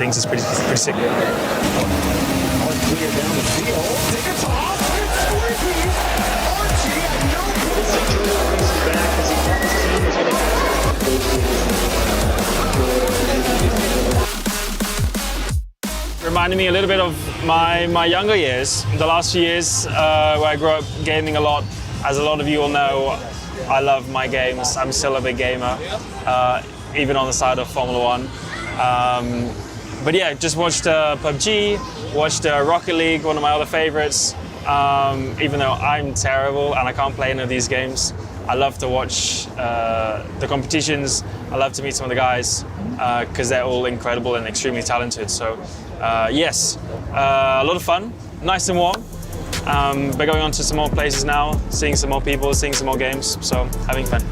things is pretty sick. Reminded me a little bit of my younger years, the last few years where I grew up gaming a lot. As a lot of you all know, I love my games. I'm still a big gamer, even on the side of Formula 1. But yeah, just watched PUBG, watched Rocket League, one of my other favorites. Even though I'm terrible and I can't play any of these games, I love to watch the competitions. I love to meet some of the guys because they're all incredible and extremely talented. So yes, a lot of fun, nice and warm. But going on to some more places now, seeing some more people, seeing some more games, so having fun.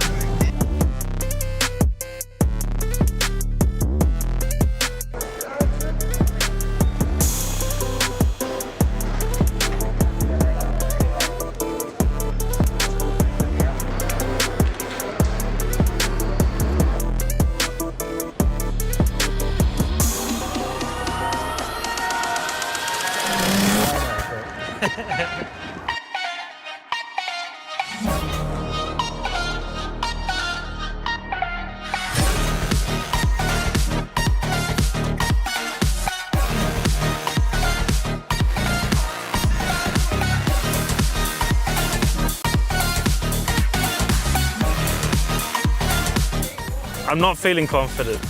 I'm not feeling confident,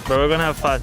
but we're gonna have fun.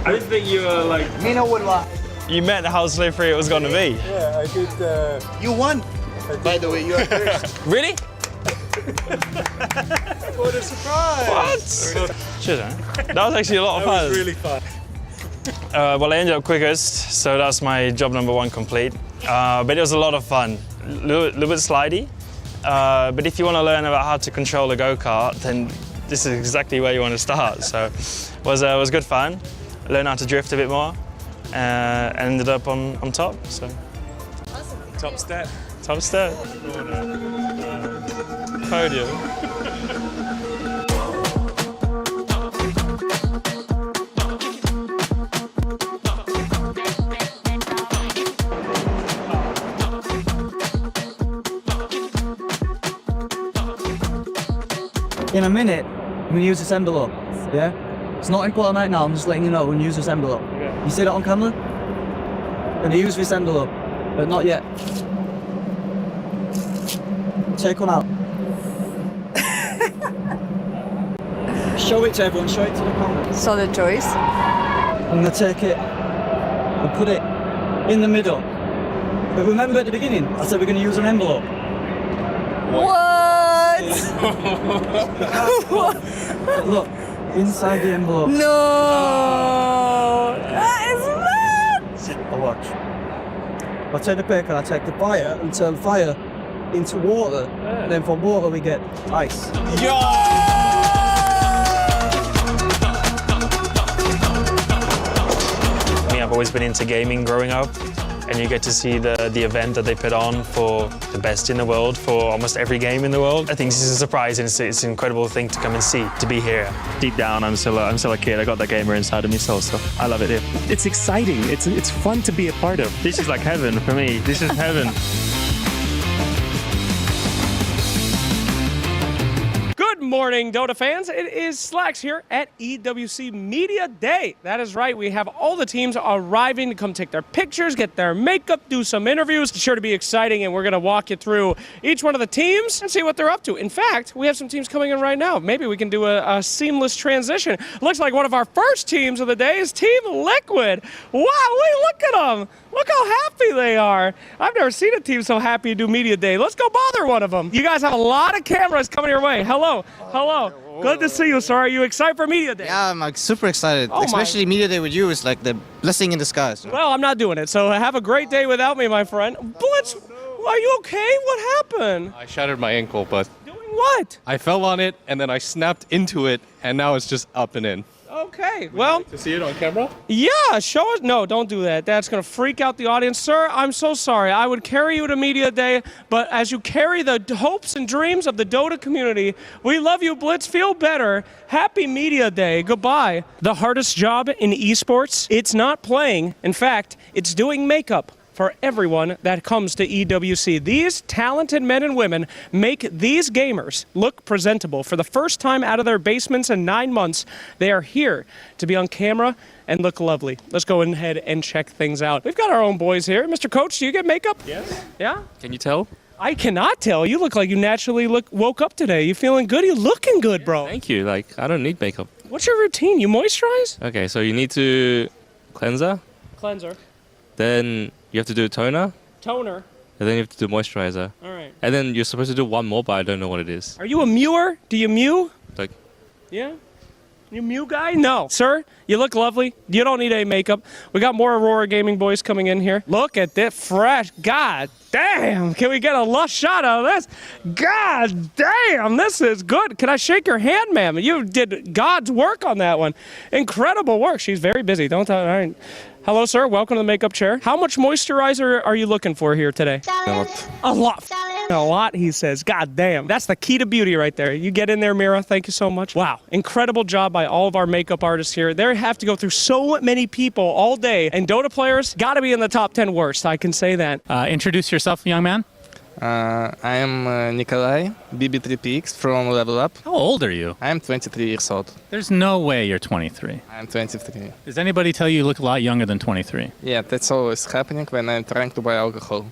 I didn't think you were like... Me no would lie. You meant how slippery it was going to be. Yeah, I did. You won. By the way, you are first. Really? What a surprise! What? Shit, huh? That was actually a lot of fun. That was really fun. Well, I ended up quickest, so that's my job number 1 complete. But it was a lot of fun. A little bit slidey. But if you want to learn about how to control a go-kart, then this is exactly where you want to start. So it was good fun. Learned how to drift a bit more. Ended up on top. So. Awesome. Top step. Top step. Podium. In a minute, I'm going to use this envelope, yeah? It's not important right now, I'm just letting you know, I'm going to use this envelope. Okay. You see that on camera? I'm going to use this envelope, but not yet. Take one out. Show it to everyone, show it to the camera. Solid choice. I'm going to take it and put it in the middle. But remember at the beginning, I said we're going to use an envelope. What? Look, inside the envelope. No! That is mad! I'll watch. I'll take the paper, I'll take the fire and turn fire into water. And then from water we get ice. I've always been into gaming growing up, and you get to see the event that they put on for the best in the world for almost every game in the world. I think this is a surprise, and it's an incredible thing to come and see, to be here. Deep down, I'm still a kid. I got that gamer inside of me still, so I love it here. It's exciting. It's fun to be a part of. This is like heaven for me. This is heaven. Good morning, Dota fans. It is Slacks here at EWC Media Day. That is right. We have all the teams arriving to come take their pictures, get their makeup, do some interviews. It's sure to be exciting, and we're going to walk you through each one of the teams and see what they're up to. In fact, we have some teams coming in right now. Maybe we can do a seamless transition. Looks like one of our first teams of the day is Team Liquid. Wow, look at them. Look how happy they are. I've never seen a team so happy to do Media Day. Let's go bother one of them. You guys have a lot of cameras coming your way. Hello. Good to see you, sir. Are you excited for Media Day? Yeah, I'm like, super excited. Oh, Especially Media Day with you is like the blessing in disguise. You know? Well, I'm not doing it, so have a great day without me, my friend. Blitz, are you okay? What happened? I shattered my ankle, but Doing what? I fell on it and then I snapped into it and now it's just up and in. Okay, well, To see it on camera? yeah, show us. No, don't do that. That's going to freak out the audience. Sir, I'm so sorry. I would carry you to Media Day, but as you carry the hopes and dreams of the Dota community, we love you, Blitz. Feel better. Happy Media Day. Goodbye. The hardest job in esports, it's not playing. In fact, it's doing makeup for everyone that comes to EWC. These talented men and women make these gamers look presentable. For the first time out of their basements in 9 months, they are here to be on camera and look lovely. Let's go ahead and check things out. We've got our own boys here. Mr. Coach, do you get makeup? Yes. Yeah? Can you tell? I cannot tell. You look like you naturally woke up today. You feeling good? You looking good, bro. Thank you. Like, I don't need makeup. What's your routine? You moisturize? Okay, so you need to cleanser, Cleanser. then you have to do toner, Toner. and then you have to do moisturizer. All right. And then you're supposed to do one more, but I don't know what it is. Are you a mewer? Do you mew? Like, Yeah? You Mew guy? No. Sir, you look lovely. You don't need any makeup. We got more Aurora Gaming boys coming in here. Look at this fresh. God damn. Can we get a lush shot of this? God damn. This is good. Can I shake your hand, ma'am? You did God's work on that one. Incredible work. She's very busy. Don't tell her. All right. Hello, sir. Welcome to the makeup chair. How much moisturizer are you looking for here today? A lot. A lot, he says. God damn. That's the key to beauty right there. You get in there, Mira. Thank you so much. Wow. Incredible job by all of our makeup artists here. They have to go through so many people all day. And Dota players got to be in the top 10 worst. I can say that. Introduce yourself, young man. I am Nikolai, BB3PX from Level Up. How old are you? I am 23 years old. There's no way you're 23. I am 23. Does anybody tell you look a lot younger than 23? Yeah, that's always happening when I'm trying to buy alcohol.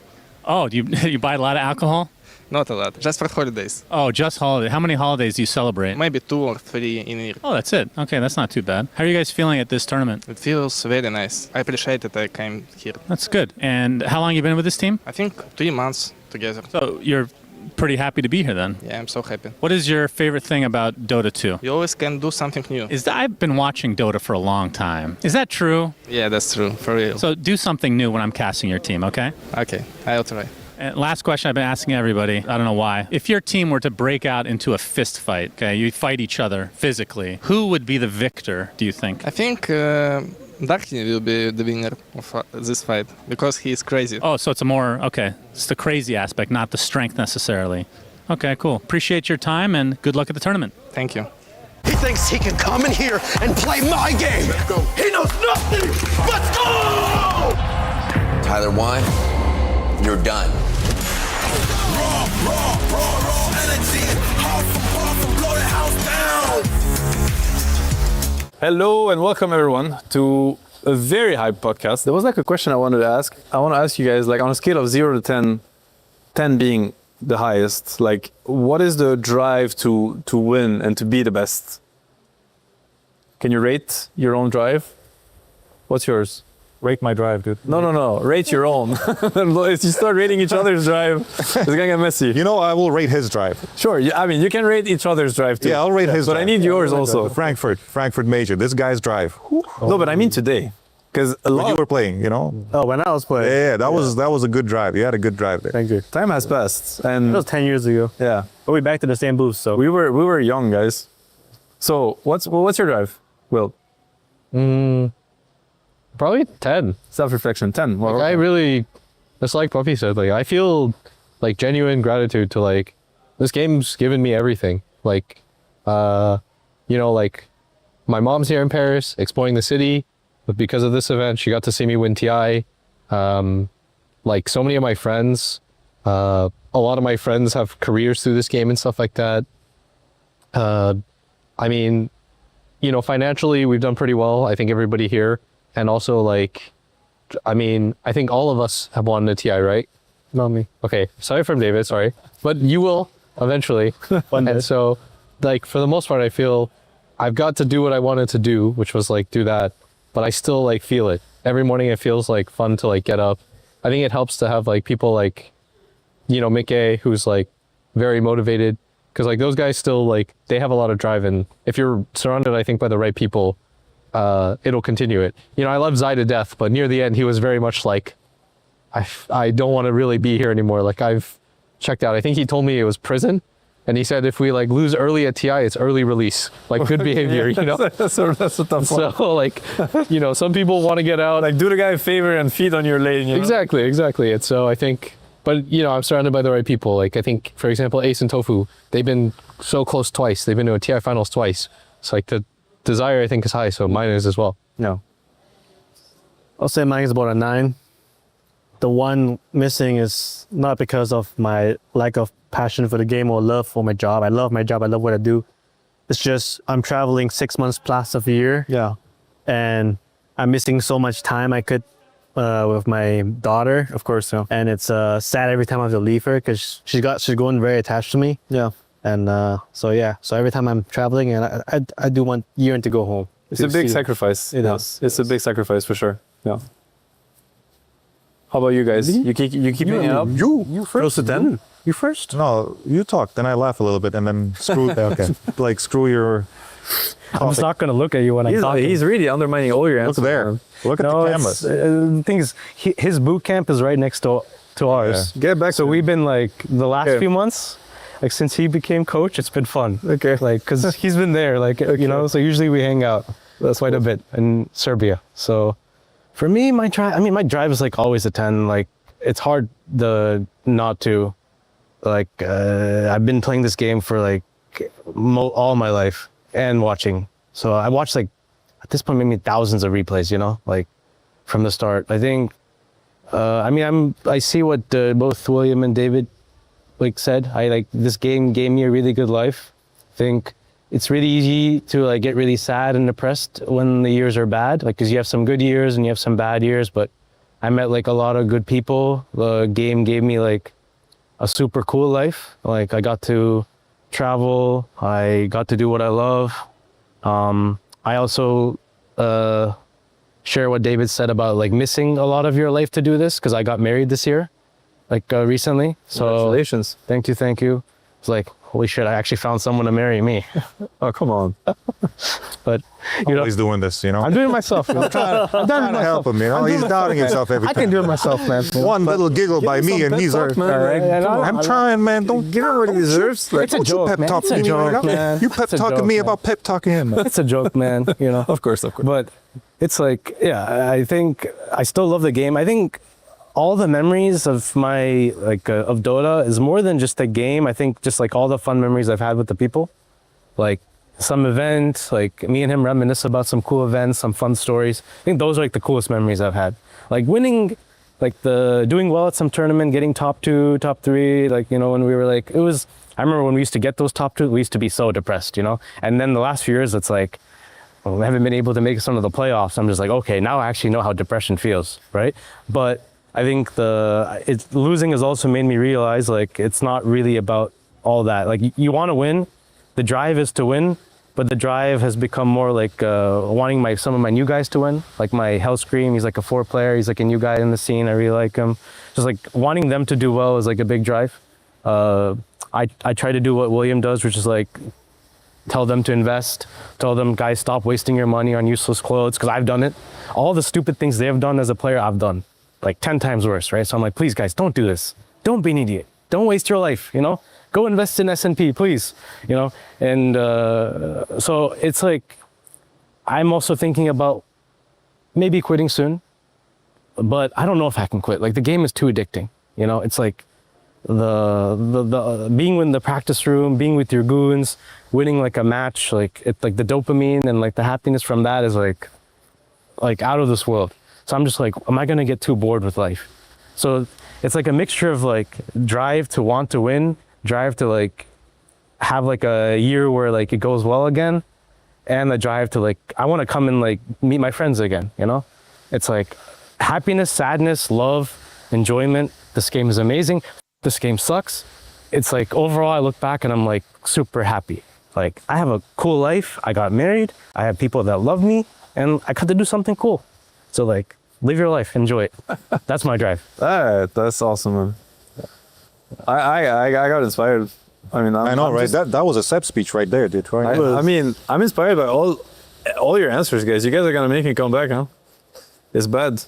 Oh, do you buy a lot of alcohol? Not a lot, just for holidays. Oh, just holiday. How many holidays do you celebrate? Maybe 2 or 3 in a year. Oh, that's it. Okay, that's not too bad. How are you guys feeling at this tournament? It feels very nice. I appreciate that I came here. That's good. And how long you been with this team? I think 3 months together. So you're pretty happy to be here then. Yeah, I'm so happy. What is your favorite thing about Dota 2? You always can do something new. I've been watching Dota for a long time. Is that true? Yeah, that's true, for real. So do something new when I'm casting your team, okay? Okay, I'll try. And last question I've been asking everybody, I don't know why. If your team were to break out into a fist fight, okay, you fight each other physically, who would be the victor, do you think? I think Darky will be the winner of this fight because he is crazy. Oh, so it's it's the crazy aspect, not the strength necessarily. Okay, cool. Appreciate your time and good luck at the tournament. Thank you. He thinks he can come in here and play my game. He knows nothing. Let's go! Tyler 1, you're done. Raw energy. Blow the house down. Hello and welcome everyone to a very hype podcast. There was like a question I wanted to ask. I want to ask you guys, like on a scale of 0 to 10, 10 being the highest, like what is the drive to win and to be the best? Can you rate your own drive? What's yours? Rate my drive, dude. No. Rate your own. If you start rating each other's drive, it's gonna get messy. You know, I will rate his drive. Sure. I mean, you can rate each other's drive too. Yeah, I'll rate his but drive. I need yours also. Frankfurt Major. This guy's drive. No, but I mean today. Because a lot when you were playing, you know. Oh, when I was playing. Yeah, that was a good drive. You had a good drive there. Thank you. Time has passed, and that was 10 years ago. Yeah, but we're back to the same booth. So we were young guys. So what's your drive, Will? Probably 10. Self-reflection, 10. Well, I really, just like Puffy said, like I feel like genuine gratitude to like this game's given me everything. Like, you know, like my mom's here in Paris, exploring the city. But because of this event, she got to see me win TI. Like so many of my friends, a lot of my friends have careers through this game and stuff like that. I mean, you know, financially we've done pretty well. I think everybody here, and also like, I mean, I think all of us have won the TI, right? Not me. Okay, sorry from David, sorry, but you will eventually. And so, like for the most part, I feel I've got to do what I wanted to do, which was like do that, but I still like feel it every morning. It feels like fun to like get up. I think it helps to have like people like, you know, Mickey, who's like very motivated, because like those guys still like they have a lot of drive, and if you're surrounded, I think by the right people, it'll continue it. You know, I love Zai to death, but near the end he was very much like, I don't want to really be here anymore. Like I've checked out. I think he told me it was prison, and he said if we like lose early at TI, it's early release, like good behavior. You know, that's a tough one. so like, you know, some people want to get out. Like do the guy a favor and feed on your lane. You know? Exactly. And so I think, but you know, I'm surrounded by the right people. Like I think, for example, Ace and Tofu, they've been so close twice. They've been to a TI finals twice. It's like the desire I think is high, so mine is as well. No. I'll say mine is about a 9. The one missing is not because of my lack of passion for the game or love for my job. I love my job. I love what I do. It's just I'm traveling 6 months plus of a year. Yeah. And I'm missing so much time I could with my daughter, of course. Yeah. And it's sad every time I have to leave her because she's going very attached to me. Yeah. And so every time I'm traveling, and I do want Yearn to go home. It's a big sacrifice. It is. It's a big sacrifice for sure. Yeah. How about you guys? You keep it up? You first. Close to 10? You first? No, you talk. Then I laugh a little bit, and then screw. Okay. Like screw your. I'm just not going to look at you when I'm talking. He's really undermining all your answers. Look there. Look at the cameras. The thing is, his boot camp is right next to ours. Yeah. Get back. So we've been like the last few months, like since he became coach, it's been fun. Okay. Like, cause he's been there, like, you know, so usually we hang out quite a bit in Serbia. So for me, my drive is like always a 10. Like it's hard not to, like, I've been playing this game for like all my life and watching. So I watched like, at this point, maybe thousands of replays, you know, like from the start. I think, I see what both William and David like said. This game gave me a really good life. I think it's really easy to like get really sad and depressed when the years are bad, like because you have some good years and you have some bad years, but I met like a lot of good people. The game gave me like a super cool life. Like I got to travel, I got to do what I love. I also share what David said about like missing a lot of your life to do this, because I got married this year, like recently. So congratulations. Thank you. It's like, holy shit, I actually found someone to marry me. Oh, come on. But you know, He's doing this, you know. I'm doing it myself. I'm trying to help him, you know. He's doubting himself every time. I can do it myself, man. One little giggle by me and he's like, I'm trying, man. Don't give him what he deserves. Like, It's a joke, man. It's a joke, man. You pep talking me about pep talking him. It's a joke, man. You know. Of course. But it's like, yeah, I think I still love the game. I think all the memories of my of Dota is more than just the game. I think just like all the fun memories I've had with the people, like some event, like me and him reminisce about some cool events, some fun stories. I think those are like the coolest memories I've had. Like winning, like doing well at some tournament, getting top 2, top 3. Like, you know, when we were like, I remember when we used to get those top 2, we used to be so depressed, you know. And then the last few years, it's like, we haven't been able to make some of the playoffs. I'm just like, okay, now I actually know how depression feels, right? But I think losing has also made me realize like it's not really about all that. Like you want to win, the drive is to win, but the drive has become more like wanting some of my new guys to win. Like my Hellscream, he's like a 4 player. He's like a new guy in the scene. I really like him. Just like wanting them to do well is like a big drive. I try to do what William does, which is like tell them to invest, tell them, guys, stop wasting your money on useless clothes, because I've done it. All the stupid things they have done as a player, I've done. Like 10 times worse, right? So I'm like, please guys, don't do this. Don't be an idiot. Don't waste your life, you know? Go invest in S&P, please, you know? And so it's like, I'm also thinking about maybe quitting soon, but I don't know if I can quit. Like the game is too addicting, you know? It's like the being in the practice room, being with your goons, winning like a match, like it's like the dopamine and like the happiness from that is like out of this world. So I'm just like, am I going to get too bored with life? So it's like a mixture of like drive to want to win, drive to like have like a year where like it goes well again, and the drive to like I want to come and like meet my friends again. You know, it's like happiness, sadness, love, enjoyment. This game is amazing. This game sucks. It's like overall I look back and I'm like super happy. Like I have a cool life. I got married. I have people that love me, and I got to do something cool. So like live your life, enjoy it. That's my drive. That's awesome, man. I got inspired. I mean, I know, right? That was a Seb speech right there, dude. Right? I mean, I'm inspired by all your answers, guys. You guys are gonna make me come back, huh? It's bad.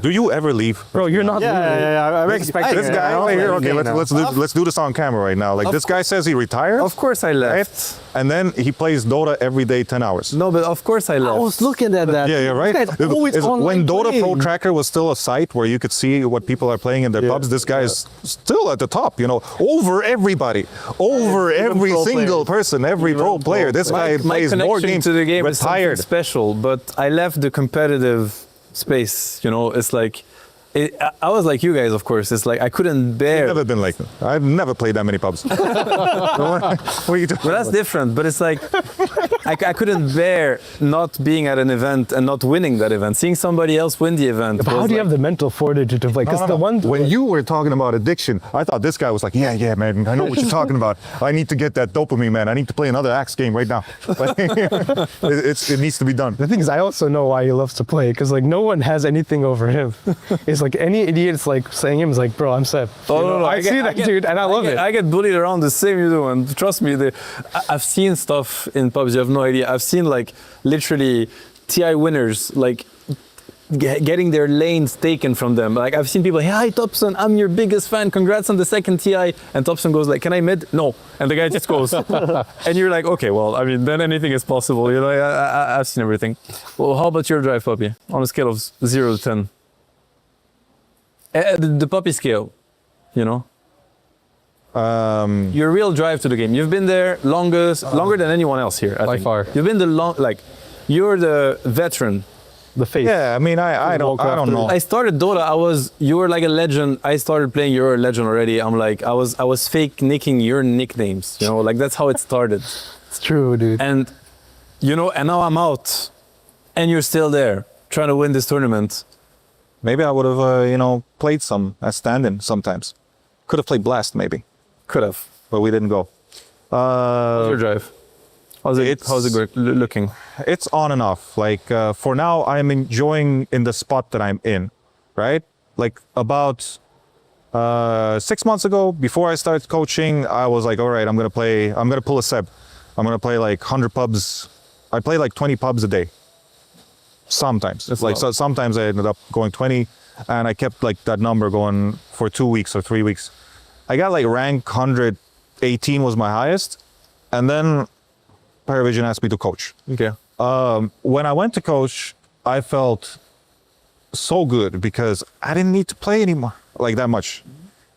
Do you ever leave? Bro, you're not leaving. I'm expecting this guy over here. Okay, let's do this on camera right now. Like this guy says he retired. Of course I left. Right? And then he plays Dota every day, 10 hours. No, but of course I left. I was looking at that. Yeah, right. When Dota Pro Tracker was still a site where you could see what people are playing in their pubs, this guy is still at the top. You know, over everybody, over every single person, every pro player. This guy plays more games. To the game retired. Is special, but I left the competitive space. You know, it's like. I was like you guys, of course. It's like I couldn't bear. You've never been like that. I've never played that many pubs. What are you doing? But that's different. But it's like I couldn't bear not being at an event and not winning that event. Seeing somebody else win the event. But how do you have the mental fortitude to play? Because the one when you were talking about addiction, I thought this guy was like, yeah, man, I know what you're talking about. I need to get that dopamine, man. I need to play another Axe game right now. It needs to be done. The thing is, I also know why he loves to play, because like no one has anything over him. It's like any idiot's like saying him is like, bro, I'm Seb. No. I see that, dude, and I love it. I get bullied around the same you do, and trust me, I've seen stuff in pubs you have no idea. I've seen like literally TI winners like getting their lanes taken from them. Like I've seen people, hey, hi Thompson, I'm your biggest fan. Congrats on the second TI. And Thompson goes like, can I mid? No. And the guy just goes. And you're like, okay, well, I mean, then anything is possible. You know, I've seen everything. Well, how about your drive, Puppy? On a scale of 0 to 10. The Puppy scale, you know? Your real drive to the game. You've been there longer than anyone else here. By far. You've been you're the veteran, the face. Yeah, I mean, I don't know. I started Dota. You were like a legend. I started playing. You're a legend already. I'm like, I was fake nicking your nicknames. You know, like that's how it started. It's true, dude. And you know, and now I'm out, and you're still there trying to win this tournament. Maybe I would have, played some as stand-in sometimes. Could have played Blast, maybe. Could have, but we didn't go. How's your drive? How's it looking? It's on and off. Like, for now, I'm enjoying in the spot that I'm in, right? Like, about 6 months ago, before I started coaching, I was like, all right, I'm going to pull a Seb. I'm going to play like 100 pubs. I play like 20 pubs a day. Sometimes. It's like, so sometimes I ended up going 20, and I kept like that number going for 2 weeks or 3 weeks. I got like rank 118 was my highest, and then Paravision asked me to coach. Okay. When I went to coach, I felt so good because I didn't need to play anymore like that much,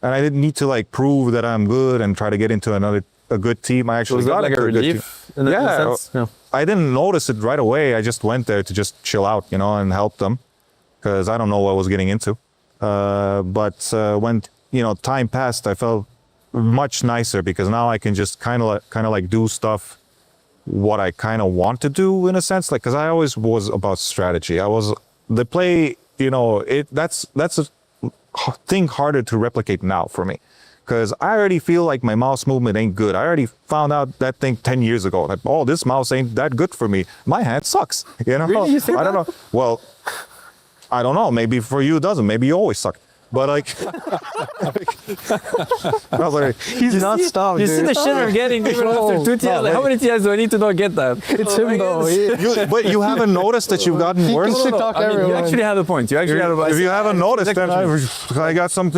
and I didn't need to like prove that I'm good and try to get into a good team. I actually got like a relief in a sense? Yeah. I didn't notice it right away. I just went there to just chill out, and help them because I don't know what I was getting into. But when time passed, I felt much nicer because now I can just kind of like do stuff what I kind of want to do in a sense. Like, because I always was about strategy. The play. That's a thing harder to replicate now for me. Because I already feel like my mouse movement ain't good. I already found out that thing 10 years ago. That, this mouse ain't that good for me. My hand sucks. Really? You think I don't know. Well, I don't know. Maybe for you it doesn't. Maybe you always suck. But like, I was like, he's not stopped. You see the shit I'm getting even after 2 TIs. Like, how many TIs do I need to not get that? It's him though. But you haven't noticed that you've gotten worse. You actually have a point. If you haven't noticed, then I got some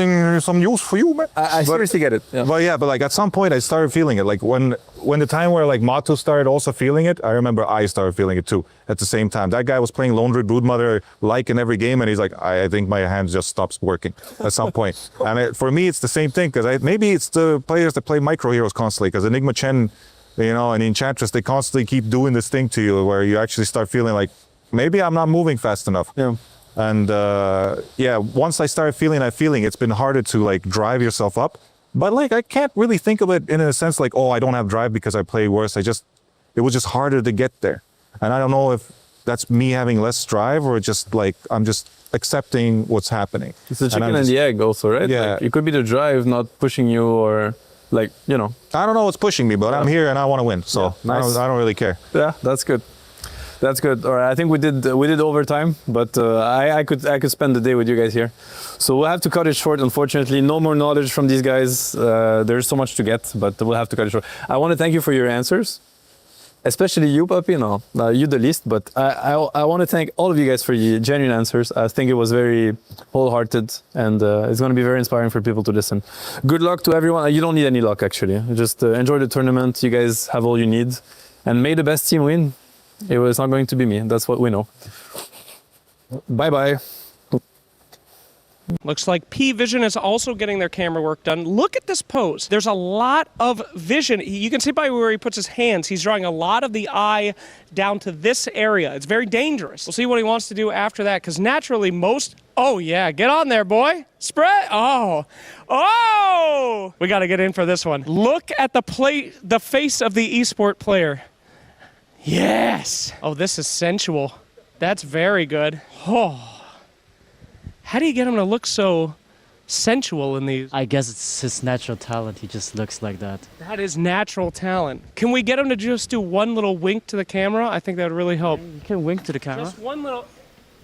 use for you, man. I seriously get it. Yeah. But like at some point I started feeling it. Like when the time where like Matu started also feeling it, I remember I started feeling it too at the same time. That guy was playing Lone Red Broodmother like in every game, and he's like, I think my hand just stops working at some point. And for me, it's the same thing because maybe it's the players that play micro heroes constantly. Because Enigma Chen, and Enchantress, they constantly keep doing this thing to you where you actually start feeling like maybe I'm not moving fast enough. Yeah. And once I started feeling that feeling, it's been harder to like drive yourself up But like, I can't really think of it in a sense like, oh, I don't have drive because I play worse. It was just harder to get there. And I don't know if that's me having less drive or just like, I'm just accepting what's happening. It's the chicken and the egg also, right? Yeah. Like, it could be the drive not pushing you or like, you know. I don't know what's pushing me, but I'm here and I want to win. So nice. I don't really care. Yeah, that's good. That's good. All right, I think we did overtime, but I could spend the day with you guys here. So we'll have to cut it short, unfortunately. No more knowledge from these guys. There's so much to get, but we'll have to cut it short. I want to thank you for your answers, especially you, Puppy. You the least, but I want to thank all of you guys for your genuine answers. I think it was very wholehearted, and it's going to be very inspiring for people to listen. Good luck to everyone. You don't need any luck, actually. Just enjoy the tournament. You guys have all you need, and may the best team win. It was not going to be me. That's what we know. Bye-bye. Looks like P-Vision is also getting their camera work done. Look at this pose. There's a lot of vision. You can see by where he puts his hands, he's drawing a lot of the eye down to this area. It's very dangerous. We'll see what he wants to do after that, because naturally oh yeah, get on there, boy. Spread. Oh! We got to get in for this one. Look at the face of the esport player. Yes! Oh, this is sensual. That's very good. Oh. How do you get him to look so sensual in these? I guess it's his natural talent. He just looks like that. That is natural talent. Can we get him to just do one little wink to the camera? I think that would really help. You can wink to the camera. Just one little...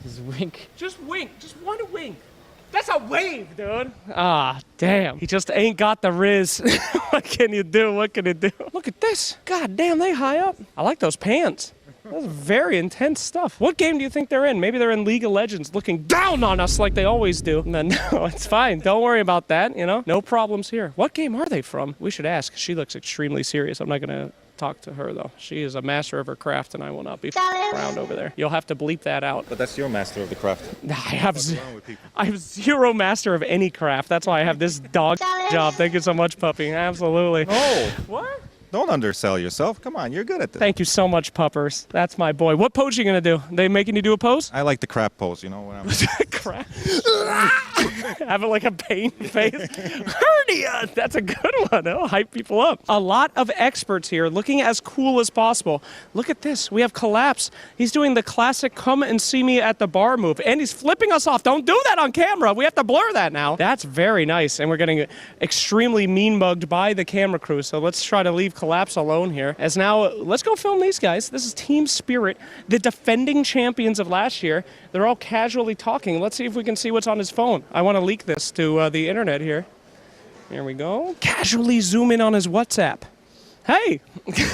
Just wink. Just wink. Just one wink. That's a wave, dude. Ah, damn. He just ain't got the riz. What can you do? What can you do? Look at this. God damn, they high up. I like those pants. That's very intense stuff. What game do you think they're in? Maybe they're in League of Legends looking down on us like they always do. No, it's fine. Don't worry about that, you know? No problems here. What game are they from? We should ask. She looks extremely serious. I'm not going to talk to her, though. She is a master of her craft, and I will not be around over there. You'll have to bleep that out. But that's your master of the craft. I have zero master of any craft. That's why I have this dog job. Thank you so much, Puppy. Absolutely. Oh. What? Don't undersell yourself. Come on, you're good at this. Thank you so much, Puppers. That's my boy. What pose are you going to do? They making you do a pose? I like the crap pose, you know what I'm Crap. Having like a pain face. Hernia. That's a good one. It'll hype people up. A lot of experts here looking as cool as possible. Look at this. We have Collapse. He's doing the classic come and see me at the bar move. And he's flipping us off. Don't do that on camera. We have to blur that now. That's very nice. And we're getting extremely mean mugged by the camera crew. So let's try to leave Collapse alone here. As now, let's go film these guys. This is Team Spirit, the defending champions of last year. They're all casually talking. Let's see if we can see what's on his phone. I want to leak this to the internet here. Here we go. Casually zoom in on his WhatsApp. Hey,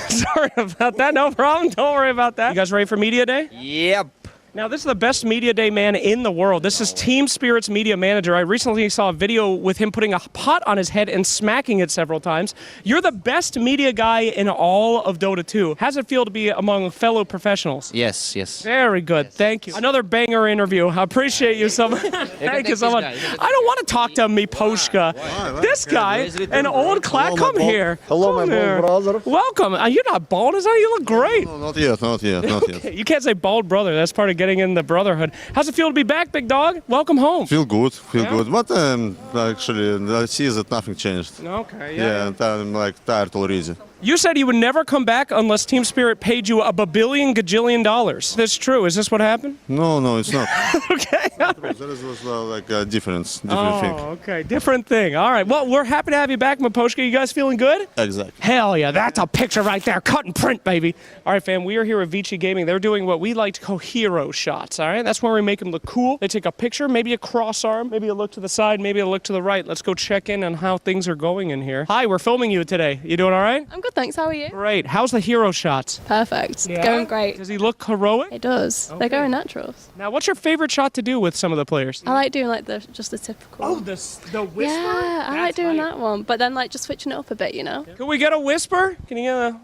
sorry about that. No problem. Don't worry about that. You guys ready for Media Day? Yep. Now, this is the best Media Day man in the world. This is Team Spirit's media manager. I recently saw a video with him putting a pot on his head and smacking it several times. You're the best media guy in all of Dota 2. How's it feel to be among fellow professionals? Yes. Very good. Yes. Thank you. Another banger interview. I appreciate you so much. Thank you so much. I don't want to talk to Miposhka. This guy, an old class. Come here. Hello, my bald brother. Welcome. You're not bald, is that? You look great. No, not yet. Okay. You can't say bald brother. That's part of getting in the brotherhood. How's it feel to be back, big dog? Welcome home. Feel good. But actually, I see that nothing changed. Okay, yeah. And I'm like tired already. You said you would never come back unless Team Spirit paid you $1 billion gajillion. That's true. Is this what happened? No, it's not. Okay. That was like a different thing. Okay. Different thing. All right. Well, we're happy to have you back, Miposhka. You guys feeling good? Exactly. Hell yeah. That's a picture right there. Cut and print, baby. All right, fam. We are here at Vici Gaming. They're doing what we like to call hero shots. All right. That's where we make them look cool. They take a picture, maybe a cross arm, maybe a look to the side, maybe a look to the right. Let's go check in on how things are going in here. Hi, we're filming you today. You doing all right? I'm good, thanks. How are you? Great. How's the hero shots? Perfect. Yeah? Going great. Does he look heroic? It does. Okay. They're going naturals. Now, what's your favorite shot to do with some of the players? I like doing like just the typical. Oh, the whisper? Yeah, I like doing that one. But then like just switching it up a bit, you know? Can we get a whisper? Can you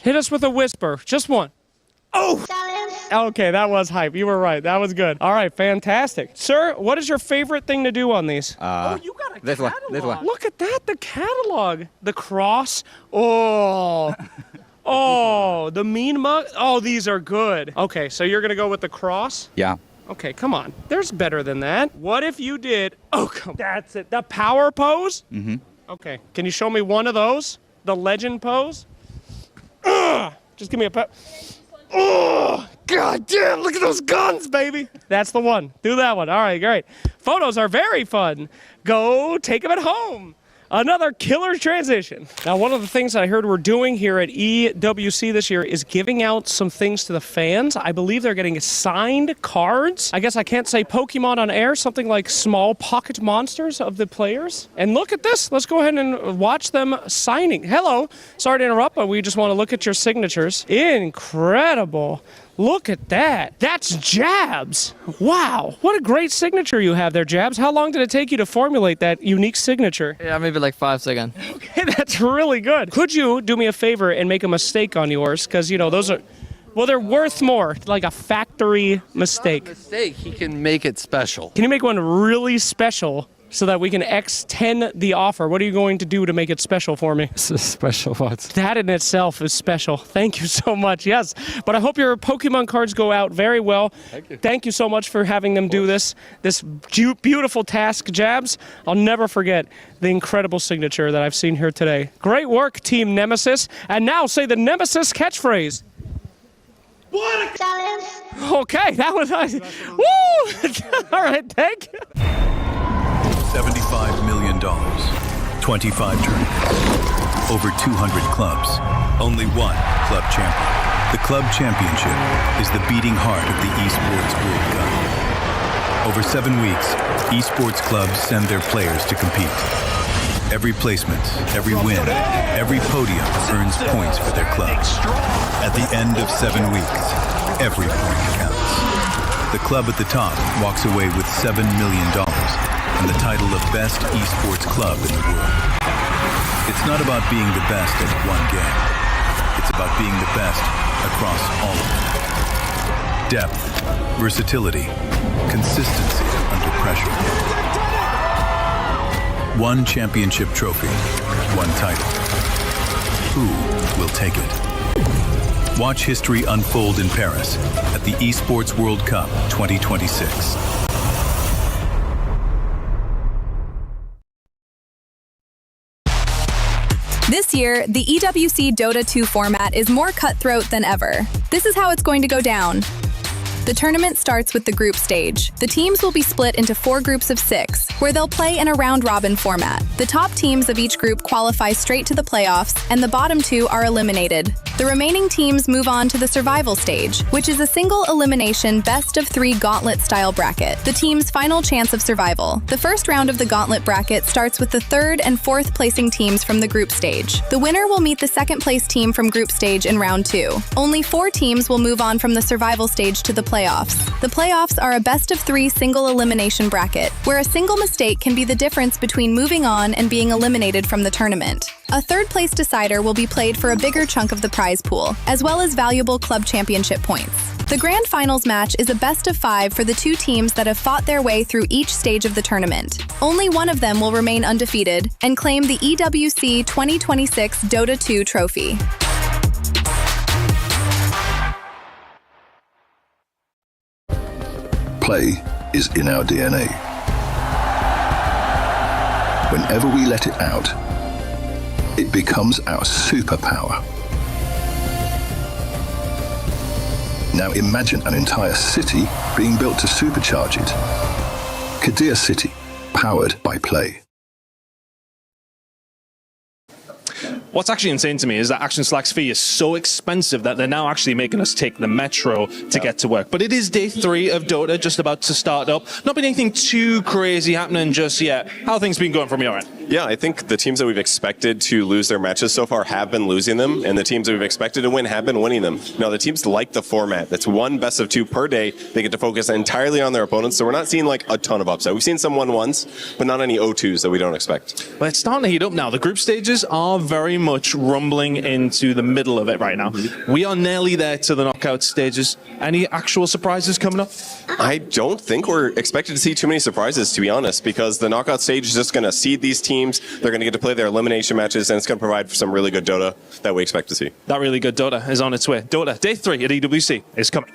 hit us with a whisper? Just one. Oh! Okay, that was hype. You were right. That was good. All right, fantastic. Sir, what is your favorite thing to do on these? You got a catalog. This one. Look at that, the catalog. The cross. Oh. Oh, the mean mug. Oh, these are good. Okay, so you're going to go with the cross? Yeah. Okay, come on. There's better than that. What if you did... Oh, come on. That's it. The power pose? Mm-hmm. Okay, can you show me one of those? The legend pose? Just give me a pep. Oh, God damn, look at those guns, baby. That's the one. Do that one. All right, great. Photos are very fun. Go take them at home. Another killer transition. Now, one of the things I heard we're doing here at EWC this year is giving out some things to the fans. I believe they're getting signed cards. I guess I can't say Pokemon on air, something like small pocket monsters of the players. And look at this. Let's go ahead and watch them signing. Hello. Sorry to interrupt, but we just want to look at your signatures. Incredible. Look at that. That's Jabs. Wow. What a great signature you have there, Jabs. How long did it take you to formulate that unique signature? Yeah, maybe like 5 seconds. Okay, that's really good. Could you do me a favor and make a mistake on yours? Because, you know, those are, well, they're worth more, like a factory mistake. Mistake, he can make it special. Can you make one really special so that we can extend the offer? What are you going to do to make it special for me? Special what? That in itself is special. Thank you so much. Yes, but I hope your Pokemon cards go out very well. Thank you. Thank you so much for having them do this beautiful task, Jabs. I'll never forget the incredible signature that I've seen here today. Great work, Team Nemesis. And now say the Nemesis catchphrase. What a challenge! Okay, that was nice. Woo! All right, thank you. $75 million, 25 tournaments, over 200 clubs, only one club champion. The Club Championship is the beating heart of the Esports World Cup. Over 7 weeks, esports clubs send their players to compete. Every placement, every win, every podium earns points for their club. At the end of 7 weeks, every point counts. The club at the top walks away with $7 million and the title of Best Esports Club in the world. It's not about being the best at one game. It's about being the best across all of them. Depth, versatility, consistency under pressure. One championship trophy, one title. Who will take it? Watch history unfold in Paris at the Esports World Cup 2026. This year, the EWC Dota 2 format is more cutthroat than ever. This is how it's going to go down. The tournament starts with the group stage. The teams will be split into 4 groups of 6, where they'll play in a round-robin format. The top teams of each group qualify straight to the playoffs, and the bottom 2 are eliminated. The remaining teams move on to the survival stage, which is a single-elimination best-of-3 gauntlet-style bracket, the team's final chance of survival. The first round of the gauntlet bracket starts with the 3rd and 4th placing teams from the group stage. The winner will meet the 2nd-place team from group stage in round 2. Only 4 teams will move on from the survival stage to the playoffs. The playoffs are a best-of-3 single-elimination bracket, where a single mistake can be the difference between moving on and being eliminated from the tournament. A 3rd-place decider will be played for a bigger chunk of the prize pool, as well as valuable club championship points. The grand finals match is a best-of-5 for the 2 teams that have fought their way through each stage of the tournament. Only one of them will remain undefeated and claim the EWC 2026 Dota 2 trophy. Play is in our DNA. Whenever we let it out, it becomes our superpower. Now imagine an entire city being built to supercharge it. Kadir City, powered by Play. What's actually insane to me is that Action Slack's fee is so expensive that they're now actually making us take the metro to get to work. But it is day 3 of Dota, just about to start up. Not been anything too crazy happening just yet. How have things been going from your end? Yeah, I think the teams that we've expected to lose their matches so far have been losing them, and the teams that we've expected to win have been winning them. Now, the teams like the format. That's 1 best-of-2 per day. They get to focus entirely on their opponents, so we're not seeing like a ton of upset. We've seen some 1-1s, but not any 0-2s that we don't expect. But it's starting to heat up now. The group stages are very much rumbling into the middle of it right now. We are nearly there to the knockout stages. Any actual surprises coming up? I don't think we're expected to see too many surprises, to be honest, because the knockout stage is just going to seed these teams. They're going to get to play their elimination matches, and it's going to provide for some really good Dota that we expect to see. That really good Dota is on its way. Dota, day 3 at EWC is coming.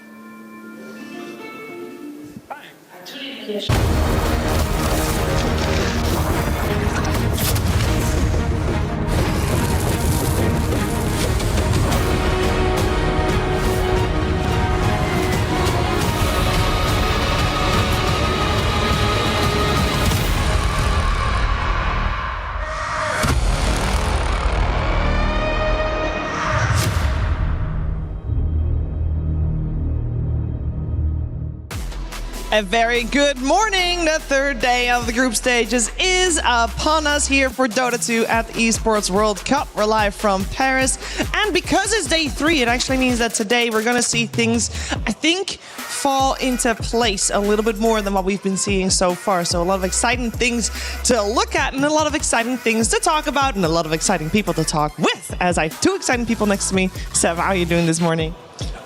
A very good morning. The third day of the group stages is upon us here for Dota 2 at the Esports World Cup. We're live from Paris. And because it's day 3, it actually means that today we're going to see things, I think, fall into place a little bit more than what we've been seeing so far. So a lot of exciting things to look at and a lot of exciting things to talk about and a lot of exciting people to talk with. As I have 2 exciting people next to me. Seb, how are you doing this morning?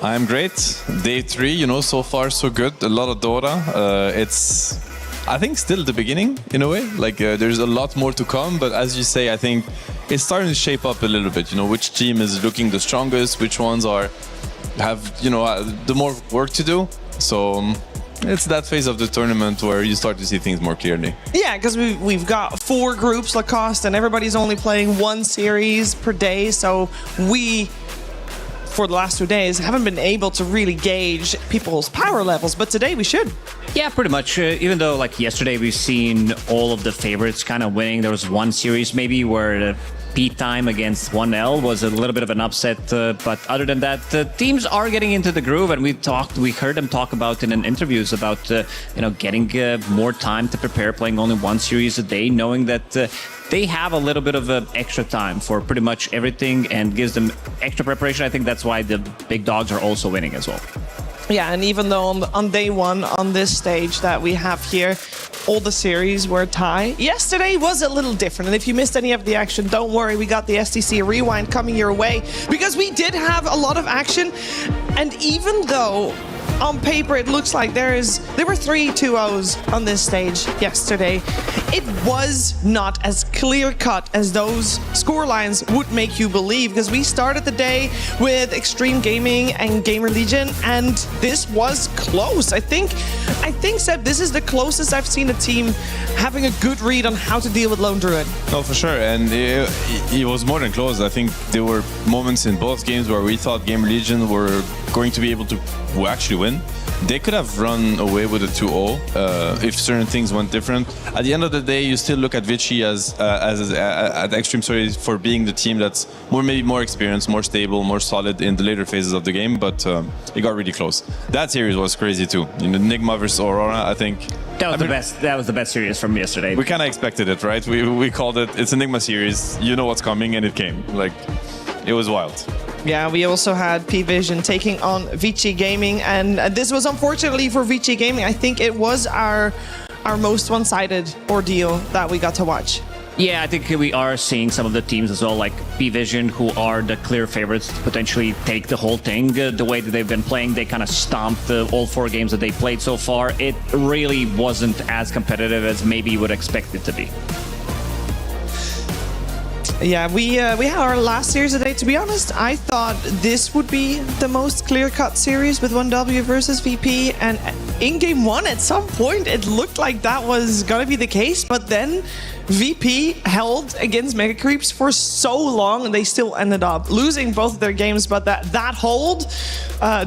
I'm great. Day 3, so far so good. A lot of Dota. It's, I think, still the beginning in a way. There's a lot more to come, but as you say, I think it's starting to shape up a little bit. Which team is looking the strongest, which ones have the more work to do. So it's that phase of the tournament where you start to see things more clearly. Yeah, because we've got 4 groups, Lacoste, and everybody's only playing 1 series per day. So we, for the last 2 days, haven't been able to really gauge people's power levels, but today we should. Yeah, pretty much. Even though, yesterday, we've seen all of the favorites kind of winning. There was 1 series maybe where the P time against 1L was a little bit of an upset, but other than that, teams are getting into the groove, and we heard them talk about in interviews about getting more time to prepare, playing only 1 series a day, knowing that they have a little bit of extra time for pretty much everything and gives them extra preparation. I think that's why the big dogs are also winning as well. Yeah, and even though on day 1 on this stage that we have here, all the series were tie. Yesterday was a little different, and if you missed any of the action, don't worry, we got the STC Rewind coming your way, because we did have a lot of action, and even though on paper it looks like there were 3 2-0s on this stage yesterday, it was not as clear-cut as those score lines would make you believe, because we started the day with Extreme Gaming and Gamer Legion, and this was close. I think, Seb, this is the closest I've seen a team having a good read on how to deal with Lone Druid. No, for sure, and it was more than close. I think there were moments in both games where we thought Gamer Legion were going to be able to actually win. They could have run away with a 2-0 if certain things went different. At the end of the day, you still look at Vichy as at Extreme Story for being the team that's maybe more experienced, more stable, more solid in the later phases of the game, but it got really close. That series was crazy too. Enigma versus Aurora, I think. That was the best. That was the best series from yesterday. We kind of expected it, right? We called it. It's Enigma series. You know what's coming, and it came. It was wild. Yeah, we also had P-Vision taking on Vici Gaming, and this was unfortunately for Vici Gaming. I think it was our most one-sided ordeal that we got to watch. Yeah, I think we are seeing some of the teams as well, like P-Vision, who are the clear favorites to potentially take the whole thing. The way that they've been playing, they kind of stomped all 4 games that they played so far. It really wasn't as competitive as maybe you would expect it to be. Yeah, we had our last series today. To be honest, I thought this would be the most clear-cut series with 1W versus VP, and in game 1 at some point it looked like that was gonna be the case, but then VP held against Mega Creeps for so long and they still ended up losing both of their games, but that hold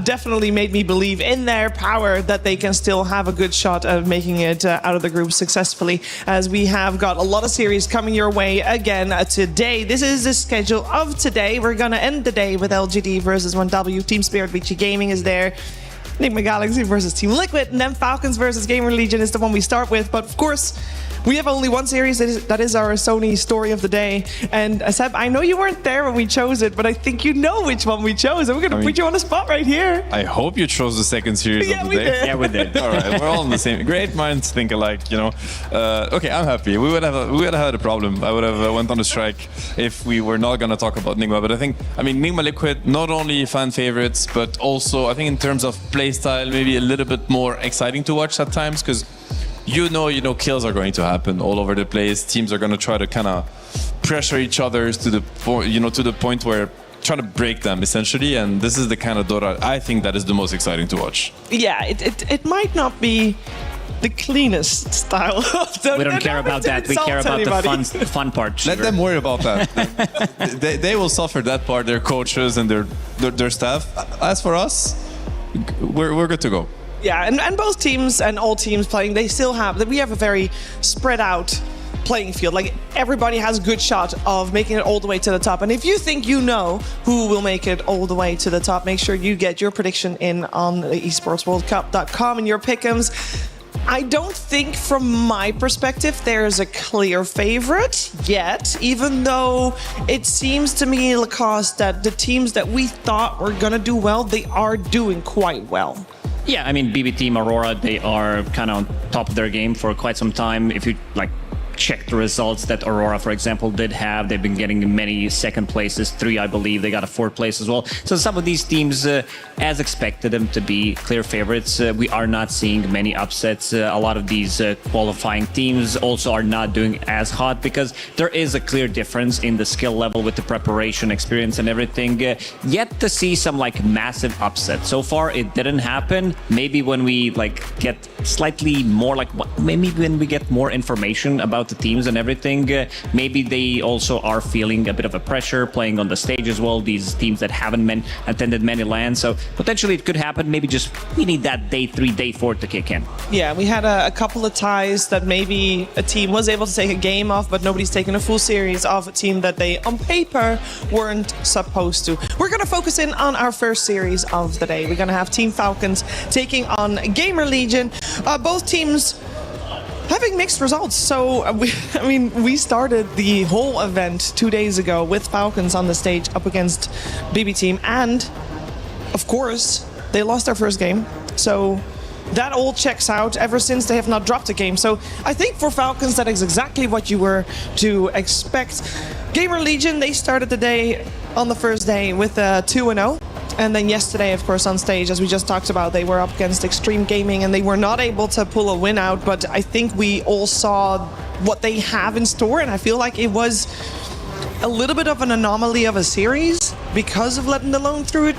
definitely made me believe in their power that they can still have a good shot at making it out of the group successfully, as we have got a lot of series coming your way again today. This is the schedule of today. We're gonna end the day with LGD versus 1W. Team Spirit Vici Gaming is there. Enigma Galaxy versus Team Liquid, and then Falcons versus Gamer Legion is the one we start with. But of course, we have only 1 series. That is our Sony story of the day. And Seb, I know you weren't there when we chose it, but I think you know which one we chose. And we're going to put you on the spot right here. I hope you chose the second series of the day. Did. Yeah, we did. All right, we're all in the same. Great minds think alike, Okay, I'm happy. We would have had a problem. I would have went on a strike if we were not going to talk about Enigma. But I think, Enigma Liquid, not only fan favorites, but also I think in terms of playstyle, maybe a little bit more exciting to watch at times, because kills are going to happen all over the place. Teams are going to try to kind of pressure each other to the point where try to break them essentially. And this is the kind of Dota I think that is the most exciting to watch. Yeah, it might not be the cleanest style of Dota. We don't care about that. We care about the fun part. Let them worry about that. they will suffer that part. Their coaches and their staff. As for us, we're good to go. Yeah, and both teams and all teams playing, we have a very spread out playing field. Everybody has a good shot of making it all the way to the top. And if you think you know who will make it all the way to the top, make sure you get your prediction in on the esportsworldcup.com and your pick'ems. I don't think, from my perspective, there's a clear favorite yet, even though it seems to me, Lacoste, that the teams that we thought were going to do well, they are doing quite well. Yeah, I mean, BB Team Aurora, they are kind of on top of their game for quite some time. If you check the results that Aurora, for example, did have, they've been getting many second places, 3, I believe. They got a 4th place as well. So some of these teams, as expected them to be clear favorites, we are not seeing many upsets. A lot of these qualifying teams also are not doing as hot because there is a clear difference in the skill level with the preparation, experience, and everything. Yet to see some massive upsets. So far, it didn't happen. Maybe when we get slightly more maybe when we get more information about the teams and everything, maybe they also are feeling a bit of a pressure playing on the stage as well, these teams that haven't attended many LANs, so potentially it could happen. Maybe just we need that day 3, day 4 to kick in. Yeah, we had a couple of ties that maybe a team was able to take a game off, but nobody's taken a full series of a team that they on paper weren't supposed to. We're going to focus in on our first series of the day. We're going to have Team Falcons taking on Gamer Legion. Both teams having mixed results. So, we started the whole event 2 days ago with Falcons on the stage up against BB Team. And, of course, they lost their first game. So, that all checks out. Ever since, they have not dropped a game. So, I think for Falcons, that is exactly what you were to expect. Gamer Legion, they started the day on the first day with 2-0. And then yesterday, of course, on stage, as we just talked about, they were up against Extreme Gaming and they were not able to pull a win out. But I think we all saw what they have in store. And I feel like it was a little bit of an anomaly of a series because of letting the lone through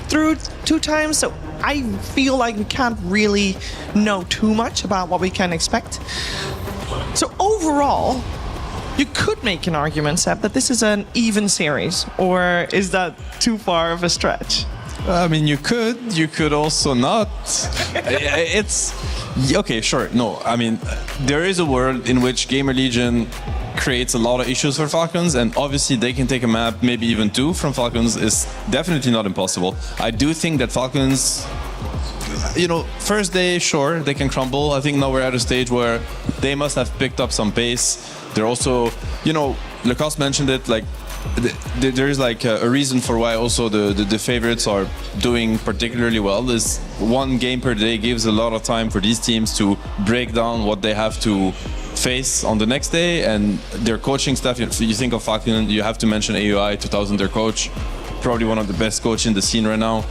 2 times. So I feel like we can't really know too much about what we can expect. So overall, you could make an argument, Seb, that this is an even series. Or is that too far of a stretch? I mean, you could also not. It's okay, sure. No, I mean, there is a world in which Gamer Legion creates a lot of issues for Falcons, and obviously they can take a map, maybe even 2 from Falcons is definitely not impossible. I do think that Falcons, first day, sure, they can crumble. I think now we're at a stage where they must have picked up some pace. They're also, Lacoste mentioned it, there is a reason for why also the favorites are doing particularly well. Is 1 game per day gives a lot of time for these teams to break down what they have to face on the next day, and their coaching staff. You think of Falcon, you have to mention AUI 2000, their coach, probably one of the best coaches in the scene right now,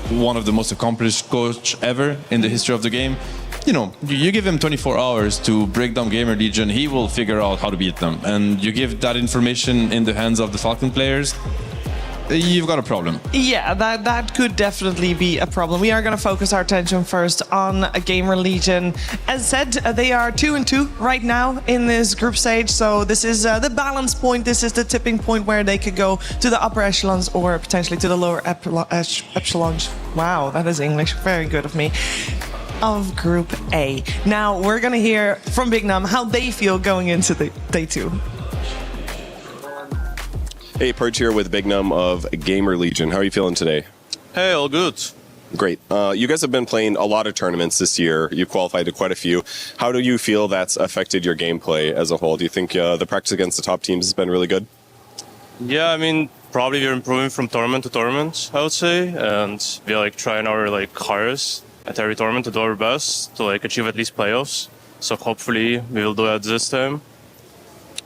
one of the most accomplished coach ever in the history of the game. You give him 24 hours to break down Gamer Legion, he will figure out how to beat them. And you give that information in the hands of the Falcon players, you've got a problem. Yeah, that could definitely be a problem. We are going to focus our attention first on Gamer Legion. As said, they are 2-2 right now in this group stage. So this is the balance point. This is the tipping point where they could go to the upper echelons or potentially to the lower echelons. Wow, that is English. Very good of me. Of Group A. Now we're gonna hear from Big Num how they feel going into the day 2. Hey, Porte here with Big Num of Gamer Legion. How are you feeling today? Hey, all good. Great. You guys have been playing a lot of tournaments this year. You've qualified to quite a few. How do you feel that's affected your gameplay as a whole? Do you think the practice against the top teams has been really good? Yeah, I mean, probably we're improving from tournament to tournament, I would say, and we're trying our hardest at every tournament to do our best to achieve at least playoffs. So hopefully we will do that this time.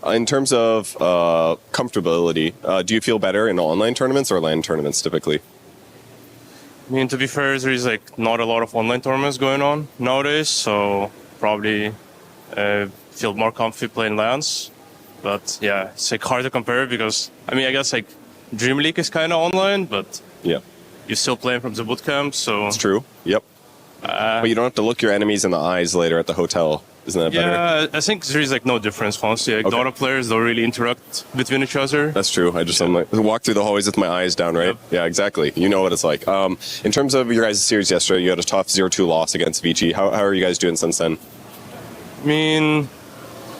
In terms of comfortability, do you feel better in online tournaments or LAN tournaments typically? I mean, to be fair, there is not a lot of online tournaments going on nowadays, so probably feel more comfy playing LANs. But yeah, it's hard to compare because I guess Dream League is kind of online, but yeah, you're still playing from the bootcamp, so it's true. Yep. But you don't have to look your enemies in the eyes later at the hotel. Isn't that better? Yeah, I think there is no difference, honestly. Okay. Dota players don't really interact between each other. That's true. I'm walk through the hallways with my eyes down, right? Yep. Yeah, exactly. You know what it's like. In terms of your guys' series yesterday, you had a tough 0-2 loss against Vici. How are you guys doing since then? I mean,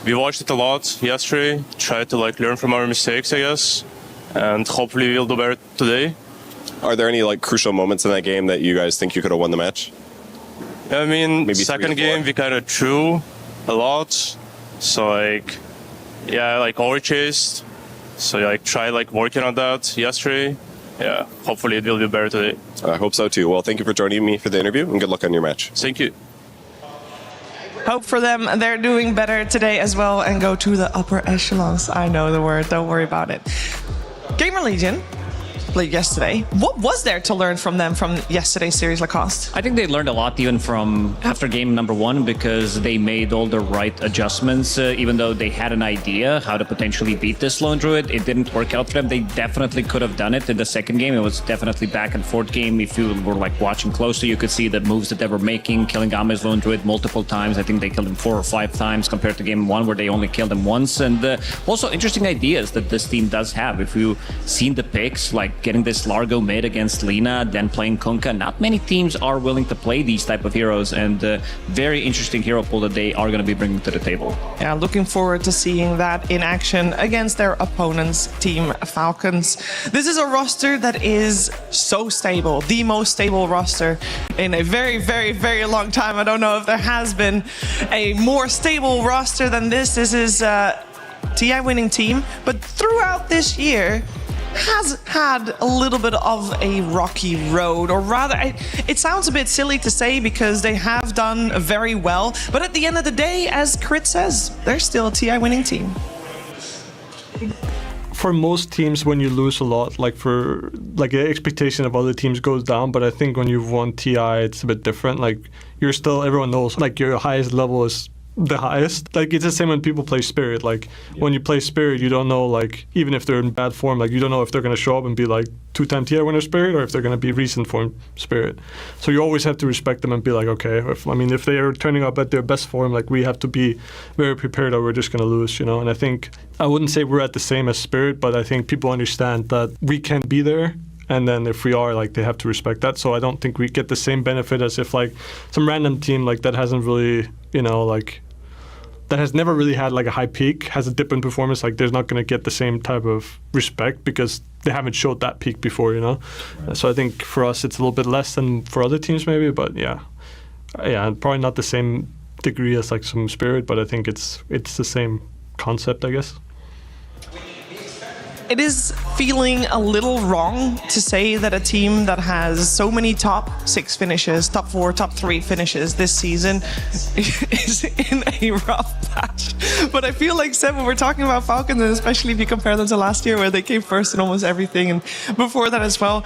we watched it a lot yesterday, tried to learn from our mistakes, I guess, and hopefully we'll do better today. Are there any crucial moments in that game that you guys think you could have won the match? I mean, Maybe second 3 or 4. game we kind of threw a lot, so like, yeah, like overchased. So like, try like working on that yesterday. Yeah, hopefully it will be better today. I hope so too. Well, thank you for joining me for the interview, and good luck on your match. Thank you. Hope for them. They're doing better today as well and go to the upper echelons. I know the word. Don't worry about it. Gamer Legion played yesterday. What was there to learn from them from yesterday's series, Lacoste? I think they learned a lot even from after game number 1 because they made all the right adjustments. Even though they had an idea how to potentially beat this Lone Druid, it didn't work out for them. They definitely could have done it in the second game. It was definitely back and forth game. If you were like watching closely, you could see the moves that they were making, killing Ame's Lone Druid multiple times. I think they killed him 4 or 5 times compared to game 1 where they only killed him once. And also interesting ideas that this team does have. If you've seen the picks, like getting this Largo mid against Lina, then playing Kunkka, not many teams are willing to play these type of heroes, and very interesting hero pool that they are going to be bringing to the table. Yeah, looking forward to seeing that in action against their opponents, Team Falcons. This is a roster that is so stable, the most stable roster in a very, very, very long time. I don't know if there has been a more stable roster than this. This is a TI winning team, but throughout this year, has had a little bit of a rocky road, or rather, it sounds a bit silly to say because they have done very well, but at the end of the day, as Crit says, they're still a TI winning team. For most teams, when you lose a lot, like the expectation of other teams goes down, but I think when you've won TI, it's a bit different. Like you're still, everyone knows, like your highest level is the highest. Like it's the same when people play Spirit. Like when you play Spirit, you don't know, like even if they're in bad form, like you don't know if they're going to show up and be like 2-time TI winner Spirit or if they're going to be recent form Spirit. So you always have to respect them and be like, okay, if they are turning up at their best form, like we have to be very prepared or we're just going to lose, you know. And I think I wouldn't say we're at the same as Spirit, but I think people understand that we can be there. And then if we are, like, they have to respect that. So I don't think we get the same benefit as if like some random team like that hasn't really, you know, like that has never really had like a high peak, has a dip in performance, like they're not going to get the same type of respect because they haven't showed that peak before, you know. So I think for us it's a little bit less than for other teams maybe, but yeah, probably not the same degree as like some Spirit, but I think it's the same concept, I guess. It is feeling a little wrong to say that a team that has so many top 6 finishes, top 4, top 3 finishes this season is in a rough patch. But I feel like, Seb, when we're talking about Falcons, and especially if you compare them to last year where they came first in almost everything, and before that as well,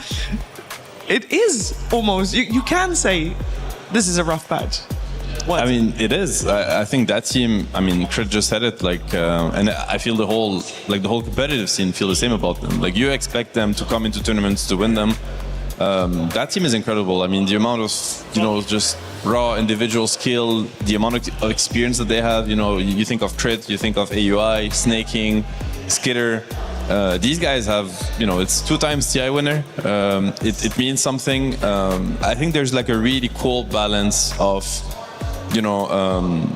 it is almost, you can say this is a rough patch. What? I mean, it is. I think that team, I mean, Crit just said it, like, and I feel the whole competitive scene feel the same about them. Like, you expect them to come into tournaments to win them. That team is incredible. I mean, the amount of, you know, just raw individual skill, the amount of experience that they have, you know, you think of Crit, you think of AUI, Snaking, Skitter. These guys have, you know, it's 2 times TI winner. It means something. I think there's like a really cool balance of, you know,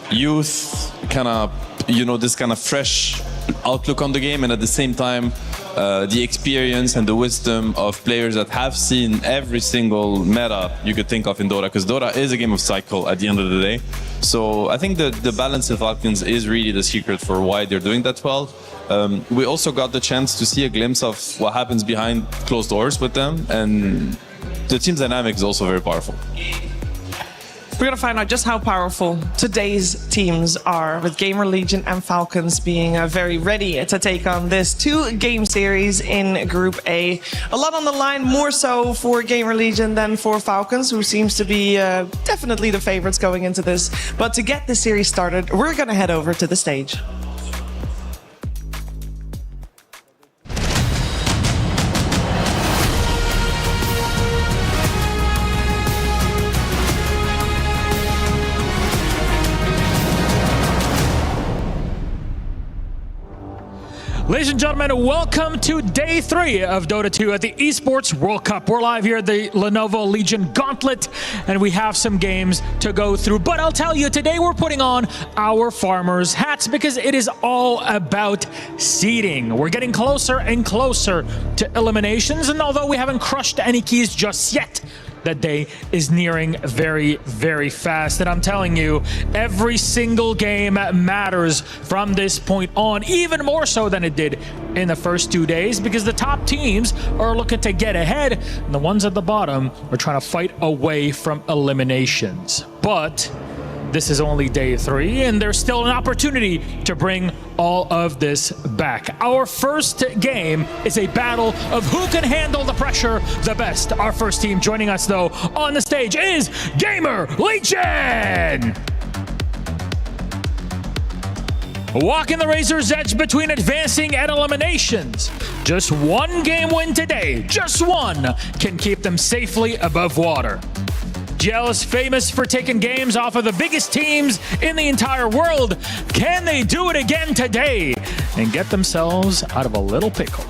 youth, kind of, you know, this kind of fresh outlook on the game, and at the same time, the experience and the wisdom of players that have seen every single meta you could think of in Dota, because Dota is a game of cycle at the end of the day. So I think the balance of Falcons is really the secret for why they're doing that well. We also got the chance to see a glimpse of what happens behind closed doors with them, and the team's dynamic is also very powerful. We're going to find out just how powerful today's teams are, with Gamer Legion and Falcons being very ready to take on this 2-game series in Group A. A lot on the line, more so for Gamer Legion than for Falcons, who seems to be definitely the favorites going into this. But to get the series started, we're going to head over to the stage. Ladies and gentlemen, welcome to day 3 of Dota 2 at the Esports World Cup. We're live here at the Lenovo Legion Gauntlet, and we have some games to go through. But I'll tell you, today we're putting on our farmers' hats because it is all about seeding. We're getting closer and closer to eliminations, and although we haven't crushed any keys just yet, that day is nearing very, very fast. And I'm telling you, every single game matters from this point on, even more so than it did in the first 2 days, because the top teams are looking to get ahead, and the ones at the bottom are trying to fight away from eliminations. But this is only day 3, and there's still an opportunity to bring all of this back. Our first game is a battle of who can handle the pressure the best. Our first team joining us, though, on the stage is Gamer Legion! Walking the razor's edge between advancing and eliminations. Just one game win today, just one, can keep them safely above water. GL is famous for taking games off of the biggest teams in the entire world. Can they do it again today and get themselves out of a little pickle?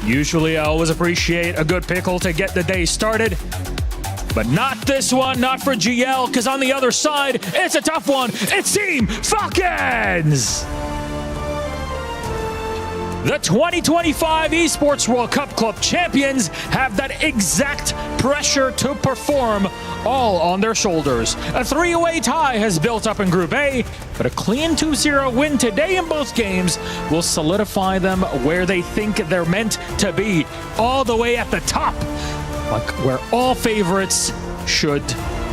Usually I always appreciate a good pickle to get the day started, but not this one, not for GL, because on the other side, it's a tough one. It's Team Falcons! The 2025 Esports World Cup Club champions have that exact pressure to perform all on their shoulders. A 3-way tie has built up in Group A, but a clean 2-0 win today in both games will solidify them where they think they're meant to be, all the way at the top, like where all favorites should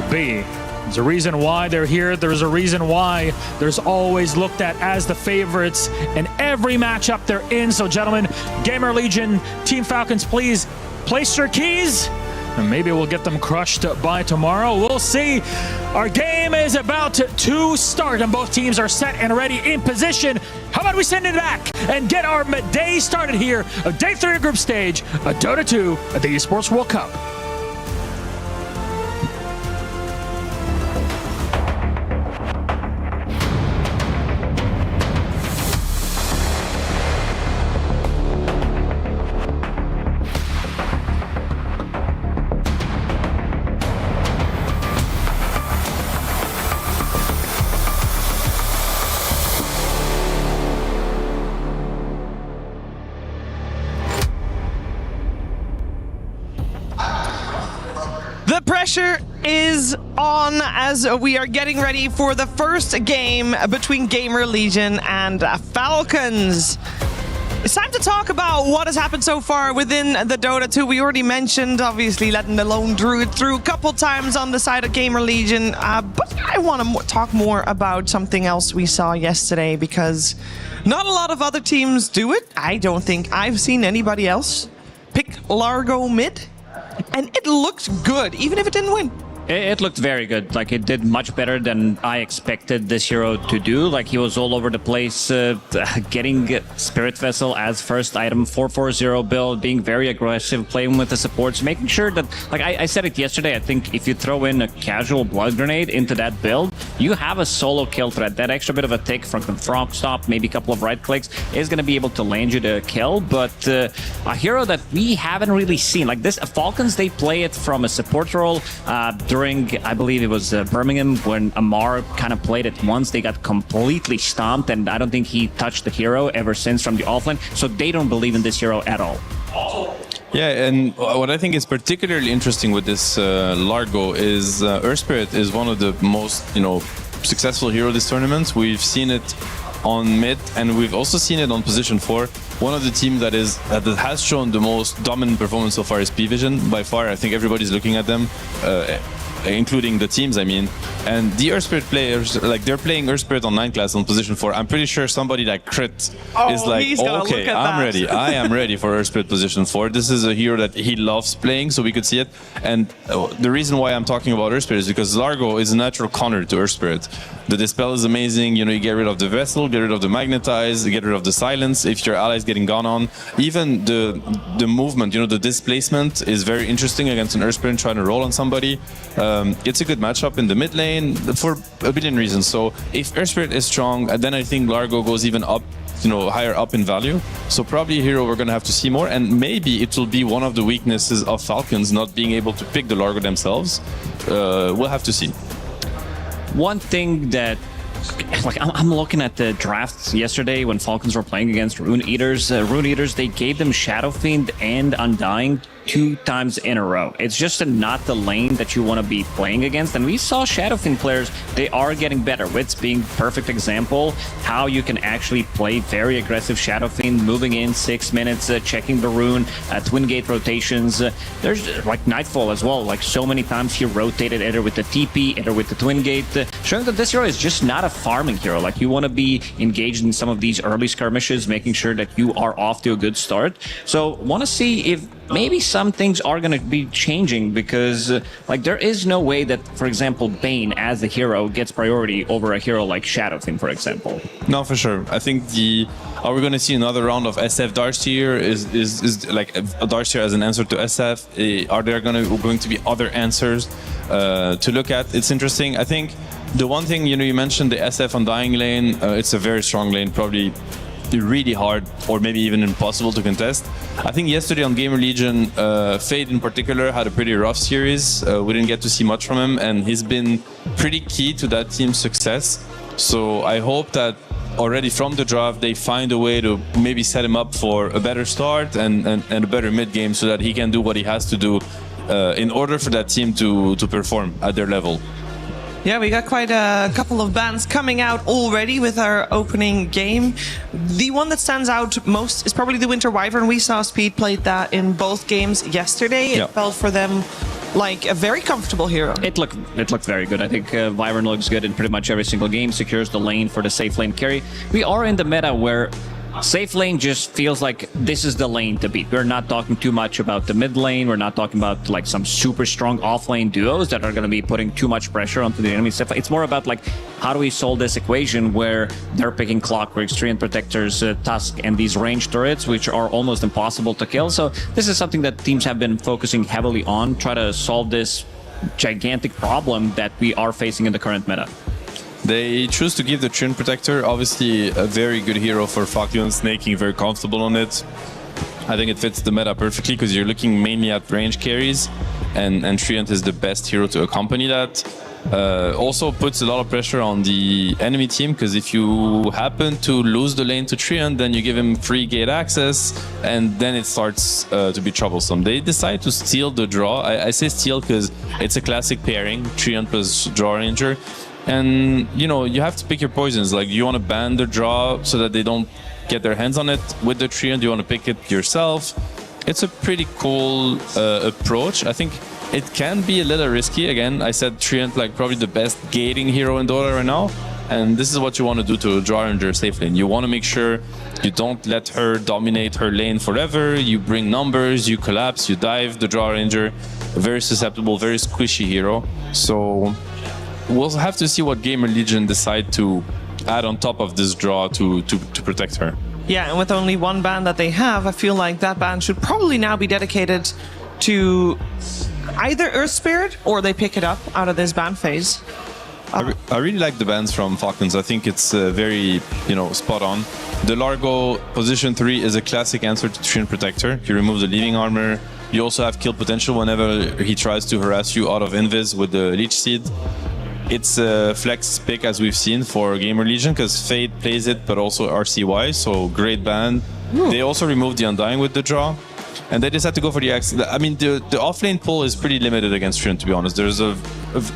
be. There's a reason why they're here. There's a reason why there's always looked at as the favorites in every matchup they're in. So, gentlemen, Gamer Legion, Team Falcons, please place your keys, and maybe we'll get them crushed by tomorrow. We'll see. Our game is about to start, and both teams are set and ready in position. How about we send it back and get our day started here of Day 3 of Group Stage, a Dota 2 at the Esports World Cup. The pressure is on as we are getting ready for the first game between Gamer Legion and Falcons. It's time to talk about what has happened so far within the Dota 2. We already mentioned, obviously, letting the lone druid through a couple times on the side of Gamer Legion, but I want to talk more about something else we saw yesterday, because not a lot of other teams do it. I don't think I've seen anybody else pick Largo mid. And it looked good, even if it didn't win. It looked very good. Like, it did much better than I expected this hero to do. Like, he was all over the place, getting Spirit Vessel as first item, 4-4-0 build, being very aggressive, playing with the supports, making sure that, like I said it yesterday, I think if you throw in a casual Blood Grenade into that build, you have a solo kill threat. That extra bit of a tick from the Frog Stop, maybe a couple of right clicks, is going to be able to land you the kill. But a hero that we haven't really seen, like this, Falcons, they play it from a support role during, I believe it was Birmingham, when Amar kind of played it once. They got completely stomped, and I don't think he touched the hero ever since from the offlane. So they don't believe in this hero at all. Yeah, and what I think is particularly interesting with this Largo is Earthspirit is one of the most, successful hero this tournament. We've seen it on mid, and we've also seen it on position 4. One of the teams that has shown the most dominant performance so far is P-Vision. By far, I think everybody's looking at them, including the teams, I mean. And the Earthspirit players, like, they're playing Earthspirit on 9 class on position 4. I'm pretty sure somebody that crit is like, okay, I'm ready. I am ready for Earthspirit position 4. This is a hero that he loves playing, so we could see it. And the reason why I'm talking about Earthspirit is because Largo is a natural counter to Earthspirit. The Dispel is amazing. You get rid of the Vessel, get rid of the Magnetize, get rid of the Silence if your ally is getting gone on. Even the movement, the displacement is very interesting against an Earthspirit trying to roll on somebody. It's a good matchup in the mid lane for a billion reasons. So if Earthspirit is strong, then I think Largo goes even up, higher up in value. So probably a hero we're going to have to see more, and maybe it will be one of the weaknesses of Falcons not being able to pick the Largo themselves. We'll have to see. One thing that, like, I'm looking at the drafts yesterday when Falcons were playing against Rune Eaters. Rune Eaters, they gave them Shadow Fiend and Undying 2 times in a row. It's just not the lane that you want to be playing against. And we saw Shadowfiend players, they are getting better. Wits being perfect example, how you can actually play very aggressive Shadowfiend, moving in 6 minutes, checking the rune, twin gate rotations. There's like Nightfall as well. Like so many times he rotated either with the TP, either with the twin gate, showing that this hero is just not a farming hero. Like you want to be engaged in some of these early skirmishes, making sure that you are off to a good start. So want to see if maybe some things are going to be changing, because like there is no way that, for example, Bane as a hero gets priority over a hero like Shadowfiend, for example. No, for sure. I think are we going to see another round of SF Darkseer? Is like a Darkseer as an answer to SF? Are there going to be other answers to look at? It's interesting. I think the one thing, you mentioned the SF Undying lane. It's a very strong lane, probably really hard or maybe even impossible to contest. I think yesterday on Gamer Legion, Fade in particular had a pretty rough series. We didn't get to see much from him, and he's been pretty key to that team's success. So I hope that already from the draft they find a way to maybe set him up for a better start and a better mid game, so that he can do what he has to do in order for that team to perform at their level. Yeah, we got quite a couple of bans coming out already with our opening game. The one that stands out most is probably the Winter Wyvern. We saw Speed played that in both games yesterday. It felt for them like a very comfortable hero. It looked very good. I think Wyvern looks good in pretty much every single game, secures the lane for the safe lane carry. We are in the meta where safe lane just feels like this is the lane to beat. We're not talking too much about the mid lane. We're not talking about like some super strong offlane duos that are going to be putting too much pressure onto the enemy stuff. It's more about like, how do we solve this equation where they're picking Clockworks, Treant Protectors, Tusk, and these range turrets, which are almost impossible to kill. So this is something that teams have been focusing heavily on, try to solve this gigantic problem that we are facing in the current meta. They choose to give the Treant Protector, obviously a very good hero for Falcon, snaking, very comfortable on it. I think it fits the meta perfectly because you're looking mainly at range carries, and Treant is the best hero to accompany that. Also puts a lot of pressure on the enemy team, because if you happen to lose the lane to Treant, then you give him free gate access, and then it starts to be troublesome. They decide to steal the draw. I say steal because it's a classic pairing, Treant plus Draw Ranger. And, you have to pick your poisons. Like, you want to ban the draw so that they don't get their hands on it with the Treant. You want to pick it yourself. It's a pretty cool approach. I think it can be a little risky. Again, I said Treant, like, probably the best gating hero in Dota right now. And this is what you want to do to Draw Ranger safe lane. You want to make sure you don't let her dominate her lane forever. You bring numbers, you collapse, you dive the Draw Ranger. A very susceptible, very squishy hero. So we'll have to see what Gamer Legion decide to add on top of this draw to protect her. Yeah, and with only one ban that they have, I feel like that ban should probably now be dedicated to either Earth Spirit or they pick it up out of this ban phase. I really like the bans from Falcons. I think it's very, spot on. The Largo position 3 is a classic answer to Treant Protector. You remove the leaving armor. You also have kill potential whenever he tries to harass you out of Invis with the Leech Seed. It's a flex pick, as we've seen, for Gamer Legion, because Fade plays it, but also RCY, so great ban. They also removed the Undying with the draw, and they just had to go for the Axe. I mean, the offlane pull is pretty limited against Treant, to be honest. There's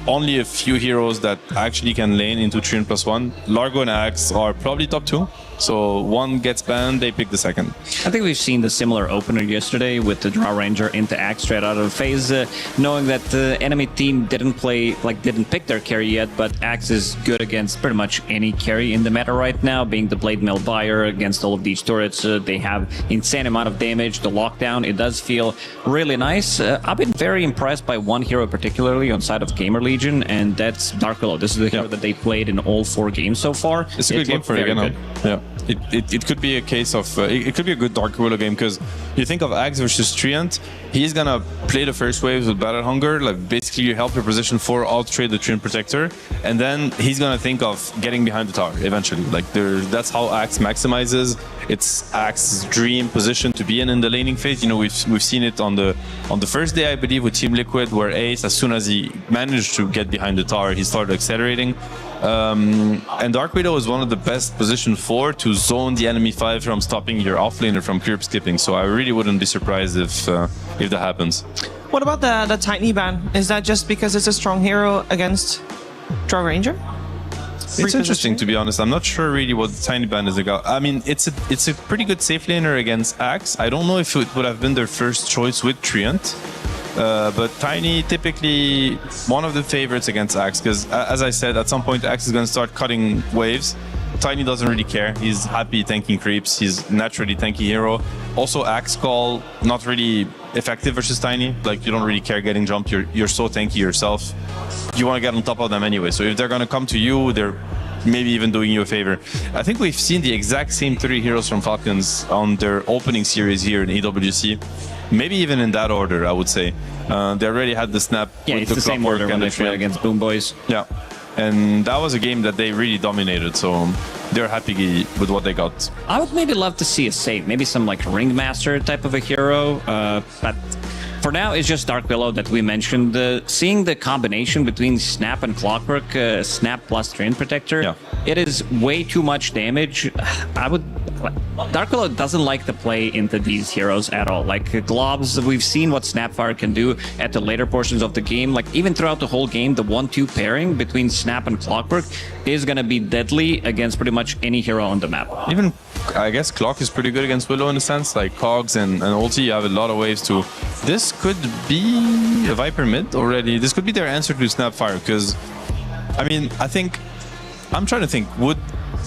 only a few heroes that actually can lane into Treant +1. Largo and Axe are probably top 2. So one gets banned, they pick the second. I think we've seen the similar opener yesterday with the Draw Ranger into Axe straight out of phase, knowing that the enemy team didn't pick their carry yet, but Axe is good against pretty much any carry in the meta right now, being the Blade Mill buyer against all of these turrets. They have insane amount of damage. The lockdown, it does feel really nice. I've been very impressed by one hero particularly on side of Gamer Legion, and that's Dark Willow. This is the hero that they played in all 4 games so far. It's a good game for you, Yeah. It could be a case of it could be a good Dark Willow game, because you think of Axe versus Treant, he's gonna play the first waves with Battle Hunger, like basically you help your position 4 out trade the Treant Protector, and then he's gonna think of getting behind the tower eventually. Like that's how Axe maximizes. It's Axe's dream position to be in the laning phase. We've seen it on the first day, I believe, with Team Liquid, where Ace, as soon as he managed to get behind the tower, he started accelerating. And Dark Widow is one of the best positioned 4 to zone the enemy 5 from stopping your offlaner from creep skipping. So I really wouldn't be surprised if if that happens. What about the Tiny ban? Is that just because it's a strong hero against Draw Ranger? It's interesting, to be honest. I'm not sure really what the Tiny ban is about. I mean, it's a pretty good safe laner against Axe. I don't know if it would have been their first choice with Treant. But Tiny, typically one of the favorites against Axe, because as I said, at some point Axe is going to start cutting waves. Tiny doesn't really care. He's happy tanking creeps. He's naturally tanky hero. Also, Axe Call, not really effective versus Tiny. Like, you don't really care getting jumped. You're so tanky yourself. You want to get on top of them anyway. So if they're going to come to you, they're maybe even doing you a favor. I think we've seen the exact same 3 heroes from Falcons on their opening series here in EWC. Maybe even in that order, I would say. They already had the snap. Yeah, with it's the same order when they played against Boom Boys. Yeah. And that was a game that they really dominated, so they're happy with what they got. I would maybe love to see a save, maybe some like Ringmaster type of a hero, but for now it's just Dark Willow that we mentioned. Seeing the combination between Snap and Clockwork, Snap plus Treant Protector, it is way too much damage. Dark Willow doesn't like to play into these heroes at all. Like Globs, we've seen what Snapfire can do at the later portions of the game. Like even throughout the whole game, the 1-2 pairing between Snap and Clockwork is going to be deadly against pretty much any hero on the map. Even, I guess, Clock is pretty good against Willow in a sense. Like Cogs and Ulti, you have a lot of ways to... This could be a Viper mid already. This could be their answer to Snapfire, because, I mean, I'm trying to think, would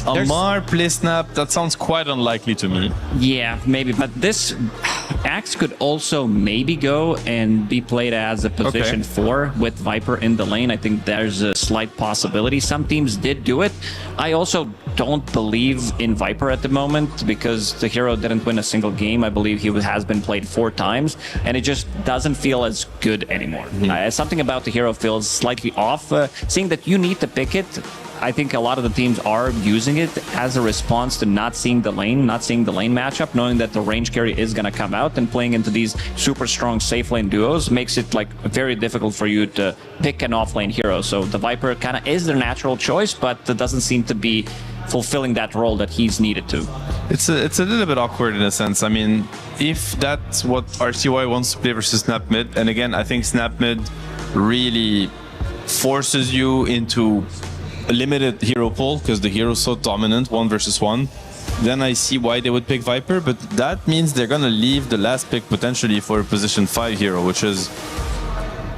Amar play Snap? That sounds quite unlikely to me. Yeah, maybe, but this Axe could also maybe go and be played as a position 4 with Viper in the lane. I think there's a slight possibility. Some teams did do it. I also don't believe in Viper at the moment because the hero didn't win a single game. I believe he has been played 4 times, and it just doesn't feel as good anymore. Something about the hero feels slightly off. Seeing that you need to pick it, I think a lot of the teams are using it as a response to not seeing the lane matchup, knowing that the range carry is going to come out, and playing into these super strong safe lane duos makes it like very difficult for you to pick an offlane hero. So the Viper kind of is their natural choice, but it doesn't seem to be fulfilling that role that he's needed to. It's a little bit awkward in a sense. I mean, if that's what RCY wants to play versus Snap mid, and again, I think Snap mid really forces you into a limited hero pool because the hero's so dominant 1 versus 1, then I see why they would pick Viper, but that means they're gonna leave the last pick potentially for a position 5 hero, which is,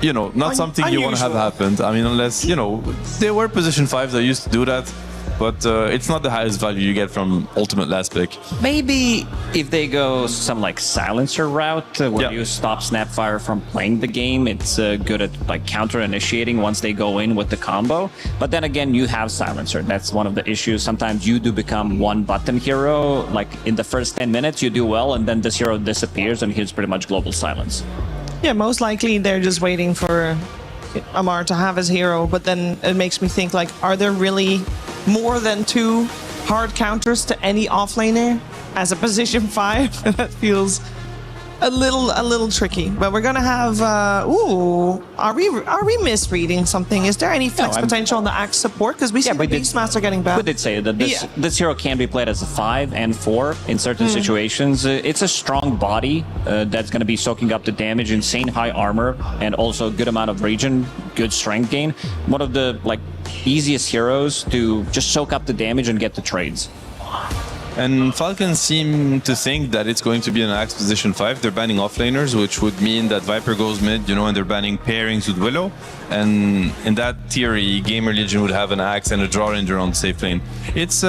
you know, not something you want to have happen. I mean, unless, you know, there were position 5s that used to do that, but it's not the highest value you get from ultimate last pick. Maybe if they go some like silencer route where you stop Snapfire from playing the game, it's good at like counter initiating once they go in with the combo. But then again, you have silencer. That's one of the issues. Sometimes you do become one button hero. Like in the first 10 minutes, you do well, and then this hero disappears and here's pretty much global silence. Yeah, most likely they're just waiting for Amar to have his hero, but then it makes me think, like, are there really more than 2 hard counters to any offlaner as a position 5? That feels a little tricky. But we're gonna have are we misreading something? Is there any flex potential on the Axe support? Because we see the Beastmaster getting bad. We did say that this hero can be played as a 5 and 4 in certain situations. It's a strong body that's going to be soaking up the damage, insane high armor, and also a good amount of regen, good strength gain. One of the like easiest heroes to just soak up the damage and get the trades. And Falcons seem to think that it's going to be an Axe position 5. They're banning offlaners, which would mean that Viper goes mid, you know, and they're banning pairings with Willow. And in that theory, Gamer Legion would have an Axe and a Draw Ranger on the safe lane. It's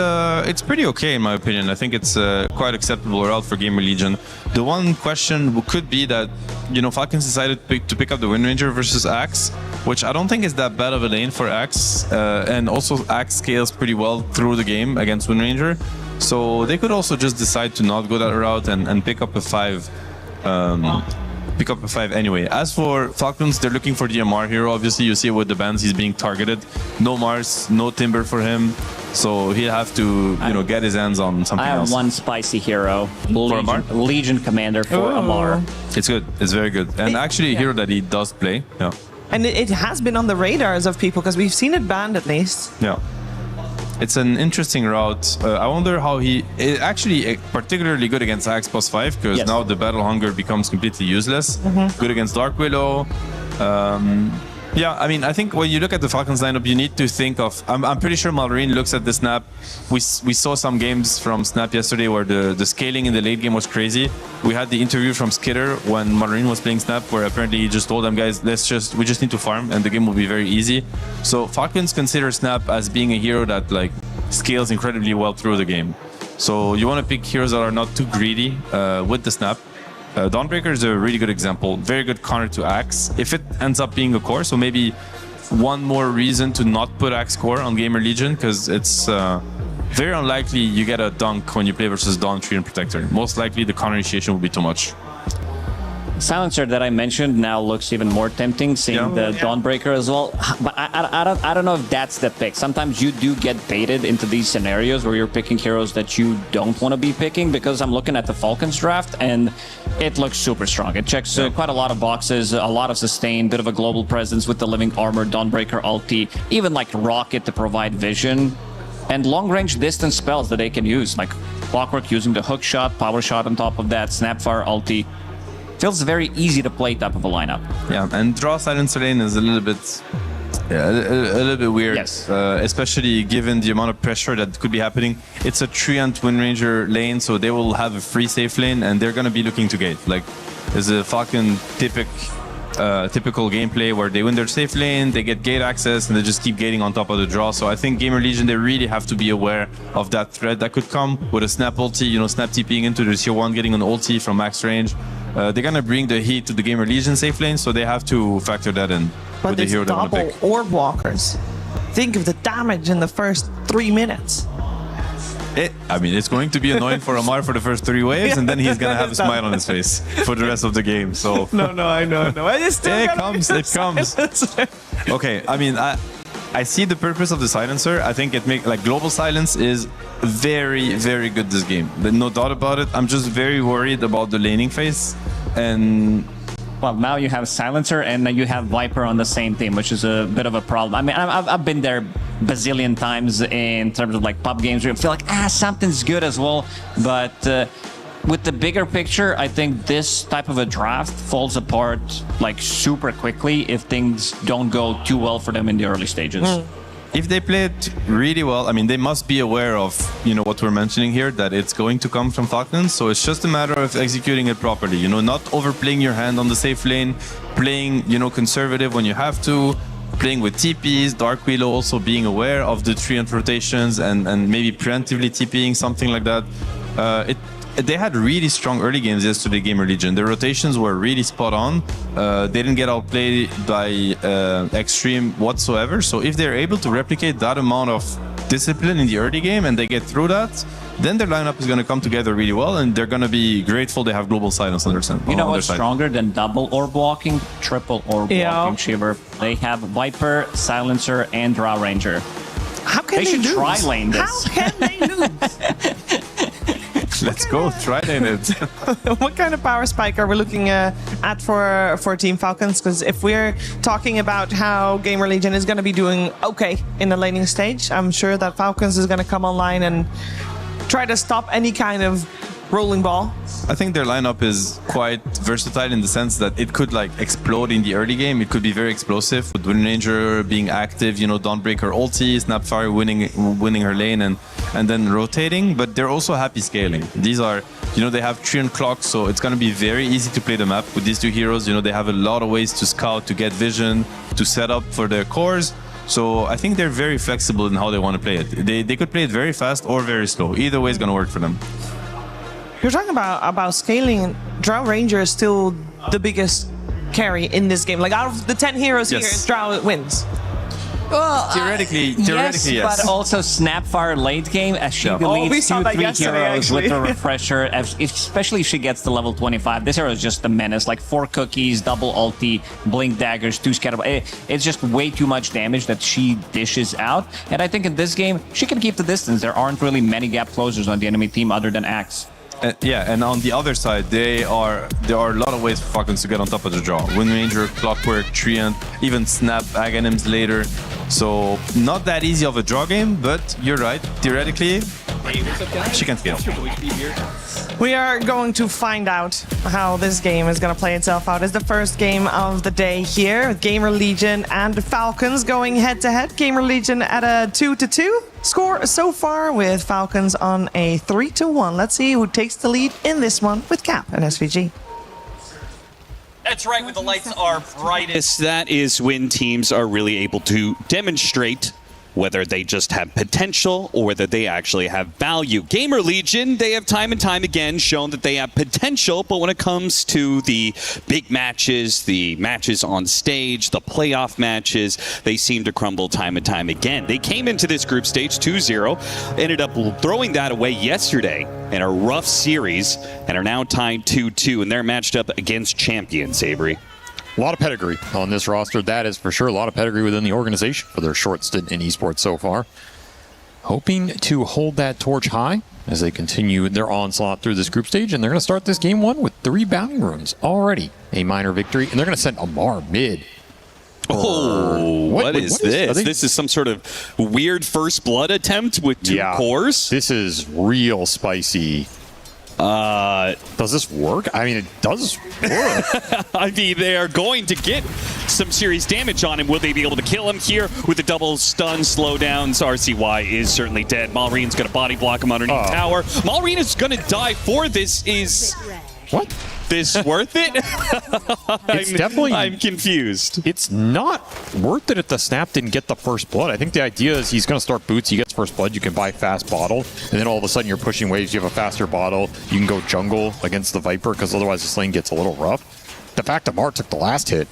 pretty okay in my opinion. I think it's quite acceptable route for Gamer Legion. The one question could be that, you know, Falcons decided to pick up the Wind Ranger versus Axe, which I don't think is that bad of a lane for Axe. And also Axe scales pretty well through the game against Wind Ranger. So they could also just decide to not go that route and pick up a 5. Pick up a 5 anyway. As for Falcons, they're looking for the MR hero. Obviously, you see with the bans, he's being targeted. No Mars, no Timber for him. So he'll have to, you know, get his hands on something else. I have one spicy hero, Legion Commander for Amar. It's good. It's very good. And actually a hero that he does play. Yeah. And it has been on the radars of people because we've seen it banned at least. Yeah. It's an interesting route. I wonder how he actually particularly good against Axe +5 because now the battle hunger becomes completely useless. Good against Dark Willow. Yeah, I mean, I think when you look at the Falcons lineup, you need to think of. I'm pretty sure Malrine looks at the Snap. We saw some games from Snap yesterday where the scaling in the late game was crazy. We had the interview from Skitter when Malrine was playing Snap, where apparently he just told them, guys, we just need to farm and the game will be very easy. So Falcons consider Snap as being a hero that like scales incredibly well through the game. So you want to pick heroes that are not too greedy with the Snap. Dawnbreaker is a really good example. Very good counter to Axe. If it ends up being a core, so maybe one more reason to not put Axe core on Gamer Legion, because it's very unlikely you get a dunk when you play versus Dawn, Tree, and Protector. Most likely the counter initiation will be too much. Silencer that I mentioned now looks even more tempting, seeing the Dawnbreaker as well. But I don't know if that's the pick. Sometimes you do get baited into these scenarios where you're picking heroes that you don't want to be picking, because I'm looking at the Falcons draft and it looks super strong. It checks quite a lot of boxes, a lot of sustain, bit of a global presence with the Living Armor, Dawnbreaker ulti, even like Rocket to provide vision, and long-range distance spells that they can use, like Clockwork using the hook shot, power shot on top of that, Snapfire ulti. Feels very easy to play type of a lineup. Yeah, and draw Silencer lane is a little bit, a little bit weird. Yes. Especially given the amount of pressure that could be happening. It's a Treant Wind Ranger lane, so they will have a free safe lane, and they're gonna be looking to gate. Like, there's a Falcon typical gameplay where they win their safe lane, they get gate access, and they just keep gating on top of the draw. So I think Gamer Legion, they really have to be aware of that threat that could come with a Snap ulti, you know, Snap TPing into the tier 1, getting an ulti from max range. They're gonna bring the heat to the Gamer Legion safe lane, so they have to factor that in with the hero they want to pick. Double orb walkers. Think of the damage in the first 3 minutes. I mean, it's going to be annoying for Amar for the first 3 waves, and then he's gonna have a smile on his face for the rest of the game. So no, I know. It comes. Okay, I mean, I see the purpose of the silencer. I think it makes like global silence is very, very good this game. No doubt about it. I'm just very worried about the laning phase. And well, now you have Silencer and you have Viper on the same team, which is a bit of a problem. I mean, I've been there bazillion times in terms of like pub games where you feel like, something's good as well. But with the bigger picture, I think this type of a draft falls apart like super quickly if things don't go too well for them in the early stages. If they play it really well, I mean, they must be aware of, you know, what we're mentioning here, that it's going to come from Falcons. So it's just a matter of executing it properly, you know, not overplaying your hand on the safe lane, playing, you know, conservative when you have to, playing with TPs, Dark Willow also being aware of the Treant rotations and maybe preemptively TPing, something like that. They had really strong early games yesterday, Gamer Legion. Their rotations were really spot on. They didn't get outplayed by Extreme whatsoever. So if they're able to replicate that amount of discipline in the early game and they get through that, then their lineup is going to come together really well, and they're going to be grateful they have global silence on their side. You know what's stronger than double orb walking? Triple orb walking, Shiver. They have Viper, Silencer, and Drow Ranger. How can they should lose? try lane this. How can they lose? Let's go, try it. What kind of power spike are we looking at for Team Falcons? Because if we're talking about how Gamer Legion is going to be doing okay in the laning stage, I'm sure that Falcons is going to come online and try to stop any kind of rolling ball. I think their lineup is quite versatile in the sense that it could like explode in the early game. It could be very explosive with Wind Ranger being active, you know, Dawnbreaker ulti, Snapfire winning her lane and then rotating, but they're also happy scaling. These are, you know, they have Treant Clock, so it's going to be very easy to play the map with these two heroes. You know, they have a lot of ways to scout, to get vision, to set up for their cores. So I think they're very flexible in how they want to play it. They could play it very fast or very slow. Either way is going to work for them. You're talking about scaling. Drow Ranger is still the biggest carry in this game. Like out of the 10 heroes here, Drow wins. Well, theoretically, yes. But also Snapfire late game as she deletes 2-3 heroes with a refresher, especially if she gets to level 25. This hero is just a menace, like 4 cookies, double ulti, blink daggers, 2 scatter. It's just way too much damage that she dishes out. And I think in this game, she can keep the distance. There aren't really many gap closers on the enemy team other than Axe. And on the other side, there are a lot of ways for Falcons to get on top of the draw. Wind Ranger, Clockwork, Treant, even Snap Aghanims later. So not that easy of a draw game, but you're right. Theoretically, she can fail. We are going to find out how this game is going to play itself out. It's the first game of the day here. Gamer Legion and the Falcons going head-to-head. Gamer Legion at a 2-2 score so far, with Falcons on a 3-1. Let's see who takes the lead in this one with Cap and SVG. That's right, when the lights are brightest, that is when teams are really able to demonstrate whether they just have potential or whether they actually have value. Gamer Legion, they have time and time again shown that they have potential, but when it comes to the big matches, the matches on stage, the playoff matches, they seem to crumble time and time again. They came into this group stage 2-0, ended up throwing that away yesterday in a rough series, and are now tied 2-2, and they're matched up against champions, Avery. A lot of pedigree on this roster, that is for sure. A lot of pedigree within the organization for their short stint in esports so far. Hoping to hold that torch high as they continue their onslaught through this group stage, and they're going to start this game one with 3 bounty runes already. A minor victory, and they're going to send Amar mid. Oh, what is this? This is some sort of weird first blood attempt with 2 cores? This is real spicy. Does this work? I mean, it does work. I mean, they are going to get some serious damage on him. Will they be able to kill him here with the double stun slowdowns? RCY is certainly dead. Malreen's going to body block him underneath tower. Malreen is going to die for this. Is what? This worth it? It's definitely. I'm confused. It's not worth it if the snap didn't get the first blood. I think the idea is he's going to start boots. He gets first blood. You can buy fast bottle, and then all of a sudden you're pushing waves. You have a faster bottle. You can go jungle against the Viper because otherwise this lane gets a little rough. The fact that Mar took the last hit.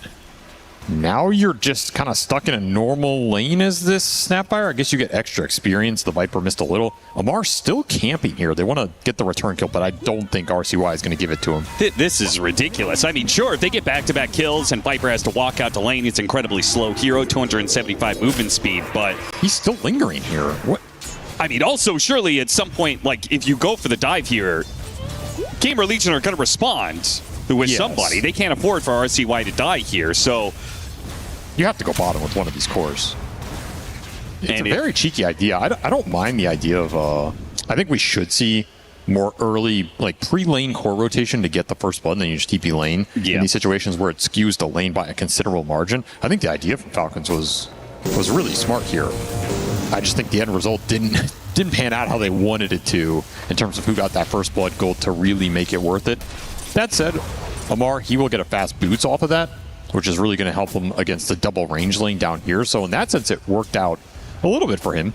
Now you're just kind of stuck in a normal lane as this Snapfire. I guess you get extra experience. The Viper missed a little. Amar's still camping here. They want to get the return kill, but I don't think RCY is going to give it to him. This is ridiculous. I mean, sure, if they get back-to-back kills and Viper has to walk out to lane, it's incredibly slow hero, 275 movement speed, but he's still lingering here. What? I mean, also, surely at some point, like, if you go for the dive here, Gamer Legion are going to respond with somebody. They can't afford for RCY to die here, so you have to go bottom with one of these cores. It's a very cheeky idea. I don't mind the idea of, I think we should see more early, like pre-lane core rotation to get the first blood, and then you just TP lane in these situations where it skews the lane by a considerable margin. I think the idea from Falcons was really smart here. I just think the end result didn't pan out how they wanted it to in terms of who got that first blood gold to really make it worth it. That said, Amar, he will get a fast boots off of that, which is really going to help him against the double range lane down here. So in that sense, it worked out a little bit for him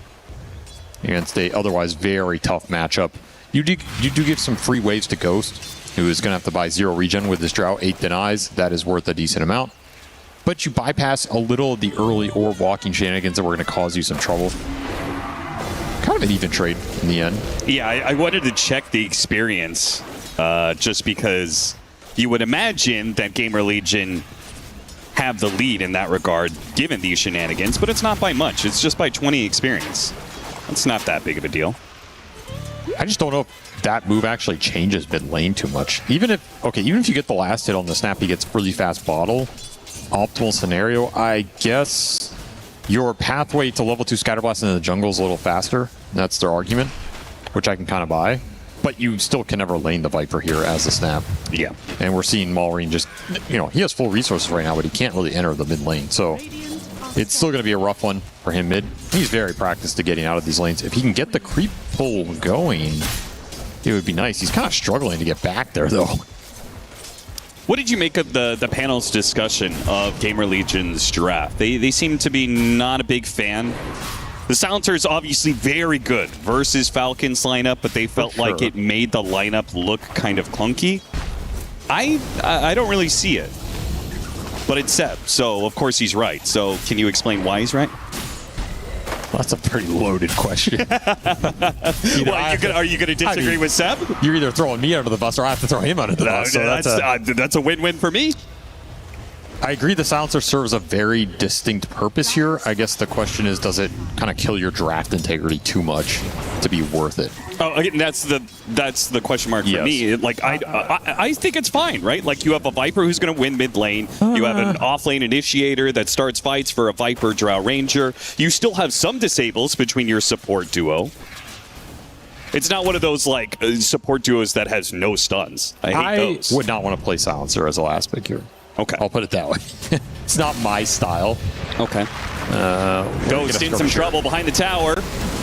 against a otherwise very tough matchup. You do give some free waves to Ghost, who is going to have to buy 0 regen with this drought, 8 denies. That is worth a decent amount. But you bypass a little of the early or walking shenanigans that were going to cause you some trouble. Kind of an even trade in the end. Yeah, I wanted to check the experience just because you would imagine that Gamer Legion have the lead in that regard, given these shenanigans, but it's not by much. It's just by 20 experience. It's not that big of a deal. I just don't know if that move actually changes mid lane too much. Even if you get the last hit on the snap, he gets really fast bottle. Optimal scenario, I guess your pathway to level 2 Scatterblast into the jungle is a little faster. That's their argument, which I can kind of buy. But you still can never lane the Viper here as the snap. Yeah. And we're seeing Malreen just, he has full resources right now, but he can't really enter the mid lane. So it's still going to be a rough one for him mid. He's very practiced to getting out of these lanes. If he can get the creep pull going, it would be nice. He's kind of struggling to get back there, though. What did you make of the panel's discussion of Gamer Legion's draft? They seem to be not a big fan. The Silencer is obviously very good versus Falcons lineup, but they felt like it made the lineup look kind of clunky. I don't really see it. But it's Seb, so of course he's right. So can you explain why he's right? Well, that's a pretty loaded question. Are you going to disagree with Seb? You're either throwing me under the bus or I have to throw him under the bus. So that's a win-win for me. I agree the Silencer serves a very distinct purpose here. I guess the question is, does it kind of kill your draft integrity too much? to be worth it? Oh, again, that's the question mark for me. Like I think it's fine, right? Like you have a Viper who's going to win mid lane. You have an off lane initiator that starts fights for a Viper Drow Ranger. You still have some disables between your support duo. It's not one of those like support duos that has no stuns. I hate those. Would not want to play Silencer as a last pick here. Okay. I'll put it that way. It's not my style. Okay. Ghost in some trouble behind the tower.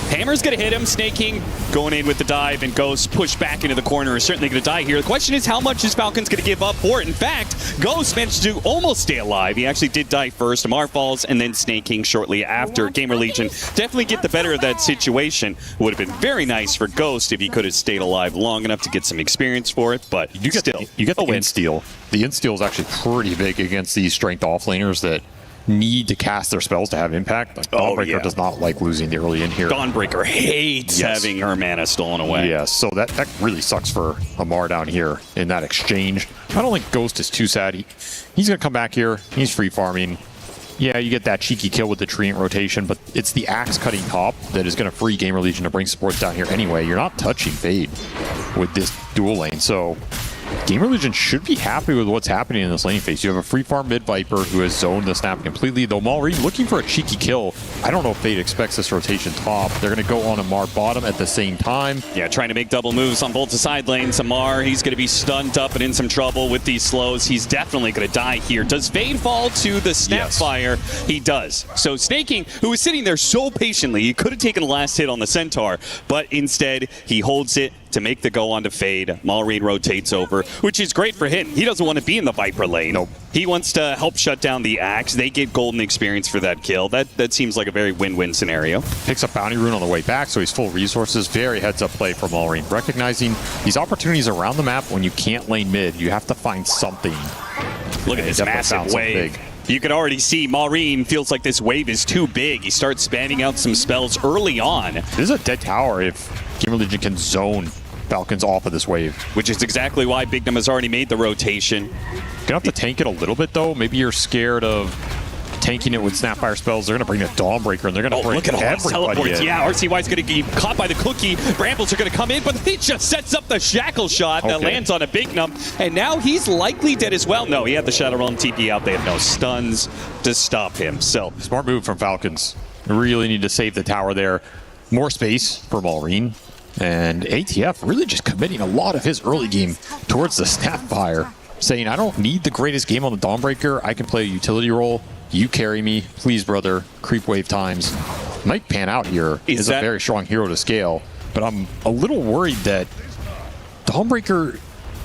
Hammer's going to hit him. Snake King going in with the dive, and Ghost pushed back into the corner is certainly going to die here. The question is, how much is Falcons going to give up for it? In fact, Ghost managed to almost stay alive. He actually did die first. Amar falls, and then Snake King shortly after. Gamer Legion definitely get the better of that situation. Would have been very nice for Ghost if he could have stayed alive long enough to get some experience for it, but you get the insteal. The insteal is actually pretty big against these strength offlaners that need to cast their spells to have impact. Like Dawnbreaker does not like losing the early in here. Dawnbreaker hates having her mana stolen away. Yeah, so that really sucks for Amar down here in that exchange. I don't think Ghost is too sad. He's going to come back here. He's free farming. Yeah, you get that cheeky kill with the Treant rotation, but it's the axe cutting top that is going to free Gamer Legion to bring supports down here anyway. You're not touching Fade with this dual lane, so Gamer Legion should be happy with what's happening in this lane phase. You have a free farm mid Viper who has zoned the snap completely, though Malrine looking for a cheeky kill. I don't know if Fade expects this rotation top. They're going to go on Amar bottom at the same time. Yeah, trying to make double moves on both the side lanes. Amar, he's going to be stunned up and in some trouble with these slows. He's definitely going to die here. Does Fade fall to the Snapfire? Yes. He does. So Snake King, who was sitting there so patiently, he could have taken the last hit on the Centaur, but instead he holds it to make the go on to Fade. Malrine rotates over, which is great for him. He doesn't want to be in the Viper lane. Nope. He wants to help shut down the Axe. They get golden experience for that kill. That seems like a very win-win scenario. Picks up Bounty Rune on the way back, so he's full resources. Very heads-up play for Malrine. Recognizing these opportunities around the map when you can't lane mid, you have to find something. Look at this massive wave. You can already see Malrine feels like this wave is too big. He starts spamming out some spells early on. This is a dead tower if Gamer Legion can zone Falcons off of this wave. Which is exactly why Bignum has already made the rotation. Gonna have to tank it a little bit though. Maybe you're scared of tanking it with Snapfire spells. They're gonna bring a Dawnbreaker and they're gonna bring look at all those everybody teleports. in. Yeah, RCY's gonna get caught by the cookie. Brambles are gonna come in, but he just sets up the shackle shot that lands on a Bignum, and now he's likely dead as well. No, he had the Shadow Realm TP out. They have no stuns to stop him. So smart move from Falcons. Really need to save the tower there. More space for Malrine. And ATF really just committing a lot of his early game towards the Snapfire, saying, I don't need the greatest game on the Dawnbreaker. I can play a utility role. You carry me. Please, brother. Creep wave times. Might pan out here. Is a very strong hero to scale. But I'm a little worried that Dawnbreaker,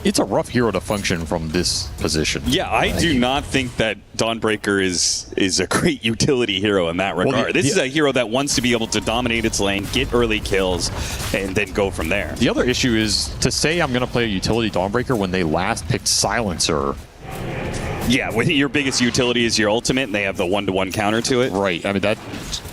it's a rough hero to function from this position. Yeah, I do not think that Dawnbreaker is a great utility hero in that regard. This is a hero that wants to be able to dominate its lane, get early kills, and then go from there. The other issue is to say I'm going to play a utility Dawnbreaker when they last picked Silencer. Yeah, when your biggest utility is your ultimate and they have the one-to-one counter to it. Right. I mean, that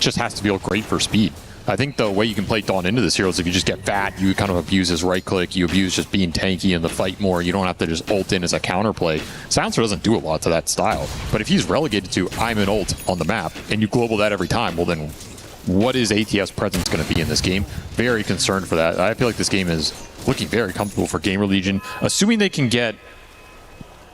just has to feel great for speed. I think the way you can play Dawn into this hero is if you just get fat, you kind of abuse his right click, you abuse just being tanky in the fight more, you don't have to just ult in as a counterplay. Silencer doesn't do a lot to that style, but if he's relegated to I'm an ult on the map, and you global that every time, well then, what is ATF's presence going to be in this game? Very concerned for that. I feel like this game is looking very comfortable for Gamer Legion, assuming they can get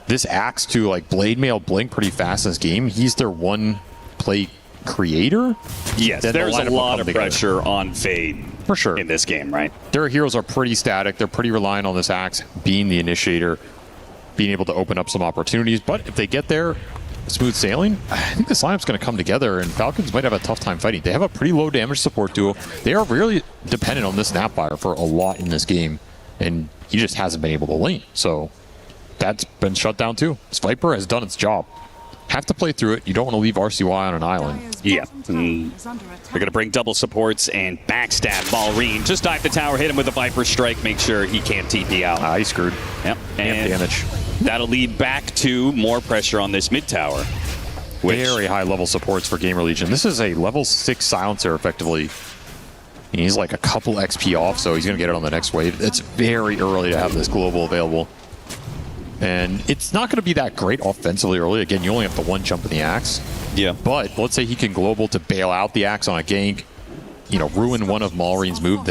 this Axe to like Blade Mail Blink pretty fast in this game. He's their one play creator. Yes, there's a lot of pressure on Fade for sure in this game, right? Their heroes are pretty static. They're pretty reliant on this Axe being the initiator, being able to open up some opportunities. But if they get there, smooth sailing, I think this lineup's going to come together and Falcons might have a tough time fighting. They have a pretty low damage support duo. They are really dependent on this Snapfire for a lot in this game, and he just hasn't been able to lane. So that's been shut down too. This Viper has done its job. Have to play through it. You don't want to leave RCY on an island. Yeah. They're going to bring double supports and backstab Malrine. Just dive the tower, hit him with a Viper Strike, make sure he can't TP out. He's screwed. Yep. And damage. That'll lead back to more pressure on this mid tower. Very high level supports for Gamer Legion. This is a level 6 Silencer, effectively. And he's like a couple XP off, so he's going to get it on the next wave. It's very early to have this global available. And it's not going to be that great offensively early. Again, you only have the one jump in the Axe. Yeah. But let's say he can global to bail out the Axe on a gank. ruin one of Malreen's moves,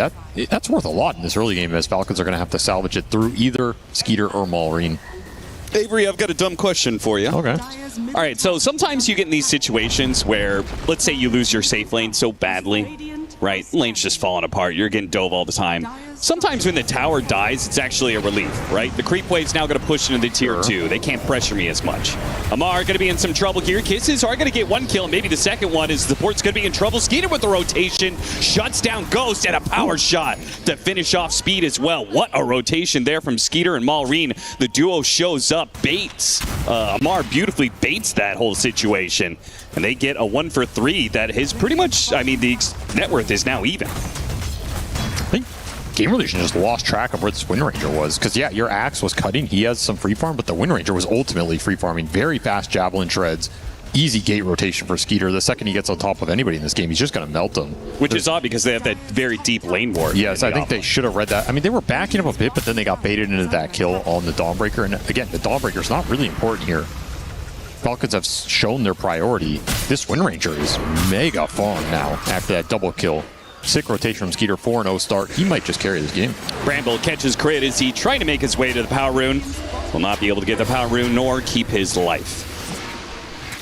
that's worth a lot in this early game, as Falcons are going to have to salvage it through either Skeeter or Malreen. Avery, I've got a dumb question for you. Okay. All right, so sometimes you get in these situations where, let's say you lose your safe lane so badly, right? Lane's just falling apart. You're getting dove all the time. Sometimes when the tower dies, it's actually a relief, right? The creep wave's now going to push into the tier 2. They can't pressure me as much. Amar going to be in some trouble here. Kisses are going to get one kill. Maybe the second one is the Porte's going to be in trouble. Skeeter with the rotation. Shuts down Ghost and a power shot to finish off Speed as well. What a rotation there from Skeeter and Malreen. The duo shows up, baits. Amar beautifully baits that whole situation. And they get a 1 for 3 that is pretty much, I mean, the net worth is now even. I think Game Relation just lost track of where this Wind Ranger was. Because, yeah, your Axe was cutting. He has some free farm, but the Wind Ranger was ultimately free farming. Very fast Javelin shreds. Easy gate rotation for Skeeter. The second he gets on top of anybody in this game, he's just going to melt them. Which is odd because they have that very deep lane ward. Yes, I think they should have read that. I mean, they were backing up a bit, but then they got baited into that kill on the Dawnbreaker. And again, the Dawnbreaker's not really important here. Falcons have shown their priority. This Wind Ranger is mega farm now after that double kill. Sick rotation from Skeeter, 4-0 start. He might just carry this game. Bramble catches crit as he trying to make his way to the Power Rune. Will not be able to get the Power Rune nor keep his life.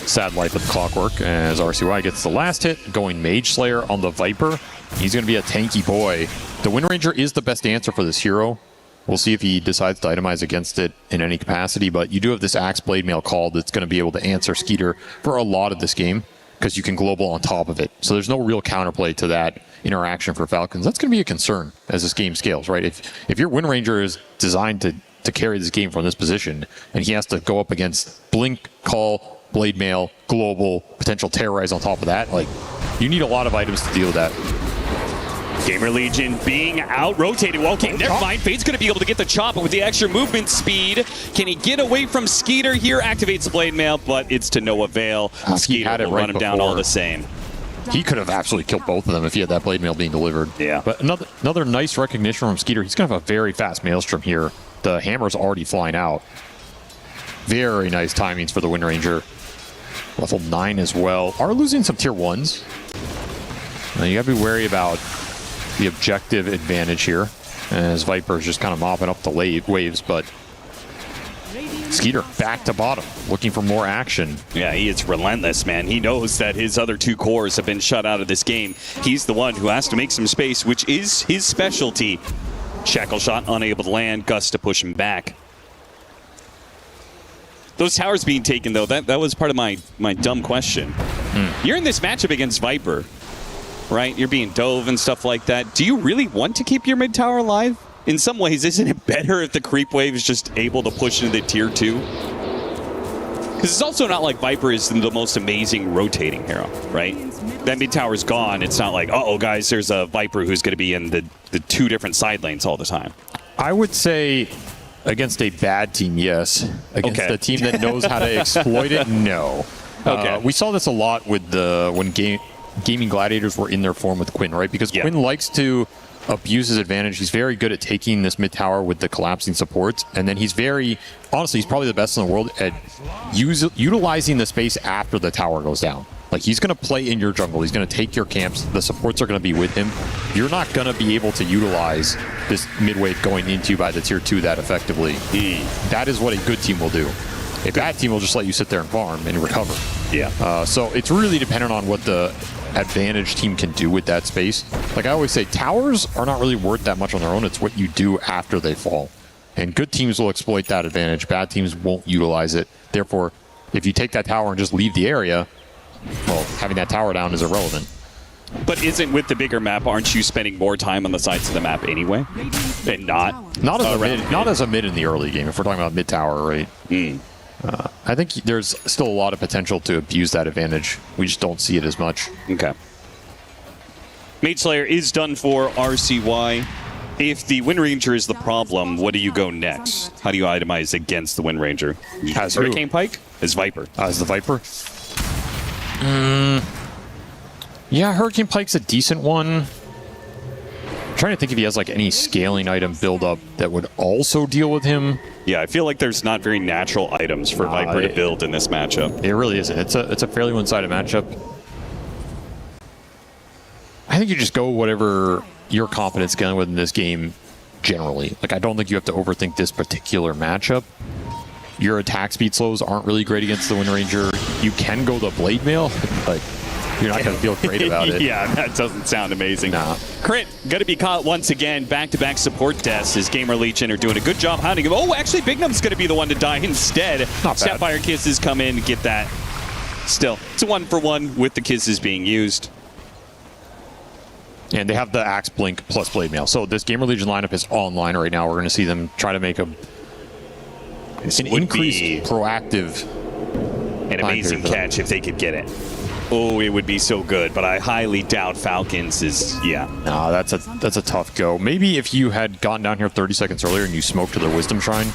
Sad life with Clockwork as RCY gets the last hit, going Mage Slayer on the Viper. He's going to be a tanky boy. The Wind Ranger is the best answer for this hero. We'll see if he decides to itemize against it in any capacity, but you do have this Axe Blade Mail call that's going to be able to answer Skeeter for a lot of this game because you can global on top of it. So there's no real counterplay to that interaction for Falcons. That's going to be a concern as this game scales, right? If your Wind Ranger is designed to carry this game from this position and he has to go up against Blink, Call, Blade Mail, Global, potential Terrorize on top of that, like, you need a lot of items to deal with that. Gamer Legion being out-rotated. Well, okay, never mind. Fade's going to be able to get the chop, but with the extra movement speed, can he get away from Skeeter here? Activates the Blade Mail, but it's to no avail. Skeeter will run him down all the same. He could have absolutely killed both of them if he had that Blade Mail being delivered. Yeah. But another nice recognition from Skeeter. He's going to have a very fast Maelstrom here. The hammer's already flying out. Very nice timings for the Wind Ranger. Level 9 as well. Are losing some tier 1s. Now you got to be wary about the objective advantage here, as Viper is just kind of mopping up the waves, but Skeeter back to bottom, looking for more action. Yeah, he is relentless, man. He knows that his other 2 cores have been shut out of this game. He's the one who has to make some space, which is his specialty. Shackle shot unable to land, Gus to push him back. Those towers being taken, though, that was part of my dumb question. You're in this matchup against Viper, right? You're being dove and stuff like that. Do you really want to keep your mid tower alive? In some ways, isn't it better if the creep wave is just able to push into the tier 2? Because it's also not like Viper is the most amazing rotating hero, right? That mid tower's gone. It's not like, uh-oh, guys, there's a Viper who's going to be in the 2 different side lanes all the time. I would say against a bad team, yes. Against a team that knows how to exploit it, no. Okay. We saw this a lot with when Gaming Gladiators were in their form with Quinn, right? Because Quinn likes to abuse his advantage. He's very good at taking this mid tower with the collapsing supports, and then he's honestly, he's probably the best in the world at utilizing the space after the tower goes down. Like, he's going to play in your jungle. He's going to take your camps. The supports are going to be with him. You're not going to be able to utilize this mid wave going into you by the tier 2 that effectively. That is what a good team will do. A bad team will just let you sit there and farm and recover. Yeah. So it's really dependent on what the advantage team can do with that space. Like I always say, towers are not really worth that much on their own. It's what you do after they fall. And good teams will exploit that advantage. Bad teams won't utilize it. Therefore, if you take that tower and just leave the area, well, having that tower down is irrelevant. But isn't with the bigger map, aren't you spending more time on the sides of the map anyway? And not as a mid in the early game, if we're talking about mid tower, right? I think there's still a lot of potential to abuse that advantage. We just don't see it as much. Okay. Mage Slayer is done for RCY. If the Wind Ranger is the problem, what do you go next? How do you itemize against the Wind Ranger? As Hurricane Pike? As Viper. As the Viper? Yeah, Hurricane Pike's a decent one. I'm trying to think if he has like any scaling item build up that would also deal with him. Yeah, I feel like there's not very natural items for Viper to build in this matchup. It really isn't. It's a fairly one-sided matchup. I think you just go whatever your confidence going with in this game generally. Like, I don't think you have to overthink this particular matchup. Your attack speed slows aren't really great against the Wind Ranger. You can go the Blade Mail, but you're not going to feel great about it. Yeah, that doesn't sound amazing. Nah. Crit, going to be caught once again. Back-to-back support deaths as Gamer Legion are doing a good job hounding him. Oh, actually, Bignum's going to be the one to die instead. Not bad. Sapphire Kisses come in, get that. Still, it's a 1-for-1 with the kisses being used. And they have the Axe Blink plus Blade Mail. So this Gamer Legion lineup is online right now. We're going to see them try to make an increased proactive. An amazing catch if they could get it. Oh, it would be so good, but I highly doubt Falcons is, yeah. No, that's a tough go. Maybe if you had gotten down here 30 seconds earlier and you smoked to their Wisdom Shrine,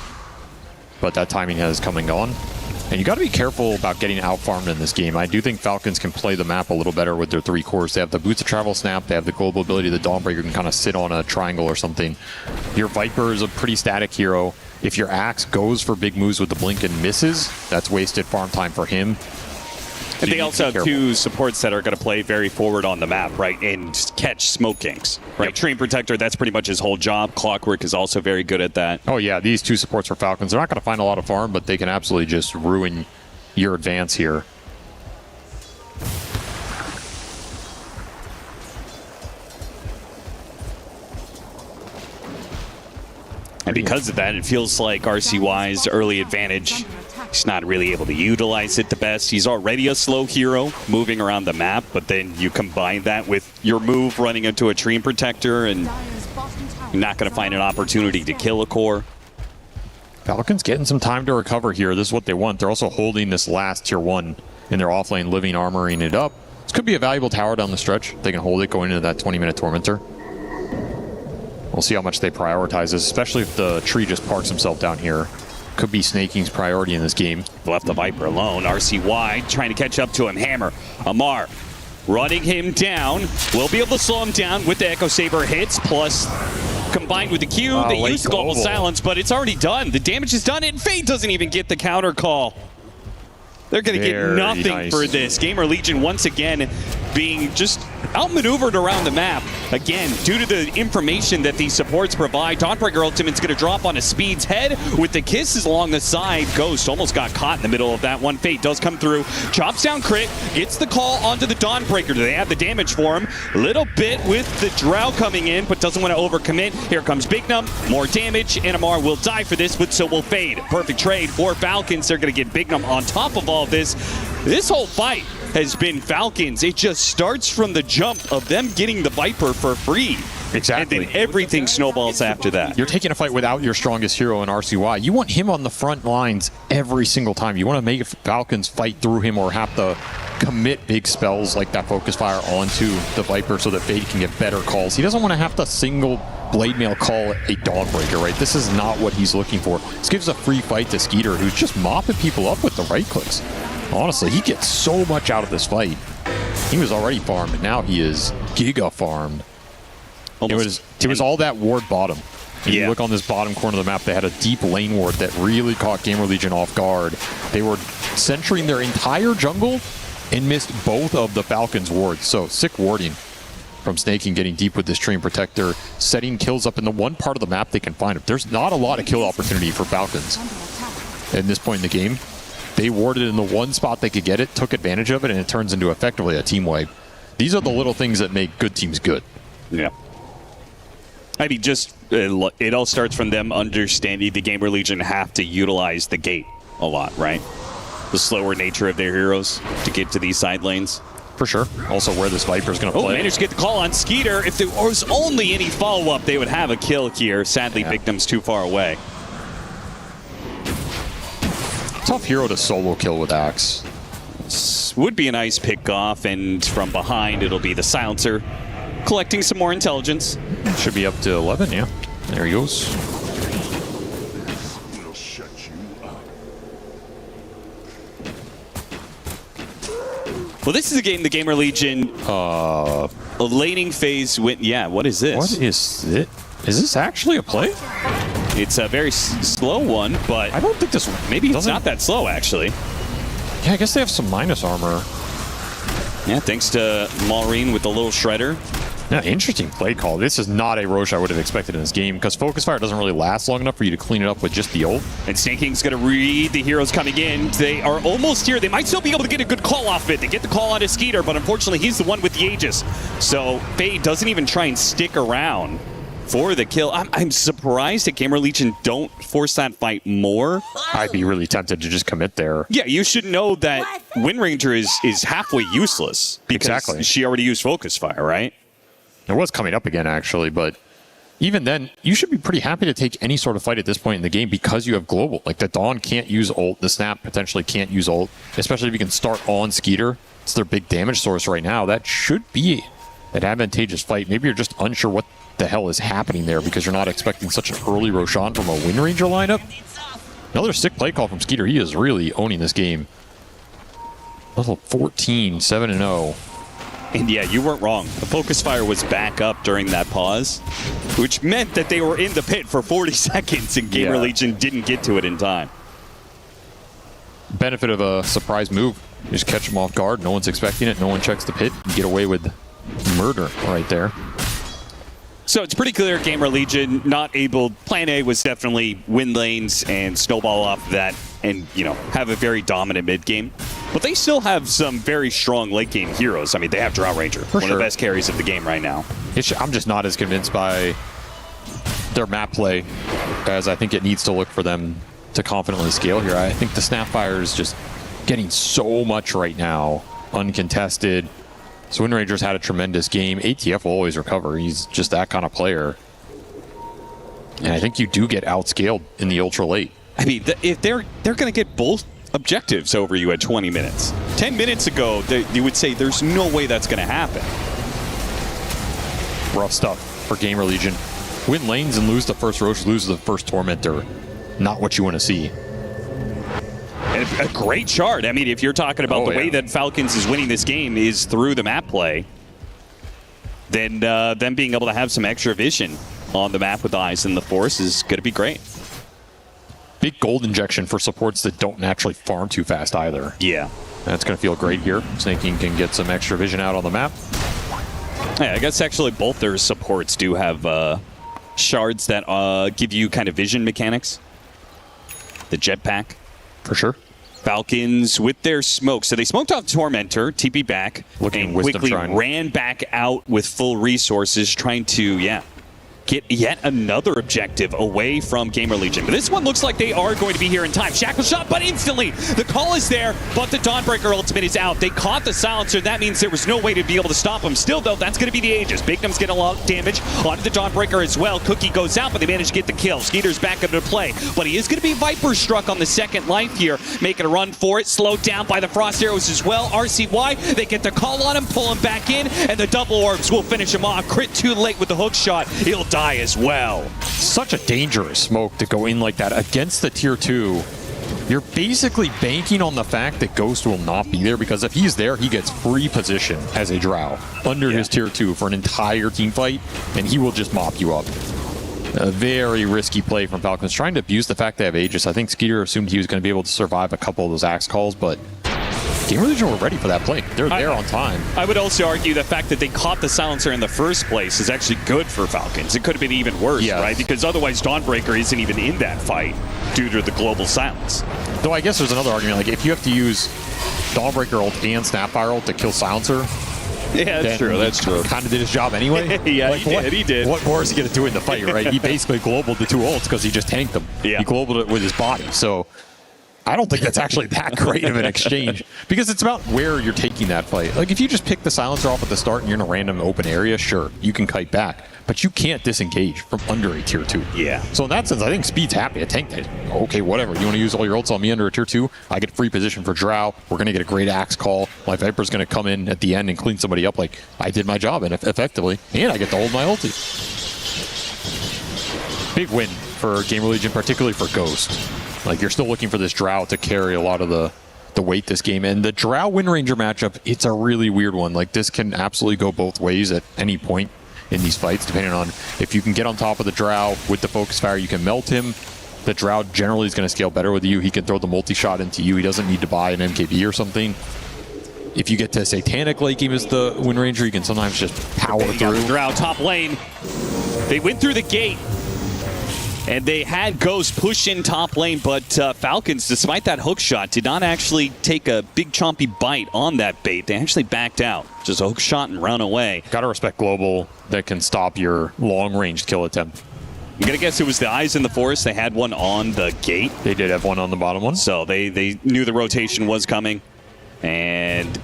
but that timing has come and gone. And you got to be careful about getting out-farmed in this game. I do think Falcons can play the map a little better with their 3 cores. They have the Boots of Travel Snap, they have the global ability, the Dawnbreaker can kind of sit on a triangle or something. Your Viper is a pretty static hero. If your Axe goes for big moves with the Blink and misses, that's wasted farm time for him. And they also have 2 supports that are going to play very forward on the map, right, and catch Smoke Kings, right? Yep. Treant Protector, that's pretty much his whole job. Clockwork is also very good at that. Oh, yeah, these 2 supports for Falcons, they're not going to find a lot of farm, but they can absolutely just ruin your advance here. And because of that, it feels like RCY's early advantage, he's not really able to utilize it the best. He's already a slow hero moving around the map, but then you combine that with your move running into a Treant Protector, and you're not going to find an opportunity to kill a core. Falcons getting some time to recover here. This is what they want. They're also holding this last tier 1 in their offlane, living, armoring it up. This could be a valuable tower down the stretch. They can hold it going into that 20-minute Tormentor. We'll see how much they prioritize this, especially if the tree just parks himself down here. Could be Snaking's priority in this game. Left the Viper alone. RCY trying to catch up to him. Hammer. Amar running him down. Will be able to slow him down with the Echo Saber hits, plus combined with the Q. They use the Global Silence, but it's already done. The damage is done, and Fade doesn't even get the counter call. They're going to get nothing for this. Gamer Legion once again being just outmaneuvered around the map. Again, due to the information that these supports provide, Dawnbreaker Ultimate's going to drop on a Speed's head with the kisses along the side. Ghost almost got caught in the middle of that one. Fate does come through, chops down Crit, gets the call onto the Dawnbreaker. Do they have the damage for him? Little bit with the Drow coming in, but doesn't want to overcommit. Here comes Bignum, more damage. Animar will die for this, but so will Fade. Perfect trade for Falcons. They're going to get Bignum on top of all this. This whole fight has been Falcons. It just starts from the jump of them getting the Viper for free. Exactly. And then everything snowballs after that. You're taking a fight without your strongest hero in RCY. You want him on the front lines every single time. You want to make Falcons fight through him or have to commit big spells like that Focus Fire onto the Viper so that Fade can get better calls. He doesn't want to have to single Blade Mail call a Dawnbreaker, right? This is not what he's looking for. This gives a free fight to Skeeter, who's just mopping people up with the right clicks. Honestly, he gets so much out of this fight. He was already farmed, and now he is giga farmed. It was all that ward bottom. If you look on this bottom corner of the map, they had a deep lane ward that really caught Gamer Legion off guard. They were centering their entire jungle and missed both of the Falcons' wards. So sick warding from Snaking getting deep with this Treant Protector, setting kills up in the one part of the map they can find. There's not a lot of kill opportunity for Falcons at this point in the game. They warded in the one spot they could get it, took advantage of it, and it turns into effectively a team wipe. These are the little things that make good teams good. Yeah. I mean, just it all starts from them understanding the Gamer Legion have to utilize the gate a lot, right? The slower nature of their heroes to get to these side lanes. For sure. Also where this Viper is going to play. Managed to get the call on Skeeter. If there was only any follow-up, they would have a kill here. Sadly, Bignum's too far away. Tough hero to solo kill with Axe. Would be a nice pick off, and from behind it'll be the Silencer collecting some more intelligence. Should be up to 11, yeah. There he goes. Well, this is a game the Gamer Legion a laning phase went. Yeah, what is this? What is it? Is this actually a play? It's a very slow one, but I don't think this maybe it's not that slow actually. Yeah, I guess they have some minus armor. Yeah, thanks to Maureen with the little shredder. Yeah, interesting play call. This is not a Roche I would have expected in this game because Focus Fire doesn't really last long enough for you to clean it up with just the ult. And Snake King's going to read the heroes coming in. They are almost here. They might still be able to get a good call off it. They get the call out of Skeeter, but unfortunately he's the one with the Aegis. So Faye doesn't even try and stick around for the kill. I'm surprised that Gamer Legion don't force that fight more. I'd be really tempted to just commit there. Yeah, you should know that Wind Ranger is halfway useless because she already used Focus Fire, right? It was coming up again, actually, but even then, you should be pretty happy to take any sort of fight at this point in the game because you have global. Like, the Dawn can't use ult, the Snap potentially can't use ult, especially if you can start on Skeeter. It's their big damage source right now. That should be an advantageous fight. Maybe you're just unsure what the hell is happening there because you're not expecting such an early Roshan from a Wind Ranger lineup. Another sick play call from Skeeter. He is really owning this game. Level 14, 7-0. And yeah, you weren't wrong. The Focus Fire was back up during that pause, which meant that they were in the pit for 40 seconds and Gamer Legion didn't get to it in time. Benefit of a surprise move. You just catch them off guard. No one's expecting it. No one checks the pit. You get away with murder right there. So it's pretty clear Gamer Legion not able. Plan A was definitely win lanes and snowball off that and, you know, have a very dominant mid game. But they still have some very strong late game heroes. I mean, they have Drow Ranger, one of the best carries of the game right now. I'm just not as convinced by their map play as I think it needs to look for them to confidently scale here. I think the Snapfire is just getting so much right now, uncontested. So Wind Ranger's had a tremendous game. ATF will always recover. He's just that kind of player. And I think you do get outscaled in the ultra late. I mean, if they're going to get both objectives over you at 20 minutes. 10 minutes ago, you would say there's no way that's going to happen. Rough stuff for Gamer Legion. Win lanes and lose the first Roche, lose the first Tormentor. Not what you want to see. And a great chart. I mean, if you're talking about the way that Falcons is winning this game is through the map play, then them being able to have some extra vision on the map with the Eyes and the Force is going to be great. Big gold injection for supports that don't naturally farm too fast either. Yeah. That's going to feel great here. Snake King can get some extra vision out on the map. Yeah, I guess actually both their supports do have shards that give you kind of vision mechanics. The jetpack. For sure. Falcons with their smoke. So they smoked off Tormentor, TP back, looking and quickly ran back out with full resources, trying to, get yet another objective away from Gamer Legion. But this one looks like they are going to be here in time. Shackle shot, but instantly the call is there, but the Dawnbreaker ultimate is out. They caught the silencer. That means there was no way to be able to stop him. Still, though, that's going to be the Aegis. Bignum's getting a lot of damage onto the Dawnbreaker as well. Cookie goes out, but they managed to get the kill. Skeeter's back into play, but he is going to be Viper struck on the second life here, making a run for it. Slowed down by the Frost Arrows as well. RCY, they get the call on him, pull him back in, and the double orbs will finish him off. Crit too late with the hook shot. He'll die as well. Such a dangerous smoke to go in like that against the tier 2. You're basically banking on the fact that Ghost will not be there, because if he's there, he gets free position as a Drow under his tier 2 for an entire team fight, and he will just mop you up. A very risky play from Falcons, trying to abuse the fact they have Aegis. I think Skeeter assumed he was going to be able to survive a couple of those axe calls, but Gamer Legion were ready for that play. They're there on time. I would also argue the fact that they caught the silencer in the first place is actually good for Falcons. It could have been even worse, right? Because otherwise Dawnbreaker isn't even in that fight due to the global silence. Though I guess there's another argument, like if you have to use Dawnbreaker ult and Snapfire ult to kill silencer, yeah, that's true. That's true. Kind of did his job anyway. Yeah, like, he did. What more is he going to do in the fight, right? He basically globaled the two ults because he just tanked them. Yeah. He globaled it with his body. So I don't think that's actually that great of an exchange, because it's about where you're taking that fight. Like if you just pick the silencer off at the start and you're in a random open area, sure, you can kite back, but you can't disengage from under a tier 2. Yeah. So in that sense, I think Speed's happy. I tanked it. Okay, whatever. You want to use all your ults on me under a tier 2? I get free position for Drow. We're going to get a great axe call. My Viper's going to come in at the end and clean somebody up. Like, I did my job and effectively, and I get to hold my ulti. Big win for Gamer Legion, particularly for Ghost. Like, you're still looking for this Drow to carry a lot of the weight this game. And the Drow Wind Ranger matchup, it's a really weird one. Like, this can absolutely go both ways at any point in these fights, depending on if you can get on top of the Drow with the Focus Fire, you can melt him. The Drow generally is going to scale better with you. He can throw the multi-shot into you. He doesn't need to buy an MKB or something. if you get to Satanic late game as the Wind Ranger, you can sometimes just power through. Drow top lane. They went through the gate. And they had Ghost push in top lane, but Falcons, despite that hook shot, did not actually take a big chompy bite on that bait. They actually backed out. Just a hook shot and run away. Gotta respect Global that can stop your long-range kill attempt. I'm going to guess it was the Eyes in the Forest. They had one on the gate. They did have one on the bottom one. So they knew the rotation was coming. And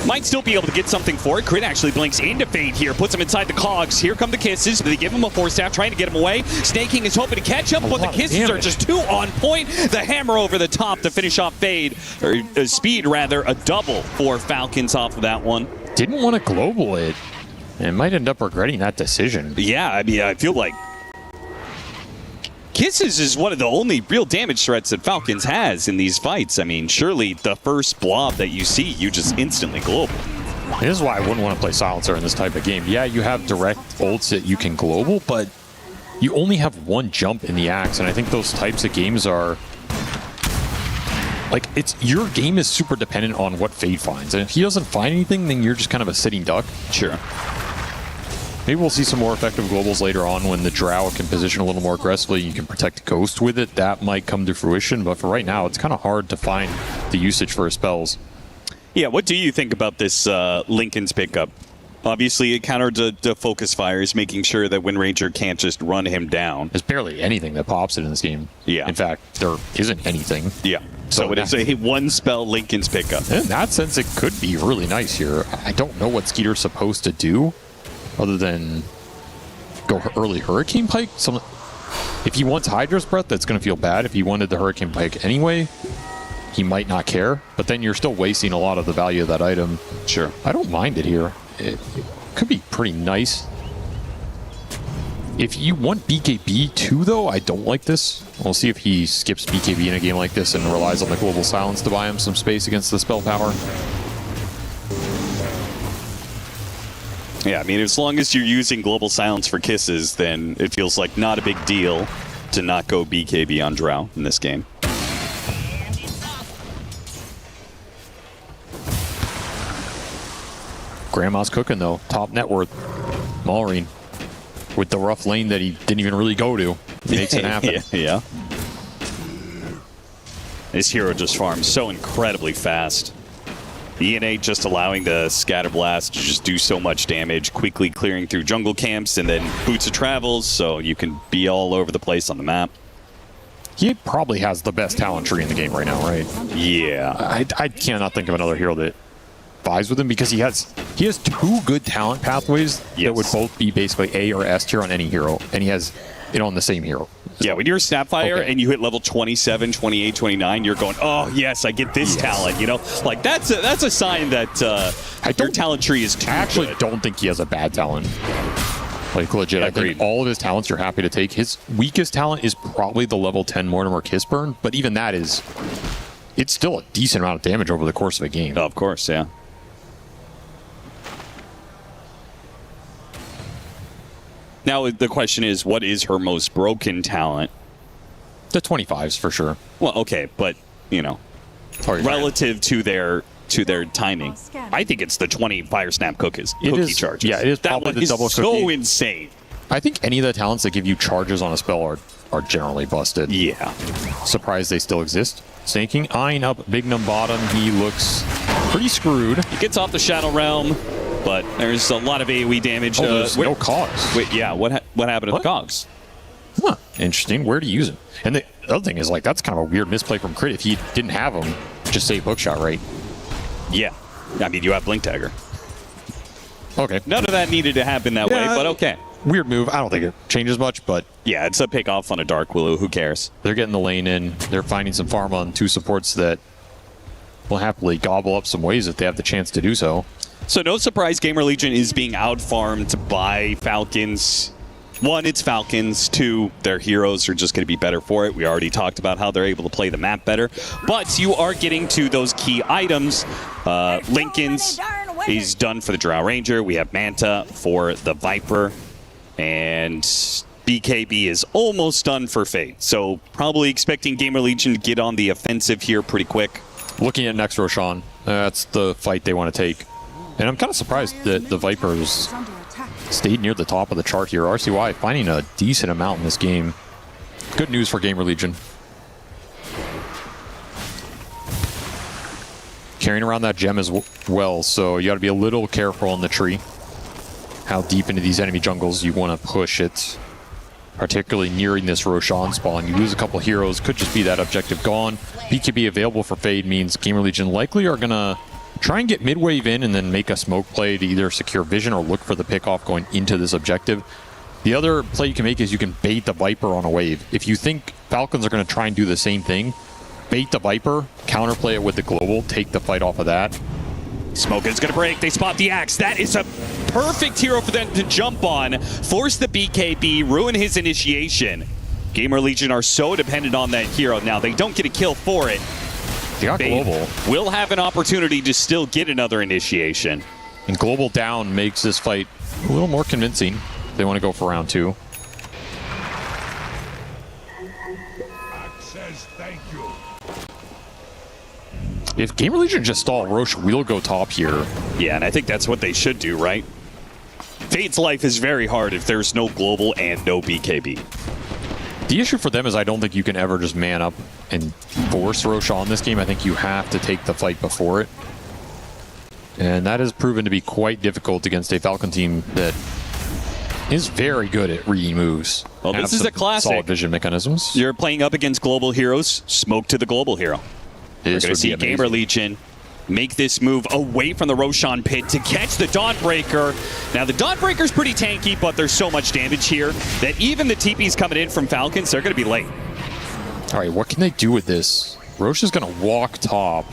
might still be able to get something for it. Crit actually blinks into Fade here. Puts him inside the cogs. Here come the Kisses. They give him a Force Staff, trying to get him away. Snaking is hoping to catch up, but the Kisses are just too on point. The hammer over the top to finish off Fade. Or Speed, rather. A double for Falcons off of that one. Didn't want to global it. And might end up regretting that decision. Yeah, I mean, I feel like Kisses is one of the only real damage threats that Falcons has in these fights. I mean, surely the first blob that you see, you just instantly global. This is why I wouldn't want to play Silencer in this type of game. Yeah, you have direct ults that you can global, but you only have one jump in the axe, and I think those types of games are... Like, your game is super dependent on what Fade finds, and if he doesn't find anything, then you're just kind of a sitting duck. Sure. Maybe we'll see some more effective globals later on when the Drow can position a little more aggressively. You can protect Ghost with it. That might come to fruition, but for right now, it's kind of hard to find the usage for his spells. Yeah, what do you think about this Linken's pickup? Obviously, it countered the focus fires, making sure that Wind Ranger can't just run him down. There's barely anything that pops it in this game. Yeah. In fact, there isn't anything. Yeah. So it is a one-spell Linken's pickup. In that sense, it could be really nice here. I don't know what Skeeter's supposed to do, other than go early Hurricane Pike. If he wants Hydra's Breath, that's going to feel bad. If he wanted the Hurricane Pike anyway, he might not care. But then you're still wasting a lot of the value of that item. Sure. I don't mind it here. It could be pretty nice. If you want BKB too, though, I don't like this. We'll see if he skips BKB in a game like this and relies on the Global Silence to buy him some space against the spell power. Yeah, I mean, as long as you're using Global Silence for Kisses, then it feels like not a big deal to not go BKB on Drow in this game. Grandma's cooking, though. Top net worth. Maureen. With the rough lane that he didn't even really go to. Makes it happen. Yeah. This hero just farms so incredibly fast. ENA just allowing the Scatter Blast to just do so much damage, quickly clearing through jungle camps, and then Boots of Travels, so you can be all over the place on the map. He probably has the best talent tree in the game right now, right? Yeah. I cannot think of another hero that vies with him, because he has two good talent pathways that would both be basically A or S tier on any hero, and he has it on the same hero. Yeah, when you're a Snapfire and you hit level 27, 28, 29, you're going, oh, yes, I get this talent, you know? Like, that's a sign that your talent tree is too I actually good. don't think he has a bad talent. Like, legit, I think all of his talents you're happy to take. His weakest talent is probably the level 10 Mortimer Kissburn, but even that it's still a decent amount of damage over the course of a game. Oh, of course, yeah. Now, the question is, what is her most broken talent? The 25s, for sure. Well, okay, but, you know, relative to their timing, I think it's the 20 Fire Snap cookie charges. Yeah, it is that probably one the is double so cookie. insane. I think any of the talents that give you charges on a spell are generally busted. Yeah. Surprised they still exist. Snaking, eyeing up Big Num bottom. He looks pretty screwed. He gets off the Shadow Realm, but there's a lot of AoE damage. There's no cogs. Wait, yeah, what happened to the cogs? Huh, interesting. Where to use it? And the other thing is, like, that's kind of a weird misplay from Crit. If he didn't have them, just save Hookshot, right? Yeah. I mean, you have Blink Dagger. Okay. None of that needed to happen that way, but okay. Weird move. I don't think it changes much, but... Yeah, it's a pick off on a Dark Willow. Who cares? They're getting the lane in. They're finding some farm on two supports that will happily gobble up some waves if they have the chance to do so. So no surprise, Gamer Legion is being out-farmed by Falcons. One, it's Falcons. Two, their heroes are just going to be better for it. We already talked about how they're able to play the map better. But you are getting to those key items. Linken's is done for the Drow Ranger. We have Manta for the Viper. And BKB is almost done for Fate. So probably expecting Gamer Legion to get on the offensive here pretty quick. looking at next Roshan. That's the fight they want to take. And I'm kind of surprised that the Vipers stayed near the top of the chart here. RCY finding a decent amount in this game. Good news for Gamer Legion. Carrying around that gem as well, so you got to be a little careful on the tree. How deep into these enemy jungles you want to push it. Particularly nearing this Roshan spawn. You lose a couple heroes, could just be that objective gone. BKB available for Fade means Gamer Legion likely are going to try and get mid-wave in and then make a smoke play to either secure vision or look for the pick-off going into this objective. The other play you can make is you can bait the Viper on a wave. If you think Falcons are going to try and do the same thing, bait the Viper, counterplay it with the global, take the fight off of that. Smoke is going to break. They spot the axe. That is a perfect hero for them to jump on, force the BKB, ruin his initiation. Gamer Legion are so dependent on that hero now. They don't get a kill for it. They got global. Will have an opportunity to still get another initiation. And global down makes this fight a little more convincing. They want to go for round 2. If Gamer Legion just stall, Roche will go top here. Yeah, and I think that's what they should do, right? Fade's life is very hard if there's no global and no BKB. The issue for them is I don't think you can ever just man up and force Roche on this game. I think you have to take the fight before it. And that has proven to be quite difficult against a Falcon team that is very good at reading moves. Well, this is a classic. Solid vision mechanisms. You're playing up against global heroes, smoke to the global hero. We're going to see Gamer Legion make this move away from the Roshan pit to catch the Dawnbreaker. Now, the Dawnbreaker's pretty tanky, but there's so much damage here that even the TPs coming in from Falcons, they're going to be late. All right, what can they do with this? Roche is going to walk top.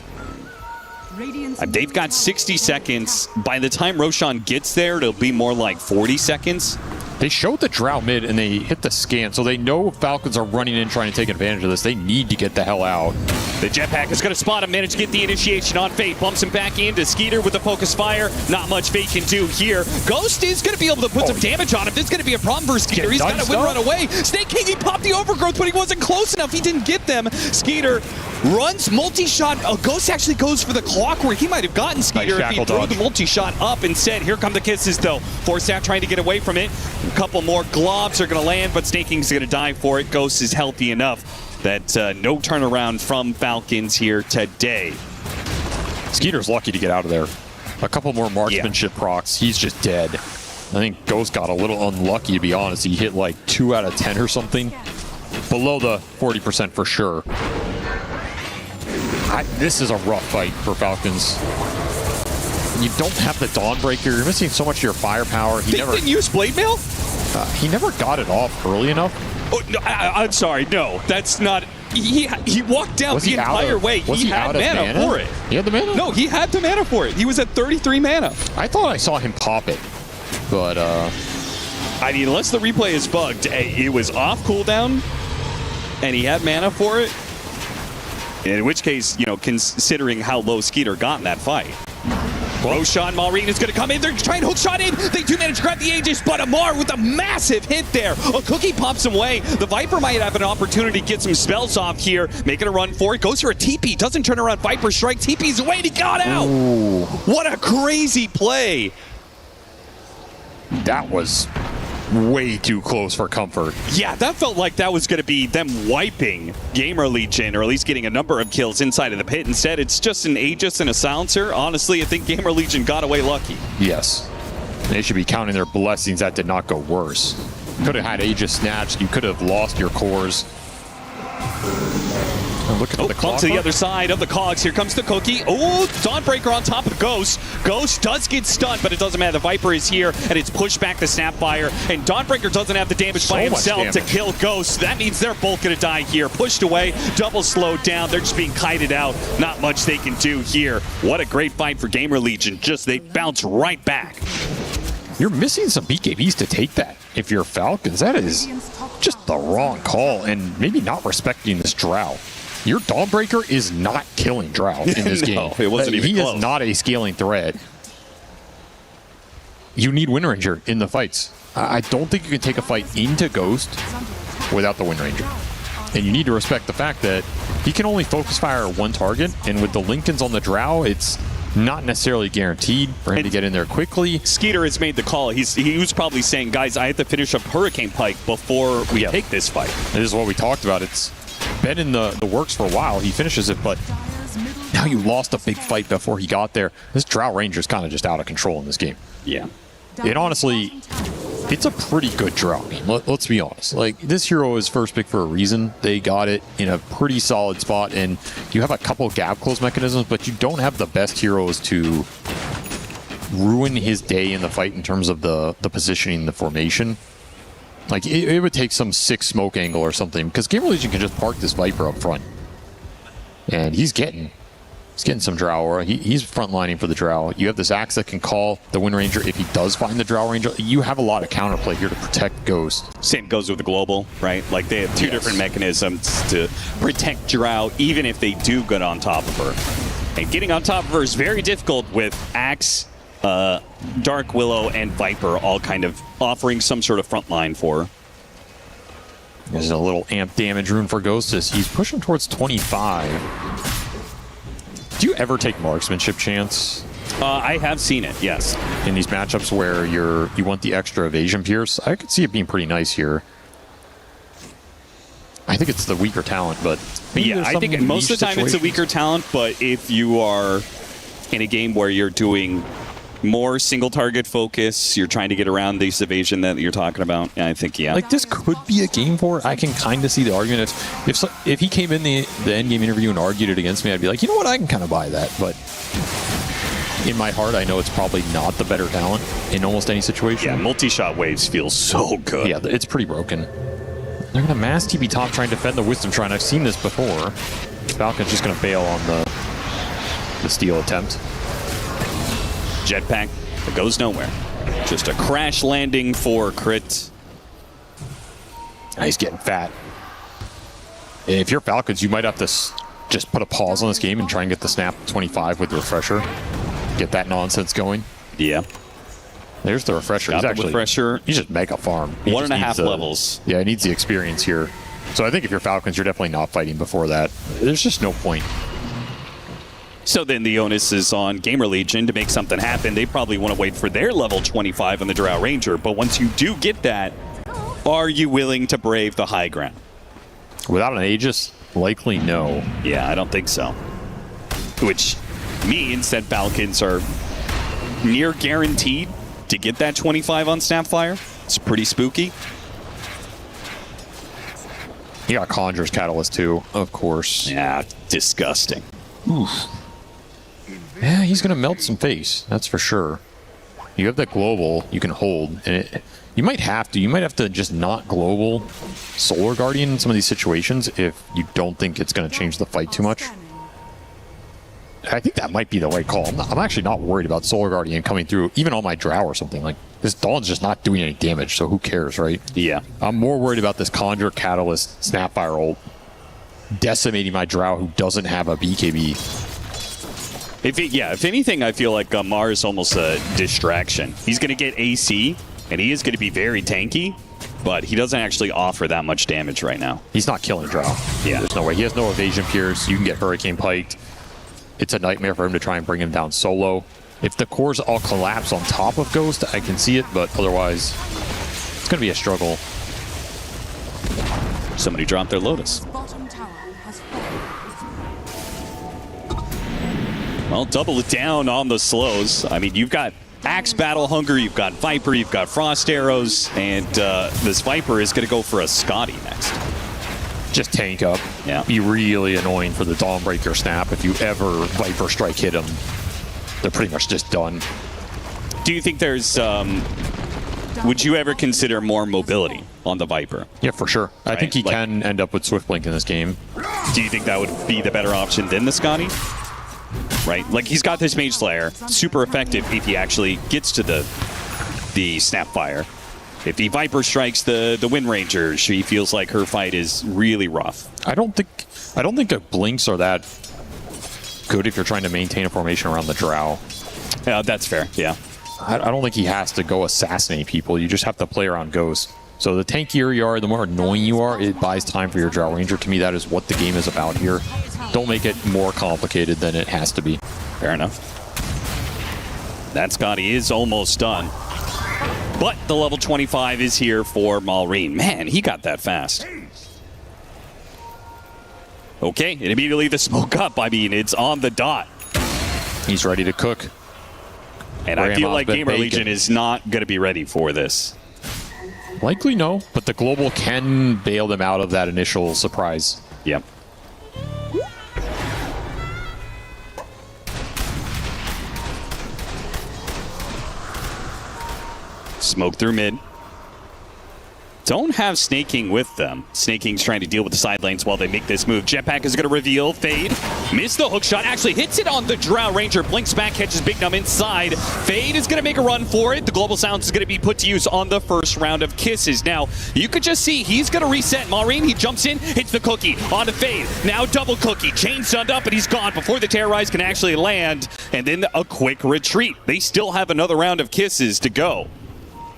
They've got 60 seconds. By the time Roshan gets there, it'll be more like 40 seconds. They showed the Drow mid and they hit the scan, so they know Falcons are running in trying to take advantage of this. They need to get the hell out. The jetpack is going to spot him, manage to get the initiation on Fate. Bumps him back into Skeeter with the focus fire. Not much Fate can do here. Ghost is going to be able to put some damage on him. This is going to be a problem for Skeeter. He's got to win run away. Snake King, he popped the overgrowth, but he wasn't close enough. He didn't get them. Skeeter runs multi-shot. Ghost actually goes for the clockwork. He might have gotten Skeeter if he threw the multi-shot up instead. Here come the kisses, though. Force out trying to get away from it. A couple more globs are going to land, but Snake King's going to die for it. Ghost is healthy enough that no turnaround from Falcons here today. Skeeter's lucky to get out of there. A couple more marksmanship procs. He's just dead. I think Ghost got a little unlucky, to be honest. He hit like 2 out of 10 or something. Below the 40% for sure. This is a rough fight for Falcons. You don't have the Dawnbreaker. You're missing so much of your firepower. He didn't use Blade Mail? He never got it off early enough. Oh, no, I'm sorry. No, that's not. He walked down the entire way. He had mana for it. He had the mana? No, he had the mana for it. He was at 33 mana. I thought I saw him pop it, but I mean, unless the replay is bugged, it was off cooldown, and he had mana for it. In which case, you know, considering how low Skeeter got in that fight. Roshan Maureen is going to come in. They're trying to hook shot in. They do manage to grab the Aegis, but Amar with a massive hit there. A cookie pops him away. The Viper might have an opportunity to get some spells off here. Making a run for it. Goes for a TP. Doesn't turn around. Viper strike. TP's away. And he got out. Ooh. What a crazy play. That was way too close for comfort. Yeah, that felt like that was going to be them wiping Gamer Legion, or at least getting a number of kills inside of the pit. Instead, it's just an Aegis and a silencer. Honestly, I think Gamer Legion got away lucky. Yes. They should be counting their blessings that did not go worse. Could have had Aegis snatched. You could have lost your cores. And look at the clock. To the other side of the cogs. Here comes the cookie. Oh, Dawnbreaker on top of Ghost. Ghost does get stunned, but it doesn't matter. The Viper is here, and it's pushed back to Snapfire. And Dawnbreaker doesn't have the damage by himself to kill Ghost. That means they're both going to die here. Pushed away, double slowed down. They're just being kited out. Not much they can do here. What a great fight for Gamer Legion. Just they bounce right back. You're missing some BKBs to take that. If you're Falcons, that is just the wrong call, and maybe not respecting this Drow. Your Dawnbreaker is not killing Drow in this game. It wasn't even close. He is not a scaling threat. You need Wind Ranger in the fights. I don't think you can take a fight into Ghost without the Wind Ranger. And you need to respect the fact that he can only focus fire one target, and with the Lincolns on the Drow, it's not necessarily guaranteed for him to get in there quickly. Skeeter has made the call. He was probably saying, guys, I have to finish up Hurricane Pike before we take this fight. This is what we talked about. It's been in the works for a while. He finishes it, but now you lost a big fight before he got there. This Drow Ranger's kind of just out of control in this game. Yeah. And honestly, it's a pretty good Drow game. Let's be honest. Like, this hero is first pick for a reason. They got it in a pretty solid spot, and you have a couple gap close mechanisms, but you don't have the best heroes to ruin his day in the fight in terms of the positioning, the formation. Like, it would take some sick smoke angle or something, because Gamer Legion can just park this Viper up front. And he's getting some Drow aura. He's frontlining for the Drow. You have this Axe that can call the Wind Ranger if he does find the Drow Ranger. You have a lot of counterplay here to protect Ghost. Same goes with the Global, right? Like, they have two different mechanisms to protect Drow, even if they do get on top of her. And getting on top of her is very difficult with Axe, Dark Willow, and Viper all kind of offering some sort of front line for her. There's a little amp damage rune for Ghost as he's pushing towards 25. Do you ever take marksmanship chance? I have seen it, yes. In these matchups where you want the extra evasion pierce, I could see it being pretty nice here. I think it's the weaker talent, but yeah, I think most of the time it's a weaker talent, but if you are in a game where you're doing more single target focus, you're trying to get around this evasion that you're talking about, I think, yeah. Like, this could be a game for it. I can kind of see the argument. If he came in the end game interview and argued it against me, I'd be like, you know what, I can kind of buy that. But in my heart, I know it's probably not the better talent in almost any situation. Yeah, multi-shot waves feel so good. Yeah, it's pretty broken. They're going to mass TP top, try and defend the Wisdom Shrine. I've seen this before. Falcon's just going to bail on the steal attempt. Jetpack that goes nowhere. Just a crash landing for crit. He's getting fat. If you're Falcons, you might have to just put a pause on this game and try and get the snap 25 with the refresher. Get that nonsense going. Yeah. There's the refresher. Got the refresher. He's just mega farm. 1.5 levels. Yeah, he needs the experience here. So I think if you're Falcons, you're definitely not fighting before that. There's just no point. So then the onus is on Gamer Legion to make something happen. They probably want to wait for their level 25 on the Drow Ranger. But once you do get that, are you willing to brave the high ground? Without an Aegis, likely no. Yeah, I don't think so. Which means that Falcons are near guaranteed to get that 25 on Snapfire. It's pretty spooky. He got Conjurer's Catalyst too, of course. Yeah, disgusting. Oof. Yeah, he's going to melt some face, that's for sure. You have that global you can hold, and you might have to just not global Solar Guardian in some of these situations if you don't think it's going to change the fight too much. I think that might be the right call. I'm actually not worried about Solar Guardian coming through, even on my Drow or something. Like, this Dawn's just not doing any damage, so who cares, right? Yeah. I'm more worried about this Conjure Catalyst Snapfire ult decimating my Drow who doesn't have a BKB. If anything, I feel like Mar is almost a distraction. He's going to get AC, and he is going to be very tanky, but he doesn't actually offer that much damage right now. He's not killing Drow. Yeah. There's no way. He has no evasion pierce. You can get Hurricane Piked. It's a nightmare for him to try and bring him down solo. If the cores all collapse on top of Ghost, I can see it, but otherwise, it's going to be a struggle. Somebody dropped their Lotus. Well, double it down on the slows. I mean, you've got Axe Battle Hunger, you've got Viper, you've got Frost Arrows, and this Viper is going to go for a Scotty next. Just tank up. Yeah. Be really annoying for the Dawnbreaker snap. If you ever Viper Strike hit them, they're pretty much just done. Do you think there's... would you ever consider more mobility on the Viper? Yeah, for sure. Right? I think he can end up with Swift Blink in this game. Do you think that would be the better option than the Scotty? Right? Like, he's got this Mage Slayer, super effective if he actually gets to the Snapfire. If the Viper strikes the Wind Ranger, she feels like her fight is really rough. I don't think the blinks are that good if you're trying to maintain a formation around the Drow. Yeah, that's fair, yeah. I don't think he has to go assassinate people. You just have to play around Ghost. So the tankier you are, the more annoying you are, it buys time for your Drow Ranger. To me, that is what the game is about here. Don't make it more complicated than it has to be. Fair enough. That Scotty is almost done. But the level 25 is here for Maureen. Man, he got that fast. Okay, and immediately the smoke up. I mean, it's on the dot. He's ready to cook. And I feel like Gamer Legion is not going to be ready for this. Likely no, but the global can bail them out of that initial surprise. Yep. Smoke through mid. Don't have Snaking with them. Snaking's trying to deal with the side lanes while they make this move. Jetpack is going to reveal. Fade. Missed the hook shot. Actually hits it on the Drow Ranger. Blinks back, catches Big Num inside. Fade is going to make a run for it. The Global Sounds is going to be put to use on the first round of Kisses. Now, you could just see he's going to reset. Maureen, he jumps in, hits the cookie. On to Fade. Now double cookie. Chain stunned up, and he's gone before the Terrorize can actually land. And then a quick retreat. They still have another round of Kisses to go.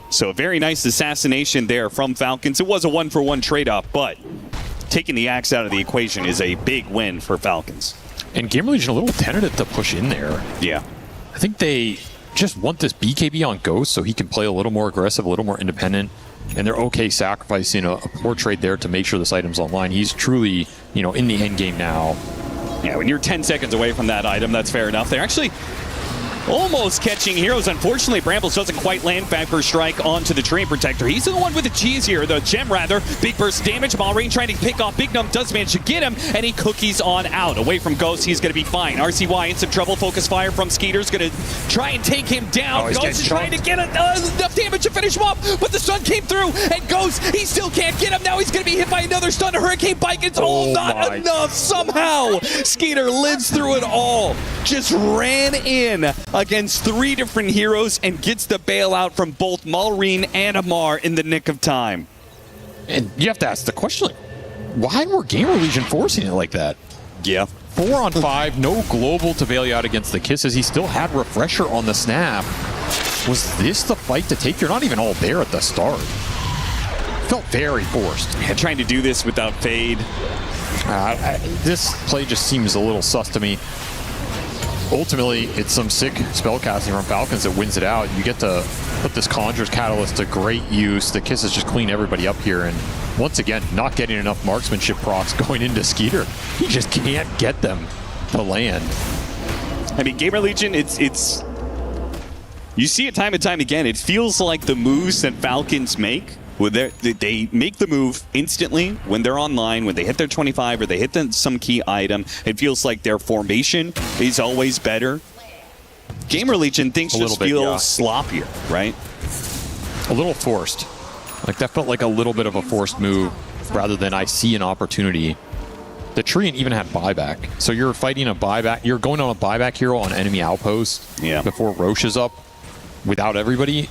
So a very nice assassination there from Falcons. It was a 1-for-1 trade-off, but taking the axe out of the equation is a big win for Falcons. And Gamer Legion a little tentative to push in there. Yeah. I think they just want this BKB on Ghost so he can play a little more aggressive, a little more independent. And they're okay sacrificing a poor trade there to make sure this item's online. He's truly, you know, in the end game now. Yeah, when you're 10 seconds away from that item, that's fair enough. They're actually almost catching heroes. Unfortunately, Brambles doesn't quite land Viper Strike onto the Train Protector. He's the one with the cheese here, the gem rather. Big burst damage. Maureen trying to pick off Big Num, does manage to get him, and he cookies on out. Away from Ghost, he's going to be fine. RCY in some trouble. Focus fire from Skeeter's going to try and take him down. Ghost is trying to get enough damage to finish him off, but the stun came through, and Ghost, he still can't get him. Now he's going to be hit by another stun. Hurricane Bike, it's all not enough. Somehow, Skeeter lives through it all. Just ran in against 3 different heroes and gets the bailout from both Maureen and Amar in the nick of time. And you have to ask the question, like, why were Gamer Legion forcing it like that? Yeah. 4 on 5, no global to bail you out against the Kisses. He still had Refresher on the snap. Was this the fight to take? You're not even all there at the start. Felt very forced. Yeah, trying to do this without Fade. This play just seems a little sus to me. Ultimately, it's some sick spellcasting from Falcons that wins it out. You get to put this Conjurer's Catalyst to great use. The Kisses just clean everybody up here. And once again, not getting enough marksmanship procs going into Skeeter. He just can't get them to land. I mean, Gamer Legion, it's you see it time and time again. It feels like the moves that Falcons make, they make the move instantly when they're online, when they hit their 25 or they hit some key item. It feels like their formation is always better. Gamer Legion things just feel sloppier, right? A little forced. Like that felt like a little bit of a forced move rather than I see an opportunity. The Treant even had buyback. So you're fighting a buyback. You're going on a buyback hero on enemy outpost before Roche is up without everybody.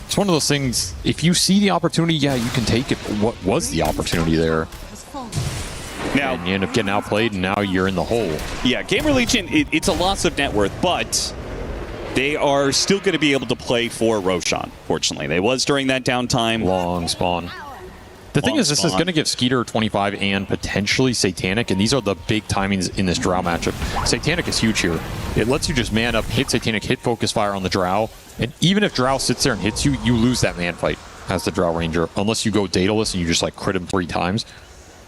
It's one of those things, if you see the opportunity, yeah, you can take it. But what was the opportunity there? Now, and you end up getting outplayed, and now you're in the hole. Yeah, Gamer Legion, it's a loss of net worth, but they are still going to be able to play for Roshan, fortunately. They was during that downtime. Long spawn. The thing is, this is going to give Skeeter 25 and potentially Satanic, and these are the big timings in this Drow matchup. Satanic is huge here. It lets you just man up, hit Satanic, hit Focus Fire on the Drow, and even if Drow sits there and hits you, you lose that man fight as the Drow Ranger, unless you go Daedalus and you just like crit him 3 times.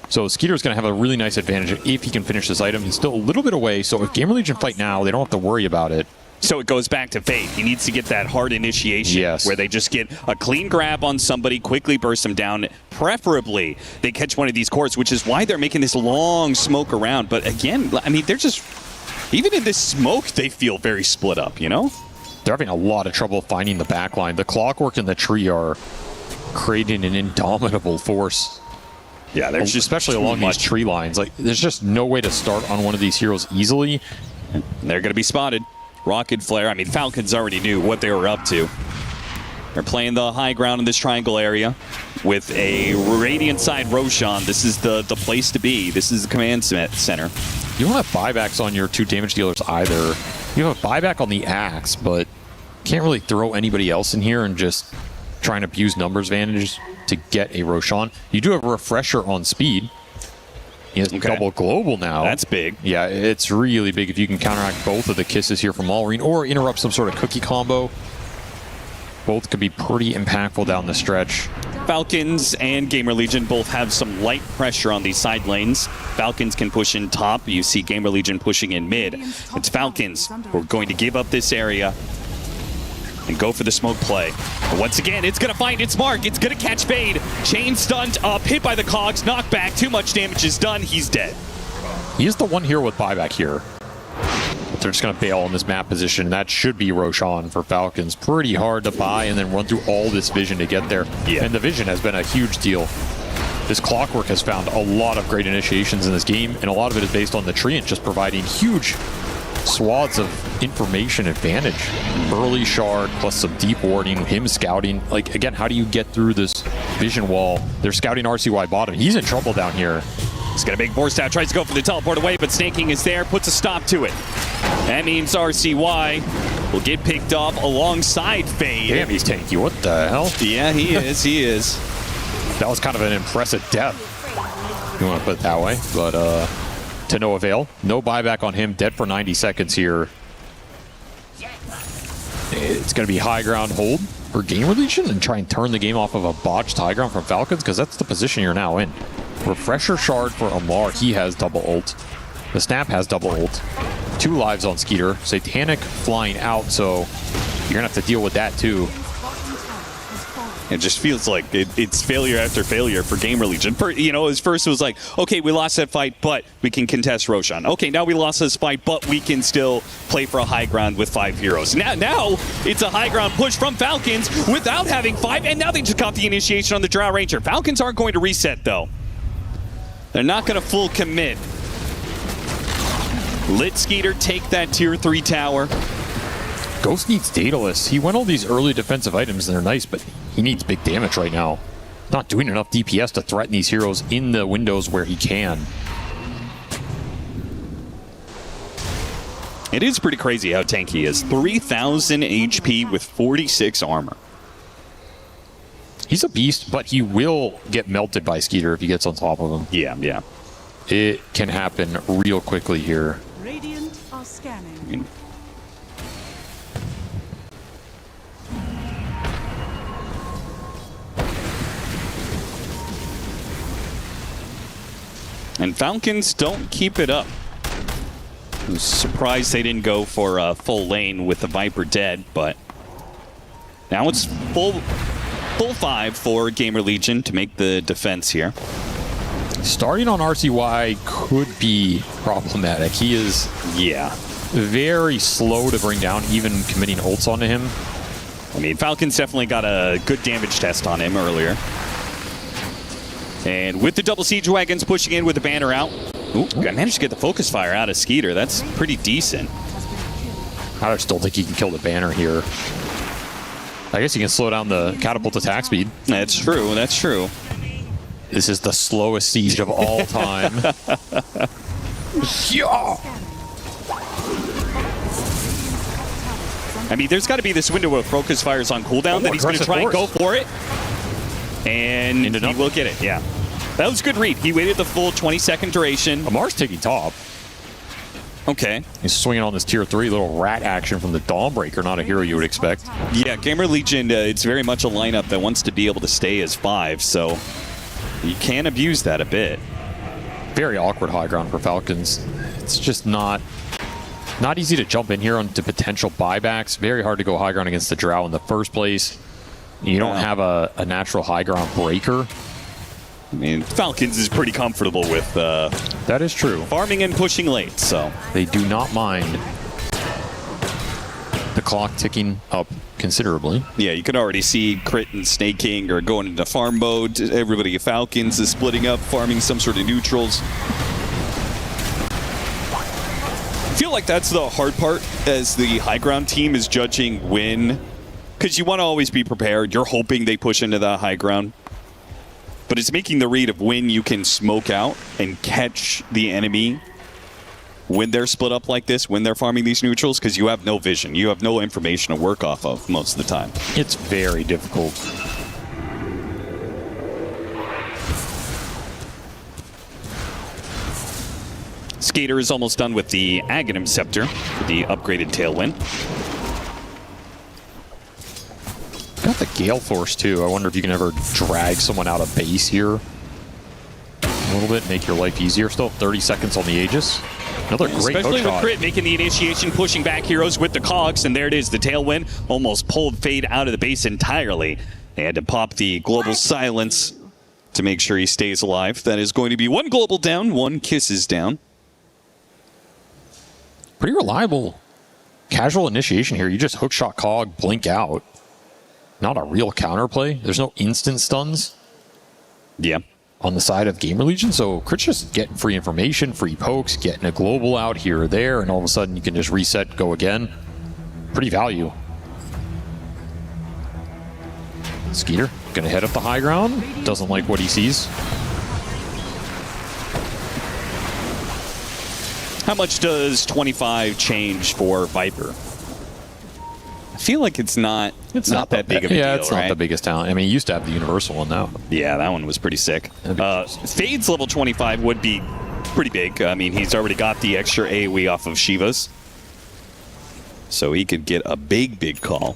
So Skeeter's going to have a really nice advantage if he can finish this item. He's still a little bit away, so if Gamer Legion fight now, they don't have to worry about it. So it goes back to Fade. He needs to get that hard initiation where they just get a clean grab on somebody, quickly burst them down. Preferably, they catch one of these cores, which is why they're making this long smoke around. But again, I mean, they're just, even in this smoke, they feel very split up, you know? They're having a lot of trouble finding the backline. The Clockwork and the tree are creating an indomitable force. Yeah, there's just especially along these tree lines. Like, there's just no way to start on one of these heroes easily. And they're going to be spotted. Rocket Flare. I mean, Falcons already knew what they were up to. They're playing the high ground in this triangle area with a Radiant side Roshan. This is the place to be. This is the command center. You don't have buybacks on your 2 damage dealers either. You have a buyback on the Axe, but can't really throw anybody else in here and just try and abuse numbers advantage to get a Roshan. You do have a refresher on speed. He has double global now. That's big. Yeah, it's really big if you can counteract both of the kisses here from Allreen or interrupt some sort of cookie combo. Both could be pretty impactful down the stretch. Falcons and Gamer Legion both have some light pressure on these side lanes. Falcons can push in top. You see Gamer Legion pushing in mid. It's Falcons who are going to give up this area and go for the smoke play. But once again, it's going to find its mark. It's going to catch Fade. Chain stunned up, hit by the cogs, knocked back. Too much damage is done. He's dead. He is the one hero with buyback here. But they're just going to bail in this map position. That should be Roshan for Falcons. Pretty hard to buy and then run through all this vision to get there. Yeah. And the vision has been a huge deal. This Clockwork has found a lot of great initiations in this game, and a lot of it is based on the Treant just providing huge swaths of information advantage. Early shard plus some deep warding, him scouting. Like, again, how do you get through this vision wall? They're scouting RCY bottom. He's in trouble down here. He's got a big force out, tries to go for the teleport away, but Snaking is there, puts a stop to it. That means RCY will get picked off alongside Fade. Damn, he's tanky. What the hell? Yeah, he is. He is. That was kind of an impressive death, if you want to put it that way. But to no avail. No buyback on him. Dead for 90 seconds here. It's going to be high ground hold for Gamer Legion and try and turn the game off of a botched high ground from Falcons, because that's the position you're now in. Refresher shard for Amar. He has double ult. The Snap has double ult. 2 lives on Skeeter. Satanic flying out, so you're going to have to deal with that too. It just feels like it's failure after failure for Gamer Legion. You know, his first was like, okay, we lost that fight, but we can contest Roshan. Okay, now we lost this fight, but we can still play for a high ground with 5 heroes. Now it's a high ground push from Falcons without having 5, and now they just got the initiation on the Drow Ranger. Falcons aren't going to reset, though. They're not going to full commit. Lit Skeeter take that tier 3 tower. Ghost needs Daedalus. He went all these early defensive items and they're nice, but he needs big damage right now. Not doing enough DPS to threaten these heroes in the windows where he can. It is pretty crazy how tanky he is. 3,000 HP with 46 armor. He's a beast, but he will get melted by Skeeter if he gets on top of him. Yeah. It can happen real quickly here. Radiant are scanning. And Falcons don't keep it up. I'm surprised they didn't go for a full lane with the Viper dead, but now it's full 5 for Gamer Legion to make the defense here. Starting on RCY could be problematic. He is very slow to bring down, even committing ults onto him. I mean, Falcons definitely got a good damage test on him earlier. And with the double siege wagons pushing in with the banner out. Ooh, I managed to get the focus fire out of Skeeter. That's pretty decent. I still think he can kill the banner here. I guess he can slow down the catapult attack speed. That's true. That's true. This is the slowest siege of all time. I mean, there's got to be this window where focus fire's on cooldown that he's going to try and go for it. And he will get it, yeah. That was a good read. He waited the full 20-second duration. Amar's taking top. Okay. He's swinging on this tier 3 little rat action from the Dawnbreaker, not a hero you would expect. Yeah, Gamer Legion, it's very much a lineup that wants to be able to stay as 5, so you can abuse that a bit. Very awkward high ground for Falcons. It's just not easy to jump in here onto potential buybacks. Very hard to go high ground against the Drow in the first place. You don't have a natural high ground breaker. I mean, Falcons is pretty comfortable with that is true. Farming and pushing late, so they do not mind the clock ticking up considerably. Yeah, you can already see Crit and Snake King are going into farm mode. Everybody at Falcons is splitting up, farming some sort of neutrals. I feel like that's the hard part as the high ground team is judging when, because you want to always be prepared. You're hoping they push into the high ground. But it's making the read of when you can smoke out and catch the enemy when they're split up like this, when they're farming these neutrals, because you have no vision. You have no information to work off of most of the time. It's very difficult Skater is almost done with the Aghanim Scepter, the upgraded Tailwind. Got the Gale Force too. I wonder if you can ever drag someone out of base here a little bit, make your life easier. Still 30 seconds on the Aegis. Another great Especially hook with shot. Crit making the initiation, pushing back heroes with the cogs, and there it is, the Tailwind. Almost pulled Fade out of the base entirely. They had to pop the Global Silence to make sure he stays alive. That is going to be one Global down, one Kisses down. Pretty reliable casual initiation here. You just hookshot cog, blink out. Not a real counterplay. There's no instant stuns. Yeah. On the side of Gamer Legion, so Crit's just getting free information, free pokes, getting a global out here or there, and all of a sudden you can just reset, go again. Pretty value. Skeeter gonna head up the high ground. Doesn't like what he sees. How much does 25 change for Viper? I feel like it's not that big of a deal, Yeah, it's not right? the biggest talent. I mean, he used to have the universal one now. Yeah, that one was pretty sick. Fade's level 25 would be pretty big. I mean, he's already got the extra AoE off of Shiva's. So he could get a big, big call.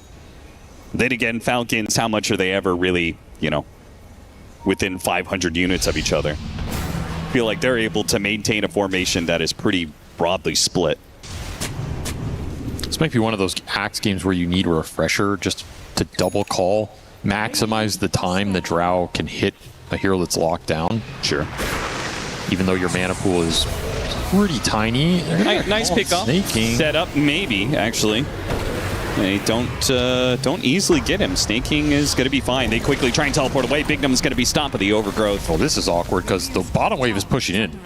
Then again, Falcons, how much are they ever really, you know, within 500 units of each other? I feel like they're able to maintain a formation that is pretty broadly split. This might be one of those Axe games where you need a refresher just to double call, maximize the time the Drow can hit a hero that's locked down. Sure. Even though your mana pool is pretty tiny. Nice pickup. Snaking. Set up, maybe, actually. They don't easily get him. Snaking is going to be fine. They quickly try and teleport away. Bignum's going to be stopped with the overgrowth. Well, this is awkward because the bottom wave is pushing in.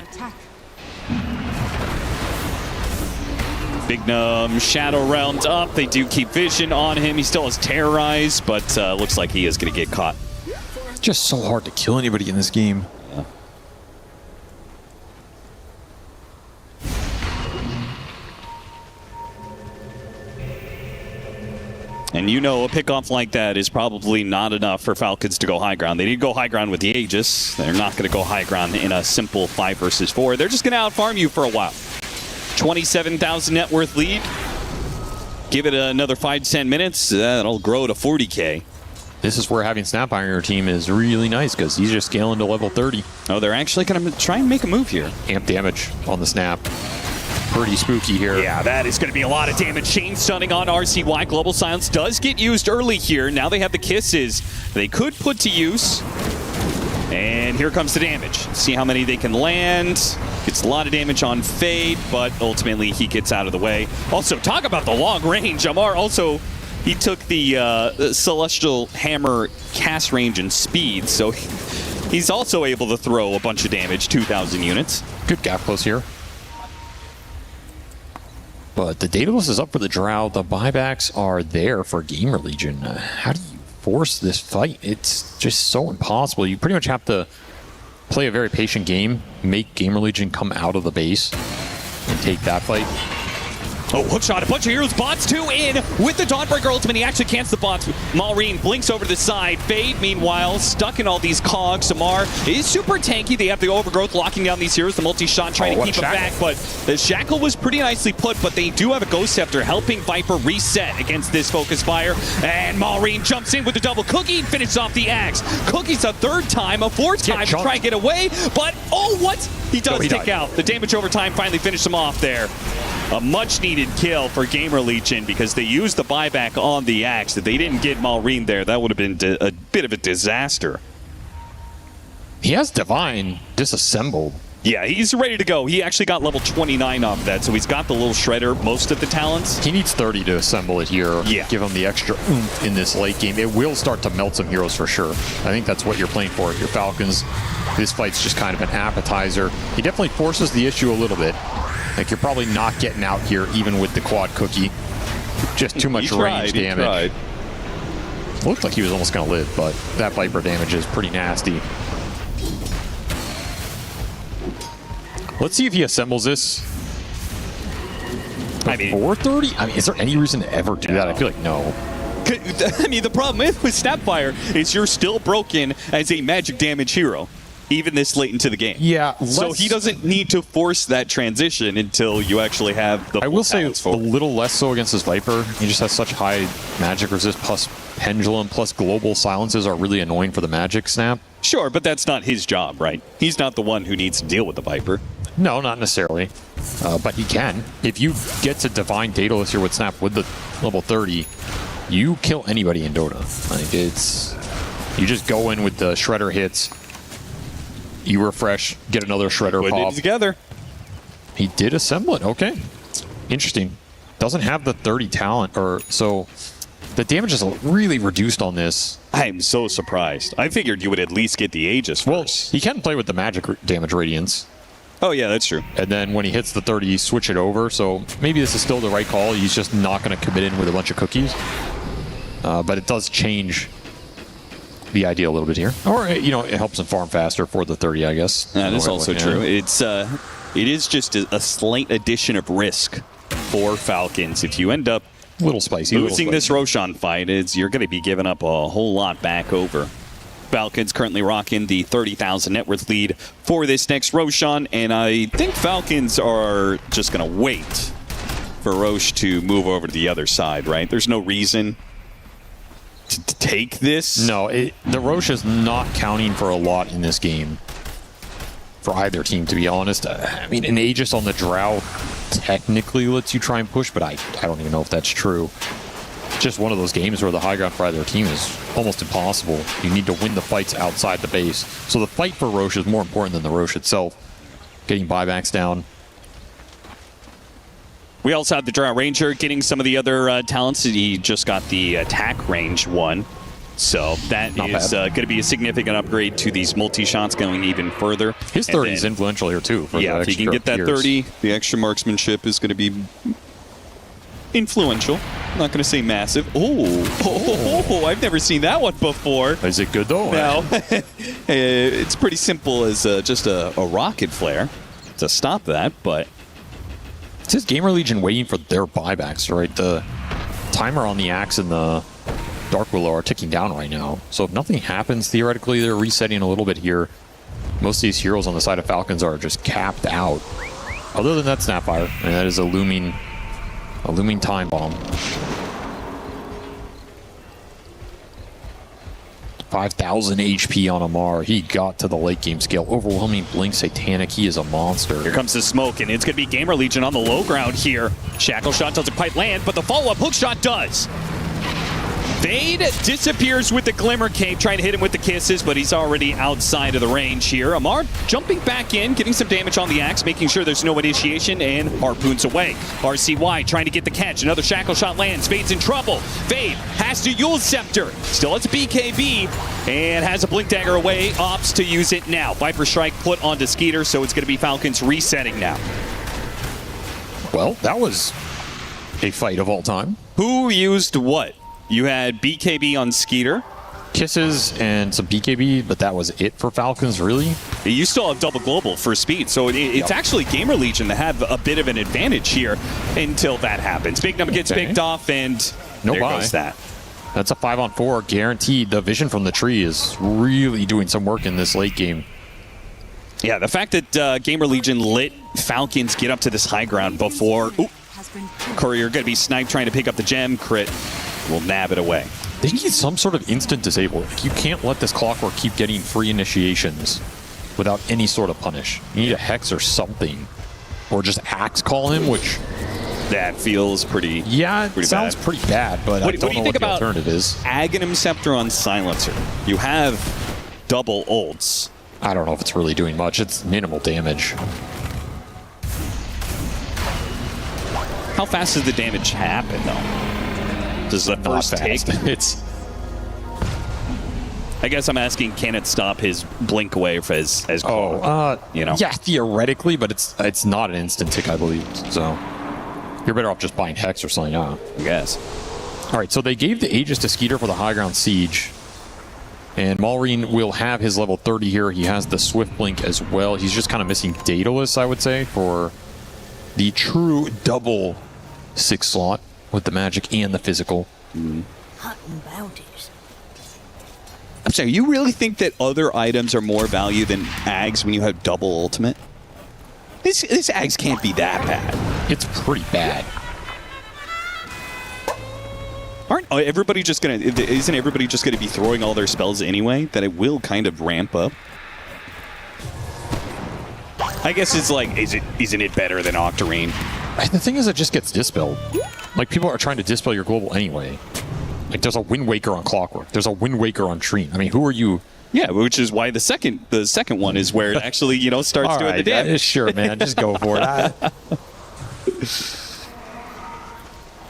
Bignum, Shadow Realms up. They do keep vision on him. He still has Terrorize, but looks like he is going to get caught. Just so hard to kill anybody in this game. Yeah. And you know a pickoff like that is probably not enough for Falcons to go high ground. They need to go high ground with the Aegis. They're not going to go high ground in a simple 5 versus 4. They're just going to out-farm you for a while. 27,000 net worth lead. Give it another 5 to 10 minutes. That'll grow to 40K. This is where having Snap on your team is really nice because he's just scaling to level 30. Oh, they're actually going to try and make a move here. Amp damage on the Snap. Pretty spooky here. Yeah, that is going to be a lot of damage. Chain stunning on RCY. Global Silence does get used early here. Now they have the Kisses. They could put to use. And here comes the damage. See how many they can land. Gets a lot of damage on Fade, but ultimately he gets out of the way. Also, talk about the long range. Amar also, he took the Celestial Hammer cast range and speed, so he's also able to throw a bunch of damage, 2,000 units. Good gap close here. But the Daedalus is up for the Drow. The buybacks are there for Gamer Legion. How do you force this fight? It's just so impossible. You pretty much have to play a very patient game, make Gamer Legion come out of the base, and take that fight. Oh, hookshot, a bunch of heroes, bots too in with the Dawnbreaker ultimate. He actually cancels the bots. Maureen blinks over to the side. Fade, meanwhile, stuck in all these cogs. Samar is super tanky. They have the overgrowth locking down these heroes. The multi-shot trying to keep him back, but the Shackle was pretty nicely put, but they do have a Ghost Scepter helping Viper reset against this Focus Fire. And Maureen jumps in with the double Cookie, finishes off the Axe. Cookie's a third time, a fourth time to try and get away, but oh, what? He does stick out. The damage over time finally finished him off there. A much-needed kill for Gamer Legion because they used the buyback on the Axe. If they didn't get Maureen there, that would have been a bit of a disaster. He has Divine disassembled. Yeah, he's ready to go. He actually got level 29 off that, so he's got the little shredder, most of the talents. He needs 30 to assemble it here. Yeah. Give him the extra oomph in this late game. It will start to melt some heroes for sure. I think that's what you're playing for if you're Falcons. This fight's just kind of an appetizer. He definitely forces the issue a little bit. Like, you're probably not getting out here even with the quad Cookie. Just too much range damage. Looked like he was almost going to live, but that Viper damage is pretty nasty. Let's see if he assembles this. I mean, 430? I mean, is there any reason to ever do that? I feel like no. I mean, the problem with Snapfire is you're still broken as a magic damage hero. even this late into the game. Yeah. So he doesn't need to force that transition until you actually have the I will say balance forward. a little less so against his Viper. He just has such high magic resist plus pendulum plus global silences are really annoying for the magic snap. Sure, but that's not his job, right? He's not the one who needs to deal with the Viper. No, not necessarily. But he can. If you get to Divine Daedalus here with Snap with the level 30, you kill anybody in Dota. Like, it's... You just go in with the Shredder hits, you refresh, get another Shredder Put pop. it together. He did assemble it. Okay. Interesting. Doesn't have the 30 talent, or so... The damage is really reduced on this. I'm so surprised. I figured you would at least get the Aegis first. He can play with the magic damage radiance. Oh, yeah, that's true. And then when he hits the 30, you switch it over. So maybe this is still the right call. He's just not going to commit in with a bunch of cookies. But it does change the idea a little bit here. Or, you know, it helps him farm faster for the 30, I guess. That is also true. It is just a slight addition of risk for Falcons. If you end up little spicy. losing this Roshan fight, you're going to be giving up a whole lot back over. Falcons currently rocking the 30,000 net worth lead for this next Roshan, and I think Falcons are just going to wait for Roche to move over to the other side, right? There's no reason to take this. No, the Roche is not counting for a lot in this game for either team, to be honest. I mean, an Aegis on the Drow technically lets you try and push, but I don't even know if that's true. Just one of those games where the high ground for either team is almost impossible. You need to win the fights outside the base. So the fight for Roche is more important than the Roche itself. Getting buybacks down. We also have the Drow Ranger getting some of the other talents. He just got the attack range one. So that is going to be a significant upgrade to these multi-shots going even further. His 30 is influential here, too. For yeah, if he can get that years. 30, the extra marksmanship is going to be influential. I'm not going to say massive. Oh, I've never seen that one before. Is it good, though? No. It's pretty simple as just a rocket flare to stop that, but... It's his Gamer Legion waiting for their buybacks, right? The timer on the Axe and the Dark Willow are ticking down right now. So if nothing happens, theoretically, they're resetting a little bit here. Most of these heroes on the side of Falcons are just capped out. Other than that Snapfire, and that is a looming time bomb. 5,000 HP on Amar. He got to the late game scale. Overwhelming Blink Satanic. He is a monster. Here comes the smoke, and it's going to be Gamer Legion on the low ground here. Shackle shot doesn't quite land, but the follow-up hook shot does. Fade disappears with the Glimmer Cape, trying to hit him with the kisses, but he's already outside of the range here. Amar jumping back in, getting some damage on the Axe, making sure there's no initiation, and harpoons away. RCY trying to get the catch. Another shackle shot lands. Fade's in trouble. Fade has to Yule Scepter. Still has a BKB, and has a Blink Dagger away. Opts to use it now. Viper Strike put onto Skeeter, so it's going to be Falcons resetting now. Well, that was a fight of all time. Who used what? You had BKB on Skeeter. Kisses and some BKB, but that was it for Falcons, really? You still have double global for speed, so it's actually Gamer Legion that have a bit of an advantage here until that happens. Big Number gets picked off, and there goes that. That's a 5-on-4 guaranteed. The vision from the tree is really doing some work in this late game. Yeah, the fact that Gamer Legion let Falcons get up to this high ground before... Ooh, Courier going to be sniped trying to pick up the gem. Crit will nab it away. They need some sort of instant disable. Like, you can't let this Clockwork keep getting free initiations without any sort of punish. You need a Hex or something. Or just Axe call him, which... That feels pretty it sounds bad. pretty bad, but I don't know what the alternative is. Aghanim Scepter on Silencer. You have double ults. I don't know if it's really doing much. It's minimal damage. How fast does the damage happen, though? Does the first take? It's... I guess I'm asking, can it stop his blink away as you know? Yeah, theoretically, but it's not an instant tick, I believe. So you're better off just buying Hex or something, I guess. All right, so they gave the Aegis to Skeeter for the high ground siege. And Maureen will have his level 30 here. He has the Swift Blink as well. He's just kind of missing Daedalus, I would say, for the true double 6 slot with the magic and the physical. Hunting bounties. I'm sorry, you really think that other items are more value than Ags when you have double ultimate? This Ags can't be that bad. It's pretty bad. Isn't everybody just gonna be throwing all their spells anyway? That it will kind of ramp up. I guess it's like, isn't it better than Octarine? The thing is, it just gets dispelled. Like, people are trying to dispel your global anyway. Like, there's a Wind Waker on Clockwork. There's a Wind Waker on Trine. I mean, who are you? Yeah, which is why the second one is where it actually, you know, starts doing the damage. Sure, man. Just go for it.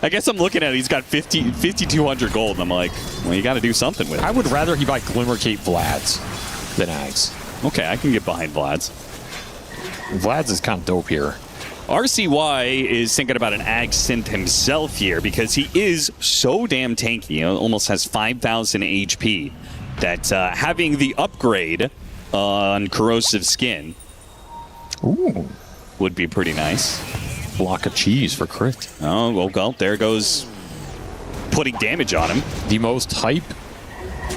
I guess I'm looking at it. He's got 5,200 gold, and I'm like, well, you got to do something with it. I would rather he buy Glimmercape Vlad's than Ags. Okay, I can get behind Vlad's. Vlad's is kind of dope here. RCY is thinking about an Ag synth himself here because he is so damn tanky. You know, almost has 5,000 HP. That having the upgrade on Corrosive Skin would be pretty nice. Block of cheese for crit. Oh, well, there goes putting damage on him. The most hype,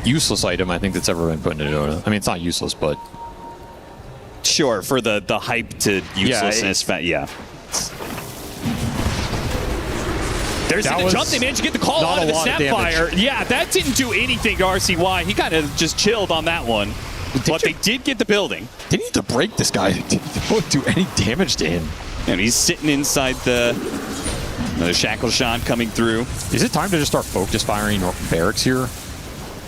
useless item I think that's ever been put into Dota. I mean, it's not useless, but... Sure, for the hype to uselessness. Yeah. There's the jump. They managed to get the call out of the Sapphire. Yeah, that didn't do anything to RCY. He kind of just chilled on that one. But they did get the building. They need to break this guy. They don't do any damage to him. And he's sitting inside another Shackle Shot coming through. Is it time to just start focus firing barracks here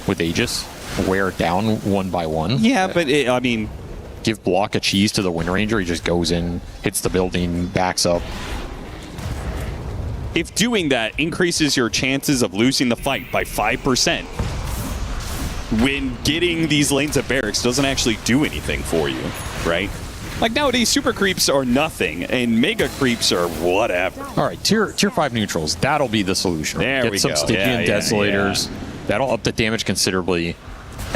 with Aegis? Wear down one by one? Yeah, but I mean... Give block of cheese to the Wind Ranger. He just goes in, hits the building, backs up. If doing that increases your chances of losing the fight by 5%, when getting these lanes of barracks doesn't actually do anything for you, right? Like nowadays, super creeps are nothing, and mega creeps are whatever. All right, tier 5 neutrals. That'll be the solution. There we Get some go. Stygian Desolators. That'll up the damage considerably.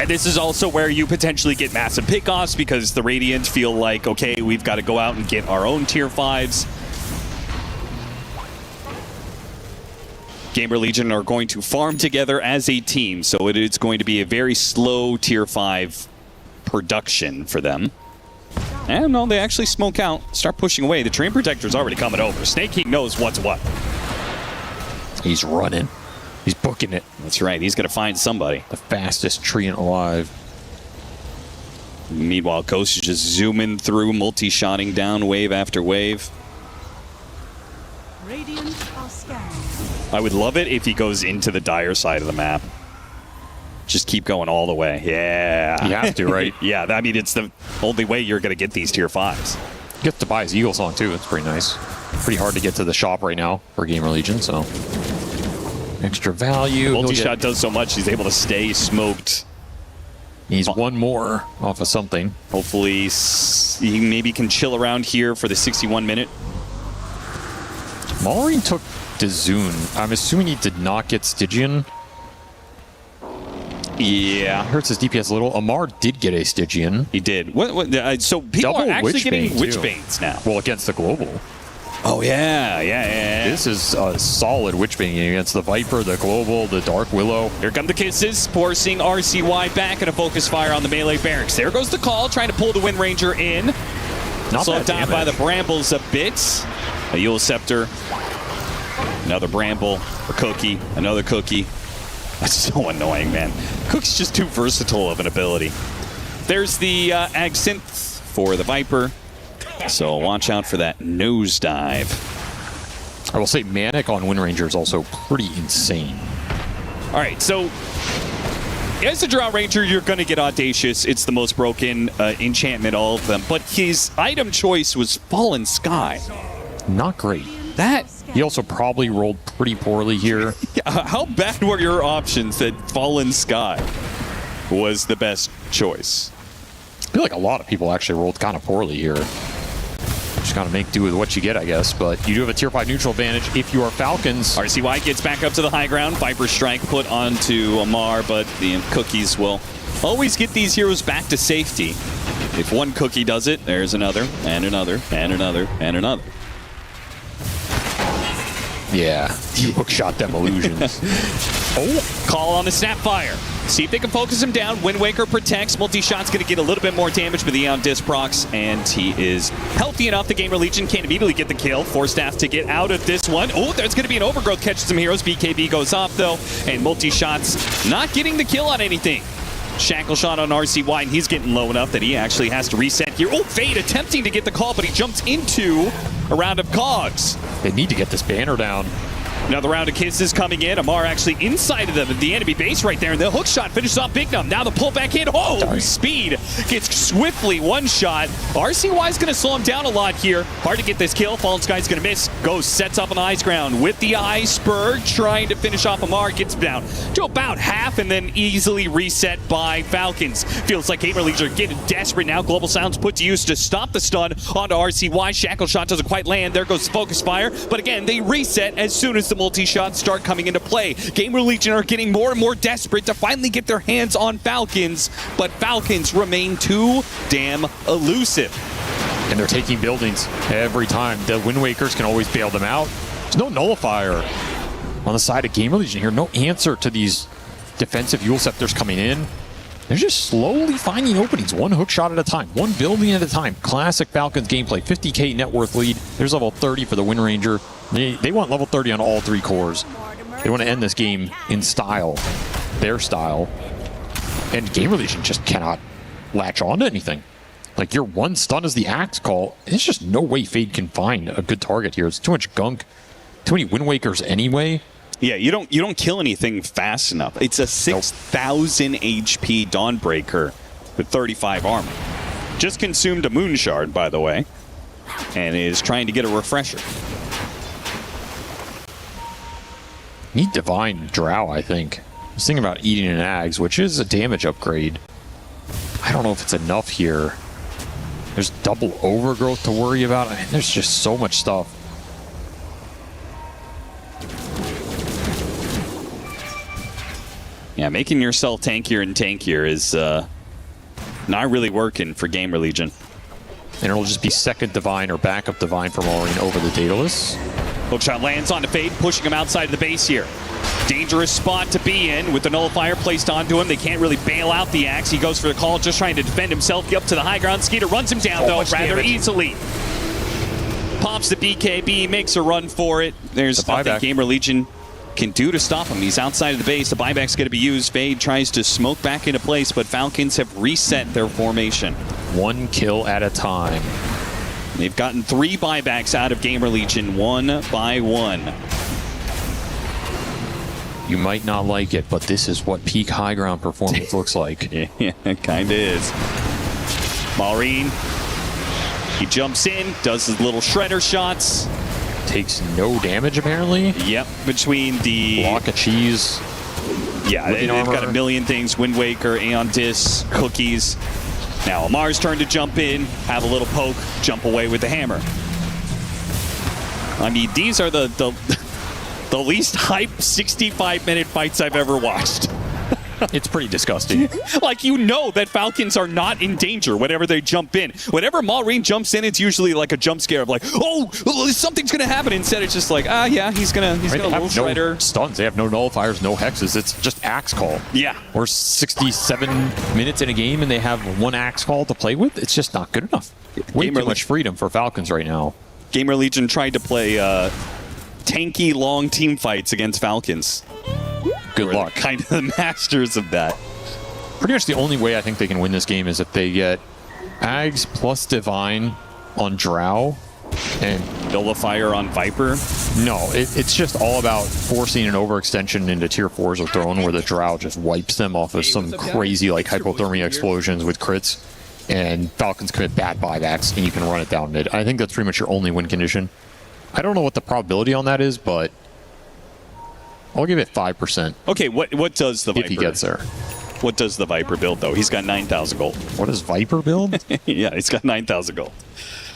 And this is also where you potentially get massive pickoffs because the Radiant feel like, okay, we've got to go out and get our own tier 5s. Gamer Legion are going to farm together as a team, so it's going to be a very slow tier 5 production for them. And no, they actually smoke out, start pushing away. The Terrain Protector's already coming over. Snake King knows what's what. He's running. He's booking it. That's right. He's going to find somebody. The fastest treant alive. Meanwhile, Ghost is just zooming through, multi-shotting down wave after wave. Radiant are scanning. I would love it if he goes into the dire side of the map. Just keep going all the way. Yeah. You have to, right? Yeah, I mean, it's the only way you're going to get these tier 5s. You get to buy his Eagle Song, too. It's pretty nice. Pretty hard to get to the shop right now for Gamer Legion, so... Extra value. Multi-shot does so much, he's able to stay smoked. He's one more off of something. Hopefully, he maybe can chill around here for the 61 minute. Maureen took Dazun. I'm assuming he did not get Stygian. Yeah. Hurts his DPS a little. Amar did get a Stygian. He did. So people Double are actually getting Witchbane, Witchbanes now. Well, against the global. Oh, yeah. This is a solid Witchbane against the Viper, the Global, the Dark Willow. Here come the kisses, forcing RCY back and a focus fire on the melee barracks. There goes the call, trying to pull the Wind Ranger in. Not slowed down damage. by the Brambles a bit. A Yule Scepter. Another Bramble. A Cookie. Another Cookie. That's so annoying, man. Cook's just too versatile of an ability. There's the Ag Synth for the Viper. So watch out for that nosedive. I will say Manic on Wind Ranger is also pretty insane. All right, so as a Drow Ranger, you're going to get Audacious. It's the most broken enchantment, all of them. But his item choice was Fallen Sky. Not great. That... He also probably rolled pretty poorly here. How bad were your options that Fallen Sky was the best choice? I feel like a lot of people actually rolled kind of poorly here. Just gotta make do with what you get, I guess. But you do have a tier 5 neutral advantage if you are Falcons. RCY gets back up to the high ground. Viper Strike put onto Amar, but the Cookies will always get these heroes back to safety. If one Cookie does it, there's another, and another, and another, and another. Yeah, you hookshot them illusions. Oh, call on the Snapfire. See if they can focus him down. Wind Waker protects. Multi-Shot's going to get a little bit more damage, but the Eon Disc procs, and he is healthy enough. The Gamer Legion can't immediately get the kill. Forstaff to get out of this one. Oh, there's going to be an overgrowth. Catches some heroes. BKB goes off, though, and Multi-Shot's not getting the kill on anything. Shackle shot on RCY, and he's getting low enough that he actually has to reset here. Oh, Fade attempting to get the call, but he jumps into a round of cogs. They need to get this banner down. Another round of kisses coming in. Amar actually inside of the enemy base right there. And the hook shot finishes off Bignum. Now the pullback hit. Oh, Speed gets swiftly one shot. RCY is going to slow him down a lot here. Hard to get this kill. Fallen Sky's going to miss. Ghost sets up on the ice ground with the iceberg, trying to finish off Amar. Gets down to about half and then easily reset by Falcons. Feels like Gamer Legion are getting desperate now. Global Sound's put to use to stop the stun onto RCY. Shackle shot doesn't quite land. There goes Focus Fire. But again, they reset as soon as the multi-shots start coming into play. Gamer Legion are getting more and more desperate to finally get their hands on Falcons, but Falcons remain too damn elusive. And they're taking buildings every time. The Wind Wakers can always bail them out. There's no nullifier on the side of Gamer Legion here. No answer to these defensive Eul Scepters coming in. They're just slowly finding openings, one hook shot at a time, one building at a time. Classic Falcons gameplay, 50k net worth lead. There's level 30 for the Wind Ranger. They want level 30 on all 3 cores. They want to end this game in style, their style. And Gamer Legion just cannot latch on to anything. Like, your one stun is the axe call. There's just no way Fade can find a good target here. It's too much gunk, too many Wind Wakers anyway. Yeah, you don't kill anything fast enough. It's a 6,000 HP Dawnbreaker with 35 armor. Just consumed a Moon Shard, by the way, and is trying to get a refresher. Need Divine Drow, I think. I was thinking about eating an Ags, which is a damage upgrade. I don't know if it's enough here. There's double overgrowth to worry about. I mean, there's just so much stuff. Yeah, making yourself tankier and tankier is not really working for Gamer Legion. And it'll just be second Divine or backup Divine for Maureen over the Daedalus. Hookshot lands onto Fade, pushing him outside of the base here. Dangerous spot to be in with the nullifier placed onto him. They can't really bail out the axe. He goes for the call, just trying to defend himself. Up to the high ground. Skeeter runs him down, though, rather easily. Pops the BKB, makes a run for it. There's nothing Gamer Legion can do to stop him. He's outside of the base. The buyback's going to be used. Fade tries to smoke back into place, but Falcons have reset their formation. One kill at a time. They've gotten 3 buybacks out of Gamer Legion, one by one. You might not like it, but this is what peak high ground performance looks like. Yeah, it kind of is. Maureen, he jumps in, does his little shredder shots. Takes no damage, apparently. Yep, between the... Block of cheese. Yeah, they've got a million things. Wind Waker, Aeon Disc, cookies. Now Amar's turn to jump in, have a little poke, jump away with the hammer. I mean, these are the least hype 65-minute fights I've ever watched. It's pretty disgusting. Like, you know that Falcons are not in danger whenever they jump in. Whenever Maureen jumps in, it's usually like a jump scare of like, oh, something's going to happen. Instead, it's just like, yeah, he's going to little shredder. No stuns. They have no nullifiers, no hexes. It's just axe call. Yeah. We're 67 minutes in a game and they have one axe call to play with. It's just not good enough. Way too much freedom for Falcons right now. Gamer Legion tried to play tanky, long team fights against Falcons. Good luck. Kind of the masters of that. Pretty much the only way I think they can win this game is if they get Ags plus Divine on Drow and Nullifier on Viper. No, it's just all about forcing an overextension into tier 4s or Throne where the Drow just wipes them off of some crazy like hypothermia explosions with crits and Falcons commit bad buybacks and you can run it down mid. I think that's pretty much your only win condition. I don't know what the probability on that is, but I'll give it 5%. Okay, what does the Viper? If he gets there. What does the Viper build, though? He's got 9,000 gold. What does Viper build? Yeah, he's got 9,000 gold.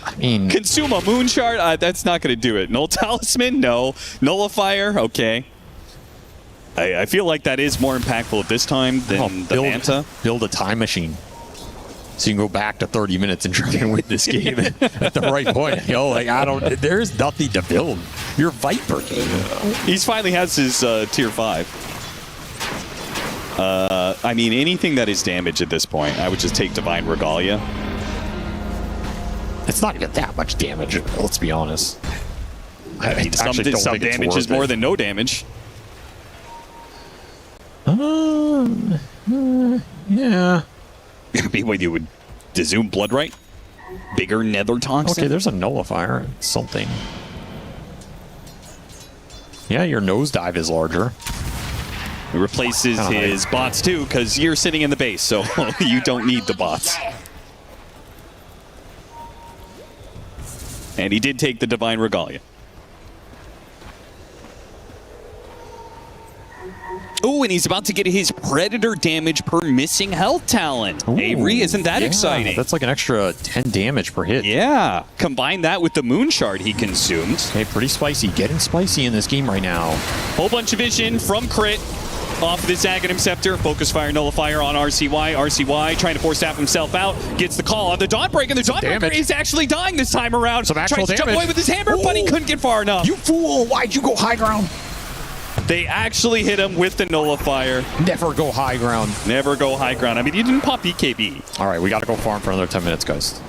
I mean... Consume a Moon Shard? That's not going to do it. Null Talisman? No. Nullifier? Okay. I feel like that is more impactful at this time than the Manta. Build a time machine. So you can go back to 30 minutes and try and win this game at the right point. You know, like, there's nothing to build. You're Viper. He finally has his tier 5. I mean, anything that is damage at this point, I would just take Divine Regalia. It's not even that much damage, let's be honest. I mean, some damage is more than no damage. Yeah. What you would Zoom Bloodright? Bigger Nether Toxin? Okay, there's a nullifier. Something. Yeah, your nosedive is larger. It replaces his bots too, because you're sitting in the base, so you don't need the bots. And he did take the Divine Regalia. Oh, and he's about to get his Predator damage per missing health talent. Avery, isn't that exciting? That's like an extra 10 damage per hit. Yeah. Combine that with the Moon Shard he consumed. Okay, pretty spicy. Getting spicy in this game right now. Whole bunch of vision from Crit off this Aghanim Scepter. Focus Fire Nullifier on RCY. RCY trying to force staff himself out. Gets the call on the Dawnbreaker. And the Dawnbreaker is actually dying this time around. Some actual Tries to jump damage. away with his hammer, but he couldn't get far enough. You fool! Why'd you go high ground? They actually hit him with the Nullifier. Never go high ground. Never go high ground. I mean, you didn't pop BKB. All right, we got to go farm for another 10 minutes, guys.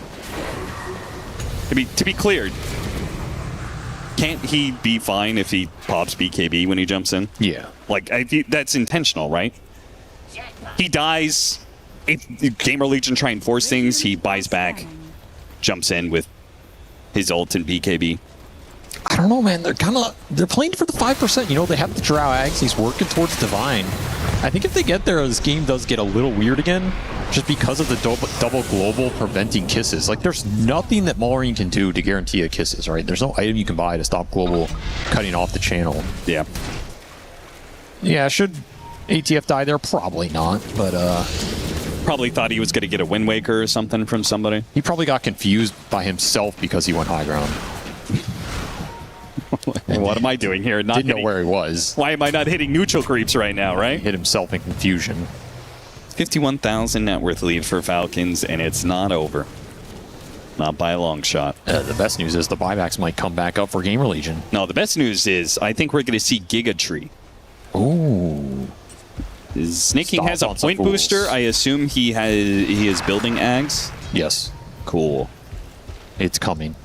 To be cleared, can't he be fine if he pops BKB when he jumps in? Yeah. Like, that's intentional, right? He dies. If Gamer Legion try and force things, he buys back, jumps in with his ult and BKB. I don't know, man. They're playing for the 5%. You know, they have the Drow Ags. He's working towards Divine. I think if they get there, this game does get a little weird again, just because of the double global preventing kisses. Like, there's nothing that Maureen can do to guarantee a kisses, right? There's no item you can buy to stop global cutting off the channel. Yeah. Yeah, should ATF die there? Probably not, but probably thought he was going to get a Wind Waker or something from somebody. He probably got confused by himself because he went high ground. What am I doing here? Didn't know where he was. Why am I not hitting neutral creeps right now, right? Hit himself in confusion. 51,000 net worth lead for Falcons, and it's not over. Not by a long shot. The best news is the buybacks might come back up for Gamer Legion. No, the best news is I think we're going to see Giga Tree. Ooh. Snake King has a point booster. I assume he is building Ags. Yes. Cool. It's coming.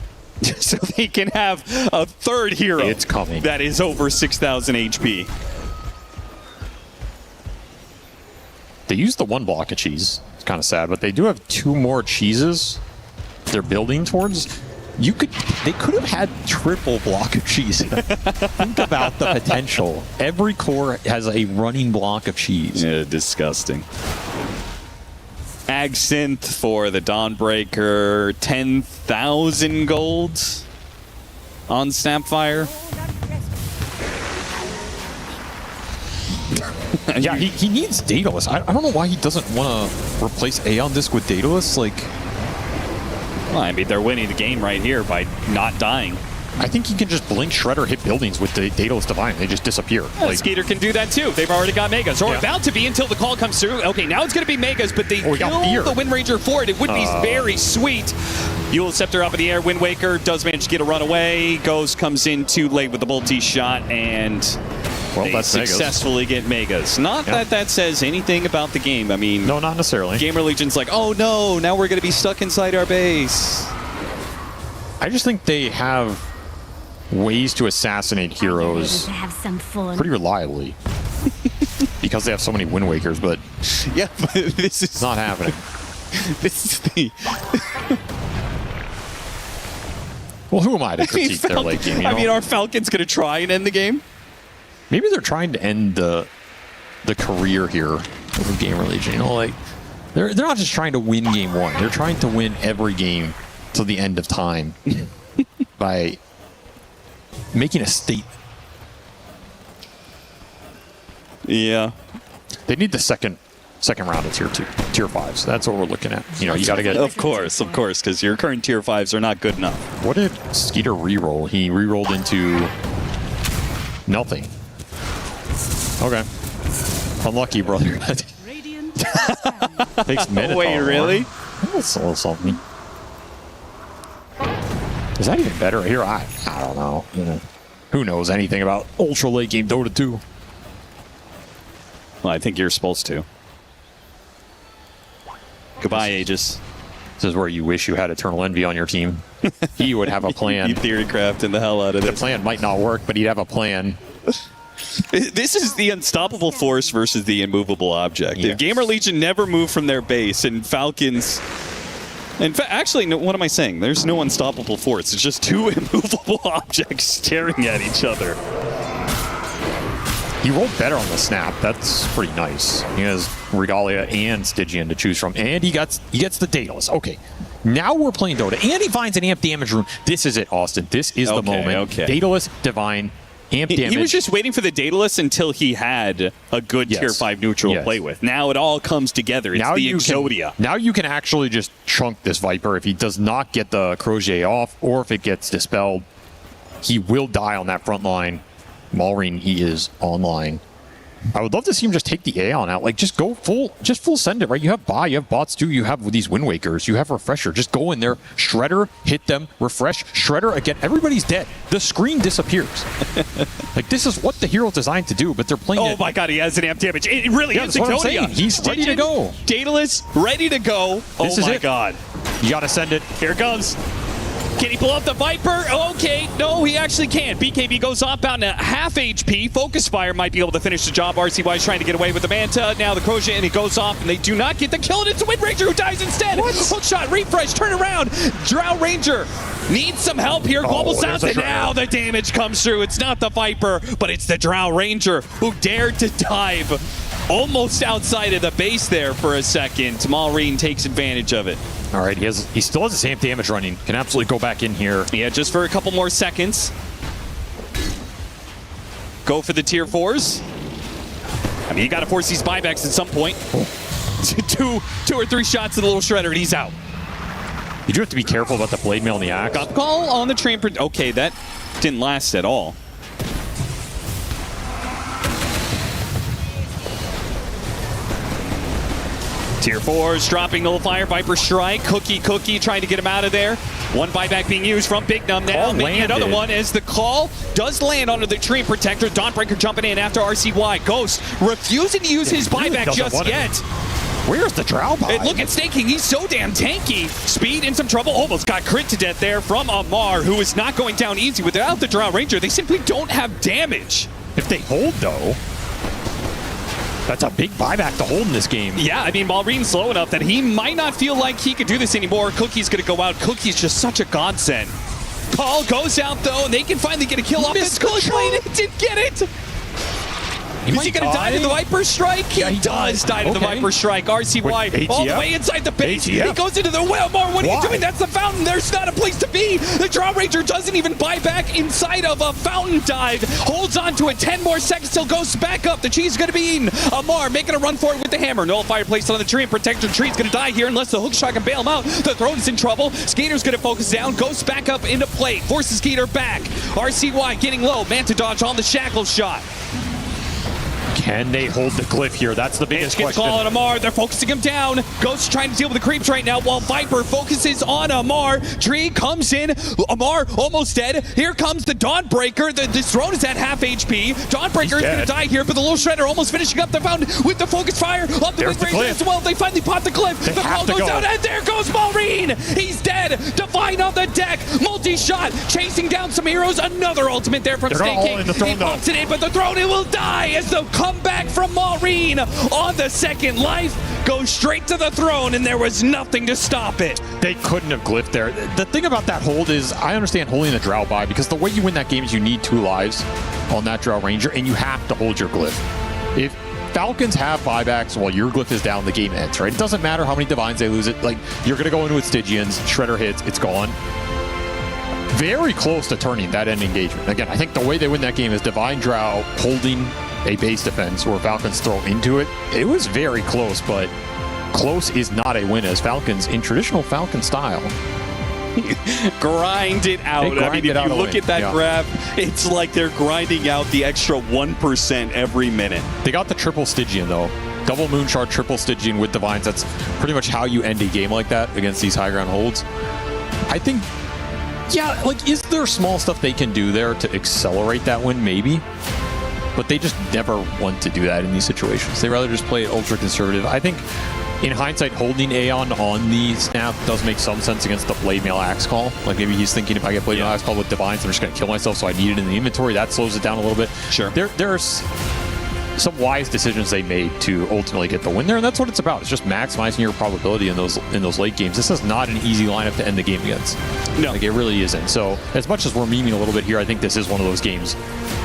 So they can have a third hero. It's coming. That is over 6,000 HP. They used the one block of cheese. It's kind of sad, but they do have 2 more cheeses they're building towards. They could have had triple block of cheese. Think about the potential. Every core has a running block of cheese. Yeah, disgusting. Ag Synth for the Dawnbreaker, 10,000 gold on Snapfire. Yeah, he needs Daedalus. I don't know why he doesn't want to replace Aeon Disc with Daedalus. Like, well, I mean, they're winning the game right here by not dying. I think he can just blink Shredder, hit buildings with the Daedalus Divine. They just disappear. Like, Skeeter can do that too. They've already got Megas. Or about to be until the call comes through. Okay, now it's going to be Megas, but they kill the Wind Ranger for it. It would be very sweet. Eul Scepter up in the air. Wind Waker does manage to get a runaway. Comes in too late with the multi-shot, and they successfully get Megas. Not that says anything about the game. I mean, no, not necessarily. Gamer Legion's like, oh no, now we're going to be stuck inside our base. I just think they have ways to assassinate heroes pretty reliably because they have so many Wind Wakers, but yeah, but this is not happening. This is the well, who am I to critique their late game? I mean, are Falcons going to try and end the game? Maybe they're trying to end the career here of Gamer Legion. You know, like they're not just trying to win game 1; they're trying to win every game till the end of time by making a statement. Yeah. They need the second round of tier 2, tier 5s. That's what we're looking at. You know, you got to get... Of course, because your current tier 5s are not good enough. What did Skeeter reroll? He rerolled into nothing. Okay. Unlucky, brother. Takes Minotaur. Wait, really? That's a little something. Is that even better here? I don't know. Who knows anything about ultra late game Dota 2? Well, I think you're supposed to. Goodbye, Aegis. This is where you wish you had Eternal Envy on your team. He would have a plan. He'd theorycrafting the hell out of this. this. The plan might not work, but he'd have a plan. This is the unstoppable force versus the immovable object. Yes. If Gamer Legion never moved from their base, and Falcons... In fact, actually, no, what am I saying? There's no unstoppable force. It's just two immovable objects staring at each other. He rolled better on the snap. That's pretty nice. He has Regalia and Stygian to choose from. And he gets the Daedalus. Okay. Now we're playing Dota. And he finds an amp damage rune. This is it, Austin. This is the moment. Okay. Daedalus, Divine, amp damage. He was just waiting for the Daedalus until he had a good Tier 5 neutral to play with. Now it all comes together. It's the Exodia. Now you can actually just chunk this Viper. If he does not get the Crochet off, or if it gets dispelled, he will die on that front line. Maureen, he is online. I would love to see him just take the Aeon out. Like, just go full send it, right? You have Buy, you have bots too, you have these Wind Wakers, you have Refresher. Just go in there, Shredder, hit them, refresh, Shredder again. Everybody's dead. The screen disappears. Like, this is what the hero's designed to do, but they're playing Oh my god, he has an amp damage. It really is Exodia. He's ready to go. Daedalus, ready to go. This is my it. god. You gotta send it. Here it goes. Can he blow up the Viper? Okay, no, he actually can't. BKB goes off about a half HP. Focus Fire might be able to finish the job. RCY is trying to get away with the Manta. Now the Crochet, and he goes off, and they do not get the kill, and it's a Wind Ranger who dies instead. Hook shot, refresh, turn around. Drow Ranger needs some help here. Global Sounds, and now the damage comes through. It's not the Viper, but it's the Drow Ranger who dared to dive almost outside of the base there for a second. Maureen takes advantage of it. All right, he still has the same damage running. Can absolutely go back in here. Yeah, just for a couple more seconds. Go for the Tier 4s. I mean, you got to force these buybacks at some point. two or three shots to the little Shredder, and he's out. You do have to be careful about the blade mail and the axe. Got the call on the train. Okay, that didn't last at all. Tier 4s dropping Nullifier, Viper Strike, Cookie trying to get him out of there. One buyback being used from Big Num now. Making another one as the call does land onto the Tree Protector. Dawnbreaker jumping in after RCY. Ghost refusing to use his buyback just yet. Where's the Drow buy? Hey, look at Staking. He's so damn tanky. Speed in some trouble. Almost got crit to death there from Amar, who is not going down easy. Without the Drow Ranger, they simply don't have damage. If they hold, though, that's a big buyback to hold in this game. Yeah, I mean, Maureen's slow enough that he might not feel like he could do this anymore. Cookie's going to go out. Cookie's just such a godsend. Call goes out, though, and they can finally get a kill off this Cool Blade. It didn't get it. Is he going to die to the Viper Strike? He does die to the Viper Strike. RCY all the way inside the base. He goes into the well. Mar, what are you doing? That's the fountain. There's not a place to be. The Drow Ranger doesn't even buy back inside of a fountain dive. Holds on to it. 10 more seconds till goes back up. The cheese is going to be eaten. Amar making a run for it with the hammer. Nullifier placed on the tree and Protector. Tree's going to die here unless the hook shot can bail him out. The throne is in trouble. Skater's going to focus down. Goes back up into play. Forces Skater back. RCY getting low. Manta dodge on the shackle shot. Can they hold the glyph here? That's the biggest question. Call on Amar. They're focusing him down. Ghost trying to deal with the creeps right now while Viper focuses on Amar. Tree comes in. Amar almost dead. Here comes the Dawnbreaker. The throne is at half HP. Dawnbreaker is going to die here, but the little Shredder almost finishing up the fountain with the focus fire on the Wind Ranger as well. They finally pop the cliff. The call goes down, and there goes Maureen. He's dead. Divine on the deck. Multi-shot. Chasing down some heroes. Another ultimate there from Staking. He pops it in, but the throne, it will die as the comeback from Maureen on the second life goes straight to the throne, and there was nothing to stop it. They couldn't have glyphed there. The thing about that hold is I understand holding the Drow by, because the way you win that game is you need 2 lives on that Drow Ranger, and you have to hold your glyph. If Falcons have buybacks while your glyph is down, the game ends, right? It doesn't matter how many Divines they lose it. Like, you're going to go in with Stygians, Shredder hits, it's gone. Very close to turning that end engagement. Again, I think the way they win that game is Divine Drow holding a base defense or Falcons throw into it. It was very close, but close is not a win as Falcons, in traditional Falcon style, grind it out. I mean, if you look at that graph, it's like they're grinding out the extra 1% every minute. They got the triple Stygian, though. Double Moonshard, triple Stygian with Divines. That's pretty much how you end a game like that against these high ground holds. I think, yeah, like, is there small stuff they can do there to accelerate that win? Maybe. but they just never want to do that in these situations. They rather just play it ultra conservative. I think in hindsight, holding Aeon on the snap does make some sense against the Blade Mail Axe call. Like maybe he's thinking if I get Blade Mail Axe call with Divines, I'm just going to kill myself, so I need it in the inventory. That slows it down a little bit. Sure. There's some wise decisions they made to ultimately get the win there, and that's what it's about. It's just maximizing your probability in those late games. This is not an easy lineup to end the game against. No. Like, it really isn't. So as much as we're memeing a little bit here, I think this is one of those games,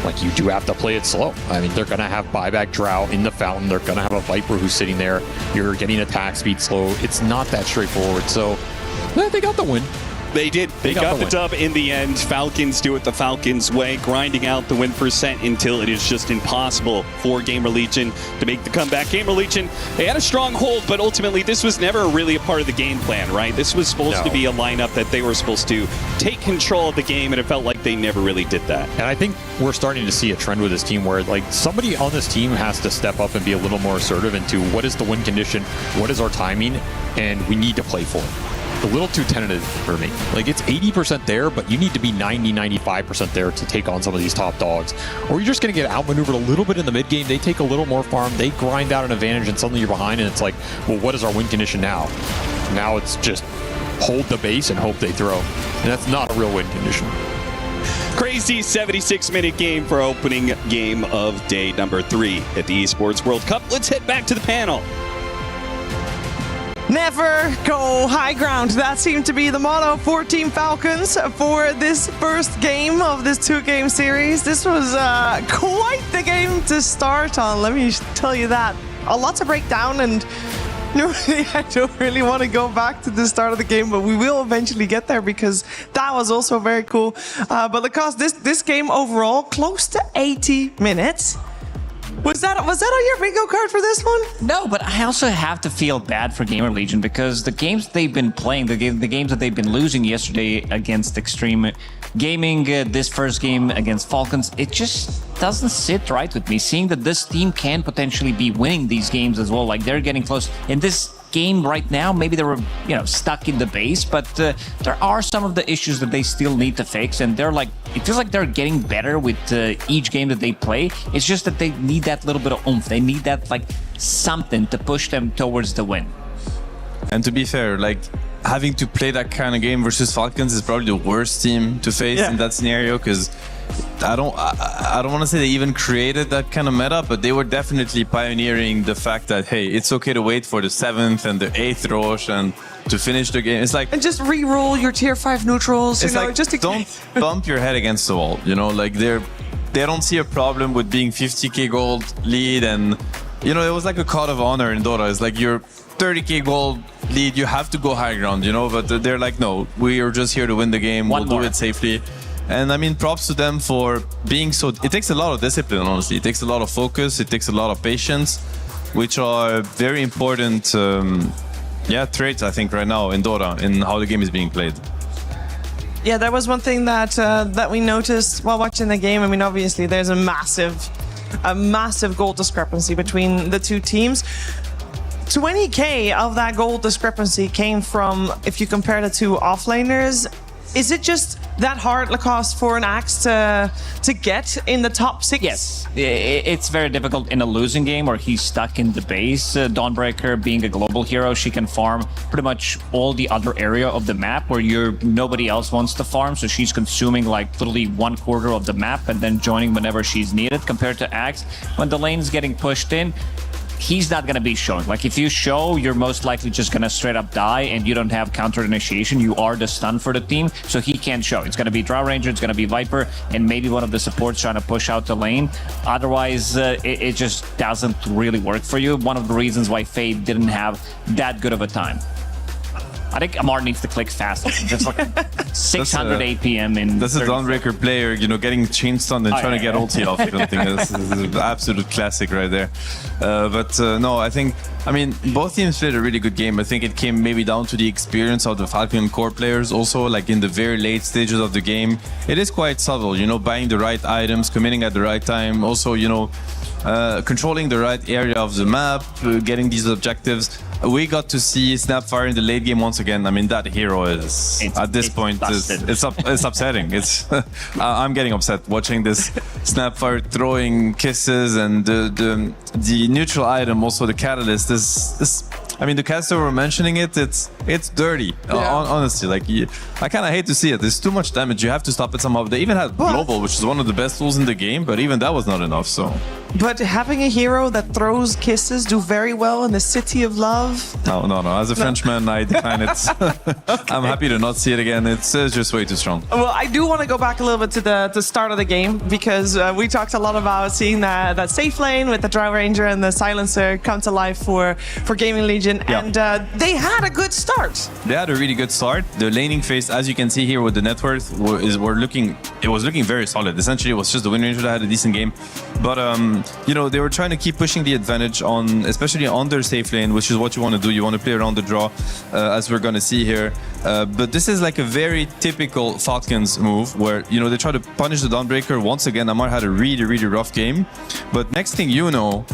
like, you do have to play it slow. I mean, they're going to have buyback Drow in the fountain. They're going to have a Viper who's sitting there. You're getting attack speed slow. It's not that straightforward. So, yeah, they got the win. They did. They got the dub in the end. Falcons do it the Falcons way, grinding out the win percent until it is just impossible for Gamer Legion to make the comeback. Gamer Legion, they had a strong hold, but ultimately this was never really a part of the game plan, right? This was supposed to be a lineup that they were supposed to take control of the game, and it felt like they never really did that. And I think we're starting to see a trend with this team where, like, somebody on this team has to step up and be a little more assertive into what is the win condition, what is our timing, and we need to play for it. A little too tentative for me. Like, it's 80% there, but you need to be 90-95% there to take on some of these top dogs. Or you're just going to get outmaneuvered a little bit in the mid game. They take a little more farm, they grind out an advantage, and suddenly you're behind, and it's like, well, what is our win condition now? Now it's just hold the base and hope they throw. And that's not a real win condition. Crazy 76-minute game for opening game of day number 3 at the Esports World Cup. Let's head back to the panel. Never go high ground. That seemed to be the motto for Team Falcons for this first game of this 2-game series. This was quite the game to start on, let me tell you that. A lot to break down, and normally I don't really want to go back to the start of the game, but we will eventually get there because that was also very cool. But Lacoste, this game overall, close to 80 minutes. Was that on your bingo card for this one? No, but I also have to feel bad for Gamer Legion because the games they've been playing, the games that they've been losing yesterday against Extreme Gaming, this first game against Falcons, it just doesn't sit right with me. Seeing that this team can potentially be winning these games as well, like they're getting close. In this game right now, maybe they were, stuck in the base, but there are some of the issues that they still need to fix, and they're like, it feels like they're getting better with each game that they play. It's just that they need that little bit of oomph. They need that, like, something to push them towards the win. And to be fair, like, having to play that kind of game versus Falcons is probably the worst team to face in that scenario, because I don't want to say they even created that kind of meta, but they were definitely pioneering the fact that, hey, it's okay to wait for the 7th and the 8th Roche and to finish the game. It's like, and just re-roll your tier 5 neutrals. It's like, just don't bump your head against the wall. Like they don't see a problem with being 50k gold lead, and it was like a code of honor in Dota. It's like you're 30k gold lead, you have to go high ground, but they're like, no, we are just here to win the game. We'll do it safely. And I mean, props to them for being so. It takes a lot of discipline, honestly. It takes a lot of focus. It takes a lot of patience, which are very important, traits, I think, right now in Dota, in how the game is being played. Yeah, that was one thing that we noticed while watching the game. I mean, obviously, there's a massive goal discrepancy between the two teams. 20k of that goal discrepancy came from, if you compare the two offlaners, is it just that hard, Lacoste, for an Axe to get in the top 6? Yes, it's very difficult in a losing game where he's stuck in the base. Dawnbreaker, being a global hero, she can farm pretty much all the other area of the map where nobody else wants to farm, so she's consuming like literally 1/4 of the map and then joining whenever she's needed, compared to Axe. When the lane is getting pushed in, he's not going to be showing. Like, if you show, you're most likely just going to straight up die, and you don't have counter initiation. You are the stun for the team, so he can't show. It's going to be Drow Ranger, it's going to be Viper, and maybe one of the supports trying to push out the lane. Otherwise, it just doesn't really work for you. One of the reasons why Fade didn't have that good of a time. I think Amar needs to click faster. Just like 600 APM in. That's a Dawnbreaker player, getting chain stunned and trying to get ulti off. I don't think this is an absolute classic right there. No, I mean, both teams played a really good game. I think it came maybe down to the experience of the Falcon core players. Also, like in the very late stages of the game, it is quite subtle. Buying the right items, committing at the right time. Also, controlling the right area of the map, getting these objectives. we got to see Snapfire in the late game once again. I mean, that hero is at this point it's upsetting. It's I'm getting upset watching this Snapfire throwing kisses and the neutral item, also the catalyst. This I mean, the caster were mentioning it. It's dirty. Honestly, like I kind of hate to see it. There's too much damage. You have to stop it somehow. They even had global, which is one of the best tools in the game, but even that was not enough. So. But having a hero that throws kisses do very well in the city of love. No. As a Frenchman, I decline it. Okay. I'm happy to not see it again. It's just way too strong. Well, I do want to go back a little bit to the start of the game because we talked a lot about seeing that safe lane with the Drow Ranger and the Silencer come to life for Gaming Legion, and they had a good start. They had a really good start. The laning phase, as you can see here with the net worth, it was looking very solid. Essentially, it was just the Wind Ranger that had a decent game, but you know, they were trying to keep pushing the advantage on, especially on their safe lane, which is what you want to do. You want to play around the draw, as we're going to see here. But this is like a very typical Falcons move where, you know, they try to punish the Dawnbreaker. Once again, Amar had a really, really rough game. But next thing you know,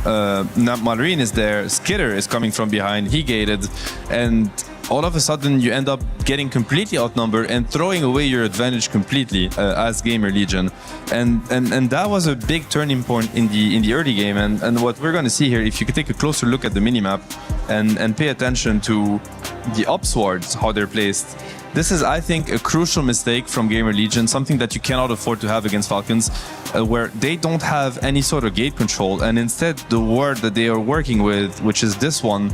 Marine is there, Skitter is coming from behind, he gated, and all of a sudden you end up getting completely outnumbered and throwing away your advantage completely as Gamer Legion, and that was a big turning point in the early game. And what we're going to see here, if you could take a closer look at the minimap and pay attention to the upswords, how they're placed, this is, I think, a crucial mistake from Gamer Legion, something that you cannot afford to have against Falcons, where they don't have any sort of gate control, and instead the ward that they are working with, which is this one,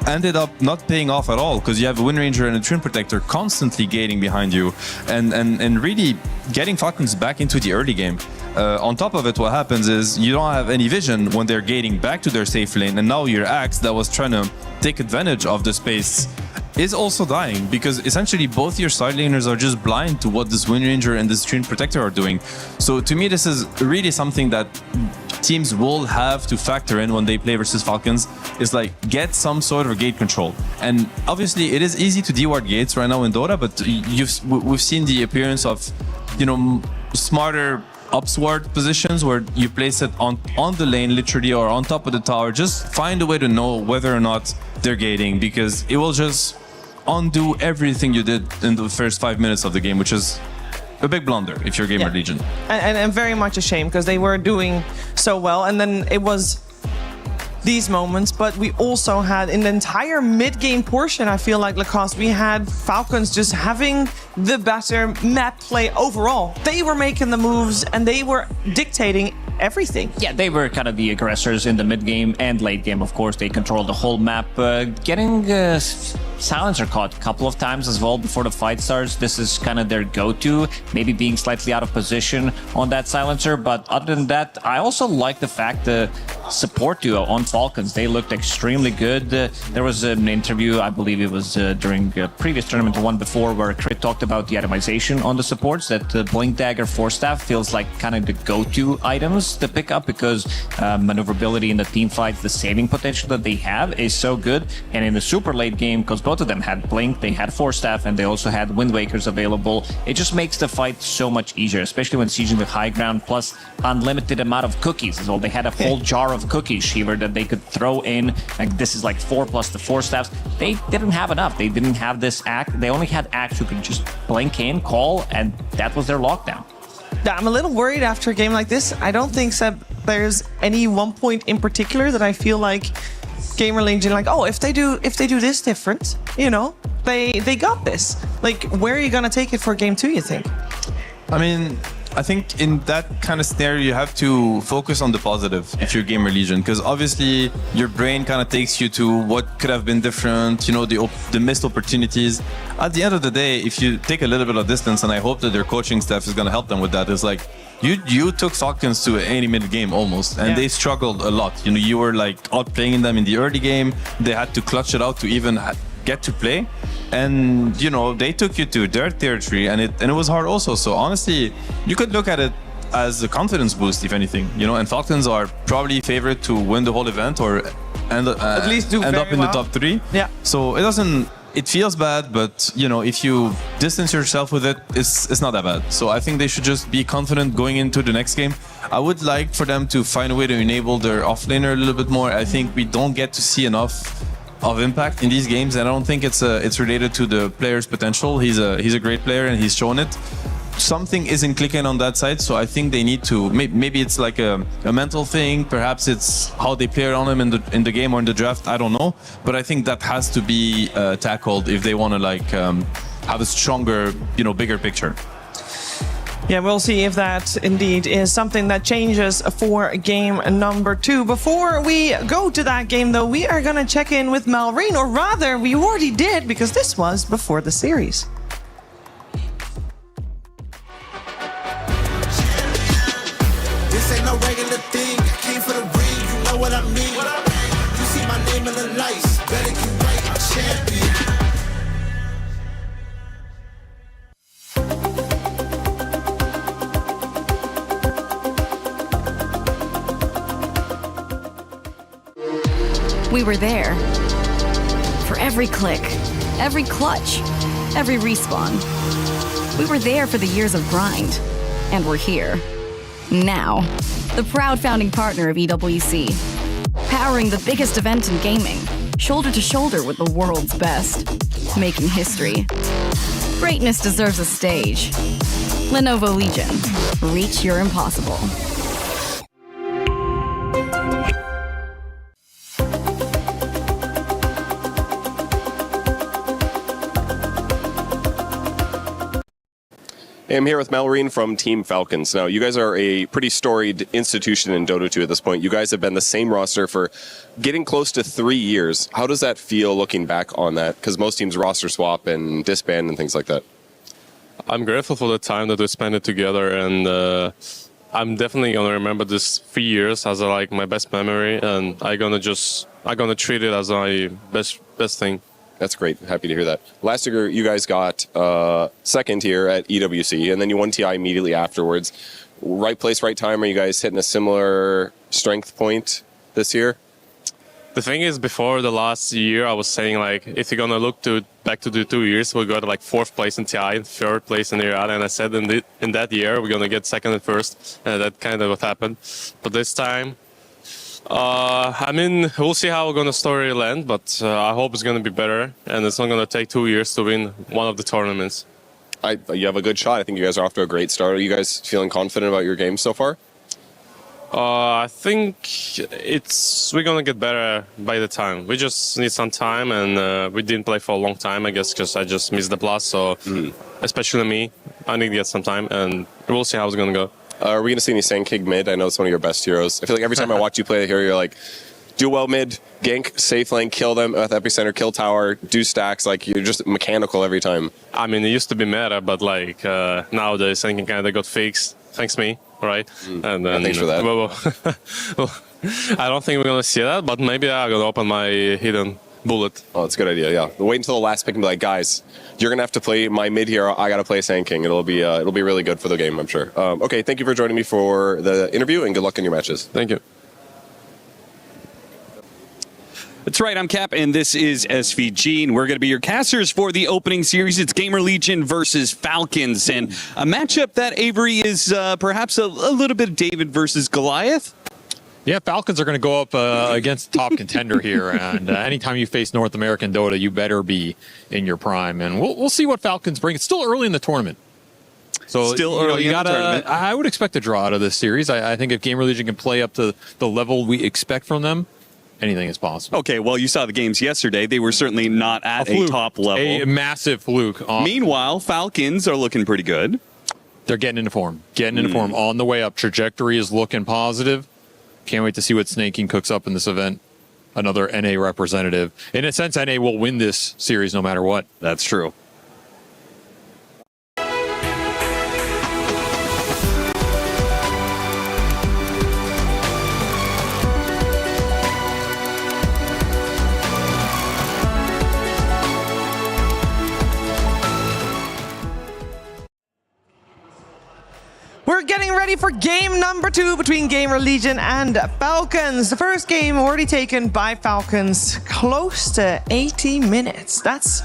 ended up not paying off at all, because you have a Wind Ranger and a Twin Protector constantly gating behind you and really getting Falcons back into the early game. On top of it, what happens is you don't have any vision when they're gating back to their safe lane, and now your Axe that was trying to take advantage of the space is also dying, because essentially both your side laners are just blind to what this Wind Ranger and this Twin Protector are doing. So to me, this is really something that teams will have to factor in when they play versus Falcons, is like get some sort of gate control. And obviously it is easy to deward gates right now in Dota, but we've seen the appearance of, you know, smarter upsward positions where you place it on the lane literally, or on top of the tower. Just find a way to know whether or not they're gating, because it will just undo everything you did in the first 5 minutes of the game, which is a big blunder if you're Gamer Legion. And very much a shame, because they were doing so well, and then it was these moments. But we also had in the entire mid-game portion, I feel like, Lacoste, we had Falcons just having the better map play overall. They were making the moves and they were dictating everything. Yeah, they were kind of the aggressors in the mid game and late game. Of course, they controlled the whole map, getting Silencer caught a couple of times as well before the fight starts. This is kind of their go-to, maybe being slightly out of position on that Silencer. But other than that, I also like the fact the support duo on Falcons, they looked extremely good. There was an interview, I believe it was during a previous tournament, the one before, where Crit talked about the itemization on the supports, that Blink Dagger, Force Staff feels like kind of the go-to items to pick up, because maneuverability in the team fights, the saving potential that they have is so good. And in the super late game, because both of them had Blink, they had Force Staff, and they also had Wind Wakers available, it just makes the fight so much easier, especially when sieging the high ground, plus unlimited amount of cookies as well. They had a whole jar of cookies, Shiver, that they could throw in. Like, this is like 4 plus the Force Staffs. They didn't have enough. They didn't have this act. They only had acts who could just blink in, call, and that was their lockdown. Yeah, I'm a little worried after a game like this. I don't think, Seb, there's any one point in particular that I feel like Gamer Legion, like, oh, if they do this different, you know, they got this. Like, where are you gonna take it for game 2, you think? I mean, I think in that kind of scenario, you have to focus on the positive if you're Gamer Legion, because obviously your brain kind of takes you to what could have been different, you know, the missed opportunities. At the end of the day, if you take a little bit of distance, and I hope that their coaching staff is going to help them with that, is like, you took Falcons to an 80-minute game almost, and they struggled a lot. You know, you were like outplaying them in the early game. They had to clutch it out to even get to play, and you know, they took you to their territory, and it was hard also. So honestly, you could look at it as a confidence boost, if anything, you know. And Falcons are probably favorite to win the whole event, or at least end up in the top 3. Yeah. So it feels bad, but you know, if you distance yourself with it, it's not that bad. So I think they should just be confident going into the next game. I would like for them to find a way to enable their offlaner a little bit more. I think we don't get to see enough of impact in these games, and I don't think it's related to the player's potential. He's a great player and he's shown it. Something isn't clicking on that side, so I think they need to. Maybe it's like a mental thing. Perhaps it's how they play around him in the game or in the draft. I don't know, but I think that has to be tackled if they want to like have a stronger, bigger picture. Yeah, we'll see if that indeed is something that changes for game number 2. Before we go to that game, though, we are going to check in with Malrine, or rather, we already did because this was before the series. This ain't no regular thing. I came for the ring, you know what I mean. You see my name in the lights, better get right, I'm champion. We were there. For every click, every clutch, every respawn. We were there for the years of grind. And we're here. Now. The proud founding partner of EWC. Powering the biggest event in gaming. Shoulder to shoulder with the world's best. Making history. Greatness deserves a stage. Lenovo Legion. Reach your impossible. I'm here with Malrine from Team Falcons. Now, you guys are a pretty storied institution in Dota 2 at this point. You guys have been the same roster for getting close to 3 years. How does that feel looking back on that? Because most teams roster swap and disband and things like that. I'm grateful for the time that we spent it together, and I'm definitely gonna remember this 3 years as like my best memory, and I'm gonna treat it as my best thing. That's great. Happy to hear that. Last year, you guys got second here at EWC, and then you won TI immediately afterwards. Right place, right time. Are you guys hitting a similar strength point this year? The thing is, before the last year, I was saying, like, if you're gonna look back to the 2 years, we got like 4th place in TI and 3rd place in Real, and I said in that year we're gonna get 2nd and 1st, and that kind of what happened. But this time, we'll see how we're gonna story land, but I hope it's gonna be better, and it's not gonna take 2 years to win one of the tournaments. You have a good shot. I think you guys are off to a great start. Are you guys feeling confident about your game so far? I think we're gonna get better by the time. We just need some time, and we didn't play for a long time, I guess, because I just missed the blast. So, especially me, I need to get some time, and we'll see how it's gonna go. Are we going to see any Sandking mid? I know it's one of your best heroes. I feel like every time I watch you play here, you're like, do well mid, gank, safe lane, kill them at the epicenter, kill tower, do stacks. Like, you're just mechanical every time. I mean, it used to be meta, but like nowadays, Sandking kind of got fixed. Thanks me, right? And then, thanks for that. Well, I don't think we're going to see that, but maybe I'm going to open my hidden bullet. Oh, that's a good idea, yeah. Wait until the last pick and be like, guys, you're going to have to play my mid hero. I got to play Sandking. It'll be really good for the game, I'm sure. Okay, thank you for joining me for the interview, and good luck in your matches. Thank you. That's right, I'm Cap, and this is SVG, and we're going to be your casters for the opening series. It's Gamer Legion versus Falcons, and a matchup that, Avery, is perhaps a little bit of David versus Goliath. Yeah, Falcons are going to go up against the top contender here, and anytime you face North American Dota, you better be in your prime, and we'll see what Falcons bring. It's still early in the tournament. So still early in the tournament. I would expect a draw out of this series. I think if Gamer Legion can play up to the level we expect from them, anything is possible. Okay, well, you saw the games yesterday. They were certainly not at a top level. A massive fluke. Meanwhile, Falcons are looking pretty good. They're getting into form. On the way up. Trajectory is looking positive. Can't wait to see what Sandking cooks up in this event. Another NA representative. In a sense, NA will win this series no matter what. That's true. We're getting ready for game number 2 between Gamer Legion and Falcons. The first game already taken by Falcons, close to 80 minutes. That's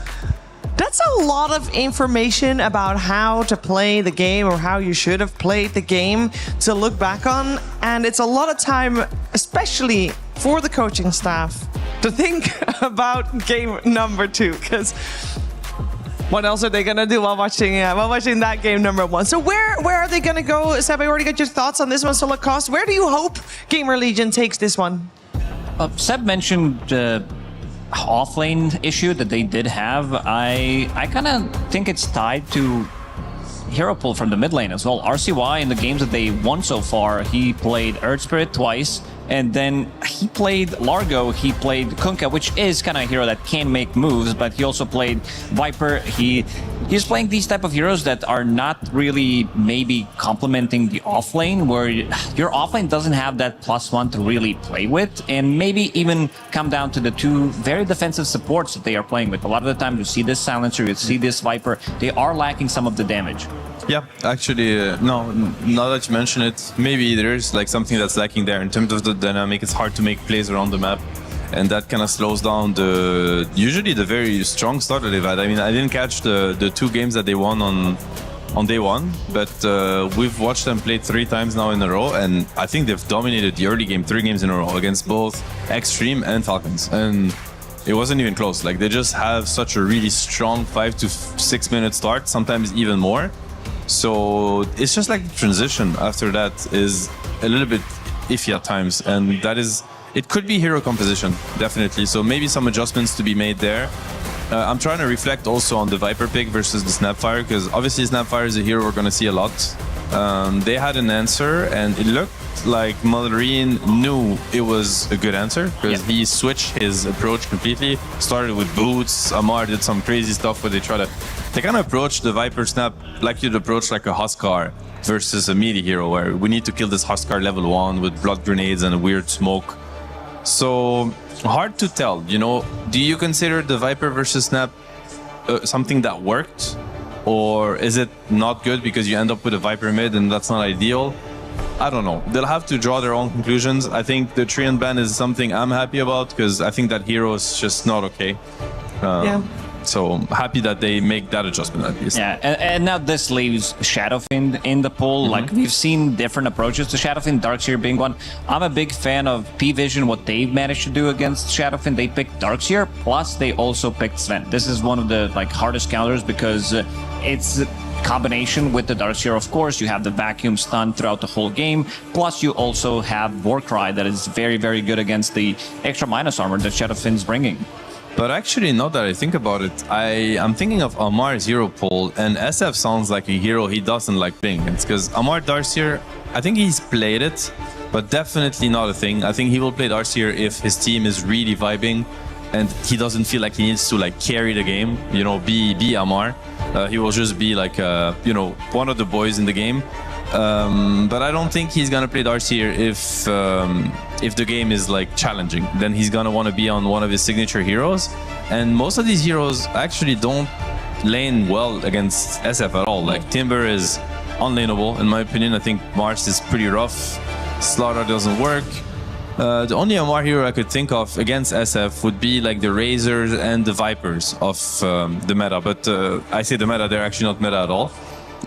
a lot of information about how to play the game or how you should have played the game to look back on. And it's a lot of time, especially for the coaching staff, to think about game number 2, because what else are they gonna do while watching that game number 1? So where are they gonna go? Seb, I already got your thoughts on this one. So Lacoste, where do you hope Gamer Legion takes this one? Seb mentioned the offlane issue that they did have. I kind of think it's tied to hero pull from the mid lane as well. RCY, in the games that they won so far, he played Earth Spirit twice, and then he played Largo, he played Kunkka, which is kind of a hero that can make moves, but he also played Viper. He's playing these type of heroes that are not really maybe complementing the offlane, where your offlane doesn't have that +1 to really play with, and maybe even come down to the 2 very defensive supports that they are playing with. A lot of the time you see this Silencer, you see this Viper, they are lacking some of the damage. Yeah, actually, no, now that you mention it, maybe there is like something that's lacking there in terms of the dynamic. It's hard to make plays around the map, and that kind of slows down usually the very strong start that they've had. I mean, I didn't catch the 2 games that they won on day 1, but we've watched them play 3 times now in a row, and I think they've dominated the early game 3 games in a row against both Extreme and Falcons, and it wasn't even close. Like, they just have such a really strong 5 to 6 minute start, sometimes even more. So it's just like the transition after that is a little bit iffy at times, and it could be hero composition, definitely. So maybe some adjustments to be made there. I'm trying to reflect also on the Viper pick versus the Snapfire, because obviously Snapfire is a hero we're going to see a lot. They had an answer, and it looked like Mallory knew it was a good answer, because he switched his approach completely. Started with boots. Amar did some crazy stuff where they kind of approached the Viper Snap like you'd approach like a Huskar versus a melee hero, where we need to kill this Huskar level 1 with blood grenades and a weird smoke. So hard to tell, you know. Do you consider the Viper versus Snap something that worked, or is it not good because you end up with a Viper mid and that's not ideal? I don't know. They'll have to draw their own conclusions. I think the Treant ban is something I'm happy about, because I think that hero is just not okay. So happy that they make that adjustment at least. Yeah, and now this leaves Shadowfiend in the pool. Like, we've seen different approaches to Shadowfiend, Darkseer being one. I'm a big fan of P-Vision, what they've managed to do against Shadowfiend. They picked Darkseer, plus they also picked Sven. This is one of the hardest counters, because it's a combination with the Darkseer, of course. You have the vacuum stun throughout the whole game, plus you also have Warcry that is very, very good against the extra minus armor that Shadowfiend's bringing. But actually, now that I think about it, I'm thinking of Amar's hero pool, and SF sounds like a hero he doesn't like playing against, because Amar Darkseer, I think he's played it, but definitely not a thing. I think he will play Darkseer if his team is really vibing and he doesn't feel like he needs to carry the game, you know, be Amar. He will just be you know, one of the boys in the game. But I don't think he's gonna play Darkseer if the game is challenging. Then he's gonna want to be on one of his signature heroes, and most of these heroes actually don't lane well against SF at all. Like Timber is unlaneable in my opinion. I think Mars is pretty rough. Slaughter doesn't work. The only Amar hero I could think of against SF would be the Razors and the Vipers of the meta. But I say the meta, they're actually not meta at all.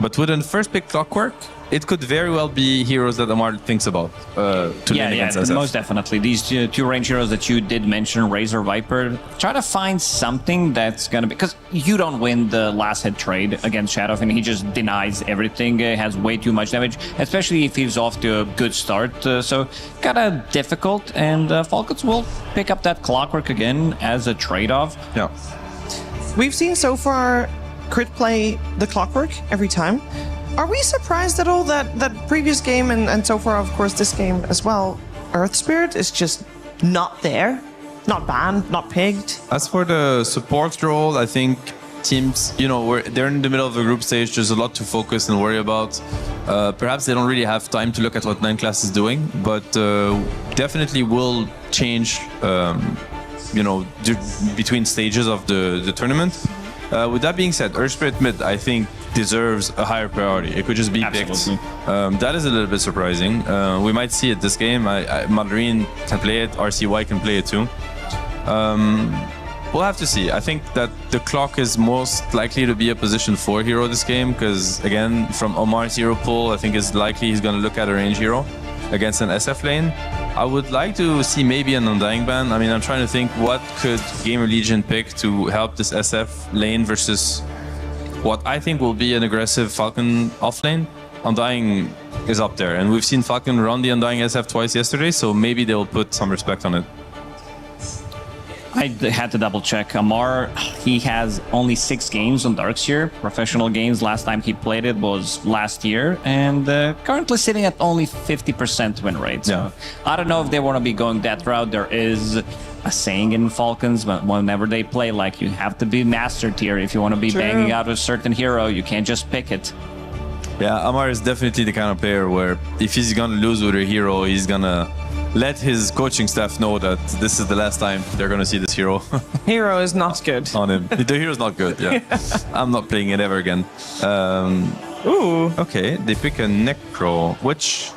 But with the first pick Clockwork, it could very well be heroes that Amar thinks about to lane against SF. Most definitely. These two range heroes that you did mention, Razor, Viper, try to find something that's going to be... Because you don't win the last hit trade against Shadow, and he just denies everything, has way too much damage, especially if he's off to a good start. So kind of difficult, and Falcons will pick up that Clockwork again as a trade-off. Yeah. We've seen so far Crit play the Clockwork every time. Are we surprised at all that previous game and so far, of course, this game as well, Earth Spirit is just not there? Not banned, not picked? As for the support role, I think teams, you know, they're in the middle of the group stage. There's a lot to focus and worry about. Perhaps they don't really have time to look at what 9 Class is doing, but definitely will change, you know, between stages of the tournament. With that being said, Earth Spirit mid, I think, deserves a higher priority. It could just be picked. That is a little bit surprising. We might see it this game. Mandarin can play it, RCY can play it too. We'll have to see. I think that the Clock is most likely to be a position 4 hero this game, because again, from Omar's hero pool, I think it's likely he's going to look at a range hero against an SF lane. I would like to see maybe an Undying ban. I mean, I'm trying to think what could Gamer Legion pick to help this SF lane versus what I think will be an aggressive Falcon off lane. Undying is up there, and we've seen Falcon run the Undying SF twice yesterday, so maybe they'll put some respect on it. I had to double check. Amar, he has only 6 games on Darkseer, professional games. Last time he played it was last year, and currently sitting at only 50% win rate. So I don't know if they want to be going that route. There is a saying in Falcons, but whenever they play, like, you have to be master tier if you want to be banging out a certain hero. You can't just pick it. Yeah, Amar is definitely the kind of player where if he's gonna lose with a hero, he's gonna let his coaching staff know that this is the last time they're gonna see this hero. Hero is not good. On him. The hero's not good, yeah. I'm not playing it ever again. Ooh. Okay, they pick a Necro, which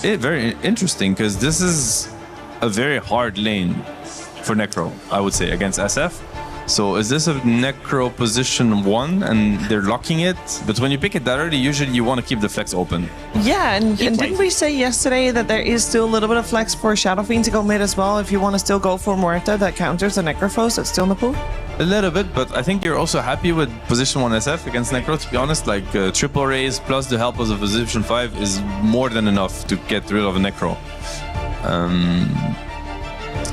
is very interesting because this is a very hard lane for Necro, I would say, against SF. So is this a Necro position 1 and they're locking it? But when you pick it that early, usually you want to keep the flex open. Yeah, and didn't we say yesterday that there is still a little bit of flex for Shadow Fiend to go mid as well if you want to still go for Muerta that counters the Necrophos that's still in the pool? A little bit, but I think you're also happy with position 1 SF against Necro. To be honest, like triple raise plus the help of the position 5 is more than enough to get rid of a Necro.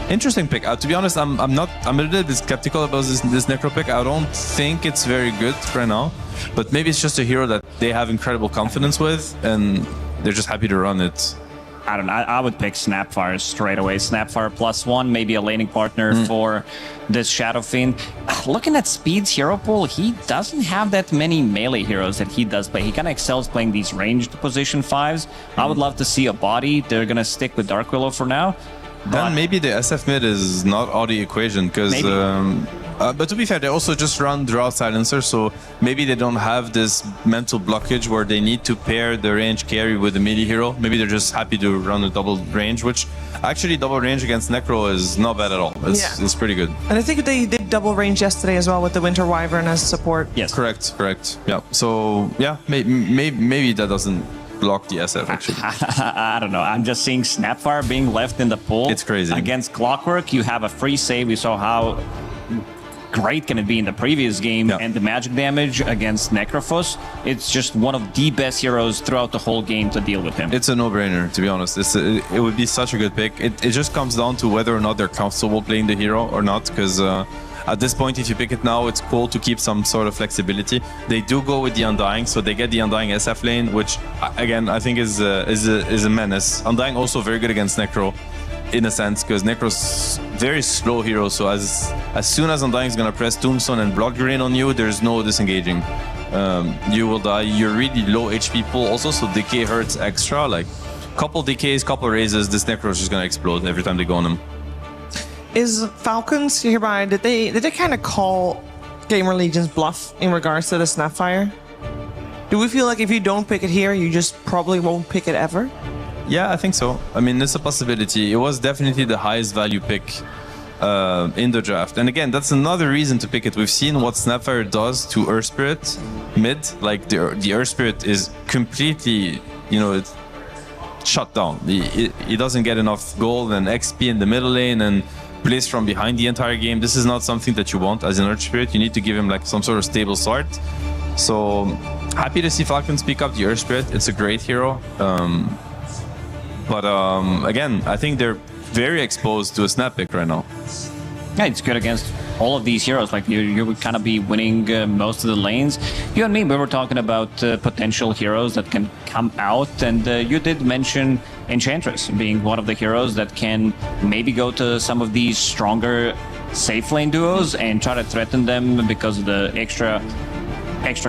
Interesting pick. To be honest, I'm a little bit skeptical about this Necro pick. I don't think it's very good right now, but maybe it's just a hero that they have incredible confidence with, and they're just happy to run it. I don't know. I would pick Snapfire straight away. Snapfire +1, maybe a laning partner for this Shadow Fiend. Looking at Speed's hero pool, he doesn't have that many melee heroes that he does play. He kind of excels playing these ranged position 5s. I would love to see a body. They're going to stick with Dark Willow for now. Then maybe the SF mid is not all the equation, because but to be fair, they also just run Drought Silencer, so maybe they don't have this mental blockage where they need to pair the range carry with the melee hero. Maybe they're just happy to run a double range, which actually double range against Necro is not bad at all. It's pretty good. And I think they did double range yesterday as well with the Winter Wyvern as support. Yes. Correct. Yeah. So yeah, maybe that doesn't block the SF actually. I don't know. I'm just seeing Snapfire being left in the pool. It's crazy. Against Clockwork, you have a free save. We saw how great can it be in the previous game, and the magic damage against Necrophos. It's just one of the best heroes throughout the whole game to deal with him. It's a no-brainer, to be honest. It would be such a good pick. It just comes down to whether or not they're comfortable playing the hero or not, because at this point, if you pick it now, it's cool to keep some sort of flexibility. They do go with the Undying, so they get the Undying SF lane, which again I think is a menace. Undying also very good against Necro, in a sense, because Necro's very slow hero. So as soon as Undying is gonna press Tombstone and Blood Drain on you, there's no disengaging. You will die. You're really low HP pool also, so decay hurts extra. Like couple decays, couple raises, this Necro is just gonna explode every time they go on him. Is Falcons hereby, did they kind of call Gamer Legion's bluff in regards to the Snapfire? Do we feel like if you don't pick it here, you just probably won't pick it ever? Yeah, I think so. I mean, it's a possibility. It was definitely the highest value pick in the draft. And again, that's another reason to pick it. We've seen what Snapfire does to Earth Spirit mid. Like the Earth Spirit is completely, it's shut down. He doesn't get enough gold and XP in the middle lane and plays from behind the entire game. This is not something that you want as an Earth Spirit. You need to give him like some sort of stable start. So happy to see Falcons pick up the Earth Spirit. It's a great hero. But again, I think they're very exposed to a snap pick right now. Yeah, it's good against all of these heroes. Like you would kind of be winning most of the lanes. You and me, we were talking about potential heroes that can come out, and you did mention Enchantress being one of the heroes that can maybe go to some of these stronger safe lane duos and try to threaten them because of the extra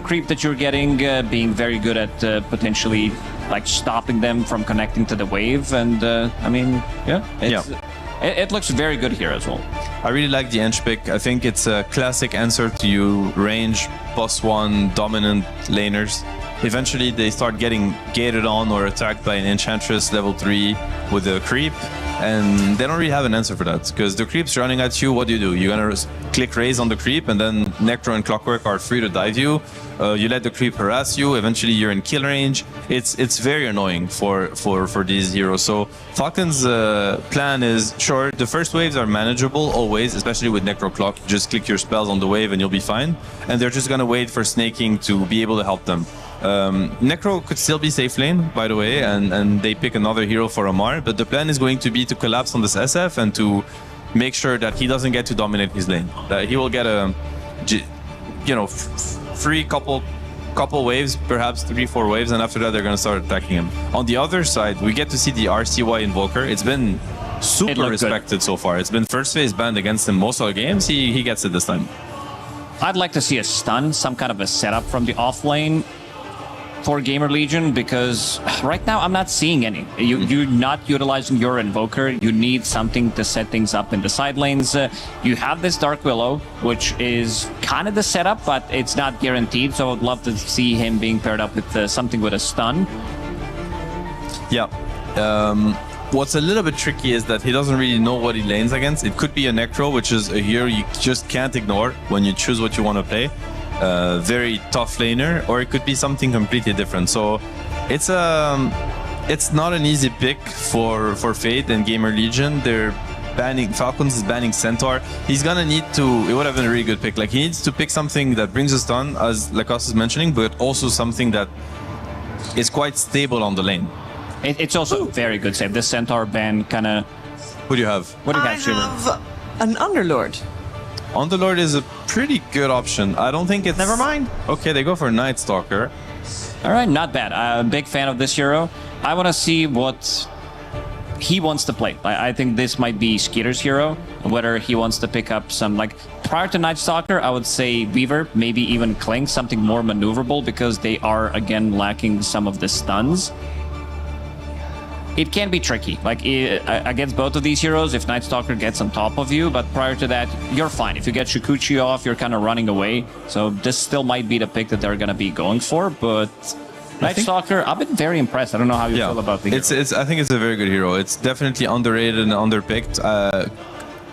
creep that you're getting, being very good at potentially like stopping them from connecting to the wave. And I mean, it looks very good here as well. I really like the Ench pick. I think it's a classic answer to you range +1 dominant laners. Eventually, they start getting gated on or attacked by an Enchantress level 3 with a creep, and they don't really have an answer for that, because the creep's running at you. What do? You're gonna click raise on the creep, and then Necro and Clockwork are free to dive you. You let the creep harass you. Eventually, you're in kill range. It's very annoying for these heroes. So Falcon's plan is, sure, the first waves are manageable always, especially with Necro Clock. Just click your spells on the wave and you'll be fine. And they're just gonna wait for Snaking to be able to help them. Necro could still be safe lane, by the way, and they pick another hero for Amar, but the plan is going to be to collapse on this SF and to make sure that he doesn't get to dominate his lane. That he will get a, free couple waves, perhaps 3-4 waves, and after that they're going to start attacking him. On the other side, we get to see the RCY Invoker. It's been super respected so far. It's been first phase banned against him most of the games. He gets it this time. I'd like to see a stun, some kind of a setup from the off lane for Gamer Legion, because right now I'm not seeing any. You're not utilizing your Invoker. You need something to set things up in the side lanes. You have this Dark Willow, which is kind of the setup, but it's not guaranteed, so I'd love to see him being paired up with something with a stun. Yeah. What's a little bit tricky is that he doesn't really know what he lanes against. It could be a Necro, which is a hero you just can't ignore when you choose what you want to play. Very tough laner, or it could be something completely different. So it's not an easy pick for Fate and Gamer Legion. They're banning Falcons is banning Centaur. He's gonna need to. It would have been a really good pick. Like, he needs to pick something that brings a stun, as Lacoste is mentioning, but also something that is quite stable on the lane. It's also a very good save. This Centaur ban kind of. What do you have? What do you have, Shiver? I have an Underlord. Underlord is a pretty good option. I don't think it's... Never mind. Okay, they go for Night Stalker. All right, not bad. I'm a big fan of this hero. I want to see what he wants to play. I think this might be Skeeter's hero, whether he wants to pick up some, like, prior to Night Stalker, I would say Weaver, maybe even Cling, something more maneuverable, because they are, again, lacking some of the stuns. It can be tricky, like against both of these heroes, if Night Stalker gets on top of you, but prior to that, you're fine. If you get Shukuchi off, you're kind of running away. So this still might be the pick that they're going to be going for, but Night Stalker, I've been very impressed. I don't know how you feel about the hero. I think it's a very good hero. It's definitely underrated and underpicked.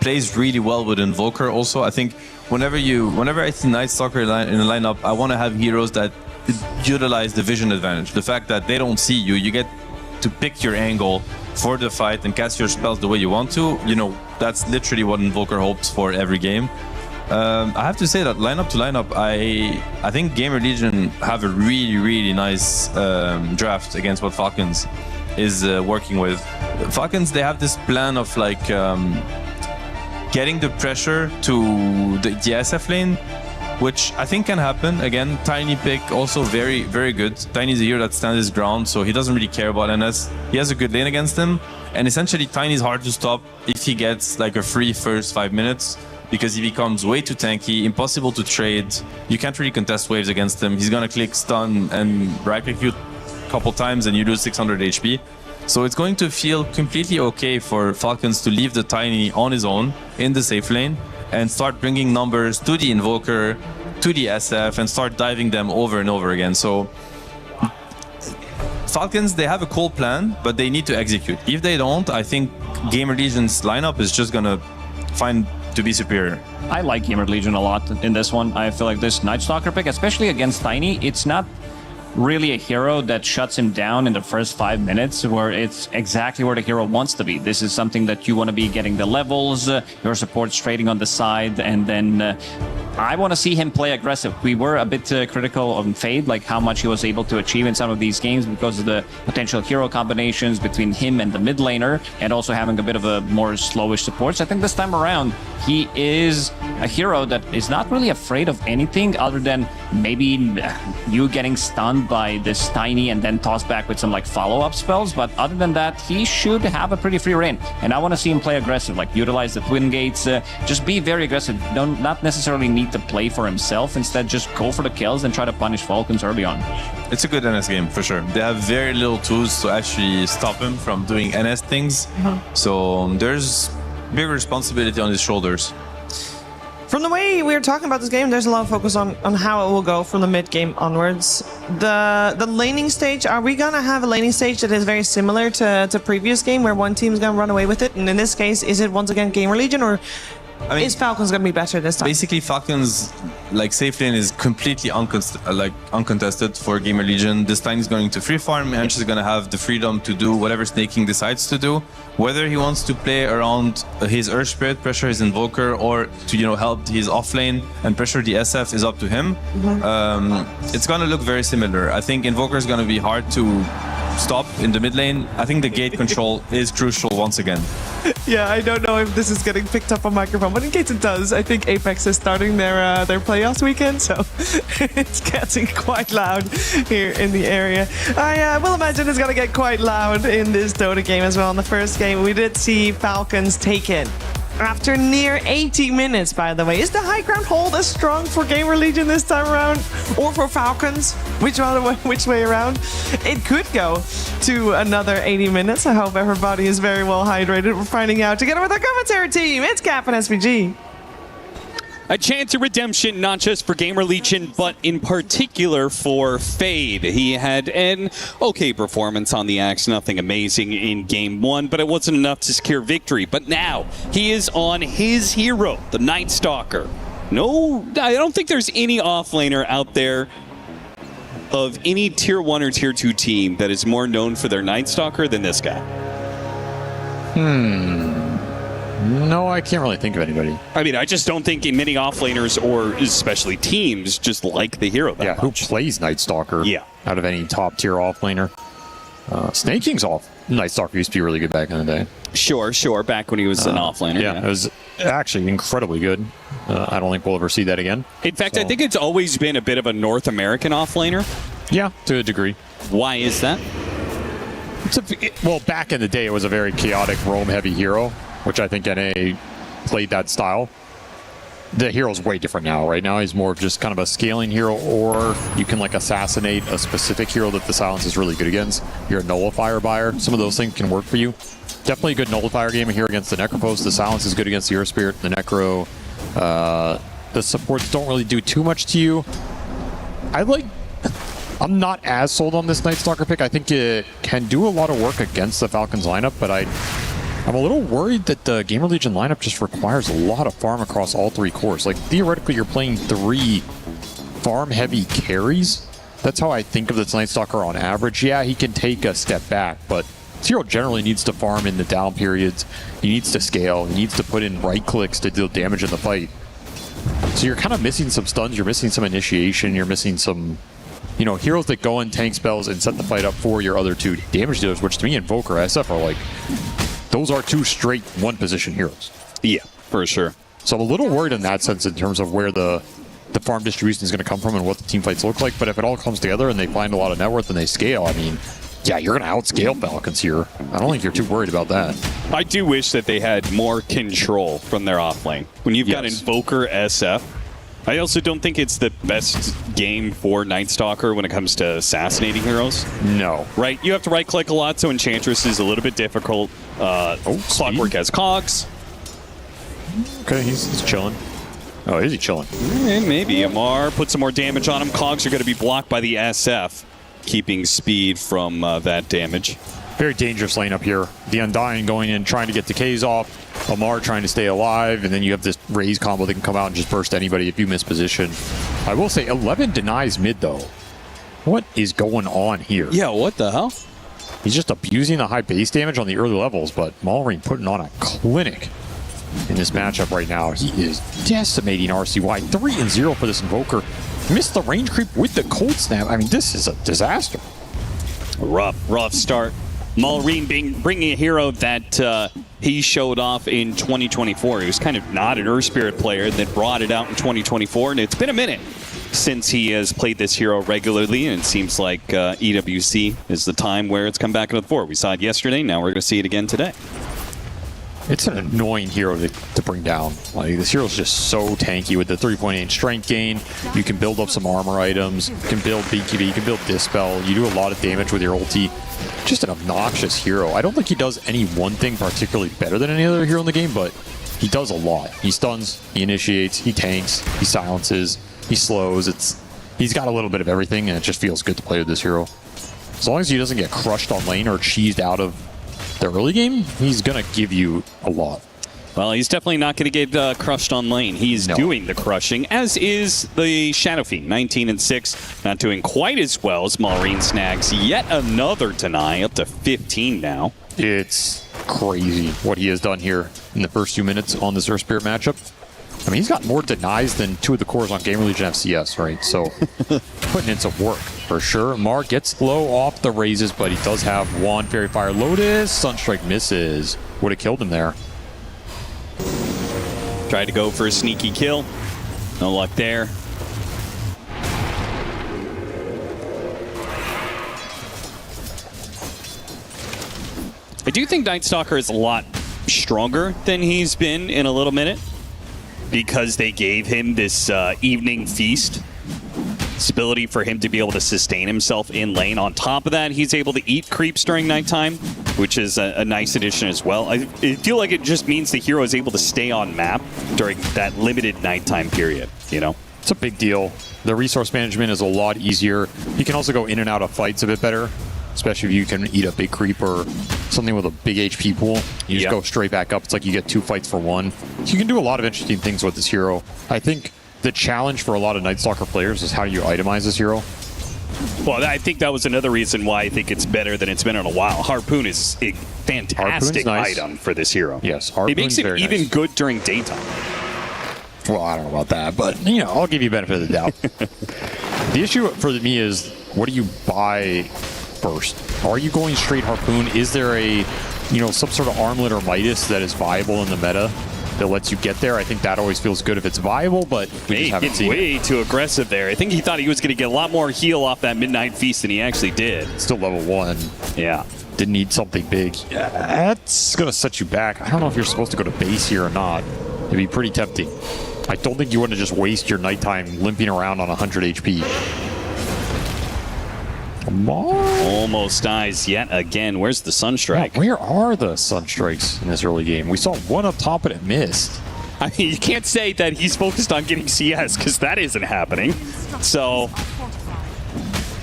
Plays really well with Invoker also. I think whenever I see Night Stalker in the lineup, I want to have heroes that utilize the vision advantage. The fact that they don't see you, you get to pick your angle for the fight and cast your spells the way you want to. That's literally what Invoker hopes for every game. I have to say that lineup to lineup, I think Gamer Legion have a really nice draft against what Falcons is working with. Falcons, they have this plan of like getting the pressure to the SF lane, which I think can happen. Again, Tiny pick, also very good. Tiny's a hero that stands his ground, so he doesn't really care about NS. He has a good lane against him, and essentially Tiny's hard to stop if he gets like a free first 5 minutes, because he becomes way too tanky, impossible to trade. You can't really contest waves against him. He's gonna click stun and right click you a couple times and you lose 600 HP. So it's going to feel completely okay for Falcons to leave the Tiny on his own in the safe lane and start bringing numbers to the Invoker, to the SF, and start diving them over and over again. So Falcons, they have a cool plan, but they need to execute. If they don't, I think Gamer Legion's lineup is just gonna find to be superior. I like Gamer Legion a lot in this one. I feel like this Night Stalker pick, especially against Tiny, it's not really a hero that shuts him down in the first 5 minutes, where it's exactly where the hero wants to be. This is something that you want to be getting the levels, your support's trading on the side, and then I want to see him play aggressive. We were a bit critical on Fade, like how much he was able to achieve in some of these games because of the potential hero combinations between him and the mid laner, and also having a bit of a more slowish support. So I think this time around, he is a hero that is not really afraid of anything other than maybe you getting stunned by this Tiny and then tossed back with some like follow-up spells. But other than that, he should have a pretty free reign. And I want to see him play aggressive, like utilize the twin gates, just be very aggressive. Not necessarily need to play for himself. Instead, just go for the kills and try to punish Falcons early on. It's a good NS game for sure. They have very little tools to actually stop him from doing NS things. So there's big responsibility on his shoulders. For From the way we were talking about this game, there's a lot of focus on how it will go from the mid-game onwards. The laning stage, are we going to have a laning stage that is very similar to previous game, where one team's going to run away with it? And in this case, is it once again Gamer Legion, or is Falcons going to be better this time? Basically, Falcons, like, safe lane is completely uncontested for Gamer Legion. This time he's going to free farm, and he's going to have the freedom to do whatever Snaking decides to do. Whether he wants to play around his Earth Spirit, pressure his Invoker, or to, you know, help his offlane and pressure the SF is up to him. It's going to look very similar. I think Invoker is going to be hard to stop in the mid lane. I think the gate control is crucial once again. Yeah, I don't know if this is getting picked up on microphone, but in case it does, I think Apex is starting their playoffs weekend, so it's getting quite loud here in the area. I will imagine it's going to get quite loud in this Dota game as well. In the first game, we did see Falcons take it. After near 80 minutes, by the way. Is the high ground hold as strong for Gamer Legion this time around? Or for Falcons? Which way around? It could go to another 80 minutes. I hope everybody is very well hydrated. We're finding out together with our commentary team. It's Cap and SVG. A chance of redemption, not just for Gamer Legion, but in particular for Fade. He had an okay performance on the Axe, nothing amazing in Game 1, but it wasn't enough to secure victory. But now, he is on his hero, the Night Stalker. No, I don't think there's any offlaner out there of any Tier 1 or Tier 2 team that is more known for their Night Stalker than this guy. No, I can't really think of anybody. I mean, I just don't think many offlaners, or especially teams, just like the hero that much. Who plays Night Stalker? Yeah. Out of any top tier offlaner. Snaking's off. Night Stalker used to be really good back in the day. Sure, back when he was an offlaner. Yeah, it was actually incredibly good. I don't think we'll ever see that again. In fact, I think it's always been a bit of a North American offlaner. Yeah, to a degree. Why is that? Well, back in the day, it was a very chaotic roam-heavy hero, which I think NA played that style. The hero's way different now. Right now, he's more of just kind of a scaling hero, or you can like assassinate a specific hero that the silence is really good against. You're a nullifier buyer. Some of those things can work for you. Definitely a good nullifier game here against the Necropost. The silence is good against the Earth Spirit, the Necro. The supports don't really do too much to you. I'm not as sold on this Night Stalker pick. I think it can do a lot of work against the Falcons lineup, but I'm a little worried that the Gamer Legion lineup just requires a lot of farm across all three cores. Like, theoretically, you're playing 3 farm-heavy carries. That's how I think of this Night Stalker on average. Yeah, he can take a step back, but this hero generally needs to farm in the down periods. He needs to scale. He needs to put in right clicks to deal damage in the fight. So you're kind of missing some stuns. You're missing some initiation. You're missing some, you know, heroes that go in, tank spells, and set the fight up for your other 2 damage dealers, which to me, Invoker, SF are like... Those are 2 straight one-position heroes. Yeah, for sure. So I'm a little worried in that sense in terms of where the farm distribution is going to come from and what the team fights look like. But if it all comes together and they find a lot of net worth and they scale, I mean, yeah, you're going to outscale Falcons here. I don't think you're too worried about that. I do wish that they had more control from their offlane. When you've got Invoker SF, I also don't think it's the best game for Night Stalker when it comes to assassinating heroes. No. Right? You have to right-click a lot, so Enchantress is a little bit difficult. Clockwork has cogs. Okay, he's chilling. Oh, is he chilling? Maybe. Amar, put some more damage on him. Cogs are going to be blocked by the SF, keeping speed from that damage. Very dangerous lane up here. The Undying going in, trying to get decays off. Amar trying to stay alive, and then you have this raise combo that can come out and just burst anybody if you miss position. I will say, 11 denies mid, though. What is going on here? Yeah, what the hell? He's just abusing the high base damage on the early levels, but Maulring putting on a clinic in this matchup right now. He is decimating RCY. 3-0 for this Invoker. Missed the range creep with the cold snap. I mean, this is a disaster. Rough start. Maulring bringing a hero that he showed off in 2024. He was kind of not an Earth Spirit player that brought it out in 2024, and it's been a minute since he has played this hero regularly, and it seems like EWC is the time where it's come back into the fore. We saw it yesterday, now we're going to see it again today. It's an annoying hero to bring down. Like, this hero's just so tanky with the 3.8 strength gain. You can build up some armor items. You can build BKB. You can build Dispel. You do a lot of damage with your ulti. Just an obnoxious hero. I don't think he does any one thing particularly better than any other hero in the game, but he does a lot. He stuns, he initiates, he tanks, he silences, he slows. He's got a little bit of everything, and it just feels good to play with this hero. As long as he doesn't get crushed on lane or cheesed out of the early game, he's going to give you a lot. Well, he's definitely not going to get crushed on lane. He's doing the crushing, as is the Shadow Fiend, 19-6. Not doing quite as well as Maureen snags yet another deny, up to 15 now. It's crazy what he has done here in the first 2 minutes on this Earth Spirit matchup. I mean, he's got more denies than 2 of the cores on Gamer Legion FCS, right? So, putting in some work for sure. Mar gets low off the raises, but he does have one Fairy Fire Lotus. Sunstrike misses. Would have killed him there. Tried to go for a sneaky kill. No luck there. I do think Night Stalker is a lot stronger than he's been in a little minute, because they gave him this evening feast. This ability for him to be able to sustain himself in lane. On top of that, he's able to eat creeps during nighttime, which is a nice addition as well. I feel like it just means the hero is able to stay on map during that limited nighttime period, you know? It's a big deal. The resource management is a lot easier. You can also go in and out of fights a bit better, especially if you can eat a big creep or something with a big HP pool. You just go straight back up. It's like you get 2 fights for 1. So you can do a lot of interesting things with this hero. I think the challenge for a lot of Night Stalker players is how do you itemize this hero? Well, I think that was another reason why I think it's better than it's been in a while. Harpoon is a fantastic item for this hero. Yes, Harpoon's it makes it very even nice. Good during daytime. Well, I don't know about that, but you know, I'll give you benefit of the doubt. The issue for me is, what do you buy first? Are you going straight Harpoon? Is there a, some sort of armlet or Midas that is viable in the meta that lets you get there? I think that always feels good if it's viable, but we just haven't seen way too aggressive there. I think he thought he was going to get a lot more heal off that Midnight Feast than he actually did. Still level 1. Yeah. Didn't need something big. Yeah, that's going to set you back. I don't know if you're supposed to go to base here or not. It'd be pretty tempting. I don't think you want to just waste your nighttime limping around on 100 HP. Come on. Almost dies yet again. Where's the Sunstrike? Yeah, where are the Sunstrikes in this early game? We saw one up top, but it missed. I mean, you can't say that he's focused on getting CS, because that isn't happening. So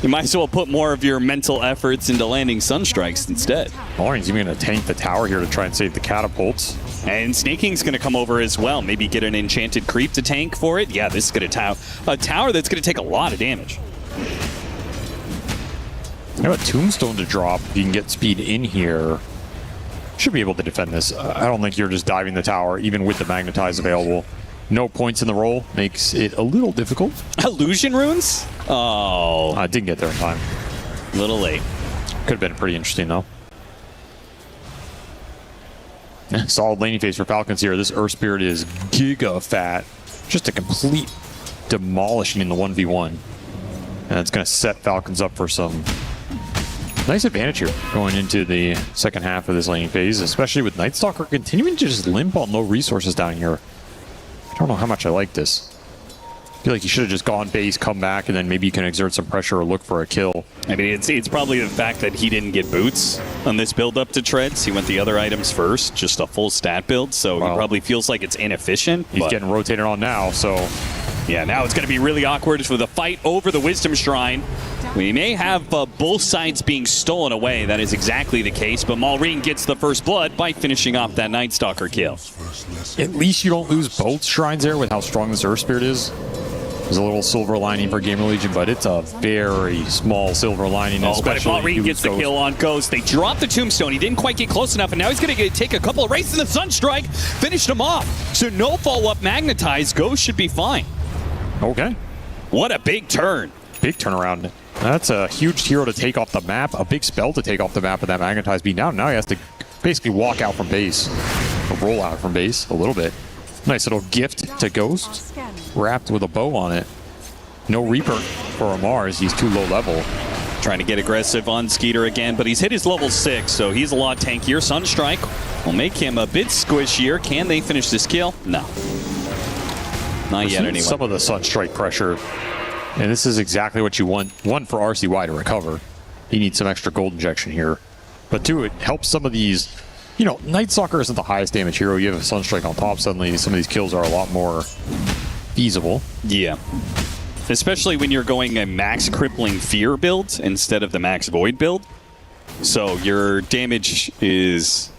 you might as well put more of your mental efforts into landing Sunstrikes instead. Maureen's even going to tank the tower here to try and save the catapults. And Snake King's going to come over as well. Maybe get an enchanted creep to tank for it. Yeah, this is going to a tower that's going to take a lot of damage. I have a tombstone to drop. You can get speed in here. Should be able to defend this. I don't think you're just diving the tower, even with the magnetize available. No points in the roll makes it a little difficult. Illusion runes? Oh. I didn't get there in time. A little late. Could have been pretty interesting, though. Solid laning phase for Falcons here. This Earth Spirit is giga fat. Just a complete demolishing in the 1v1. And it's going to set Falcons up for some nice advantage here going into the second half of this laning phase, especially with Night Stalker continuing to just limp on low resources down here. I don't know how much I like this. I feel like you should have just gone base, come back, and then maybe you can exert some pressure or look for a kill. I mean, it's probably the fact that he didn't get boots on this build up to Treads. He went the other items first, just a full stat build, so he probably feels like it's inefficient. He's getting rotated on now, so... Yeah, now it's going to be really awkward for the fight over the Wisdom Shrine. We may have both sides being stolen away. That is exactly the case, but Maureen gets the first blood by finishing off that Night Stalker kill. At least you don't lose both shrines there with how strong this Earth Spirit is. There's a little silver lining for Gamer Legion, but it's a very small silver lining. Oh, but if Maureen gets the kill on Ghost, they drop the Tombstone. He didn't quite get close enough, and now he's going to take a couple of races in the Sunstrike. Finished him off. So no follow-up magnetize. Ghost should be fine. Okay. What a big turn. Big turnaround. That's a huge hero to take off the map, a big spell to take off the map, and that magnetize being down. Now he has to basically walk out from base, or roll out from base a little bit. Nice little gift to Ghost, wrapped with a bow on it. No Reaper for Amar as he's too low level. Trying to get aggressive on Skeeter again, but he's hit his level 6, so he's a lot tankier. Sunstrike will make him a bit squishier. Can they finish this kill? No. Not yet, anyway. Some of the Sunstrike pressure, and this is exactly what you want. One, for RCY to recover. He needs some extra gold injection here. But two, it helps some of these you know, Night Stalker isn't the highest damage hero. You have a Sunstrike on top, suddenly some of these kills are a lot more feasible. Yeah. Especially when you're going a max crippling fear build instead of the max void build. So your damage is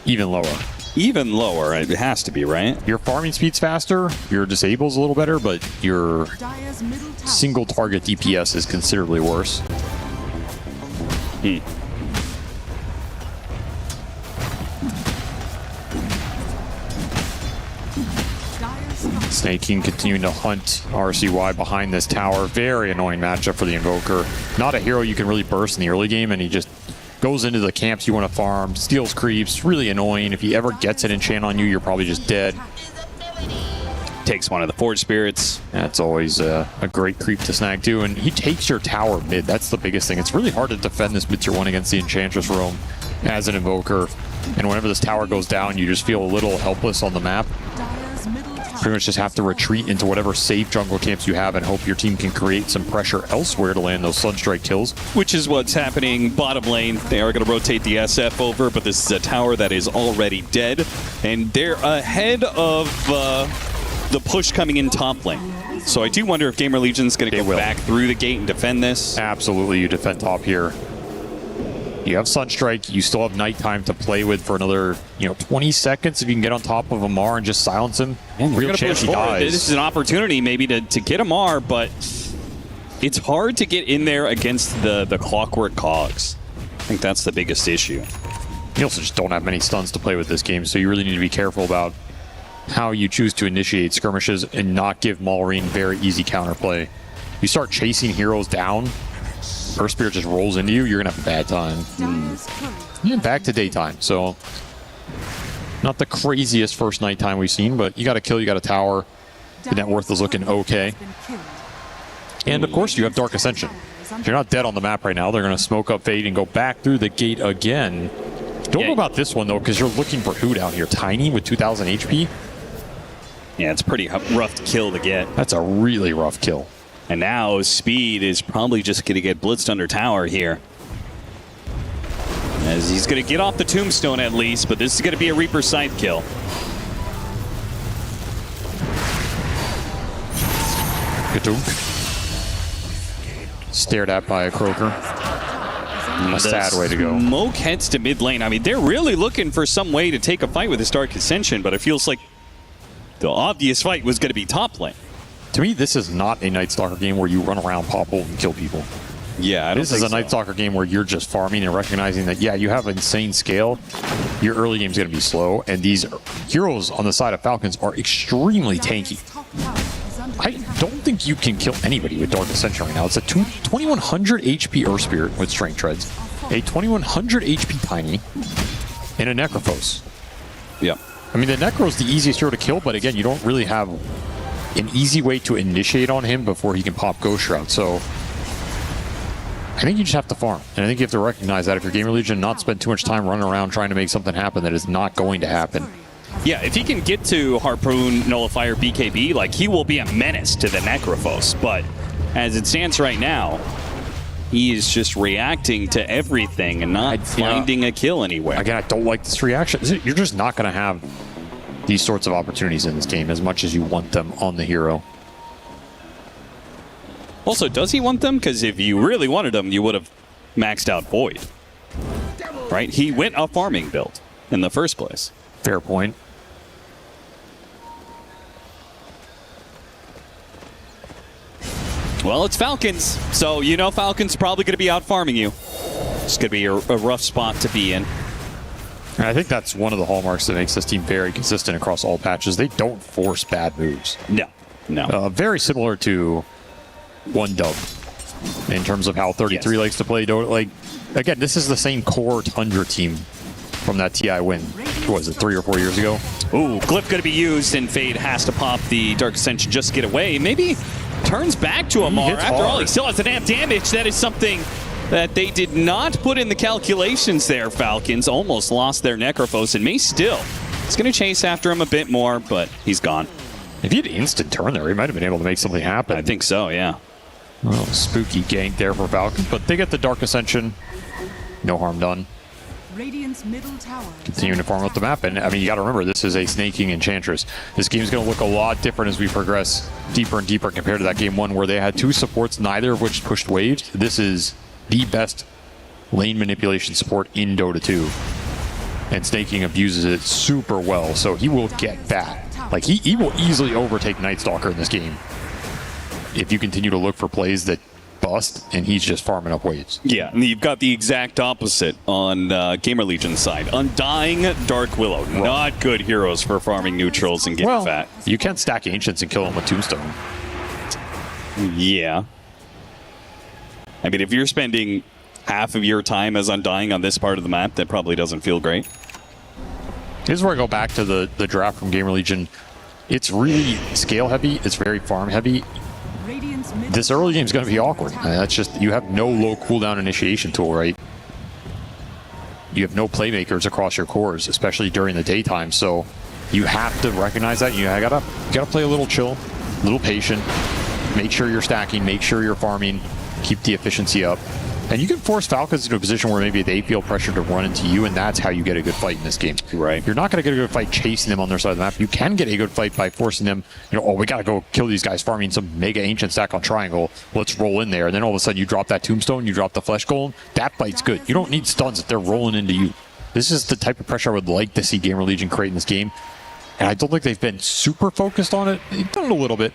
even lower. Even lower, it has to be, right? Your farming speed's faster, your disable's a little better, but your single target DPS is considerably worse. Snake King continuing to hunt RCY behind this tower. Very annoying matchup for the Invoker. Not a hero you can really burst in the early game, and he just goes into the camps you want to farm, steals creeps. Really annoying. If he ever gets an enchant on you, you're probably just dead. Takes one of the Forge Spirits. That's always a great creep to snag too. And he takes your tower mid. That's the biggest thing. It's really hard to defend this mid tier 1 against the Enchantress roam as an Invoker. And whenever this tower goes down, you just feel a little helpless on the map. Pretty much just have to retreat into whatever safe jungle camps you have and hope your team can create some pressure elsewhere to land those Sunstrike kills. Which is what's happening bottom lane. They are going to rotate the SF over, but this is a tower that is already dead. And they're ahead of the push coming in top lane. So I do wonder if Gamer Legion's going to go back through the gate and defend this. Absolutely, you defend top here. You have Sunstrike, you still have Nighttime to play with for another, 20 seconds if you can get on top of Amar and just silence him. And real chance he dies. This is an opportunity maybe to get Amar, but it's hard to get in there against the Clockwork Cogs. I think that's the biggest issue. You also just don't have many stuns to play with this game, so you really need to be careful about how you choose to initiate skirmishes and not give Maureen very easy counterplay. You start chasing heroes down, Earth Spirit just rolls into you, you're going to have a bad time. Yeah, back to daytime, so not the craziest first nighttime we've seen, but you got a kill, you got a tower. The net worth is looking okay. And of course, you have Dark Ascension. If you're not dead on the map right now, they're going to smoke up Fade and go back through the gate again. Don't know about this one, though, because you're looking for who down here? Tiny with 2,000 HP? Yeah, it's pretty rough to kill to get. That's a really rough kill. And now Speed is probably just going to get blitzed under tower here. As he's going to get off the tombstone at least, but this is going to be a Reaper side kill. Gadunk. Stared at by a Croaker. A sad way to go. Smoke heads to mid lane. I mean, they're really looking for some way to take a fight with this Dark Ascension, but it feels like the obvious fight was going to be top lane. To me, this is not a Night Stalker game where you run around, pop ult, and kill people. Yeah, I don't This is a Night Stalker game where you're just farming and recognizing that, yeah, you have insane scale. Your early game is going to be slow, and these heroes on the side of Falcons are extremely tanky. I don't think you can kill anybody with Dark Ascension right now. It's a 2100 HP Earth Spirit with Strength Treads, a 2100 HP Tiny, and a Necrophos. Yeah. I mean, the Necro's the easiest hero to kill, but again, you don't really have an easy way to initiate on him before he can pop Ghost Shroud. So I think you just have to farm. And I think you have to recognize that if you're Gamer Legion, not spend too much time running around trying to make something happen that is not going to happen. Yeah, if he can get to Harpoon, Nullifier, BKB, like, he will be a menace to the Necrophos. But as it stands right now, he is just reacting to everything and not finding a kill anywhere. Again, I don't like this reaction. You're just not going to have these sorts of opportunities in this game as much as you want them on the hero. Also, does he want them? Because if you really wanted them, you would have maxed out Void. Right? He went a farming build in the first place. Fair point. Well, it's Falcons, so you know Falcons probably going to be out farming you. It's going to be a rough spot to be in. And I think that's one of the hallmarks that makes this team very consistent across all patches. They don't force bad moves. No. Very similar to OneDub in terms of how 33 likes to play Dota. Like, again, this is the same core Tundra team from that TI win. What was it, 3 or 4 years ago? Ooh, Glyph going to be used, and Fade has to pop the Dark Ascension just to get away. Maybe turns back to Amar. After all, he still has enough damage. That is something that they did not put in the calculations there, Falcons. Almost lost their Necrophos, and may still. He's going to chase after him a bit more, but he's gone. If he had instant turn there, he might have been able to make something happen. I think so, yeah. Well, spooky gank there for Falcons, but they get the Dark Ascension. No harm done. Radiant's middle tower. Continuing to farm up the map. And I mean, you got to remember, this is a snaking Enchantress. This game's going to look a lot different as we progress deeper and deeper compared to that game 1 where they had 2 supports, neither of which pushed waves. This is the best lane manipulation support in Dota 2. And snaking abuses it super well, so he will get that. Like, he will easily overtake Night Stalker in this game if you continue to look for plays that bust, and he's just farming up waves. Yeah, and you've got the exact opposite on Gamer Legion's side. Undying Dark Willow. Not good heroes for farming neutrals and getting fat. You can stack Ancients and kill them with Tombstone. Yeah. I mean, if you're spending half of your time as Undying on this part of the map, that probably doesn't feel great. Here's where I go back to the draft from Gamer Legion. It's really scale heavy. It's very farm heavy. This early game is going to be awkward. That's just, you have no low cooldown initiation tool, right? You have no playmakers across your cores, especially during the daytime. So you have to recognize that. You gotta play a little chill, a little patient. Make sure you're stacking. Make sure you're farming. Keep the efficiency up. And you can force Falcons into a position where maybe they feel pressure to run into you, and that's how you get a good fight in this game. Right. You're not going to get a good fight chasing them on their side of the map. You can get a good fight by forcing them, oh, we got to go kill these guys, farming some mega ancient stack on triangle. Let's roll in there. And then all of a sudden you drop that tombstone, you drop the flesh golem. That fight's good. You don't need stuns if they're rolling into you. This is the type of pressure I would like to see Gamer Legion create in this game. And I don't think they've been super focused on it. They've done it a little bit.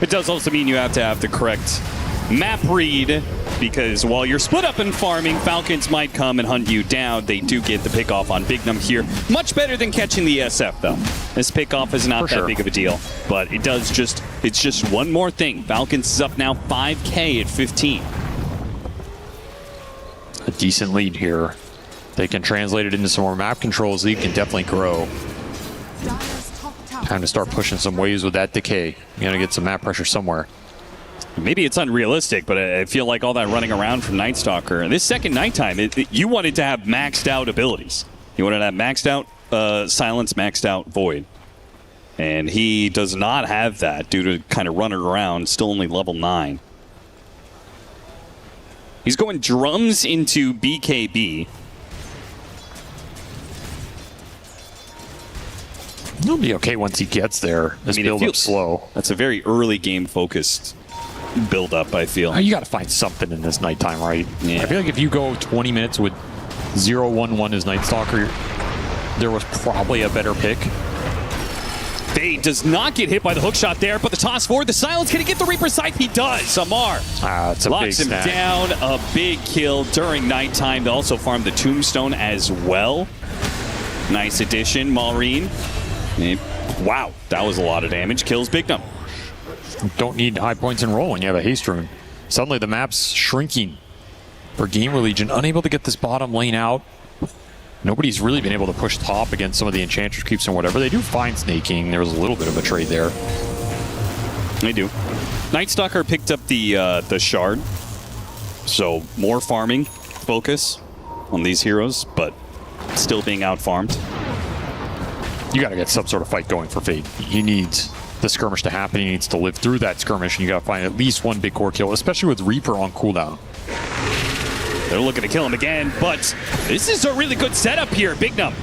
It does also mean you have to have the correct map read, because while you're split up in farming, Falcons might come and hunt you down. They do get the pick off on Bignum here. Much better than catching the SF, though. This pick off is not that big of a deal, but it's just one more thing. Falcons is up now 5K at 15. A decent lead here. They can translate it into some more map controls. Lead can definitely grow. Time to start pushing some waves with that decay. You gotta get some map pressure somewhere. Maybe it's unrealistic, but I feel like all that running around from Night Stalker, this second nighttime, you wanted to have maxed out abilities. You wanted to have maxed out Silence, maxed out Void. And he does not have that due to kind of running around, still only level 9. He's going drums into BKB. He'll be okay once he gets there. This build up slow. That's a very early game focused build up, I feel. You got to find something in this nighttime, right? Yeah. I feel like if you go 20 minutes with 0-1-1 as Night Stalker, there was probably a better pick. Fade does not get hit by the hook shot there, but the toss forward, the Silence, can he get the Reaper sight? He does. Amar it's a locks big him snag. down. A big kill during nighttime. They also farmed the Tombstone as well. Nice addition, Maureen. Wow, that was a lot of damage. Kills Bignum. Don't need high points in roll when you have a haste rune. Suddenly the map's shrinking for Gamer Legion, unable to get this bottom lane out. Nobody's really been able to push top against some of the Enchantress creeps and whatever. They do find snaking. There was a little bit of a trade there. They do. Night Stalker picked up the shard, so more farming focus on these heroes, but still being out farmed. You got to get some sort of fight going for Fade. He needs the skirmish to happen. He needs to live through that skirmish, and you got to find at least one big core kill, especially with Reaper on cooldown. They're looking to kill him again, but this is a really good setup here. Bignum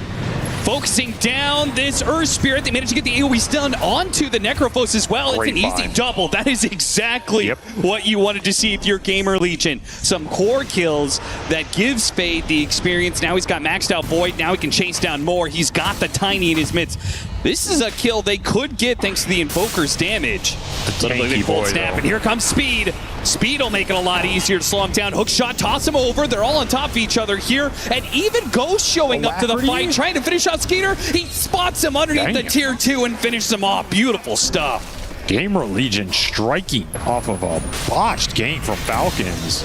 focusing down this Earth Spirit. They managed to get the AoE stun onto the Necrophos as well. Great it's an easy find. double. That is exactly what you wanted to see if you're Gamer Legion. Some core kills that gives Fade the experience. Now he's got maxed out Void. Now he can chase down more. He's got the Tiny in his midst. This is a kill they could get thanks to the Invoker's damage. Tanky boy, Snap, though. and here comes Speed. Speed will make it a lot easier to slow him down. Hook shot, toss him over. They're all on top of each other here. And even Ghost showing up to the fight, trying to finish out Skeeter. He spots him underneath the tier 2 and finishes him off. Beautiful stuff. Gamer Legion striking off of a botched game from Falcons.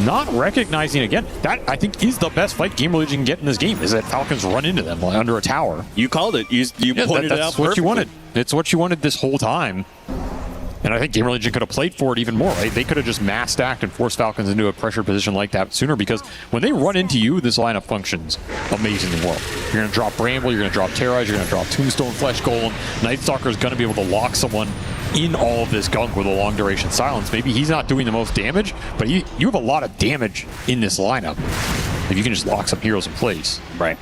Not recognizing again, that I think is the best fight Gamer Legion can get in this game, is that Falcons run into them under a tower. You called it. You pointed it out. That's what you wanted. It's what you wanted this whole time. And I think Gamer Legion could have played for it even more, right? They could have just mass stacked and forced Falcons into a pressure position like that sooner, because when they run into you, this lineup functions amazingly well. You're going to drop Bramble, you're going to drop Terrorize, you're going to drop Tombstone, Flesh Golem. Night Stalker is going to be able to lock someone in all of this gunk with a long duration silence. Maybe he's not doing the most damage, but you have a lot of damage in this lineup if you can just lock some heroes in place. Right.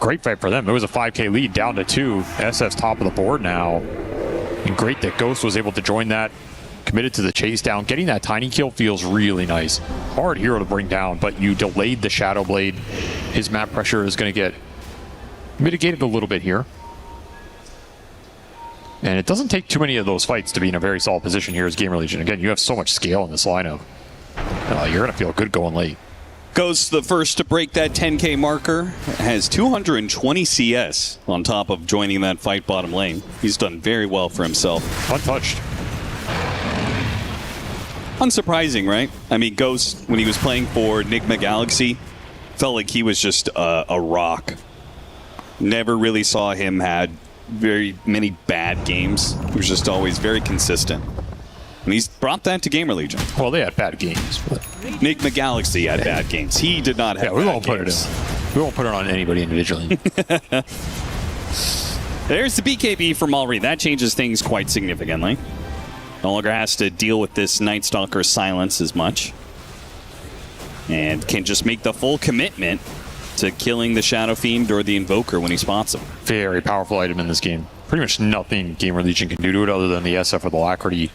Great fight for them. It was a 5K lead down to 2. SF's top of the board now. And great that Ghost was able to join that, committed to the chase down. Getting that tiny kill feels really nice. Hard hero to bring down, but you delayed the Shadow Blade. His map pressure is going to get mitigated a little bit here. And it doesn't take too many of those fights to be in a very solid position here as Gamer Legion. Again, you have so much scale in this lineup. You're going to feel good going late. Ghost the first to break that 10K marker, has 220 CS on top of joining that fight bottom lane. He's done very well for himself. Untouched. Unsurprising, right? I mean, Ghost, when he was playing for Enigma Galaxy, felt like he was just a rock. Never really saw him had very many bad games. He was just always very consistent. And he's brought that to Gamer Legion. Well, they had bad games. But Enigma Galaxy had bad games. He did not have we bad won't put games. it in. We won't put it on anybody individually. There's the BKB from Malri. That changes things quite significantly. No longer has to deal with this Night Stalker silence as much. And can just make the full commitment to killing the Shadow Fiend or the Invoker when he spots him. Very powerful item in this game. Pretty much nothing Gamer Legion can do to it other than the SF with Alacrity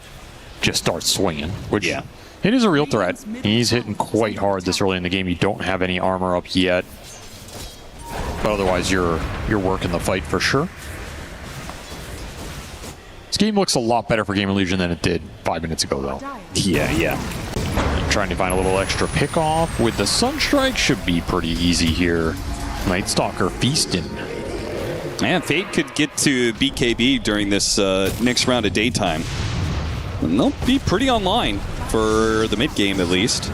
just starts swinging, which it is a real threat. He's hitting quite hard this early in the game. You don't have any armor up yet, but otherwise you're working the fight for sure. This game looks a lot better for Gamer Legion than it did 5 minutes ago, though. Yeah. Trying to find a little extra pick off with the Sunstrike should be pretty easy here. Night Stalker feasting. Man, Fate could get to BKB during this next round of daytime. And they'll be pretty online for the mid game, at least.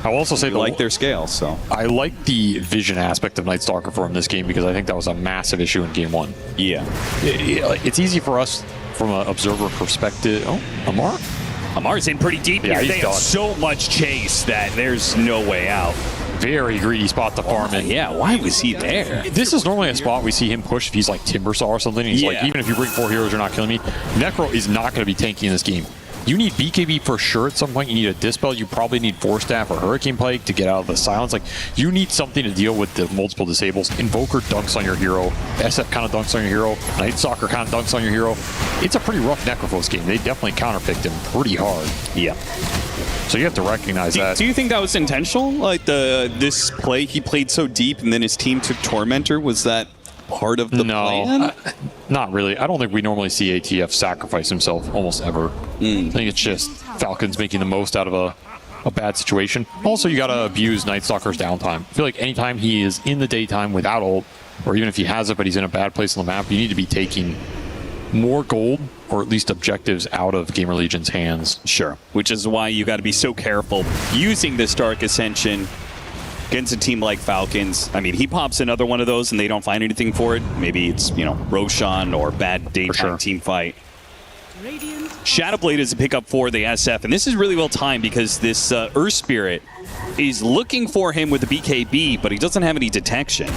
I'll also say they like their scale, so. I like the vision aspect of Night Stalker for him this game because I think that was a massive issue in game 1. Yeah. It's easy for us from an observer perspective. Oh, Amar? Amar's in pretty deep here. They have so much chase that there's no way out. Very greedy spot to farm in. Yeah, why was he there? This is normally a spot we see him push if he's like Timbersaw or something. He's like, even if you bring 4 heroes, you're not killing me. Necro is not going to be tanky in this game. You need BKB for sure at some point. You need a Dispel. You probably need Force Staff or Hurricane Pike to get out of the silence. Like, you need something to deal with the multiple disables. Invoker dunks on your hero. SF kind of dunks on your hero. Night Stalker kind of dunks on your hero. It's a pretty rough Necrophos game. They definitely counterpicked him pretty hard. Yeah. So you have to recognize that. Do you think that was intentional? Like this play, he played so deep and then his team took Tormentor? Was that part of the plan? Not really. I don't think we normally see ATF sacrifice himself almost ever. I think it's just Falcons making the most out of a bad situation. Also, you got to abuse Night Stalker's downtime. I feel like anytime he is in the daytime without ult, or even if he has it but he's in a bad place on the map, you need to be taking more gold or at least objectives out of Gamer Legion's hands. Sure. Which is why you got to be so careful using this Dark Ascension against a team like Falcons. I mean, he pops another one of those and they don't find anything for it. Maybe it's, Roshan or bad daytime team fight. Shadowblade is a pickup for the SF, and this is really well timed because this Earth Spirit is looking for him with the BKB, but he doesn't have any detection.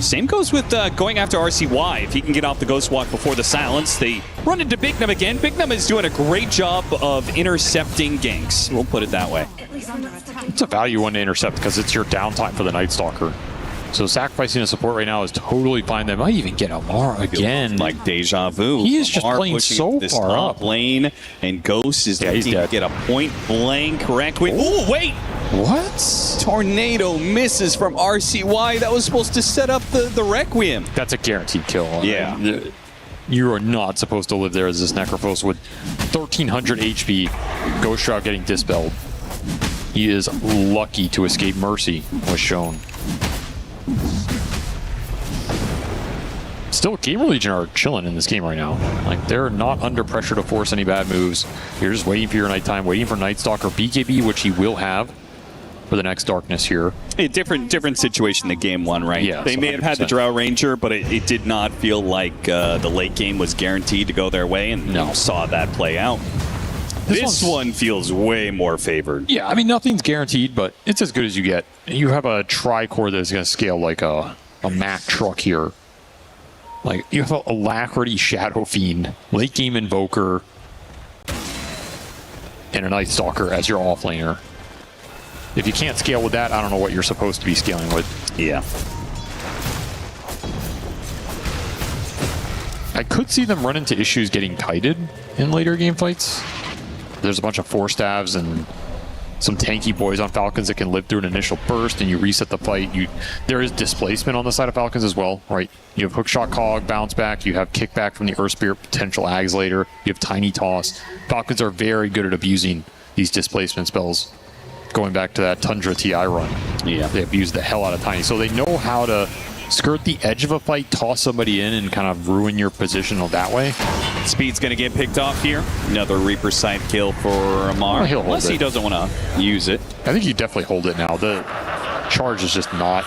Same goes with going after RCY. If he can get off the Ghost Walk before the silence, they run into Bignum again. Bignum is doing a great job of intercepting ganks. We'll put it that way. It's a value one to intercept because it's your downtime for the Night Stalker. So sacrificing a support right now is totally fine. They might even get Amar again. Like deja vu. He is just Amar playing so this far top up. lane, and Ghost is looking to get a point blank Requiem. Oh, wait! What? Tornado misses from RCY. That was supposed to set up the Requiem. That's a guaranteed kill. Yeah. You are not supposed to live there as this Necrophos with 1300 HP. Ghost Shroud getting dispelled. He is lucky to escape Mercy, was shown. Still, Gamer Legion are chilling in this game right now. Like, they're not under pressure to force any bad moves. You're just waiting for your nighttime, waiting for Night Stalker BKB, which he will have for the next darkness here. A different situation than game 1, right? Yeah, they may have had the Drow Ranger, but it did not feel like the late game was guaranteed to go their way, and you saw that play out. This one feels way more favored. Yeah, I mean, nothing's guaranteed, but it's as good as you get. You have a tri-core that's going to scale like a Mack truck here. Like, you have Alacrity, Shadow Fiend, late game Invoker, and a Night Stalker as your offlaner. If you can't scale with that, I don't know what you're supposed to be scaling with. Yeah. I could see them run into issues getting kited in later game fights. There's a bunch of 4-stabs and some tanky boys on Falcons that can live through an initial burst, and you reset the fight. There is displacement on the side of Falcons as well, right? You have Hookshot Cog, bounce back, you have kickback from the Earth Spirit, potential Ags later, you have Tiny Toss. Falcons are very good at abusing these displacement spells. Going back to that Tundra TI run. Yeah. They abuse the hell out of Tiny. So they know how to skirt the edge of a fight, toss somebody in, and kind of ruin your position that way. Speed's going to get picked off here. Another Reaper side kill for Amar. He'll hold Unless he it. doesn't want to use it. I think you definitely hold it now. The charge is just not.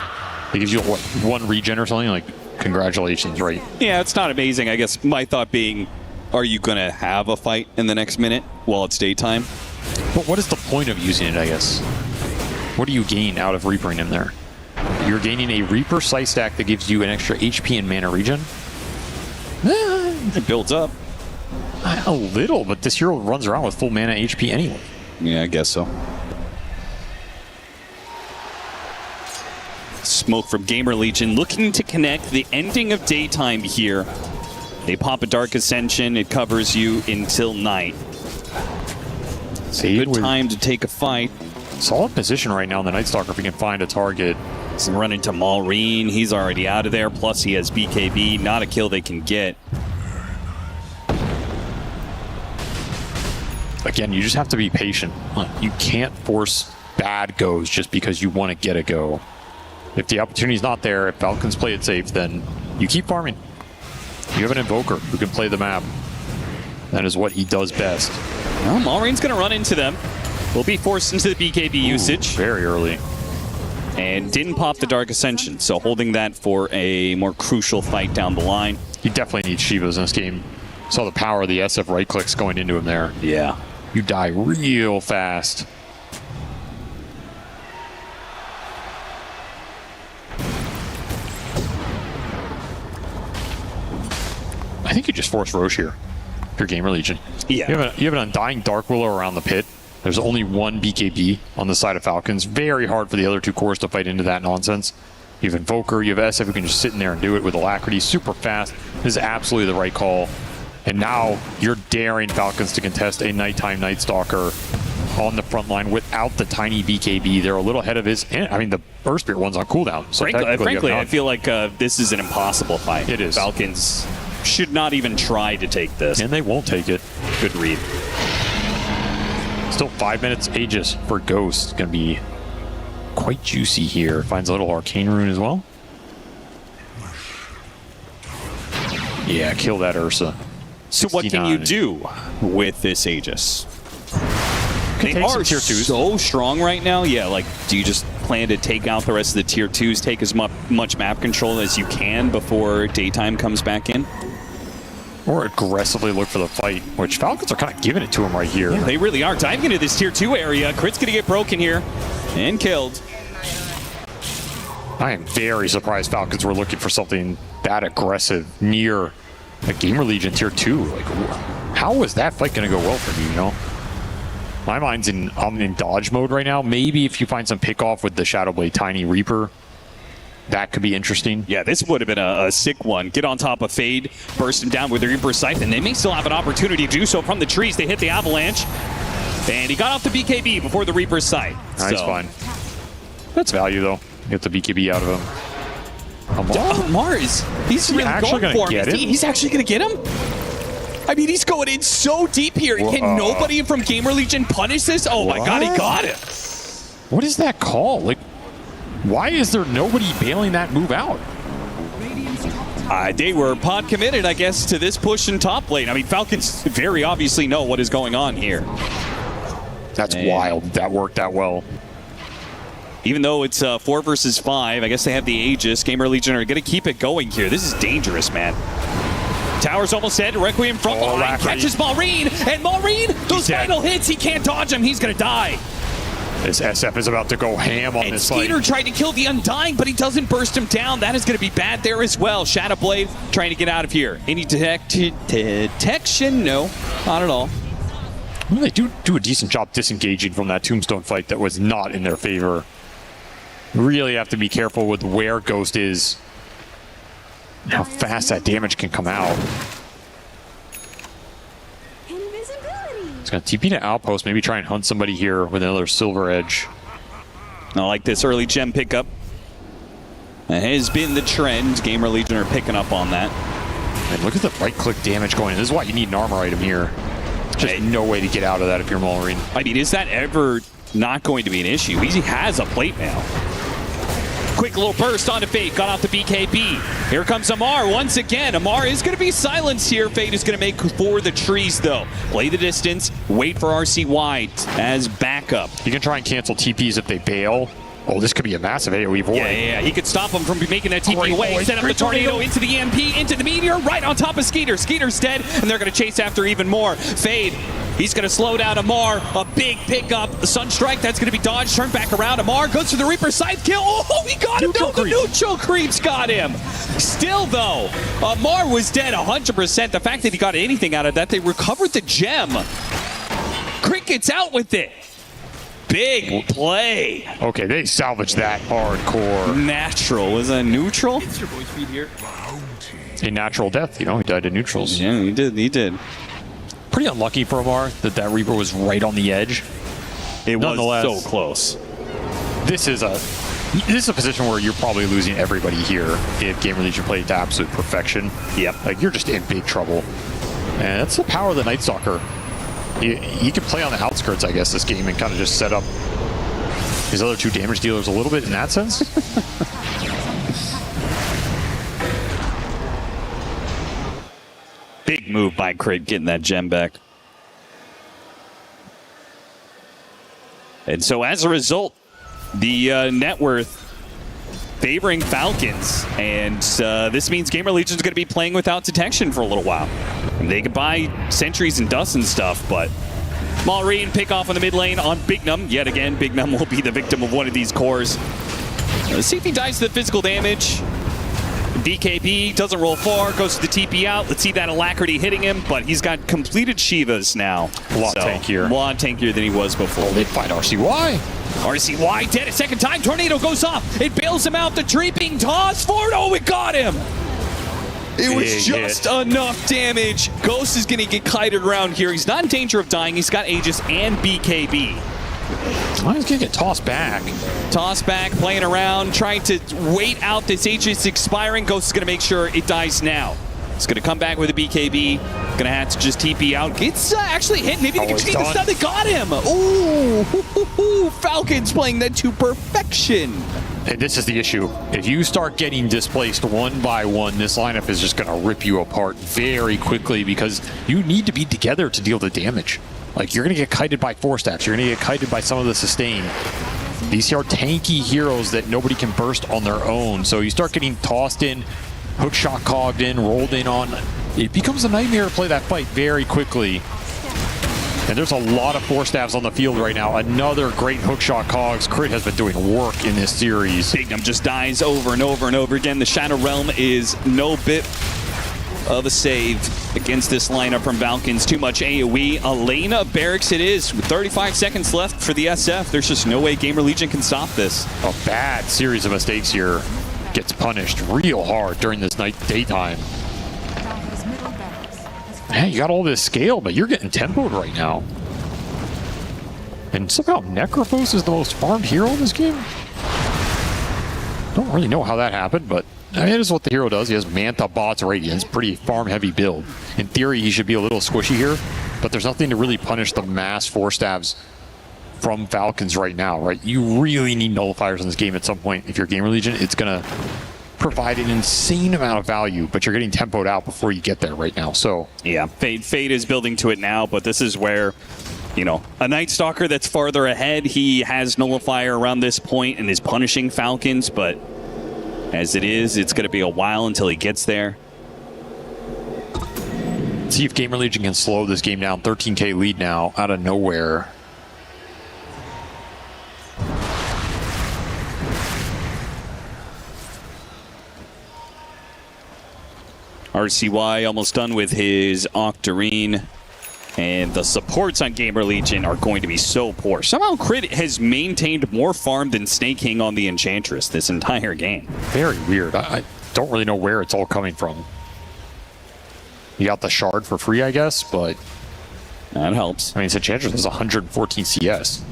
It gives you, what, 1 regen or something? Like, congratulations, right? Yeah, it's not amazing. I guess my thought being, are you going to have a fight in the next minute while it's daytime? But what is the point of using it, I guess? What do you gain out of Reapering him there? You're gaining a Reaper sight stack that gives you an extra HP and mana regen? It builds up. A little, but this hero runs around with full mana HP anyway. Yeah, I guess so. Smoke from Gamer Legion looking to connect the ending of daytime here. They pop a Dark Ascension. It covers you until night. It's a good time to take a fight. Solid position right now in the Night Stalker if he can find a target. He's running to Maureen. He's already out of there. Plus he has BKB. Not a kill they can get. Again, you just have to be patient. You can't force bad goes just because you want to get a go. If the opportunity's not there, if Falcons play it safe, then you keep farming. You have an Invoker who can play the map. That is what he does best. Well, Maureen's going to run into them. Will be forced into the BKB usage. Very early. And didn't pop the Dark Ascension, so holding that for a more crucial fight down the line. You definitely need Shivas in this game. Saw the power of the SF right clicks going into him there. Yeah. You die real fast. I think you just force Roche here. If you're Gamer Legion. Yeah. You have an Undying Dark Willow around the pit. There's only 1 BKB on the side of Falcons. Very hard for the other 2 cores to fight into that nonsense. You have Invoker, you have SF who can just sit in there and do it with Alacrity. Super fast. This is absolutely the right call. And now you're daring Falcons to contest a nighttime Night Stalker on the front line without the tiny BKB. They're a little ahead of his. I mean, the Earth Spirit one's on cooldown. So frankly I feel like this is an impossible fight. It is. Falcons should not even try to take this. And they won't take it. Good read. Still 5 minutes Aegis for Ghost. Gonna be quite juicy here. Finds a little Arcane Rune as well. Yeah, kill that Ursa. So what can you do with this Aegis? They are tier 2s. So strong right now. Yeah, like, do you just plan to take out the rest of the tier 2s, take as much map control as you can before daytime comes back in? Or aggressively look for the fight, which Falcons are kind of giving it to him right here. Yeah, they really are. Diving into this tier 2 area. Crit's going to get broken here and killed. I am very surprised Falcons were looking for something that aggressive near a Gamer Legion tier 2. Like, how was that fight going to go well for you, you know? My mind's I'm in dodge mode right now. Maybe if you find some pickoff with the Shadowblade Tiny Reaper, that could be interesting. Yeah, this would have been a sick one. Get on top of Fade, burst him down with the Reaper Siphon. They may still have an opportunity to do so from the trees. They hit the Avalanche. And he got off the BKB before the Reaper's Sight. Nice, fine. That's value, though. Get the BKB out of him. Mars, he's really actually going for him. Get him? He's actually going to get him? I mean, he's going in so deep here. Can nobody from Gamer Legion punish this? Oh my god, he got it. What is that call? Like, why is there nobody bailing that move out? They were pod committed, I guess, to this push in top lane. I mean, Falcons very obviously know what is going on here. That's wild. That worked out well. Even though it's 4 versus 5, I guess they have the Aegis. Gamer Legion are going to keep it going here. This is dangerous, man. Tower's almost dead. Requiem from behind catches Maureen. And Maureen, those final hits, he can't dodge him. He's going to die. This SF is about to go ham on And this Skeeter fight. tried to kill the Undying, but he doesn't burst him down. That is going to be bad there as well. Shadowblade trying to get out of here. Any detection? No, not at all. Well, they do a decent job disengaging from that Tombstone fight that was not in their favor. Really have to be careful with where Ghost is, how fast that damage can come out. It's going to TP to Outpost, maybe try and hunt somebody here with another Silver Edge. I like this early gem pickup. That has been the trend. Gamer Legion are picking up on that. And look at the right-click damage going in. This is why you need an armor item here. Just no way to get out of that if you're Mullerine. I mean, is that ever not going to be an issue? He has a plate mail. Quick little burst onto Fate, got off the BKB. Here comes Amar once again. Amar is going to be silenced here. Fate is going to make for the trees, though. Play the distance, wait for RCY as backup. You can try and cancel TPs if they bail. Oh, this could be a massive AoE void. Yeah. He could stop him from making that TP away. Set up the tornado into the EMP, into the meteor, right on top of Skeeter. Skeeter's dead, and they're going to chase after even more. Fade. He's going to slow down Amar. A big pickup. The Sunstrike, that's going to be dodged. Turn back around. Amar goes for the Reaper scythe kill. Oh, he got him. No, the neutral creeps got him. Still, though, Amar was dead 100%. The fact that he got anything out of that, they recovered the gem. Cricket's out with it. Big play. Okay, they salvaged that hardcore. Natural. Was that neutral? It's your voice feed here. A natural death, you know, he died in neutrals. Yeah, he did. Pretty unlucky for Amar that Reaper was right on the edge. It was so close. This is a position where you're probably losing everybody here if Gamer Legion played to absolute perfection. Yep. Like, you're just in big trouble. And that's the power of the Night Stalker. He can play on the outskirts, I guess, this game and kind of just set up his other two damage dealers a little bit in that sense. Big move by Crit getting that gem back. And so as a result, the net worth favoring Falcons. And this means Gamer Legion's going to be playing without detection for a little while. And they could buy sentries and dust and stuff, but Mullerine pick off on the mid lane on Bignum. Yet again, Bignum will be the victim of one of these cores. Let's see if he dies to the physical damage. BKB doesn't roll far, goes to the TP out. Let's see that Alacrity hitting him, but he's got completed Shivas now. A lot tankier than he was before. Oh, they'd find RCY. RCY dead a second time. Tornado goes off. It bails him out. The tree being tossed forward. Oh, it got him. It was just enough damage. Ghost is going to get kited around here. He's not in danger of dying. He's got Aegis and BKB. He's going to get tossed back. Tossed back, playing around, trying to wait out this Aegis expiring. Ghost is going to make sure it dies now. It's going to come back with a BKB. Going to have to just TP out. Gets actually hit. Maybe they can change the stun. They got him. Ooh, Falcons playing that to perfection. And this is the issue. If you start getting displaced one by one, this lineup is just going to rip you apart very quickly because you need to be together to deal the damage. Like, you're going to get kited by Force Staffs. You're going to get kited by some of the sustain. These are tanky heroes that nobody can burst on their own. So you start getting tossed in, hookshot cogged in, rolled in on. It becomes a nightmare to play that fight very quickly. And there's a lot of Force Staffs on the field right now. Another great hookshot cogs. Crit has been doing work in this series. Bignum just dies over and over and over again. The Shadow Realm is no bit of a save against this lineup from Falcons. Too much AoE. Elena Barracks it is with 35 seconds left for the SF. There's just no way Gamer Legion can stop this. A bad series of mistakes here gets punished real hard during this daytime. Hey, you got all this scale, but you're getting tempoed right now. And somehow Necrophos is the most farmed hero in this game? Don't really know how that happened, but I mean, it is what the hero does. He has Manta, Bots, Radiance, pretty farm-heavy build. In theory, he should be a little squishy here, but there's nothing to really punish the mass Force Stabs from Falcons right now, right? You really need nullifiers in this game at some point. If you're Gamer Legion, it's going to provide an insane amount of value, but you're getting tempoed out before you get there right now. So yeah, Fade is building to it now, but this is where, you know, a Night Stalker that's farther ahead, he has nullifier around this point and is punishing Falcons, but as it is, it's going to be a while until he gets there. See if Gamer Legion can slow this game down. 13k lead now out of nowhere. RCY almost done with his Octarine. And the supports on Gamer Legion are going to be so poor. Somehow Crit has maintained more farm than Snake King on the Enchantress this entire game. Very weird. I don't really know where it's all coming from. You got the shard for free, I guess, but that helps. I mean, Enchantress has 114 CS.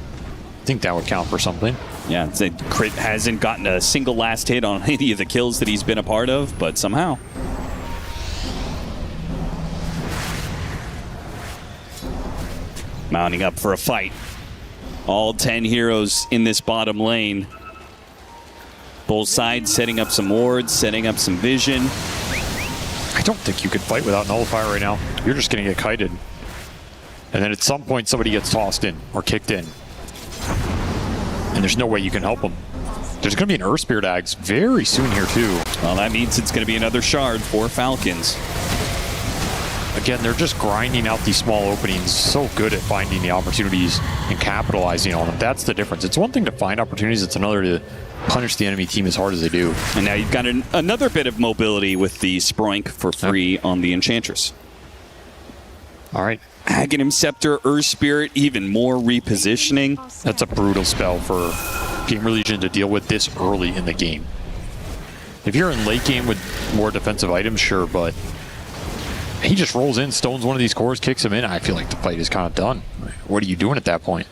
I think that would count for something. Yeah, Crit hasn't gotten a single last hit on any of the kills that he's been a part of, but somehow. Mounting up for a fight. All 10 heroes in this bottom lane. Both sides setting up some wards, setting up some vision. I don't think you could fight without Nullifier right now. You're just going to get kited. And then at some point, somebody gets tossed in or kicked in. And there's no way you can help them. There's going to be an Earth Spirit Axe very soon here, too. Well, that means it's going to be another shard for Falcons. Again, they're just grinding out these small openings, so good at finding the opportunities and capitalizing on them. That's the difference. It's one thing to find opportunities, it's another to punish the enemy team as hard as they do. And now you've got another bit of mobility with the Sproink for free on the Enchantress. All right. Aghanim Scepter, Earth Spirit, even more repositioning. That's a brutal spell for Gamer Legion to deal with this early in the game. If you're in late game with more defensive items, sure, but he just rolls in, stones one of these cores, kicks him in. I feel like the fight is kind of done. What are you doing at that point?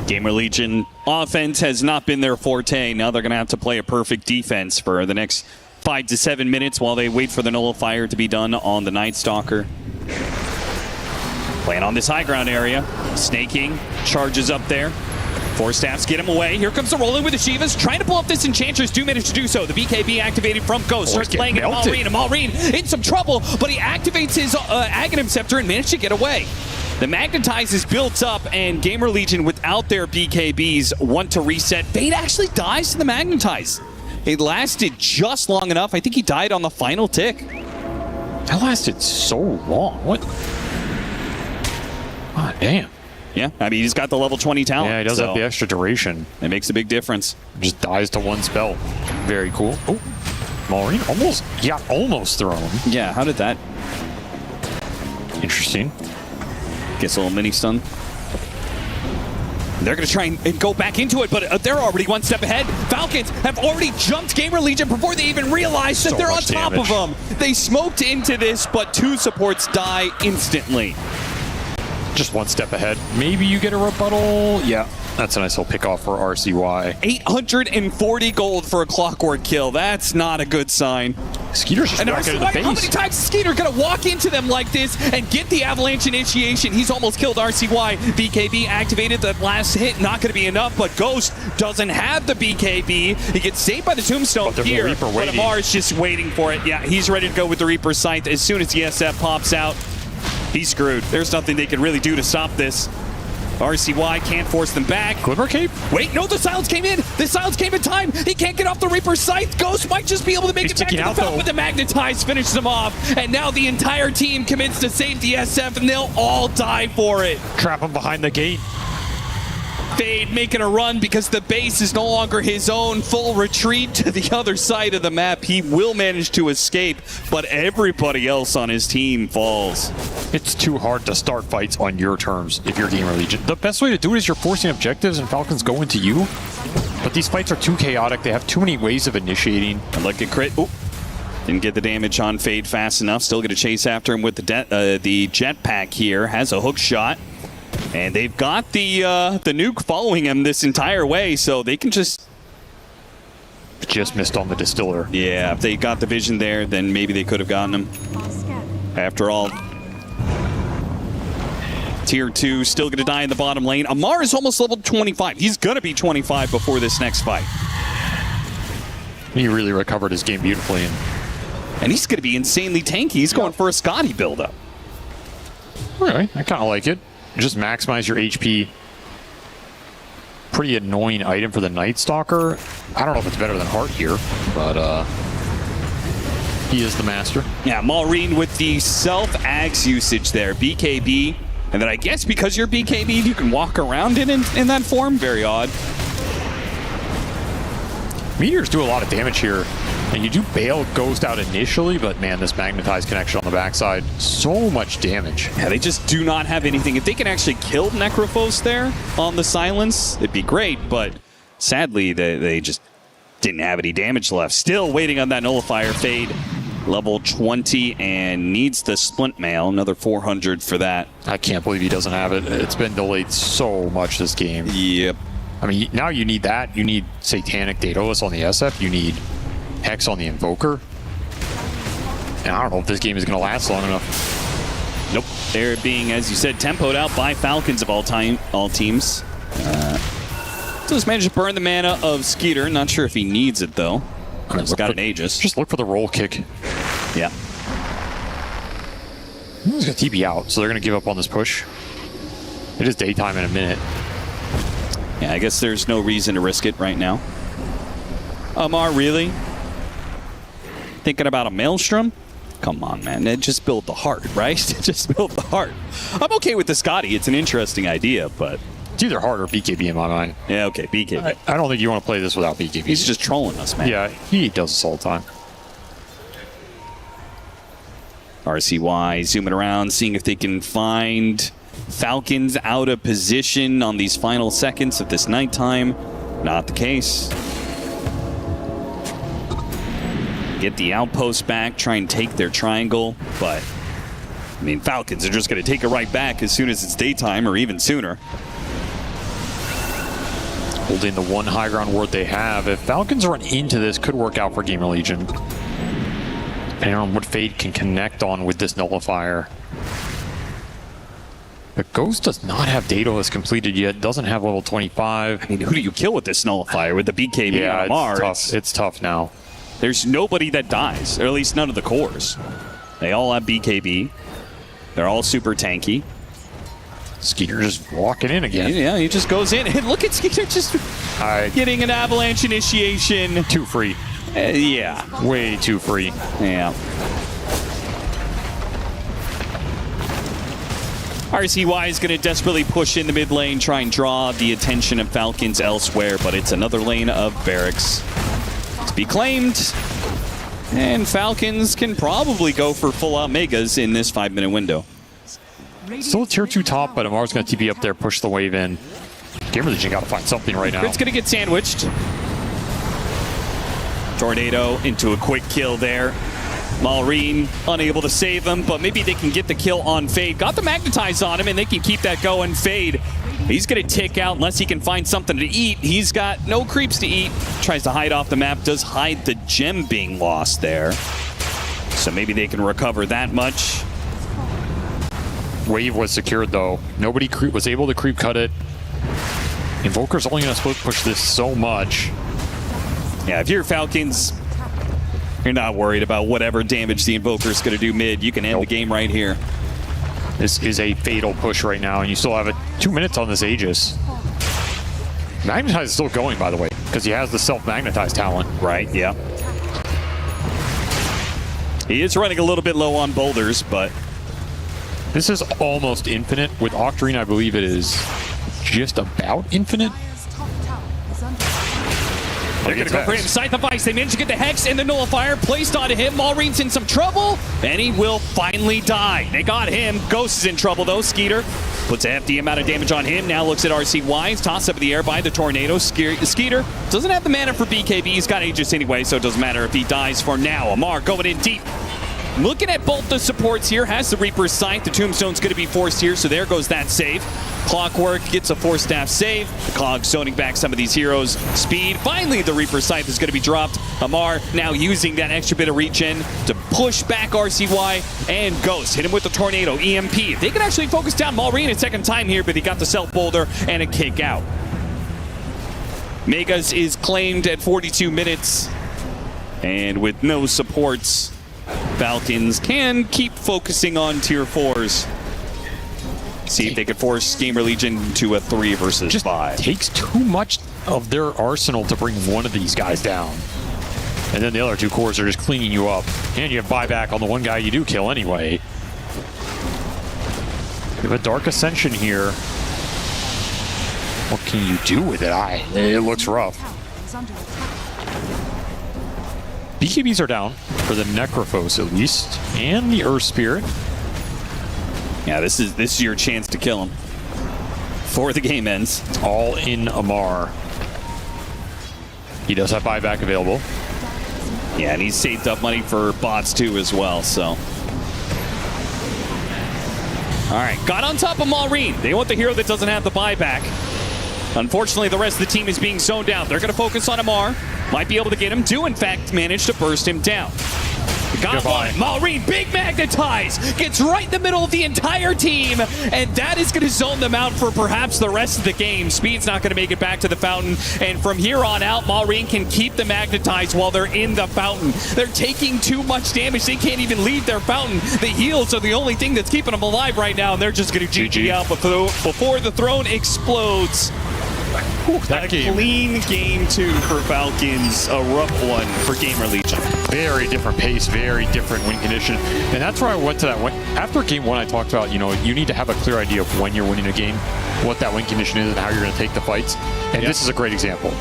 Gamer Legion offense has not been their forte. Now they're going to have to play a perfect defense for the next 5 to 7 minutes while they wait for the Nullifier to be done on the Night Stalker. Playing on this high ground area. Snake King charges up there. Four staffs get him away. Here comes the rolling with the Shivas. Trying to pull up this Enchantress. Do manage to do so. The BKB activated from Ghost. Starts playing it. Malrine. And Malrine in some trouble, but he activates his Aghanim Scepter and managed to get away. The Magnetize is built up, and Gamer Legion, without their BKBs, want to reset. Fade actually dies to the Magnetize. It lasted just long enough. I think he died on the final tick. That lasted so long. What? Ah, damn. Yeah, I mean, he's got the level 20 talent. Yeah, he does have the extra duration. It makes a big difference. Just dies to one spell. Very cool. Oh, Malrine almost thrown. Yeah, how did that? Interesting. Gets a little mini stun. They're going to try and go back into it, but they're already one step ahead. Falcons have already jumped Gamer Legion before they even realize that they're on top of them. They smoked into this, but two supports die instantly. Just one step ahead. Maybe you get a rebuttal. Yeah, that's a nice little pick off for RCY. 840 gold for a Clockwork kill. That's not a good sign. Skeeter's just walking into the base. How many times is Skeeter going to walk into them like this and get the avalanche initiation? He's almost killed RCY. BKB activated. The last hit not going to be enough, but Ghost doesn't have the BKB. He gets saved by the Tombstone here, but Amar is just waiting for it. Yeah, he's ready to go with the Reaper Scythe. As soon as the SF pops out, he's screwed. There's nothing they can really do to stop this. RCY can't force them back. Glimmer Cape? Wait, no, the silence came in. The silence came in time. He can't get off the Reaper Scythe. Ghost might just be able to make it back to the top, but the Magnetize finishes them off. And now the entire team commits to save the SF, and they'll all die for it. Trap him behind the gate. Fade making a run because the base is no longer his own. Full retreat to the other side of the map. He will manage to escape, but everybody else on his team falls. It's too hard to start fights on your terms if you're Gamer Legion. The best way to do it is you're forcing objectives and Falcons go into you. But these fights are too chaotic. They have too many ways of initiating. And look at Crit. Ooh. Didn't get the damage on Fade fast enough. Still going to chase after him with the jetpack here. Has a hook shot. And they've got the nuke following him this entire way, so they can just missed on the distiller. Yeah, if they got the vision there, then maybe they could have gotten him. After all, Tier 2 still going to die in the bottom lane. Amar is almost level 25. He's going to be 25 before this next fight. He really recovered his game beautifully. And he's going to be insanely tanky. He's going for a Scotty buildup. All right, I kind of like it. Just maximize your HP. Pretty annoying item for the Night Stalker. I don't know if it's better than Heart here, but he is the master. Yeah, Malrine with the self-ags usage there. BKB And then I guess because you're BKB, you can walk around in that form. Very odd. Meteors do a lot of damage here. And you do bail Ghost out initially, but man, this magnetized connection on the backside, so much damage. Yeah, they just do not have anything. If they can actually kill Necrophos there on the silence, it'd be great, but sadly, they just didn't have any damage left. Still waiting on that nullifier fade. Level 20 and needs the splint mail. Another 400 for that. I can't believe he doesn't have it. It's been delayed so much this game. Yep. I mean, now you need that. You need Satanic Daedalus on the SF. You need Hex on the Invoker. And I don't know if this game is going to last long enough. Nope. They're being, as you said, tempoed out by Falcons of all teams. Just managed to burn the mana of Skeeter. Not sure if he needs it, though. He's got an Aegis. Just look for the roll kick. Yeah. He's going to TP out, so they're going to give up on this push. It is daytime in a minute. Yeah, I guess there's no reason to risk it right now. Amar, really? Thinking about a Maelstrom? Come on, man. Just build the heart, right? Just build the heart. I'm okay with the Scotty. It's an interesting idea, but... It's either heart or BKB in my mind. Yeah, okay, BKB. I don't think you want to play this without BKB. He's just trolling us, man. Yeah, he does this all the time. RCY zooming around, seeing if they can find Falcons out of position on these final seconds of this nighttime. Not the case. Get the outpost back, try and take their triangle, but I mean, Falcons are just going to take it right back as soon as it's daytime or even sooner. Holding the one high ground ward they have. If Falcons run into this, could work out for Gamer Legion. Depending on what Fade can connect on with this nullifier. But Ghost does not have Daedalus completed yet. Doesn't have level 25. I mean, who do you kill with this nullifier? With the BKB yeah, on Amar? It's tough now. There's nobody that dies, or at least none of the cores. They all have BKB. They're all super tanky. Skeeter just walking in again. Yeah, he just goes in. And look at Skeeter just getting an avalanche initiation. Too free. Yeah. Way too free. Yeah. RCY is going to desperately push in the mid lane, try and draw the attention of Falcons elsewhere, but it's another lane of barracks to be claimed. And Falcons can probably go for full-out megas in this 5-minute window. Still a tier 2 top, but Amar's going to TP up there, push the wave in. Gamer Legion got to find something right now. It's going to get sandwiched. Tornado into a quick kill there. Malrine unable to save him, but maybe they can get the kill on Fade. Got the magnetize on him, and they can keep that going. Fade, he's going to tick out unless he can find something to eat. He's got no creeps to eat. Tries to hide off the map. Does hide the gem being lost there. So maybe they can recover that much. Wave was secured, though. Nobody was able to creep cut it. Invoker's only going to split push this so much. Yeah, if you're Falcons, you're not worried about whatever damage the Invoker's going to do mid. You can end the game right here. This is a fatal push right now, and you still have 2 minutes on this Aegis. Magnetize is still going, by the way, because he has the self-magnetize talent. Right, yeah. He is running a little bit low on boulders, but... This is almost infinite. With Octarine, I believe it is just about infinite. They're going to go for him. Scythe of Ice. They managed to get the Hex and the Nullifier placed onto him. Malrine's in some trouble, and he will finally die. They got him. Ghost is in trouble, though. Skeeter puts a hefty amount of damage on him. Now looks at RCY. Toss up in the air by the Tornado. Skeeter doesn't have the mana for BKB. He's got Aegis anyway, so it doesn't matter if he dies for now. Amar going in deep. Looking at both the supports here, has the Reaper's Scythe. The Tombstone's going to be forced here, so there goes that save. Clockwork gets a 4-staff save. The Cog zoning back some of these heroes. Speed. Finally, the Reaper's Scythe is going to be dropped. Amar now using that extra bit of regen to push back RCY and Ghost. Hit him with the Tornado. EMP. They can actually focus down Malrine a second time here, but he got the self-boulder and a kick out. Megas is claimed at 42 minutes. And with no supports, Falcons can keep focusing on tier 4s. See if they could force Gamer Legion to a 3 versus 5. Takes too much of their arsenal to bring one of these guys down. And then the other 2 cores are just cleaning you up. And you have buyback on the one guy you do kill anyway. We have a Dark Ascension here. What can you do with it? It looks rough. BKBs are down for the Necrophos at least, and the Earth Spirit. Yeah, this is your chance to kill him before the game ends. It's all in Amar. He does have buyback available. Yeah, and he's saved up money for bots too as well, so. All right, got on top of Maureen. They want the hero that doesn't have the buyback. Unfortunately, the rest of the team is being zoned out. They're going to focus on Amar. Might be able to get him. Do, in fact, manage to burst him down. Got one. Maureen, big magnetize. Gets right in the middle of the entire team. And that is going to zone them out for perhaps the rest of the game. Speed's not going to make it back to the fountain. And from here on out, Maureen can keep the magnetize while they're in the fountain. They're taking too much damage. They can't even leave their fountain. The heals are the only thing that's keeping them alive right now. And they're just going to GG out before the throne explodes. That clean game 2 for Falcons, a rough one for Gamer Legion. Very different pace, very different win condition. And that's where I went to that win. After game 1, I talked about, you need to have a clear idea of when you're winning a game, what that win condition is, and how you're going to take the fights. And this is a great example.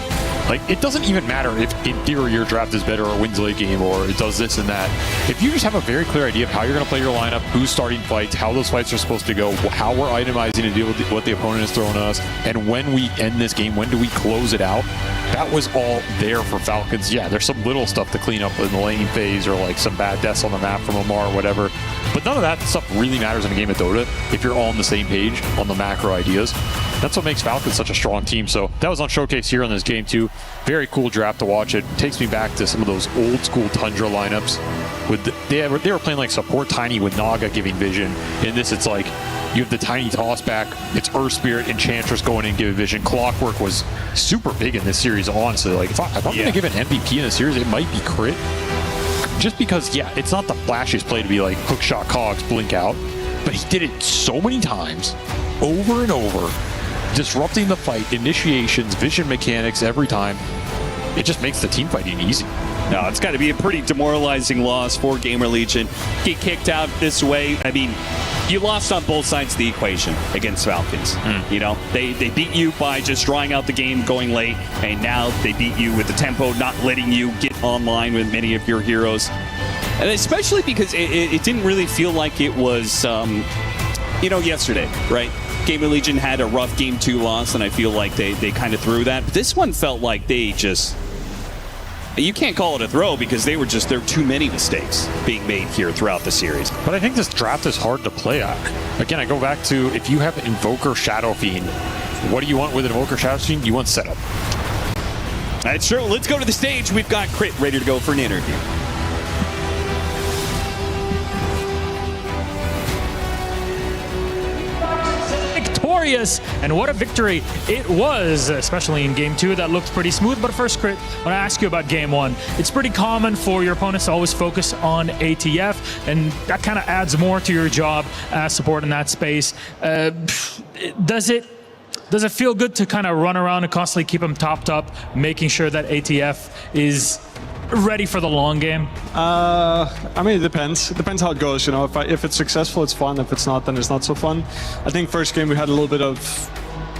Like, it doesn't even matter if in theory your draft is better or wins late game or it does this and that. If you just have a very clear idea of how you're going to play your lineup, who's starting fights, how those fights are supposed to go, how we're itemizing to deal with what the opponent is throwing at us, and when we end this game, when do we close it out, that was all there for Falcons. Yeah, there's some little stuff to clean up in the lane phase or like some bad deaths on the map from Amar or whatever. But none of that stuff really matters in a game of Dota if you're all on the same page on the macro ideas. That's what makes Falcons such a strong team. So that was on showcase here in this game too. Very cool draft to watch. It takes me back to some of those old school Tundra lineups. They were playing like support Tiny with Naga giving vision. In this, it's like you have the Tiny toss back. It's Earth Spirit, Enchantress going in and giving vision. Clockwork was super big in this series, honestly. Like if I'm going to give an MVP in this series, it might be Crit. Just because, yeah, it's not the flashiest play to be like hook shot cogs, blink out. But he did it so many times, over and over, disrupting the fight, initiations, vision mechanics every time. It just makes the team fighting easy. No, it's got to be a pretty demoralizing loss for Gamer Legion. Get kicked out this way. I mean, you lost on both sides of the equation against Falcons. You know, they beat you by just drawing out the game, going late, and now they beat you with the tempo, not letting you get online with many of your heroes. And especially because it didn't really feel like it was, yesterday, right? Gamer Legion had a rough game 2 loss, and I feel like they kind of threw that. But this one felt like they just... You can't call it a throw because there were too many mistakes being made here throughout the series. But I think this draft is hard to play at. Again, I go back to if you have Invoker Shadow Fiend, what do you want with an Invoker Shadow Fiend? You want setup. That's true. Let's go to the stage. We've got Crit ready to go for an interview. Victorious, and what a victory it was, especially in game 2. That looked pretty smooth. But first, Crit, I want to ask you about game 1. It's pretty common for your opponents to always focus on ATF, and that kind of adds more to your job as support in that space. Does it feel good to kind of run around and constantly keep them topped up, making sure that ATF is ready for the long game? I mean, it depends. It depends how it goes. You know, if it's successful, it's fun. If it's not, then it's not so fun. I think first game we had a little bit of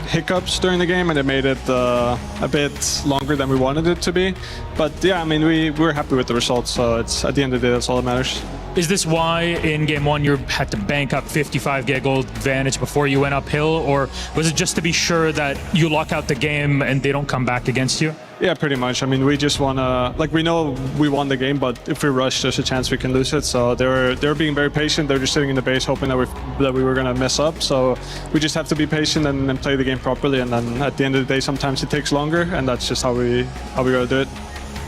hiccups during the game, and it made it a bit longer than we wanted it to be. But yeah, I mean, we were happy with the results. So it's at the end of the day, that's all that matters. Is this why in game 1 you had to bank up 55 gold advantage before you went uphill, or was it just to be sure that you lock out the game and they don't come back against you? Yeah, pretty much. I mean, we just want to, like, we know we won the game, but if we rush, there's a chance we can lose it. So they were being very patient. They're just sitting in the base hoping that we were going to mess up. So we just have to be patient and play the game properly. And then at the end of the day, sometimes it takes longer, and that's just how we got to do it.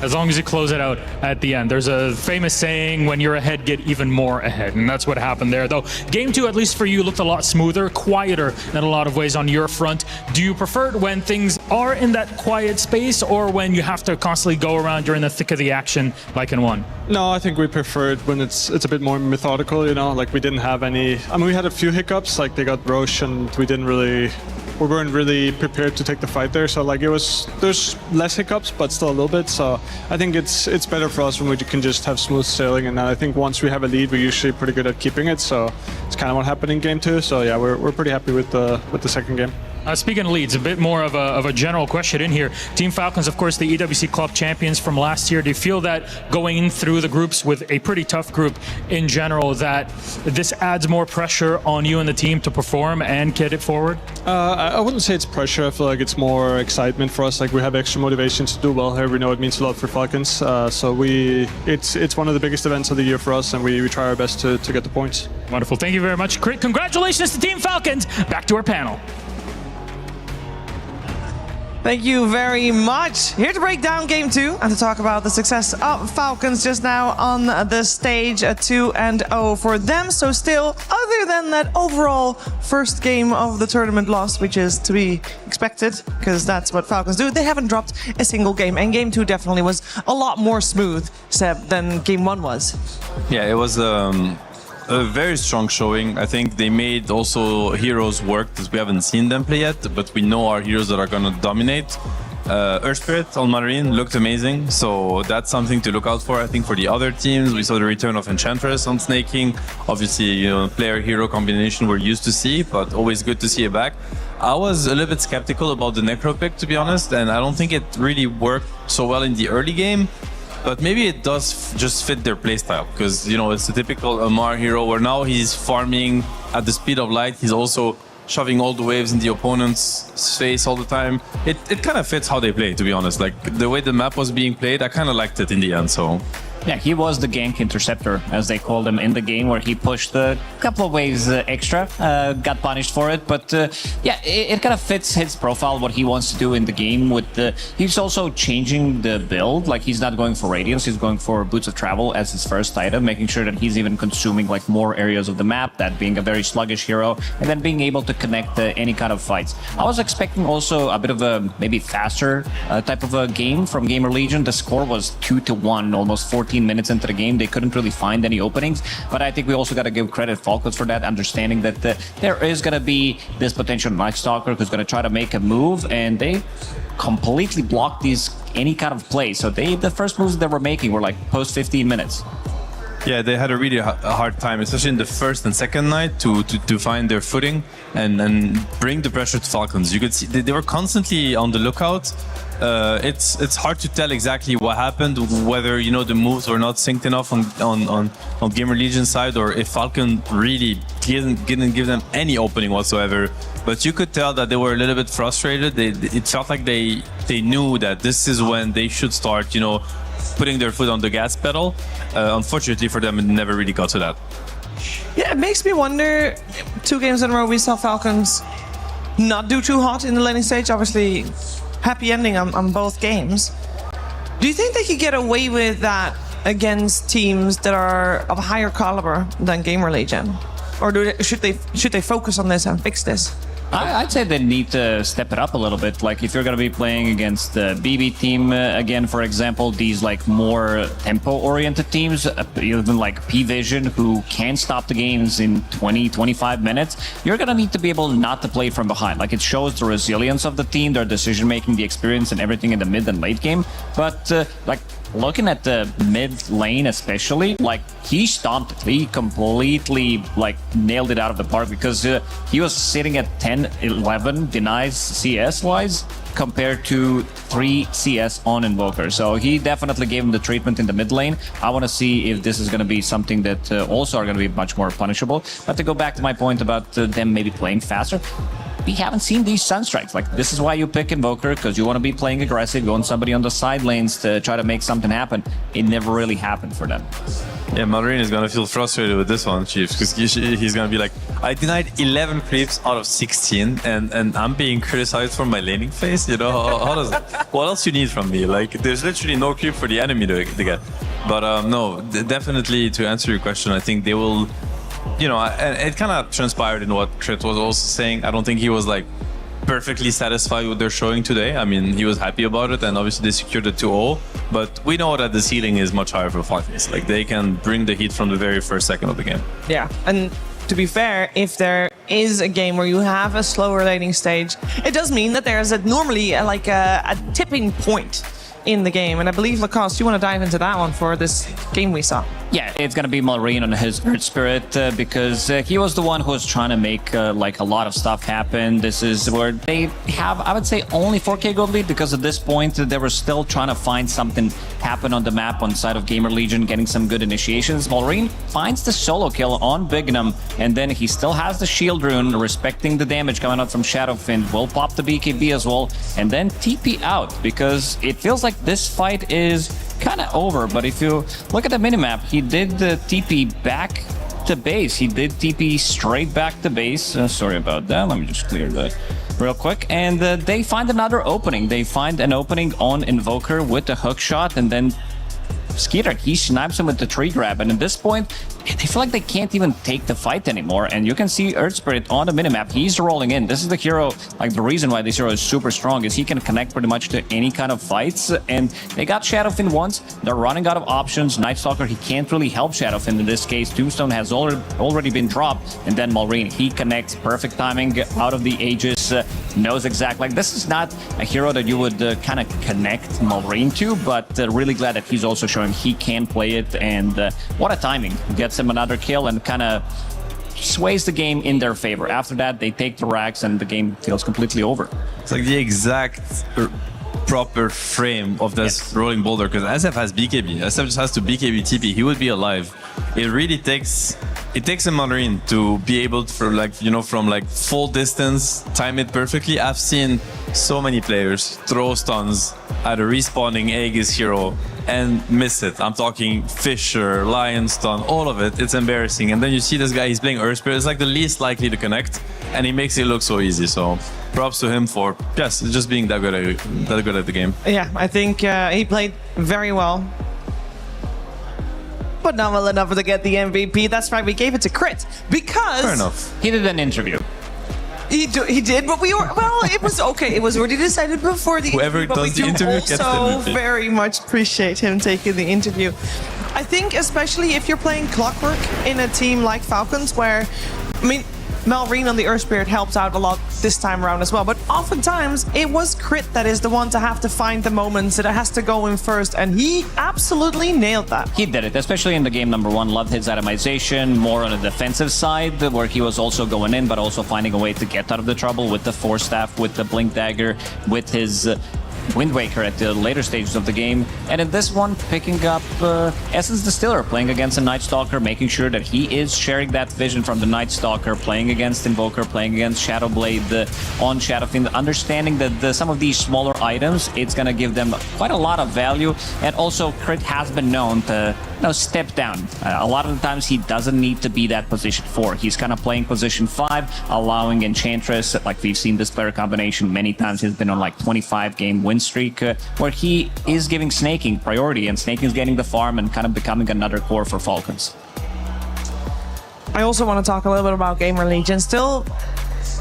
As long as you close it out at the end. There's a famous saying, when you're ahead, get even more ahead. And that's what happened there. Though game 2, at least for you, looked a lot smoother, quieter in a lot of ways on your front. Do you prefer it when things are in that quiet space, or when you have to constantly go around during the thick of the action like in 1? No, I think we prefer it when it's a bit more methodical, you know? Like, we didn't have any... I mean, we had a few hiccups, like they got Roche, and we didn't really we weren't really prepared to take the fight there. So like there's less hiccups, but still a little bit. So I think it's better for us when we can just have smooth sailing. And I think once we have a lead, we're usually pretty good at keeping it. So it's kind of what happened in game 2. So yeah, we're pretty happy with the second game. Speaking of leads, a bit more of a general question in here. Team Falcons, of course, the EWC Club champions from last year. Do you feel that going in through the groups with a pretty tough group in general, that this adds more pressure on you and the team to perform and get it forward? I wouldn't say it's pressure. I feel like it's more excitement for us. Like we have extra motivation to do well here. We know it means a lot for Falcons. So it's one of the biggest events of the year for us, and we try our best to get the points. Wonderful. Thank you very much. Congratulations to Team Falcons. Back to our panel. Thank you very much. Here to break down game 2 and to talk about the success of Falcons just now on the stage, a 2-0 for them. So still, other than that overall first game of the tournament loss, which is to be expected, because that's what Falcons do, they haven't dropped a single game. And game 2 definitely was a lot more smooth, Seb, than game 1 was. Yeah, it was a very strong showing. I think they made also heroes work that we haven't seen them play yet, but we know our heroes that are going to dominate. Earth Spirit on Marine looked amazing, so that's something to look out for. I think for the other teams, we saw the return of Enchantress on Snaking. Obviously, player-hero combination we're used to see, but always good to see it back. I was a little bit skeptical about the Necro pick, to be honest, and I don't think it really worked so well in the early game. But maybe it does just fit their playstyle, because it's a typical Amar hero where now he's farming at the speed of light. He's also shoving all the waves in the opponent's face all the time. It kind of fits how they play, to be honest. Like the way the map was being played, I kind of liked it in the end. So yeah, he was the gank interceptor, as they called him in the game, where he pushed a couple of waves extra, got punished for it. But yeah, it kind of fits his profile, what he wants to do in the game. He's also changing the build. Like he's not going for Radiance, he's going for Boots of Travel as his first item, making sure that he's even consuming like more areas of the map, that being a very sluggish hero, and then being able to connect any kind of fights. I was expecting also a bit of a maybe faster type of a game from Gamer Legion. The score was 2-1, almost 14 minutes into the game. They couldn't really find any openings, but I think we also got to give credit Falcons for that, understanding that there is going to be this potential Night Stalker who's going to try to make a move, and they completely blocked any kind of play. So the first moves they were making were like post 15 minutes. Yeah, they had a really hard time, especially in the first and second night, to find their footing and bring the pressure to Falcons. You could see they were constantly on the lookout. It's hard to tell exactly what happened, whether the moves were not synced enough on Gamer Legion side, or if Falcon really didn't give them any opening whatsoever. But you could tell that they were a little bit frustrated. It felt like they knew that this is when they should start, putting their foot on the gas pedal. Unfortunately for them, it never really got to that. Yeah, it makes me wonder, 2 games in a row we saw Falcons not do too hot in the laning stage. Obviously, happy ending on both games. Do you think they could get away with that against teams that are of a higher caliber than Gamer Legion? Or should they focus on this and fix this? I'd say they need to step it up a little bit. Like if you're going to be playing against the BB team again, for example, these like more tempo-oriented teams, even like P-Vision, who can stop the games in 20-25 minutes, you're going to need to be able not to play from behind. Like it shows the resilience of the team, their decision-making, the experience, and everything in the mid and late game. But looking at the mid lane especially, like he stomped it. He completely like nailed it out of the park, because he was sitting at 10-11 denies CS wise compared to 3 CS on Invoker. So he definitely gave him the treatment in the mid lane. I want to see if this is going to be something that also are going to be much more punishable. But to go back to my point about them maybe playing faster, we haven't seen these Sunstrikes. Like, this is why you pick Invoker, because you want to be playing aggressive, you want somebody on the side lanes to try to make something happen. It never really happened for them. Yeah, Marine is going to feel frustrated with this one, Chief, because he's going to be like, I denied 11 creeps out of 16, and I'm being criticized for my laning phase. How does what else you need from me? Like, there's literally no creep for the enemy to get. But no, definitely to answer your question, I think they will. And it kind of transpired in what Crit was also saying. I don't think he was like perfectly satisfied with their showing today. I mean, he was happy about it, and obviously they secured the 2-0. But we know that the ceiling is much higher for Falcons. Like, they can bring the heat from the very first second of the game. Yeah, and to be fair, if there is a game where you have a slower laning stage, it does mean that there's normally a tipping point in the game. And I believe, Lacoste, you want to dive into that one for this game we saw. Yeah, it's going to be Malrine on his Earth Spirit because he was the one who was trying to make like a lot of stuff happen. This is where they have, I would say, only 4K gold lead because at this point they were still trying to find something happen on the map on side of Gamer Legion, getting some good initiations. Malrine finds the solo kill on Bignum, and then he still has the shield rune, respecting the damage coming out from Shadowfin. Will pop the BKB as well, and then TP out because it feels like this fight is kind of over. But if you look at the minimap, he did the TP back to base. He did TP straight back to base. Sorry about that. Let me just clear that real quick. And they find another opening. They find an opening on Invoker with the hook shot, and then Skeeter, he snipes him with the tree grab. And at this point, they feel like they can't even take the fight anymore. And you can see Earth Spirit on the minimap. He's rolling in. This is the hero, like the reason why this hero is super strong is he can connect pretty much to any kind of fights. And they got Shadowfin once. They're running out of options. Night Stalker, he can't really help Shadowfin in this case. Tombstone has already been dropped. And then Malrine, he connects. Perfect timing out of the Aegis. Knows exactly. Like, this is not a hero that you would kind of connect Malrine to, but really glad that he's also showing he can play it. And what a timing. Gets him another kill and kind of sways the game in their favor. After that, they take the racks and the game feels completely over. It's like the exact proper frame of this rolling boulder, because SF has BKB. SF just has to BKB TP. He would be alive. It really takes a Marine to be able to, from like full distance, time it perfectly. I've seen so many players throw stuns at a respawning Aegis hero and miss it. I'm talking Fisher, Lion stun, all of it. It's embarrassing. And then you see this guy, he's playing Earth Spirit. It's like the least likely to connect, and he makes it look so easy. So props to him for just being that good at the game. Yeah, I think he played very well, but not well enough to get the MVP. That's right, we gave it to Crit because fair enough. He did an interview. He did, but it was okay. It was already decided before the Whoever interview, but does the interview gets the also MVP. very much appreciate him taking the interview. I think especially if you're playing Clockwork in a team like Falcons, where, I mean, Malrine on the Earth Spirit helps out a lot this time around as well, but oftentimes it was Crit that is the one to have to find the moments, that has to go in first, and he absolutely nailed that. He did it, especially in the game number one. Loved his itemization, more on the defensive side, where he was also going in, but also finding a way to get out of the trouble with the Force Staff, with the Blink Dagger, with his Wind Waker at the later stages of the game. And in this one, picking up Essence Distiller, playing against a Night Stalker, making sure that he is sharing that vision from the Night Stalker, playing against Invoker, playing against Shadowblade on Shadowfin, understanding that some of these smaller items, it's going to give them quite a lot of value. And also, Crit has been known to step down. A lot of the times, he doesn't need to be that position 4. He's kind of playing position 5, allowing Enchantress, like we've seen this player combination many times. He's been on like 25-game win streak, where he is giving snaking priority, and snaking is getting the farm and kind of becoming another core for Falcons. I also want to talk a little bit about Gamer Legion. Still,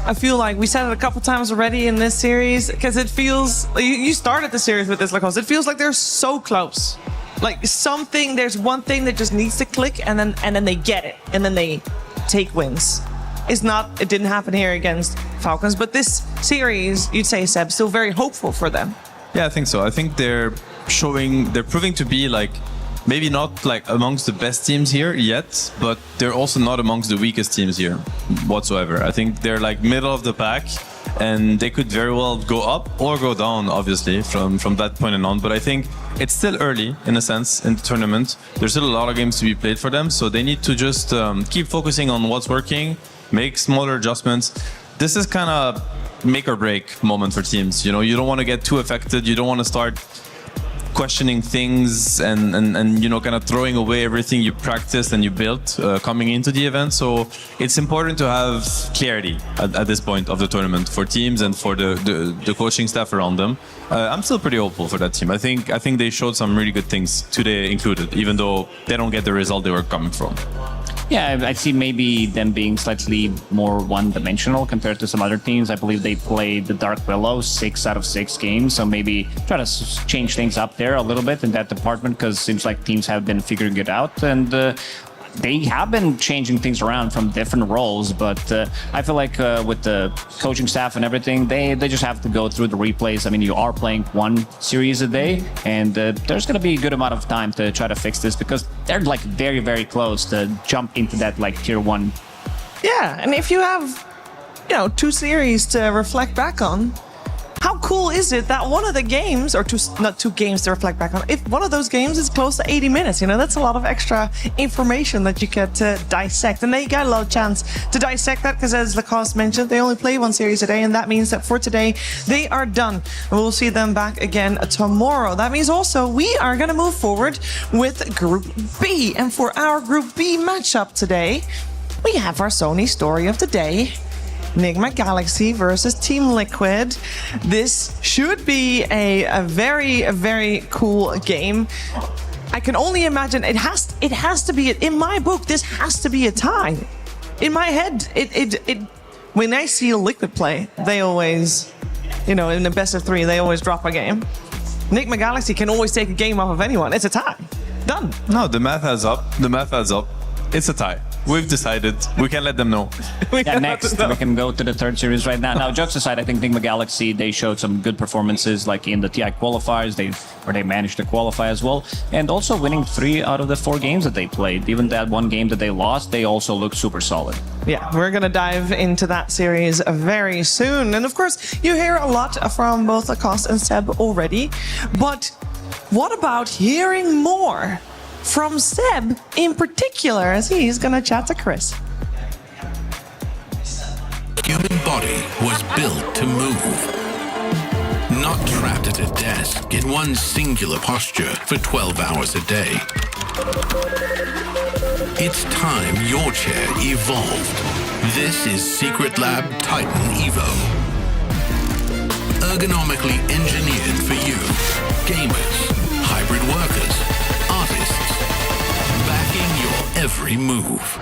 I feel like we said it a couple times already in this series, because it feels, you started the series with this, Lacoste, it feels like they're so close. Like there's one thing that just needs to click, and then they get it, and then they take wins. It didn't happen here against Falcons, but this series, you'd say, Seb, still very hopeful for them. Yeah, I think so. I think they're proving to be like, maybe not like amongst the best teams here yet, but they're also not amongst the weakest teams here whatsoever. I think they're like middle of the pack, and they could very well go up or go down, obviously, from that point on. But I think it's still early, in a sense, in the tournament. There's still a lot of games to be played for them, so they need to just keep focusing on what's working, make smaller adjustments. This is kind of make or break moment for teams. You don't want to get too affected. You don't want to start questioning things and kind of throwing away everything you practiced and you built coming into the event. So it's important to have clarity at this point of the tournament for teams and for the coaching staff around them. I'm still pretty hopeful for that team. I think they showed some really good things today included, even though they don't get the result they were coming from. Yeah, I see maybe them being slightly more one-dimensional compared to some other teams. I believe they played the Dark Willow 6 out of 6 games, so maybe try to change things up there a little bit in that department, because it seems like teams have been figuring it out. And they have been changing things around from different roles, but I feel like with the coaching staff and everything, they just have to go through the replays. I mean, you are playing one series a day, and there's going to be a good amount of time to try to fix this because they're like very, very close to jump into that like tier 1. Yeah, and if you have, 2 series to reflect back on, how cool is it that one of the games, or not 2 games to reflect back on, if one of those games is close to 80 minutes, that's a lot of extra information that you get to dissect. And they got a lot of chance to dissect that because, as Lacoste mentioned, they only play 1 series a day, and that means that for today, they are done. And we'll see them back again tomorrow. That means also we are going to move forward with Group B. And for our Group B matchup today, we have our Sony story of the day. Enigma Galaxy versus Team Liquid. This should be a very, very cool game. I can only imagine it has to be, in my book, this has to be a tie. In my head, when I see Liquid play, they always, in the best of 3, they always drop a game. Enigma Galaxy can always take a game off of anyone. It's a tie. Done. No, the math adds up. The math adds up. It's a tie. We've decided. We can let them know. Next, we can go to the 3rd series right now. Now, jokes aside, I think Enigma Galaxy, they showed some good performances, like in the TI qualifiers, where they managed to qualify as well, and also winning 3 out of the 4 games that they played. Even that 1 game that they lost, they also look super solid. Yeah, we're going to dive into that series very soon. And of course, you hear a lot from both Lacoste and Seb already, but what about hearing more from Seb in particular, as he's gonna chat to Chris. Human body was built to move, not trapped at a desk in one singular posture for 12 hours a day. It's time your chair evolved. This is Secret Lab Titan Evo. Ergonomically engineered for you, gamers, hybrid workers, artists, backing your every move.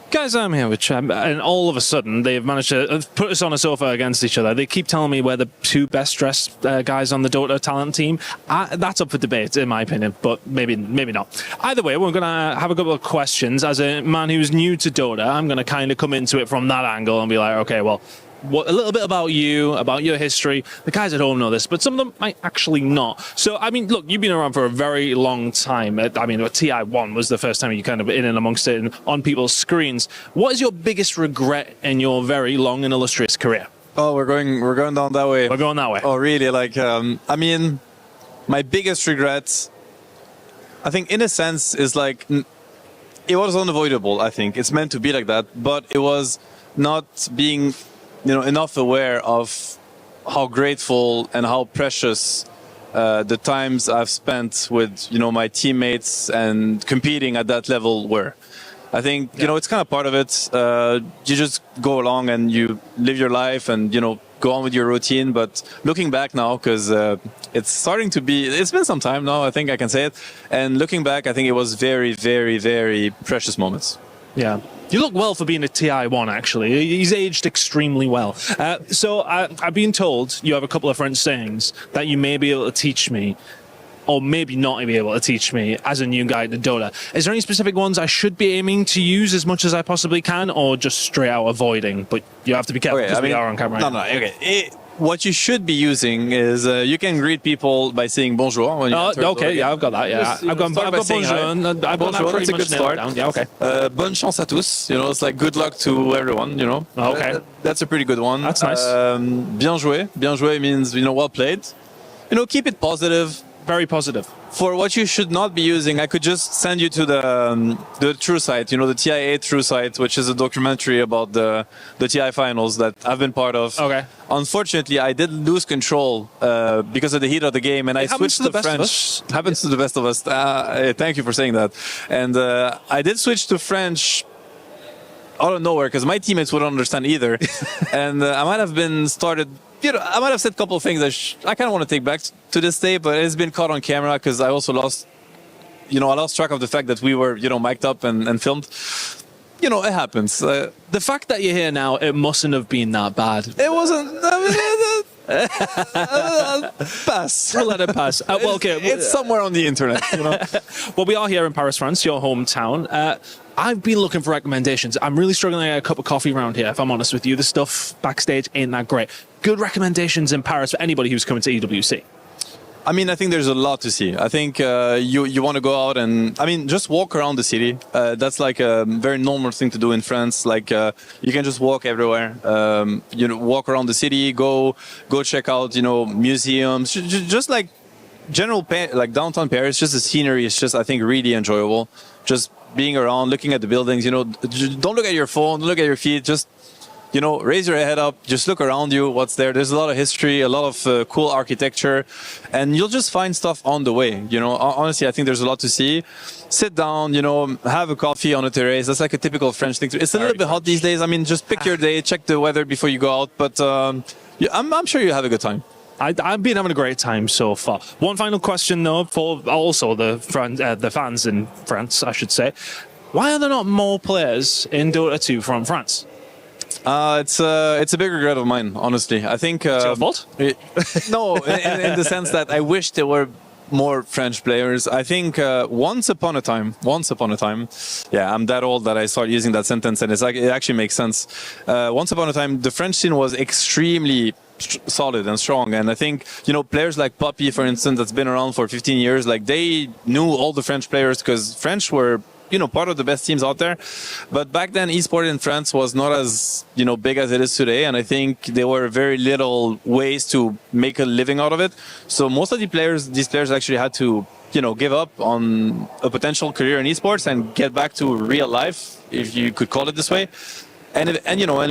Guys, I'm here with Chad, and all of a sudden they've managed to put us on a sofa against each other. They keep telling me we're the 2 best dressed guys on the Dota talent team. That's up for debate, in my opinion, but maybe not. Either way, we're going to have a couple of questions. As a man who's new to Dota, I'm going to kind of come into it from that angle and be like, okay, well, a little bit about you, about your history. The guys at home know this, but some of them might actually not. So, I mean, look, you've been around for a very long time. I mean, TI1 was the first time you kind of in and amongst it and on people's screens. What is your biggest regret in your very long and illustrious career? Oh, we're going down that way. We're going that way. Oh, really? Like, I mean, my biggest regret, I think, in a sense, is like, it was unavoidable. I think it's meant to be like that, but it was not being enough aware of how grateful and how precious the times I've spent with, my teammates and competing at that level were. I think, it's kind of part of it. You just go along and you live your life and, go on with your routine. But looking back now, because it's starting to be, it's been some time now, I think I can say it. And looking back, I think it was very, very, very precious moments. Yeah. You look well for being a TI1, actually. He's aged extremely well. So I've been told you have a couple of French sayings that you may be able to teach me, or maybe not be able to teach me as a new guy to Dota. Is there any specific ones I should be aiming to use as much as I possibly can, or just straight out avoiding? But you have to be careful because we are on camera. No, okay. What you should be using is you can greet people by saying bonjour. When you okay, yeah, I've got that. Yeah, I've got bonjour. Bonjour, that's a good start. Yeah, okay. Bonne chance à tous. It's like good luck to everyone. Okay, that's a pretty good one. That's nice. Bien joué. Bien joué means well played. Keep it positive. very positive. For what you should not be using, I could just send you to the True site, the TI8 True site, which is a documentary about the TI finals that I've been part of. Okay. Unfortunately, I did lose control because of the heat of the game, and I switched to French. Happens to the best of us. Thank you for saying that. And I did switch to French out of nowhere because my teammates wouldn't understand either. And I might have been started. I might have said a couple of things I kind of want to take back to this day, but it's been caught on camera because I also lost, I lost track of the fact that we were, mic'd up and filmed. It happens. The fact that you're here now, it mustn't have been that bad. It wasn't. Pass. We'll let it pass. Well, okay. It's somewhere on the internet. Well, we are here in Paris, France, your hometown. I've been looking for recommendations. I'm really struggling to get a cup of coffee around here, if I'm honest with you. The stuff backstage ain't that great. Good recommendations in Paris for anybody who's coming to EWC. I mean, I think there's a lot to see. I think you want to go out and, just walk around the city. That's like a very normal thing to do in France. Like, you can just walk everywhere. Walk around the city, go check out, museums, just like general, like downtown Paris, just the scenery is just, I think, really enjoyable. Just being around, looking at the buildings, don't look at your phone, don't look at your feet, just, raise your head up, just look around you, what's there. There's a lot of history, a lot of cool architecture, and you'll just find stuff on the way. Honestly, I think there's a lot to see. Sit down, have a coffee on a terrace. That's like a typical French thing. It's a little bit hot these days. Just pick your day, check the weather before you go out, but I'm sure you'll have a good time. I've been having a great time so far. One final question, though, for also the fans in France, I should say. Why are there not more players in Dota 2 from France? It's a big regret of mine, honestly. I think it's your fault? No, in the sense that I wish there were more French players. I think once upon a time, yeah, I'm that old that I started using that sentence, and it actually makes sense. Once upon a time, the French scene was extremely solid and strong, and I think players like Poppy, for instance, that's been around for 15 years, like they knew all the French players because French were part of the best teams out there. But back then, esports in France was not as big as it is today, and I think there were very little ways to make a living out of it. So most of these players actually had to give up on a potential career in esports and get back to real life, if you could call it this way. And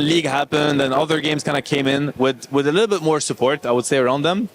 League happened, and other games kind of came in with a little bit more support, I would say, around them.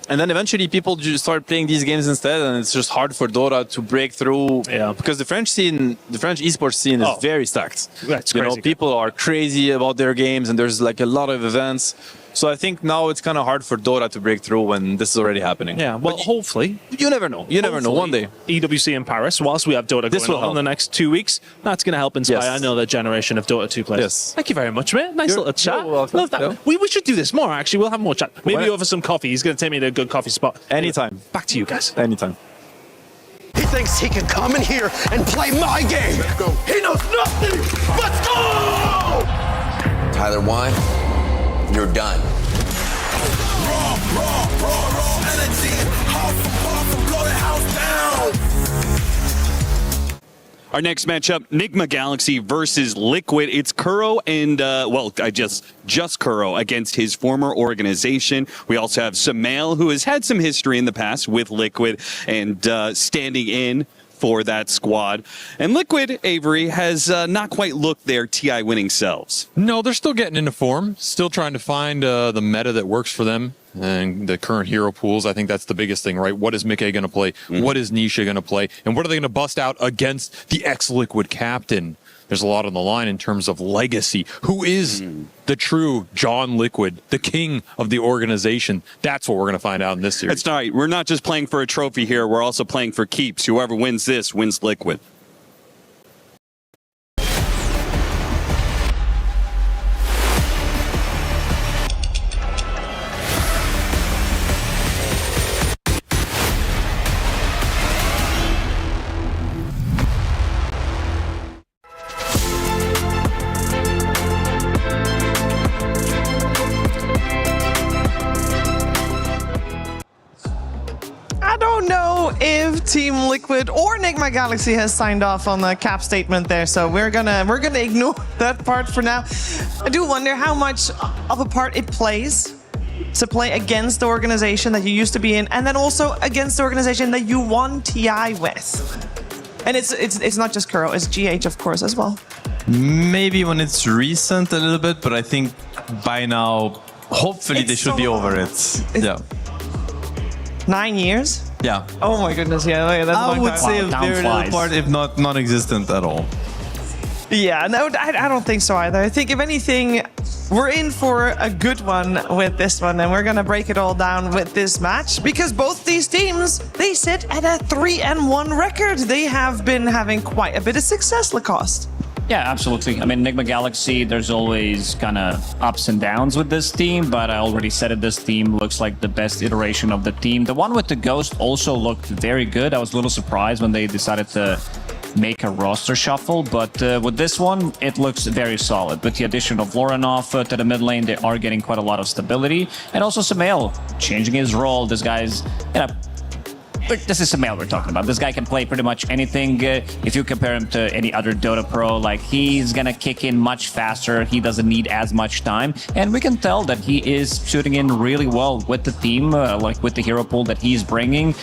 And then eventually people just start playing these games instead, and it's just hard for Dota to break through. Yeah. Because the French esports scene is very stacked. That's crazy. People are crazy about their games, and there's like a lot of events. So I think now it's kind of hard for Dota to break through when this is already happening. Yeah, well, hopefully. You never know. You never know. One day. EWC in Paris, whilst we have Dota going on in the next 2 weeks, that's going to help inspire another generation of Dota 2 players. Yes. Thank you very much, mate. Nice little chat. Love that. Yeah. We should do this more, actually. We'll have more chat. Maybe over some coffee. He's going to take me to a good coffee spot. Anytime. Back to you guys. Anytime. He thinks he can come in here and play my game. Let's go. He knows nothing. Let's go! Tyler Wine, you're done. Raw energy. Half from blow the house down. Our next matchup, Nigma Galaxy versus Liquid. It's Kuro and, just Kuro against his former organization. We also have Samael, who has had some history in the past with Liquid and standing in for that squad. And Liquid, Avery, has not quite looked their TI winning selves. No, they're still getting into form, still trying to find the meta that works for them and the current hero pools. I think that's the biggest thing, right? What is Mickey going to play? What is Nisha going to play? And what are they going to bust out against the ex-Liquid captain? There's a lot on the line in terms of legacy. Who is the true John Liquid, the king of the organization? That's what we're going to find out in this series. That's right. We're not just playing for a trophy here. We're also playing for keeps. Whoever wins this wins Liquid. If Team Liquid or Nigma Galaxy has signed off on the cap statement there, so we're gonna ignore that part for now. I do wonder how much of a part it plays to play against the organization that you used to be in, and then also against the organization that you won TI with. And it's not just Kuro, it's GH of course as well. Maybe when it's recent a little bit, but I think by now, hopefully they should be over it. Yeah. 9 years? Yeah. Oh my goodness, yeah. That's I would say a very little part, if not non-existent at all. Yeah, no, I don't think so either. I think if anything, we're in for a good one with this one, and we're gonna break it all down with this match because both these teams, they sit at a 3-1 record. They have been having quite a bit of success, Lacoste. Yeah, absolutely. I mean, Enigma Galaxy, there's always kind of ups and downs with this team, but I already said it, this team looks like the best iteration of the team. The one with the Ghost also looked very good. I was a little surprised when they decided to make a roster shuffle, but with this one, it looks very solid. With the addition of Voronov to the mid lane, they are getting quite a lot of stability. And also Sumail changing his role. This guy's, you know, this is Sumail we're talking about. This guy can play pretty much anything. If you compare him to any other Dota pro, like he's gonna kick in much faster. He doesn't need as much time, and we can tell that he is shooting in really well with the team, like with the hero pool that he's bringing.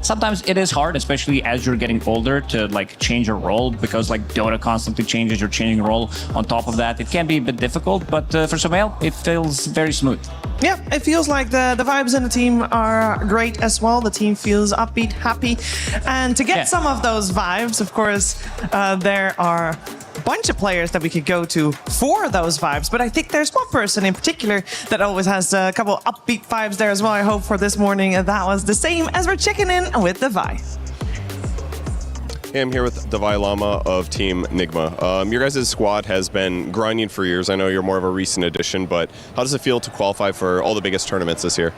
Sometimes it is hard, especially as you're getting older, to like change your role because like Dota constantly changes. You're changing role. On top of that, it can be a bit difficult, but for Sumail, it feels very smooth. Yeah, it feels like the vibes in the team are great as well. The team feels upbeat, happy. And to get some of those vibes, of course, there are a bunch of players that we could go to for those vibes. But I think there's one person in particular that always has a couple upbeat vibes there as well. I hope for this morning that was the same as we're checking in with Devi. Hey, I'm here with Devi Lama of Team Nigma. Your guys' squad has been grinding for years. I know you're more of a recent addition, but how does it feel to qualify for all the biggest tournaments this year?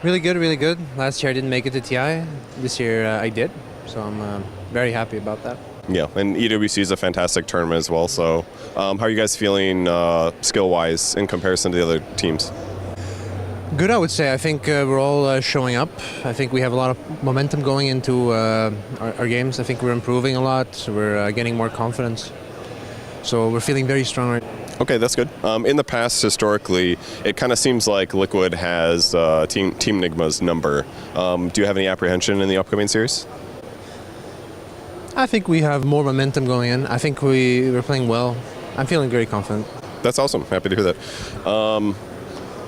Really good, really good. Last year I didn't make it to TI. This year I did, so I'm very happy about that. Yeah, and EWC is a fantastic tournament as well. So how are you guys feeling skill-wise in comparison to the other teams? Good, I would say. I think we're all showing up. I think we have a lot of momentum going into our games. I think we're improving a lot. We're getting more confidence. So we're feeling very strong right now. Okay, that's good. In the past, historically, it kind of seems like Liquid has Team Nigma's number. Do you have any apprehension in the upcoming series? I think we have more momentum going in. I think we're playing well. I'm feeling very confident. That's awesome. Happy to hear that.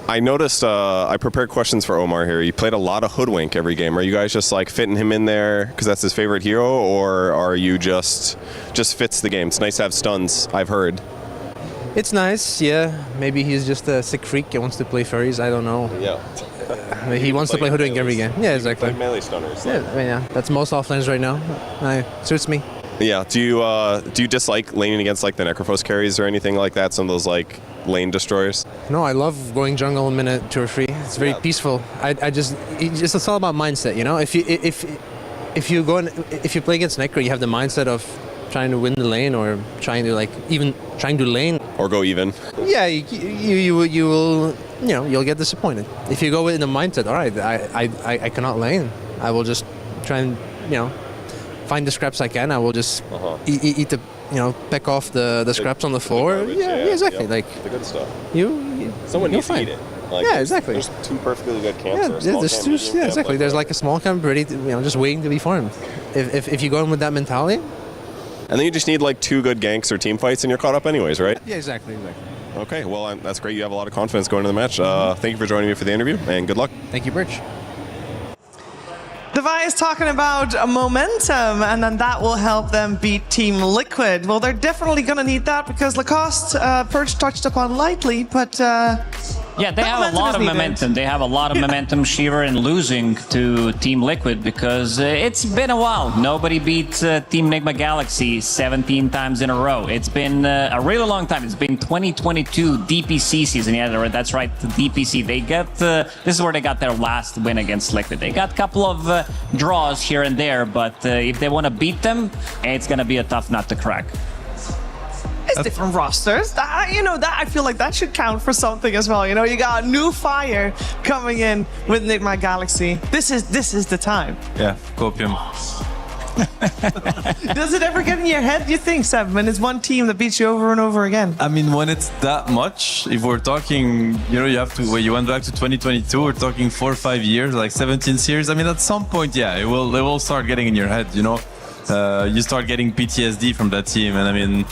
I noticed I prepared questions for Omar here. He played a lot of Hoodwink every game. Are you guys just like fitting him in there because that's his favorite hero, or are you just fits the game? It's nice to have stuns, I've heard. It's nice, yeah. Maybe he's just a sick freak. He wants to play furries. I don't know. Yeah. He wants to play Hoodwink every game. Yeah, exactly. Like melee stunners. Yeah, I mean, yeah. That's most offlanes right now. Suits me. Yeah. Do you dislike laning against like the Necrophos carries or anything like that? Some of those like lane destroyers? No, I love going jungle in minute 2 or 3. It's very peaceful. It's all about mindset, you know. If you play against Necro, you have the mindset of trying to win the lane or trying to lane or go even. Yeah, you will, you know, you'll get disappointed. If you go in the mindset, all right, I cannot lane. I will just try and, you know, find the scraps I can. I will just eat the, you know, peck off the scraps on the floor. Yeah, exactly. Yeah, like the good stuff. Someone needs to eat it. Like, yeah, exactly. There's 2 perfectly good camps. Yeah, exactly. There's like a small camp ready, to, you know, just waiting to be farmed. If you go in with that mentality. And then you just need like 2 good ganks or team fights and you're caught up anyways, right? Yeah, exactly. Okay, well, that's great. You have a lot of confidence going into the match. Thank you for joining me for the interview, and good luck. Thank you, Birch. Devi is talking about momentum, and then that will help them beat Team Liquid. Well, they're definitely going to need that because Lacoste, Perch touched upon lightly, but... yeah, they have a lot of momentum. They have a lot of momentum, Shiver, in losing to Team Liquid because it's been a while. Nobody beat Team Nigma Galaxy 17 times in a row. It's been a really long time. It's been 2022 DPC season. Yeah, that's right, the DPC. They got this is where they got their last win against Liquid. They got a couple of draws here and there, but if they want to beat them, it's going to be a tough nut to crack. It's different rosters. You know, that I feel like that should count for something as well. You know, you got new fire coming in with Nigma Galaxy. This is the time. Yeah, Copium. Does it ever get in your head, do you think, Seb, when it's one team that beats you over and over again? I mean, when it's that much, if we're talking, you have to, you went back to 2022, we're talking 4 or 5 years, like 17 series. I mean, at some point, yeah, it will start getting in your head, you start getting PTSD from that team. And I mean,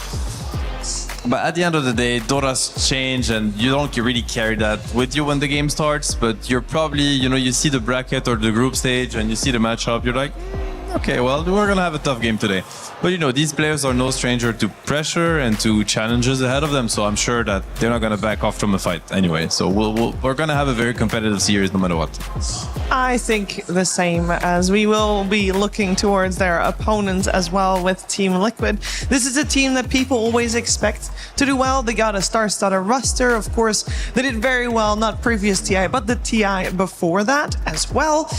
but at the end of the day, Dota's changed and you don't really carry that with you when the game starts, but you're probably, you see the bracket or the group stage and you see the matchup, you're like, okay, well, we're going to have a tough game today. But, these players are no stranger to pressure and to challenges ahead of them. So I'm sure that they're not going to back off from a fight anyway. So we're going to have a very competitive series no matter what. I think the same, as we will be looking towards their opponents as well with Team Liquid. This is a team that people always expect to do well. They got a star-studded roster. Of course, they did very well, not previous TI, but the TI before that as well.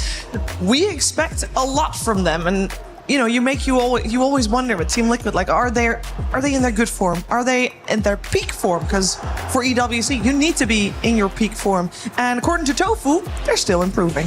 We expect a lot from them. And you always wonder with Team Liquid, like, are they in their good form? Are they in their peak form? Because for EWC, you need to be in your peak form. And according to Tofu, they're still improving.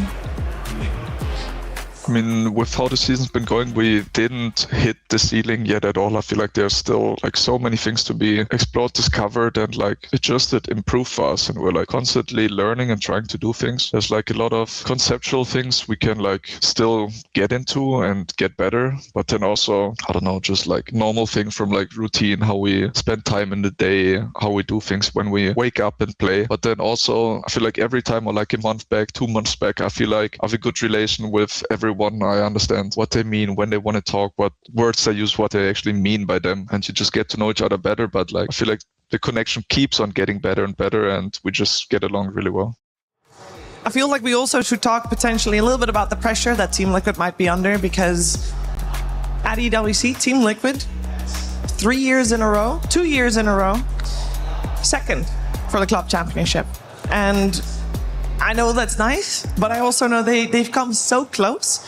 I mean, with how the season's been going, we didn't hit the ceiling yet at all. I feel like there's still like so many things to be explored, discovered, and like adjusted, improved for us. And we're like constantly learning and trying to do things. There's like a lot of conceptual things we can like still get into and get better. But then also, I don't know, just like normal thing from like routine, how we spend time in the day, how we do things when we wake up and play. But then also, I feel like every time or like a month back, 2 months back, I feel like I have a good relation with everyone. I understand what they mean when they want to talk, what words they use, what they actually mean by them, and you just get to know each other better. But like I feel like the connection keeps on getting better and better, and we just get along really well. I feel like we also should talk potentially a little bit about the pressure that Team Liquid might be under, because at EWC, Team Liquid, 2 years in a row, second for the club championship. And I know that's nice, but I also know they've come so close.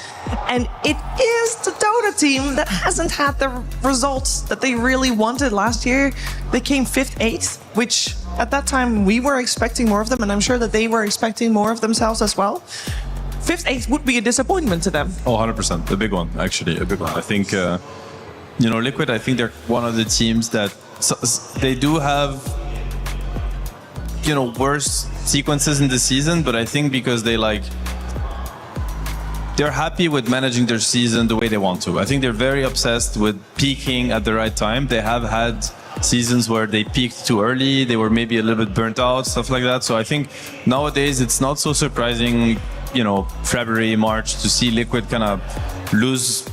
And it is the Dota team that hasn't had the results that they really wanted last year. They came 5th, 8th, which at that time we were expecting more of them, and I'm sure that they were expecting more of themselves as well. 5th, 8th would be a disappointment to them. Oh, 100%. A big one, actually. A big one. I think, Liquid, I think they're one of the teams that they do have worse sequences in the season, but I think because they're happy with managing their season the way they want to. I think they're very obsessed with peaking at the right time. They have had seasons where they peaked too early, they were maybe a little bit burnt out, stuff like that. So I think nowadays it's not so surprising, February, March, to see Liquid kind of lose,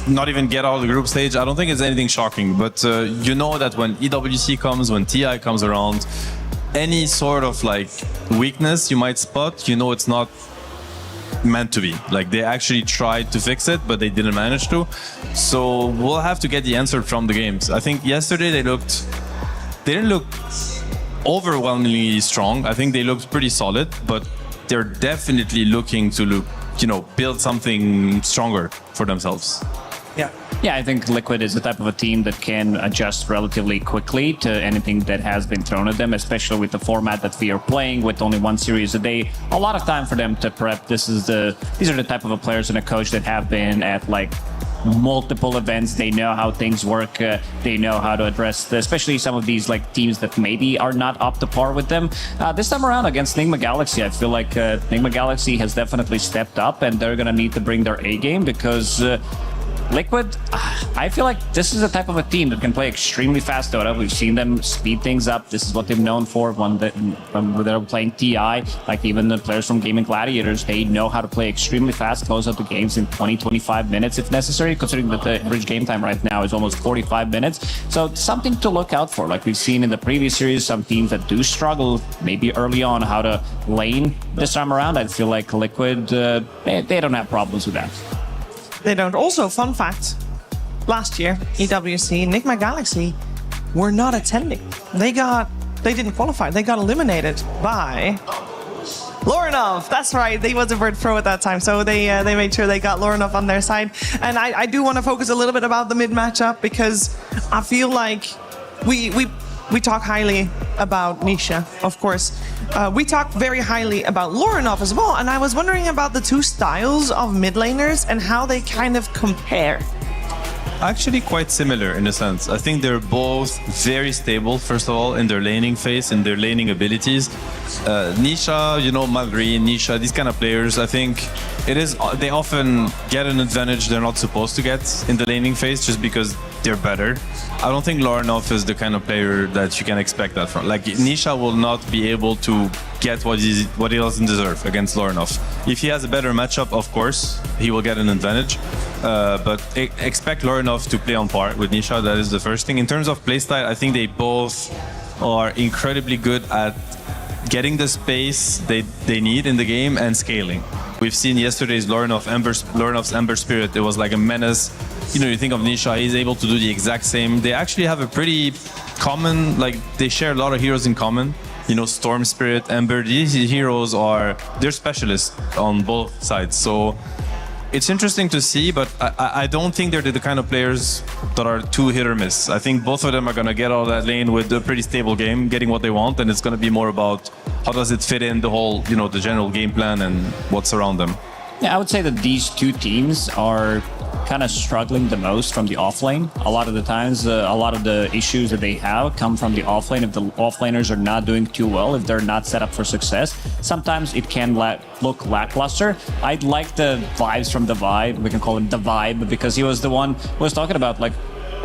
not even get out of the group stage. I don't think it's anything shocking, but that when EWC comes, when TI comes around, any sort of like weakness you might spot, it's not meant to be. Like they actually tried to fix it, but they didn't manage to. So we'll have to get the answer from the games. I think yesterday they didn't look overwhelmingly strong. I think they looked pretty solid, but they're definitely looking to build something stronger for themselves. Yeah, I think Liquid is the type of a team that can adjust relatively quickly to anything that has been thrown at them, especially with the format that we are playing with only 1 series a day. A lot of time for them to prep. These are the type of players and a coach that have been at like multiple events. They know how things work. They know how to address, especially some of these like teams that maybe are not up to par with them. This time around against Nigma Galaxy, I feel like Nigma Galaxy has definitely stepped up, and they're going to need to bring their A game, because Liquid, I feel like this is a type of a team that can play extremely fast Dota. We've seen them speed things up. This is what they're known for when they're playing TI. Like even the players from Gaming Gladiators, they know how to play extremely fast, close out the games in 20-25 minutes if necessary, considering that the average game time right now is almost 45 minutes. So something to look out for. Like we've seen in the previous series, some teams that do struggle maybe early on how to lane this time around. I feel like Liquid, they don't have problems with that. They don't. Also, fun fact, last year, EWC, Nigma Galaxy were not attending. They didn't qualify. They got eliminated by Lorinov. That's right. They was a bird pro at that time. So they made sure they got Lorinov on their side. And I do want to focus a little bit about the mid matchup, because I feel like we we talk highly about Nisha, of course. We talk very highly about Lorinov as well, and I was wondering about the two styles of mid laners and how they kind of compare. Actually quite similar in a sense. I think they're both very stable, first of all, in their laning phase, in their laning abilities. Nisha, you know, Malgreen, Nisha, these kind of players, I think they often get an advantage they're not supposed to get in the laning phase just because they're better. I don't think Lorinov is the kind of player that you can expect that from. Like, Nisha will not be able to get what he doesn't deserve against Lorinov. If he has a better matchup, of course, he will get an advantage. But expect Lorinov to play on par with Nisha. That is the first thing. In terms of playstyle, I think they both are incredibly good at getting the space they need in the game and scaling. We've seen yesterday's Lorenov's Ember Spirit. It was like a menace. You know, you think of Nisha, he's able to do the exact same. They actually have a pretty common, like, they share a lot of heroes in common. You know, Storm Spirit, Ember, these heroes they're specialists on both sides. So it's interesting to see, but I don't think they're the kind of players that are too hit or miss. I think both of them are going to get out of that lane with a pretty stable game, getting what they want, and it's going to be more about how does it fit in the whole, you know, the general game plan and what's around them. Yeah, I would say that these two teams are kind of struggling the most from the offlane. A lot of the times, a lot of the issues that they have come from the offlane. If the offlaners are not doing too well, if they're not set up for success, sometimes it can look lackluster. I like the vibes from the vibe. We can call him the vibe because he was the one who was talking about, like,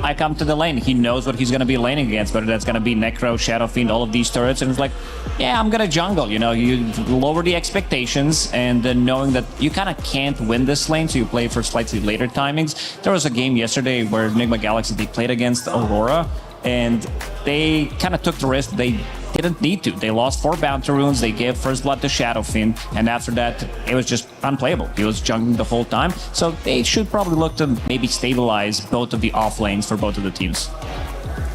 I come to the lane. He knows what he's going to be laning against, whether that's going to be Necro, Shadow Fiend, all of these turrets. And it's like, yeah, I'm going to jungle. You know, you lower the expectations, and then knowing that you kind of can't win this lane, so you play for slightly later timings. There was a game yesterday where Enigma Galaxy, they played against Aurora, and they kind of took the risk. They didn't need to. They lost 4 bounty runes. They gave first blood to Shadow Fiend, and after that, it was just unplayable. He was jungling the whole time. So they should probably look to maybe stabilize both of the off lanes for both of the teams.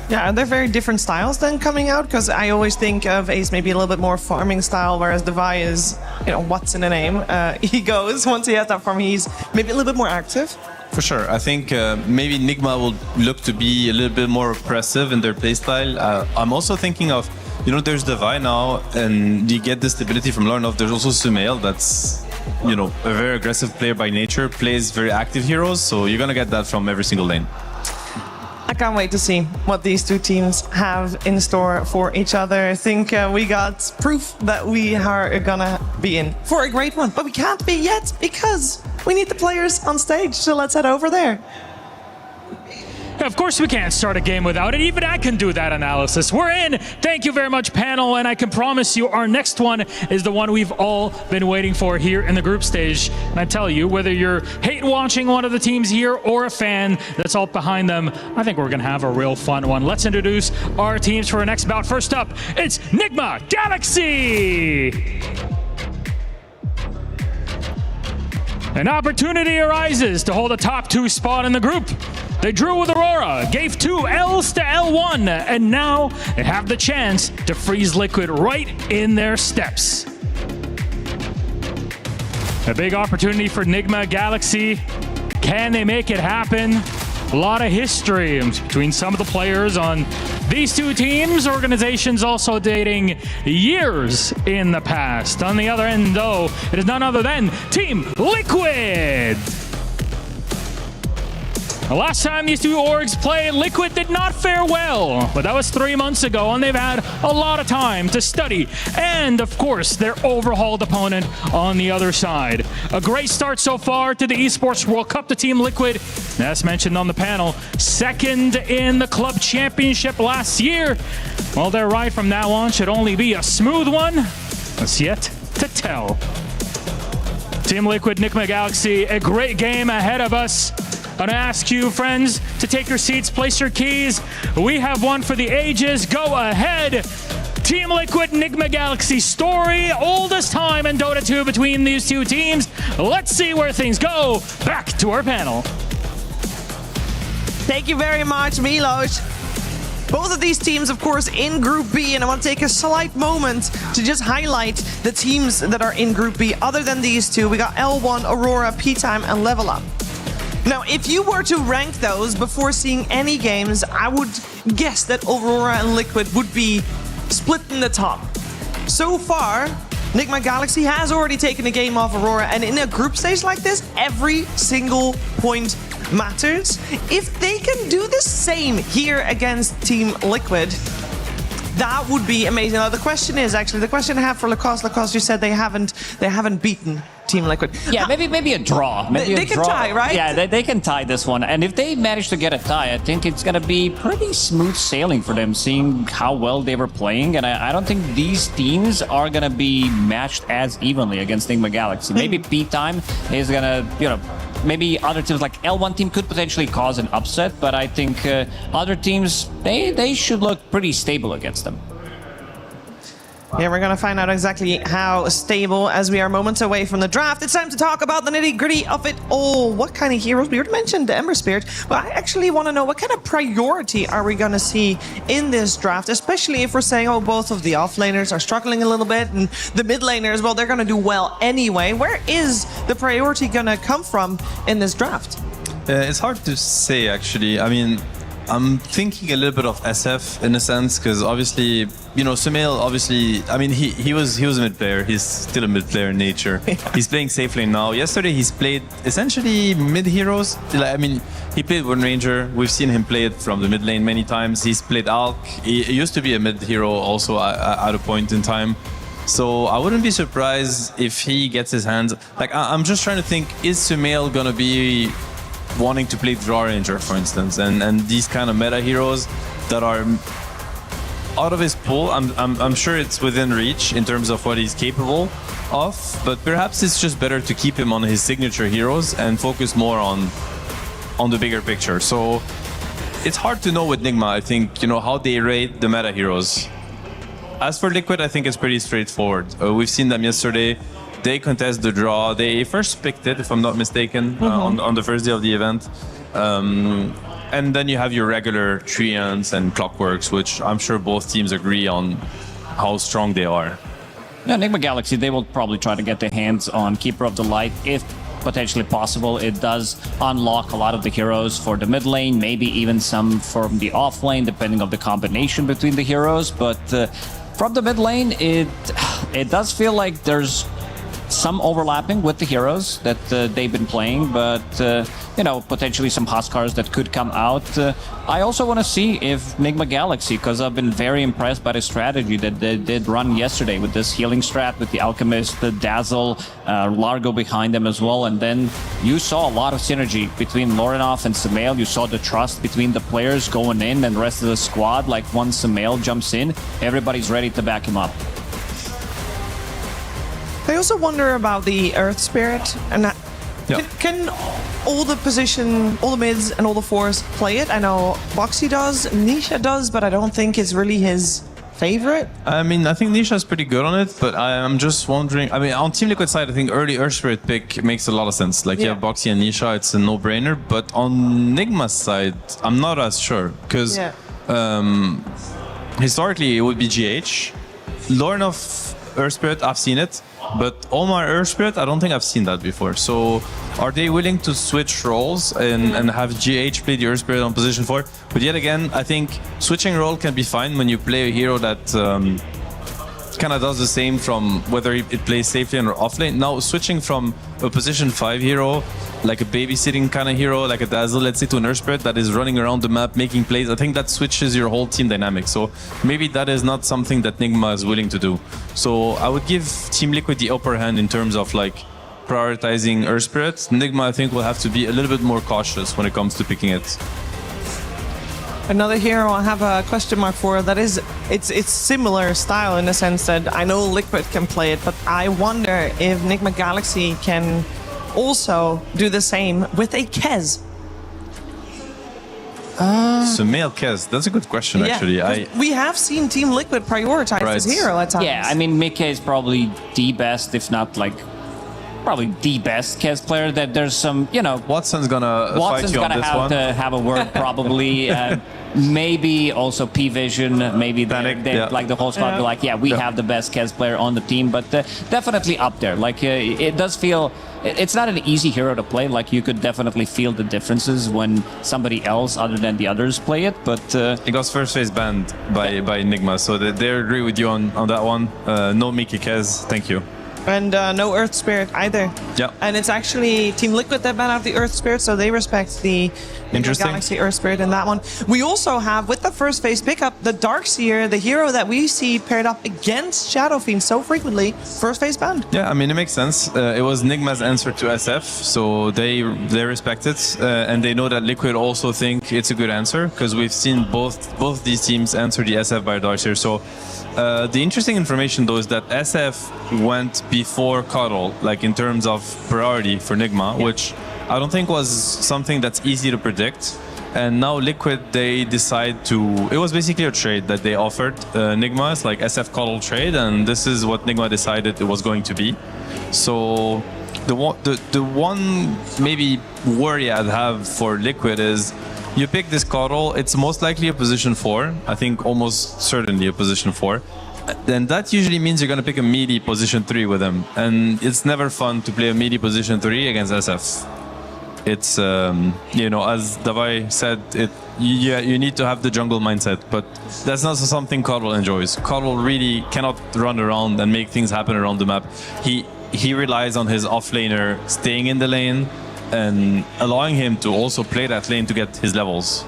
Yeah, are there very different styles then coming out? Because I always think of Ace maybe a little bit more farming style, whereas Devi is, you know, what's in the name? He goes, once he has that farm, he's maybe a little bit more active. For sure. I think maybe Nigma will look to be a little bit more aggressive in their playstyle. I'm also thinking of, you know, there's Devi now, and you get the stability from Lorinov. There's also Sumail, that's, you know, a very aggressive player by nature, plays very active heroes, so you're going to get that from every single lane. I can't wait to see what these two teams have in store for each other. I think we got proof that we are gonna be in for a great one, but we can't be yet because we need the players on stage, so let's head over there. Of course we can't start a game without it. Even I can do that analysis. We're in. Thank you very much, panel. And I can promise you our next one is the one we've all been waiting for here in the group stage. And I tell you, whether you're hate watching one of the teams here or a fan that's all behind them, I think we're going to have a real fun one. Let's introduce our teams for our next bout. First up, it's Enigma Galaxy. An opportunity arises to hold a top 2 spot in the group. They drew with Aurora, gave 2 L's to L1, and now they have the chance to freeze Liquid right in their steps. A big opportunity for Enigma Galaxy. Can they make it happen? A lot of history between some of the players on these two teams. Organizations also dating years in the past. On the other end, though, it is none other than Team Liquid. The last time these two orgs played, Liquid did not fare well, but that was 3 months ago, and they've had a lot of time to study and, of course, their overhauled opponent on the other side. A great start so far to the Esports World Cup to Team Liquid. As mentioned on the panel, second in the Club Championship last year. Well, their ride from now on should only be a smooth one. That's yet to tell. Team Liquid, Enigma Galaxy, a great game ahead of us. I'm gonna ask you, friends, to take your seats, place your keys. We have one for the ages. Go ahead. Team Liquid, Enigma Galaxy story. Oldest time in Dota 2 between these two teams. Let's see where things go. Back to our panel. Thank you very much, Milos. Both of these teams, of course, in Group B, and I want to take a slight moment to just highlight the teams that are in Group B. Other than these two, we got L1, Aurora, P-Time, and Level Up. Now, if you were to rank those before seeing any games, I would guess that Aurora and Liquid would be split in the top. So far, Nigma Galaxy has already taken a game off Aurora, and in a group stage like this, every single point matters. If they can do the same here against Team Liquid, that would be amazing. Now, the question I have for Lacoste. Lacoste, you said they haven't beaten Team Liquid. Yeah, maybe a draw. Maybe they can tie, right? Yeah, they can tie this one. And if they manage to get a tie, I think it's going to be pretty smooth sailing for them, seeing how well they were playing. And I don't think these teams are going to be matched as evenly against Nigma Galaxy. Maybe P-Time is going to, maybe other teams like L1 team could potentially cause an upset, but I think other teams, they should look pretty stable against them. Yeah, we're going to find out exactly how stable as we are moments away from the draft. It's time to talk about the nitty-gritty of it all. What kind of heroes? We already mentioned the Ember Spirit, but I actually want to know what kind of priority are we going to see in this draft, especially if we're saying, oh, both of the off-laners are struggling a little bit, and the mid-laners, well, they're going to do well anyway. Where is the priority going to come from in this draft? It's hard to say, actually. I mean, I'm thinking a little bit of SF in a sense, because obviously, Sumail, obviously, I mean, he was a mid player. He's still a mid player in nature. He's playing safe lane now. Yesterday, he's played essentially mid heroes. I mean, he played One Ranger. We've seen him play it from the mid lane many times. He's played Alk. He used to be a mid hero also at a point in time. So I wouldn't be surprised if he gets his hands. I'm just trying to think, is Sumail gonna be wanting to play Draw Ranger, for instance, and these kind of meta heroes that are out of his pool? I'm sure it's within reach in terms of what he's capable of, but perhaps it's just better to keep him on his signature heroes and focus more on the bigger picture. So it's hard to know with Nigma, I think, how they rate the meta heroes. As for Liquid, I think it's pretty straightforward. We've seen them yesterday. They contest the draw. They first picked it, if I'm not mistaken, on the first day of the event. And then you have your regular Treants and Clockworks, which I'm sure both teams agree on how strong they are. Yeah, Nigma Galaxy, they will probably try to get their hands on Keeper of the Light if potentially possible. It does unlock a lot of the heroes for the mid lane, maybe even some from the off lane, depending on the combination between the heroes. But from the mid lane, it does feel like there's some overlapping with the heroes that they've been playing, but potentially some Huskars that could come out. I also want to see if Nigma Galaxy, because I've been very impressed by the strategy that they did run yesterday with this healing strat with the Alchemist, the Dazzle, Largo behind them as well, and then you saw a lot of synergy between Lorinov and Sumail. You saw the trust between the players going in and the rest of the squad. Like once Sumail jumps in, everybody's ready to back him up. I also wonder about the Earth Spirit, and can all the mids and all the fours play it? I know Boxy does, Nisha does, but I don't think it's really his favorite. I mean, I think Nisha's pretty good on it, but I'm just wondering. I mean, on Team Liquid side, I think early Earth Spirit pick makes a lot of sense. You have Boxy and Nisha, it's a no-brainer. But on Nigma's side, I'm not as sure, because historically it would be GH. Lorinov Earth Spirit, I've seen it. But Omar Earth Spirit, I don't think I've seen that before. So are they willing to switch roles and have GH play the Earth Spirit on position 4? But yet again, I think switching role can be fine when you play a hero that kind of does the same from whether it plays safe lane or off lane. Now, switching from a position 5 hero, like a babysitting kind of hero, like a Dazzle, let's say, to an Earth Spirit that is running around the map making plays, I think that switches your whole team dynamic. So maybe that is not something that Nigma is willing to do. So I would give Team Liquid the upper hand in terms of prioritizing Earth Spirit. Nigma, I think, will have to be a little bit more cautious when it comes to picking it. Another hero I have a question mark for, that is, it's similar style in the sense that I know Liquid can play it, but I wonder if Nigma Galaxy can also do the same with a Kez. Sumail Kez, that's a good question, actually. We have seen Team Liquid prioritize this hero at times. Yeah, I mean, Mickey is probably the best, if not probably the best Kez player. That there's some, Watson's gonna fight you on this have one. to have a word probably. Maybe also P-Vision, maybe like the whole squad be like, we have the best Kez player on the team, but definitely up there. Like it does feel, it's not an easy hero to play. Like you could definitely feel the differences when somebody else other than the others play it. But he got first phase banned by Enigma, so they agree with you on that one. No Mickey Kez, thank you. And no Earth Spirit either. Yeah. And it's actually Team Liquid that banned out the Earth Spirit, so they respect the Galaxy Earth Spirit in that one. We also have, with the first phase pickup, the Darkseer, the hero that we see paired up against Shadow Fiend so frequently, first phase banned. Yeah, I mean, it makes sense. It was Nigma's answer to SF, so they respect it, and they know that Liquid also think it's a good answer, because we've seen both these teams answer the SF by Darkseer. So the interesting information, though, is that SF went before Cuddle, like in terms of priority for Nigma, which I don't think was something that's easy to predict. And now Liquid, they decide to... It was basically a trade that they offered Nigma. It's like SF Cuddle trade, and this is what Nigma decided it was going to be. So the one maybe worry I'd have for Liquid is you pick this Cuddle, it's most likely a position 4. I think almost certainly a position 4. Then that usually means you're going to pick a melee position 3 with him. And it's never fun to play a melee position 3 against SF. It's, as Davai said, you need to have the jungle mindset, but that's not something Cuddle enjoys. Cuddle really cannot run around and make things happen around the map. He relies on his offlaner staying in the lane and allowing him to also play that lane to get his levels.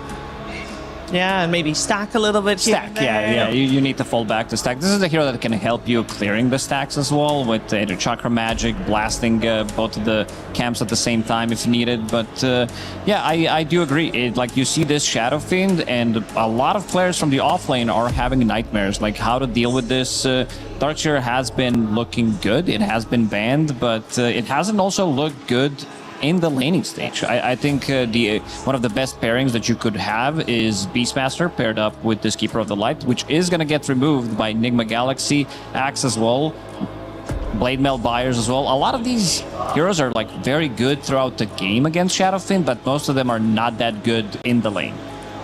Yeah, and maybe stack a little bit. Stack, yeah. You need to fall back to stack. This is a hero that can help you clearing the stacks as well with either Chakra Magic, blasting both of the camps at the same time if needed. But I do agree. Like you see this Shadow Fiend, and a lot of players from the offlane are having nightmares, like how to deal with this. Darkseer has been looking good. It has been banned, but it hasn't also looked good in the laning stage. I think one of the best pairings that you could have is Beastmaster paired up with this Keeper of the Light, which is going to get removed by Enigma Galaxy, Axe as well, Blade Mail buyers as well. A lot of these heroes are like very good throughout the game against Shadow Fiend, but most of them are not that good in the lane.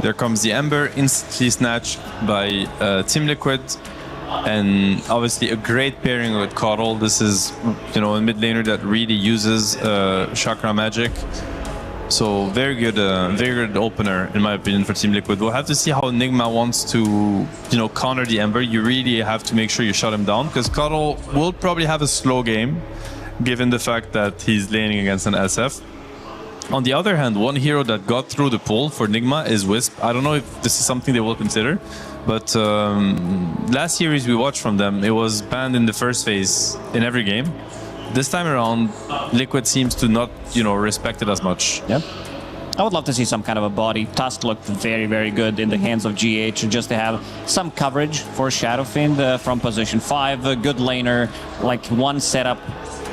There comes the Ember, instantly snatched by Team Liquid. And obviously a great pairing with Cuddle. This is, a mid laner that really uses Chakra Magic. So very good opener in my opinion for Team Liquid. We'll have to see how Nigma wants to, counter the Ember. You really have to make sure you shut him down, because Cuddle will probably have a slow game, given the fact that he's laning against an SF. On the other hand, one hero that got through the pool for Nigma is Wisp. I don't know if this is something they will consider, but last series we watched from them, it was banned in the first phase in every game. This time around, Liquid seems to not, respect it as much. Yep. I would love to see some kind of a body. Tusk looked very, very good in the hands of GH, and just to have some coverage for Shadow Fiend from position 5. A good laner, like one setup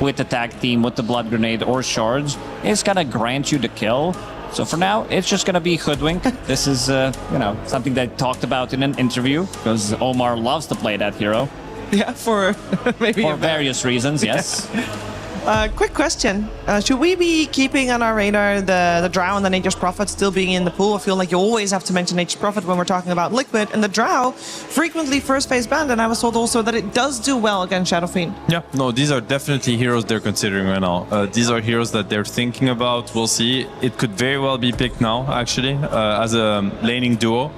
with the tag team, with the Blood Grenade or Shards, is going to grant you the kill. So for now, it's just going to be Hoodwink. This is, something that I talked about in an interview, because Omar loves to play that hero. Yeah, for maybe... For various reasons, yes. Quick question. Should we be keeping on our radar the Drow and the Nature's Prophet still being in the pool? I feel like you always have to mention Nature's Prophet when we're talking about Liquid. And the Drow, frequently first phase banned, and I was told also that it does do well against Shadow Fiend. Yeah, no, these are definitely heroes they're considering right now. These are heroes that they're thinking about. We'll see. It could very well be picked now, actually, as a laning duo.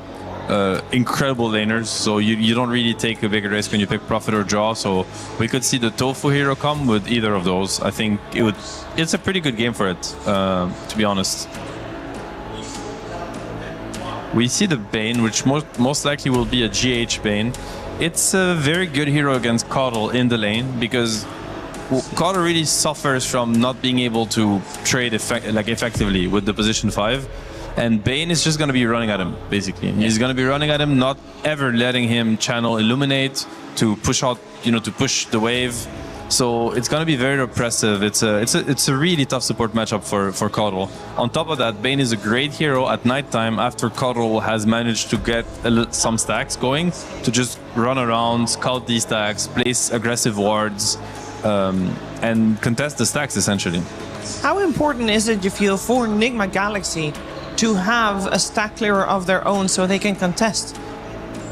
Incredible laners, so you don't really take a big risk when you pick Prophet or Draw, so we could see the Tofu hero come with either of those. I think it's a pretty good game for it, to be honest. We see the Bane, which most likely will be a GH Bane. It's a very good hero against Cuddle in the lane, because Cuddle really suffers from not being able to trade effectively with the position 5. And Bane is just going to be running at him, basically. Yeah. He's going to be running at him, not ever letting him channel Illuminate to push out, to push the wave. So it's going to be very oppressive. It's a really tough support matchup for Cuddle. On top of that, Bane is a great hero at nighttime after Cuddle has managed to get some stacks going, to just run around, scout these stacks, place aggressive wards. and contest the stacks essentially. How important is it, you feel, for Nigma Galaxy to have a stack clearer of their own so they can contest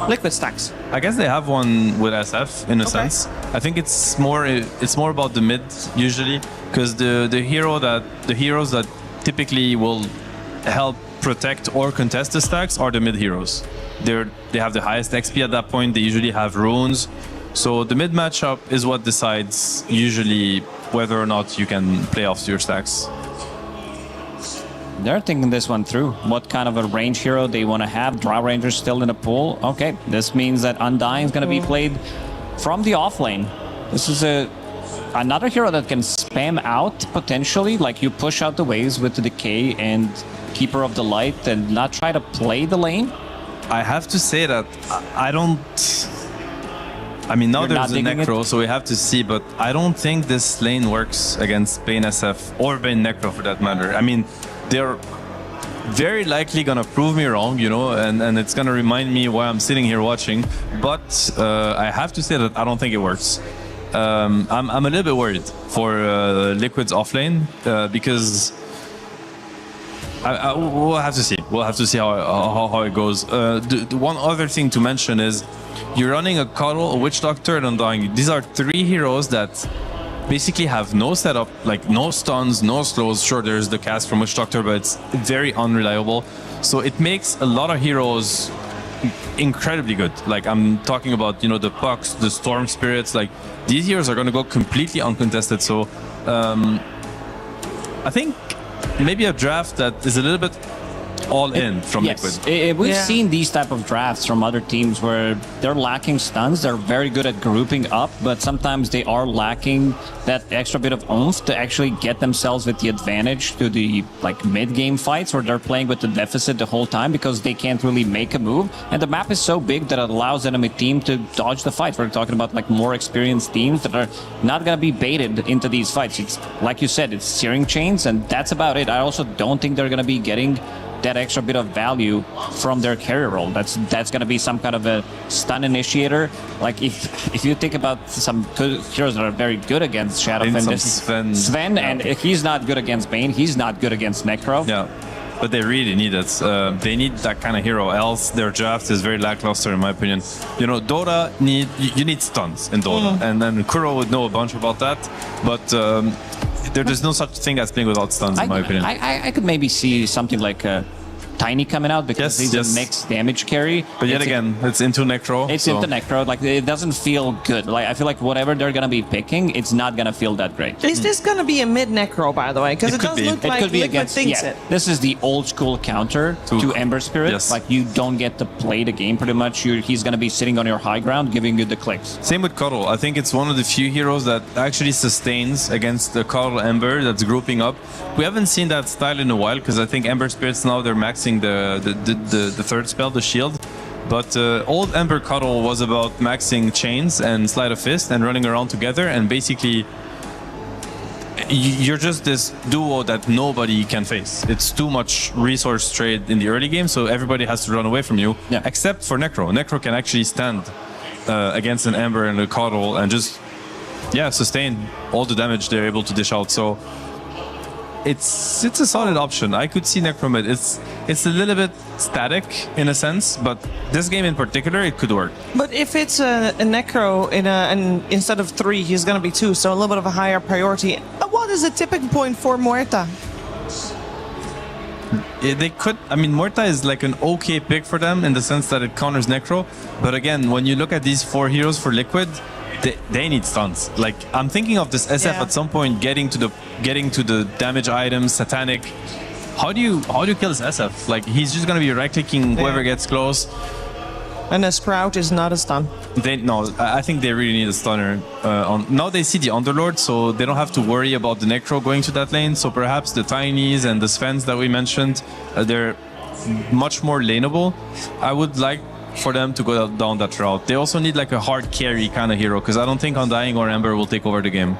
Liquid stacks? I guess they have one with SF in a sense. I think it's more about the mid usually, because the heroes that typically will help protect or contest the stacks are the mid heroes. They have the highest XP at that point. They usually have runes, so the mid matchup is what decides usually whether or not you can play off your stacks. They're thinking this one through. What kind of a range hero they want to have. Drow Rangers still in the pool. Okay, this means that Undying is going to be played from the off lane. This is another hero that can spam out potentially. Like you push out the waves with the Decay and Keeper of the Light and not try to play the lane. I have to say that I don't... I mean, now there's a Necro, so we have to see, but I don't think this lane works against Bane SF or Bane Necro for that matter. I mean, they're very likely gonna prove me wrong, you know, and it's gonna remind me why I'm sitting here watching. But I have to say that I don't think it works. I'm a little bit worried for Liquid's offlane because we'll have to see. We'll have to see how it goes. The one other thing to mention is you're running a Cuddle, a Witch Doctor, and Undying. These are three heroes that basically have no setup, like no stuns, no slows. Sure, there's the cast from Witch Doctor, but it's very unreliable. So it makes a lot of heroes incredibly good. Like I'm talking about, you know, the Pucks, the Storm Spirits. Like these heroes are going to go completely uncontested. So I think maybe a draft that is a little bit all in from Liquid. We've seen these type of drafts from other teams where they're lacking stuns. They're very good at grouping up, but sometimes they are lacking that extra bit of oomph to actually get themselves with the advantage to the like mid-game fights where they're playing with the deficit the whole time because they can't really make a move. And the map is so big that it allows enemy team to dodge the fight. We're talking about like more experienced teams that are not going to be baited into these fights. It's like you said, it's searing chains, and that's about it. I also don't think they're going to be getting that extra bit of value from their carry role. That's going to be some kind of a stun initiator. Like if you think about some heroes that are very good against Shadowfen, this Sven, and if he's not good against Bane, he's not good against Necro. Yeah, but they really need it. They need that kind of hero, else their draft is very lackluster in my opinion. You know, Dota you need stuns in Dota, and then Kuro would know a bunch about that, but there's no such thing as playing without stuns, in my opinion. I could maybe see something like Tiny coming out because he's a mixed damage carry. But yet again, it's into Necro. It's into Necro. Like it doesn't feel good. Like I feel like whatever they're gonna be picking, it's not gonna feel that great. Is this gonna be a mid Necro, by the way? Because it does look like Liquid thinks it. This is the old school counter to Ember Spirit. Yes. Like you don't get to play the game pretty much. He's gonna be sitting on your high ground, giving you the clicks. Same with Cuddle. I think it's one of the few heroes that actually sustains against the Cuddle Ember that's grouping up. We haven't seen that style in a while because I think Ember Spirits now they're maxing the third spell, the shield. But old Ember Cuddle was about maxing chains and Sleight of Fist and running around together, and basically you're just this duo that nobody can face. It's too much resource trade in the early game, so everybody has to run away from you, except for Necro. Necro can actually stand against an Ember and a Cuddle and just sustain all the damage they're able to dish out. So it's a solid option. I could see Necro mid. It's a little bit static in a sense, but this game in particular, it could work. But if it's a Necro and instead of 3, he's going to be 2, so a little bit of a higher priority. What is the tipping point for Muerta? They could. I mean, Muerta is like an okay pick for them in the sense that it counters Necro. But again, when you look at these 4 heroes for Liquid, they need stuns. Like I'm thinking of this SF at some point getting to the damage items, Satanic. How do you kill this SF? Like he's just gonna be right clicking whoever gets close. And a Sprout is not a stun. I think they really need a stunner. Now they see the Underlord, so they don't have to worry about the Necro going to that lane. So perhaps the Tinies and the Svens that we mentioned, they're much more laneable. I would like for them to go down that route. They also need like a hard carry kind of hero, because I don't think Undying or Ember will take over the game.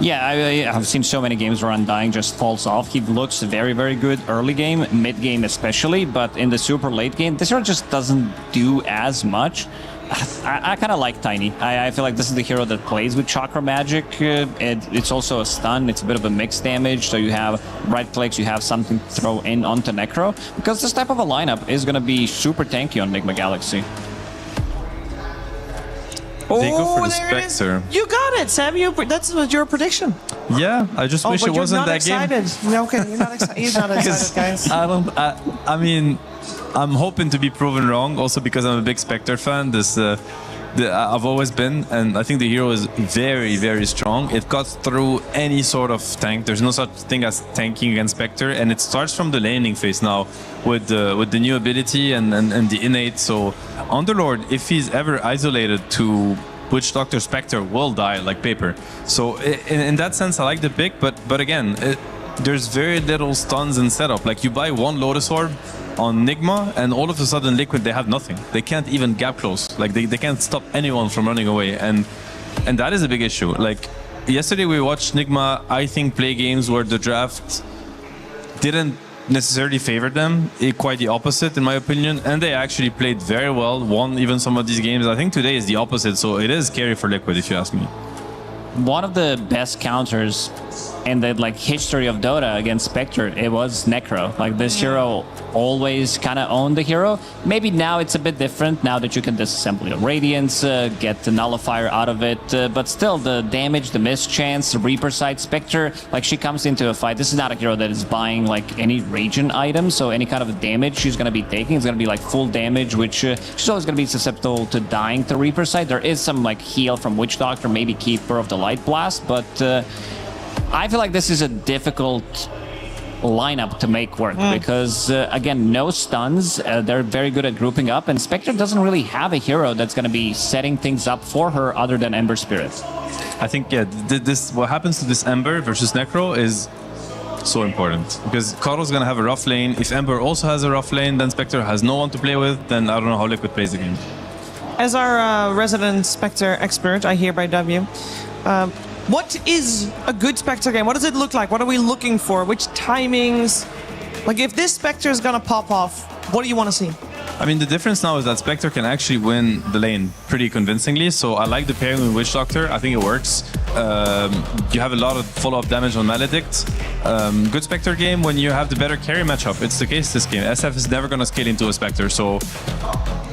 Yeah, I've seen so many games where Undying just falls off. He looks very, very good early game, mid game especially, but in the super late game, this hero just doesn't do as much. I kind of like Tiny. I feel like this is the hero that plays with Chakra Magic. It's also a stun. It's a bit of a mixed damage. So you have right clicks, you have something to throw in onto Necro. Because this type of a lineup is going to be super tanky on Enigma Galaxy. They go for the there it is. Spectre. You got it, Sam. That's your prediction. Yeah, I just wish but it wasn't you're not that game. excited. No, okay, you're not excited. He's not excited, guys. I mean, I'm hoping to be proven wrong. Also because I'm a big Spectre fan. I've always been, and I think the hero is very, very strong. It cuts through any sort of tank. There's no such thing as tanking against Spectre, and it starts from the laning phase now with the new ability and the innate. So Underlord, if he's ever isolated to Witch Doctor, Spectre will die like paper. So in that sense, I like the pick, but again, there's very little stuns in setup. Like you buy one Lotus Orb on Nigma, and all of a sudden Liquid, they have nothing. They can't even gap close. Like they can't stop anyone from running away, and that is a big issue. Like yesterday we watched Nigma, I think, play games where the draft didn't necessarily favor them, quite the opposite in my opinion, and they actually played very well, won even some of these games. I think today is the opposite, so it is scary for Liquid if you ask me. One of the best counters in the history of Dota against Spectre, it was Necro. Like this hero always kind of owned the hero. Maybe now it's a bit different now that you can disassemble your Radiance, get the Nullifier out of it, but still the damage, the mischance, the Reaper side Spectre, like she comes into a fight. This is not a hero that is buying like any region item, so any kind of damage she's going to be taking is going to be like full damage, which she's always going to be susceptible to dying to Reaper side. There is some like heal from Witch Doctor, maybe Keeper of the Light Blast, but I feel like this is a difficult lineup to make work because, again, no stuns. They're very good at grouping up, and Spectre doesn't really have a hero that's going to be setting things up for her other than Ember Spirit. I think, yeah, what happens to this Ember versus Necro is so important because Karo's going to have a rough lane. If Ember also has a rough lane, then Spectre has no one to play with, then I don't know how Liquid plays the game. As our resident Spectre expert, I hereby dub you. What is a good Spectre game? What does it look like? What are we looking for? Which timings? Like, if this Spectre is gonna pop off, what do you want to see? I mean, the difference now is that Spectre can actually win the lane pretty convincingly, so I like the pairing with Witch Doctor. I think it works. You have a lot of follow-up damage on Maledict. Good Spectre game when you have the better carry matchup. It's the case this game. SF is never gonna scale into a Spectre, so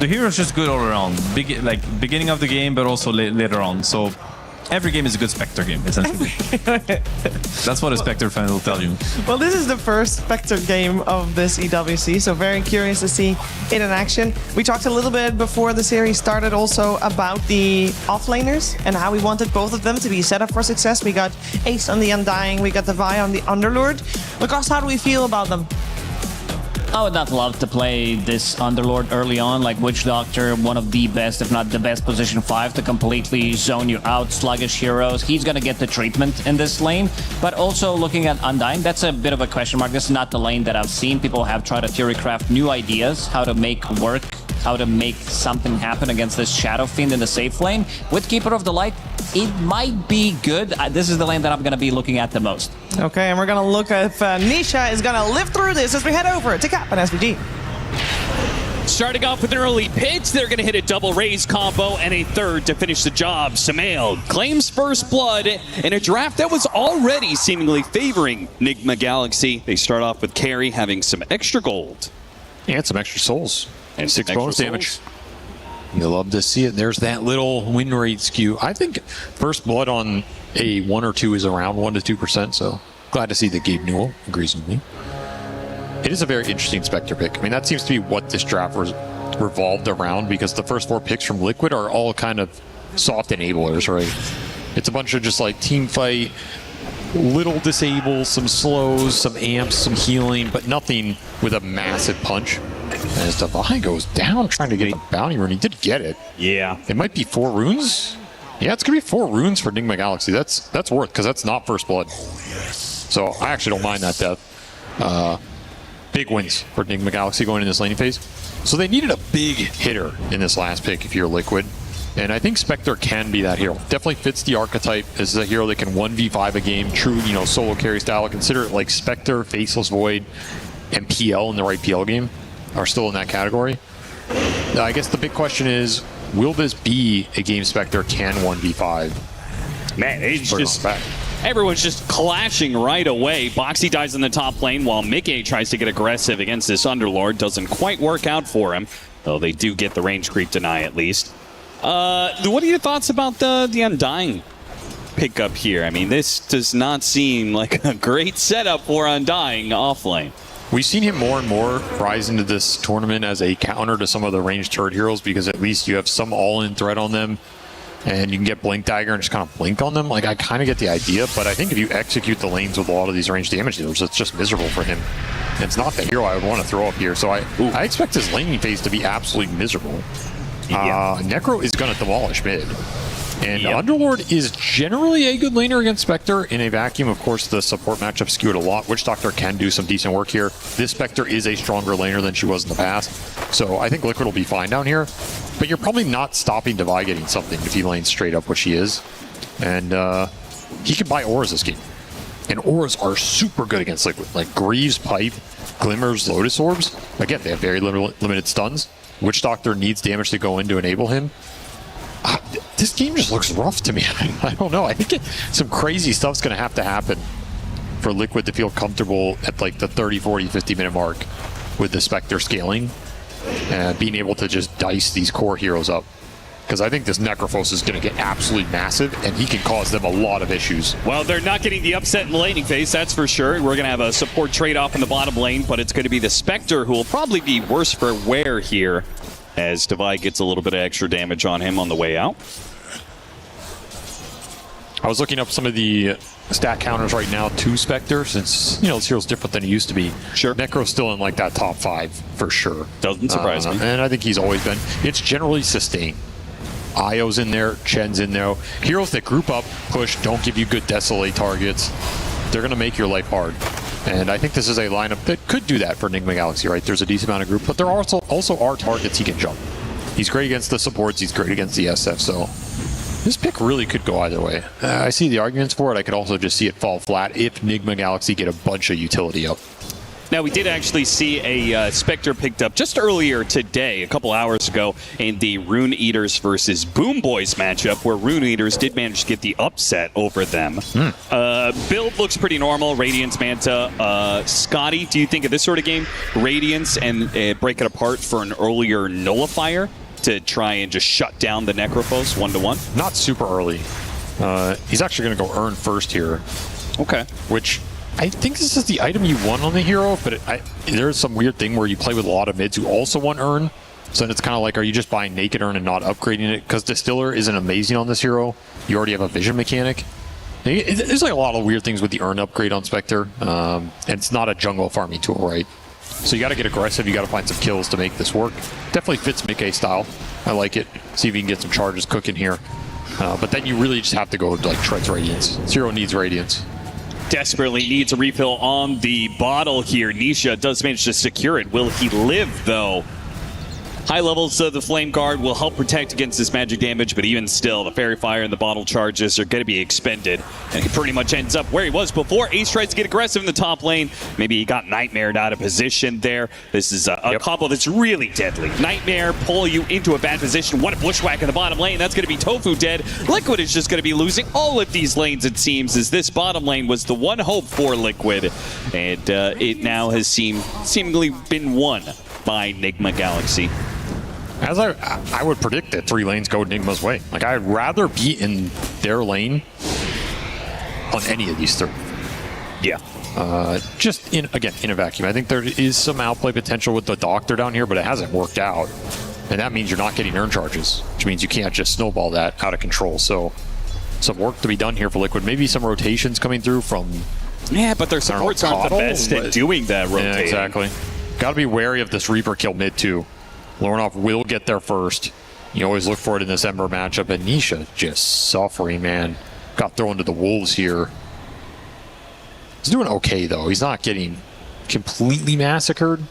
the hero is just good all around. Beginning of the game, but also later on. So every game is a good Spectre game, essentially. That's what a Spectre fan will tell you. Well, this is the first Spectre game of this EWC, so very curious to see it in action. We talked a little bit before the series started also about the offlaners and how we wanted both of them to be set up for success. We got Ace on the Undying, we got the Vi on the Underlord. Lucas, how do we feel about them? I would not love to play this Underlord early on, like Witch Doctor, one of the best, if not the best, position 5 to completely zone you out, sluggish heroes. He's going to get the treatment in this lane, but also looking at Undying, that's a bit of a question mark. This is not the lane that I've seen. People have tried to theorycraft new ideas, how to make work, how to make something happen against this Shadow Fiend in the safe lane. With Keeper of the Light, it might be good. This is the lane that I'm going to be looking at the most. Okay, and we're going to look if Nisha is going to live through this as we head over to Cap and SVG. Starting off with an early pitch, they're going to hit a double raise combo and a third to finish the job. Samael claims first blood in a draft that was already seemingly favoring Enigma Galaxy. They start off with Carry having some extra gold. And some extra souls. And 6 extra bonus souls. damage. You'll love to see it. There's that little win rate skew. I think first blood on a 1 or 2 is around 1 to 2%, so glad to see that Gabe Newell agrees with me. It is a very interesting Spectre pick. I mean, that seems to be what this draft revolved around because the first 4 picks from Liquid are all kind of soft enablers, right? It's a bunch of just like team fight, little disables, some slows, some amps, some healing, but nothing with a massive punch. And as Divine goes down trying to get a bounty rune, he did get it. Yeah. It might be 4 runes. Yeah, it's going to be 4 runes for Enigma Galaxy. That's worth, because that's not first blood. So I actually don't mind that death. Big wins for Enigma Galaxy going in this laning phase. So they needed a big hitter in this last pick if you're Liquid. And I think Spectre can be that hero. Definitely fits the archetype. This is a hero that can 1v5 a game, true, solo carry style. Consider it like Spectre, Faceless Void, and PL in the right PL game are still in that category. Now, I guess the big question is, will this be a game Spectre can 1v5? Man, it's just... Everyone's just clashing right away. Boxy dies in the top lane while Mickey tries to get aggressive against this Underlord. Doesn't quite work out for him, though they do get the range creep deny at least. What are your thoughts about the Undying pickup here? I mean, this does not seem like a great setup for Undying off lane. We've seen him more and more rise into this tournament as a counter to some of the ranged turret heroes, because at least you have some all-in threat on them, and you can get Blink Dagger and just kind of blink on them. Like, I kind of get the idea, but I think if you execute the lanes with a lot of these ranged damage dealers, it's just miserable for him. And it's not the hero I would want to throw up here, so I expect his laning phase to be absolutely miserable. Necro is going to demolish mid. And Underlord is generally a good laner against Spectre. In a vacuum, of course, the support matchup skewed a lot. Witch Doctor can do some decent work here. This Spectre is a stronger laner than she was in the past. So I think Liquid will be fine down here. But you're probably not stopping Devi getting something if he lanes straight up what she is. And he can buy auras this game. And auras are super good against Liquid. Like Greaves, Pipe, Glimmers, Lotus Orbs. Again, they have very limited stuns. Witch Doctor needs damage to go in to enable him. This game just looks rough to me. I don't know. I think some crazy stuff's going to happen for Liquid to feel comfortable at like the 30, 40, 50 minute mark with the Spectre scaling and being able to just dice these core heroes up. Because I think this Necrophos is going to get absolutely massive, and he can cause them a lot of issues. Well, they're not getting the upset in the laning phase, that's for sure. We're going to have a support trade-off in the bottom lane, but it's going to be the Spectre who will probably be worse for wear here, as Devi gets a little bit of extra damage on him on the way out. I was looking up some of the stat counters right now to Spectre, since, you know, this hero's different than he used to be. Sure. Necro's still in like that top 5 for sure. Doesn't surprise me. And I think he's always been. It's generally sustained. Io's in there, Chen's in there. Heroes that group up, push, don't give you good Desolate targets. They're going to make your life hard. And I think this is a lineup that could do that for Enigma Galaxy, right? There's a decent amount of group, but there also are targets he can jump. He's great against the supports, he's great against the SF, so this pick really could go either way. I see the arguments for it. I could also just see it fall flat if Enigma Galaxy get a bunch of utility up. Now, we did actually see a Spectre picked up just earlier today, a couple hours ago, in the Rune Eaters versus Boom Boys matchup, where Rune Eaters did manage to get the upset over them. Build looks pretty normal. Radiance, Manta. Scotty, do you think of this sort of game, Radiance, and break it apart for an earlier Nullifier to try and just shut down the Necrophos 1-1? Not super early. He's actually going to go Earn first here. Okay. Which... I think this is the item you want on the hero, but there's some weird thing where you play with a lot of mids who also want Earn. So then it's kind of like, are you just buying Naked Earn and not upgrading it? Because Distiller isn't amazing on this hero. You already have a Vision mechanic. There's like a lot of weird things with the Earn upgrade on Spectre. And it's not a jungle farming tool, right? So you got to get aggressive. You got to find some kills to make this work. Definitely fits Mickey style. I like it. See if you can get some charges cooking here. But then you really just have to go to like Tread's Radiance. This hero needs Radiance. Desperately needs a refill on the bottle here. Nisha does manage to secure it. Will he live, though? High levels of the Flame Guard will help protect against this magic damage, but even still, the Fairy Fire and the bottle charges are going to be expended. And he pretty much ends up where he was before. Ace tries to get aggressive in the top lane. Maybe he got Nightmared out of position there. This is a combo that's really deadly. Nightmare pull you into a bad position. What a bushwhack in the bottom lane. That's going to be Tofu dead. Liquid is just going to be losing all of these lanes, it seems, as this bottom lane was the one hope for Liquid. And it now has seemingly been won by Enigma Galaxy. As I would predict that 3 lanes go Enigma's way. Like, I'd rather be in their lane on any of these 3. Yeah. Just in a vacuum. I think there is some outplay potential with the Doctor down here, but it hasn't worked out. And that means you're not getting Earn charges, which means you can't just snowball that out of control. So some work to be done here for Liquid. Maybe some rotations coming through from... Yeah, but their supports aren't the best at doing that rotating. Yeah, exactly. Got to be wary of this Reaper kill mid, too. Lornoff will get there first. You always look for it in this Ember matchup. And Nisha just suffering, man. Got thrown to the wolves here. He's doing okay, though. He's not getting completely massacred.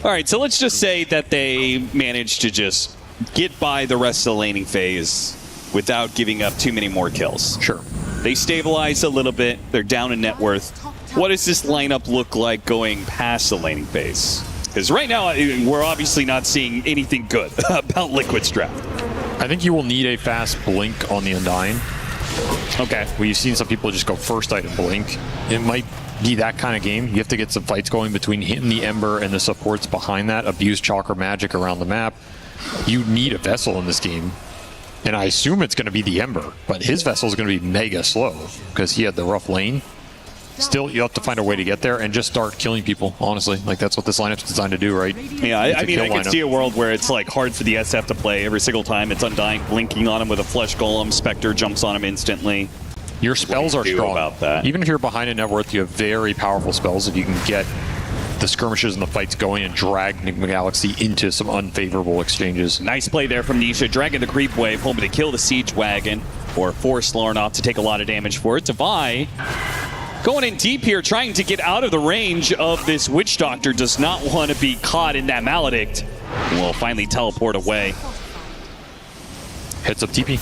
All right, so let's just say that they managed to just get by the rest of the laning phase without giving up too many more kills. Sure. They stabilize a little bit. They're down in net worth. What does this lineup look like going past the laning phase? Because right now, we're obviously not seeing anything good about Liquid's draft. I think you will need a fast blink on the Undying. Okay. Well, you've seen some people just go first item blink. It might be that kind of game. You have to get some fights going between him, the Ember, and the supports behind that. Abuse Chalk or Magic around the map. You need a Vessel in this game. And I assume it's going to be the Ember, but his Vessel is going to be mega slow because he had the rough lane. Still, you have to find a way to get there and just start killing people, honestly. Like, that's what this lineup's designed to do, right? Yeah, I mean, I could see a world where it's, like, hard for the SF to play every single time. It's Undying blinking on him with a Flesh Golem. Spectre jumps on him instantly. Your spells are strong. About that? Even if you're behind a net worth, you have very powerful spells if you can get the skirmishes and the fights going and drag Enigma Galaxy into some unfavorable exchanges. Nice play there from Nisha, dragging the creep wave, hoping to kill the siege wagon or force Lornoff to take a lot of damage for it. Devi going in deep here, trying to get out of the range of this Witch Doctor. Does not want to be caught in that Maledict. Will finally teleport away. Hits up TP.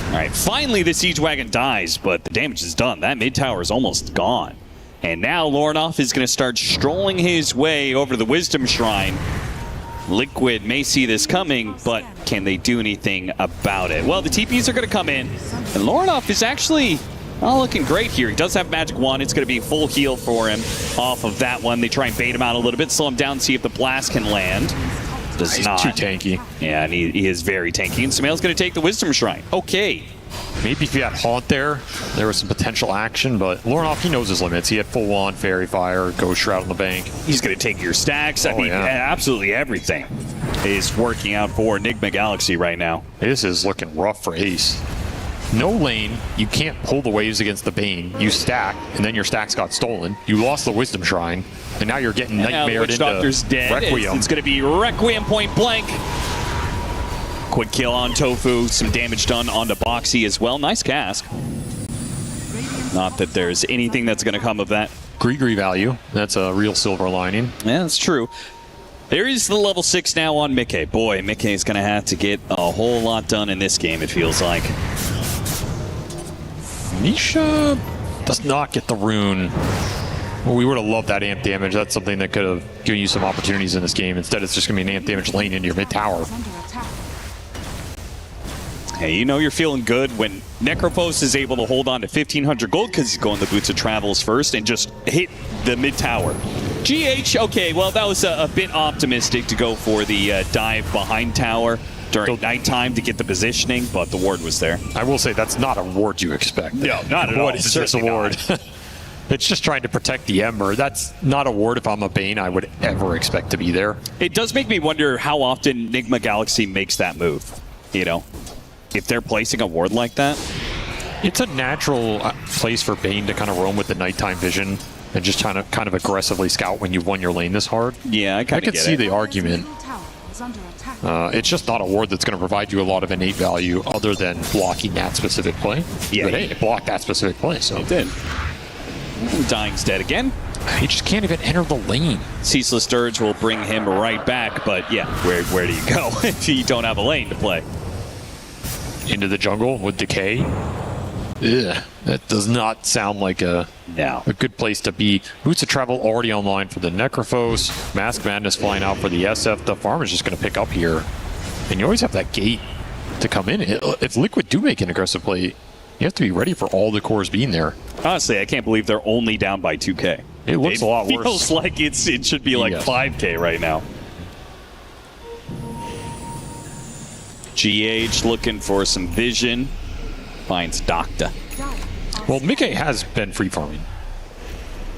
All right, finally the siege wagon dies, but the damage is done. That mid tower is almost gone. And now Lornoff is going to start strolling his way over to the Wisdom Shrine. Liquid may see this coming, but can they do anything about it? Well, the TPs are going to come in, and Lornoff is actually looking great here. He does have Magic Wand. It's going to be full heal for him off of that one. They try and bait him out a little bit, slow him down, see if the blast can land. Does He's not. too tanky. Yeah, and he is very tanky. And Samael's going to take the Wisdom Shrine. Okay. Maybe if you had Haunt there was some potential action, but Lornoff, he knows his limits. He had full Wand, Fairy Fire, Ghost Shroud on the bank. He's going to take your stacks. I mean, yeah. Absolutely everything is working out for Enigma Galaxy right now. This is looking rough for Ace. No lane, you can't pull the waves against the Bane. You stack, and then your stacks got stolen. You lost the Wisdom Shrine, and now you're getting nightmared Witch into Doctor's dead. Requiem. It's going to be Requiem point blank. Quick kill on Tofu. Some damage done onto Boxy as well. Nice cask. Not that there's anything that's going to come of that. Gree value. That's a real silver lining. Yeah, that's true. There is the level 6 now on Mickey. Boy, Mickey is going to have to get a whole lot done in this game, it feels like. Nisha does not get the rune. Well, we would have loved that amp damage. That's something that could have given you some opportunities in this game. Instead, it's just going to be an amp damage lane into your mid tower. Hey, you know you're feeling good when Necrophos is able to hold on to 1,500 gold because he's going the Boots of Travels first and just hit the mid tower. GH, okay, well, that was a bit optimistic to go for the dive behind tower during nighttime to get the positioning, but the ward was there. I will say that's not a ward you expect. No, not at all. What is this ward? It's just trying to protect the Ember. That's not a ward if I'm a Bane I would ever expect to be there. It does make me wonder how often Enigma Galaxy makes that move, you know? If they're placing a ward like that. It's a natural place for Bane to kind of roam with the nighttime vision and just kind of aggressively scout when you've won your lane this hard. Yeah, I could see the argument. It's just not a ward that's going to provide you a lot of innate value other than blocking that specific play. Yeah, but hey, it blocked that specific play, so. It did. Dying's dead again. He just can't even enter the lane. Ceaseless Dirge will bring him right back, but yeah, where do you go if you don't have a lane to play? Into the jungle with Decay. Ugh, that does not sound like a good place to be. Boots of Travel already online for the Necrophos. Mask Madness flying out for the SF. The farm is just going to pick up here. And you always have that gate to come in. If Liquid do make an aggressive play, you have to be ready for all the cores being there. Honestly, I can't believe they're only down by 2K. It looks a lot worse. It feels like it should be like 5K right now. GH looking for some vision. Finds Doctor. Well, Mickey has been free farming.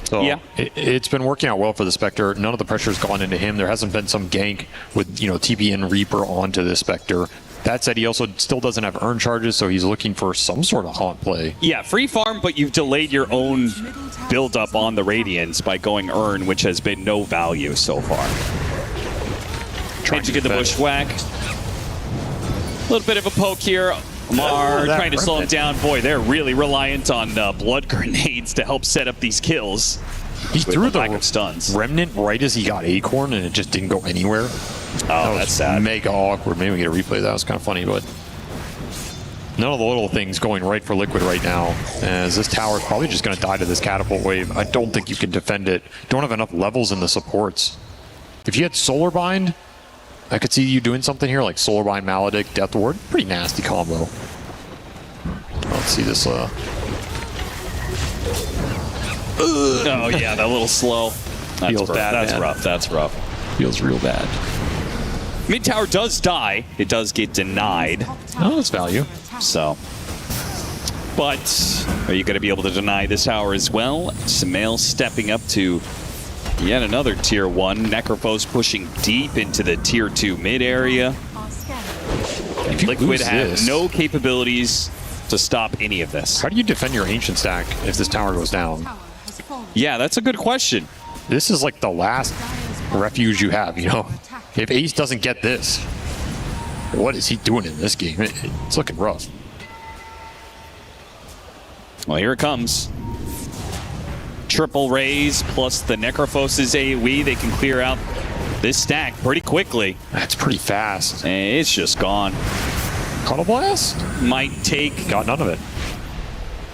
So yeah. It's been working out well for the Spectre. None of the pressure's gone into him. There hasn't been some gank with, TP and Reaper onto the Spectre. That said, he also still doesn't have earn charges, so he's looking for some sort of haunt play. Yeah, free farm, but you've delayed your own build-up on the Radiance by going earn, which has been no value so far. Trying to get the bushwhack. A little bit of a poke here. Amar trying to slow him down. Boy, they're really reliant on blood grenades to help set up these kills. He threw the lack of stuns. Remnant right as he got Acorn, and it just didn't go anywhere. Oh, that's sad. Mega awkward. Maybe we get a replay. That was kind of funny, but none of the little things going right for Liquid right now, as this tower is probably just going to die to this catapult wave. I don't think you can defend it. Don't have enough levels in the supports. If you had Solar Bind, I could see you doing something here like Solar Bind, Maledict, Death Ward. Pretty nasty combo. Let's see this. Oh yeah, that little slow. That's Feels rough. bad, That's man. rough. That's rough. Feels real bad. Mid tower does die. It does get denied. Oh, that's value. So, but are you going to be able to deny this tower as well? Sumail stepping up to yet another tier 1. Necrophos pushing deep into the tier 2 mid area. Liquid has no capabilities to stop any of this. How do you defend your ancient stack if this tower goes down? Yeah, that's a good question. This is like the last refuge you have, you know? If Ace doesn't get this, what is he doing in this game? It's looking rough. Well, here it comes. Triple raise plus the Necrophos' AoE. They can clear out this stack pretty quickly. That's pretty fast. And it's just gone. Cuddle Blast? Might take... Got none of it.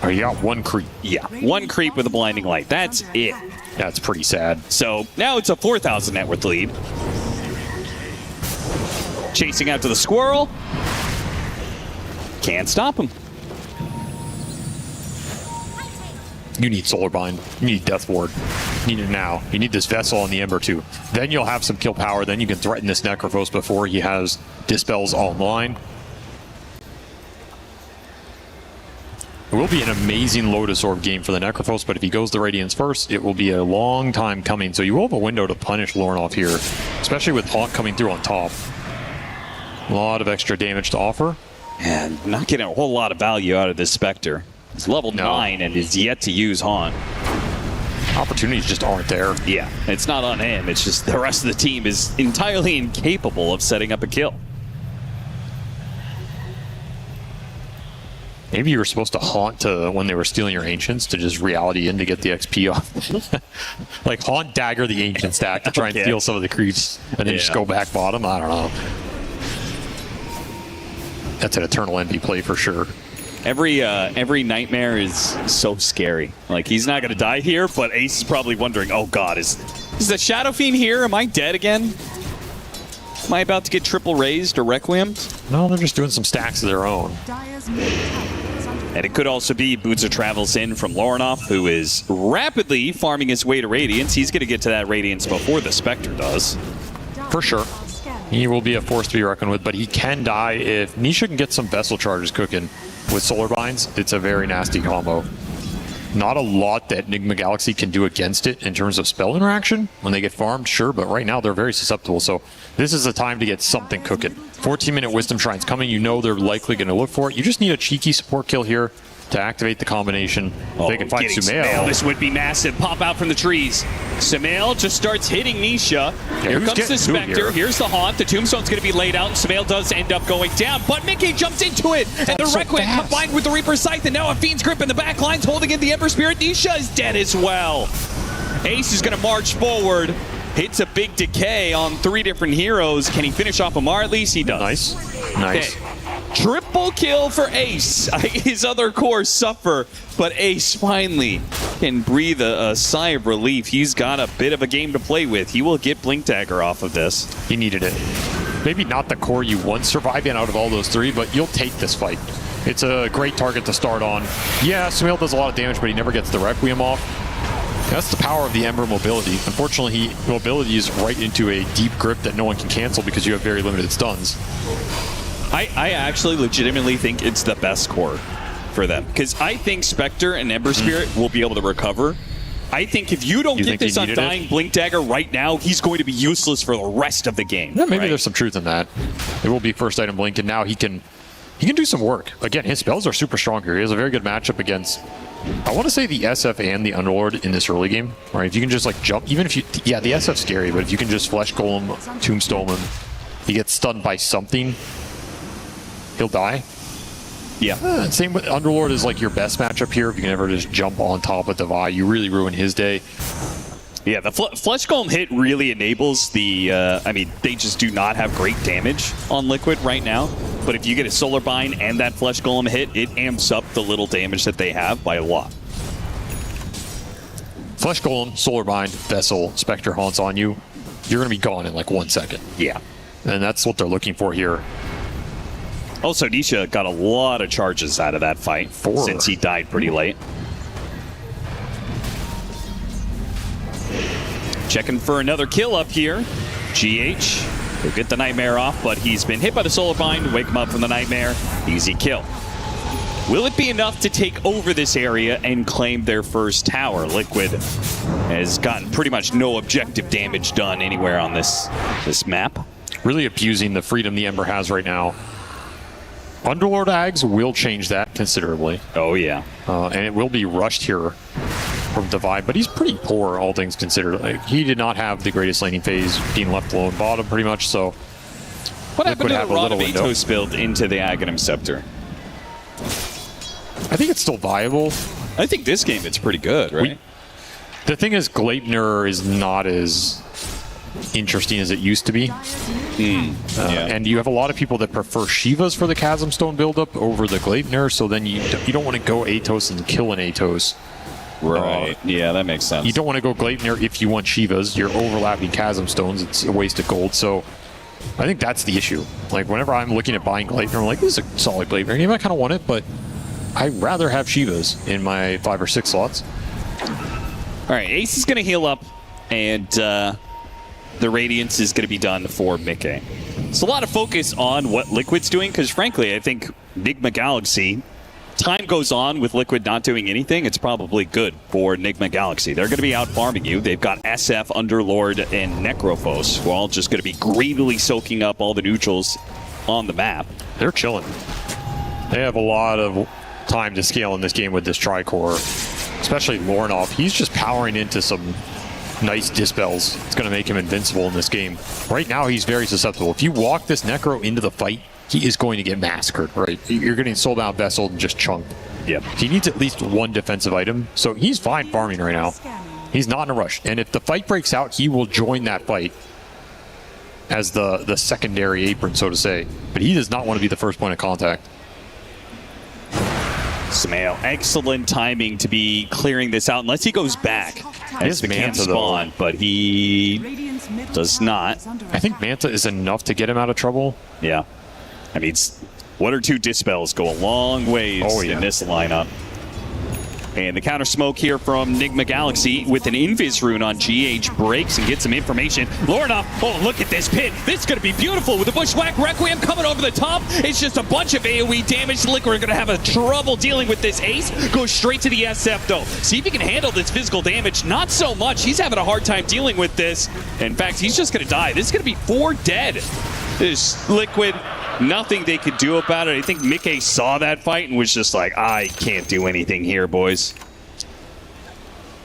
Oh, you got one creep. Yeah, one creep with a blinding light. That's it. That's pretty sad. So now it's a 4,000 net worth lead. Chasing out to the squirrel. Can't stop him. You need Solar Bind. You need Death Ward. You need it now. You need this Vessel on the Ember too. Then you'll have some kill power. Then you can threaten this Necrophos before he has Dispels online. It will be an amazing Lotus Orb game for the Necrophos, but if he goes the Radiance first, it will be a long time coming. So you will have a window to punish Lornoff here, especially with Haunt coming through on top. A lot of extra damage to offer. And not getting a whole lot of value out of this Spectre. He's level 9 and is yet to use Haunt. Opportunities just aren't there. Yeah, it's not on him. It's just the rest of the team is entirely incapable of setting up a kill. Maybe you were supposed to Haunt to when they were stealing your Ancients to just reality in to get the XP off. Like Haunt Dagger the Ancient stack to try and steal some of the creeps and then just go back bottom. I don't know. That's an Eternal Envy play for sure. Every nightmare is so scary. Like, he's not going to die here, but Ace is probably wondering, oh god, is the Shadow Fiend here? Am I dead again? Am I about to get triple raised or requiemmed? No, they're just doing some stacks of their own. And it could also be Boots of Travels in from Lornoff, who is rapidly farming his way to Radiance. He's going to get to that Radiance before the Spectre does. For sure. He will be a force to be reckoned with, but he can die if Nisha can get some Vessel charges cooking with Solar Binds. It's a very nasty combo. Not a lot that Enigma Galaxy can do against it in terms of spell interaction. When they get farmed, sure, but right now they're very susceptible. So this is the time to get something cooking. 14-minute Wisdom Shrine's coming. You know they're likely going to look for it. You just need a cheeky support kill here to activate the combination. They can find Sumail. This would be massive. Pop out from the trees. Sumail just starts hitting Nisha. Here comes the Spectre. Here's the Haunt. The Tombstone's going to be laid out, and Sumail does end up going down. But Mickey jumps into it, and the Requiem combined with the Reaper's Scythe, and now a Fiend's Grip in the back lines holding in the Ember Spirit. Nisha is dead as well. Ace is going to march forward. Hits a big decay on 3 different heroes. Can he finish off Amar? At least he does. Nice. Okay. Triple kill for Ace. His other cores suffer, but Ace finally can breathe a sigh of relief. He's got a bit of a game to play with. He will get Blink Dagger off of this. He needed it. Maybe not the core you want surviving out of all those 3, but you'll take this fight. It's a great target to start on. Yeah, Sumail does a lot of damage, but he never gets the Requiem off. That's the power of the Ember mobility. Unfortunately, mobility is right into a deep grip that no one can cancel because you have very limited stuns. I actually legitimately think it's the best core for them, because I think Spectre and Ember Spirit will be able to recover. I think if you don't get this Undying Blink Dagger right now, he's going to be useless for the rest of the game. Yeah, maybe there's some truth in that. It will be first item Blink, and now he can do some work. Again, his spells are super strong here. He has a very good matchup against, I want to say, the SF and the Underlord in this early game. Right? If you can just like jump, even if you, yeah, the SF's scary, but if you can just Flesh Golem, Tombstone him, he gets stunned by something, he'll die. Yeah. Same with Underlord is like your best matchup here. If you can ever just jump on top of Devi, you really ruin his day. Yeah, the Flesh Golem hit really enables the, I mean, they just do not have great damage on Liquid right now. But if you get a Solar Bind and that Flesh Golem hit, it amps up the little damage that they have by a lot. Flesh Golem, Solar Bind, Vessel, Spectre Haunts on you. you're going to be gone in like 1 second. Yeah. And that's what they're looking for here. Also, Nisha got a lot of charges out of that fight since he died pretty late. Checking for another kill up here. GH will get the Nightmare off, but he's been hit by the Solar Bind. Wake him up from the Nightmare. Easy kill. Will it be enough to take over this area and claim their first tower? Liquid has gotten pretty much no objective damage done anywhere on this map. Really abusing the freedom the Ember has right now. Underlord Ags will change that considerably. Oh, yeah. And it will be rushed here from Divide, but he's pretty poor, all things considered. Like, he did not have the greatest laning phase, being left alone bottom pretty much, so... What happened to the Rod of Atos build into the Aghanim Scepter? I think it's still viable. I think this game it's pretty good, right? The thing is, Gleipnir is not as interesting as it used to be. And you have a lot of people that prefer Shivas for the Chasm Stone buildup over the Gleipnir, so then you don't want to go Atos and kill an Atos. Right. Yeah, that makes sense. You don't want to go Gleipnir if you want Shivas. You're overlapping Chasm Stones. It's a waste of gold. So I think that's the issue. Like, whenever I'm looking at buying Gleipnir, I'm like, this is a solid Gleipnir game. I kind of want it, but I'd rather have Shivas in my 5 or 6 slots. All right, Ace is going to heal up, and the Radiance is going to be done for Mickey. It's a lot of focus on what Liquid's doing, because frankly, I think Nigma Galaxy, time goes on with Liquid not doing anything, it's probably good for Nigma Galaxy. They're going to be out farming you. They've got SF, Underlord, and Necrophos, who are all just going to be greedily soaking up all the neutrals on the map. They're chilling. They have a lot of time to scale in this game with this Tricore, especially Lornoff. He's just powering into some nice dispels. It's going to make him invincible in this game. Right now, he's very susceptible. If you walk this Necro into the fight, he is going to get massacred, right? You're getting soulbound vesseled and just chunked. Yep. He needs at least one defensive item, so he's fine farming right now. He's not in a rush. And if the fight breaks out, he will join that fight as the secondary apron, so to say. But he does not want to be the first point of contact. Samael, excellent timing to be clearing this out, unless he goes back as the camp spawn, but he does not. I think Manta is enough to get him out of trouble. Yeah. I mean, 1 or 2 dispels go a long ways in this lineup. And the counter smoke here from Nigma Galaxy with an Invis rune on GH breaks and gets some information. Lorna, oh, look at this pit. This is going to be beautiful with the Bushwhack Requiem coming over the top. It's just a bunch of AoE damage. Liquid are going to have a trouble dealing with this Ace. Goes straight to the SF, though. See if he can handle this physical damage. Not so much. He's having a hard time dealing with this. In fact, he's just going to die. This is going to be 4 dead. This Liquid, nothing they could do about it. I think Mickey saw that fight and was just like, I can't do anything here, boys.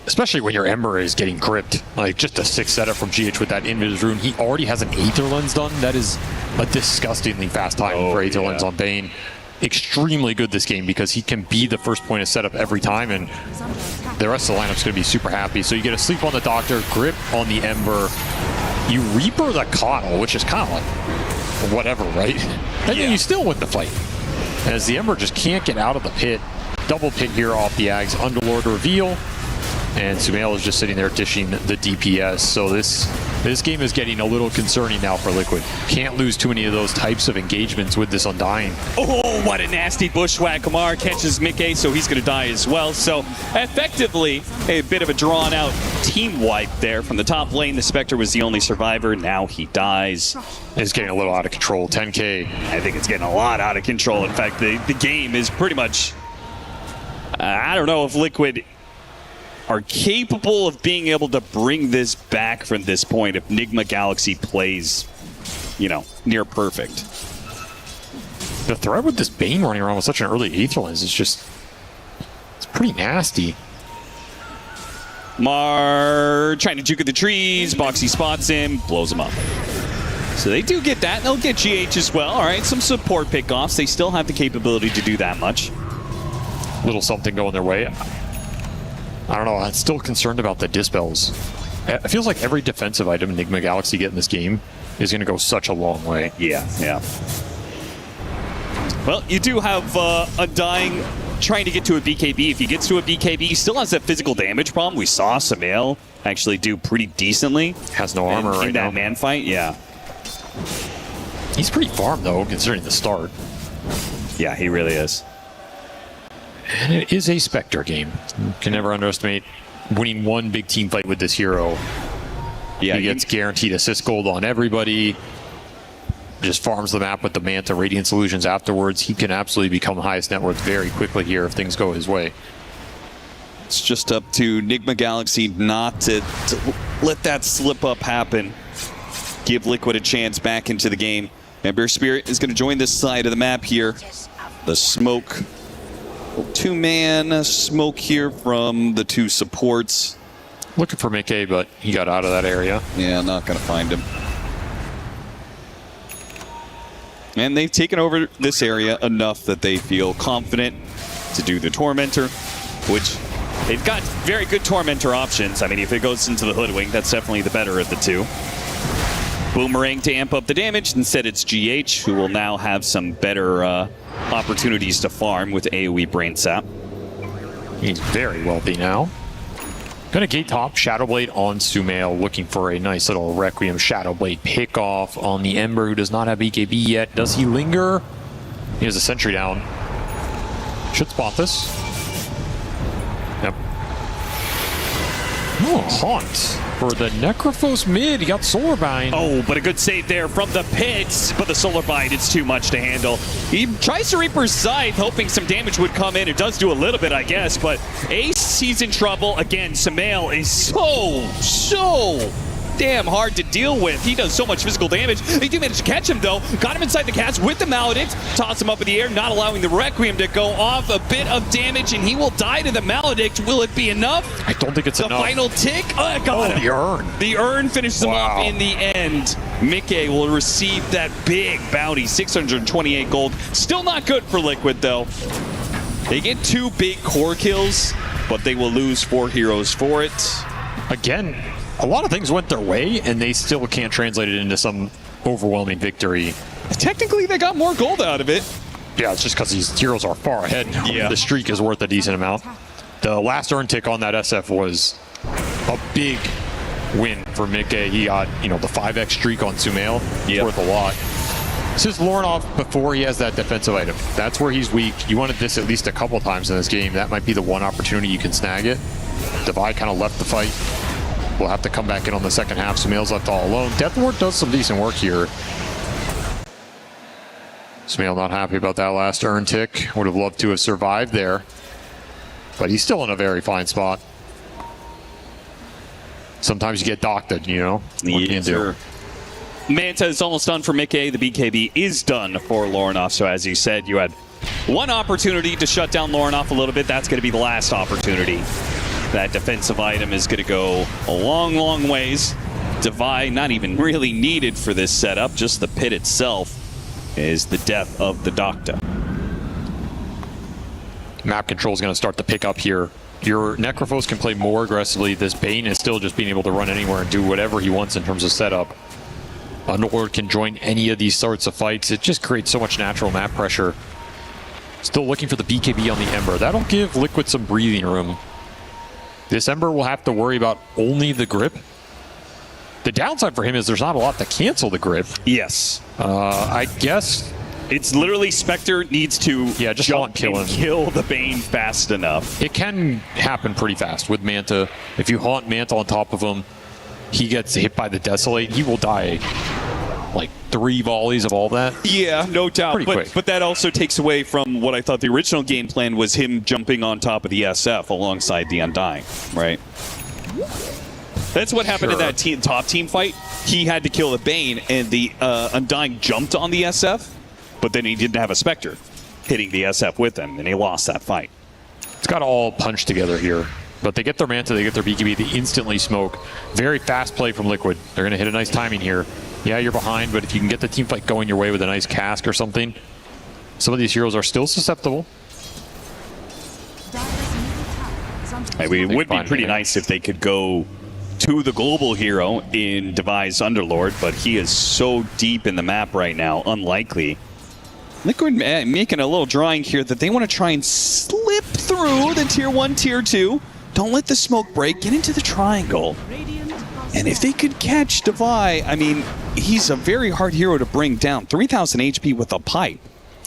Especially when your Ember is getting gripped. Like, just a 6 setup from GH with that Invis rune. He already has an Aether Lens done. That is a disgustingly fast time for Aether Lens on Bane. Extremely good this game because he can be the first point of setup every time, and the rest of the lineup's going to be super happy. So you get a sleep on the Doctor, grip on the Ember. You Reaper the Coddle, which is kind of like whatever, right? And then you still win the fight. As the Ember just can't get out of the pit. Double pit here off the Ags. Underlord reveal. And Sumail is just sitting there dishing the DPS. So this game is getting a little concerning now for Liquid. Can't lose too many of those types of engagements with this Undying. Oh, what a nasty Bushwhack. Kamar catches Mickey, so he's going to die as well. So effectively, a bit of a drawn-out team wipe there. From the top lane, the Spectre was the only survivor. Now he dies. It's getting a little out of control. 10K. I think it's getting a lot out of control. In fact, the game is pretty much... I don't know if Liquid are capable of being able to bring this back from this point if Nigma Galaxy plays, you know, near perfect. The threat with this Bane running around with such an early Aether Lens is just... it's pretty nasty. Mar trying to juke at the trees. Boxy spots him, blows him up. So they do get that. They'll get GH as well. All right, some support pickoffs. They still have the capability to do that much. Little something going their way. I don't know. I'm still concerned about the dispels. It feels like every defensive item Enigma Galaxy get in this game is going to go such a long way. Yeah, yeah. Well, you do have Undying trying to get to a BKB. If he gets to a BKB, he still has that physical damage problem. We saw Samael actually do pretty decently. Has no armor right in now. that man fight, yeah. He's pretty farmed, though, considering the start. Yeah, he really is. And it is a Spectre game. You can never underestimate winning one big team fight with this hero. Yeah, he gets guaranteed assist gold on everybody. Just farms the map with the Manta Radiant Solutions afterwards. He can absolutely become highest net worth very quickly here if things go his way. It's just up to Nigma Galaxy not to let that slip up happen. Give Liquid a chance back into the game. Ember Spirit is going to join this side of the map here. The smoke. 2-man smoke here from the 2 supports. Looking for Mickey, but he got out of that area. Yeah, not going to find him. And they've taken over this area enough that they feel confident to do the Tormentor, which they've got very good Tormentor options. I mean, if it goes into the Hoodwink, that's definitely the better of the 2. Boomerang to amp up the damage. Instead, it's GH, who will now have some better opportunities to farm with AoE Brain Sap. He's very wealthy now. Gonna gate top, Shadowblade on Sumail, looking for a nice little Requiem Shadowblade pickoff on the Ember, who does not have BKB yet. Does he linger? He has a sentry down. Should spot this. Yep. Oh, Haunt for the Necrophos mid. He got Solar Bind. Oh, but a good save there from the pits. But the Solar Bind, it's too much to handle. He tries to Reaper's Scythe, hoping some damage would come in. It does do a little bit, I guess. But Ace, he's in trouble. Again, Samael is so damn hard to deal with. He does so much physical damage. He did manage to catch him, though. Got him inside the cast with the Maledict. Toss him up in the air, not allowing the Requiem to go off. A bit of damage, and he will die to the Maledict. Will it be enough? I don't think it's enough. The final tick? Oh, got him. The urn. The urn finishes him off in the end. Mickey will receive that big bounty, 628 gold. Still not good for Liquid, though. They get 2 big core kills, but they will lose 4 heroes for it. Again, a lot of things went their way, and they still can't translate it into some overwhelming victory. Technically, they got more gold out of it. Yeah, it's just because these heroes are far ahead. Yeah. The streak is worth a decent amount. The last urn tick on that SF was a big win for Mickey. He got, the 5x streak on Sumail. It's worth a lot. This is Lornoff before he has that defensive item. That's where he's weak. You wanted this at least a couple times in this game. That might be the one opportunity you can snag it. Divide kind of left the fight. We'll have to come back in on the second half. Sumail's left all alone. Deathward does some decent work here. Sumail not happy about that last urn tick. Would have loved to have survived there. But he's still in a very fine spot. Sometimes you get doctored, What can you do? Manta is almost done for Mickey. The BKB is done for Lornoff. So as you said, you had one opportunity to shut down Lornoff a little bit. That's going to be the last opportunity. That defensive item is going to go a long ways. Divide not even really needed for this setup. Just the pit itself is the death of the Doctor. Map control is going to start to pick up here. Your Necrophos can play more aggressively. This Bane is still just being able to run anywhere and do whatever he wants in terms of setup. Underlord can join any of these sorts of fights. It just creates so much natural map pressure. Still looking for the BKB on the Ember. That'll give Liquid some breathing room. This Ember will have to worry about only the grip. The downside for him is there's not a lot to cancel the grip. Yes. I guess it's literally Spectre needs to just jump kill him. and kill the Bane fast enough. It can happen pretty fast with Manta. If you haunt Manta on top of him, he gets hit by the Desolate, he will die like 3 volleys of all that. Yeah, no doubt. Pretty quick. But that also takes away from what I thought the original game plan was, him jumping on top of the SF alongside the Undying, right? That's what happened in that top team fight. He had to kill the Bane, and the Undying jumped on the SF, but then he didn't have a Spectre hitting the SF with him, and he lost that fight. It's got to all punch together here. But they get their Manta, they get their BKB, they instantly smoke. Very fast play from Liquid. They're going to hit a nice timing here. Yeah, you're behind, but if you can get the team fight going your way with a nice cask or something, some of these heroes are still susceptible. I mean, it would be pretty nice if they could go to the global hero in Devi's Underlord, but he is so deep in the map right now, unlikely. Liquid making a little drawing here that they want to try and slip through the tier 1, tier 2. Don't let the smoke break. Get into the triangle. And if they could catch Devi, I mean, he's a very hard hero to bring down. 3,000 HP with a pipe.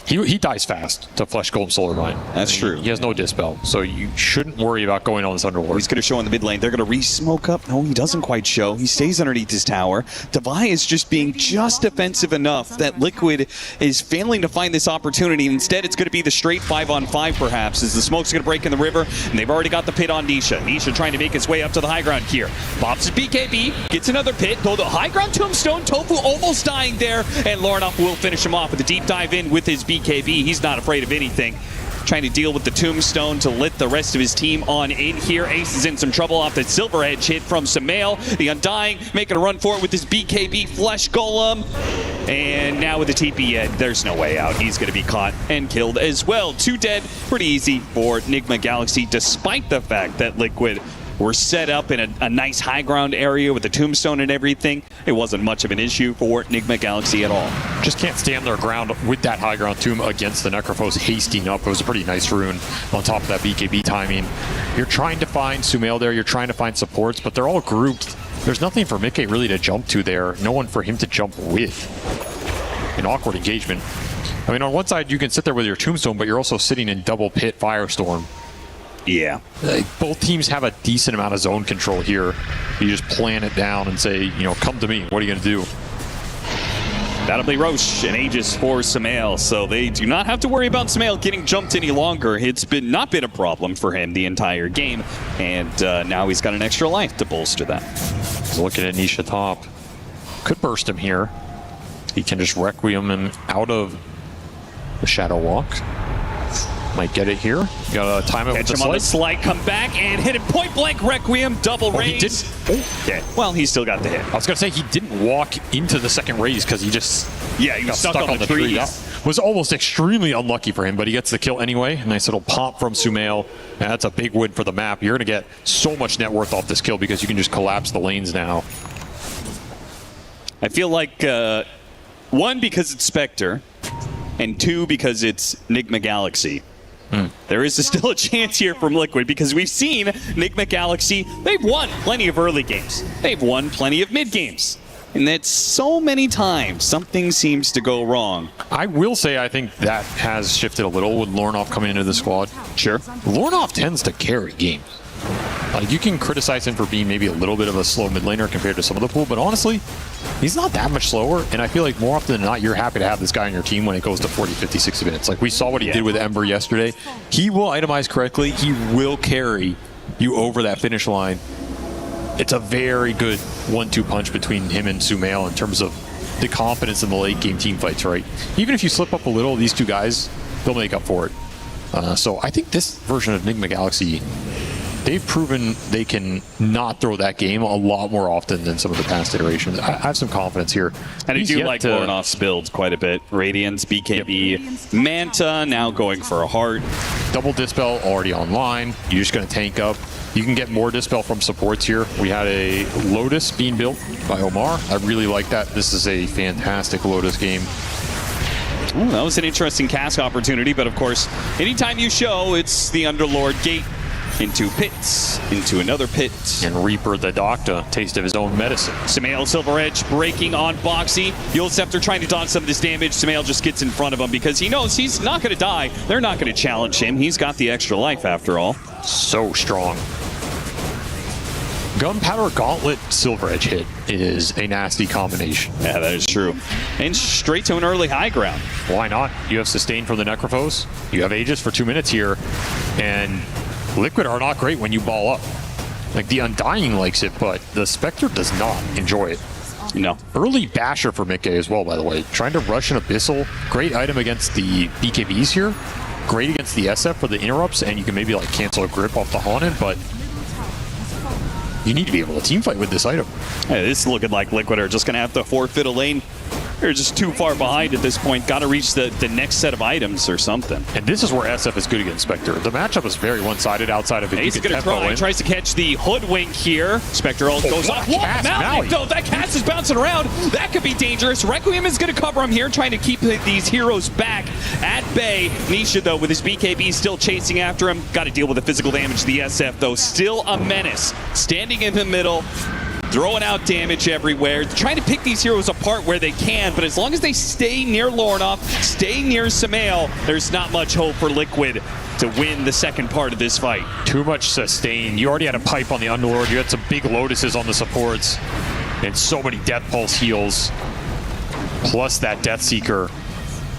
He dies fast to Flesh Golem Solar Mine. That's true. He has no dispel, so you shouldn't worry about going on this Underlord. He's going to show in the mid lane. They're going to re-smoke up. No, he doesn't quite show. He stays underneath his tower. Devi is just being just defensive enough that Liquid is failing to find this opportunity. Instead, it's going to be the straight 5-on-5 perhaps, as the smoke's going to break in the river, and they've already got the pit on Nisha. Nisha trying to make his way up to the high ground here. Pops his BKB, gets another pit, though the high ground tombstone. Tofu almost dying there, and Lornoff will finish him off with a deep dive in with his BKB. He's not afraid of anything. Trying to deal with the tombstone to let the rest of his team on in here. Ace is in some trouble off that silver edge hit from Sumail. The Undying making a run for it with his BKB Flesh Golem. And now with the TP, there's no way out. He's going to be caught and killed as well. 2 dead. Pretty easy for Enigma Galaxy, despite the fact that Liquid were set up in a nice high ground area with the tombstone and everything. It wasn't much of an issue for Enigma Galaxy at all. Just can't stand their ground with that high ground tomb against the Necrophos hasting up. It was a pretty nice rune on top of that BKB timing. You're trying to find Sumail there, you're trying to find supports, but they're all grouped. There's nothing for Mickey really to jump to there. No one for him to jump with. An awkward engagement. I mean, on one side you can sit there with your tombstone, but you're also sitting in double pit Firestorm. Yeah. Both teams have a decent amount of zone control here. You just plan it down and say, you know, come to me. What are you going to do? That'll be Roche and Aegis for Sumail, so they do not have to worry about Sumail getting jumped any longer. It's not been a problem for him the entire game, and now he's got an extra life to bolster that. He's looking at Nisha top. Could burst him here. He can just Requiem him out of the Shadow Walk. Might get it here. Gotta time it with the Catch him on the slide, come back and hit him point blank. Requiem, double raise. He didn't. Okay. Well, he still got the hit. I was gonna say he didn't walk into the second raise because he just he was got stuck on the tree. trees. That was almost extremely unlucky for him, but he gets the kill anyway. A nice little pop from Sumail. That's a big win for the map. You're gonna get so much net worth off this kill because you can just collapse the lanes now. I feel like 1, because it's Spectre, and 2, because it's Enigma Galaxy. There is still a chance here from Liquid because we've seen Enigma Galaxy, they've won plenty of early games. They've won plenty of mid games. And that's so many times something seems to go wrong. I will say I think that has shifted a little with Lornoff coming into the squad. Sure. Lornoff tends to carry games. You can criticize him for being maybe a little bit of a slow mid laner compared to some of the pool, but honestly, he's not that much slower, and I feel like more often than not, you're happy to have this guy on your team when it goes to 40, 50, 60 minutes. Like we saw what he did with Ember yesterday. He will itemize correctly. He will carry you over that finish line. It's a very good 1-2 punch between him and Sumail in terms of the confidence in the late game team fights, right? Even if you slip up a little, these two guys, they'll make up for it. So I think this version of Enigma Galaxy, they've proven they can not throw that game a lot more often than some of the past iterations. I have some confidence here. And I do like Lornoff's builds quite a bit. Radiance, BKB, Manta now going for a heart. Double Dispel already online. You're just going to tank up. You can get more Dispel from supports here. We had a Lotus being built by Omar. I really like that. This is a fantastic Lotus game. Ooh, that was an interesting cast opportunity, but of course, anytime you show, it's the Underlord gate. Into pits, into another pit. And Reaper the Doctor, taste of his own medicine. Sumail Silver Edge breaking on Boxy. Yule Scepter trying to dodge some of this damage. Sumail just gets in front of him because he knows he's not going to die. They're not going to challenge him. He's got the extra life after all. So strong. Gunpowder Gauntlet Silver Edge hit is a nasty combination. Yeah, that is true. And straight to an early high ground. Why not? You have Sustain from the Necrophos. You have Aegis for 2 minutes here. And Liquid are not great when you ball up. Like, the Undying likes it, but the Spectre does not enjoy it. No. Early Basher for Mickey as well, by the way. Trying to rush an Abyssal. Great item against the BKBs here. Great against the SF for the interrupts, and you can maybe, like, cancel a grip off the Haunted, but you need to be able to teamfight with this item. Hey, this is looking like Liquid are just going to have to forfeit a lane. They're just too far behind at this point. Got to reach the next set of items or something. And this is where SF is good against Spectre. The matchup is very one-sided outside of it. He's going to try. Tries to catch the hoodwink here. Spectre ult goes off. Mountain, though. That cast is bouncing around. That could be dangerous. Requiem is going to cover him here, trying to keep these heroes back at bay. Nisha, though, with his BKB still chasing after him. Got to deal with the physical damage. The SF, though, still a menace. Standing in the middle. Throwing out damage everywhere, trying to pick these heroes apart where they can, but as long as they stay near Lornoff, stay near Samael, there's not much hope for Liquid to win the second part of this fight. Too much sustain. You already had a pipe on the Underlord, you had some big Lotuses on the supports, and so many Death Pulse heals, plus that Death Seeker.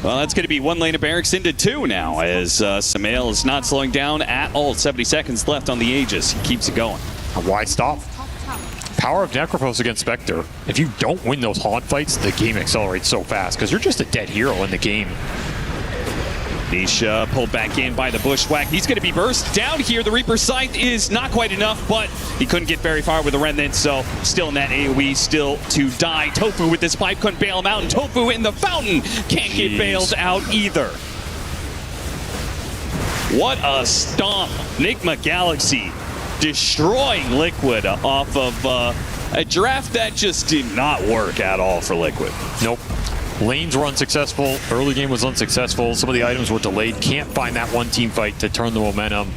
Well, that's going to be one lane of barracks into two now, as Samael is not slowing down at all. 70 seconds left on the Aegis. He keeps it going. Why stop? Power of Necrophos against Spectre. If you don't win those Haunt fights, the game accelerates so fast because you're just a dead hero in the game. Nisha pulled back in by the Bushwhack. He's going to be burst down here. The Reaper Scythe is not quite enough, but he couldn't get very far with the Remnant, so still in that AoE, still to die. Tofu with this pipe couldn't bail him out, and Tofu in the fountain can't get bailed out either. What a stomp. Nigma Galaxy destroying Liquid off of a draft that just did not work at all for Liquid. Nope. Lanes were unsuccessful. Early game was unsuccessful. Some of the items were delayed. Can't find that one team fight to turn the momentum.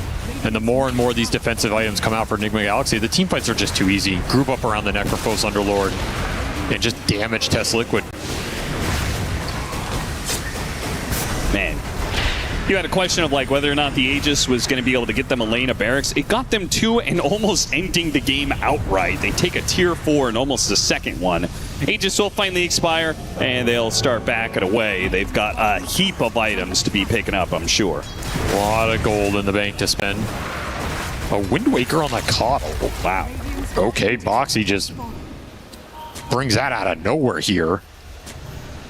And the more and more these defensive items come out for Enigma Galaxy, the team fights are just too easy. Group up around the Necrophos Underlord and just damage test Liquid. Man. You had a question of like whether or not the Aegis was going to be able to get them a lane of barracks. It got them two and almost ending the game outright. They take a tier 4 and almost the second one. Aegis will finally expire and they'll start backing away. They've got a heap of items to be picking up, I'm sure. A lot of gold in the bank to spend. A Wind Waker on the Coddle. Wow. Okay, Boxy just brings that out of nowhere here.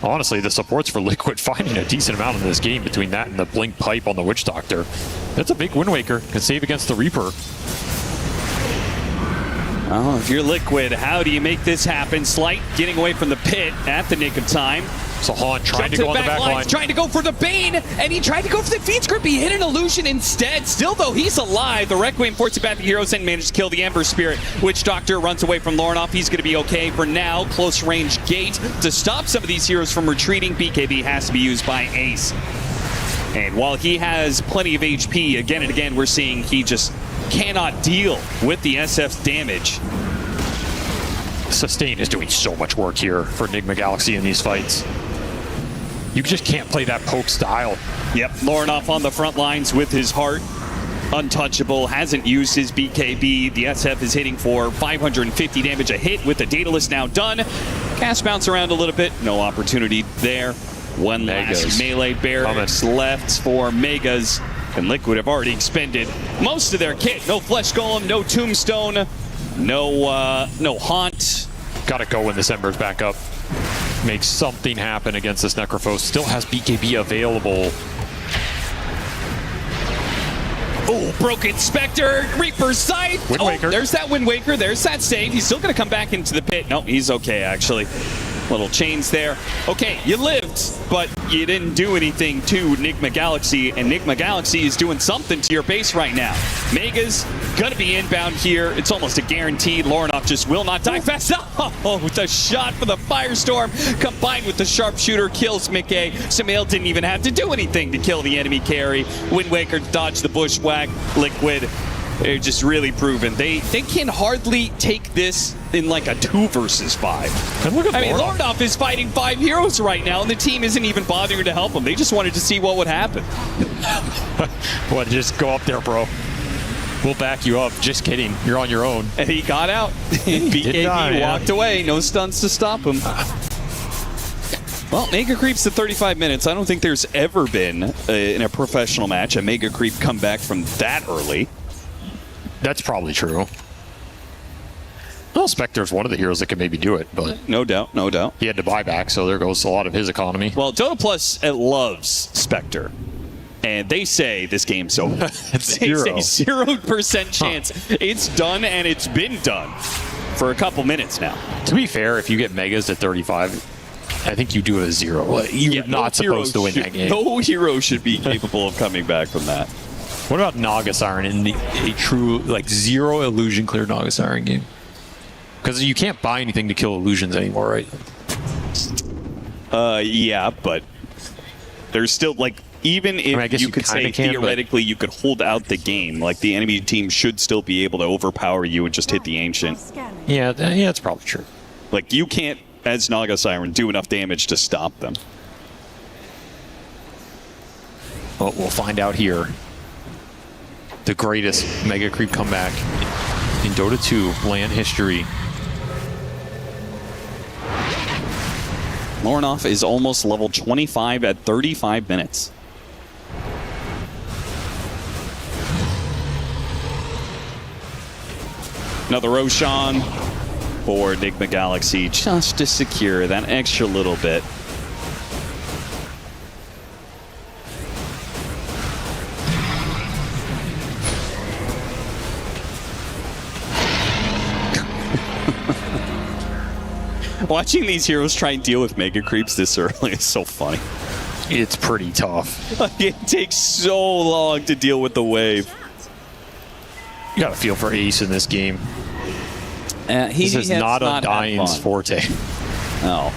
Honestly, the supports for Liquid finding a decent amount in this game between that and the Blink Pipe on the Witch Doctor. That's a big Wind Waker. Can save against the Reaper. Oh, if you're Liquid, how do you make this happen? Slight getting away from the pit at the nick of time. So Han trying to go on the back line. Trying to go for the Bane, and he tried to go for the Feed Script. He hit an illusion instead. Still, though, he's alive. The Requiem forced it back to heroes and managed to kill the Ember Spirit. Witch Doctor runs away from Lornoff. He's going to be okay for now. Close range gate to stop some of these heroes from retreating. BKB has to be used by Ace. And while he has plenty of HP, again and again, we're seeing he just cannot deal with the SF's damage. Sustain is doing so much work here for Enigma Galaxy in these fights. You just can't play that poke style. Yep, Lornoff on the front lines with his heart. Untouchable, hasn't used his BKB. The SF is hitting for 550 damage a hit with the Daedalus now done. Cast bounce around a little bit, no opportunity there. One last melee barracks left for Megas. And Liquid have already expended most of their kit. No Flesh Golem, no Tombstone, no Haunt. Gotta go when this Ember's back up. Make something happen against this Necrophos. Still has BKB available. Oh, Broken Spectre, Reaper's Scythe. Wind Waker. There's that Wind Waker. There's that save. He's still going to come back into the pit. Nope, he's okay, actually. Little chains there. Okay, you lived, but you didn't do anything to Enigma Galaxy, and Enigma Galaxy is doing something to your base right now. Mega's gonna be inbound here. It's almost a guaranteed. Lornoff just will not die fast. Oh, with a shot for the Firestorm combined with the Sharpshooter kills Mickey. Samael didn't even have to do anything to kill the enemy carry. Wind Waker dodged the Bushwhack. Liquid, they're just really proven. They can hardly take this in like a 2 versus 5. And look at Lornoff is fighting 5 heroes right now, and the team isn't even bothering to help him. They just wanted to see what would happen. What, just go up there, bro. We'll back you up. Just kidding. You're on your own. And he got out. BKB walked away. No stunts to stop him. Well, Mega Creep's to 35 minutes. I don't think there's ever been, in a professional match, a Mega Creep comeback from that early. That's probably true. Well, Spectre's one of the heroes that can maybe do it, but... No doubt, no doubt. He had to buy back, so there goes a lot of his economy. Well, Dota Plus loves Spectre. And they say this game's over. They say 0% chance. It's done, and it's been done for a couple minutes now. To be fair, if you get Megas at 35, I think you do it a 0. Like, you're not supposed to win that game. No hero should be capable of coming back from that. What about Naga Siren in a true, like, 0 illusion clear Naga Siren game? Because you can't buy anything to kill illusions anymore, right? Yeah, but there's still, like, even if I guess you could say theoretically you could hold out the game, like the enemy team should still be able to overpower you and just hit the Ancient. Yeah, that's probably true. Like, you can't, as Naga Siren, do enough damage to stop them. Well, we'll find out here. The greatest Mega Creep comeback in Dota 2 LAN history. Lornoff is almost level 25 at 35 minutes. Another Roshan for Enigma Galaxy just to secure that extra little bit. Watching these heroes try and deal with Mega Creeps this early is so funny. It's pretty tough. It takes so long to deal with the wave. You got to feel for Ace in this game. This is not Undying's forte. No.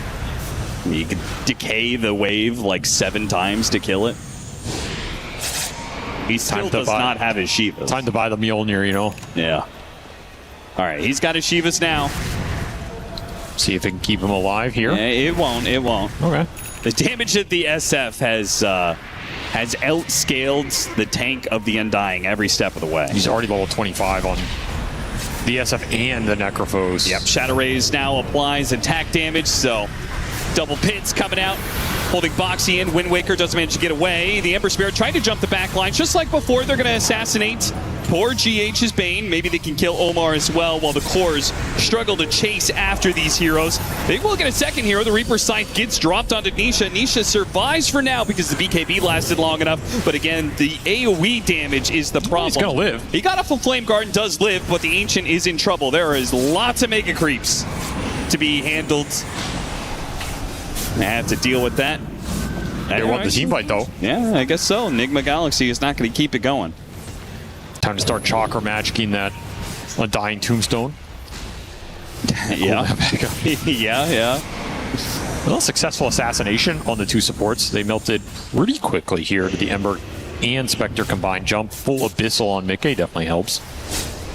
You could decay the wave like 7 times to kill it. He still does not have his Shivas. Time to buy the Mjolnir, you know? Yeah. All right, he's got his Shivas now. See if it can keep him alive here. Yeah, it won't. It won't. Okay. The damage that the SF has outscaled the tank of the Undying every step of the way. He's already level 25 on the SF and the Necrophos. Yep, Shadow Rays now applies attack damage, so double pits coming out. Holding Boxy in. Wind Waker doesn't manage to get away. The Ember Spirit trying to jump the back line. Just like before, they're going to assassinate poor GH's Bane. Maybe they can kill Omar as well while the cores struggle to chase after these heroes. They will get a second hero. The Reaper Scythe gets dropped onto Nisha. Nisha survives for now because the BKB lasted long enough. But again, the AoE damage is the problem. He's going to live. He got off of Flame Guard and does live, but the Ancient is in trouble. There is lots of Mega Creeps to be handled. I have to deal with that. They won the team fight, though. Yeah, I guess so. Enigma Galaxy is not going to keep it going. Time to start Chakra Magicking that Undying Tombstone. Yeah. yeah. Well, successful assassination on the 2 supports. They melted pretty quickly here to the Ember and Spectre combined jump. Full Abyssal on Mickey definitely helps.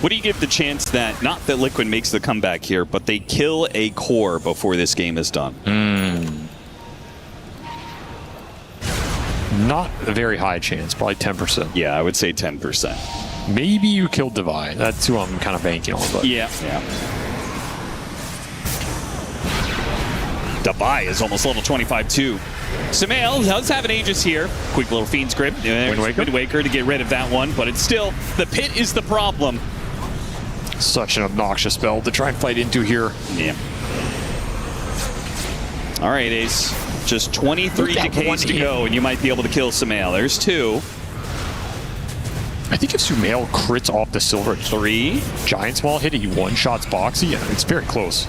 What do you give the chance that, not that Liquid makes the comeback here, but they kill a core before this game is done? Not a very high chance, probably 10%. Yeah, I would say 10%. Maybe you killed Divide. That's who I'm kind of banking on. But yeah. Divide is almost level 25 too. Samael does have an Aegis here. Quick little Fiend's Grip. Wind Waker to get rid of that one, but it's still, the pit is the problem. Such an obnoxious spell to try and fight into here. Yeah. All right, Ace. Just 23 decays to go, and you might be able to kill Samael. There's 2. I think if Sumail crits off the silver 3 Giant Small hit, he one-shots Boxy. Yeah, it's very close.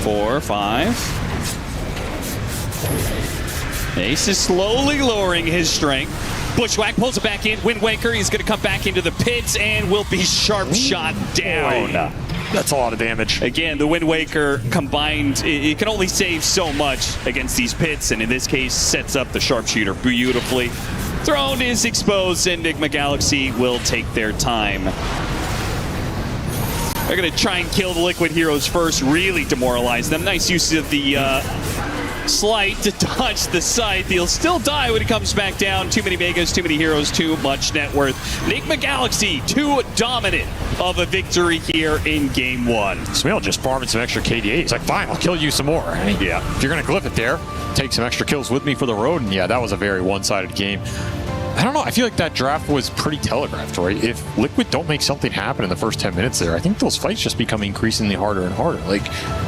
4, 5. Ace is slowly lowering his strength. Bushwhack pulls it back in. Wind Waker, he's going to come back into the pits and will be sharp shot down. Boy. That's a lot of damage. Again, the Wind Waker combined, it can only save so much against these pits, and in this case, sets up the sharpshooter beautifully. Throne is exposed, and Enigma Galaxy will take their time. They're going to try and kill the Liquid heroes first, really demoralize them. Nice use of the Slight to dodge the scythe. He'll still die when he comes back down. Too many Megas, too many heroes, too much net worth. Enigma Galaxy, too dominant of a victory here in Game 1. Smail just farming some extra KDA. He's like, fine, I'll kill you some more. Yeah. If you're going to glyph it there, take some extra kills with me for the road. And yeah, that was a very one-sided game. I don't know. I feel like that draft was pretty telegraphed, right? If Liquid don't make something happen in the first 10 minutes there, I think those fights just become increasingly harder and harder. Like,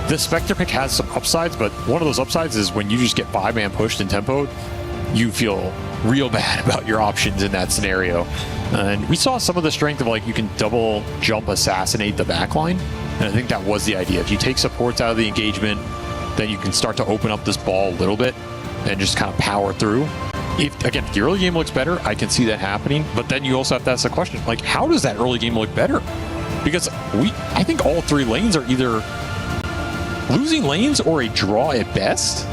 the Spectre pick has some upsides, but one of those upsides is when you just get 5-man pushed and tempoed, you feel real bad about your options in that scenario. And we saw some of the strength of, like, you can double jump assassinate the backline. And I think that was the idea. If you take supports out of the engagement, then you can start to open up this ball a little bit and just kind of power through. If the early game looks better, I can see that happening. But then you also have to ask the question, like, how does that early game look better? Because I think all 3 lanes are either losing lanes or a draw at best.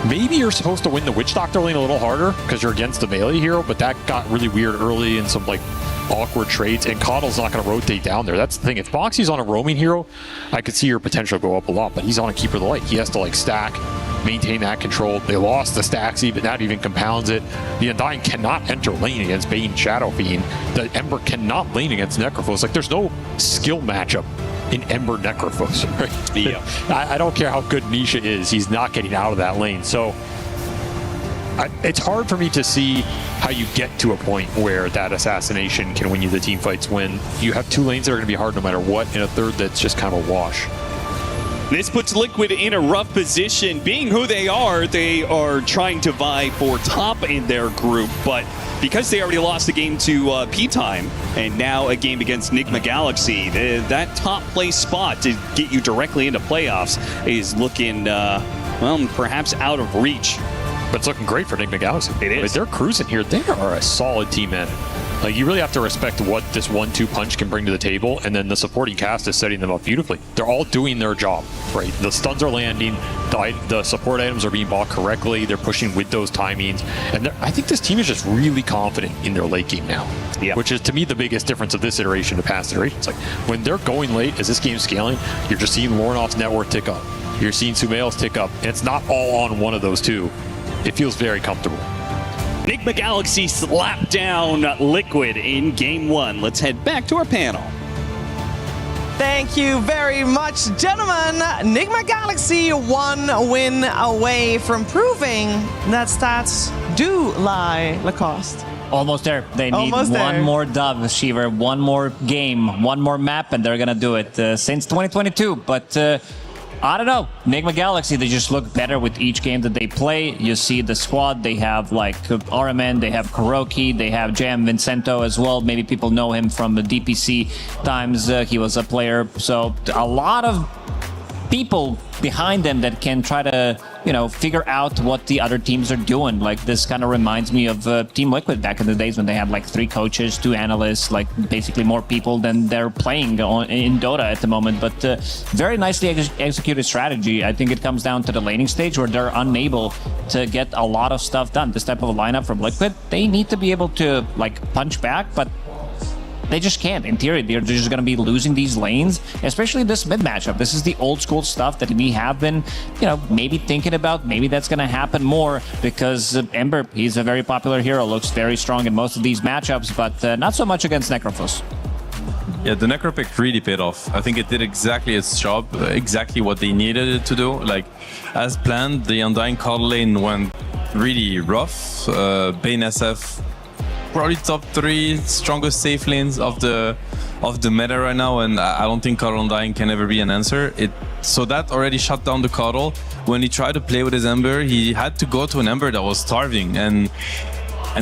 Maybe you're supposed to win the Witch Doctor lane a little harder because you're against the melee hero, but that got really weird early in some like awkward trades, and Coddle's not going to rotate down there. That's the thing. If Boxy's on a roaming hero, I could see your potential go up a lot, but he's on a Keeper of the Light. He has to like stack, maintain that control. They lost the stacks, but that even compounds it. The Undying cannot enter lane against Bane Shadow Fiend. The Ember cannot lane against Necrophos. Like, there's no skill matchup in Ember Necrophos, right? Yeah. I don't care how good Nisha is, he's not getting out of that lane. So it's hard for me to see how you get to a point where that assassination can win you the team fights when you have 2 lanes that are going to be hard no matter what, and a third that's just kind of a wash. This puts Liquid in a rough position. Being who they are trying to vie for top in their group, but because they already lost the game to P-Time, and now a game against Nigma Galaxy, that top place spot to get you directly into playoffs is looking, well, perhaps out of reach. But it's looking great for Nigma Galaxy. It is. But they're cruising here. They are a solid team, man. Like, you really have to respect what this 1-2 punch can bring to the table, and then the supporting cast is setting them up beautifully. They're all doing their job, right? The stuns are landing, the support items are being bought correctly, they're pushing with those timings, and I think this team is just really confident in their late game now, which is, to me, the biggest difference of this iteration to past iterations. Like, when they're going late, as this game's scaling, you're just seeing Lornoff's net worth tick up. You're seeing Sumail's tick up, and it's not all on one of those 2. It feels very comfortable. Nigma Galaxy slapped down Liquid in game 1. Let's head back to our panel. Thank you very much, gentlemen. Nigma Galaxy 1 win away from proving that stats do lie Lacoste. Almost there. They need one more dub, Shiver. One more game, one more map, and they're going to do it since 2022. But I don't know. Nigma Galaxy, they just look better with each game that they play. You see the squad, they have like Aramen, they have Kuroki, they have Jam Vincento as well. Maybe people know him from the DPC times. He was a player. So a lot of people behind them that can try to, you know, figure out what the other teams are doing. Like, this kind of reminds me of Team Liquid back in the days when they had like 3 coaches, 2 analysts, like basically more people than they're playing in Dota at the moment. But very nicely executed strategy. I think it comes down to the laning stage where they're unable to get a lot of stuff done. This type of a lineup from Liquid, they need to be able to like punch back, but they just can't. In theory, they're just going to be losing these lanes, especially this mid matchup. This is the old school stuff that we have been, you know, maybe thinking about. Maybe that's going to happen more because Ember, he's a very popular hero, looks very strong in most of these matchups, but not so much against Necrophos. Yeah, the Necro pick really paid off. I think it did exactly its job, exactly what they needed it to do. Like, as planned, the Undying Coddle lane went really rough. Bane SF, probably top 3 strongest safe lanes of the meta right now, and I don't think Coddle Undying can ever be an answer. So that already shut down the Coddle. When he tried to play with his Ember, he had to go to an Ember that was starving, and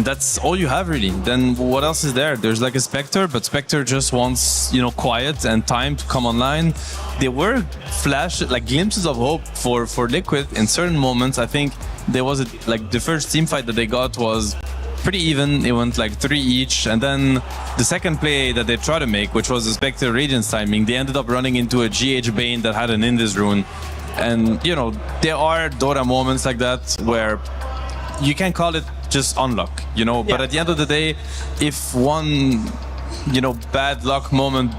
that's all you have really. Then what else is there? There's like a Spectre, but Spectre just wants, you know, quiet and time to come online. There were like glimpses of hope for Liquid in certain moments. I think there was like the first team fight that they got was pretty even. It went like 3 each, and then the second play that they tried to make, which was the Spectre Radiance timing, they ended up running into a GH Bane that had an Indus rune. And you know, there are Dota moments like that where you can call it just unluck, you know, but at the end of the day, if one, you know, bad luck moment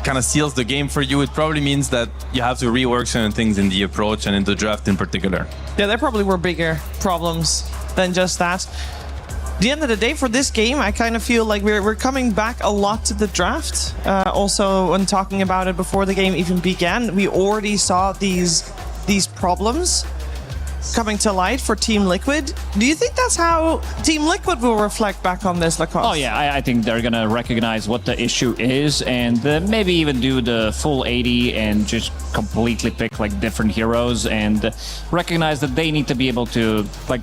kind of seals the game for you, it probably means that you have to rework certain things in the approach and in the draft in particular. Yeah, there probably were bigger problems than just that. At the end of the day, for this game, I kind of feel like we're coming back a lot to the draft. Also, when talking about it before the game even began, we already saw these problems coming to light for Team Liquid. Do you think that's how Team Liquid will reflect back on this, Lacoste? Oh yeah, I think they're gonna recognize what the issue is and maybe even do the full 80 and just completely pick like different heroes and recognize that they need to be able to like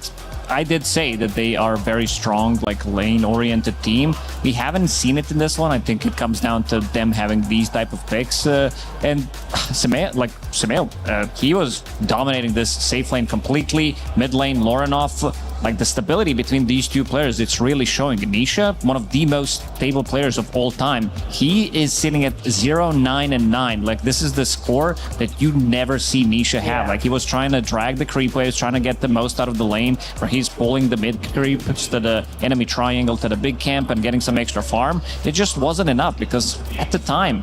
I did say that they are a very strong, like lane-oriented team. We haven't seen it in this one. I think it comes down to them having these type of picks. And Samael, he was dominating this safe lane completely. Mid lane, Lorenov. Like the stability between these two players, it's really showing. Nisha, one of the most stable players of all time, he is sitting at 0-9-9. Like this is the score that you never see Nisha have. Like he was trying to drag the creep waves, trying to get the most out of the lane, where he's pulling the mid creeps to the enemy triangle to the big camp and getting some extra farm. It just wasn't enough because at the time,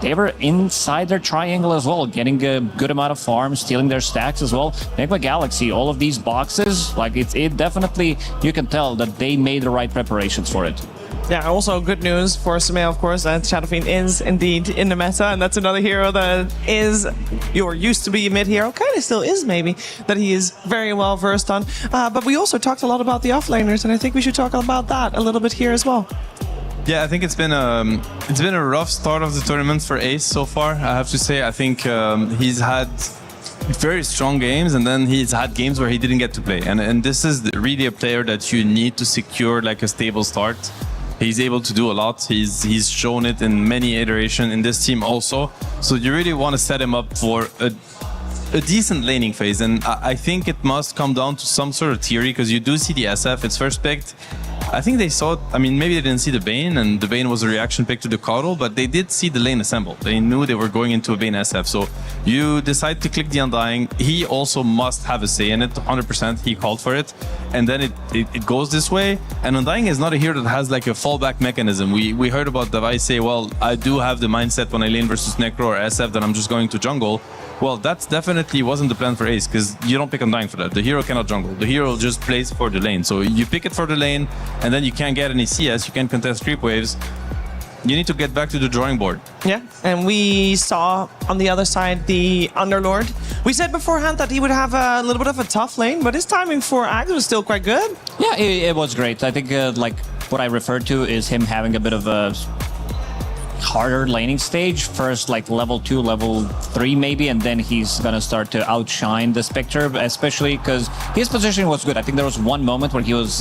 they were inside their triangle as well, getting a good amount of farm, stealing their stacks as well. Enigma Galaxy, all of these boxes, like it definitely, you can tell that they made the right preparations for it. Yeah, also good news for Samael, of course, that Shadow Fiend is indeed in the meta, and that's another hero that is, or used to be a mid hero, kind of still is maybe, that he is very well versed on. But we also talked a lot about the offlaners, and I think we should talk about that a little bit here as well. Yeah, I think it's been a rough start of the tournament for Ace so far. I have to say, I think he's had very strong games, and then he's had games where he didn't get to play. And this is really a player that you need to secure like a stable start. He's able to do a lot. He's shown it in many iterations in this team also. So you really want to set him up for a decent laning phase. And I think it must come down to some sort of theory, because you do see the SF, it's first picked. I think they saw it, I mean, maybe they didn't see the Bane, and the Bane was a reaction pick to the Coddle, but they did see the lane assemble. They knew they were going into a Bane SF. So you decide to click the Undying. He also must have a say in it, 100%. He called for it. And then it goes this way. And Undying is not a hero that has like a fallback mechanism. We heard about Device say, well, I do have the mindset when I lane versus Necro or SF that I'm just going to jungle. Well, that definitely wasn't the plan for Ace, because you don't pick Undying for that. The hero cannot jungle. The hero just plays for the lane. So you pick it for the lane, and then you can't get any CS, you can't contest creep waves. You need to get back to the drawing board. Yeah, and we saw on the other side the Underlord. We said beforehand that he would have a little bit of a tough lane, but his timing for Ags was still quite good. Yeah, it was great. I think like what I referred to is him having a bit of a harder laning stage, first like level 2, level 3 maybe, and then he's gonna start to outshine the Spectre, especially because his positioning was good. I think there was one moment where he was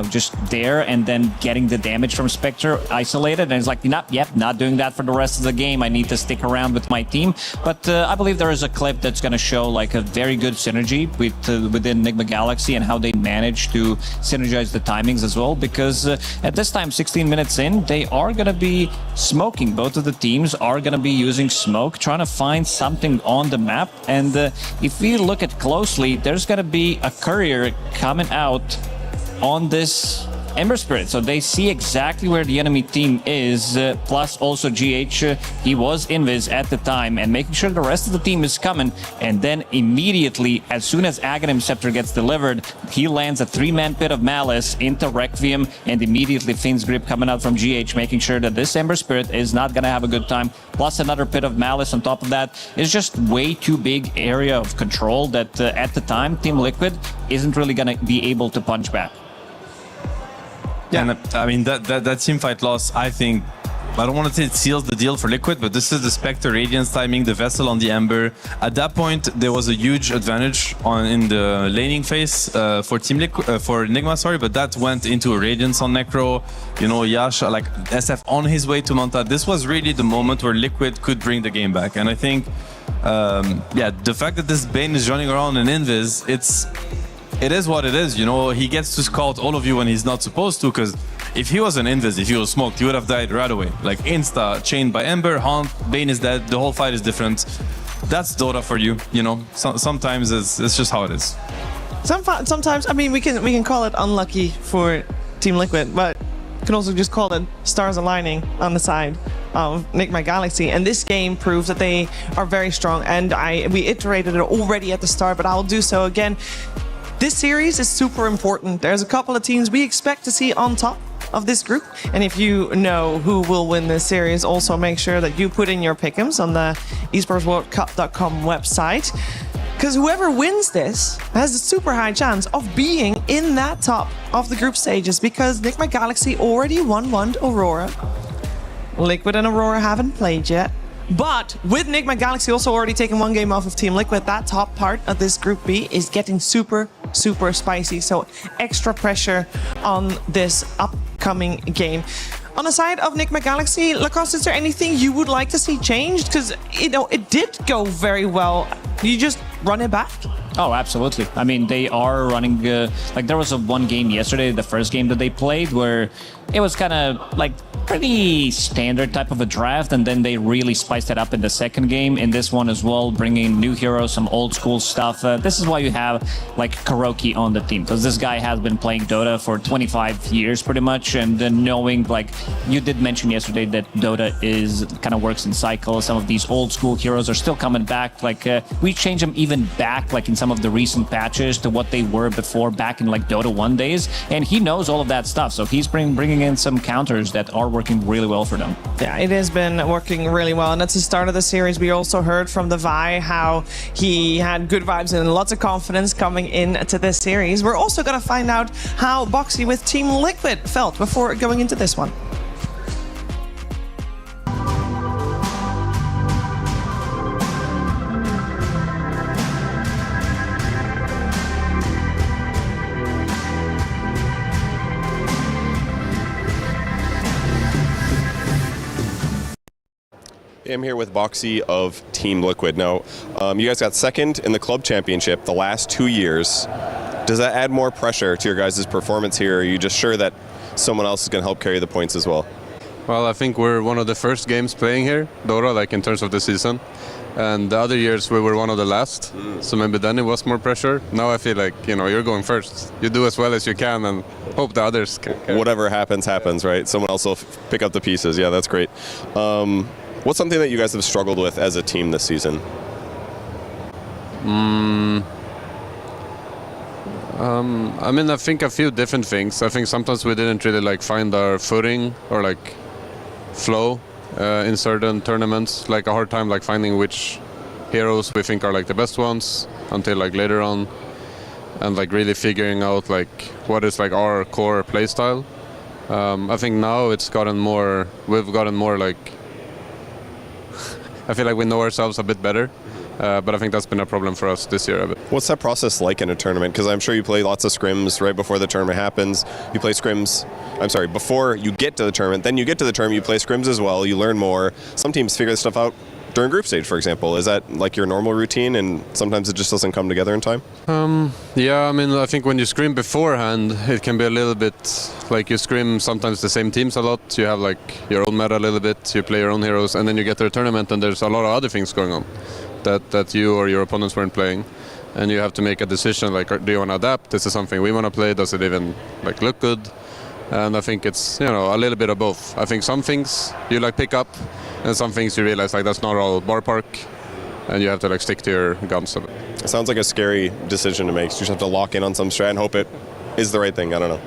just there and then getting the damage from Spectre isolated, and he's like, not doing that for the rest of the game. I need to stick around with my team. But I believe there is a clip that's gonna show like a very good synergy within Enigma Galaxy and how they managed to synergize the timings as well, because at this time, 16 minutes in, they are gonna be smoking. Both of the teams are going to be using smoke, trying to find something on the map. And if we look at closely, there's going to be a courier coming out on this Ember Spirit. So they see exactly where the enemy team is, plus also GH, he was invis at the time, and making sure the rest of the team is coming. And then immediately, as soon as Aghanim Scepter gets delivered, he lands a 3-man pit of Malice into Requiem, and immediately Finn's Grip coming out from GH, making sure that this Ember Spirit is not going to have a good time. Plus another pit of Malice on top of that. It's just way too big area of control that at the time, Team Liquid isn't really going to be able to punch back. Yeah, and I mean, that teamfight loss, I think, I don't want to say it seals the deal for Liquid, but this is the Spectre Radiance timing, the Vessel on the Ember. At that point, there was a huge advantage in the laning phase for Enigma, but that went into a Radiance on Necro. You know, Yash, like SF on his way to Monta. This was really the moment where Liquid could bring the game back. And I think, the fact that this Bane is running around in Invis, it is what it is, you know. He gets to scout all of you when he's not supposed to, because if he was an Invis, if he was smoked, he would have died right away. Like insta, chained by Ember, Haunt, Bane is dead, the whole fight is different. That's Dota for you, you know. Sometimes it's just how it is. Sometimes, I mean, we can call it unlucky for Team Liquid, but you can also just call it stars aligning on the side of Enigma Galaxy. And this game proves that they are very strong, and we iterated it already at the start, but I'll do so again. This series is super important. There's a couple of teams we expect to see on top of this group. And if you know who will win this series, also make sure that you put in your pick'ems on the esportsworldcup.com website. Because whoever wins this has a super high chance of being in that top of the group stages, because Enigma Galaxy already won Aurora. Liquid and Aurora haven't played yet. But with Nigma Galaxy also already taking one game off of Team Liquid, that top part of this Group B is getting super spicy. So extra pressure on this upcoming game. On the side of Nigma Galaxy, Lacoste, is there anything you would like to see changed? Because, you know, it did go very well. You just run it back? Oh, absolutely. I mean, they are running, like there was one game yesterday, the first game that they played, where it was kind of like pretty standard type of a draft, and then they really spiced it up in the second game. In this one as well, bringing new heroes, some old school stuff. This is why you have like Kuroki on the team, because this guy has been playing Dota for 25 years pretty much, and then knowing, like you did mention yesterday, that Dota is kind of works in cycles. Some of these old school heroes are still coming back. Like we changed them even back, like in some of the recent patches, to what they were before, back in like Dota 1 days, and he knows all of that stuff. So he's bringing in some counters that are working really well for them. Yeah, it has been working really well, and at the start of the series we also heard from the Vi how he had good vibes and lots of confidence coming into this series. We're also going to find out how Boxy with Team Liquid felt before going into this one. I'm here with Boxy of Team Liquid. Now, you guys got second in the Club Championship the last 2 years. Does that add more pressure to your guys' performance here? Or are you just sure that someone else is going to help carry the points as well? Well, I think we're one of the first games playing here, Dota, like in terms of the season. And the other years we were one of the last, so maybe then it was more pressure. Now I feel like, you know, you're going first. You do as well as you can and hope the others can. Whatever happens, right? Someone else will pick up the pieces. Yeah, that's great. What's something that you guys have struggled with as a team this season? I mean, I think a few different things. I think sometimes we didn't really like find our footing or like flow in certain tournaments. Like a hard time like finding which heroes we think are like the best ones until like later on, and like really figuring out like what is like our core playstyle. I think now it's gotten more. We've gotten more like. I feel like we know ourselves a bit better, but I think that's been a problem for us this year a bit. What's that process like in a tournament? Because I'm sure you play lots of scrims right before the tournament happens. You play scrims, before you get to the tournament. Then you get to the tournament, you play scrims as well, you learn more. Some teams figure this stuff out during group stage, for example. Is that like your normal routine and sometimes it just doesn't come together in time? Yeah, I mean, I think when you scrim beforehand, it can be a little bit like you scrim sometimes the same teams a lot. You have like your own meta a little bit, you play your own heroes, and then you get to the tournament and there's a lot of other things going on that you or your opponents weren't playing. And you have to make a decision like, do you want to adapt? This is something we want to play. Does it even like look good? And I think it's, you know, a little bit of both. I think some things you like pick up, and some things you realize like that's not all bar park, and you have to like stick to your guns. It sounds like a scary decision to make. So you just have to lock in on some strat and hope it is the right thing. I don't know.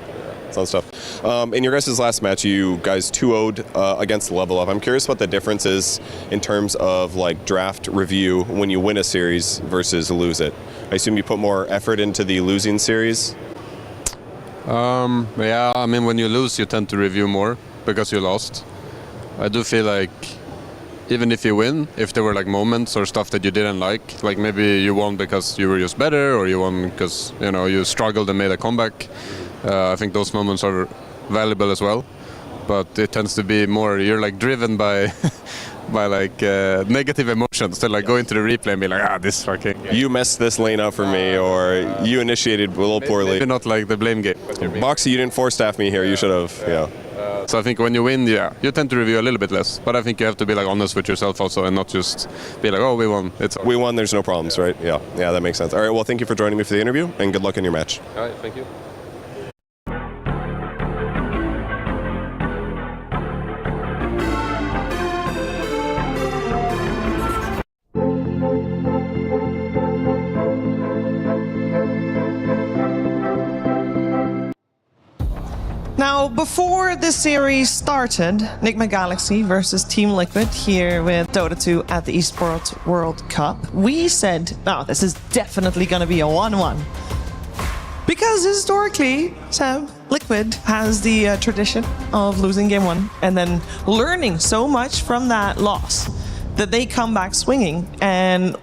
Sounds tough. In your guys' last match, you guys 2-0'd against Level Up. I'm curious what the difference is in terms of like draft review when you win a series versus lose it. I assume you put more effort into the losing series. Yeah, I mean, when you lose, you tend to review more because you lost. I do feel like even if you win, if there were like moments or stuff that you didn't like maybe you won because you were just better, or you won because, you know, you struggled and made a comeback. I think those moments are valuable as well, but it tends to be more, you're like driven by by like negative emotions to like go into the replay and be like, this fucking game. You messed this lane up for me, or you initiated a little poorly. Maybe not like the blame game. Boxy, you didn't force staff me here, you should have. Yeah. So I think when you win, you tend to review a little bit less, but I think you have to be like honest with yourself also and not just be like, oh, we won. We won, there's no problems, right? Yeah, that makes sense. All right, well, thank you for joining me for the interview, and good luck in your match. All right, thank you. Now, before this series started, Nigma Galaxy versus Team Liquid here with Dota 2 at the Esports World Cup, we said, this is definitely going to be a 1-1. Because historically, Sam, Liquid has the tradition of losing game 1 and then learning so much from that loss that they come back swinging and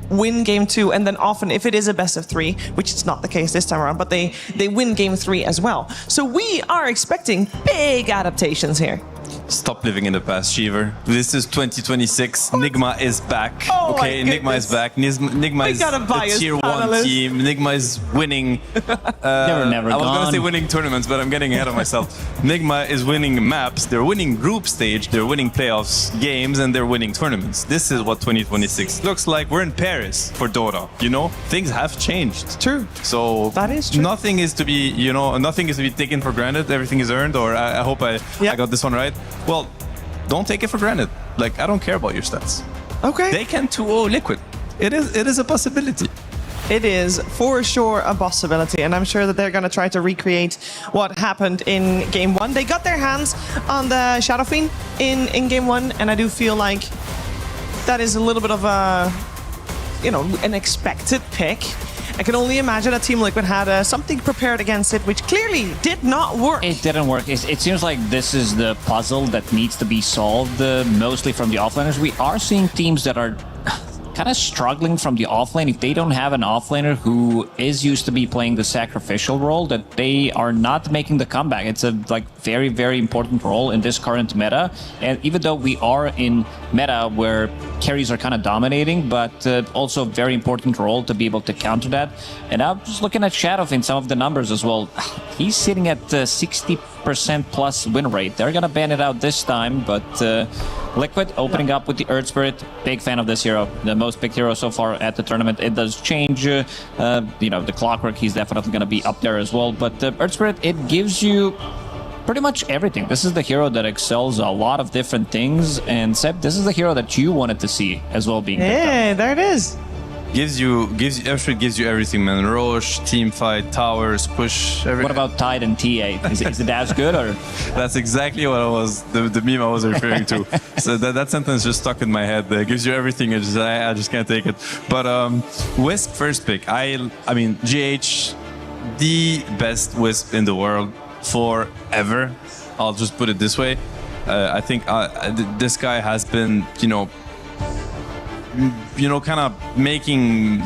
win game 2, and then often, if it is a best of 3, which is not the case this time around, but they win game 3 as well. So we are expecting big adaptations here. Stop living in the past, Shiver. This is 2026. Nigma is back. Oh okay, Nigma is back. Nigma is a tier 1 team. Nigma is winning. Never I was going to gone. say winning tournaments, but I'm getting ahead of myself. Nigma is winning maps. They're winning group stage. They're winning playoffs games, and they're winning tournaments. This is what 2026 looks like. We're in Paris for Dota. You know, things have changed. True. So that is true. Nothing is to be, nothing is to be taken for granted. Everything is earned. Or I hope I got this one right. Well, don't take it for granted. Like, I don't care about your stats. Okay. They can 2-0 Liquid. It is a possibility. It is for sure a possibility, and I'm sure that they're going to try to recreate what happened in game 1. They got their hands on the Shadow Fiend in game 1, and I do feel like that is a little bit of a, an expected pick. I can only imagine that Team Liquid had something prepared against it, which clearly did not work. It didn't work. It seems like this is the puzzle that needs to be solved, mostly from the offlaners. We are seeing teams that are kind of struggling from the offlane. If they don't have an offlaner who is used to be playing the sacrificial role, that they are not making the comeback. It's a very, very important role in this current meta. And even though we are in meta where carries are kind of dominating, but also a very important role to be able to counter that. And I'm just looking at Shadow in some of the numbers as well. He's sitting at 60% plus win rate. They're gonna ban it out this time, but Liquid opening up with the Earth Spirit. Big fan of this hero. The most picked hero so far at the tournament. It does change. The Clockwork, he's definitely gonna be up there as well. But the Earth Spirit, it gives you pretty much everything. This is the hero that excels a lot of different things. And Seb, this is the hero that you wanted to see as well being picked up. Yeah, there it is. Gives you everything, man. Roche, team fight, towers, push, everything. What about Tide and TA? Is it as good, or? That's exactly what the meme I was referring to. So that sentence just stuck in my head. Gives you everything. I just can't take it. But Wisp first pick. I mean GH, the best Wisp in the world forever. I'll just put it this way. I think this guy has been, kind of making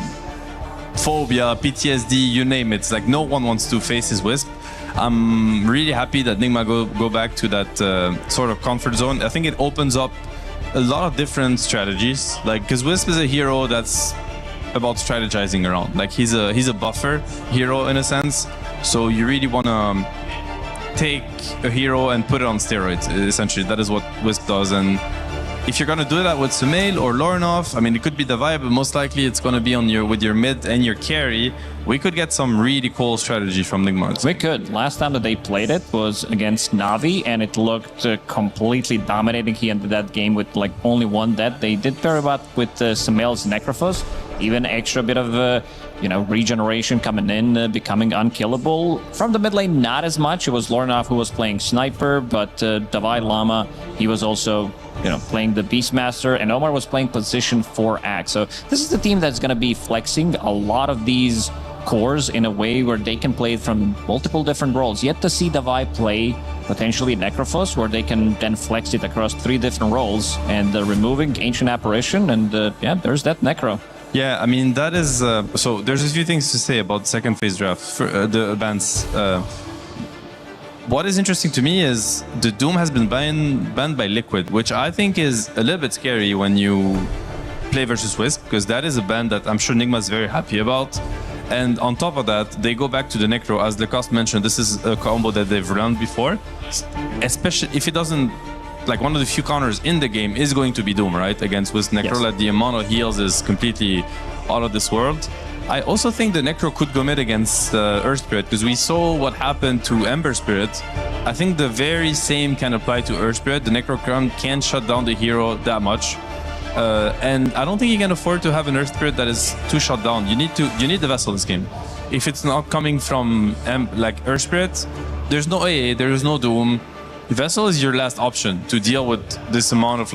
phobia, PTSD, you name it. It's like no one wants to face his Wisp. I'm really happy that Nigma go back to that sort of comfort zone. I think it opens up a lot of different strategies. Like, because Wisp is a hero that's about strategizing around. Like, he's a buffer hero in a sense. So you really want to take a hero and put it on steroids. Essentially, that is what Wisp does. And if you're gonna do that with Sumail or Lornoff, I mean, it could be the vibe, but most likely it's gonna be with your mid and your carry. We could get some really cool strategy from Nigma. We could. Last time that they played it was against Navi, and it looked completely dominating. He ended that game with only one death. They did very well with Sumail's Necrophos. Even extra bit of regeneration coming in, becoming unkillable. From the mid lane, not as much. It was Lornoff who was playing Sniper, but Davai Lama, he was also playing the Beastmaster, and Omar was playing position 4 Axe. So this is the team that's going to be flexing a lot of these cores in a way where they can play it from multiple different roles. Yet to see Davai play potentially Necrophos, where they can then flex it across 3 different roles, and removing Ancient Apparition, and there's that Necro. Yeah, I mean, that is... so there's a few things to say about second phase draft, for, the bans. What is interesting to me is the Doom has been banned by Liquid, which I think is a little bit scary when you play versus Wisp, because that is a ban that I'm sure Nigma is very happy about. And on top of that, they go back to the Necro. As Lacoste mentioned, this is a combo that they've run before, especially if it doesn't... one of the few counters in the game is going to be Doom, right? Against Wisp Necro, yes. The amount of heals is completely out of this world. I also think the Necro could go mid against Earth Spirit, because we saw what happened to Ember Spirit. I think the very same can apply to Earth Spirit. The Necro can't shut down the hero that much. And I don't think you can afford to have an Earth Spirit that is too shut down. You need the Vessel in this game. If it's not coming from Earth Spirit, there's no AA, there's no Doom. Vessel is your last option to deal with this amount of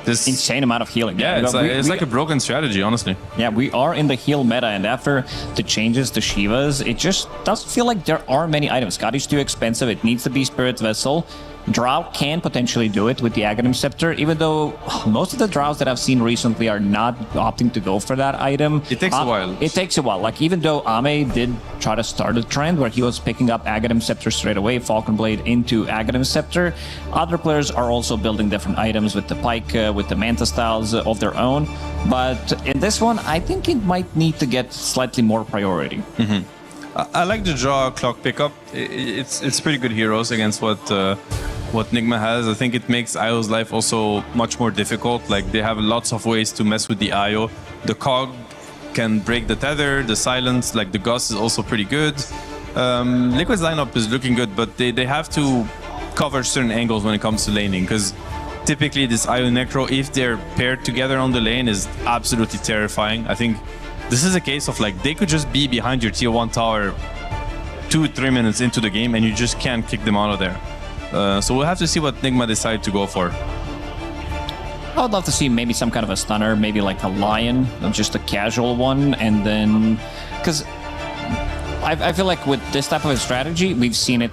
this insane amount of healing. Yeah, it's like a broken strategy, honestly. Yeah, we are in the heal meta, and after the changes to Shivas, it just doesn't feel like there are many items. God is too expensive. It needs to be Spirit Vessel. Drow can potentially do it with the Aghanim Scepter, even though most of the Drows that I've seen recently are not opting to go for that item. It takes a while. It takes a while. Like, even though Ame did try to start a trend where he was picking up Aghanim Scepter straight away, Falcon Blade into Aghanim Scepter, other players are also building different items with the Pike, with the Manta styles of their own. But in this one, I think it might need to get slightly more priority. I like the draw clock pickup. It's pretty good heroes against what Nigma has. I think it makes IO's life also much more difficult. Like, they have lots of ways to mess with the IO. The cog can break the tether, the silence, like the Gus is also pretty good. Liquid's lineup is looking good, but they have to cover certain angles when it comes to laning, because typically this IO Necro, if they're paired together on the lane, is absolutely terrifying. I think this is a case of, like, they could just be behind your tier 1 tower 2-3 minutes into the game and you just can't kick them out of there. So we'll have to see what Nigma decide to go for. I would love to see maybe some kind of a stunner, maybe like a lion, just a casual one, and then... Because I feel like with this type of a strategy, we've seen it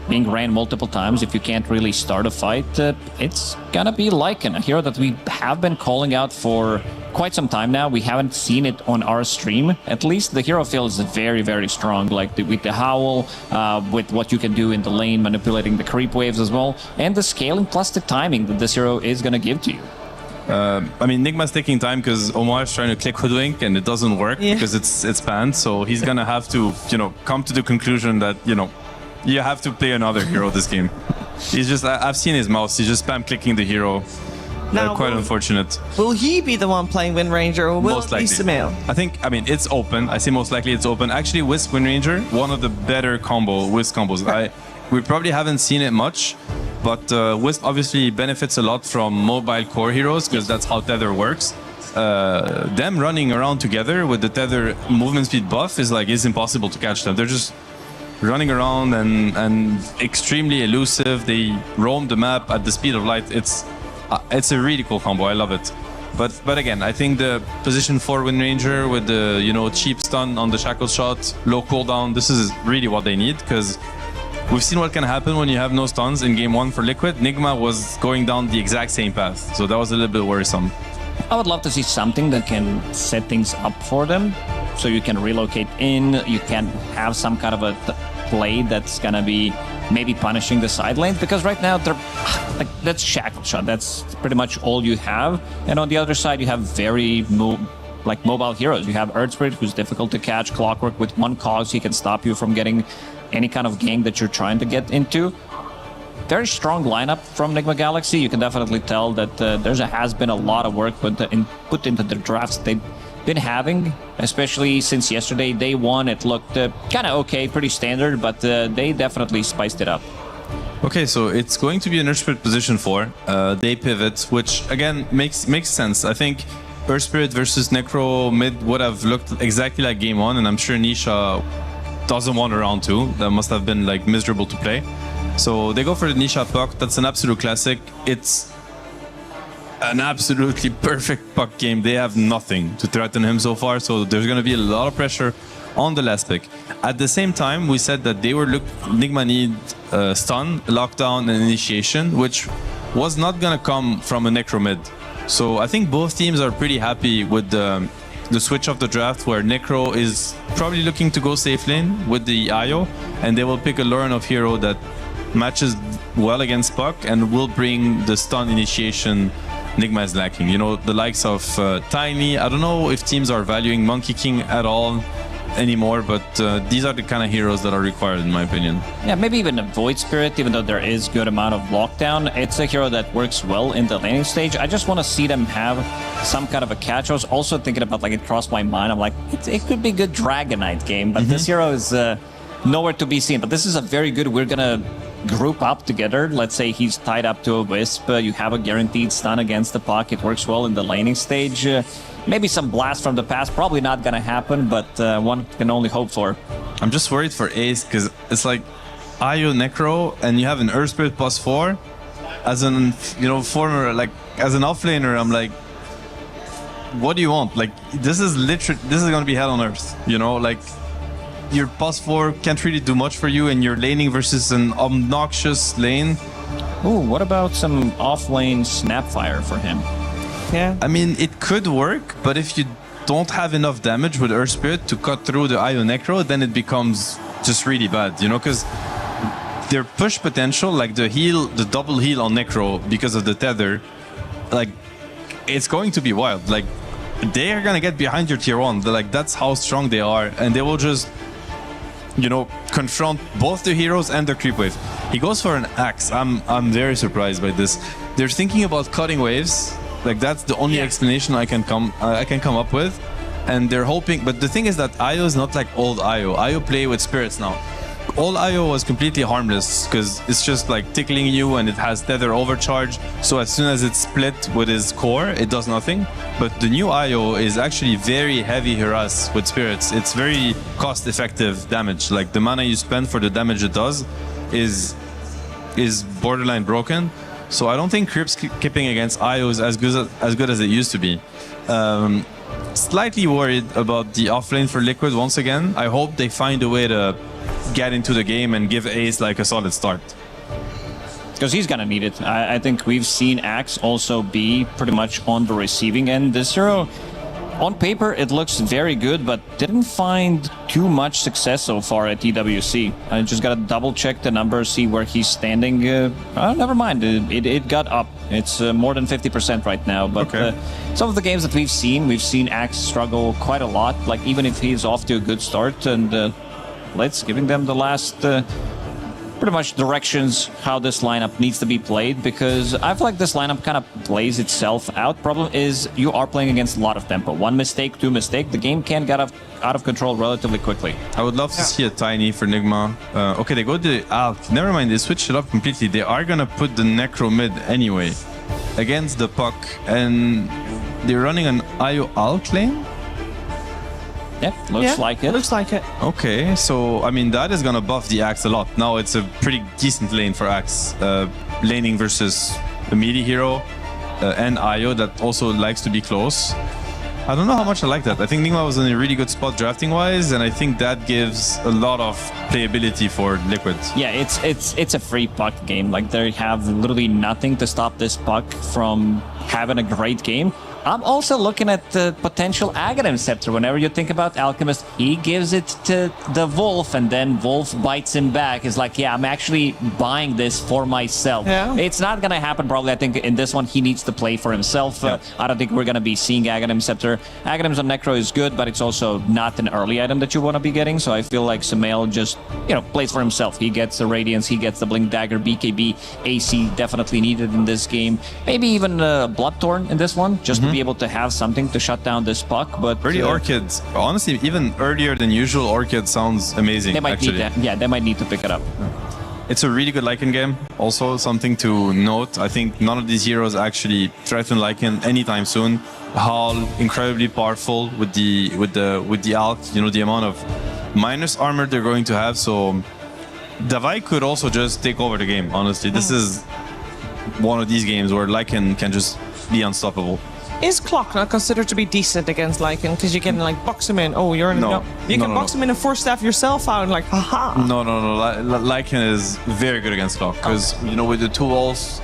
being ran multiple times. If you can't really start a fight, it's gonna be Lycan, a hero that we have been calling out for quite some time now. We haven't seen it on our stream, at least. The hero feels very, very strong, like with the Howl, with what you can do in the lane, manipulating the creep waves as well, and the scaling plus the timing that this hero is gonna give to you. I mean, Nigma's taking time because Omar is trying to click Hoodwink and it doesn't work because it's banned, so he's gonna have to, come to the conclusion that, you have to play another hero this game. He's just, I've seen his mouse, he's just spam clicking the hero. Now, quite unfortunate. Will he be the one playing Wind Ranger, or will Most it be likely. Sumail? I mean, it's open. I say most likely it's open. Actually, Wisp Wind Ranger, one of the better Wisp combos. We probably haven't seen it much, but Wisp obviously benefits a lot from mobile core heroes because that's how Tether works. Them running around together with the Tether movement speed buff is impossible to catch them. They're just running around and extremely elusive. They roam the map at the speed of light. It's a really cool combo. I love it. But again, I think the position 4 Wind Ranger with the cheap stun on the shackle shot, low cooldown, this is really what they need, because we've seen what can happen when you have no stuns in game 1 for Liquid. Nigma was going down the exact same path, so that was a little bit worrisome. I would love to see something that can set things up for them, so you can relocate in, you can have some kind of a play that's gonna be maybe punishing the side lanes, because right now they're like, that's shackle shot, that's pretty much all you have, and on the other side you have very mobile heroes. You have Earth Spirit, who's difficult to catch. Clockwork with one cogs, he can stop you from getting any kind of gank that you're trying to get into. Very strong lineup from Nigma Galaxy. You can definitely tell that there has been a lot of work put into the drafts they've been having, especially since yesterday. Day 1, it looked kind of okay, pretty standard, but they definitely spiced it up. Okay, so it's going to be an Earth Spirit position 4. They pivot, which again makes sense. I think Earth Spirit versus Necro mid would have looked exactly like game 1, and I'm sure Nisha doesn't want a round 2. That must have been miserable to play. So they go for the Nisha puck. That's an absolute classic. It's an absolutely perfect puck game. They have nothing to threaten him so far, so there's going to be a lot of pressure on the last pick. At the same time, we said that Nigma need stun, lockdown, and initiation, which was not going to come from a Necro mid. So I think both teams are pretty happy with the switch of the draft, where Necro is probably looking to go safe lane with the IO, and they will pick a Lauren of hero that matches well against Puck and will bring the stun initiation Nigma is lacking. The likes of Tiny. I don't know if teams are valuing Monkey King at all anymore, but these are the kind of heroes that are required, in my opinion. Yeah, maybe even a Void Spirit, even though there is good amount of lockdown. It's a hero that works well in the laning stage. I just want to see them have some kind of a catch. I was also thinking about, it crossed my mind. I'm like, it could be a good Dragonite game, but this hero is nowhere to be seen. But this is a very good, we're going to group up together. Let's say he's tied up to a Wisp. You have a guaranteed stun against the puck. It works well in the laning stage. Maybe some blast from the past. Probably not going to happen, but one can only hope for. I'm just worried for Ace, because it's like IO Necro, and you have an Earth Spirit +4. As an, as an offlaner, I'm like, what do you want? This is going to be hell on earth, your +4 can't really do much for you, and you're laning versus an obnoxious lane. Ooh, what about some off-lane Snapfire for him? Yeah. I mean, it could work, but if you don't have enough damage with Earth Spirit to cut through the Io Necro, then it becomes just really bad, you know, because their push potential, like the heal, the double heal on Necro because of the tether, like, it's going to be wild. Like, they are gonna get behind your tier 1. Like, that's how strong they are, and they will just, you know, confront both the heroes and the creep wave. He goes for an axe. I'm very surprised by this. They're thinking about cutting waves. Like, that's the only explanation I can come up with, and they're hoping. But the thing is that Io is not like old Io. Io play with spirits now. Old Io was completely harmless because it's just like tickling you, and it has tether overcharge. So as soon as it's split with his core, it does nothing. But the new Io is actually very heavy harass with spirits. It's very cost-effective damage. Like, the mana you spend for the damage it does is borderline broken. So I don't think creep skipping against Io is as good as it used to be. Slightly worried about the offlane for Liquid once again. I hope they find a way to get into the game and give Ace like a solid start. Because he's gonna need it. I think we've seen Axe also be pretty much on the receiving end this hero. On paper, it looks very good, but didn't find too much success so far at EWC. I just gotta double check the numbers, see where he's standing. Never mind, it got up. It's more than 50% right now. But some of the games that we've seen Axe struggle quite a lot. Like, even if he's off to a good start, and let's giving them the last pretty much directions how this lineup needs to be played, because I feel like this lineup kind of plays itself out. Problem is you are playing against a lot of tempo. One mistake, two mistake, the game can get out of control relatively quickly. I would love to see a Tiny for Nigma. Okay, they go to the Alk. Never mind, they switched it up completely. They are gonna put the Necro mid anyway against the Puck, and they're running an Io Alk lane? Yeah, looks like it. Looks like it. Okay, so I mean that is gonna buff the Axe a lot. Now it's a pretty decent lane for Axe, laning versus a melee hero and Io that also likes to be close. I don't know how much I like that. I think Nigma was in a really good spot drafting wise, and I think that gives a lot of playability for Liquid. Yeah, it's a free puck game. Like, they have literally nothing to stop this puck from having a great game. I'm also looking at the potential Aghanim Scepter. Whenever you think about Alchemist, he gives it to the Wolf, and then Wolf bites him back. He's like, yeah, I'm actually buying this for myself. Yeah. It's not going to happen, probably. I think in this one, he needs to play for himself. I don't think we're going to be seeing Aghanim Scepter. Aghanims on Necro is good, but it's also not an early item that you want to be getting. So I feel like Sumail just, plays for himself. He gets the Radiance, he gets the Blink Dagger, BKB, AC definitely needed in this game. Maybe even Bloodthorn in this one, just to be able to have something to shut down this puck. But early Orchids, honestly, even earlier than usual, Orchid sounds amazing. They might need that. Yeah, they might need to pick it up. It's a really good Lycan game. Also, something to note, I think none of these heroes actually threaten Lycan anytime soon. Hall, incredibly powerful with the Alk, the amount of minus armor they're going to have. So Davai could also just take over the game, honestly. This is one of these games where Lycan can just be unstoppable. Is Clock not considered to be decent against Lycan? Because you can box him in. Oh, you're in. No. You can box him in and force staff yourself out and haha. No. Lycan is very good against Clock because with the 2 walls,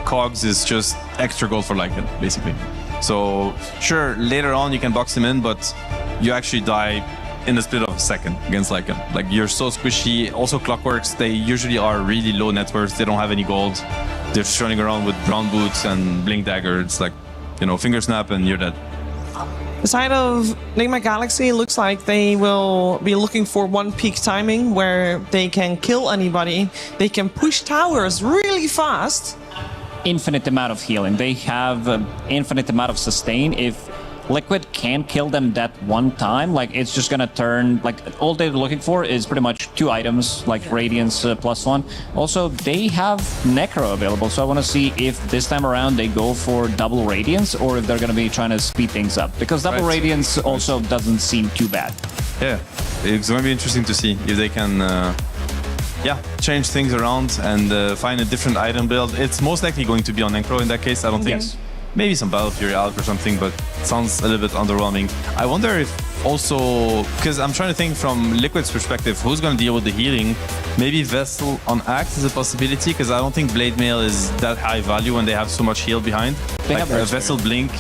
Cogs is just extra gold for Lycan basically. So sure, later on you can box him in, but you actually die in the split of a second against Lycan. You're so squishy. Also, Clockworks, they usually are really low net worth. They don't have any gold. They're just running around with brown boots and blink dagger. It's finger snap and you're dead. The side of Nigma Galaxy looks like they will be looking for one peak timing where they can kill anybody. They can push towers really fast. Infinite amount of healing. They have infinite amount of sustain. If Liquid can kill them that one time, it's just gonna turn, all they're looking for is pretty much 2 items, Radiance +1. Also, they have Necro available, so I want to see if this time around they go for double Radiance or if they're gonna be trying to speed things up, because double Radiance also doesn't seem too bad. Yeah, it's gonna be interesting to see if they can change things around and find a different item build. It's most likely going to be on Necro in that case. I don't think maybe some Battle Fury Alk or something, but it sounds a little bit underwhelming. I wonder if also, because I'm trying to think from Liquid's perspective, who's going to deal with the healing? Maybe Vessel on Axe is a possibility, because I don't think Blade Mail is that high value when they have so much heal behind. They like have a Vessel Blink.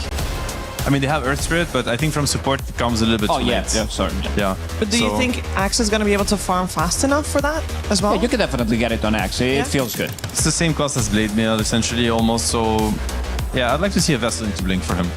I mean, they have Earth Spirit, but I think from support it comes a little bit too late. Yeah, sorry. Yeah. But do you think Axe is going to be able to farm fast enough for that as well? Yeah, you can definitely get it on Axe. It feels good. It's the same cost as Blade Mail, essentially, almost. So, yeah, I'd like to see a Vessel into Blink for him.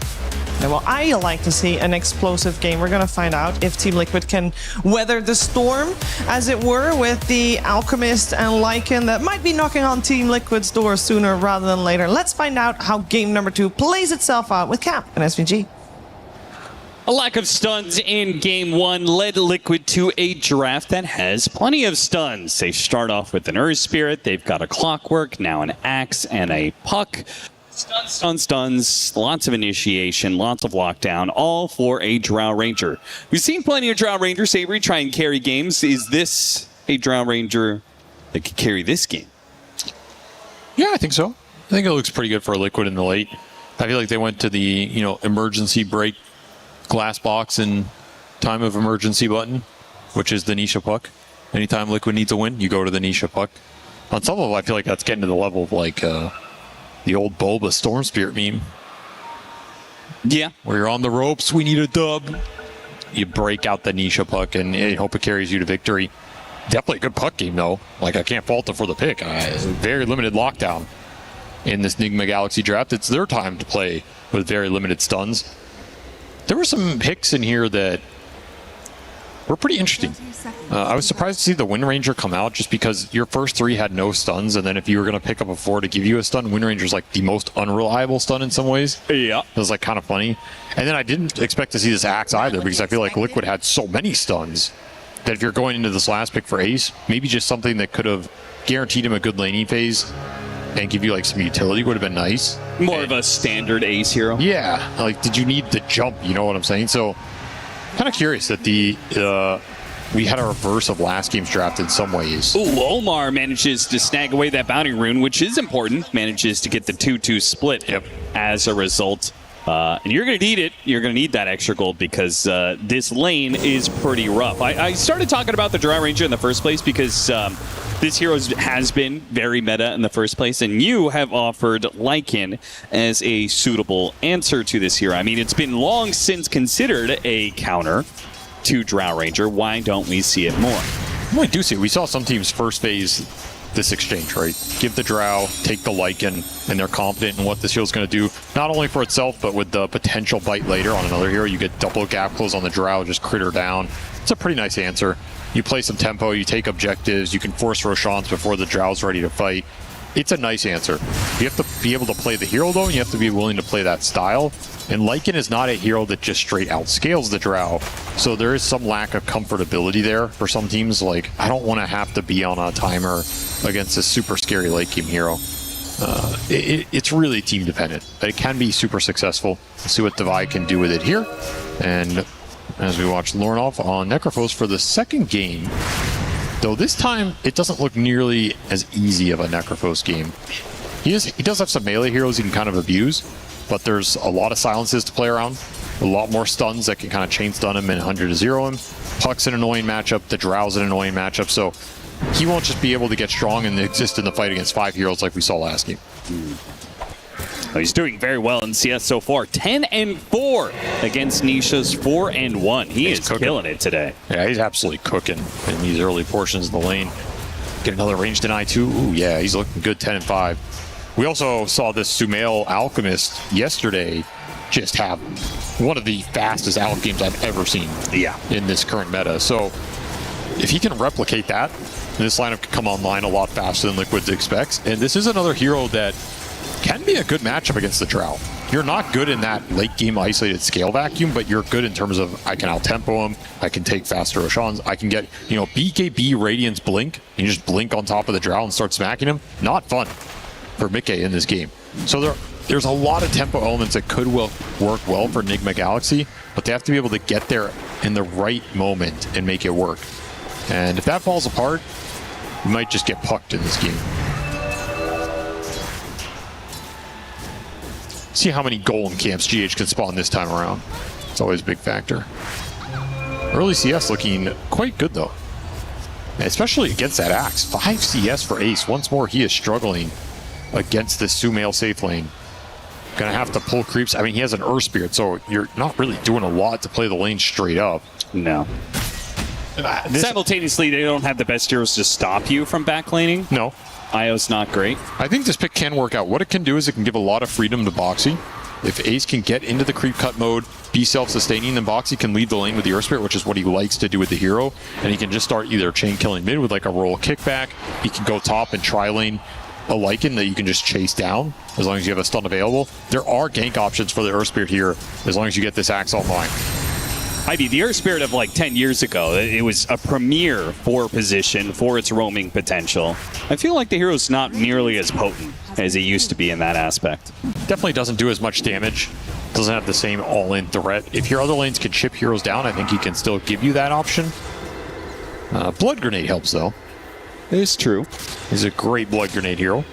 Yeah, well, I like to see an explosive game. We're going to find out if Team Liquid can weather the storm, as it were, with the Alchemist and Lycan that might be knocking on Team Liquid's door sooner rather than later. Let's find out how game number 2 plays itself out with Cap and SVG. A lack of stuns in game 1 led Liquid to a draft that has plenty of stuns. They start off with an Earth Spirit, they've got a Clockwork, now an Axe and a Puck. Stuns, lots of initiation, lots of lockdown, all for a Drow Ranger. We've seen plenty of Drow Rangers, Savory, try and carry games. Is this a Drow Ranger that could carry this game? Yeah, I think so. I think it looks pretty good for Liquid in the late. I feel like they went to the, emergency break glass box and time of emergency button, which is the Nisha Puck. Anytime Liquid needs a win, you go to the Nisha Puck. On some level, I feel like that's getting to the level of like the old Boba Storm Spirit meme. Yeah. Where you're on the ropes, we need a dub. You break out the Nisha Puck and hope it carries you to victory. Definitely a good puck game, though. Like, I can't fault it for the pick. Very limited lockdown in this Nigma Galaxy draft. It's their time to play with very limited stuns. There were some picks in here that were pretty interesting. I was surprised to see the Wind Ranger come out just because your first 3 had no stuns, and then if you were going to pick up a 4 to give you a stun, Wind Ranger's like the most unreliable stun in some ways. Yeah. It was like kind of funny. And then I didn't expect to see this Axe either because I feel like Liquid had so many stuns that if you're going into this last pick for Ace, maybe just something that could have guaranteed him a good laning phase and give you like some utility would have been nice. More of a standard Ace hero. Yeah. Like, did you need the jump? You know what I'm saying? So, kind of curious that we had a reverse of last game's draft in some ways. Ooh, Omar manages to snag away that bounty rune, which is important. Manages to get the 2-2 split as a result. And you're going to need it. You're going to need that extra gold because this lane is pretty rough. I started talking about the Drow Ranger in the first place because this hero has been very meta in the first place, and you have offered Lycan as a suitable answer to this hero. I mean, it's been long since considered a counter to Drow Ranger. Why don't we see it more? We do see it. We saw some teams first phase this exchange, right? Give the Drow, take the Lycan, and they're confident in what this hero's going to do, not only for itself, but with the potential bite later on another hero. You get double gap close on the Drow, just crit her down. It's a pretty nice answer. You play some tempo, you take objectives, you can force Roshans before the Drow's ready to fight. It's a nice answer. You have to be able to play the hero, though, and you have to be willing to play that style. And Lycan is not a hero that just straight outscales the Drow, so there is some lack of comfortability there for some teams. Like, I don't want to have to be on a timer against a super scary late game hero. It's really team dependent, but it can be super successful. Let's see what Divide can do with it here. And as we watch Lornoff on Necrophos for the second game, though this time it doesn't look nearly as easy of a Necrophos game. He does have some melee heroes he can kind of abuse, but there's a lot of silences to play around, a lot more stuns that can kind of chain stun him and 100-0 him. Puck's an annoying matchup, the Drow's an annoying matchup, so he won't just be able to get strong and exist in the fight against 5 heroes like we saw last game. Well, he's doing very well in CS so far. 10-4 against Nisha's 4-1. He's cooking. Killing it today. Yeah, he's absolutely cooking in these early portions of the lane. Get another range deny too. Ooh, yeah, he's looking good 10-5. We also saw this Sumail Alchemist yesterday just have one of the fastest Alch games I've ever seen in this current meta. So if he can replicate that, this lineup can come online a lot faster than Liquid expects. And this is another hero that can be a good matchup against the Drow. You're not good in that late game isolated scale vacuum, but you're good in terms of I can out-tempo him, I can take faster Roshans, I can get, BKB Radiance Blink, and you just blink on top of the Drow and start smacking him. Not fun for Mickey in this game. So there's a lot of tempo elements that could work well for Nigma Galaxy, but they have to be able to get there in the right moment and make it work. And if that falls apart, you might just get pucked in this game. See how many golem camps GH can spawn this time around. It's always a big factor. Early CS looking quite good though. Especially against that Axe. 5 CS for Ace. Once more, he is struggling against this Sumail safe lane. Gonna have to pull creeps. I mean, he has an Earth Spirit, so you're not really doing a lot to play the lane straight up. No. Simultaneously, they don't have the best heroes to stop you from backlaning. No. IO's not great. I think this pick can work out. What it can do is it can give a lot of freedom to Boxy. If Ace can get into the creep cut mode, be self-sustaining, then Boxy can lead the lane with the Earth Spirit, which is what he likes to do with the hero. And he can just start either chain killing mid with like a roll kickback. He can go top and tri-lane a Lycan that you can just chase down as long as you have a stun available. There are gank options for the Earth Spirit here as long as you get this Axe online. I mean, the Earth Spirit of like 10 years ago, it was a premier 4 position for its roaming potential. I feel like the hero's not nearly as potent as it used to be in that aspect. Definitely doesn't do as much damage. Doesn't have the same all-in threat. If your other lanes can chip heroes down, I think he can still give you that option. Blood Grenade helps though. It's true. He's a great Blood Grenade hero.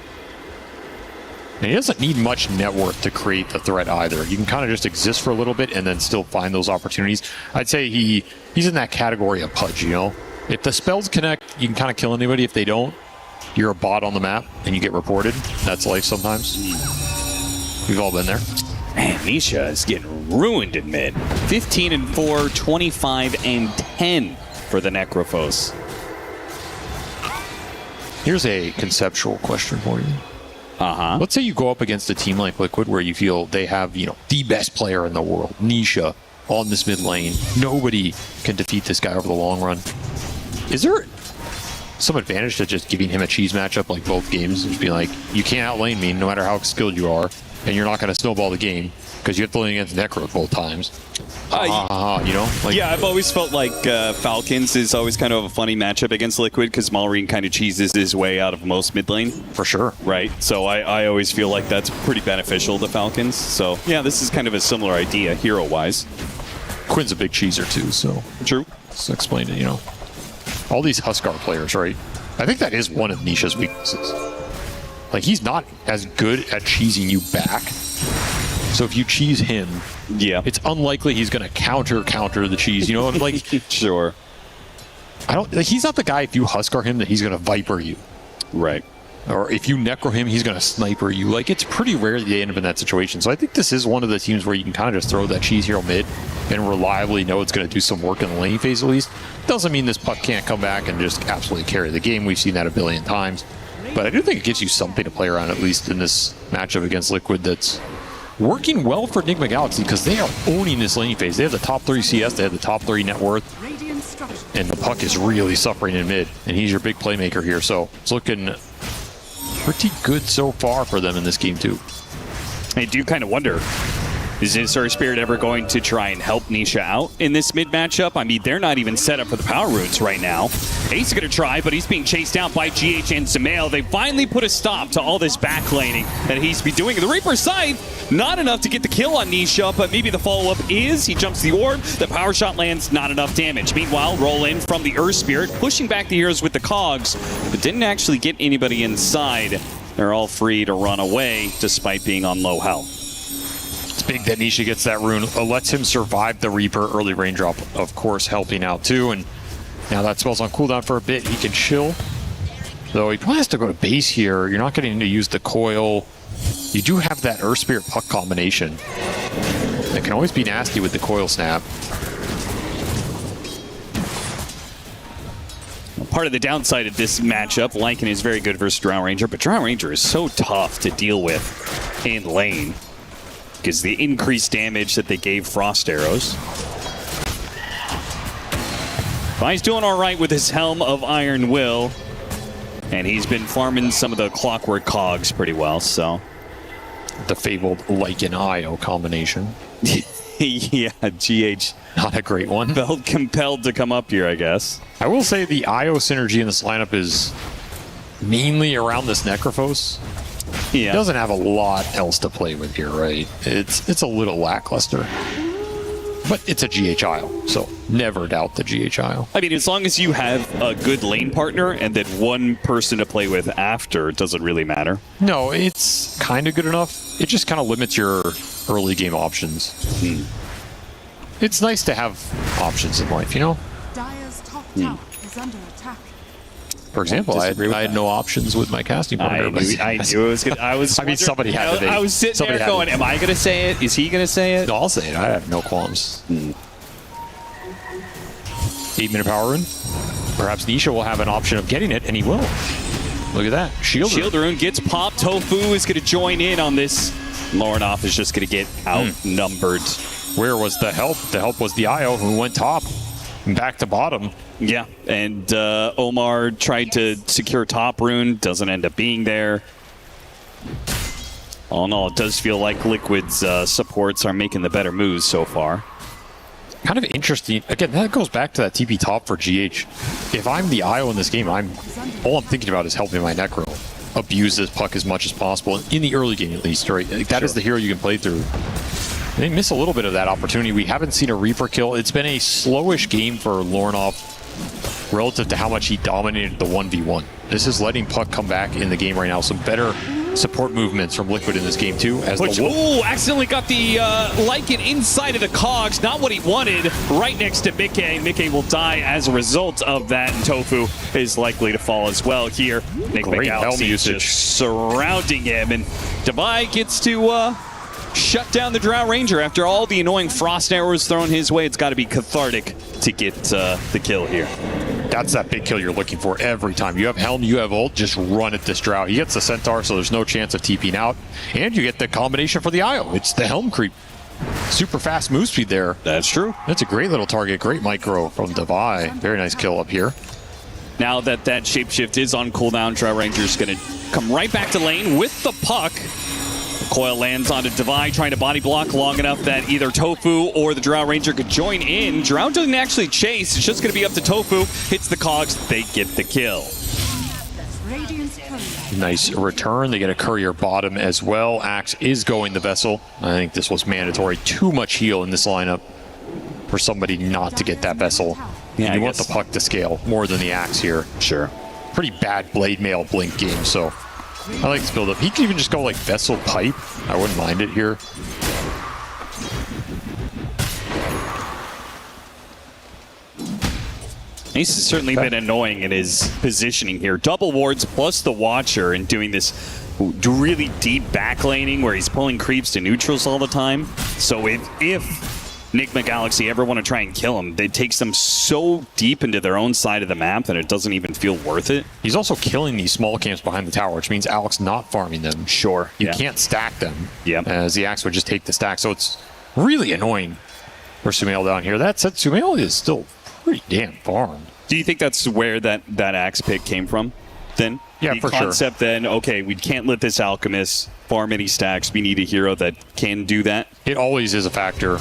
And he doesn't need much net worth to create the threat either. You can kind of just exist for a little bit and then still find those opportunities. I'd say he's in that category of Pudge, you know? If the spells connect, you can kind of kill anybody. If they don't, you're a bot on the map and you get reported. That's life sometimes. We've all been there. Man, Nisha is getting ruined in mid. 15-4, 25-10 for the Necrophos. Here's a conceptual question for you. Let's say you go up against a team like Liquid where you feel they have, you know, the best player in the world, Nisha, on this mid lane. Nobody can defeat this guy over the long run. Is there some advantage to just giving him a cheese matchup like both games and just being like, you can't outlane me no matter how skilled you are, and you're not going to snowball the game because you have to lane against Necro both times? You know? Like, yeah, I've always felt like Falcons is always kind of a funny matchup against Liquid because Malrine kind of cheeses his way out of most mid lane. For sure. Right? So I always feel like that's pretty beneficial to Falcons. So yeah, this is kind of a similar idea hero-wise. Quinn's a big cheeser too, so. True. Let's explain it, you know. All these Huskar players, right? I think that is one of Nisha's weaknesses. Like, he's not as good at cheesing you back. So if you cheese him, yeah, it's unlikely he's going to counter the cheese. You know, like sure. He's not the guy. If you Huskar him, that he's going to Viper you, right? Or if you Necro him, he's going to Sniper you. Like, it's pretty rare that they end up in that situation. So I think this is one of the teams where you can kind of just throw that cheese hero mid and reliably know it's going to do some work in the lane phase at least. Doesn't mean this puck can't come back and just absolutely carry the game. We've seen that a billion times. But I do think it gives you something to play around, at least in this matchup against Liquid, that's working well for Enigma Galaxy because they are owning this lane phase. They have the top 3 CS, they have the top 3 net worth, and the puck is really suffering in mid, and he's your big playmaker here. So it's looking pretty good so far for them in this game too. I do kind of wonder, is this Earth Spirit ever going to try and help Nisha out in this mid matchup? I mean, they're not even set up for the power runes right now. Ace is going to try, but he's being chased down by GH and Sumail. They finally put a stop to all this backlaning that he's been doing. The Reaper's Scythe, not enough to get the kill on Nisha, but maybe the follow-up is. He jumps the orb, the power shot lands, not enough damage. Meanwhile, roll in from the Earth Spirit, pushing back the heroes with the cogs, but didn't actually get anybody inside. They're all free to run away, despite being on low health. It's big that Nisha gets that rune. Lets him survive the Reaper early raindrop, of course, helping out too. And now that spell's on cooldown for a bit. He can chill. Though he probably has to go to base here. You're not getting to use the coil. You do have that Earth Spirit puck combination. It can always be nasty with the coil snap. Part of the downside of this matchup, Lycan is very good versus Drow Ranger, but Drow Ranger is so tough to deal with in lane because the increased damage that they gave Frost Arrows. But he's doing all right with his Helm of Iron Will, and he's been farming some of the Clockwork Cogs pretty well, so. The fabled Lycan IO combination. Yeah, GH. Not a great one. Felt compelled to come up here, I guess. I will say the IO synergy in this lineup is mainly around this Necrophos. Yeah. Doesn't have a lot else to play with here, right? It's a little lackluster. But it's a GH Isle, so never doubt the GH Isle. I mean, as long as you have a good lane partner and then one person to play with after, it doesn't really matter. No, it's kind of good enough. It just kind of limits your early game options. It's nice to have options in life, you know? Dire's top tower is under attack. For example, I had no options with my casting partner. I knew it was good. I mean, somebody had to be. I was sitting there going, am I going to say it? Is he going to say it? No, I'll say it. I have no qualms. 8-minute power rune. Perhaps Nisha will have an option of getting it, and he will. Look at that. Shield rune gets popped. Tofu is going to join in on this. Lornoff is just going to get outnumbered. Where was the help? The help was the IO who went top and back to bottom. Yeah, and Omar tried to secure top rune, doesn't end up being there. All in all, it does feel like Liquid's supports are making the better moves so far. Kind of interesting. Again, that goes back to that TP top for GH. If I'm the IO in this game, all I'm thinking about is helping my Necro abuse this puck as much as possible, in the early game at least, right? That is the hero you can play through. They miss a little bit of that opportunity. We haven't seen a Reaper kill. It's been a slowish game for Lornoff relative to how much he dominated the 1v1. This is letting puck come back in the game right now. Some better support movements from Liquid in this game too. Accidentally got the Lycan inside of the cogs. Not what he wanted. Right next to Mickey. Mickey will die as a result of that, and Tofu is likely to fall as well here. Nick McGalaxy is just surrounding him, and Devi gets to shut down the Drow Ranger after all the annoying frost arrows thrown his way. It's got to be cathartic to get the kill here. That's that big kill you're looking for every time. You have Helm, you have ult, just run at this Drow. He gets the Centaur, so there's no chance of TPing out. And you get the combination for the IO. It's the Helm creep. Super fast move speed there. That's true. That's a great little target. Great micro from Devi. Very nice kill up here. Now that shapeshift is on cooldown, Drow Ranger's going to come right back to lane with the puck. Coil lands onto Devi, trying to body block long enough that either Tofu or the Drow Ranger could join in. Drow doesn't actually chase. It's just going to be up to Tofu. Hits the cogs. They get the kill. Nice return. They get a courier bottom as well. Axe is going the vessel. I think this was mandatory. Too much heal in this lineup for somebody not to get that vessel. Yeah, you want the puck to scale more than the Axe here. Sure. Pretty bad blade mail blink game, so I like this build up. He can even just go like Vessel Pipe. I wouldn't mind it here. He's certainly been annoying in his positioning here. Double wards plus the Watcher and doing this really deep backlaning where he's pulling creeps to neutrals all the time. So if Nigma Galaxy ever want to try and kill him, it takes them so deep into their own side of the map that it doesn't even feel worth it. He's also killing these small camps behind the tower, which means Alex not farming them. Sure. You can't stack them. Yep. As the Axe would just take the stack. So it's really annoying for Sumail down here. That said, Sumail is still pretty damn farmed. Do you think that's where that Axe pick came from then? Yeah, the for sure. concept then, okay, we can't let this Alchemist farm any stacks. We need a hero that can do that. It always is a factor.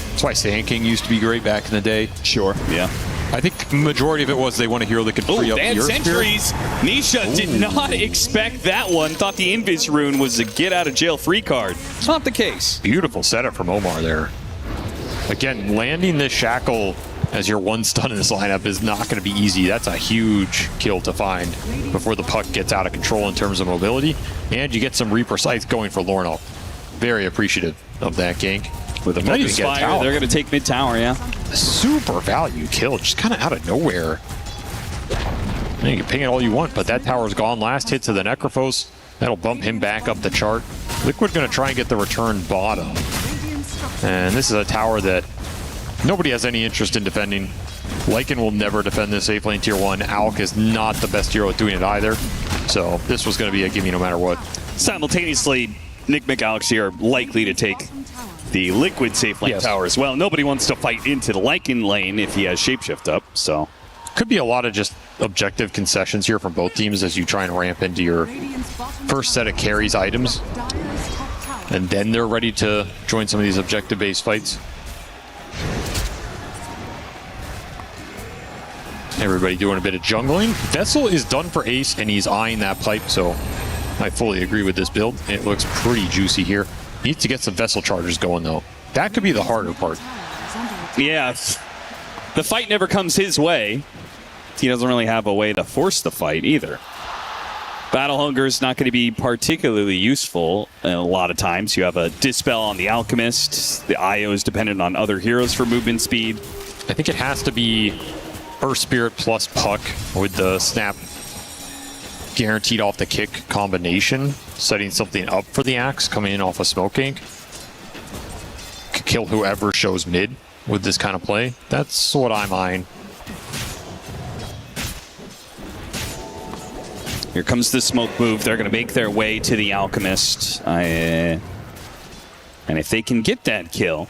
That's why Sand King used to be great back in the day. Sure, yeah. I think the majority of it was they want a hero that could free up the Earth Sentries. Nisha did not expect that one. Thought the Invis rune was a get-out-of-jail-free card. It's not the case. Beautiful setup from Omar there. Again, landing this Shackle as your one stun in this lineup is not going to be easy. That's a huge kill to find before the puck gets out of control in terms of mobility. And you get some Reaper Scythe going for Lornoff. Very apprecicative of that gank. With a Focus Fire, they're going to take mid-tower, yeah. Super value kill, just kind of out of nowhere. You can ping it all you want, but that tower's gone. Last hit to the Necrophos. That'll bump him back up the chart. Liquid going to try and get the return bottom. And this is a tower that nobody has any interest in defending. Lycan will never defend this safe lane tier 1. Alk is not the best hero at doing it either. So this was going to be a gimme no matter what. Simultaneously, Nick McGalaxy are likely to take the Liquid safe lane tower as well. Nobody wants to fight into the Lycan lane if he has Shapeshift up, so. Could be a lot of just objective concessions here from both teams as you try and ramp into your first set of carries items. And then they're ready to join some of these objective-based fights. Everybody doing a bit of jungling. Vessel is done for Ace, and he's eyeing that pipe, so I fully agree with this build. It looks pretty juicy here. Needs to get some Vessel charges going, though. That could be the harder part. Yeah, the fight never comes his way. He doesn't really have a way to force the fight either. Battle Hunger is not going to be particularly useful. A lot of times you have a Dispel on the Alchemist. The IO is dependent on other heroes for movement speed. I think it has to be Earth Spirit plus Puck with the snap guaranteed off the kick combination, setting something up for the Axe coming in off a Smoke Ink. Could kill whoever shows mid with this kind of play. That's what I mind. Here comes the smoke move. They're going to make their way to the Alchemist. And if they can get that kill,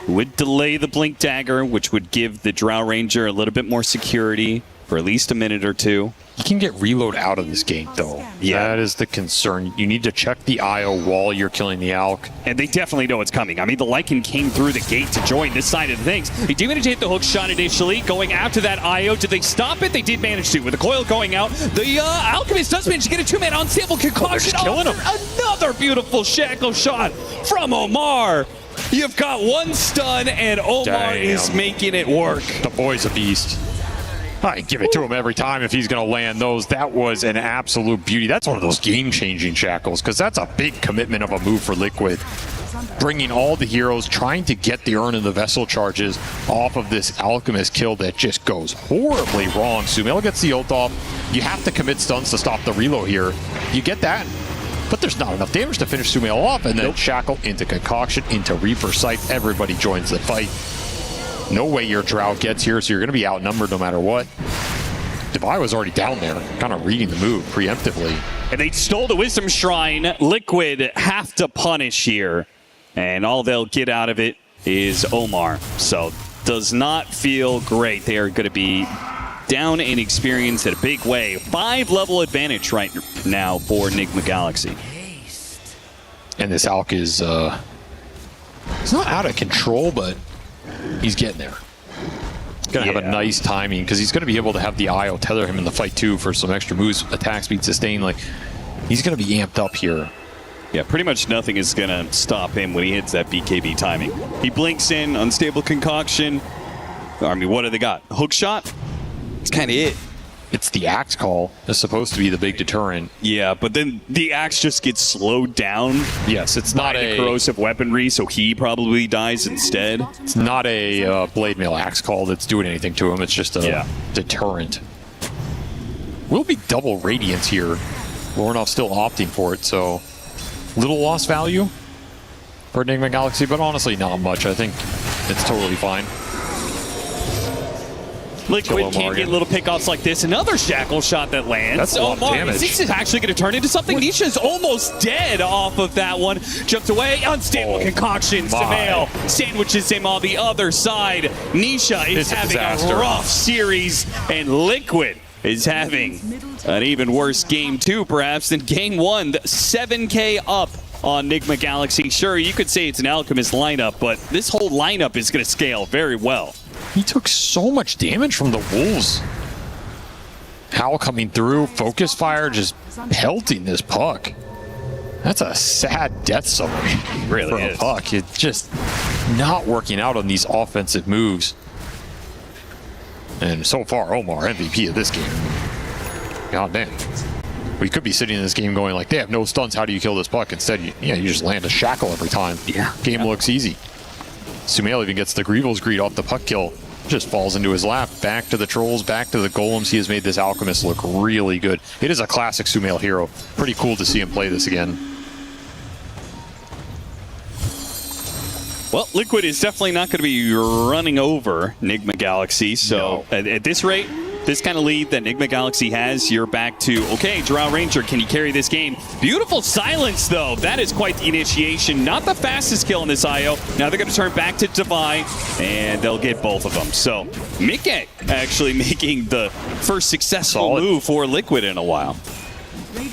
would delay the Blink Dagger, which would give the Drow Ranger a little bit more security for at least a minute or two. You can get reload out of this game, though. Yeah. That is the concern. You need to check the IO while you're killing the Alk. And they definitely know it's coming. I mean, the Lycan came through the gate to join this side of things. They did manage to hit the hook shot initially, going after that IO. Did they stop it? They did manage to. With the coil going out, the Alchemist does manage to get a two-man unstable concoction. Killing him. Another beautiful shackle shot from Omar. You've got one stun, and Omar is making it work. The boy's a beast. I give it to him every time if he's going to land those. That was an absolute beauty. That's one of those game-changing shackles, because that's a big commitment of a move for Liquid. Bringing all the heroes, trying to get the urn and the vessel charges off of this Alchemist kill that just goes horribly wrong. Sumail gets the ult off. You have to commit stuns to stop the reload here. You get that, but there's not enough damage to finish Sumail off, and then shackle into concoction, into Reaper Sight. Everybody joins the fight. No way your Drow gets here, so you're going to be outnumbered no matter what. Devi was already down there, kind of reading the move preemptively. And they stole the Wisdom Shrine. Liquid have to punish here. And all they'll get out of it is Omar. So does not feel great. They are going to be down in experience in a big way. 5-level advantage right now for Enigma Galaxy. And this Alk is it's not out of control, but he's getting there. Going to have a nice timing, because he's going to be able to have the IO tether him in the fight too for some extra moves, attack speed, sustain. Like, he's going to be amped up here. Yeah, pretty much nothing is going to stop him when he hits that BKB timing. He blinks in, unstable concoction. I mean, what do they got? Hook shot? It's kind of it. It's the Axe call. It's supposed to be the big deterrent. Yeah, but then the Axe just gets slowed down. Yes, it's not a corrosive weaponry, so he probably dies instead. It's not a blade mail Axe call that's doing anything to him. It's just a deterrent. Will be double Radiance here. Lornoff still opting for it, so little loss value for Enigma Galaxy, but honestly not much. I think it's totally fine. Liquid can get little pickoffs like this. Another shackle shot that lands. That's a lot of damage. This is actually going to turn into something. Nisha's almost dead off of that one. Jumped away. Unstable concoction. Sumail sandwiches him on the other side. Nisha is having a rough series, and Liquid is having an even worse game 2, perhaps, than game 1. 7K up on Enigma Galaxy. Sure, you could say it's an Alchemist lineup, but this whole lineup is going to scale very well. He took so much damage from the Wolves. Howl coming through, focus fire, just pelting this Puck. That's a sad death summary really for a Puck. It's just not working out on these offensive moves. And so far, Omar, MVP of this game. God damn. We could be sitting in this game going like, they have no stuns, how do you kill this Puck? Instead, you just land a shackle every time. Yeah. Game looks easy. Sumail even gets the Greevil's Greed off the Puck kill. Just falls into his lap. Back to the Trolls, back to the Golems. He has made this Alchemist look really good. It is a classic Sumail hero. Pretty cool to see him play this again. Well, Liquid is definitely not going to be running over Enigma Galaxy. So at this rate, this kind of lead that Enigma Galaxy has, you're back to, okay, Drow Ranger, can you carry this game? Beautiful silence, though. That is quite the initiation. Not the fastest kill in this IO. Now they're going to turn back to Devi, and they'll get both of them. So Mikke actually making the first successful move for Liquid in a while.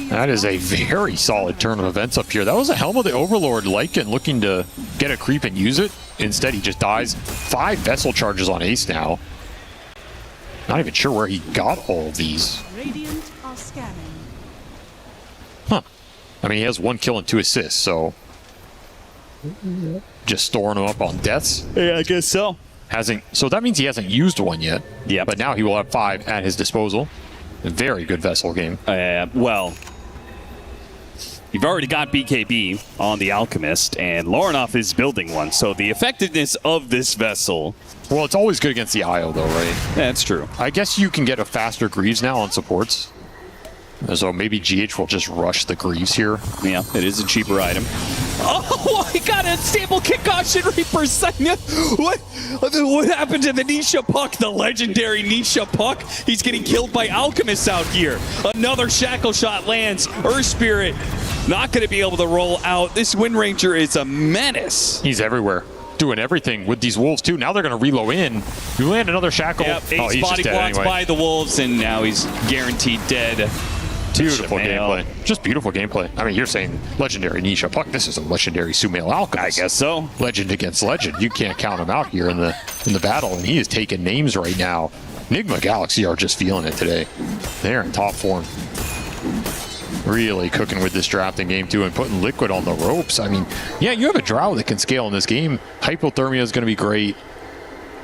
That is a very solid turn of events up here. That was a Helm of the Overlord Lycan looking to get a creep and use it. Instead, he just dies. 5 vessel charges on Ace now. Not even sure where he got all of these. Radiant are scanning. Huh. I mean, he has 1 kill and 2 assists, so just storing him up on deaths. Yeah, I guess so. So that means he hasn't used one yet. Yeah. But now he will have 5 at his disposal. A very good Vessel game. Well, you've already got BKB on the Alchemist, and Lorinov is building one. So the effectiveness of this Vessel... Well, it's always good against the IO, though, right? That's true. I guess you can get a faster Greaves now on supports. So maybe GH will just rush the Greaves here. Yeah, it is a cheaper item. Oh, he got a stable kick caution Reaper. What happened to the Nisha Puck? The legendary Nisha Puck. He's getting killed by Alchemists out here. Another Shackle Shot lands. Earth Spirit not going to be able to roll out. This Wind Ranger is a menace. He's everywhere. Doing everything with these Wolves, too. Now they're going to reload in. You land another Shackle. Yep, Ace he's body just dead blocks anyway. by the Wolves, and now he's guaranteed dead. Beautiful gameplay. Just beautiful gameplay. I mean, you're saying legendary Nisha Puck. This is a legendary Sumail Alchemist. I guess so. Legend against legend. You can't count him out here in the battle, and he is taking names right now. Enigma Galaxy are just feeling it today. They're in top form. Really cooking with this drafting game, too, and putting Liquid on the ropes. I mean, yeah, you have a Drow that can scale in this game. Hypothermia is going to be great.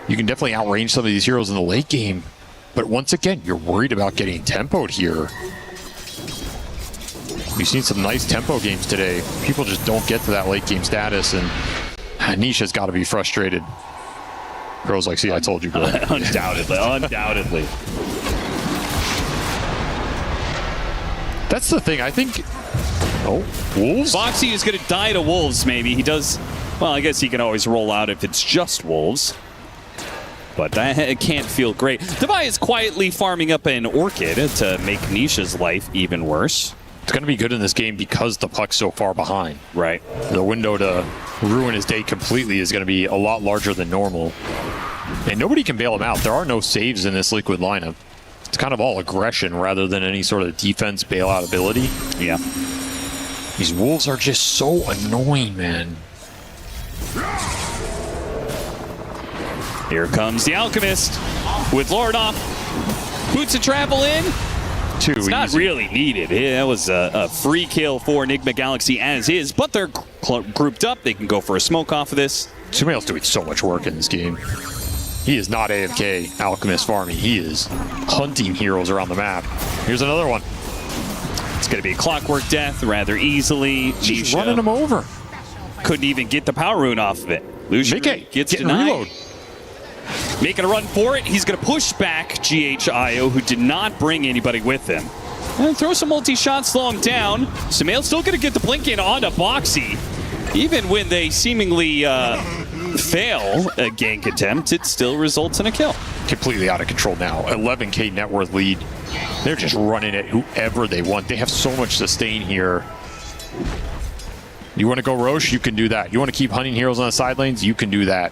You can definitely outrange some of these heroes in the late game. But once again, you're worried about getting tempoed here. We've seen some nice tempo games today. People just don't get to that late game status, and Nisha's got to be frustrated. Girls like, see, I told you, bro. Undoubtedly. That's the thing, I think... Oh, Wolves? Foxy is going to die to Wolves, maybe. He does... Well, I guess he can always roll out if it's just Wolves. But that can't feel great. Devi is quietly farming up an Orchid to make Nisha's life even worse. It's going to be good in this game because the puck's so far behind. Right. The window to ruin his day completely is going to be a lot larger than normal. And nobody can bail him out. There are no saves in this Liquid lineup. It's kind of all aggression rather than any sort of defense bailout ability. Yeah. These Wolves are just so annoying, man. Here comes the Alchemist with Lorinov. Boots of travel in. It's not really needed. Yeah, that was a free kill for Enigma Galaxy as is, but they're grouped up. They can go for a smoke off of this. Sumail's doing so much work in this game. He is not AFK Alchemist farming. He is hunting heroes around the map. Here's another one. It's going to be a clockwork death rather easily. She's running him over. Couldn't even get the power rune off of it. Lucia gets denied. Reload. Making a run for it. He's going to push back GHIO, who did not bring anybody with him. And throw some multi-shots, slow him down. Sumail's still going to get the blink in onto Boxy. Even when they seemingly fail a gank attempt, it still results in a kill. Completely out of control now. 11k net worth lead. They're just running at whoever they want. They have so much sustain here. You want to go Roche? You can do that. You want to keep hunting heroes on the side lanes? You can do that.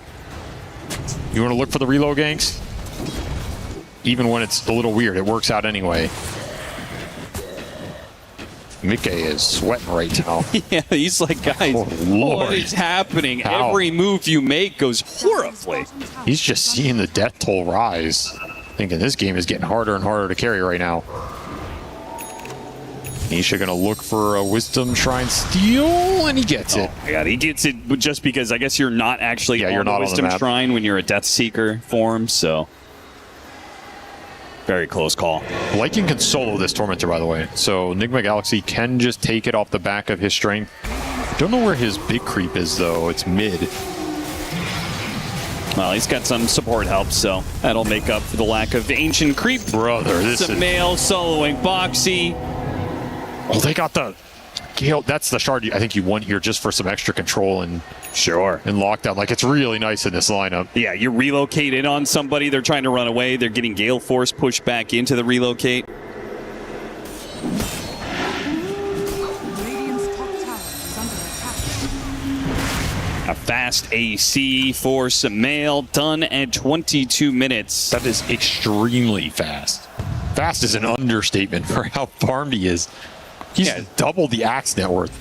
You want to look for the reload ganks? Even when it's a little weird, it works out anyway. Mickey is sweating right now. Yeah, he's like, guys, what is happening? How? Every move you make goes horribly. He's just seeing the death toll rise. Thinking this game is getting harder and harder to carry right now. Nisha gonna look for a Wisdom Shrine steal, and he gets it. Oh my god, he gets it just because I guess you're not actually on the Wisdom Shrine when you're a Death Seeker form, so... Very close call. Lycan can solo this Tormentor, by the way, so Enigma Galaxy can just take it off the back of his strength. Don't know where his big creep is, though. It's mid. Well, he's got some support help, so that'll make up for the lack of Ancient Creep. Brother, this is... Sumail soloing Boxy. Oh, they got the... Gale, that's the shard I think you want here just for some extra control and lockdown. Like, it's really nice in this lineup. Yeah, you relocate in on somebody, they're trying to run away, they're getting Gale Force pushed back into the relocate. A fast AC for Sumail, done at 22 minutes. That is extremely fast. Fast is an understatement for how farmed he is. He's double the axe net worth.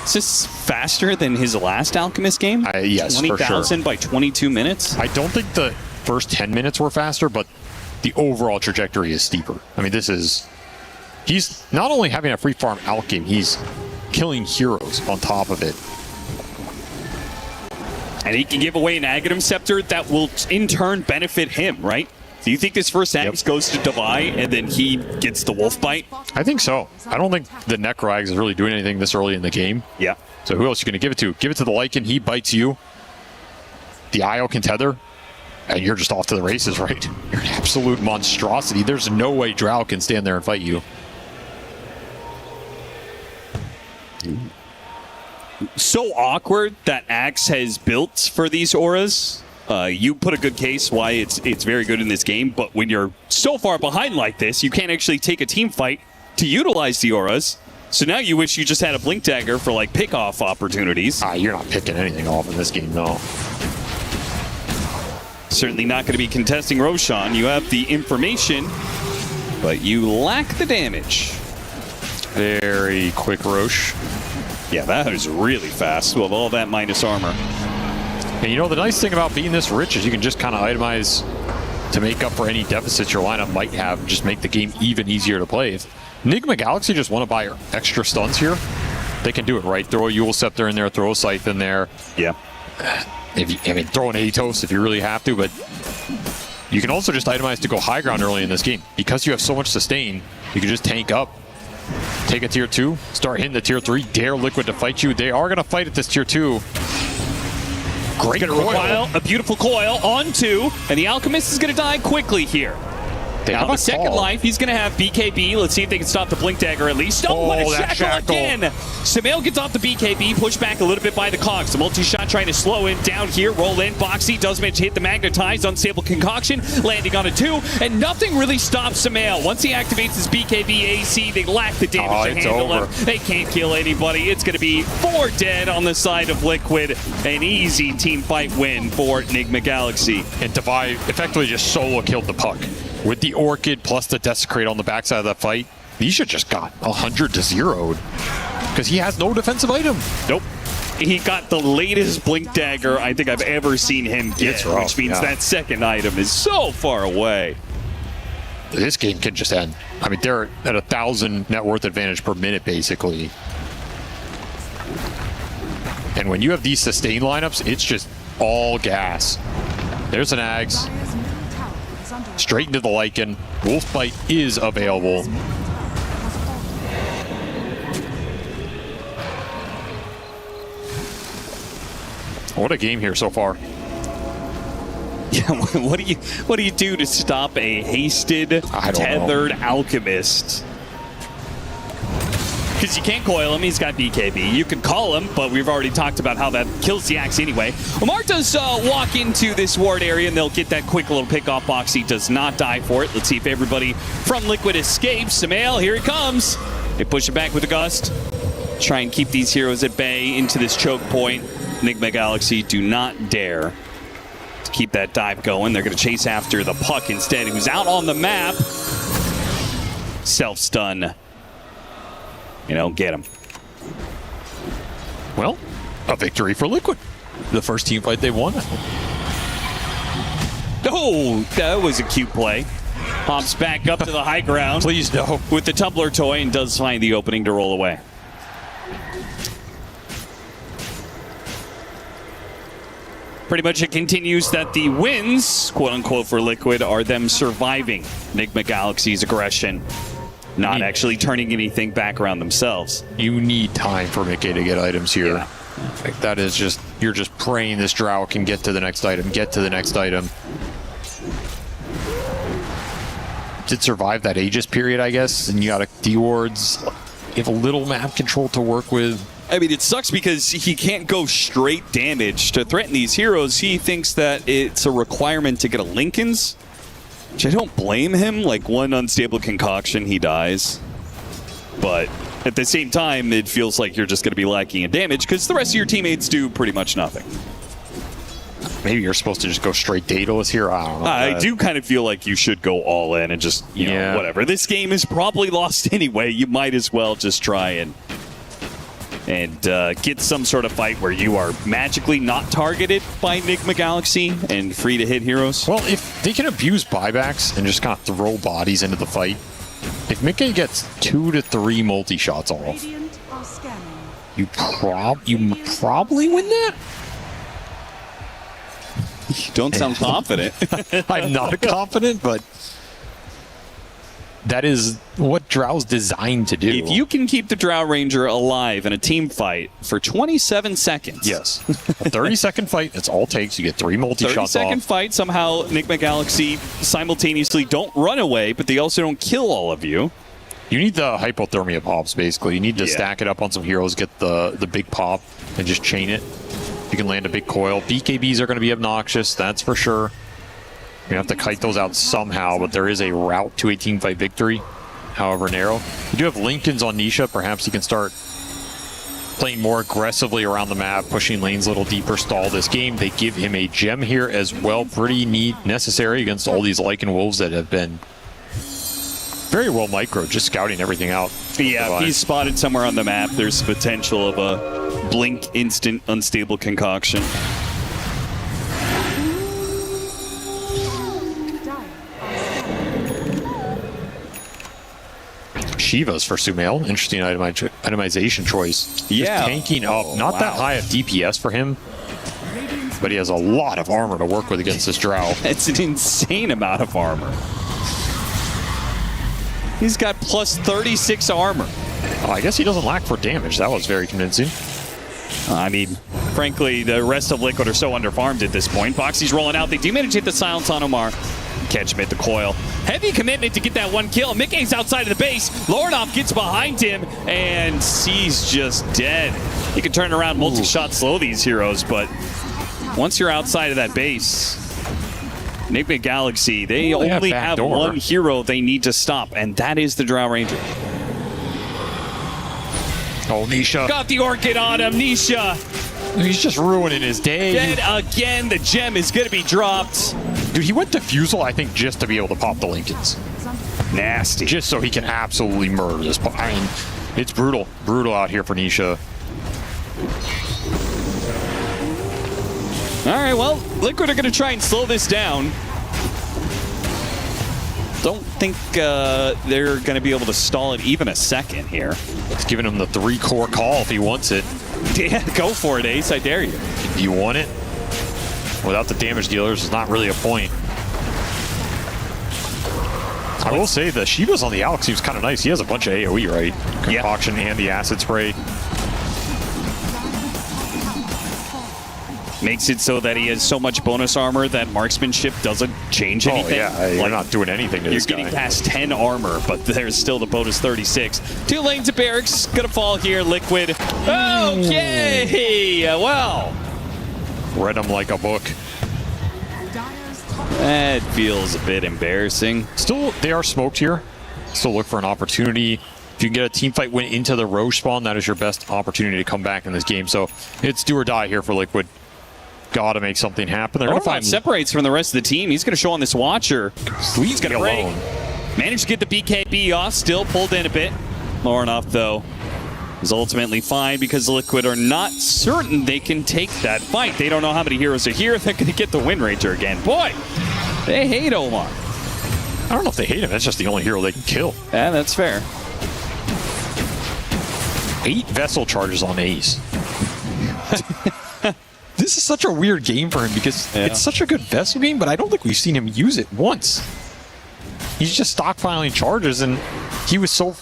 Is this faster than his last Alchemist game? Yes, for sure. 20,000 by 22 minutes? I don't think the first 10 minutes were faster, but the overall trajectory is steeper. I mean, this is... He's not only having a free farm out game, he's killing heroes on top of it. And he can give away an Aghanim Scepter that will in turn benefit him, right? Do you think this first Axe goes to Devi and then he gets the Wolf Bite? I think so. I don't think the Necroags is really doing anything this early in the game. Yeah. So who else are you going to give it to? Give it to the Lycan. He bites you. The Io can tether. And you're just off to the races, right? You're an absolute monstrosity. There's no way Drow can stand there and fight you. So awkward that Axe has built for these auras. You put a good case why it's very good in this game, but when you're so far behind like this, you can't actually take a team fight to utilize the auras. So now you wish you just had a Blink Dagger for like pick-off opportunities. You're not picking anything off in this game, no. Certainly not going to be contesting Roshan. You have the information, but you lack the damage. Very quick Rosh. Yeah, that was really fast with all that minus armor. And you know, the nice thing about being this rich is you can just kind of itemize to make up for any deficits your lineup might have and just make the game even easier to play. If Nigma Galaxy just want to buy extra stuns here, they can do it, right? Throw a Yule Scepter in there, throw a Scythe in there. Yeah. Throw an Atos if you really have to, but you can also just itemize to go high ground early in this game. Because you have so much sustain, you can just tank up, take a tier 2, start hitting the tier 3, dare Liquid to fight you. They are going to fight at this tier 2. Great coil. A beautiful coil on 2, and the Alchemist is going to die quickly here. Now the second life, he's going to have BKB. Let's see if they can stop the Blink Dagger at least. Oh, what a shackle again! Sumail gets off the BKB, pushed back a little bit by the Cogs. The multi-shot trying to slow him down here, roll in. Boxy does manage to hit the Magnetized, Unstable Concoction, landing on a 2, and nothing really stops Sumail. Once he activates his BKB AC, they lack the damage to handle him. They can't kill anybody. It's going to be 4 dead on the side of Liquid. An easy team fight win for Nigma Galaxy. And Devi effectively just solo killed the puck. With the Orchid plus the Desecrate on the backside of that fight, he should just got 100 to 0'd. Because he has no defensive item. Nope. He got the latest Blink Dagger I think I've ever seen him get, which means that second item is so far away. This game can just end. I mean, they're at 1,000 net worth advantage per minute, basically. And when you have these sustain lineups, it's just all gas. There's an Ags. Straight into the Lycan. Wolf Bite is available. What a game here so far. Yeah, what do you do to stop a hasted, tethered Alchemist? Because you can't coil him, he's got BKB. You can call him, but we've already talked about how that kills the Axe anyway. Omar does walk into this ward area, and they'll get that quick little pick-off box. He does not die for it. Let's see if everybody from Liquid escapes. Sumail, here he comes. They push it back with a gust. Try and keep these heroes at bay into this choke point. Nigma Galaxy do not dare to keep that dive going. They're going to chase after the puck instead, who's out on the map. Self-stun. You know, get him. Well, a victory for Liquid. The first team fight they won. Oh, that was a cute play. Hops back up to the high ground. Please no. With the tumbler toy and does find the opening to roll away. Pretty much it continues that the wins, quote unquote, for Liquid are them surviving Nigma Galaxy's aggression. Not actually turning anything back around themselves. You need time for Mickey to get items here. Yeah. Like that is just, you're just praying this Drow can get to the next item, get to the next item. Did survive that Aegis period, I guess, and you got D-wards. You have a little map control to work with. I mean, it sucks because he can't go straight damage to threaten these heroes. He thinks that it's a requirement to get a Lincoln's. Which I don't blame him. Like, one unstable concoction, he dies. But at the same time, it feels like you're just going to be lacking in damage because the rest of your teammates do pretty much nothing. Maybe you're supposed to just go straight Daedalus here. I don't know. I do kind of feel like you should go all in and just, you know, whatever. This game is probably lost anyway. You might as well just try and get some sort of fight where you are magically not targeted by Nigma Galaxy and free to hit heroes. Well, if they can abuse buybacks and just kind of throw bodies into the fight, if Mickey gets 2 to 3 multi-shots off, you probably win that. Don't sound confident. I'm not confident, but that is what Drow's designed to do. If you can keep the Drow Ranger alive in a team fight for 27 seconds. Yes. A 30-second fight, that's all it takes. You get 3 multi-shots off. 30-second fight, somehow Enigma Galaxy simultaneously don't run away, but they also don't kill all of you. You need the hypothermia pops, basically. You need to stack it up on some heroes, get the big pop, and just chain it. You can land a big coil. BKBs are going to be obnoxious, that's for sure. You have to kite those out somehow, but there is a route to a teamfight victory, however narrow. You do have Lincolns on Nisha. Perhaps you can start playing more aggressively around the map, pushing lanes a little deeper, stall this game. They give him a gem here as well. Pretty neat, necessary against all these Lycan Wolves that have been very well micro, just scouting everything out. Yeah, if he's spotted somewhere on the map, there's potential of a blink instant unstable concoction. Shivas for Sumail. Interesting itemization choice. Yeah. Just tanking up. Not that high of DPS for him, but he has a lot of armor to work with against this Drow. It's an insane amount of armor. He's got plus 36 armor. I guess he doesn't lack for damage. That was very convincing. I mean, frankly, the rest of Liquid are so underfarmed at this point. Boxy's rolling out. They do manage to hit the silence on Omar. Catch him at the coil. Heavy commitment to get that one kill. Mickey's outside of the base. Lordoff gets behind him, and C's just dead. You can turn around, multi-shot slow these heroes, but once you're outside of that base, Enigma Galaxy, they only have one hero they need to stop, and that is the Drow Ranger. Oh, Nisha. Got the Orchid on him, Nisha. He's just ruining his day. Dead again. The gem is going to be dropped. Dude, he went Diffusal, I think, just to be able to pop the Lincolns. Nasty. Just so he can absolutely murder this. I mean, it's brutal. Brutal out here for Nisha. All right, well, Liquid are going to try and slow this down. Don't think they're going to be able to stall it even a second here. It's giving him the 3-core call if he wants it. Yeah, go for it, Ace. I dare you. Do you want it? Without the damage dealers, it's not really a point. I will say the Shivas on the Alex seems kind of nice. He has a bunch of AoE, right? Concoction and the acid spray. Makes it so that he has so much bonus armor that marksmanship doesn't change anything. Oh, yeah. You're not doing anything to this guy. You're getting past 10 armor, but there's still the bonus 36. 2 lanes of barracks. Gonna fall here, Liquid. Okay! Well. Read him like a book. That feels a bit embarrassing. Still, they are smoked here. Still look for an opportunity. If you can get a team fight win into the Roche spawn, that is your best opportunity to come back in this game. So it's do or die here for Liquid. Gotta make something happen. They're gonna find separates from the rest of the team. He's gonna show on this Watcher. He's gonna break. Managed to get the BKB off. Still pulled in a bit. Lornoff, though, is ultimately fine because Liquid are not certain they can take that fight. They don't know how many heroes are here. They're gonna get the Wind Ranger again. Boy, they hate Omar. I don't know if they hate him. That's just the only hero they can kill. Yeah, that's fair. 8 vessel charges on Ace. This is such a weird game for him because it's such a good vessel game, but I don't think we've seen him use it once. He's just stockpiling charges, and he was so...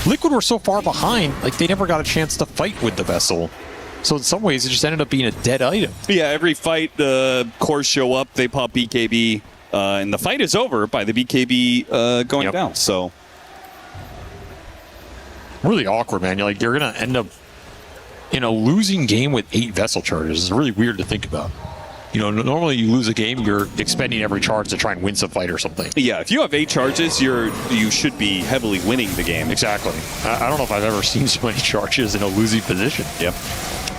Liquid were so far behind, like they never got a chance to fight with the vessel. So in some ways, it just ended up being a dead item. Yeah, every fight, the cores show up, they pop BKB, and the fight is over by the BKB going down, so... Really awkward, man. You're going to end up in a losing game with 8 vessel charges. It's really weird to think about. You know, normally you lose a game, you're expending every charge to try and win some fight or something. Yeah, if you have 8 charges, you should be heavily winning the game. Exactly. I don't know if I've ever seen so many charges in a losing position. Yep.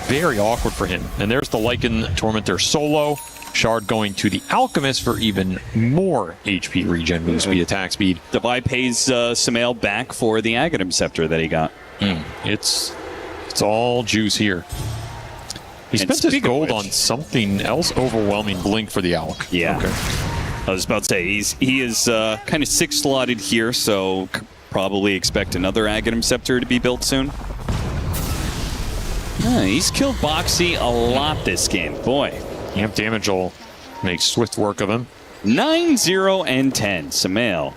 Very awkward for him. And there's the Lycan Tormentor solo. Shard going to the Alchemist for even more HP regen, move speed, attack speed. Devi pays Sumail back for the Aghanim Scepter that he got. It's all juice here. He spent his gold on something else. Overwhelming blink for the Alc. Yeah. Okay. I was about to say, he is kind of 6-slotted here, so probably expect another Aghanim Scepter to be built soon. He's killed Boxy a lot this game. Boy. Amp damage will makes swift work of him. 9-0 and 10. Samael.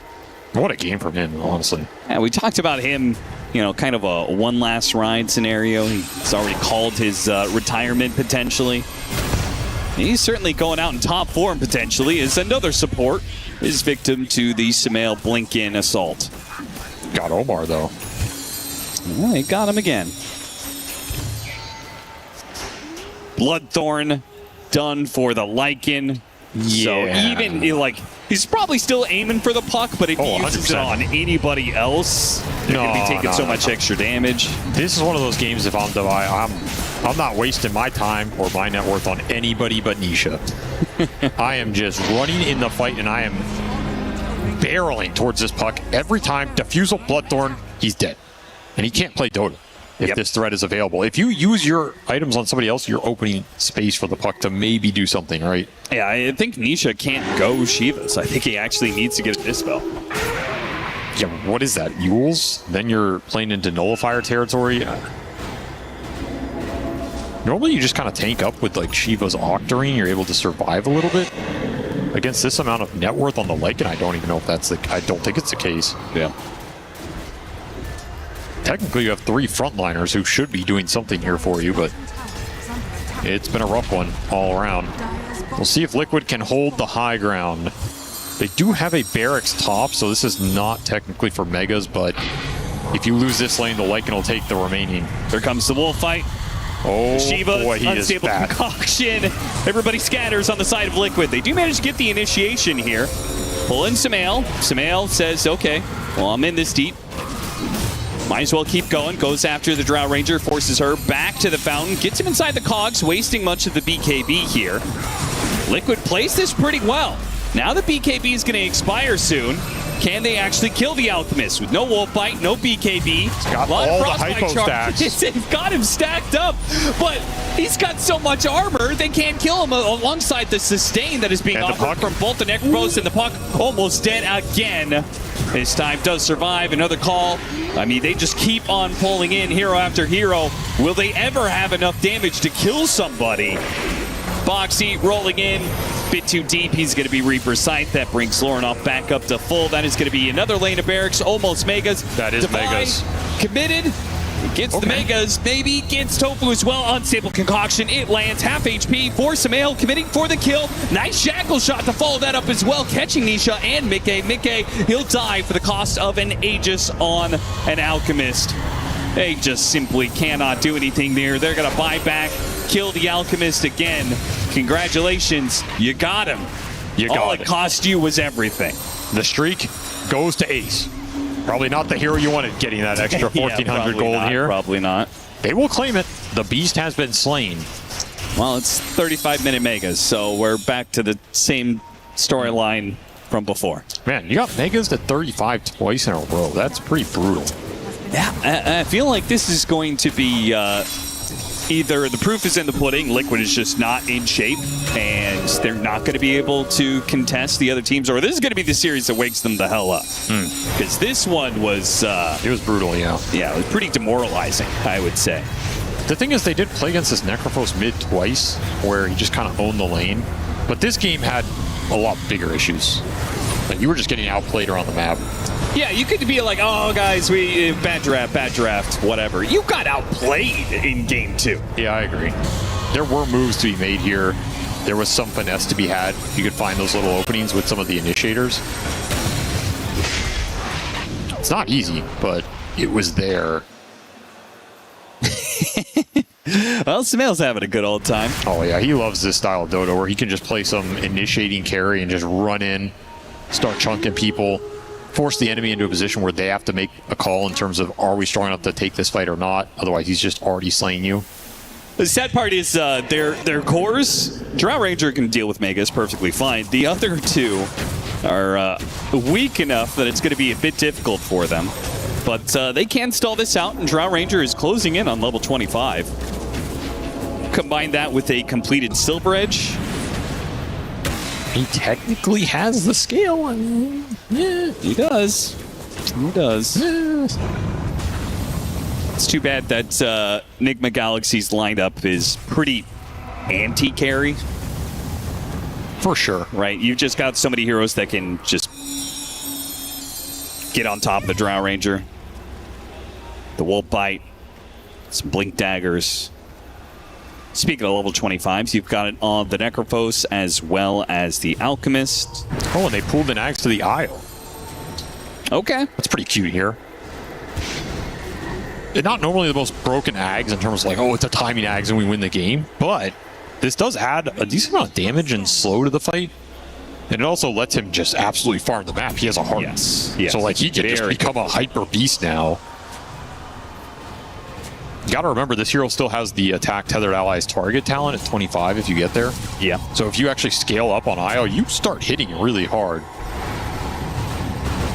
What a game from him, honestly. Yeah, we talked about him, kind of a one last ride scenario. He's already called his retirement potentially. He's certainly going out in top form potentially as another support is victim to the Samael Blinken assault. Got Omar, though. Yeah, he got him again. Bloodthorn done for the Lycan. Yeah. So even, he's probably still aiming for the puck, but if he uses 100%. it on anybody else, they're going to be taking so much extra damage. This is one of those games, if I'm Devi, I'm not wasting my time or my net worth on anybody but Nisha. I am just running in the fight, and I am barreling towards this puck. Every time, Diffusal, Bloodthorn, he's dead. And he can't play Dota if this threat is available. If you use your items on somebody else, you're opening space for the puck to maybe do something, right? Yeah, I think Nisha can't go Shivas. I think he actually needs to get a Dispel. Yeah, what is that? Yules? Then you're playing into Nullifier territory? Normally you just kind of tank up with like Shiva's Octarine. You're able to survive a little bit. Against this amount of net worth on the Lycan, I don't even know if that's I don't think it's the case. Yeah. Technically, you have 3 frontliners who should be doing something here for you, but it's been a rough one all around. We'll see if Liquid can hold the high ground. They do have a barracks top, so this is not technically for Megas, but if you lose this lane, the Lycan will take the remaining. Here comes the wolf fight. Oh, Shiva, boy, he unstable is bad. concoction. Everybody scatters on the side of Liquid. They do manage to get the initiation here. Pull in Samael. Samael says, okay, well, I'm in this deep. Might as well keep going. Goes after the Drow Ranger, forces her back to the fountain, gets him inside the cogs, wasting much of the BKB here. Liquid plays this pretty well. Now the BKB is going to expire soon. Can they actually kill the Alchemist with no Wolf Bite, no BKB? He's got all the hypo stacks. They've got him stacked up, but he's got so much armor, they can't kill him alongside the sustain that is being offered from both the Necropos and the puck. Almost dead again. This time does survive. Another call. I mean, they just keep on pulling in hero after hero. Will they ever have enough damage to kill somebody? Boxy rolling in. Bit too deep. He's going to be Reaper Sight. That brings Lornoff back up to full. That is going to be another lane of barracks. Almost Megas. That is Megas. Committed. Gets the Megas, maybe gets Tofu as well. Unstable concoction, it lands. Half HP for Samael, committing for the kill. Nice shackle shot to follow that up as well, catching Nisha and Mickey. Mickey, he'll die for the cost of an Aegis on an Alchemist. They just simply cannot do anything there. They're going to buy back, kill the Alchemist again. Congratulations, you got him. All it cost you was everything. The streak goes to Ace. Probably not the hero you wanted getting that extra 1,400 gold here. Probably not. They will claim it. The beast has been slain. Well, it's 35-minute Megas, so we're back to the same storyline from before. Man, you got Megas to 35 twice in a row. That's pretty brutal. Yeah, I feel like this is going to be either the proof is in the pudding, Liquid is just not in shape, and they're not going to be able to contest the other teams, or this is going to be the series that wakes them the hell up. Because this one was... it was brutal, yeah. Yeah, it was pretty demoralizing, I would say. The thing is, they did play against this Necrophos mid twice, where he just kind of owned the lane. But this game had a lot bigger issues. Like, you were just getting outplayed around the map. Yeah, you could be like, oh, guys, bad draft, whatever. You got outplayed in game 2. Yeah, I agree. There were moves to be made here. There was some finesse to be had. You could find those little openings with some of the initiators. It's not easy, but it was there. Well, Samael's having a good old time. Oh, yeah, he loves this style of Dota where he can just play some initiating carry and just run in, start chunking people, force the enemy into a position where they have to make a call in terms of, are we strong enough to take this fight or not? Otherwise, he's just already slaying you. The sad part is their cores, Drow Ranger can deal with Megas perfectly fine. The other two are weak enough that it's going to be a bit difficult for them. But they can stall this out, and Drow Ranger is closing in on level 25. Combine that with a completed Silver Edge. He technically has the scale. Yeah, he does. He does. Yeah. It's too bad that Nigma Galaxy's lineup is pretty anti-carry. For sure. Right? You've just got so many heroes that can just get on top of the Drow Ranger. The Wolf Bite. Some Blink Daggers. Speaking of level 25s, you've got it on the Necrophos as well as the Alchemist. Oh, and they pulled an axe to the Isle. Okay. That's pretty cute here. And not normally the most broken Ags in terms of like, oh, it's a timing Ags and we win the game, but this does add a decent amount of damage and slow to the fight. And it also lets him just absolutely farm the map. He has a heart. Yes. So like he can just become a hyper beast now. You gotta remember, this hero still has the attack tethered allies target talent at 25 if you get there. Yeah. So if you actually scale up on IO, you start hitting really hard.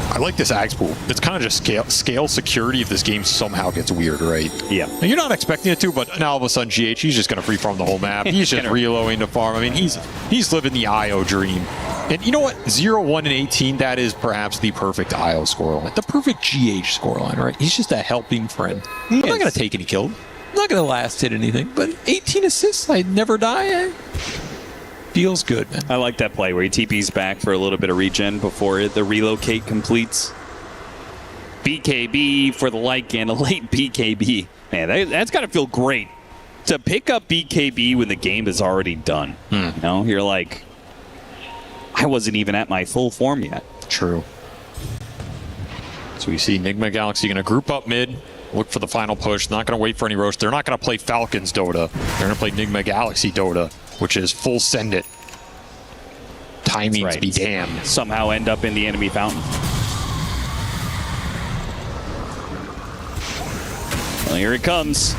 I like this Axe pool. It's kind of just scale security if this game somehow gets weird, right? Yeah. And you're not expecting it to, but now all of a sudden GH, he's just going to free farm the whole map. He's just reloading to farm. I mean, he's living the IO dream. And you know what? 0, 1, and 18, that is perhaps the perfect IO scoreline. The perfect GH scoreline, right? He's just a helping friend. I'm not going to take any kills. I'm not going to last hit anything, but 18 assists, I'd never die. Feels good, man. I like that play where he TP's back for a little bit of regen before the relocate completes. BKB for the Lycan, a late BKB. Man, that's got to feel great to pick up BKB when the game is already done. You know, you're like, I wasn't even at my full form yet. True. So we see Nigma Galaxy going to group up mid, look for the final push. Not going to wait for any roast. They're not going to play Falcons Dota. They're going to play Nigma Galaxy Dota, which is full send it. Timings be damned. Somehow end up in the enemy fountain. Well, here it comes.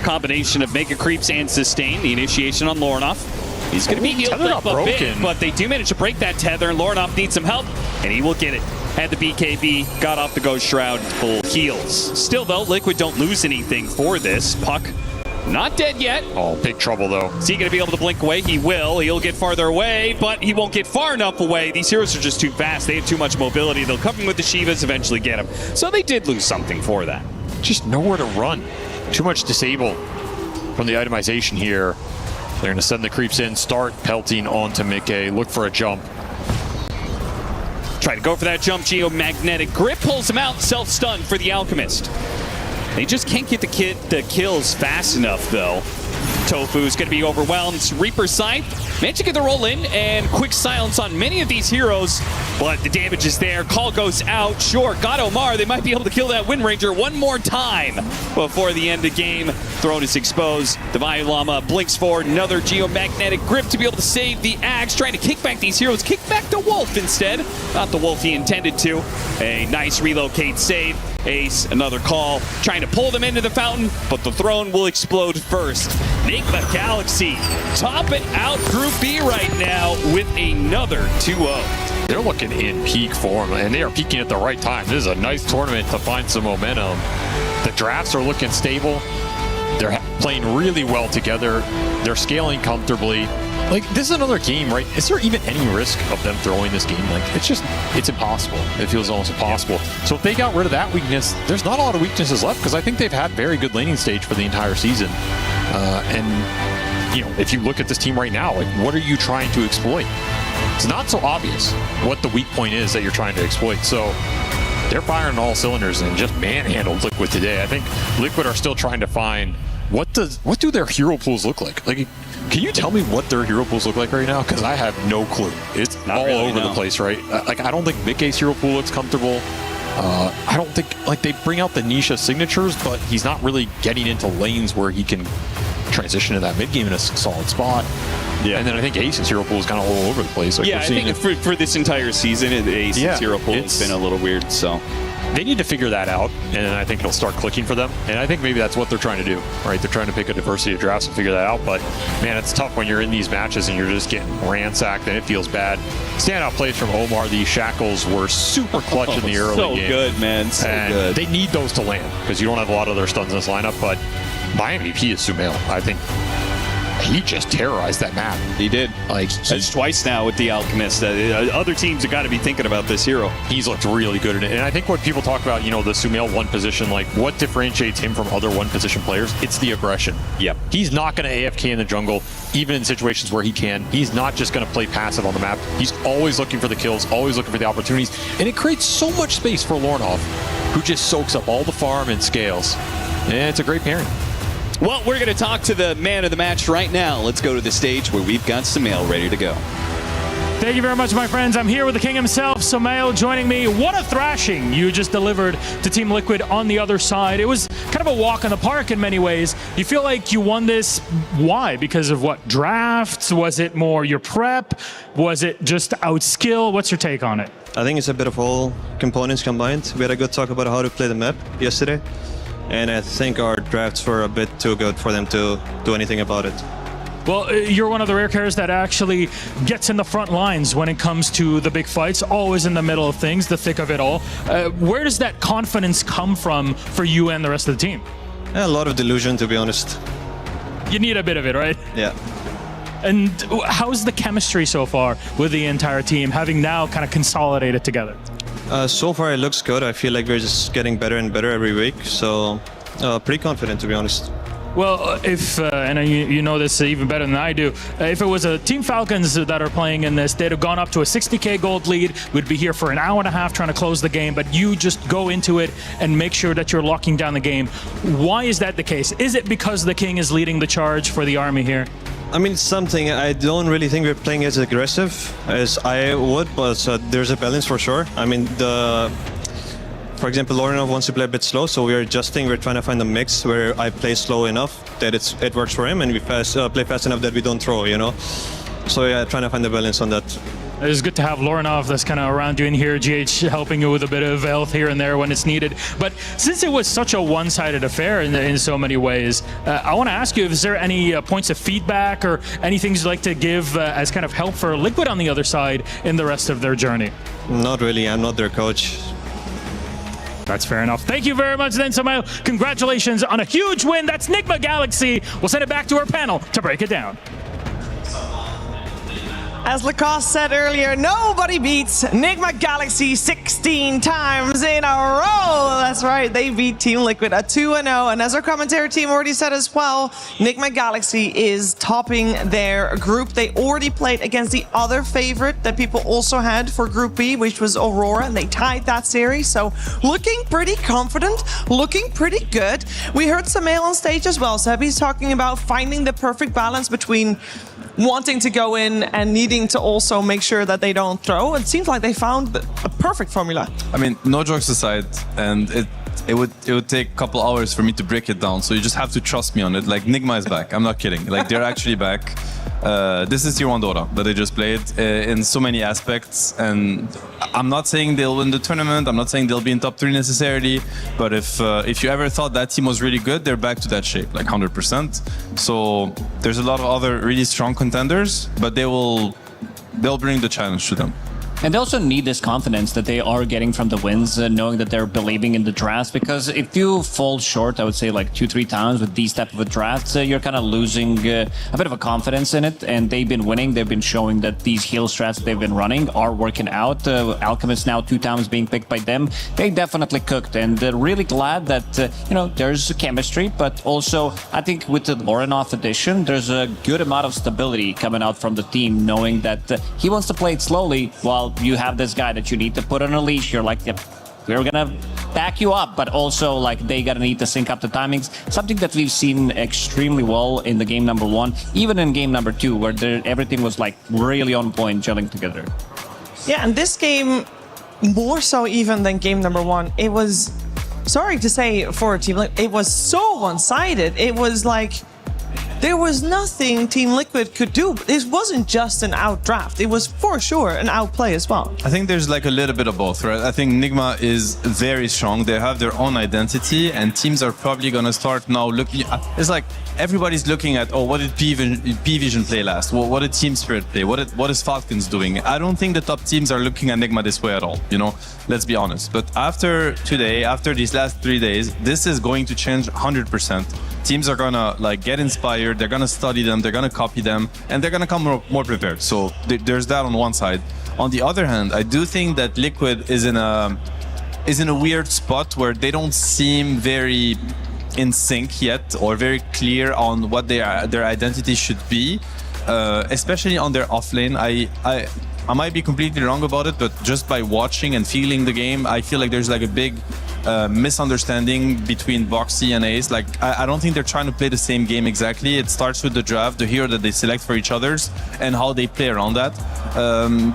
Combination of Mega Creeps and Sustain. The initiation on Lornoff. He's going to be healed up a bit, but they do manage to break that tether, and Lornoff needs some help, and he will get it. Had the BKB, got off the Ghost Shroud, full heals. Still, though, Liquid don't lose anything for this. Puck not dead yet. Oh, big trouble, though. Is he going to be able to blink away? He will. He'll get farther away, but he won't get far enough away. These heroes are just too fast. They have too much mobility. They'll come in with the Shivas, eventually get him. So they did lose something for that. Just nowhere to run. Too much disable from the itemization here. They're going to send the creeps in, start pelting onto Mickey, look for a jump. Try to go for that jump. Geomagnetic Grip pulls him out, self-stun for the Alchemist. They just can't get the kills fast enough, though. Tofu's going to be overwhelmed. Reaper Scythe managed to get the roll in, and quick silence on many of these heroes, but the damage is there. Call goes out. Sure, got Omar. They might be able to kill that Wind Ranger one more time before the end of game. Throne is exposed. Divine Llama blinks forward. Another Geomagnetic Grip to be able to save the Axe. Trying to kick back these heroes. Kick back the Wolf instead. Not the Wolf he intended to. A nice relocate save. Ace, another call, trying to pull them into the fountain, but the throne will explode first. Nigma Galaxy topping out Group B right now with another 2-0. They're looking in peak form, and they are peaking at the right time. This is a nice tournament to find some momentum. The drafts are looking stable. They're playing really well together. They're scaling comfortably. Like, this is another game, right? Is there even any risk of them throwing this game? Like, it's impossible. It feels almost impossible. So if they got rid of that weakness, there's not a lot of weaknesses left, because I think they've had very good laning stage for the entire season. And, you know, if you look at this team right now, like, what are you trying to exploit? It's not so obvious what the weak point is that you're trying to exploit. So they're firing on all cylinders and just manhandled Liquid today. I think Liquid are still trying to find what do their hero pools look like? Like, can you tell me what their hero pools look like right now? Because I have no clue. It's not all really, over the place, right? Like, I don't think Mickey's hero pool looks comfortable. I don't think, like, they bring out the Nisha signatures, but he's not really getting into lanes where he can transition to that mid game in a solid spot. Yeah. And then I think Ace's hero pool is kind of all over the place. Like, yeah, I think for this entire season, Ace's hero pool has been a little weird, so. They need to figure that out, and I think it'll start clicking for them. And I think maybe that's what they're trying to do, right? They're trying to pick a diversity of drafts and figure that out. But, man, it's tough when you're in these matches and you're just getting ransacked, and it feels bad. Standout plays from Omar. These shackles were super clutch in the early game. So good, man. So good. They need those to land, because you don't have a lot of their stuns in this lineup. But my MVP is Sumail. I think he just terrorized that map. He did. Like That's twice now with the Alchemist. Other teams have got to be thinking about this hero. He's looked really good at it. And I think when people talk about, you know, the Sumail one position, like what differentiates him from other one position players, it's the aggression. Yep. He's not going to AFK in the jungle, even in situations where he can. He's not just going to play passive on the map. He's always looking for the kills, always looking for the opportunities. And it creates so much space for Lornov, who just soaks up all the farm and scales. And it's a great pairing. Well, we're going to talk to the man of the match right now. Let's go to the stage where we've got Sumail ready to go. Thank you very much, my friends. I'm here with the king himself, Sumail, joining me. What a thrashing you just delivered to Team Liquid on the other side. It was kind of a walk in the park in many ways. You feel like you won this. Why? Because of what? Drafts? Was it more your prep? Was it just outskill? What's your take on it? I think it's a bit of all components combined. We had a good talk about how to play the map yesterday. And I think our drafts were a bit too good for them to do anything about it. Well, you're one of the rare characters that actually gets in the front lines when it comes to the big fights, always in the middle of things, the thick of it all. Where does that confidence come from for you and the rest of the team? Yeah, a lot of delusion, to be honest. You need a bit of it, right? Yeah. And how's the chemistry so far with the entire team, having now kind of consolidated together? So far it looks good. I feel like we're just getting better and better every week. So pretty confident, to be honest. Well, if, and you know this even better than I do, if it was a Team Falcons that are playing in this, they'd have gone up to a 60k gold lead. We'd be here for an hour and a half trying to close the game, but you just go into it and make sure that you're locking down the game. Why is that the case? Is it because the king is leading the charge for the army here? I mean, it's something. I don't really think we're playing as aggressive as I would, but there's a balance for sure. I mean, for example, Lornov wants to play a bit slow, so we're adjusting. We're trying to find a mix where I play slow enough that it works for him, and we play fast enough that we don't throw, you know? So yeah, trying to find the balance on that. It's good to have Lornov that's kind of around you in here, GH helping you with a bit of health here and there when it's needed. But since it was such a one-sided affair in so many ways, I want to ask you, is there any points of feedback or any things you'd like to give as kind of help for Liquid on the other side in the rest of their journey? Not really. I'm not their coach. That's fair enough. Thank you very much then, Sumail. Congratulations on a huge win. That's Nigma Galaxy. We'll send it back to our panel to break it down. As Lacoste said earlier, nobody beats Nigma Galaxy 16 times in a row. That's right, they beat Team Liquid a 2-0. And as our commentary team already said as well, Nigma Galaxy is topping their group. They already played against the other favorite that people also had for Group B, which was Aurora, and they tied that series. So looking pretty confident, looking pretty good. We heard Sumail on stage as well. Sebby's talking about finding the perfect balance between wanting to go in and needing to also make sure that they don't throw. It seems like they found a perfect formula. I mean, no jokes aside, and it would take a couple hours for me to break it down. So you just have to trust me on it. Like, Nigma is back. I'm not kidding. Like, they're actually back. This is Tier 1 Dota that they just played in so many aspects. And I'm not saying they'll win the tournament. I'm not saying they'll be in top 3 necessarily. But if you ever thought that team was really good, they're back to that shape, like 100%. So there's a lot of other really strong contenders, but they'll bring the challenge to them. And they also need this confidence that they are getting from the wins, knowing that they're believing in the drafts. Because if you fall short, I would say like 2-3 times with these type of drafts, you're kind of losing a bit of a confidence in it. And they've been winning. They've been showing that these heal strats they've been running are working out. Alchemist now 2 times being picked by them. They definitely cooked, and they're really glad that there's chemistry. But also, I think with the Lornov addition, there's a good amount of stability coming out from the team, knowing that he wants to play it slowly while you have this guy that you need to put on a leash. You're like, yep, we're gonna back you up, but also like they gotta need to sync up the timings. Something that we've seen extremely well in the game number 1, even in game number 2, where everything was like really on point, gelling together. Yeah, and this game, more so even than game number 1, it was, sorry to say for a team, it was so one-sided. It was like, there was nothing Team Liquid could do. It wasn't just an outdraft. It was for sure an outplay as well. I think there's like a little bit of both, right? I think Nigma is very strong. They have their own identity, and teams are probably going to start now looking. It's like everybody's looking at, oh, what did P-Vision play last? What did Team Spirit play? What is Falcons doing? I don't think the top teams are looking at Nigma this way at all, let's be honest. But after today, after these last 3 days, this is going to change 100%. teams are gonna like get inspired, they're gonna study them, they're gonna copy them, and they're gonna come more prepared. So there's that on one side. On the other hand, I do think that Liquid is in a weird spot where they don't seem very in sync yet, or very clear on what their identity should be, especially on their offlane. I might be completely wrong about it, but just by watching and feeling the game, I feel like there's like a big misunderstanding between Boxy and Ace. Like, I don't think they're trying to play the same game exactly. It starts with the draft, the hero that they select for each others, and how they play around that.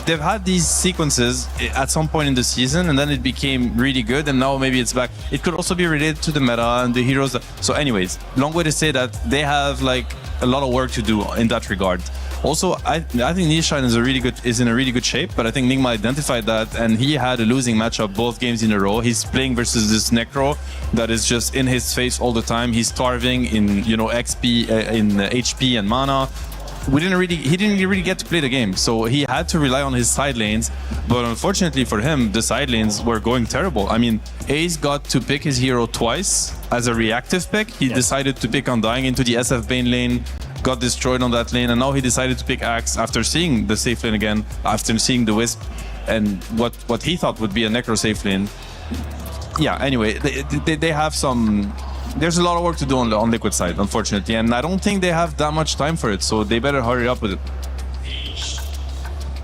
They've had these sequences at some point in the season, and then it became really good, and now maybe it's back. It could also be related to the meta and the heroes. So anyways, long way to say that they have like a lot of work to do in that regard. Also, I think Nishine is in a really good shape, but I think Nigma identified that, and he had a losing matchup both games in a row. He's playing versus this Necro that is just in his face all the time. He's starving in XP, in HP and mana. He didn't really get to play the game, so he had to rely on his side lanes. But unfortunately for him, the side lanes were going terrible. I mean, Ace got to pick his hero twice as a reactive pick. He decided to pick Undying into the SF Bane lane, got destroyed on that lane, and now he decided to pick Axe after seeing the safe lane again, after seeing the Wisp and what he thought would be a Necro safe lane. Yeah, anyway, they have some... There's a lot of work to do on Liquid side, unfortunately, and I don't think they have that much time for it, so they better hurry up with it.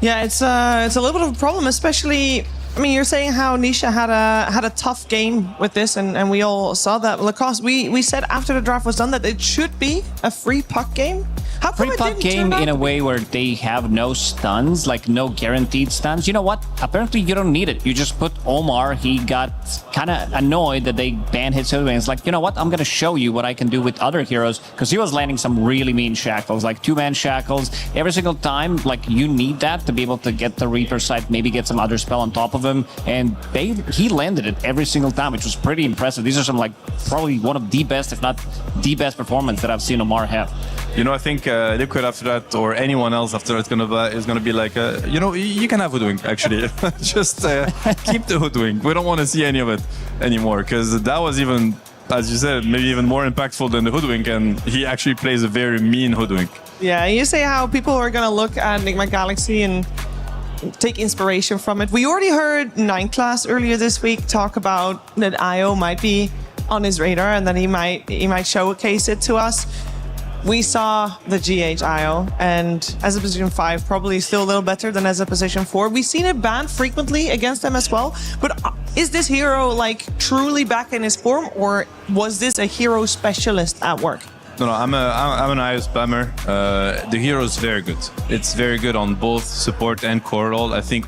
Yeah, it's a little bit of a problem, especially... I mean, you're saying how Nisha had a tough game with this, and we all saw that. Lacoste, we said after the draft was done that it should be a free puck game. How come free puck game in a way where they have no stuns, like no guaranteed stuns. You know what? Apparently you don't need it. You just put Omar. He got kind of annoyed that they banned his hero, and it's like, you know what? I'm gonna show you what I can do with other heroes, because he was landing some really mean shackles, like 2-man shackles every single time. Like, you need that to be able to get the Reaper side, maybe get some other spell on top of him, and he landed it every single time, which was pretty impressive. These are some, like, probably one of the best, if not the best performance that I've seen Omar have. You know, I think Liquid after that, or anyone else after that, is gonna be like, you know, you can have Hoodwink, actually. Just keep the Hoodwink. We don't want to see any of it anymore, because that was even, as you said, maybe even more impactful than the Hoodwink, and he actually plays a very mean Hoodwink. Yeah, you say how people are gonna look at Enigma Galaxy and take inspiration from it. We already heard 9 Class earlier this week talk about that IO might be on his radar, and that he might showcase it to us. We saw the GH IO, and as a position 5, probably still a little better than as a position 4. We've seen it banned frequently against them as well, but is this hero like truly back in his form, or was this a hero specialist at work? No, I'm an IO spammer. The hero is very good. It's very good on both support and core role. I think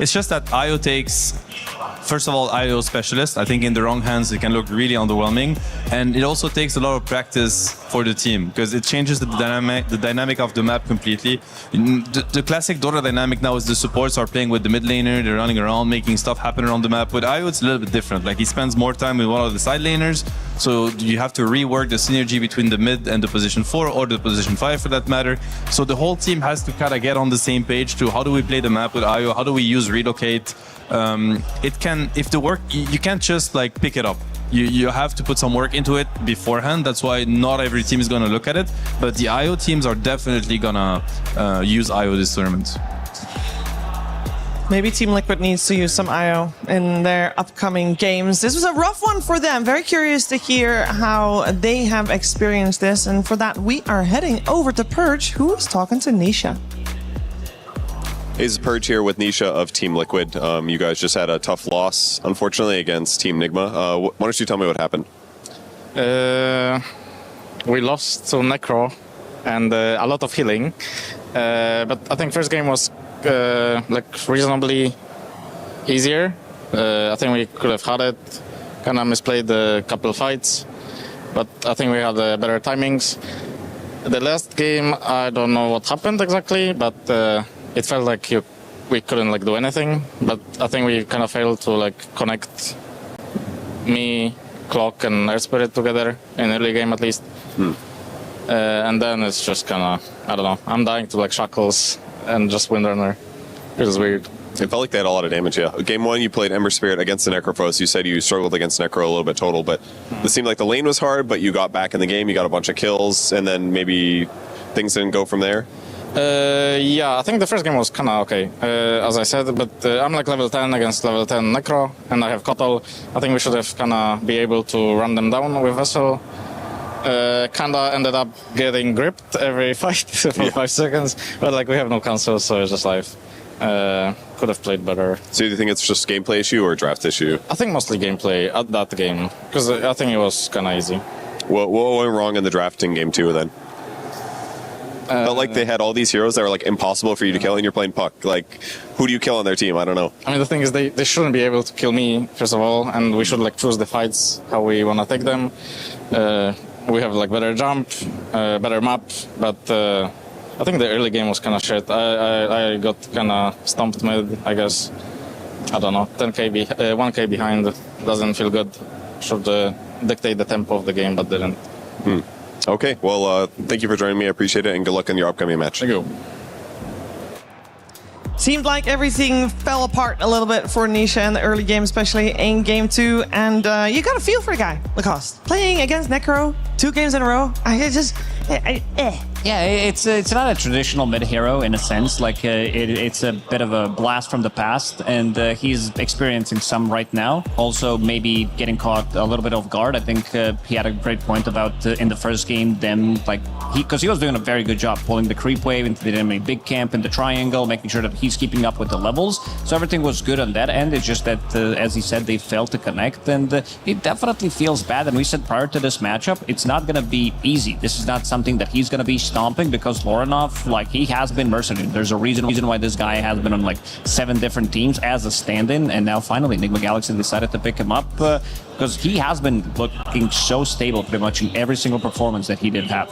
it's just that IO takes, first of all, IO specialist. I think in the wrong hands it can look really underwhelming, and it also takes a lot of practice for the team, because it changes the dynamic of the map completely. The classic Dota dynamic now is the supports are playing with the mid laner, they're running around making stuff happen around the map. With IO it's a little bit different. Like, he spends more time with one of the side laners, so you have to rework the synergy between the mid and the position 4, or the position 5 for that matter. So the whole team has to kind of get on the same page to how do we play the map with IO, how do we use relocate. You can't just like pick it up. You have to put some work into it beforehand. That's why not every team is gonna look at it, but the IO teams are definitely gonna use IO this tournament. Maybe Team Liquid needs to use some IO in their upcoming games. This was a rough one for them. Very curious to hear how they have experienced this, and for that we are heading over to Purge, who is talking to Nisha. Is Purge here with Nisha of Team Liquid. You guys just had a tough loss, unfortunately, against Team Nigma. Why don't you tell me what happened? We lost to Necro and a lot of healing. But I think first game was like reasonably easier. I think we could have had it. Kind of misplayed a couple of fights, but I think we had better timings. The last game, I don't know what happened exactly, but it felt like we couldn't like do anything. But I think we kind of failed to like connect me, Clock, and Air Spirit together in early game at least. And then it's just kind of, I don't know. I'm dying to like Shackles and just Windrunner, which is weird. It felt like they had a lot of damage, yeah. Game 1, you played Ember Spirit against the Necrophos. You said you struggled against Necro a little bit total, but it seemed like the lane was hard, but you got back in the game, you got a bunch of kills, and then maybe things didn't go from there? Yeah, I think the first game was kind of okay, as I said, but I'm like level 10 against level 10 Necro, and I have Kotal. I think we should have kind of be able to run them down with Vessel. Kind of ended up getting gripped every fight for 5 seconds, but like we have no cancel, so it's just like could have played better. So do you think it's just gameplay issue or draft issue? I think mostly gameplay at that game, because I think it was kind of easy. What went wrong in the draft in game 2 then? Felt like they had all these heroes that were like impossible for you to kill, and you're playing Puck. Like, who do you kill on their team? I don't know. I mean, the thing is, they shouldn't be able to kill me, first of all, and we should like choose the fights how we want to take them. We have like better jump, better map, but I think the early game was kind of shit. I got kind of stumped mid, I guess. I don't know, 1k behind doesn't feel good. Should dictate the tempo of the game, but didn't. Okay, well, thank you for joining me. I appreciate it, and good luck in your upcoming match. Thank you. Seemed like everything fell apart a little bit for Nisha in the early game, especially in game 2. And you got a feel for the guy, Lacoste. Playing against Necro 2 games in a row, Yeah, it's not a traditional mid hero in a sense. Like it's a bit of a blast from the past, and he's experiencing some right now. Also, maybe getting caught a little bit off guard. I think he had a great point about in the first game them because he was doing a very good job pulling the creep wave into the enemy big camp in the triangle, making sure that he's keeping up with the levels. So everything was good on that end. It's just that, as he said, they failed to connect, and he definitely feels bad. And we said prior to this matchup, it's not going to be easy. This is not something that he's going to be stomping, because Lorinov, like, he has been mercenary. There's a reason why this guy has been on like 7 different teams as a stand-in, and now finally Enigma Galaxy decided to pick him up because he has been looking so stable pretty much in every single performance that he did have.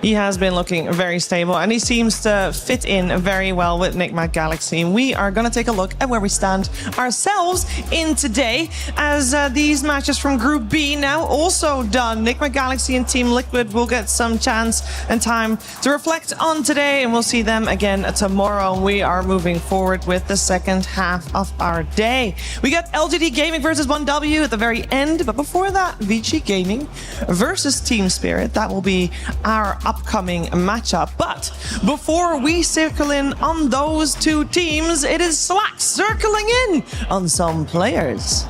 He has been looking very stable, and he seems to fit in very well with Enigma Galaxy. We are going to take a look at where we stand ourselves in today, as these matches from Group B now also done. Enigma Galaxy and Team Liquid will get some chance and time to reflect on today, and we'll see them again tomorrow. We are moving forward with the second half of our day. We got LGD Gaming versus 1W at the very end, but before that, Vici Gaming versus Team Spirit. That will be our upcoming matchup. But before we circle in on those 2 teams, it is Slack circling in on some players.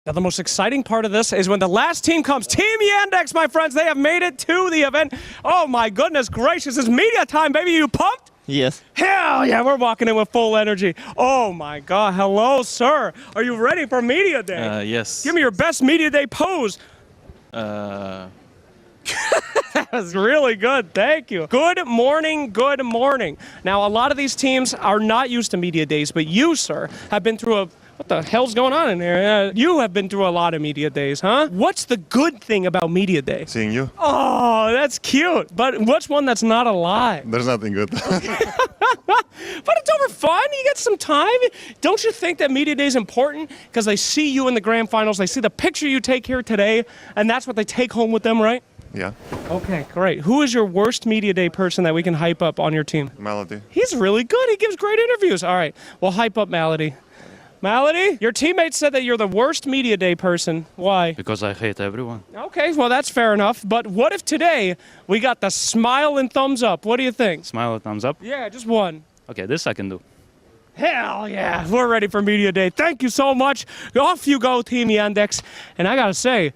Now, the most exciting part of this is when the last team comes. Team Yandex, my friends, they have made it to the event. Oh, my goodness gracious. It's media time, baby. You pumped? Yes. Hell yeah, we're walking in with full energy. Oh, my God. Hello, sir. Are you ready for Media Day? Yes. Give me your best Media Day pose. That was really good. Thank you. Good morning. Good morning. Now, a lot of these teams are not used to Media Days, but you, sir, have been through a... What the hell's going on in there? You have been through a lot of Media Days, huh? What's the good thing about Media Day? Seeing you. Oh, that's cute. But what's one that's not a lie? There's nothing good. But it's over fun. You get some time. Don't you think that Media Day is important? Because they see you in the grand finals. They see the picture you take here today, and that's what they take home with them, right? Yeah. Okay, great. Who is your worst Media Day person that we can hype up on your team? Melody. He's really good. He gives great interviews. All right, we'll hype up Melody. Melody, your teammates said that you're the worst Media Day person. Why? Because I hate everyone. Okay, well, that's fair enough. But what if today we got the smile and thumbs up? What do you think? Smile and thumbs up? Yeah, just one. Okay, this I can do. Hell yeah, we're ready for Media Day. Thank you so much. Off you go, Team Yandex. And I gotta say,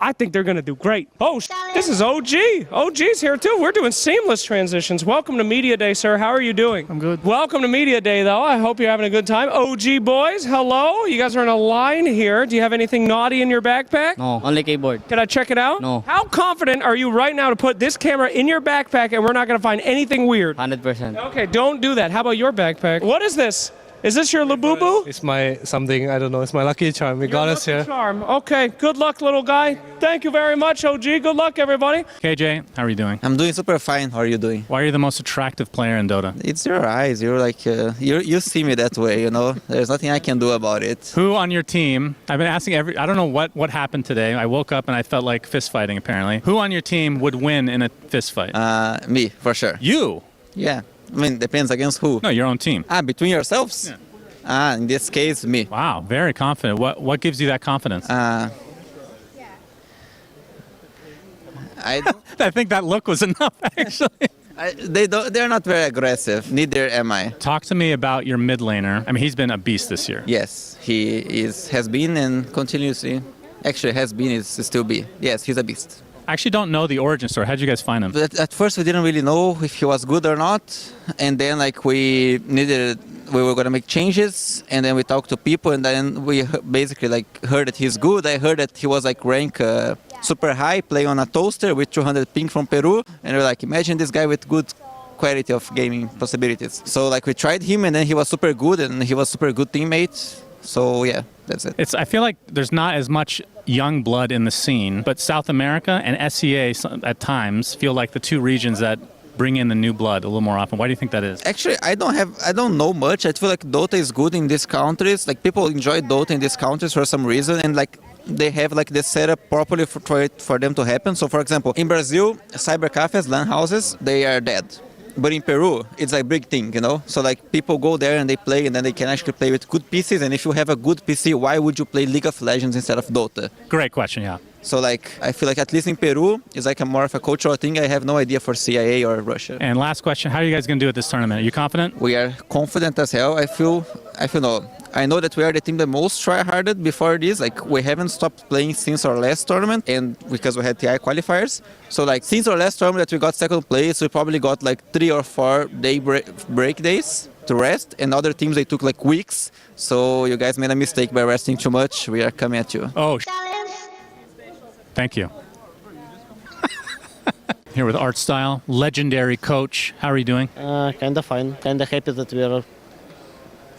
I think they're going to do great. Oh, this is OG. OG's here, too. We're doing seamless transitions. Welcome to Media Day, sir. How are you doing? I'm good. Welcome to Media Day, though. I hope you're having a good time. OG boys, hello. You guys are in a line here. Do you have anything naughty in your backpack? No, only keyboard. Can I check it out? No. How confident are you right now to put this camera in your backpack and we're not going to find anything weird? 100%. Okay, don't do that. How about your backpack? What is this? Is this your Labubu? It's my something, I don't know, it's my lucky charm. We got us here. Charm. Okay, good luck, little guy. Thank you very much, OG. Good luck, everybody. KJ, how are you doing? I'm doing super fine. How are you doing? Why are you the most attractive player in Dota? It's your eyes. You're like, you see me that way, you know? There's nothing I can do about it. Who on your team, I've been asking I don't know what happened today. I woke up and I felt like fist fighting apparently. Who on your team would win in a fist fight? Me, for sure. You? Yeah. I mean, depends against who. No, your own team. Between yourselves? Yeah. In this case, me. Wow, very confident. What gives you that confidence? I think that look was enough, actually. They're not very aggressive. Neither am I. Talk to me about your mid laner. I mean, he's been a beast this year. Yes, has been and continuously. Actually, has been, is still be. Yes, he's a beast. I actually don't know the origin story. How'd you guys find him? But at first, we didn't really know if he was good or not. And then, like, we were going to make changes. And then we talked to people. And then we basically, like, heard that he's good. I heard that he was, like, ranked super high, playing on a toaster with 200 ping from Peru. And we're like, imagine this guy with good quality of gaming possibilities. So, like, we tried him. And then he was super good. And he was super good teammate. So, yeah, that's it. I feel like there's not as much young blood in the scene, but South America and SEA at times feel like the two regions that bring in the new blood a little more often. Why do you think that is? Actually, I don't know much. I feel like Dota is good in these countries. Like, people enjoy Dota in these countries for some reason, and like they have like the setup properly for them to happen. So, for example, in Brazil, cyber cafes, LAN houses, they are dead. But in Peru, it's a big thing, you know? So like people go there and they play, and then they can actually play with good PCs. And if you have a good PC, why would you play League of Legends instead of Dota? Great question, yeah. So like, I feel like at least in Peru, it's like a more of a cultural thing. I have no idea for CIA or Russia. And last question, how are you guys going to do at this tournament? Are you confident? We are confident as hell. I know that we are the team that most try-harded before this. Like, we haven't stopped playing since our last tournament, and because we had TI qualifiers. So like, since our last tournament that we got second place, we probably got like 3 or 4 day break days to rest, and other teams, they took like weeks. So you guys made a mistake by resting too much. We are coming at you. Oh, thank you. Here with Art Style, legendary coach. How are you doing? Kind of fine. Kind of happy that we are...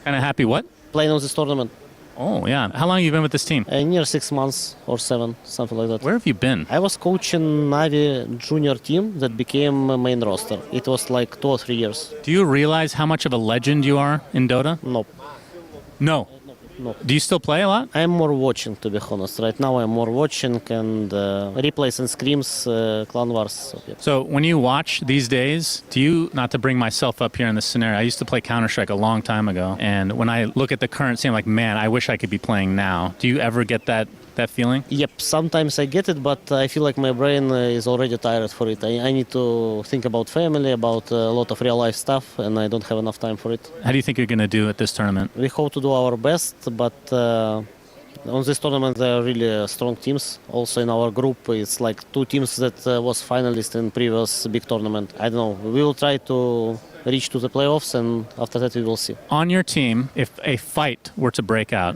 Kind of happy what? Playing on this tournament. Oh, yeah. How long have you been with this team? Near 6 months or 7, something like that. Where have you been? I was coaching Navi junior team that became main roster. It was like 2 or 3 years. Do you realize how much of a legend you are in Dota? No. No? No. Do you still play a lot? I'm more watching, to be honest. Right now I'm more watching and replays and scrims, clan wars. So when you watch these days, do you, not to bring myself up here in this scenario, I used to play Counter-Strike a long time ago, and when I look at the current scene, I'm like, man, I wish I could be playing now. Do you ever get that feeling? Yep, sometimes I get it, but I feel like my brain is already tired for it. I need to think about family, about a lot of real life stuff, and I don't have enough time for it. How do you think you're going to do at this tournament? We hope to do our best, but on this tournament there are really strong teams. Also in our group, it's like 2 teams that was finalists in previous big tournament. I don't know, we will try to reach to the playoffs, and after that we will see. On your team, if a fight were to break out,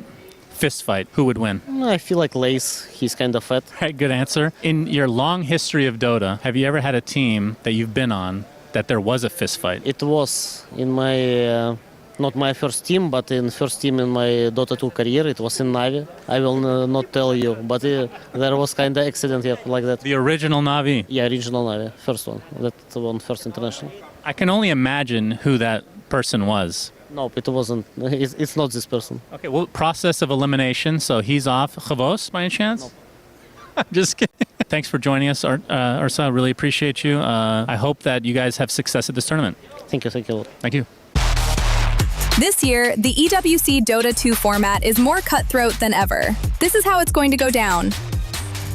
fist fight, who would win? I feel like Lace. He's kind of fat. Right, good answer. In your long history of Dota, have you ever had a team that you've been on that there was a fist fight? It was in my, not my first team, but in first team in my Dota 2 career. It was in Navi. I will not tell you, but there was kind of accident like that. The original Navi? Yeah, original Navi, first one. That one, first international. I can only imagine who that person was. Nope, it wasn't. It's not this person. Okay, well, process of elimination, so he's off. Chavos, by any chance? Nope. I'm just kidding. Thanks for joining us, Ursa. Really appreciate you. I hope that you guys have success at this tournament. Thank you. Thank you. This year, the EWC Dota 2 format is more cutthroat than ever. This is how it's going to go down.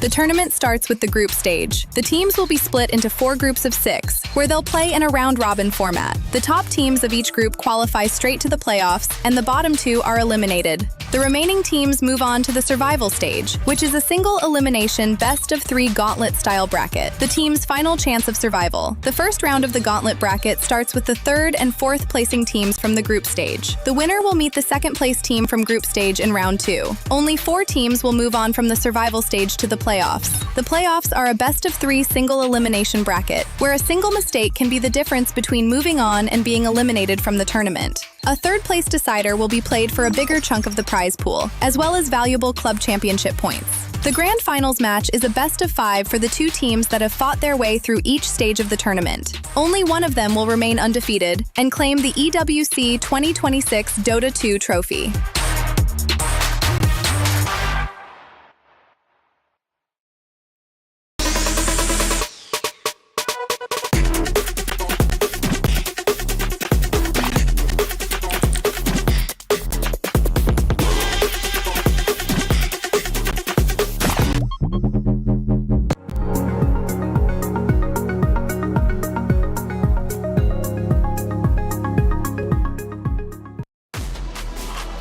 The tournament starts with the group stage. The teams will be split into 4 groups of 6, where they'll play in a round-robin format. The top teams of each group qualify straight to the playoffs, and the bottom 2 are eliminated. The remaining teams move on to the survival stage, which is a single elimination best-of-3 gauntlet-style bracket, the team's final chance of survival. The first round of the gauntlet bracket starts with the 3rd and 4th placing teams from the group stage. The winner will meet the 2nd place team from group stage in round 2. Only 4 teams will move on from the survival stage to the playoffs. The playoffs are a best-of-3 single elimination bracket, where a single mistake can be the difference between moving on and being eliminated from the tournament. A third-place decider will be played for a bigger chunk of the prize pool, as well as valuable club championship points. The grand finals match is a best-of-5 for the two teams that have fought their way through each stage of the tournament. Only one of them will remain undefeated and claim the EWC 2026 Dota 2 trophy.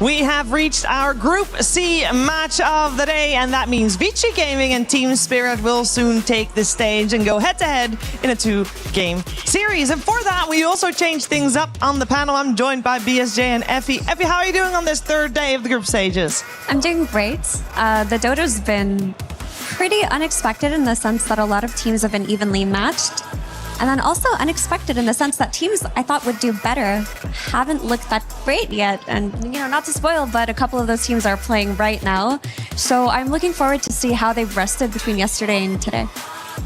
We have reached our Group C match of the day, and that means Vici Gaming and Team Spirit will soon take the stage and go head-to-head in a 2-game series. And for that, we also changed things up on the panel. I'm joined by BSJ and Effie. Effie, how are you doing on this third day of the group stages? I'm doing great. The Dota's been pretty unexpected in the sense that a lot of teams have been evenly matched. And then also unexpected in the sense that teams I thought would do better haven't looked that great yet. And, you know, not to spoil, but a couple of those teams are playing right now. So I'm looking forward to see how they've rested between yesterday and today.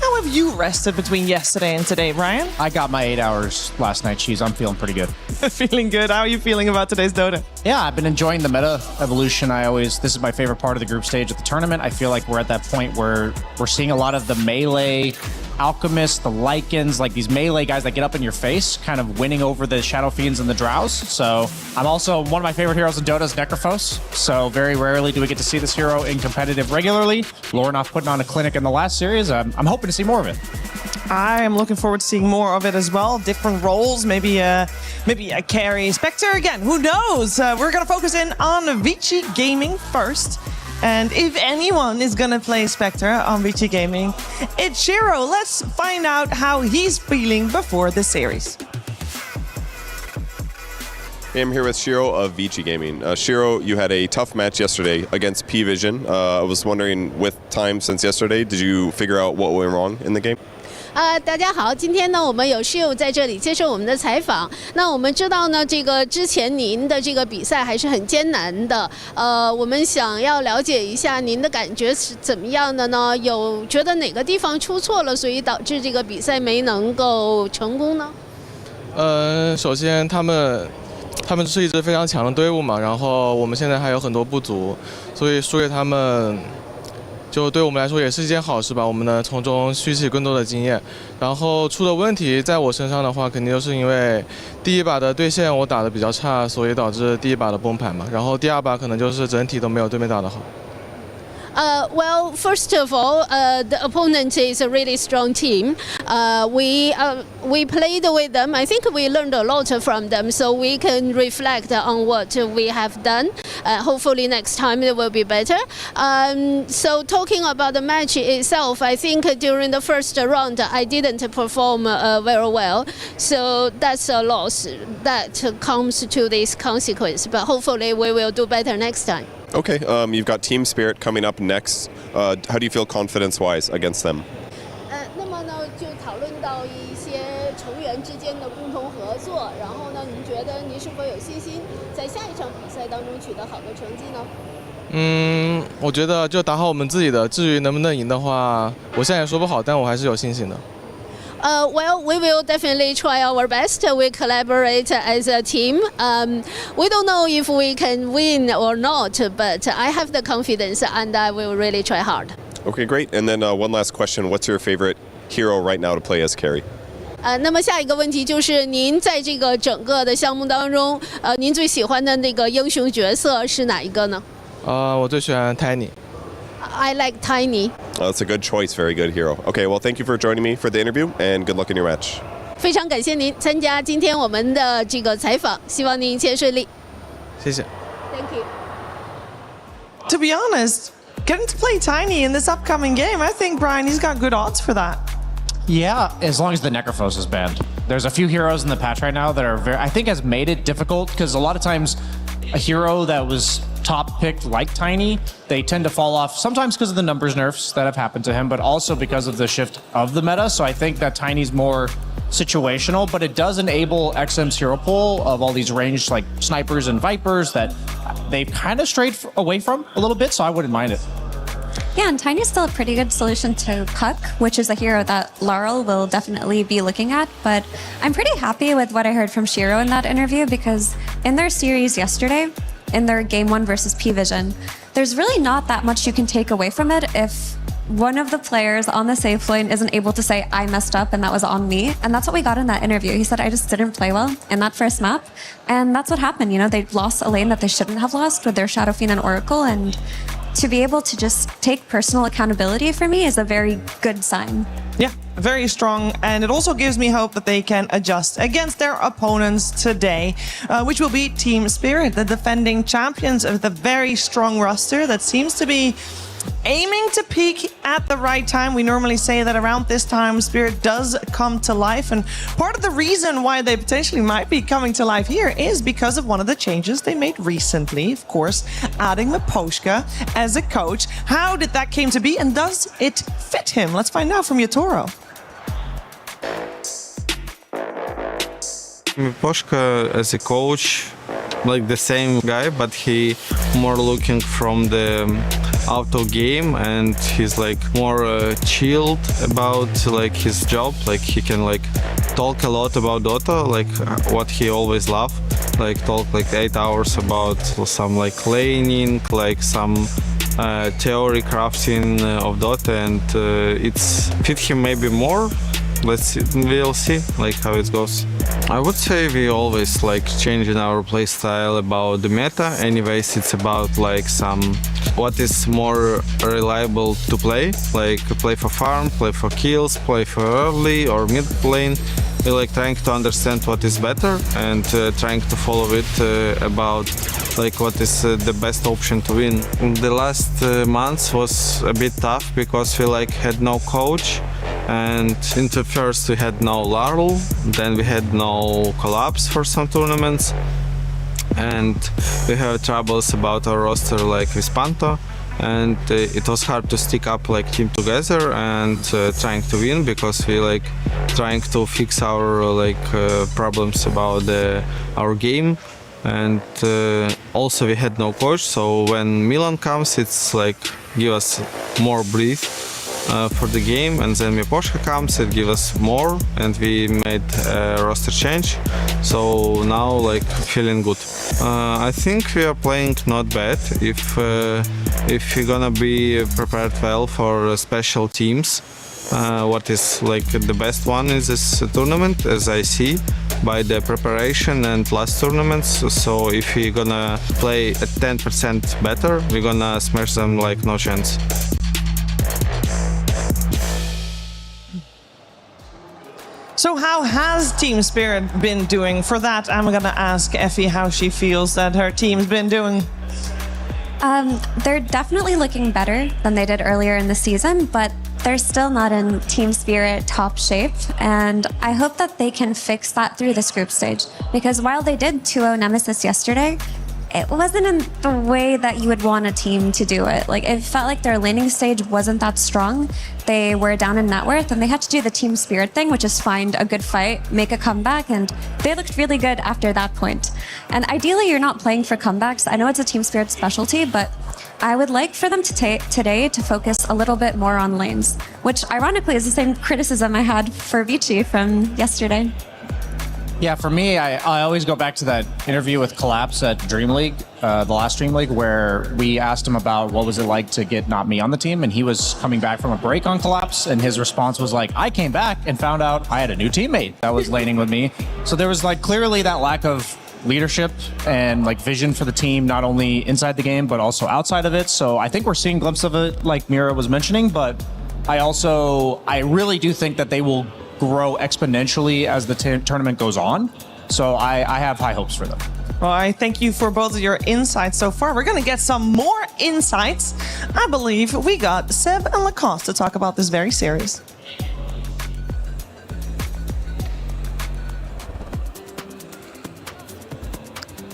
How have you rested between yesterday and today, Brian? I got my 8 hours last night, Cheese. I'm feeling pretty good. Feeling good. How are you feeling about today's Dota? Yeah, I've been enjoying the meta evolution. This is my favorite part of the group stage of the tournament. I feel like we're at that point where we're seeing a lot of the melee alchemists, the Lycans, like these melee guys that get up in your face, kind of winning over the Shadow Fiends and the Drows. So I'm also, one of my favorite heroes in Dota is Necrophos. So very rarely do we get to see this hero in competitive regularly. Lornoff putting on a clinic in the last series. I'm hoping to see more of it. I am looking forward to seeing more of it as well. Different roles, maybe a carry. Spectre again, who knows? We're going to focus in on Vici Gaming first. And if anyone is going to play Spectre on Vici Gaming, it's Shiro. Let's find out how he's feeling before the series. Hey, I'm here with Shiro of Vici Gaming. Shiro, you had a tough match yesterday against P-Vision. I was wondering, with time since yesterday, did you figure out what went wrong in the game? 大家好，今天呢，我们有室友在这里接受我们的采访。那我们知道呢，这个之前您的这个比赛还是很艰难的。我们想要了解一下您的感觉是怎么样的呢？有觉得哪个地方出错了，所以导致这个比赛没能够成功呢？首先他们是一支非常强的队伍嘛，然后我们现在还有很多不足，所以输给他们。 就对我们来说也是一件好事吧，我们能从中吸取更多的经验。然后出的问题在我身上的话，肯定就是因为第一把的对线我打得比较差，所以导致第一把的崩盘嘛。然后第二把可能就是整体都没有对面打得好。 Well, first of all, the opponent is a really strong team. We played with them. I think we learned a lot from them, so we can reflect on what we have done. Hopefully next time it will be better. So talking about the match itself, I think during the first round I didn't perform very well. So that's a loss that comes to this consequence. But hopefully we will do better next time. Okay, you've got Team Spirit coming up next. How do you feel confidence-wise against them? 那么呢，就讨论到一些成员之间的共同合作，然后呢，您觉得您是否有信心在下一场比赛当中取得好的成绩呢？我觉得就打好我们自己的，至于能不能赢的话，我现在也说不好，但我还是有信心的。 Well, we will definitely try our best. We collaborate as a team. We don't know if we can win or not, but I have the confidence and I will really try hard. Okay, great. And then one last question. What's your favorite hero right now to play as carry? 那么下一个问题就是您在这个整个的项目当中，您最喜欢的那个英雄角色是哪一个呢？我最喜欢 Tiny。 I like Tiny. That's a good choice. Very good hero. Okay, well, thank you for joining me for the interview, and good luck in your match. 非常感谢您参加今天我们的这个采访，希望您一切顺利。谢谢。Thank you. To be honest, getting to play Tiny in this upcoming game, I think Brian, he's got good odds for that. Yeah, as long as the Necrophos is banned. There's a few heroes in the patch right now that are I think has made it difficult because a lot of times a hero that was top picked like Tiny, they tend to fall off sometimes because of the numbers nerfs that have happened to him, but also because of the shift of the meta. So I think that Tiny's more situational, but it does enable XM's hero pool of all these ranged like snipers and vipers that they've kind of strayed away from a little bit, so I wouldn't mind it. Yeah, and Tiny's still a pretty good solution to Puck, which is a hero that Laurel will definitely be looking at. But I'm pretty happy with what I heard from Shiro in that interview, because in their series yesterday, in their Game 1 versus P-Vision, there's really not that much you can take away from it if one of the players on the safe lane isn't able to say, I messed up and that was on me. And that's what we got in that interview. He said, I just didn't play well in that first map. And that's what happened. You know, they lost a lane that they shouldn't have lost with their Shadow Fiend and Oracle. And to be able to just take personal accountability for me is a very good sign. Yeah, very strong, and it also gives me hope that they can adjust against their opponents today, which will be Team Spirit, the defending champions of the very strong roster that seems to be aiming to peak at the right time. We normally say that around this time, Spirit does come to life, and part of the reason why they potentially might be coming to life here is because of one of the changes they made recently, of course, adding Miposhka as a coach. How did that came to be, and does it fit him? Let's find out from Yotoro. Miposhka as a coach, like the same guy, but he more looking from the auto game, and he's like more chilled about like his job. Like he can like talk a lot about Dota, like what he always loved, like talk like 8 hours about some like laning, like some theory crafting of Dota, and it's fit him maybe more. Let's see, we'll see like how it goes. I would say we always like changing our play style about the meta. Anyways, it's about like some what is more reliable to play, like play for farm, play for kills, play for early or mid lane. We like trying to understand what is better and trying to follow it about like what is the best option to win. The last months was a bit tough because we like had no coach. And into first we had no Laurel, then we had no collapse for some tournaments, and we have troubles about our roster like with Panto, and it was hard to stick up like team together and trying to win because we like trying to fix our like problems about our game, and also we had no coach, so when Milan comes it's like give us more breath for the game, and then Miposhka comes, it gives us more, and we made a roster change, so now like feeling good. I think we are playing not bad. If we're gonna be prepared well for special teams, what is like the best one is this tournament, as I see by the preparation and last tournaments. So if we're gonna play at 10% better, we're gonna smash them like no chance. So how has Team Spirit been doing? For that, I'm gonna ask Effie how she feels that her team's been doing. They're definitely looking better than they did earlier in the season, but they're still not in Team Spirit top shape, and I hope that they can fix that through this group stage, because while they did 2-0 Nemesis yesterday, it wasn't in the way that you would want a team to do it. Like, it felt like their laning stage wasn't that strong. They were down in net worth, and they had to do the Team Spirit thing, which is find a good fight, make a comeback, and they looked really good after that point. And ideally, you're not playing for comebacks. I know it's a Team Spirit specialty, but I would like for them to today to focus a little bit more on lanes, which ironically is the same criticism I had for Vici from yesterday. Yeah, for me, I always go back to that interview with Collapse at Dream League, the last Dream League, where we asked him about what was it like to get not me on the team, and he was coming back from a break on Collapse, and his response was like, I came back and found out I had a new teammate that was laning with me. So there was like clearly that lack of leadership and like vision for the team, not only inside the game, but also outside of it. So I think we're seeing glimpses of it, like Mira was mentioning, but I really do think that they will grow exponentially as the tournament goes on. So I have high hopes for them. Well, I thank you for both of your insights so far. We're going to get some more insights. I believe we got Seb and Lacoste to talk about this very series.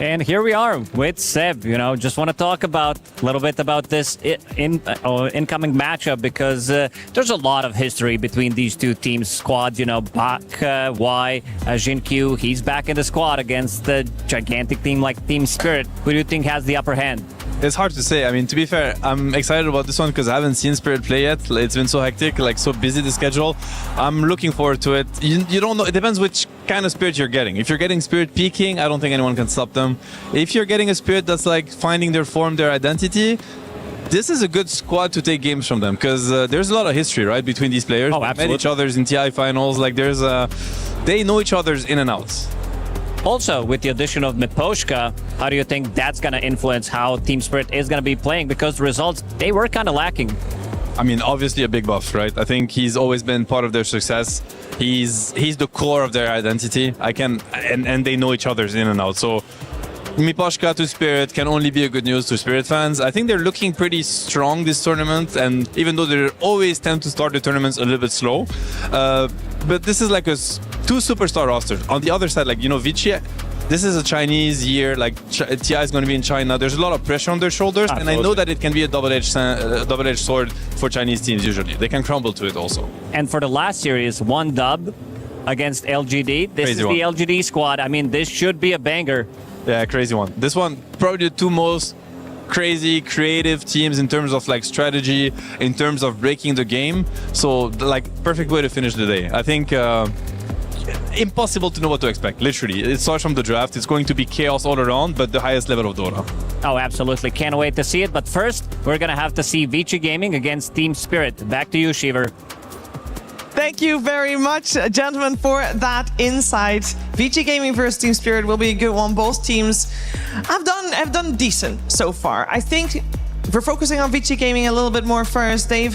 And here we are with Seb. You know, just want to talk about a little bit about this incoming matchup because there's a lot of history between these two teams' squads. You know, Bak, Y, Jinkyu, he's back in the squad against the gigantic team like Team Spirit. Who do you think has the upper hand? It's hard to say. I mean, to be fair, I'm excited about this one because I haven't seen Spirit play yet. It's been so hectic, like so busy the schedule. I'm looking forward to it. You don't know. It depends which kind of Spirit you're getting. If you're getting Spirit peaking, I don't think anyone can stop them. If you're getting a Spirit that's like finding their form, their identity, this is a good squad to take games from them because there's a lot of history, right, between these players. Oh, They absolutely. met each other's in TI finals. Like they know each other's in and outs. Also, with the addition of Miposhka, how do you think that's going to influence how Team Spirit is going to be playing? Because the results, they were kind of lacking. I mean, obviously a big buff, right? I think he's always been part of their success. He's the core of their identity. And they know each other's in and out. So Miposhka to Spirit can only be a good news to Spirit fans. I think they're looking pretty strong this tournament, and even though they always tend to start the tournaments a little bit slow, but this is like two superstar rosters. On the other side, like, you know, Vici, this is a Chinese year, like TI is going to be in China. There's a lot of pressure on their shoulders, and I know that it can be a double-edged sword for Chinese teams usually. They can crumble to it also. And for the last series, 1 dub against LGD. This is the LGD squad. I mean, this should be a banger. Yeah, crazy one. This one, probably the two most crazy, creative teams in terms of like strategy, in terms of breaking the game. So, like, perfect way to finish the day. I think impossible to know what to expect, literally. It starts from the draft. It's going to be chaos all around, but the highest level of Dota. Oh, absolutely. Can't wait to see it. But first, we're going to have to see Vici Gaming against Team Spirit. Back to you, Shiver. Thank you very much, gentlemen, for that insight. Vici Gaming versus Team Spirit will be a good one. Both teams have done decent so far. I think if we're focusing on Vici Gaming a little bit more first, they're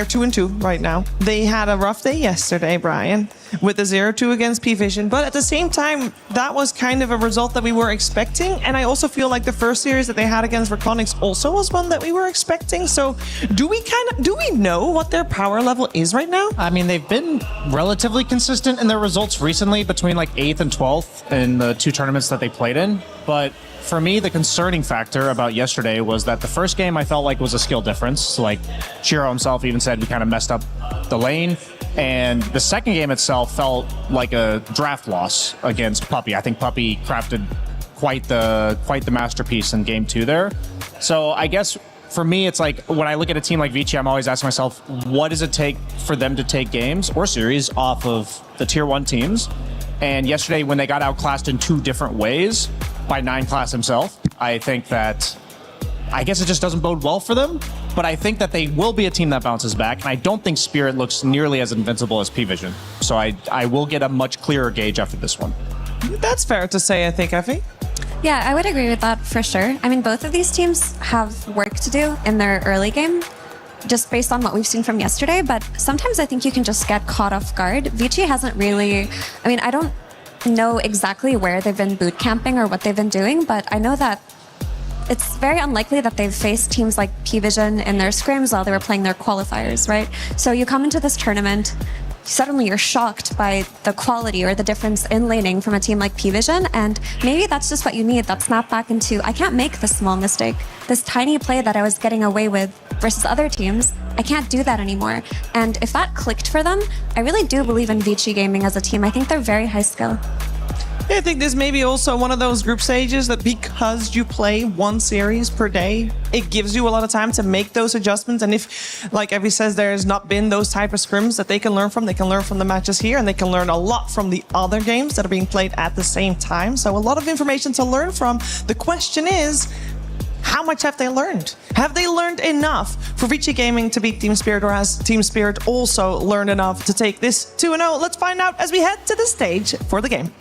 2-2 right now. They had a rough day yesterday, Brian, with a 0-2 against P-Vision. But at the same time, that was kind of a result that we were expecting. And I also feel like the first series that they had against Reconics also was one that we were expecting. So do we know what their power level is right now? I mean, they've been relatively consistent in their results recently between like 8th and 12th in the 2 tournaments that they played in. But for me, the concerning factor about yesterday was that the first game I felt like was a skill difference. So, like, Shiro himself even said we kind of messed up the lane. And the second game itself felt like a draft loss against Puppy. I think Puppy crafted quite the masterpiece in game 2 there. So I guess for me, it's like when I look at a team like Vici, I'm always asking myself, what does it take for them to take games or series off of the tier 1 teams? And yesterday, when they got outclassed in 2 different ways by 9class himself, I guess it just doesn't bode well for them. But I think that they will be a team that bounces back. And I don't think Spirit looks nearly as invincible as P-Vision. So I will get a much clearer gauge after this one. That's fair to say, I think, Effie. Yeah, I would agree with that for sure. I mean, both of these teams have work to do in their early game, just based on what we've seen from yesterday. But sometimes I think you can just get caught off guard. Vici hasn't really, I mean, I don't know exactly where they've been boot camping or what they've been doing, but I know that it's very unlikely that they've faced teams like P-Vision in their scrims while they were playing their qualifiers, right? So you come into this tournament, suddenly you're shocked by the quality or the difference in laning from a team like P-Vision, and maybe that's just what you need, that snap back into, I can't make this small mistake. This tiny play that I was getting away with versus other teams, I can't do that anymore. And if that clicked for them, I really do believe in Vici Gaming as a team. I think they're very high skill. I think this may be also one of those group stages that because you play 1 series per day, it gives you a lot of time to make those adjustments. And if, like Evie says, there's not been those type of scrims that they can learn from the matches here, and they can learn a lot from the other games that are being played at the same time. So a lot of information to learn from. The question is, how much have they learned? Have they learned enough for Vici Gaming to beat Team Spirit, or has Team Spirit also learned enough to take this 2-0? Let's find out as we head to the stage for the game.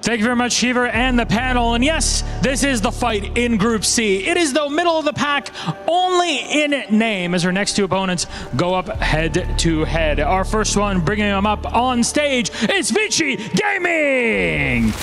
Thank you very much, Shiver and the panel. And yes, this is the fight in Group C. It is the middle of the pack, only in name, as our next 2 opponents go up head-to-head. Our first one, bringing them up on stage, is Vici Gaming!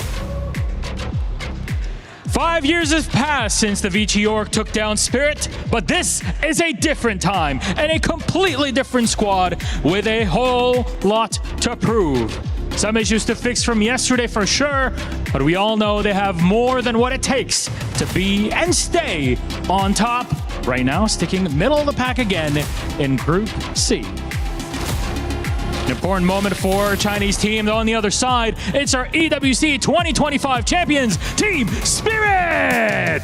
5 years has passed since the Vici York took down Spirit, but this is a different time and a completely different squad with a whole lot to prove. Some issues to fix from yesterday for sure, but we all know they have more than what it takes to be and stay on top. Right now, sticking middle of the pack again in Group C. An important moment for Chinese team, though, on the other side, it's our EWC 2025 champions, Team Spirit!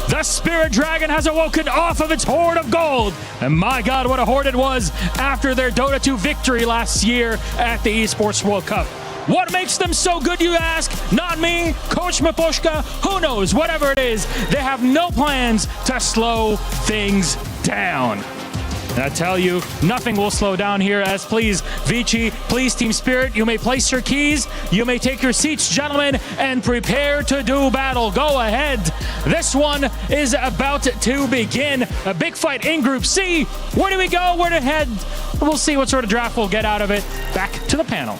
The Spirit Dragon has awoken off of its hoard of gold. And my God, what a hoard it was after their Dota 2 victory last year at the Esports World Cup. What makes them so good, you ask? Not me, Coach Maposhka, who knows, whatever it is, they have no plans to slow things down. And I tell you, nothing will slow down here, as please, Vici, please, Team Spirit, you may place your keys, you may take your seats, gentlemen, and prepare to do battle. Go ahead. This one is about to begin. A big fight in Group C. Where do we go? Where to head? We'll see what sort of draft we'll get out of it. Back to the panel.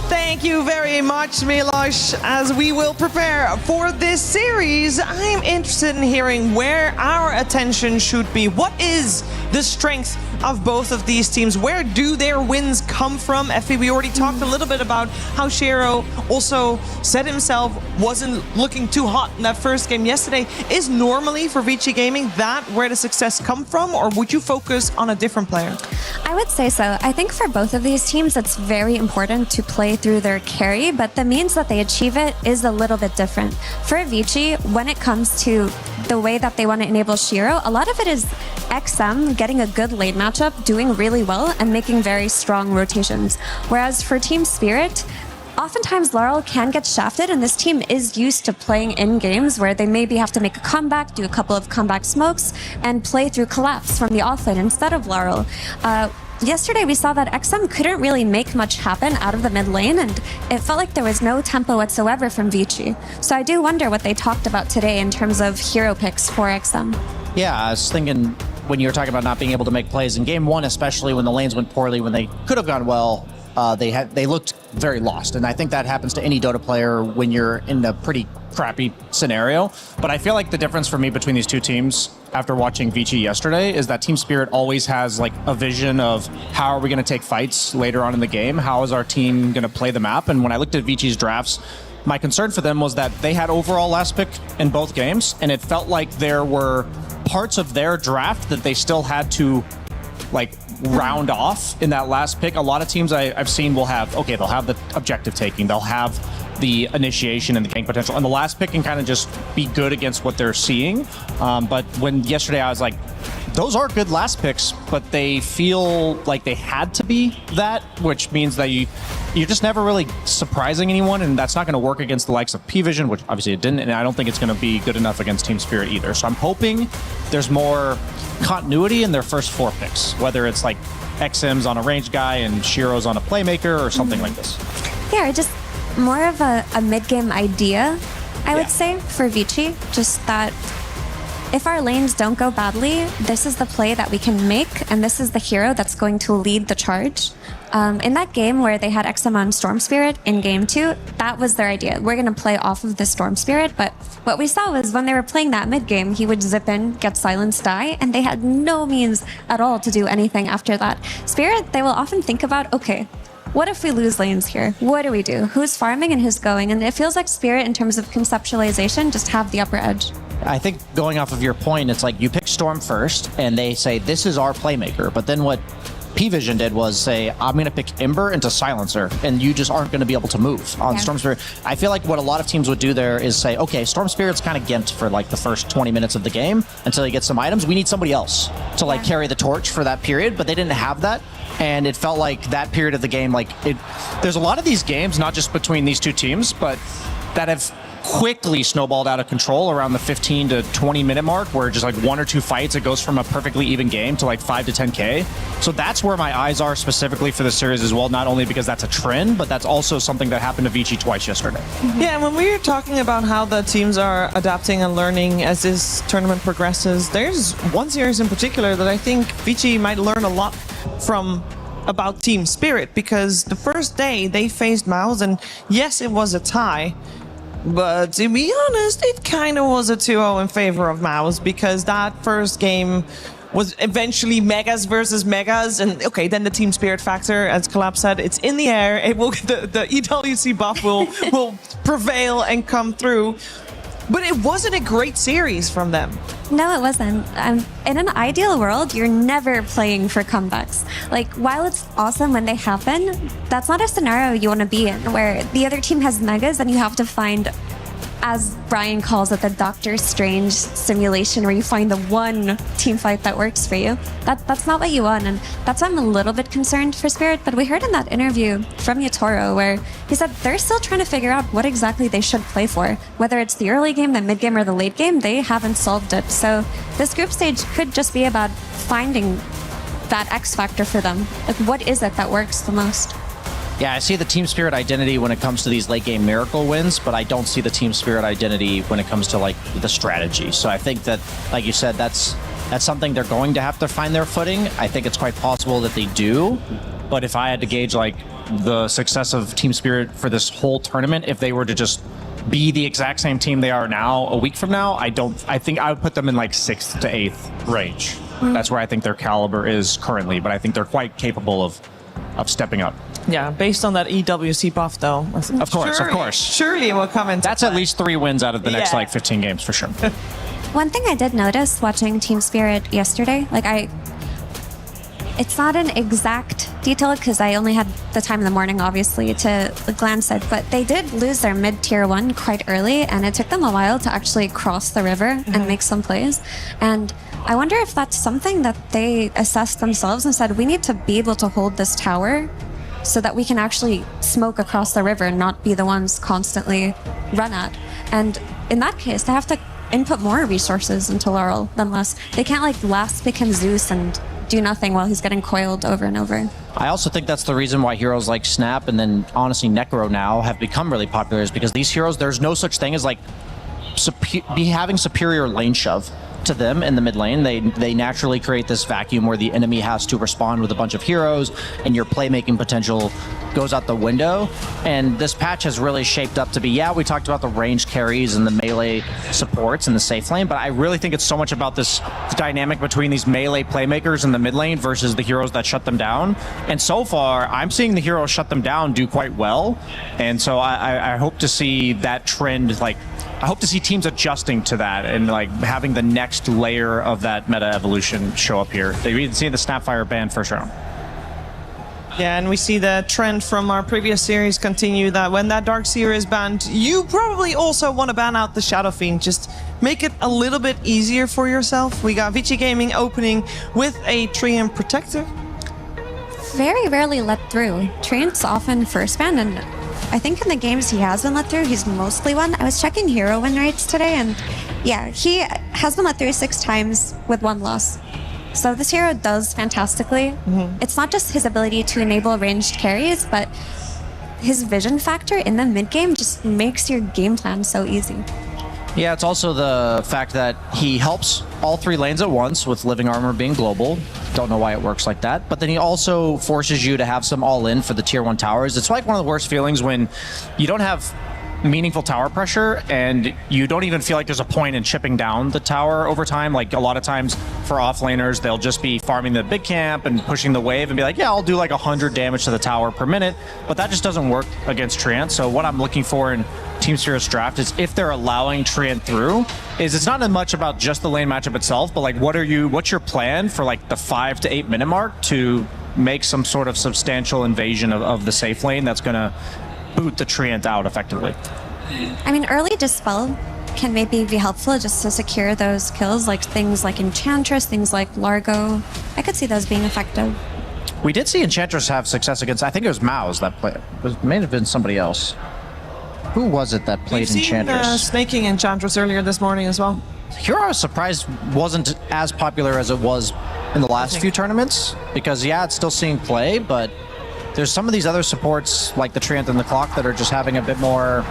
Thank you very much, Milos. As we will prepare for this series, I'm interested in hearing where our attention should be. What is the strength of both of these teams? Where do their wins come from? Effie, we already talked a little bit about how Shiro also said himself wasn't looking too hot in that first game yesterday. Is normally for Vici Gaming that where the success come from, or would you focus on a different player? I would say so. I think for both of these teams, it's very important to play through their carry, but the means that they achieve it is a little bit different. For Vici, when it comes to the way that they want to enable Shiro, a lot of it is XM getting a good late matchup, doing really well, and making very strong rotations. Whereas for Team Spirit, oftentimes Laurel can get shafted, and this team is used to playing in games where they maybe have to make a comeback, do a couple of comeback smokes, and play through collapse from the offlane instead of Laurel. Yesterday, we saw that XM couldn't really make much happen out of the mid lane, and it felt like there was no tempo whatsoever from Vici. So I do wonder what they talked about today in terms of hero picks for XM. Yeah, I was thinking when you were talking about not being able to make plays in game one, especially when the lanes went poorly, when they could have gone well, they looked very lost. And I think that happens to any Dota player when you're in a pretty crappy scenario. But I feel like the difference for me between these two teams after watching Vici yesterday is that Team Spirit always has like a vision of how are we going to take fights later on in the game? How is our team going to play the map? And when I looked at Vici's drafts, my concern for them was that they had overall last pick in both games, and it felt like there were parts of their draft that they still had to like round off in that last pick. A lot of teams I've seen will have, okay, they'll have the objective taking, they'll have the initiation and the gank potential, and the last pick can kind of just be good against what they're seeing. But when yesterday I was like, those are good last picks, but they feel like they had to be that, which means that you're just never really surprising anyone, and that's not going to work against the likes of P-Vision, which obviously it didn't, and I don't think it's going to be good enough against Team Spirit either. So I'm hoping there's more continuity in their first four picks, whether it's like XM's on a range guy and Shiro's on a playmaker or something like this. Yeah, just more of a mid-game idea, I would say, for Vici. Just that if our lanes don't go badly, this is the play that we can make, and this is the hero that's going to lead the charge. In that game where they had XM on Storm Spirit in game 2, that was their idea. We're going to play off of the Storm Spirit, but what we saw was when they were playing that mid game, he would zip in, get silence, die, and they had no means at all to do anything after that. Spirit, they will often think about, okay, what if we lose lanes here? What do we do? Who's farming and who's going? And it feels like Spirit, in terms of conceptualization, just have the upper edge. I think going off of your point, it's like you pick Storm first, and they say, this is our playmaker. But then what P-Vision did was say, I'm going to pick Ember into Silencer, and you just aren't going to be able to move on Storm Spirit. I feel like what a lot of teams would do there is say, okay, Storm Spirit's kind of gimped for like the first 20 minutes of the game until he gets some items. We need somebody else to like carry the torch for that period, but they didn't have that. And it felt like that period of the game, there's a lot of these games, not just between these two teams, but that have quickly snowballed out of control around the 15 to 20 minute mark, where just like one or two fights, it goes from a perfectly even game to like 5 to 10K. So that's where my eyes are specifically for the series as well, not only because that's a trend, but that's also something that happened to Vici twice yesterday. Yeah, when we were talking about how the teams are adapting and learning as this tournament progresses, there's one series in particular that I think Vici might learn a lot from about Team Spirit, because the first day they faced Mouse, and yes, it was a tie, but to be honest, it kind of was a 2-0 in favor of Mouse, because that first game was eventually Megas versus Megas, and okay, then the team spirit factor, as Collab said, it's in the air. It will the EWC buff will prevail and come through. But it wasn't a great series from them. No, it wasn't. In an ideal world, you're never playing for comebacks. Like, while it's awesome when they happen, that's not a scenario you want to be in, where the other team has megas and you have to find, as Brian calls it, the Doctor Strange simulation, where you find the one team fight that works for you. That's not what you want, and that's why I'm a little bit concerned for Spirit. But we heard in that interview from Yatoro where he said they're still trying to figure out what exactly they should play for. Whether it's the early game, the mid game, or the late game, they haven't solved it. So this group stage could just be about finding that X factor for them. Like, what is it that works the most? Yeah, I see the team spirit identity when it comes to these late game miracle wins, but I don't see the team spirit identity when it comes to like the strategy. So I think that, like you said, that's something they're going to have to find their footing. I think it's quite possible that they do, but if I had to gauge like the success of team spirit for this whole tournament, if they were to just be the exact same team they are now a week from now, I think I would put them in like 6th to 8th range. That's where I think their caliber is currently, but I think they're quite capable of stepping up. Yeah, based on that EWC buff, though. Of course. Surely it will come into That's at least 3 wins out of the next like 15 games for sure. One thing I did notice watching Team Spirit yesterday, it's not an exact detail because I only had the time in the morning, obviously, to glance at, but they did lose their mid-tier 1 quite early, and it took them a while to actually cross the river and make some plays. And I wonder if that's something that they assessed themselves and said, we need to be able to hold this tower so that we can actually smoke across the river and not be the ones constantly run at. And in that case, they have to input more resources into Laurel than less. They can't like last become Zeus and do nothing while he's getting coiled over and over. I also think that's the reason why heroes like Snap and then honestly Necro now have become really popular, is because these heroes, there's no such thing as like having superior lane shove to them in the mid lane. They naturally create this vacuum where the enemy has to respond with a bunch of heroes and your playmaking potential goes out the window. And this patch has really shaped up to be, we talked about the range carries and the melee supports in the safe lane, but I really think it's so much about this dynamic between these melee playmakers in the mid lane versus the heroes that shut them down. And so far, I'm seeing the heroes shut them down do quite well. And so I hope to see that trend, I hope to see teams adjusting to that and like having the next layer of that meta evolution show up here. They've even seen the Snapfire ban for sure. Yeah, and we see the trend from our previous series continue, that when that Darkseer is banned, you probably also want to ban out the Shadow Fiend. Just make it a little bit easier for yourself. We got Vici Gaming opening with a Treant Protector. Very rarely let through. Treant's often first ban, and I think in the games he has been let through, he's mostly won. I was checking hero win rates today, and yeah, he has been let through 6 times with 1 loss. So this hero does fantastically. It's not just his ability to enable ranged carries, but his vision factor in the mid game just makes your game plan so easy. Yeah, it's also the fact that he helps all 3 lanes at once with living armor being global. Don't know why it works like that. But then he also forces you to have some all-in for the tier 1 towers. It's like one of the worst feelings when you don't have meaningful tower pressure and you don't even feel like there's a point in chipping down the tower over time. Like a lot of times for offlaners, they'll just be farming the big camp and pushing the wave and be like, I'll do like 100 damage to the tower per minute. But that just doesn't work against Treant. So what I'm looking for in Team Spirit's draft is, if they're allowing Treant through, is it's not as much about just the lane matchup itself, but like what's your plan for like the 5 to 8 minute mark to make some sort of substantial invasion of the safe lane that's gonna boot the Treant out effectively. I mean, early Dispel can maybe be helpful just to secure those kills, like things like Enchantress, things like Largo. I could see those being effective. We did see Enchantress have success against, I think it was Mao's that played. It may have been somebody else. Who was it that played Enchantress? We've seen snaking Enchantress earlier this morning as well. Hero, I was surprised wasn't as popular as it was in the last few tournaments, because it's still seeing play, but there's some of these other supports like the Treant and the Clock that are just having a bit more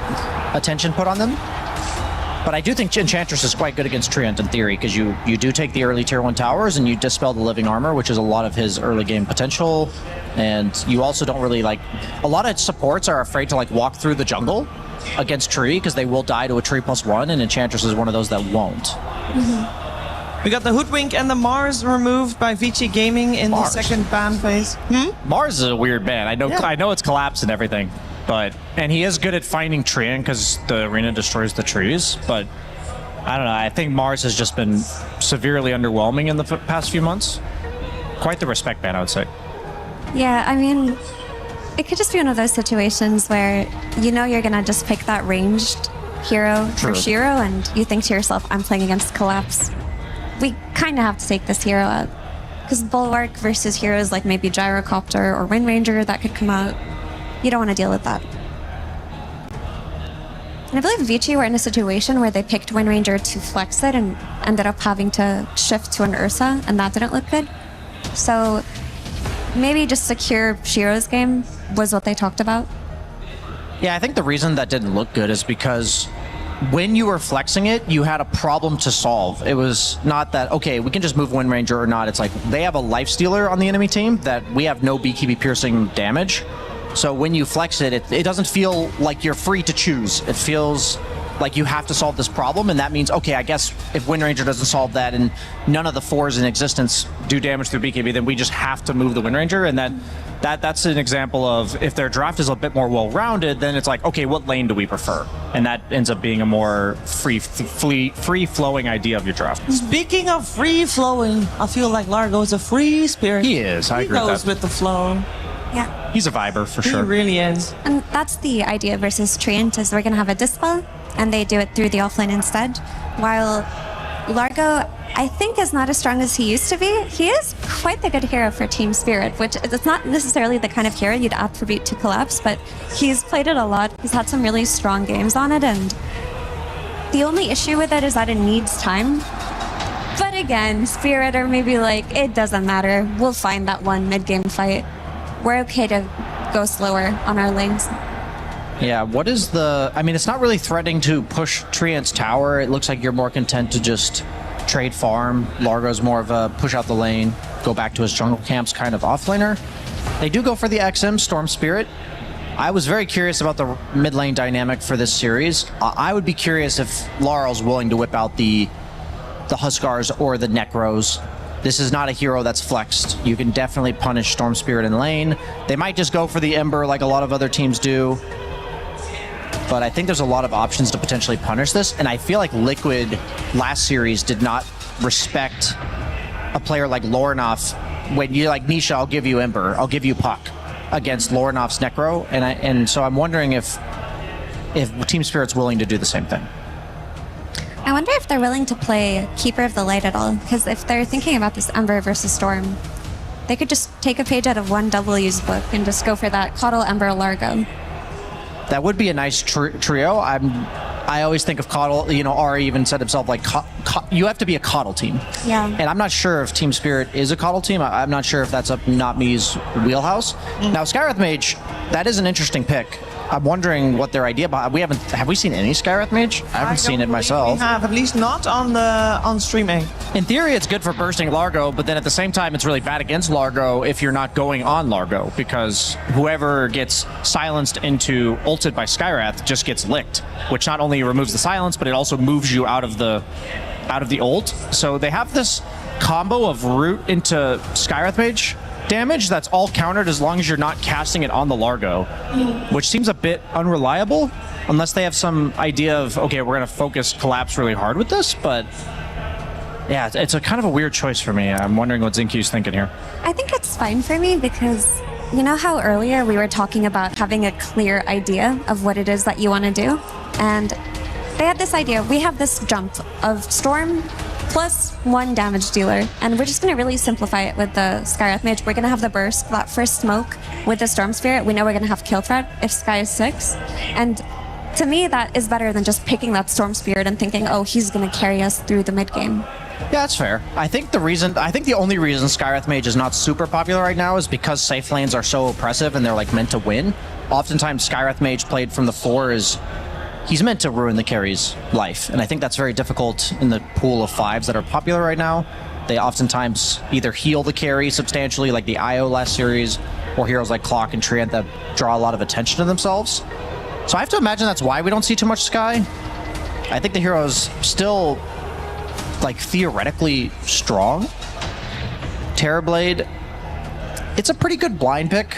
attention put on them. But I do think Enchantress is quite good against Treant in theory, because you do take the early tier 1 towers and you dispel the living armor, which is a lot of his early game potential. And you also don't really a lot of supports are afraid to walk through the jungle against Tree because they will die to a Tree +1, and Enchantress is one of those that won't. We got the Hoodwink and the Mars removed by Vici Gaming in the second ban phase. Mars is a weird ban. I know. Yeah. I know it's collapsed and everything, and he is good at finding Trian because the arena destroys the trees. But I don't know. I think Mars has just been severely underwhelming in the past few months. Quite the respect ban, I would say. Yeah, I mean, it could just be one of those situations where you know you're gonna just pick that ranged hero for Shiro, and you think to yourself, I'm playing against Collapse. We kind of have to take this hero out. Because Bulwark versus heroes like maybe Gyrocopter or Wind Ranger, that could come out. You don't want to deal with that. And I believe Vici were in a situation where they picked Wind Ranger to flex it and ended up having to shift to an Ursa, and that didn't look good. So maybe just secure Shiro's game was what they talked about. Yeah, I think the reason that didn't look good is because when you were flexing it, you had a problem to solve. It was not that, okay, we can just move Wind Ranger or not. It's like they have a life stealer on the enemy team that we have no BKB piercing damage. So when you flex it, it doesn't feel like you're free to choose. It feels like you have to solve this problem, and that means, okay, I guess if Wind Ranger doesn't solve that and none of the 4s in existence do damage through BKB, then we just have to move the Wind Ranger, and that's an example of if their draft is a bit more well-rounded, then it's like, okay, what lane do we prefer? And that ends up being a more free-flowing idea of your draft. Speaking of free-flowing, I feel like Largo is a free spirit. He is, I agree with that. He goes with the flow. Yeah. He's a viber, for sure. He really is. And that's the idea versus Treant, is we're going to have a Dispel, and they do it through the offlane instead. While Largo, I think, is not as strong as he used to be. He is quite the good hero for Team Spirit, which is not necessarily the kind of hero you'd attribute to Collapse, but he's played it a lot. He's had some really strong games on it, and the only issue with it is that it needs time. But again, Spirit are maybe like, it doesn't matter. We'll find that one mid-game fight. We're okay to go slower on our lanes. Yeah, what is the... I mean, it's not really threatening to push Treant's tower. It looks like you're more content to just trade farm. Largo's more of a push out the lane, go back to his jungle camps kind of offlaner. They do go for the XM Storm Spirit. I was very curious about the mid lane dynamic for this series. I would be curious if Laurel's willing to whip out the Huskars or the Necros. This is not a hero that's flexed. You can definitely punish Storm Spirit in lane. They might just go for the Ember like a lot of other teams do. But I think there's a lot of options to potentially punish this. And I feel like Liquid last series did not respect a player like Lorinoff. When you're like, Nisha, I'll give you Ember, I'll give you Puck, against Lorinoff's Necro. And so I'm wondering if Team Spirit's willing to do the same thing. I wonder if they're willing to play Keeper of the Light at all, because if they're thinking about this Ember versus Storm, they could just take a page out of 1W's book and just go for that Coddle, Ember, Largo. That would be a nice trio. I always think of Coddle, Ari even said himself, like, you have to be a Coddle team. Yeah. And I'm not sure if Team Spirit is a Coddle team. I'm not sure if that's up Not Me's wheelhouse. Now, Skywrath Mage, that is an interesting pick. I'm wondering what their idea behind. Have we seen any Skywrath Mage? I haven't seen it myself. We have, at least not on streaming. In theory, it's good for bursting Largo, but then at the same time, it's really bad against Largo if you're not going on Largo, because whoever gets silenced into ulted by Skywrath just gets licked, which not only removes the silence, but it also moves you out of the ult. So they have this combo of root into Skywrath Mage damage that's all countered as long as you're not casting it on the Largo, which seems a bit unreliable unless they have some idea of, okay, we're going to focus Collapse really hard with this. But yeah, it's a kind of a weird choice for me. I'm wondering what Zinky's thinking here. I think it's fine for me because you know how earlier we were talking about having a clear idea of what it is that you want to do? And they had this idea. We have this jump of Storm plus 1 damage dealer, and we're just going to really simplify it with the Skywrath Mage. We're going to have the burst, that first smoke with the Storm Spirit. We know we're going to have kill threat if Sky is 6, and to me that is better than just picking that Storm Spirit and thinking, oh, he's going to carry us through the mid game. Yeah, that's fair. I think the only reason Skywrath Mage is not super popular right now is because safe lanes are so oppressive and they're like meant to win. Oftentimes Skywrath Mage played from the 4 is he's meant to ruin the carry's life, and I think that's very difficult in the pool of 5s that are popular right now. They oftentimes either heal the carry substantially, like the IO last series, or heroes like Clock and Treant that draw a lot of attention to themselves. So I have to imagine that's why we don't see too much Sky. I think the hero's still like theoretically strong. Terrorblade, it's a pretty good blind pick,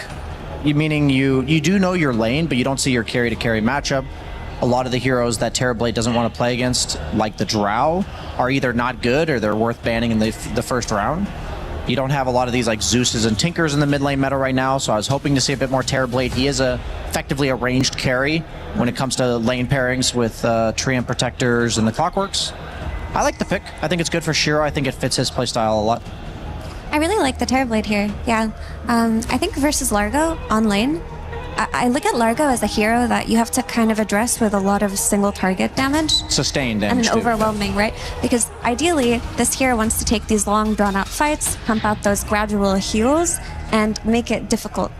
meaning you do know your lane, but you don't see your carry to carry matchup. A lot of the heroes that Terrorblade doesn't want to play against, like the Drow, are either not good or they're worth banning in the first round. You don't have a lot of these like Zeus's and Tinkers in the mid lane meta right now, so I was hoping to see a bit more Terrorblade. He is effectively a ranged carry when it comes to lane pairings with Treant Protectors and the Clockworks. I like the pick. I think it's good for Shiro. I think it fits his playstyle a lot. I really like the Terrorblade here, yeah. I think versus Largo on lane, I look at Largo as a hero that you have to kind of address with a lot of single target damage. Sustained damage. And overwhelming, right? Because ideally, this hero wants to take these long drawn out fights, pump out those gradual heals, and make it difficult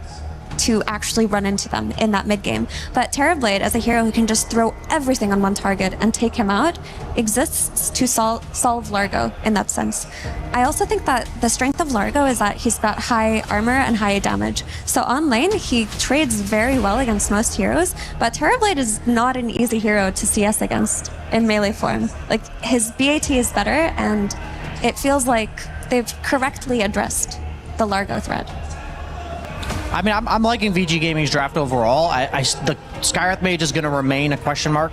to actually run into them in that mid game. But Terrorblade, as a hero who can just throw everything on one target and take him out, exists to solve Largo in that sense. I also think that the strength of Largo is that he's got high armor and high damage. So on lane, he trades very well against most heroes, but Terrorblade is not an easy hero to CS against in melee form. Like, his BAT is better, and it feels like they've correctly addressed the Largo threat. I mean, I'm liking VG Gaming's draft overall. The Skywrath Mage is going to remain a question mark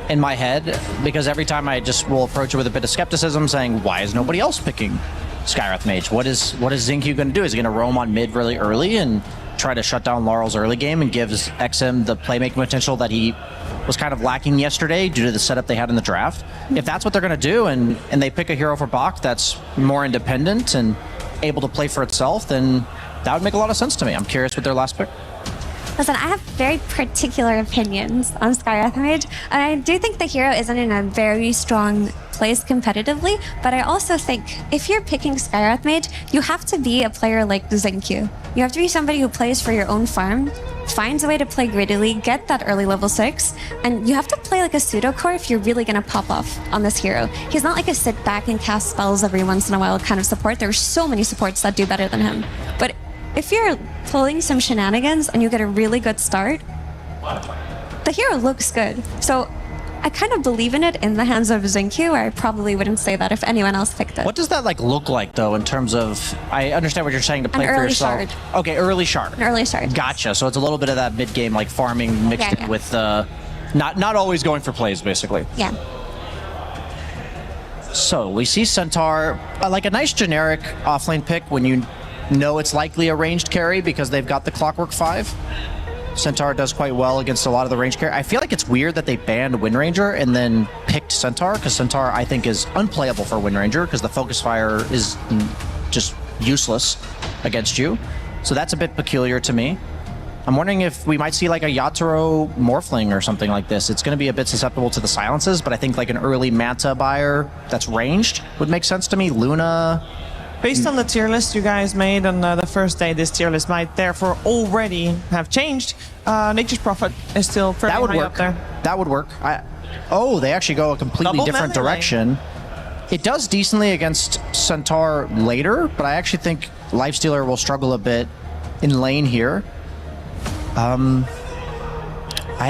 in my head, because every time I just will approach it with a bit of skepticism, saying, why is nobody else picking Skywrath Mage? What is XinQ going to do? Is he going to roam on mid really early and try to shut down Laurel's early game and gives XM the playmaking potential that he was kind of lacking yesterday due to the setup they had in the draft? If that's what they're going to do, and they pick a hero for Bach that's more independent and able to play for itself, then that would make a lot of sense to me. I'm curious with their last pick. Listen, I have very particular opinions on Skywrath Mage. I do think the hero isn't in a very strong place competitively, but I also think if you're picking Skywrath Mage, you have to be a player like XinQ. You have to be somebody who plays for your own farm, finds a way to play greedily, get that early level 6, and you have to play like a pseudo core if you're really going to pop off on this hero. He's not like a sit back and cast spells every once in a while kind of support. There's so many supports that do better than him. But if you're pulling some shenanigans and you get a really good start, the hero looks good. So I kind of believe in it in the hands of XinQ, where I probably wouldn't say that if anyone else picked it. What does that look like though, in terms of, I understand what you're saying, to play for yourself. Shard. Okay, early shard. An early shard. Gotcha. So it's a little bit of that mid game like farming mixed in with not always going for plays basically. Yeah. So we see Centaur, like a nice generic offlane pick when you know it's likely a ranged carry because they've got the Clockwork 5. Centaur does quite well against a lot of the range carry. I feel like it's weird that they banned Windranger and then picked Centaur, because Centaur I think is unplayable for Windranger because the focus fire is just useless against you. So that's a bit peculiar to me. I'm wondering if we might see like a Yatoro Morphling or something like this. It's going to be a bit susceptible to the silences, but I think like an early Manta buyer that's ranged would make sense to me. Luna. Based on the tier list you guys made on the first day, this tier list might therefore already have changed. Nature's Prophet is still pretty high up there. That would work. They actually go a completely different direction. It does decently against Centaur later, but I actually think Lifestealer will struggle a bit in lane here. I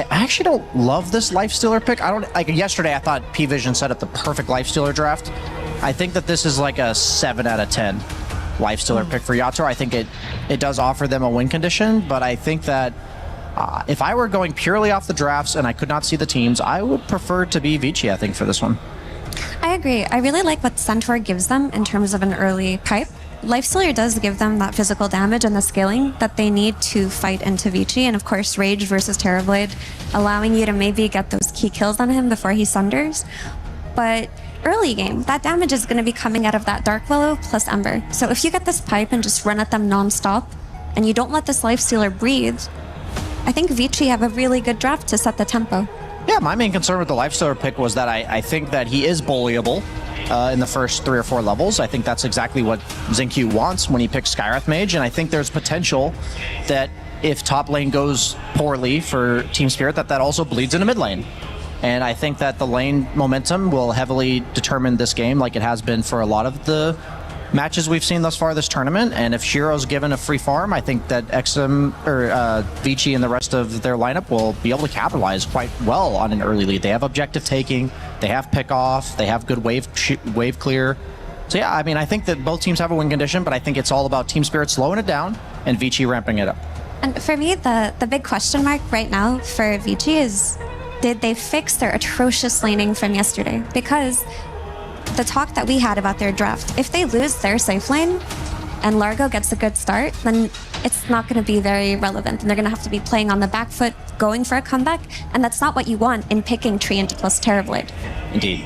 actually don't love this Lifestealer pick. Yesterday I thought P-Vision set up the perfect Lifestealer draft. I think that this is like a 7 out of 10 Lifestealer pick for Yatoro. I think it does offer them a win condition, but I think that if I were going purely off the drafts and I could not see the teams, I would prefer to be Vici, I think, for this one. I agree. I really like what Centaur gives them in terms of an early pipe. Lifestealer does give them that physical damage and the scaling that they need to fight into Vici, and of course Rage versus Terrorblade, allowing you to maybe get those key kills on him before he sunders. But early game, that damage is going to be coming out of that Dark Willow plus Ember. So if you get this pipe and just run at them non-stop, and you don't let this Lifestealer breathe, I think Vici have a really good draft to set the tempo. Yeah, my main concern with the Lifestealer pick was that I think that he is bullyable in the first 3 or 4 levels. I think that's exactly what XinQ wants when he picks Skywrath Mage, and I think there's potential that if top lane goes poorly for Team Spirit, that also bleeds into mid lane. And I think that the lane momentum will heavily determine this game, like it has been for a lot of the matches we've seen thus far this tournament. And if Shiro's given a free farm, I think that XM or Vici and the rest of their lineup will be able to capitalize quite well on an early lead. They have objective taking, They have pick off. They have good wave clear. So yeah, I mean, I think that both teams have a win condition, but I think it's all about Team Spirit slowing it down and Vici ramping it up. And for me, the big question mark right now for Vici is, did they fix their atrocious laning from yesterday? Because the talk that we had about their draft, if they lose their safe lane and Largo gets a good start, then it's not going to be very relevant. And they're going to have to be playing on the back foot, going for a comeback. And that's not what you want in picking Treant plus Terrorblade. Indeed.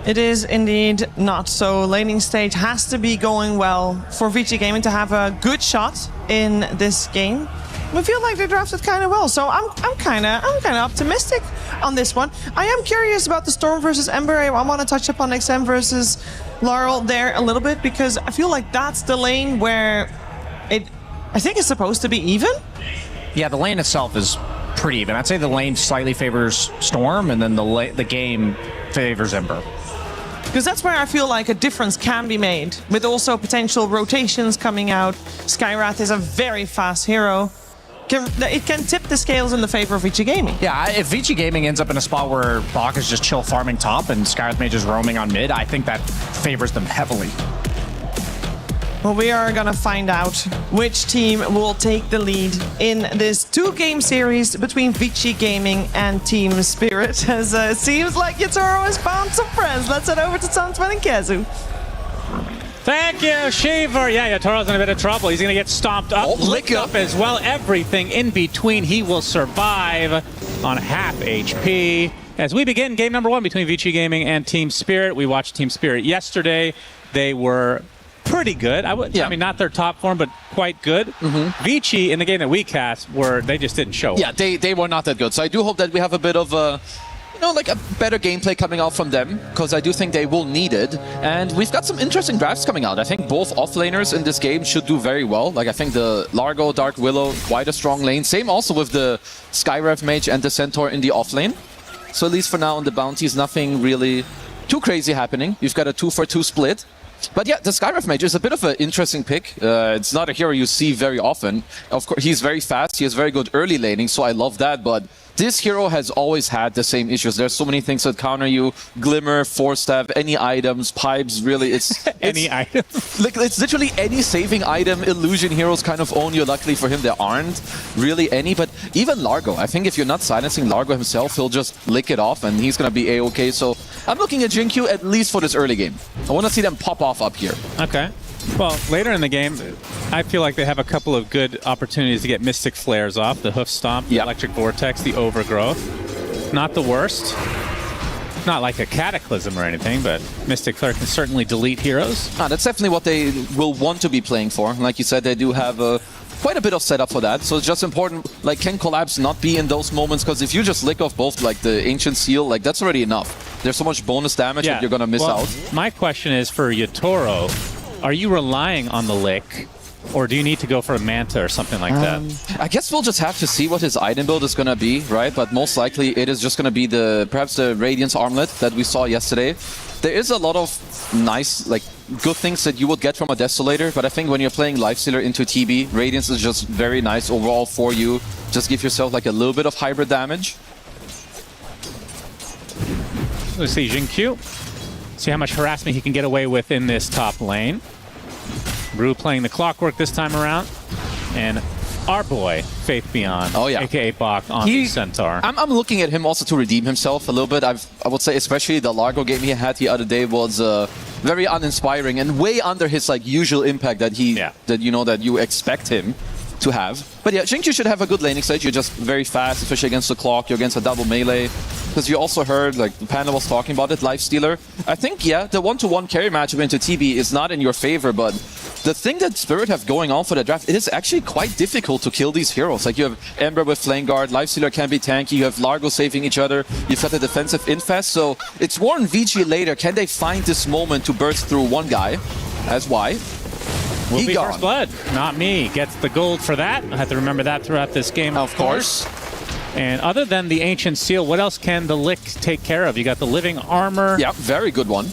It is indeed not. So laning stage has to be going well for Vici Gaming to have a good shot in this game. We feel like they drafted kind of well, so I'm kind of optimistic on this one. I am curious about the Storm versus Ember. I want to touch upon XM versus Laurel there a little bit, because I feel like that's the lane where I think it's supposed to be even. Yeah, the lane itself is pretty even. I'd say the lane slightly favors Storm, and then the game favors Ember. Because that's where I feel like a difference can be made, with also potential rotations coming out. Skywrath is a very fast hero. It can tip the scales in the favor of Vici Gaming. Yeah, if Vici Gaming ends up in a spot where Bach is just chill farming top and Skywrath Mage is roaming on mid, I think that favors them heavily. Well, we are gonna find out which team will take the lead in this 2-game series between Vici Gaming and Team Spirit, as it seems like Yatoro has found some friends. Let's head over to Sunsman and Kezu. Thank you, Shiver. Yeah, Yatoro's in a bit of trouble. He's going to get stomped up, licked up as well. Everything in between. He will survive on half HP. As we begin game number 1 between Vici Gaming and Team Spirit. We watched Team Spirit yesterday. They were pretty good. I mean, not their top form, but quite good. Vici, in the game that we cast, they just didn't show up. Yeah, they were not that good. So I do hope that we have a bit of a better gameplay coming out from them, because I do think they will need it. And we've got some interesting drafts coming out. I think both offlaners in this game should do very well. Like, I think the Largo, Dark Willow, quite a strong lane. Same also with the Skywrath Mage and the Centaur in the offlane. So at least for now on the bounties, nothing really too crazy happening. You've got a 2-for-2 split. But yeah, the Skywrath Mage is a bit of an interesting pick. It's not a hero you see very often. Of course, he's very fast. He has very good early laning, so I love that. But this hero has always had the same issues. There's so many things that counter you. Glimmer, Force Staff, any items, pipes, really. It's any item. Like, it's literally any saving item illusion heroes kind of own you. Luckily for him, there aren't really any. But even Largo, I think if you're not silencing Largo himself, he'll just lick it off and he's going to be A-okay. So I'm looking at Jinkyu at least for this early game. I want to see them pop off up here. Okay. Well, later in the game, I feel like they have a couple of good opportunities to get Mystic Flares off. The Hoof Stomp, the Electric Vortex, the Overgrowth. Not the worst. Not like a Cataclysm or anything, but Mystic Flare can certainly delete heroes. That's definitely what they will want to be playing for. Like you said, they do have quite a bit of setup for that. So it's just important, like, can Collapse not be in those moments? Because if you just lick off both, like, the Ancient Seal, like, that's already enough. There's so much bonus damage that you're going to miss out. My question is for Yatoro, are you relying on the lick, or do you need to go for a Manta or something like that? I guess we'll just have to see what his item build is going to be, right? But most likely it is just going to be perhaps the Radiance Armlet that we saw yesterday. There is a lot of nice, like, good things that you would get from a Desolator, but I think when you're playing Lifestealer into TB, Radiance is just very nice overall for you. Just give yourself like a little bit of hybrid damage. Let's see Jinkyu. See how much harassment he can get away with in this top lane. Brew playing the Clockwork this time around. And our boy, Faith Beyond, aka Bach on the Centaur. I'm looking at him also to redeem himself a little bit. I would say especially the Largo game he had the other day was very uninspiring and way under his like usual impact that that you expect him to have. But yeah, Jinkyu should have a good laning stage. You're just very fast, especially against the clock. You're against a double melee. Because you also heard, like, the Panda was talking about it, Lifestealer. I think, yeah, the 1-to-1 carry matchup into TB is not in your favor, but the thing that Spirit have going on for the draft, it is actually quite difficult to kill these heroes. Like, you have Ember with Flame Guard, Lifestealer can be tanky, you have Largo saving each other, you've got the defensive infest, so it's more on Vici later. Can they find this moment to burst through one guy, as Y? Will be First Blood, not me. Gets the gold for that. I have to remember that throughout this game. Of course. And other than the Ancient Seal, what else can the Lick take care of? You got the Living Armor. Yeah, very good one.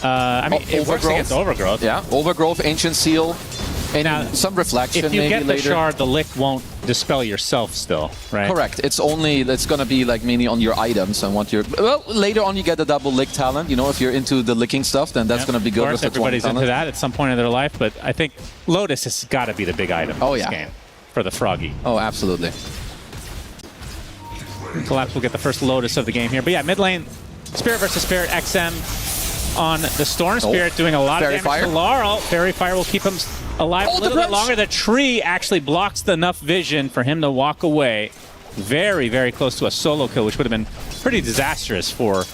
I mean, it works against Overgrowth. Yeah, Overgrowth, Ancient Seal. And Now, some reflection If you maybe get the later. shard, the lick won't dispel yourself still, right? Correct. It's going to be like mainly on your items and what you're... Well, later on you get the double lick talent. You know, if you're into the licking stuff, then that's going to be good. Of course, with the 20 everybody's into talent. that at some point in their life, but I think Lotus has got to be the big item in this game for the Froggy. Oh, absolutely. Collapse will get the first Lotus of the game here. But yeah, mid lane, Spirit versus Spirit, XM on the Storm. Spirit doing a lot of damage to Laurel. Fairy Fire will keep him alive a little bit longer. The tree actually blocks enough vision for him to walk away. Very, very close to a solo kill, which would have been pretty disastrous for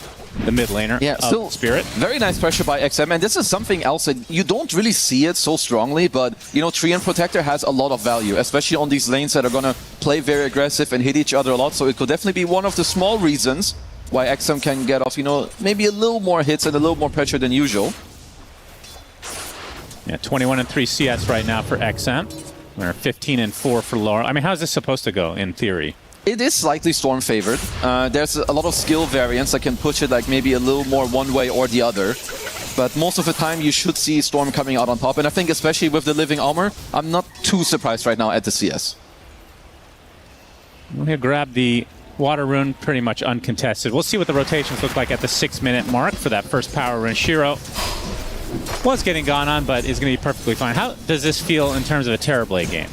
the mid laner of Spirit. Very nice pressure by XM, and this is something else that you don't really see it so strongly, but you know, Tree and Protector has a lot of value, especially on these lanes that are gonna play very aggressive and hit each other a lot, so it could definitely be one of the small reasons why XM can get off, you know, maybe a little more hits and a little more pressure than usual. Yeah, 21-3 CS right now for XM. We're 15-4 for Laurel. I mean, how is this supposed to go in theory? It is slightly Storm favored. There's a lot of skill variants that can push it like maybe a little more one way or the other. But most of the time you should see Storm coming out on top. And I think especially with the Living Armor, I'm not too surprised right now at the CS. We'll grab the Water Rune pretty much uncontested. We'll see what the rotations look like at the 6-minute mark for that first Power Rune. Shiro was getting gone on, but is going to be perfectly fine. How does this feel in terms of a Terrorblade game?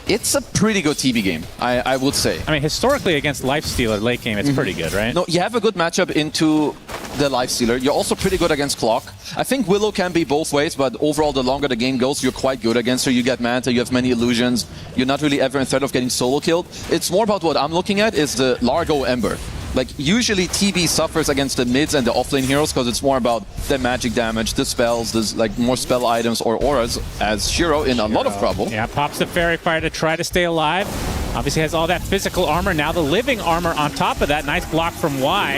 It's a pretty good TB game, I would say. I mean, historically against Lifestealer late game, it's pretty good, right? No, you have a good matchup into the Lifestealer. You're also pretty good against Clock. I think Willow can be both ways, but overall, the longer the game goes, you're quite good against her. You get Manta, you have many illusions. You're not really ever in threat of getting solo killed. It's more about what I'm looking at is the Largo Ember. Like, usually TB suffers against the mids and the offlane heroes because it's more about the magic damage, the spells, there's like more spell items or auras, as Shiro in a lot of trouble. Yeah, pops the Fairy Fire to try to stay alive. Obviously has all that physical armor. Now the living armor on top of that. Nice block from Y.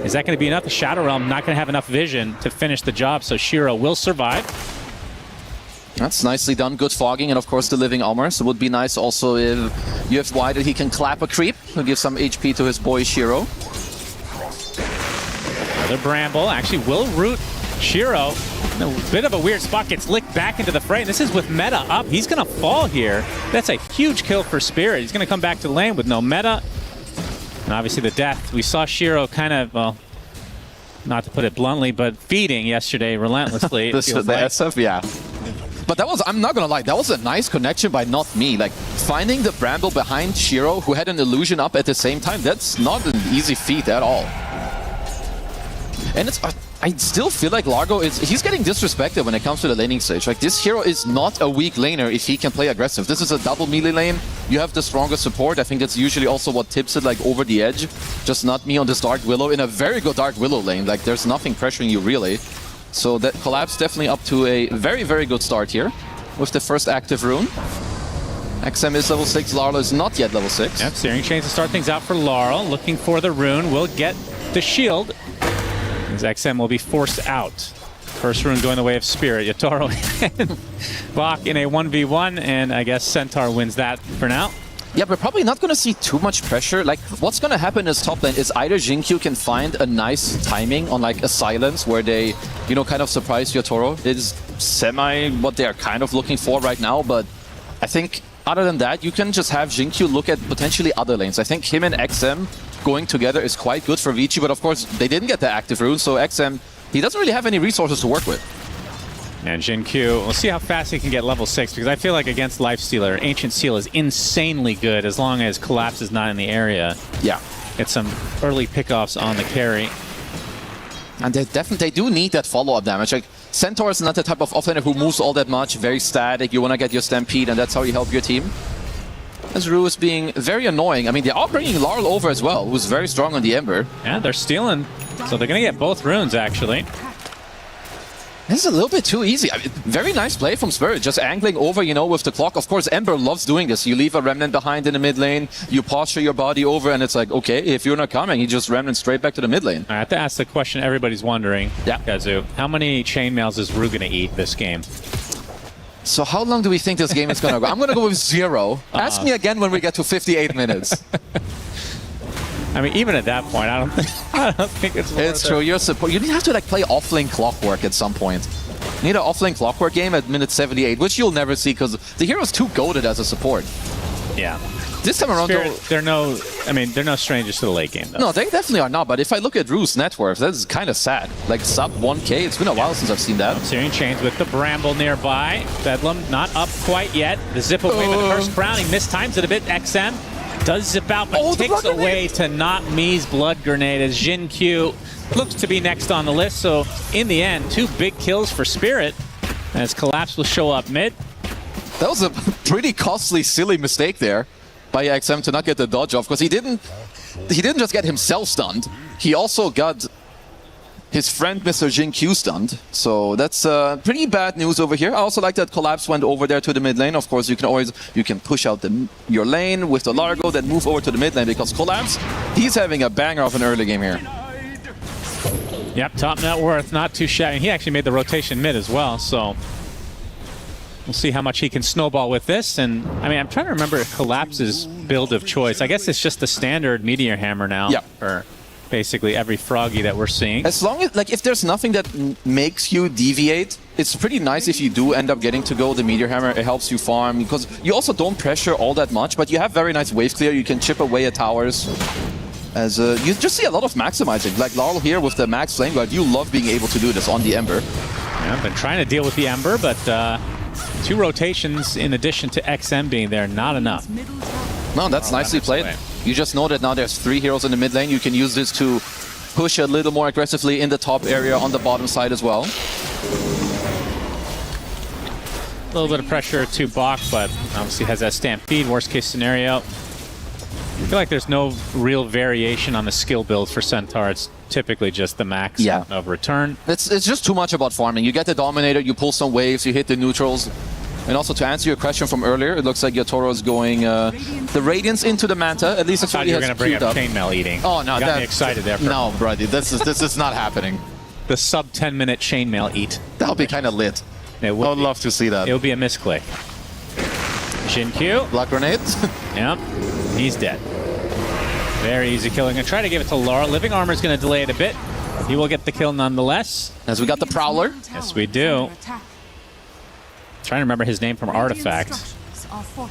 Is that going to be enough? The Shadow Realm not going to have enough vision to finish the job, so Shiro will survive. That's nicely done. Good fogging, and of course the living armor. So it would be nice also if you have Y that he can clap a creep to give some HP to his boy Shiro. Another Bramble actually will root Shiro. A bit of a weird spot, gets licked back into the fray. This is with meta up. He's going to fall here. That's a huge kill for Spirit. He's going to come back to lane with no meta. And obviously the death. We saw Shiro kind of, well, not to put it bluntly, but feeding yesterday relentlessly. The SF, yeah. But that was, I'm not gonna lie, that was a nice connection by not me. Like, finding the Bramble behind Shiro, who had an illusion up at the same time, that's not an easy feat at all. And it's, I still feel like Largo he's getting disrespected when it comes to the laning stage. Like, this hero is not a weak laner if he can play aggressive. This is a double melee lane. You have the strongest support. I think that's usually also what tips it, like, over the edge. Just not me on this Dark Willow in a very good Dark Willow lane. Like, there's nothing pressuring you, really. So that Collapse definitely up to a very, very good start here with the first active rune. XM is level 6, Laurel is not yet level 6. Yep, Searing Chains to start things out for Laurel. Looking for the rune, will get the shield. As XM will be forced out. First rune going the way of Spirit. Yatoro and Bach in a 1v1, and I guess Centaur wins that for now. Yeah, we're probably not going to see too much pressure. Like, what's going to happen is top lane is either Jinkyu can find a nice timing on, like, a silence where they, you know, kind of surprise Yotaro. It is semi what they're kind of looking for right now, but I think other than that, you can just have Jinkyu look at potentially other lanes. I think him and XM going together is quite good for Vici, but of course, they didn't get the active rune, so XM, he doesn't really have any resources to work with. And Jinkyu, we'll see how fast he can get level 6, because I feel like against Lifestealer, Ancient Seal is insanely good as long as Collapse is not in the area. Yeah. Get some early pickoffs on the carry. And they do need that follow-up damage. Like, Centaur is not the type of offlaner who moves all that much, very static. You want to get your Stampede, and that's how you help your team. As Rue is being very annoying. I mean, they are bringing Laurel over as well, who's very strong on the Ember. Yeah, they're stealing. So they're going to get both runes, actually. This is a little bit too easy. I mean, very nice play from Spirit, just angling over, you know, with the clock. Of course, Ember loves doing this. You leave a Remnant behind in the mid lane, you posture your body over, and it's like, okay, if you're not coming, you just Remnant straight back to the mid lane. I have to ask the question everybody's wondering, Kazu. How many chainmails is Rue going to eat this game? So how long do we think this game is going to go? I'm going to go with 0. Ask me again when we get to 58 minutes. I mean, even at that point, I don't think it's worth It's true. You're support. You have to like play offlane Clockwork at some point. Need an offlane clockwork game at minute 78, which you'll never see because the hero's too goated as a support. Yeah. This time around, Spirit, they're no strangers to the late game, though. No, they definitely are not. But if I look at Rue's net worth, that's kind of sad. Like sub 1K. It's been a while since I've seen that. Searing Chains with the Bramble nearby. Bedlam not up quite yet. The zip away with the first Browning mistimes it a bit. XM does zip out, but takes away to not Mi's blood grenade as Jin Q looks to be next on the list. So in the end, 2 big kills for Spirit as Collapse will show up mid. That was a pretty costly, silly mistake there by XM to not get the dodge off, because he didn't just get himself stunned, he also got his friend Mr. Jin Q stunned. So that's pretty bad news over here. I also like that Collapse went over there to the mid lane. Of course, you can push out your lane with the Largo, then move over to the mid lane, because Collapse, he's having a banger of an early game here. Yep, top net worth, not too shabby. He actually made the rotation mid as well, so we'll see how much he can snowball with this. And I mean, I'm trying to remember Collapse's build of choice. I guess it's just the standard Meteor Hammer now for basically every Froggy that we're seeing. As long as, like, if there's nothing that makes you deviate, it's pretty nice if you do end up getting to go the Meteor Hammer. It helps you farm, because you also don't pressure all that much, but you have very nice wave clear. You can chip away at towers. As you just see a lot of maximizing. Like Laurel here with the Max Flame Guard, you love being able to do this on the Ember. Yeah, I've been trying to deal with the Ember, but 2 rotations in addition to XM being there, not enough. No, that's nicely played. You just know that now there's 3 heroes in the mid lane. You can use this to push a little more aggressively in the top area on the bottom side as well. A little bit of pressure to Bach, but obviously has that Stampede, worst case scenario. I feel like there's no real variation on the skill build for Centaur. It's typically just the max of return. It's just too much about farming. You get the Dominator, you pull some waves, you hit the neutrals. And also, to answer your question from earlier, it looks like Yatoro is going the Radiance into the Manta. At least that's what he has bring up queued up. Chainmail eating. Oh, no. Got me excited there. No, Brady, this is not happening. The sub 10-minute Chainmail eat. That'll be kind of lit. I would love to see that. It would be a misclick. Jin Q. Block grenade. Yep. He's dead. Very easy killing. Gonna try to give it to Laurel. Living Armor is going to delay it a bit. He will get the kill nonetheless. As we got the Prowler. Yes, we do. Trying to remember his name from Artifact.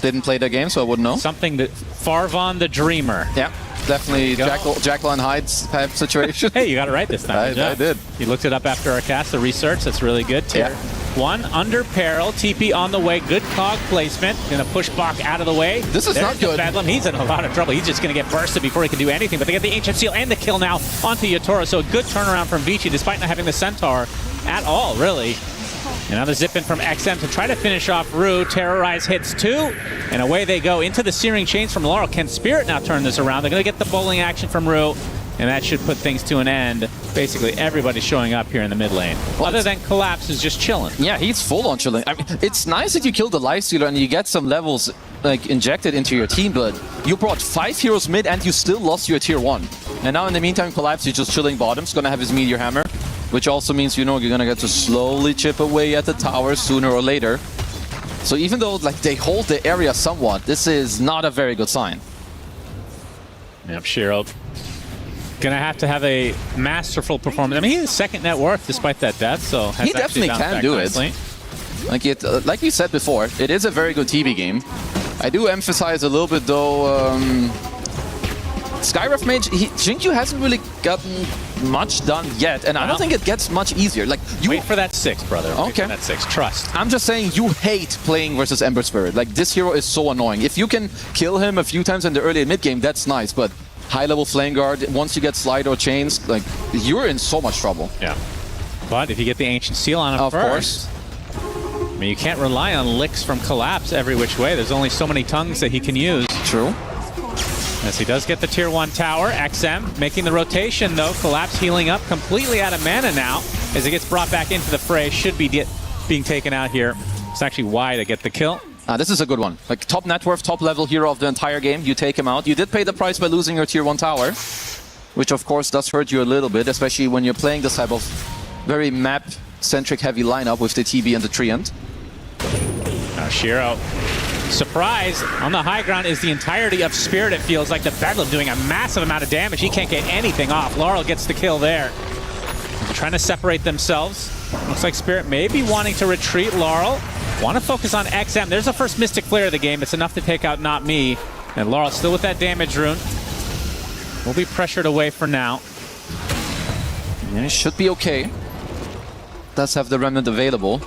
Didn't play the game, so I wouldn't know. Something that Farvon the Dreamer. Yeah, definitely Jekyll and Hyde type situation. Hey, you got it right this time. I did. You looked it up after our cast, the research. That's really good. Tier 1 under peril. TP on the way. Good cog placement. Gonna push Bach out of the way. This is not good. Bedlam. He's in a lot of trouble. He's just gonna get bursted before he can do anything. But they get the Ancient Seal and the kill now onto Yatoro. So a good turnaround from Vici, despite not having the Centaur at all, really. Another zip in from XM to try to finish off Rue. Terrorize hits 2, and away they go into the Searing Chains from Laurel. Can Spirit now turn this around? They're going to get the bowling action from Rue, and that should put things to an end. Basically, everybody's showing up here in the mid lane. Other than Collapse is just chilling. Yeah, he's full on chilling. I mean, it's nice that you kill the Lifestealer and you get some levels like injected into your team, but you brought 5 heroes mid and you still lost your tier 1. And now in the meantime, Collapse is just chilling bottoms, gonna have his Meteor Hammer, which also means, you know, you're gonna get to slowly chip away at the tower sooner or later. So even though like they hold the area somewhat, this is not a very good sign. Yep, Shiro gonna have to have a masterful performance. I mean, he has second net worth despite that death, so has he definitely can do nicely. it. Like we said before, it is a very good TV game. I do emphasize a little bit though. Skyref Mage, Jinkyu hasn't really gotten much done yet, and I don't think it gets much easier. Like, you wait for that 6, brother. Okay. Wait for that 6. Trust. I'm just saying, you hate playing versus Ember Spirit. Like, this hero is so annoying. If you can kill him a few times in the early and mid game, that's nice. But high-level Flame Guard, once you get Slide or Chains, like, you're in so much trouble. Yeah. But if you get the Ancient Seal on him of first, I mean, you can't rely on licks from Collapse every which way. There's only so many tongues that he can use. True. As he does get the tier 1 tower. XM making the rotation though. Collapse healing up, completely out of mana now as he gets brought back into the fray. Should be being taken out here. It's actually why to get the kill. This is a good one. Like, top net worth, top level hero of the entire game. You take him out. You did pay the price by losing your tier 1 tower, which of course does hurt you a little bit, especially when you're playing this type of very map-centric heavy lineup with the TB and the Treant. Now Shiro, surprise, on the high ground is the entirety of Spirit. It feels like the Bedlam doing a massive amount of damage. He can't get anything off. Laurel gets the kill there. They're trying to separate themselves. Looks like Spirit may be wanting to retreat. Laurel want to focus on XM. There's the first Mystic Flare of the game. It's enough to take out Not Me. And Laurel still with that damage rune. Will be pressured away for now. And it should be okay. Does have the remnant available.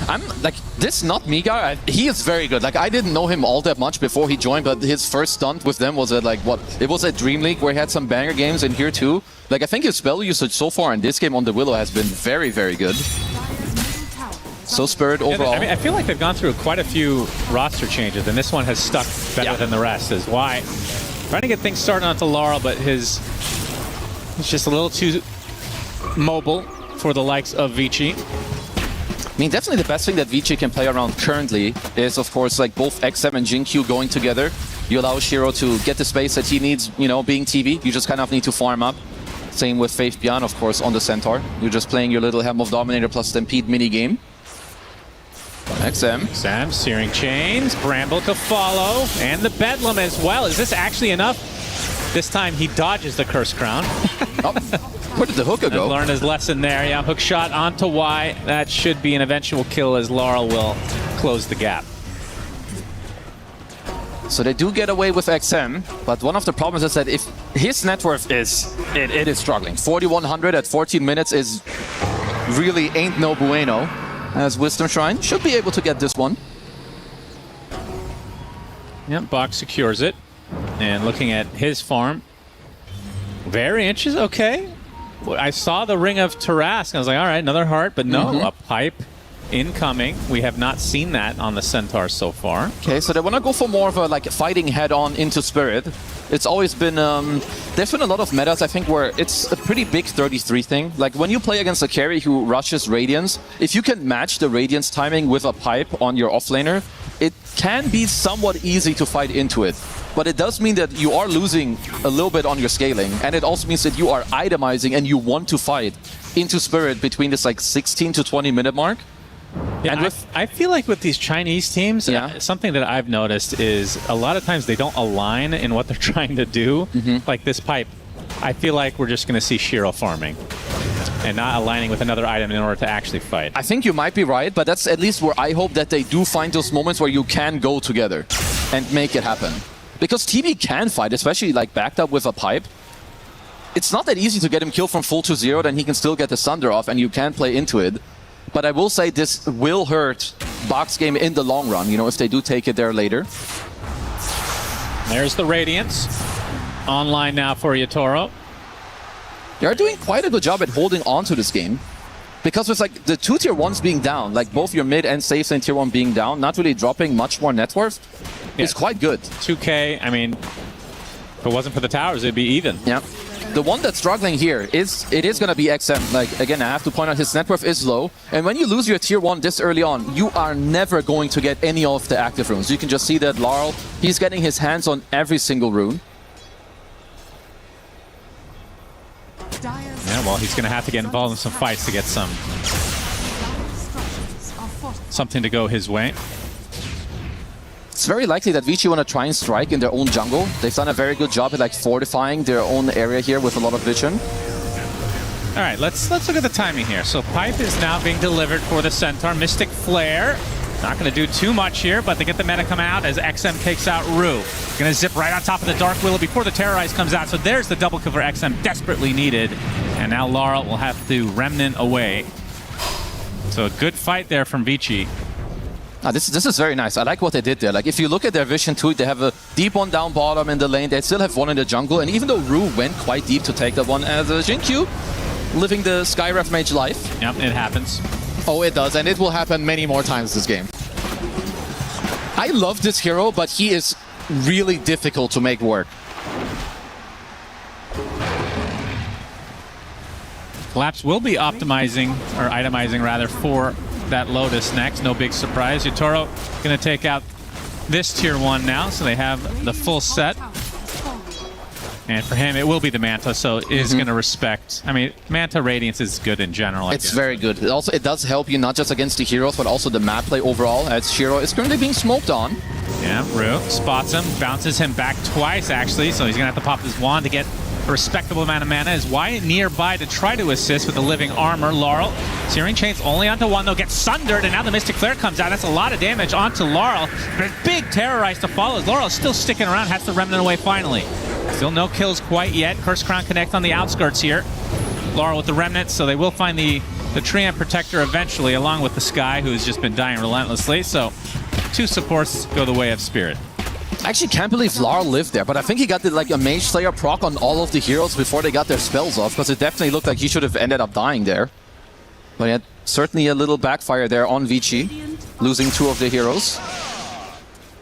I'm like, this Not Me guy, he is very good. Like, I didn't know him all that much before he joined, but his first stunt with them was at like, what? It was at Dream League where he had some banger games, and here too. Like, I think his spell usage so far in this game on the Willow has been very, very good. So Spirit overall. I mean, I feel like they've gone through quite a few roster changes, and this one has stuck better than the rest. Is why trying to get things started onto Laurel, but he's just a little too mobile for the likes of Vici. I mean, definitely the best thing that Vici can play around currently is, of course, like both XM and Jin-Q going together. You allow Shiro to get the space that he needs, you know, being TV. You just kind of need to farm up. Same with Faith Beyond, of course, on the Centaur. You're just playing your little Helm of Dominator plus Stampede mini game. XM, Searing Chains, Bramble to follow, and the Bedlam as well. Is this actually enough? This time he dodges the Curse Crown. Where did the hooker go? Learned his lesson there. Yeah, hook shot onto Y. That should be an eventual kill as Laurel will close the gap. So they do get away with XM, but one of the problems is that if his net worth is, it is struggling. 4,100 at 14 minutes is really ain't no bueno. As Wisdom Shrine should be able to get this one. Yep, Bach secures it. And looking at his farm, very interesting. Okay. I saw the Ring of Tarask. I was like, all right, another heart, but no, a pipe incoming. We have not seen that on the Centaur so far. Okay, so they want to go for more of a like fighting head-on into Spirit. It's always been, there's been a lot of metas, I think, where it's a pretty big 33 thing. Like when you play against a carry who rushes Radiance, if you can match the Radiance timing with a pipe on your offlaner, it can be somewhat easy to fight into it. But it does mean that you are losing a little bit on your scaling, and it also means that you are itemizing and you want to fight into Spirit between this like 16 to 20 minute mark. Yeah, and I feel like with these Chinese teams, something that I've noticed is a lot of times they don't align in what they're trying to do. Like this pipe, I feel like we're just going to see Shiro farming and not aligning with another item in order to actually fight. I think you might be right, but that's at least where I hope that they do find those moments where you can go together and make it happen. Because TB can fight, especially like backed up with a pipe. It's not that easy to get him killed from full to zero, then he can still get the Sunder off and you can play into it. But I will say this will hurt Bach's game in the long run, you know, if they do take it there later. There's the Radiance. Online now for Yatoro. They're doing quite a good job at holding on to this game. Because with like the two tier 1s being down, like both your mid and safe lane tier 1 being down, not really dropping much more net worth, is quite good. 2K, I mean, if it wasn't for the towers, it'd be even. Yeah. The one that's struggling here is going to be XM. Like, again, I have to point out his net worth is low. And when you lose your tier 1 this early on, you are never going to get any of the active runes. You can just see that Laurel, he's getting his hands on every single rune. Yeah, well, he's going to have to get involved in some fights to get something to go his way. It's very likely that Vici want to try and strike in their own jungle. They've done a very good job at like fortifying their own area here with a lot of vision. All right, let's look at the timing here. So pipe is now being delivered for the Centaur. Mystic Flare, not going to do too much here, but they get the meta come out as XM takes out Rue. Going to zip right on top of the Dark Willow before the Terrorize comes out. So there's the double kill for XM, desperately needed. And now Laurel will have to Remnant away. So a good fight there from Vici. This is very nice. I like what they did there. Like, if you look at their vision too, they have a deep one down bottom in the lane. They still have one in the jungle. And even though Rue went quite deep to take that one, as Jin-Q living the Skyref Mage life. Yep, it happens. Oh, it does. And it will happen many more times this game. I love this hero, but he is really difficult to make work. Collapse will be optimizing, or itemizing rather, for that Lotus next. No big surprise. Yatoro going to take out this tier 1 now, so they have the full set. And for him, it will be the Manta, so it is going to respect. I mean, Manta Radiance is good in general. It's very good. Also, it does help you not just against the heroes, but also the map play overall, as Shiro is currently being smoked on. Yeah, Rue spots him, bounces him back twice, actually, so he's going to have to pop his wand to get A respectable amount of mana is Wyatt nearby to try to assist with the living armor. Laurel, Searing Chains only onto one, though, gets sundered, and now the Mystic Flare comes out. That's a lot of damage onto Laurel. But big Terrorize to follow. Laurel is still sticking around, has the Remnant away finally. Still no kills quite yet. Curse Crown Connect on the outskirts here. Laurel with the Remnant, so they will find the Treant Protector eventually, along with the Sky, who has just been dying relentlessly. So 2 supports go the way of Spirit. I actually can't believe Laurel lived there, but I think he got a Mage Slayer proc on all of the heroes before they got their spells off, because it definitely looked like he should have ended up dying there. But yeah, certainly a little backfire there on Vici, losing 2 of the heroes.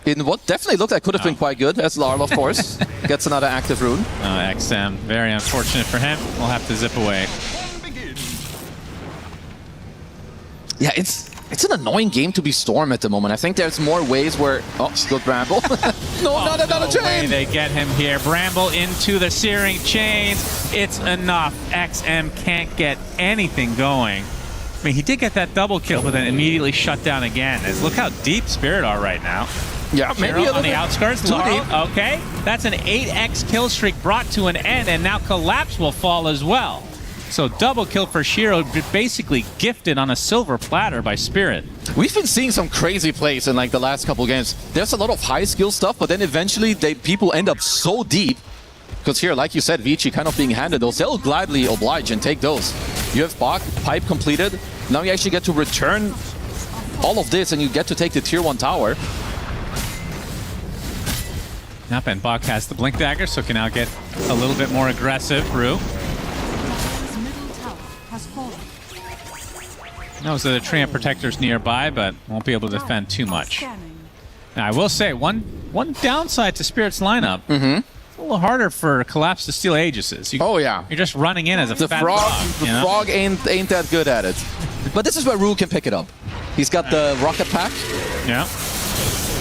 In what definitely looked like could have been quite good, as Laurel, of course, gets another active rune. XM, very unfortunate for him. We'll have to zip away. Yeah, it's an annoying game to be Storm at the moment. I think there's more ways where... Oh, good Bramble. No, not another chain! They get him here. Bramble into the Searing Chains. It's enough. XM can't get anything going. I mean, he did get that double kill, but then immediately shut down again. Look how deep Spirit are right now. Yeah, maybe on the outskirts. Too Laurel, deep. okay. That's an 8x kill streak brought to an end, and now Collapse will fall as well. So double kill for Shiro, basically gifted on a silver platter by Spirit. We've been seeing some crazy plays in the last couple games. There's a lot of high skill stuff, but then eventually people end up so deep. Because here, like you said, Vici kind of being handed those. They'll gladly oblige and take those. You have Bach, pipe completed. Now you actually get to return all of this and you get to take the tier 1 tower. Yep, and Bach has the Blink Dagger, so can now get a little bit more aggressive. Rue. Knows that the Treant Protector's nearby, but won't be able to defend too much. Now, I will say, one downside to Spirit's lineup, it's a little harder for Collapse to steal Aegises. Yeah. You're just running in as a fat frog. frog. The frog ain't that good at it. But this is where Rue can pick it up. He's got the Rocket Pack. Yeah.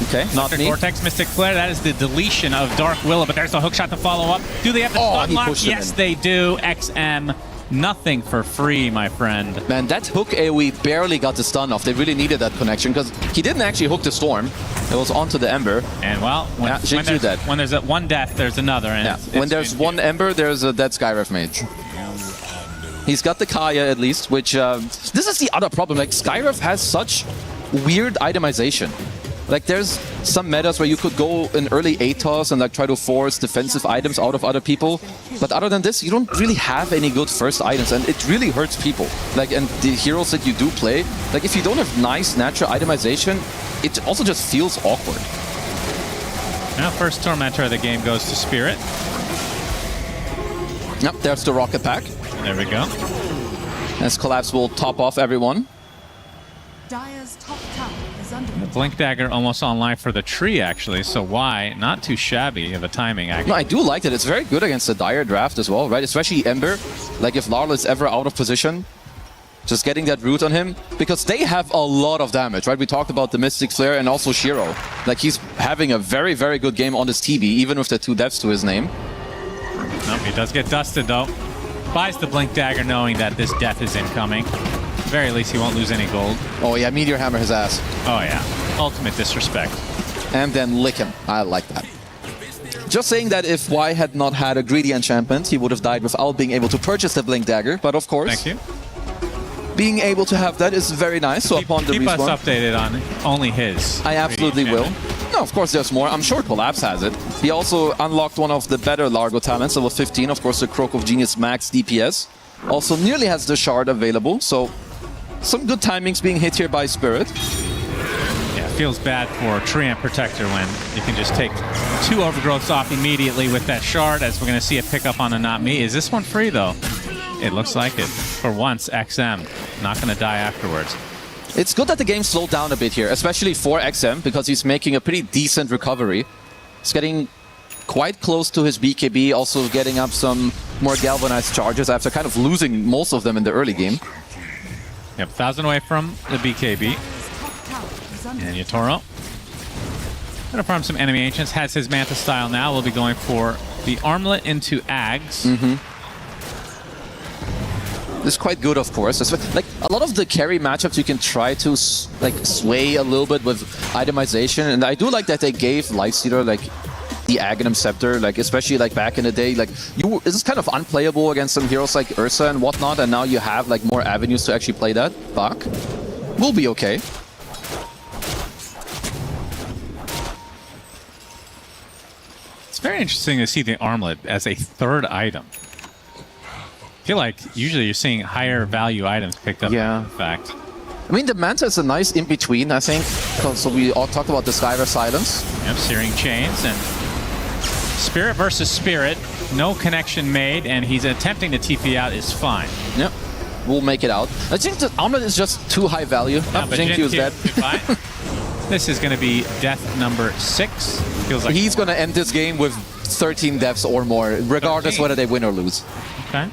Okay, not me. Vortex, Mystic Flare, that is the deletion of Dark Willow, but there's the hookshot to follow up. Do they have the stun lock? Yes, they do. XM, nothing for free, my friend. Man, that hook AoE barely got the stun off. They really needed that connection, because he didn't actually hook the Storm. It was onto the Ember. And well, when there's one death, there's another. And when there's one Ember, there's a dead Skyref mage. He's got the Kaya at least, which... this is the other problem. Skyref has such weird itemization. There's some metas where you could go in early ATOS and try to force defensive items out of other people. But other than this, you don't really have any good first items, and it really hurts people. And the heroes that you do play, if you don't have nice natural itemization, it also just feels awkward. Now, first Tormentor of the game goes to Spirit. Yep, there's the Rocket Pack. There we go. As Collapse will top off everyone. The Blink Dagger almost online for the tree, actually, so why? Not too shabby of a timing, actually. No, I do like it. It's very good against the Dire draft as well, right? Especially Ember. If Larl is ever out of position, just getting that root on him, because they have a lot of damage, right? We talked about the Mystic Flare and also Shiro. He's having a very, very good game on his TB, even with the 2 deaths to his name. Nope, he does get dusted, though. Buys the Blink Dagger knowing that this death is incoming. At the very least, he won't lose any gold. Oh yeah, Meteor Hammer his ass. Oh yeah, ultimate disrespect. And then lick him. I like that. Just saying that if Y had not had a greedy enchantment, he would have died without being able to purchase the Blink Dagger. But of course, thank you. Being able to have that is very nice. So upon the respawn, keep us updated on only his. I absolutely will. No, of course there's more. I'm sure Collapse has it. He also unlocked one of the better Largo talents, level 15. Of course, the Croak of Genius max DPS. Also nearly has the shard available. So some good timings being hit here by Spirit. Yeah, it feels bad for Treant Protector when you can just take 2 overgrowths off immediately with that shard, as we're going to see a pickup on a Not Me. Is this one free, though? It looks like it. For once, XM not going to die afterwards. It's good that the game slowed down a bit here, especially for XM, because he's making a pretty decent recovery. He's getting quite close to his BKB, also getting up some more galvanized charges after kind of losing most of them in the early game. Yep, 1,000 away from the BKB. And Yatoro. Gonna farm some enemy ancients. Has his Manta style now. We'll be going for the armlet into Ags. This is quite good, of course. A lot of the carry matchups, you can try to sway a little bit with itemization, and I do like that they gave Lifestealer the Aghanim Scepter, like especially like back in the day, like it's kind of unplayable against some heroes like Ursa and whatnot, and now you have like more avenues to actually play that. Bach will be okay. It's very interesting to see the armlet as a third item. I feel like usually you're seeing higher value items picked up. Yeah. In fact. I mean, the Manta is a nice in-between, I think. So we all talked about the Skyver Silence. Yep, Searing Chains and Spirit versus Spirit. No connection made, and he's attempting to TP out is fine. Yep, we'll make it out. I think the armlet is just too high value. Jinq is dead. This is going to be death number 6. Feels like he's going to end this game with 13 deaths or more, regardless whether they win or lose. Okay.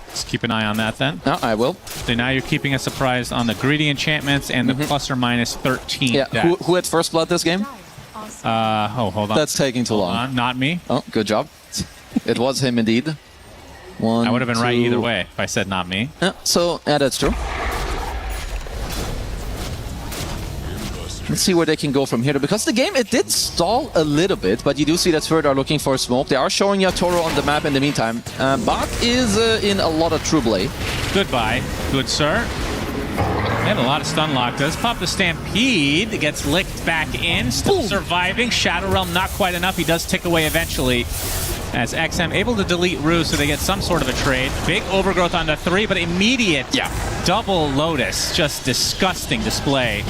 Let's keep an eye on that then. No, I will. So now you're keeping us surprised on the greedy enchantments and the plus or minus 13 Yeah, deaths. who had first blood this game? Hold on. That's taking too long. Not me. Oh, good job. It was him indeed. One, I would have been right 2. either way if I said not me. Yeah, so, yeah, that's true. Let's see where they can go from here. Because the game, it did stall a little bit, but you do see that Spirit are looking for smoke. They are showing Yatoro on the map in the meantime. Bach is in a lot of trouble. Goodbye, good sir. They have a lot of stun lock. Does pop the Stampede. Gets licked back in. Still surviving. Shadow Realm not quite enough. He does tick away eventually. As XM able to delete Rue, so they get some sort of a trade. Big overgrowth on the 3, but immediate double Lotus. Just disgusting display.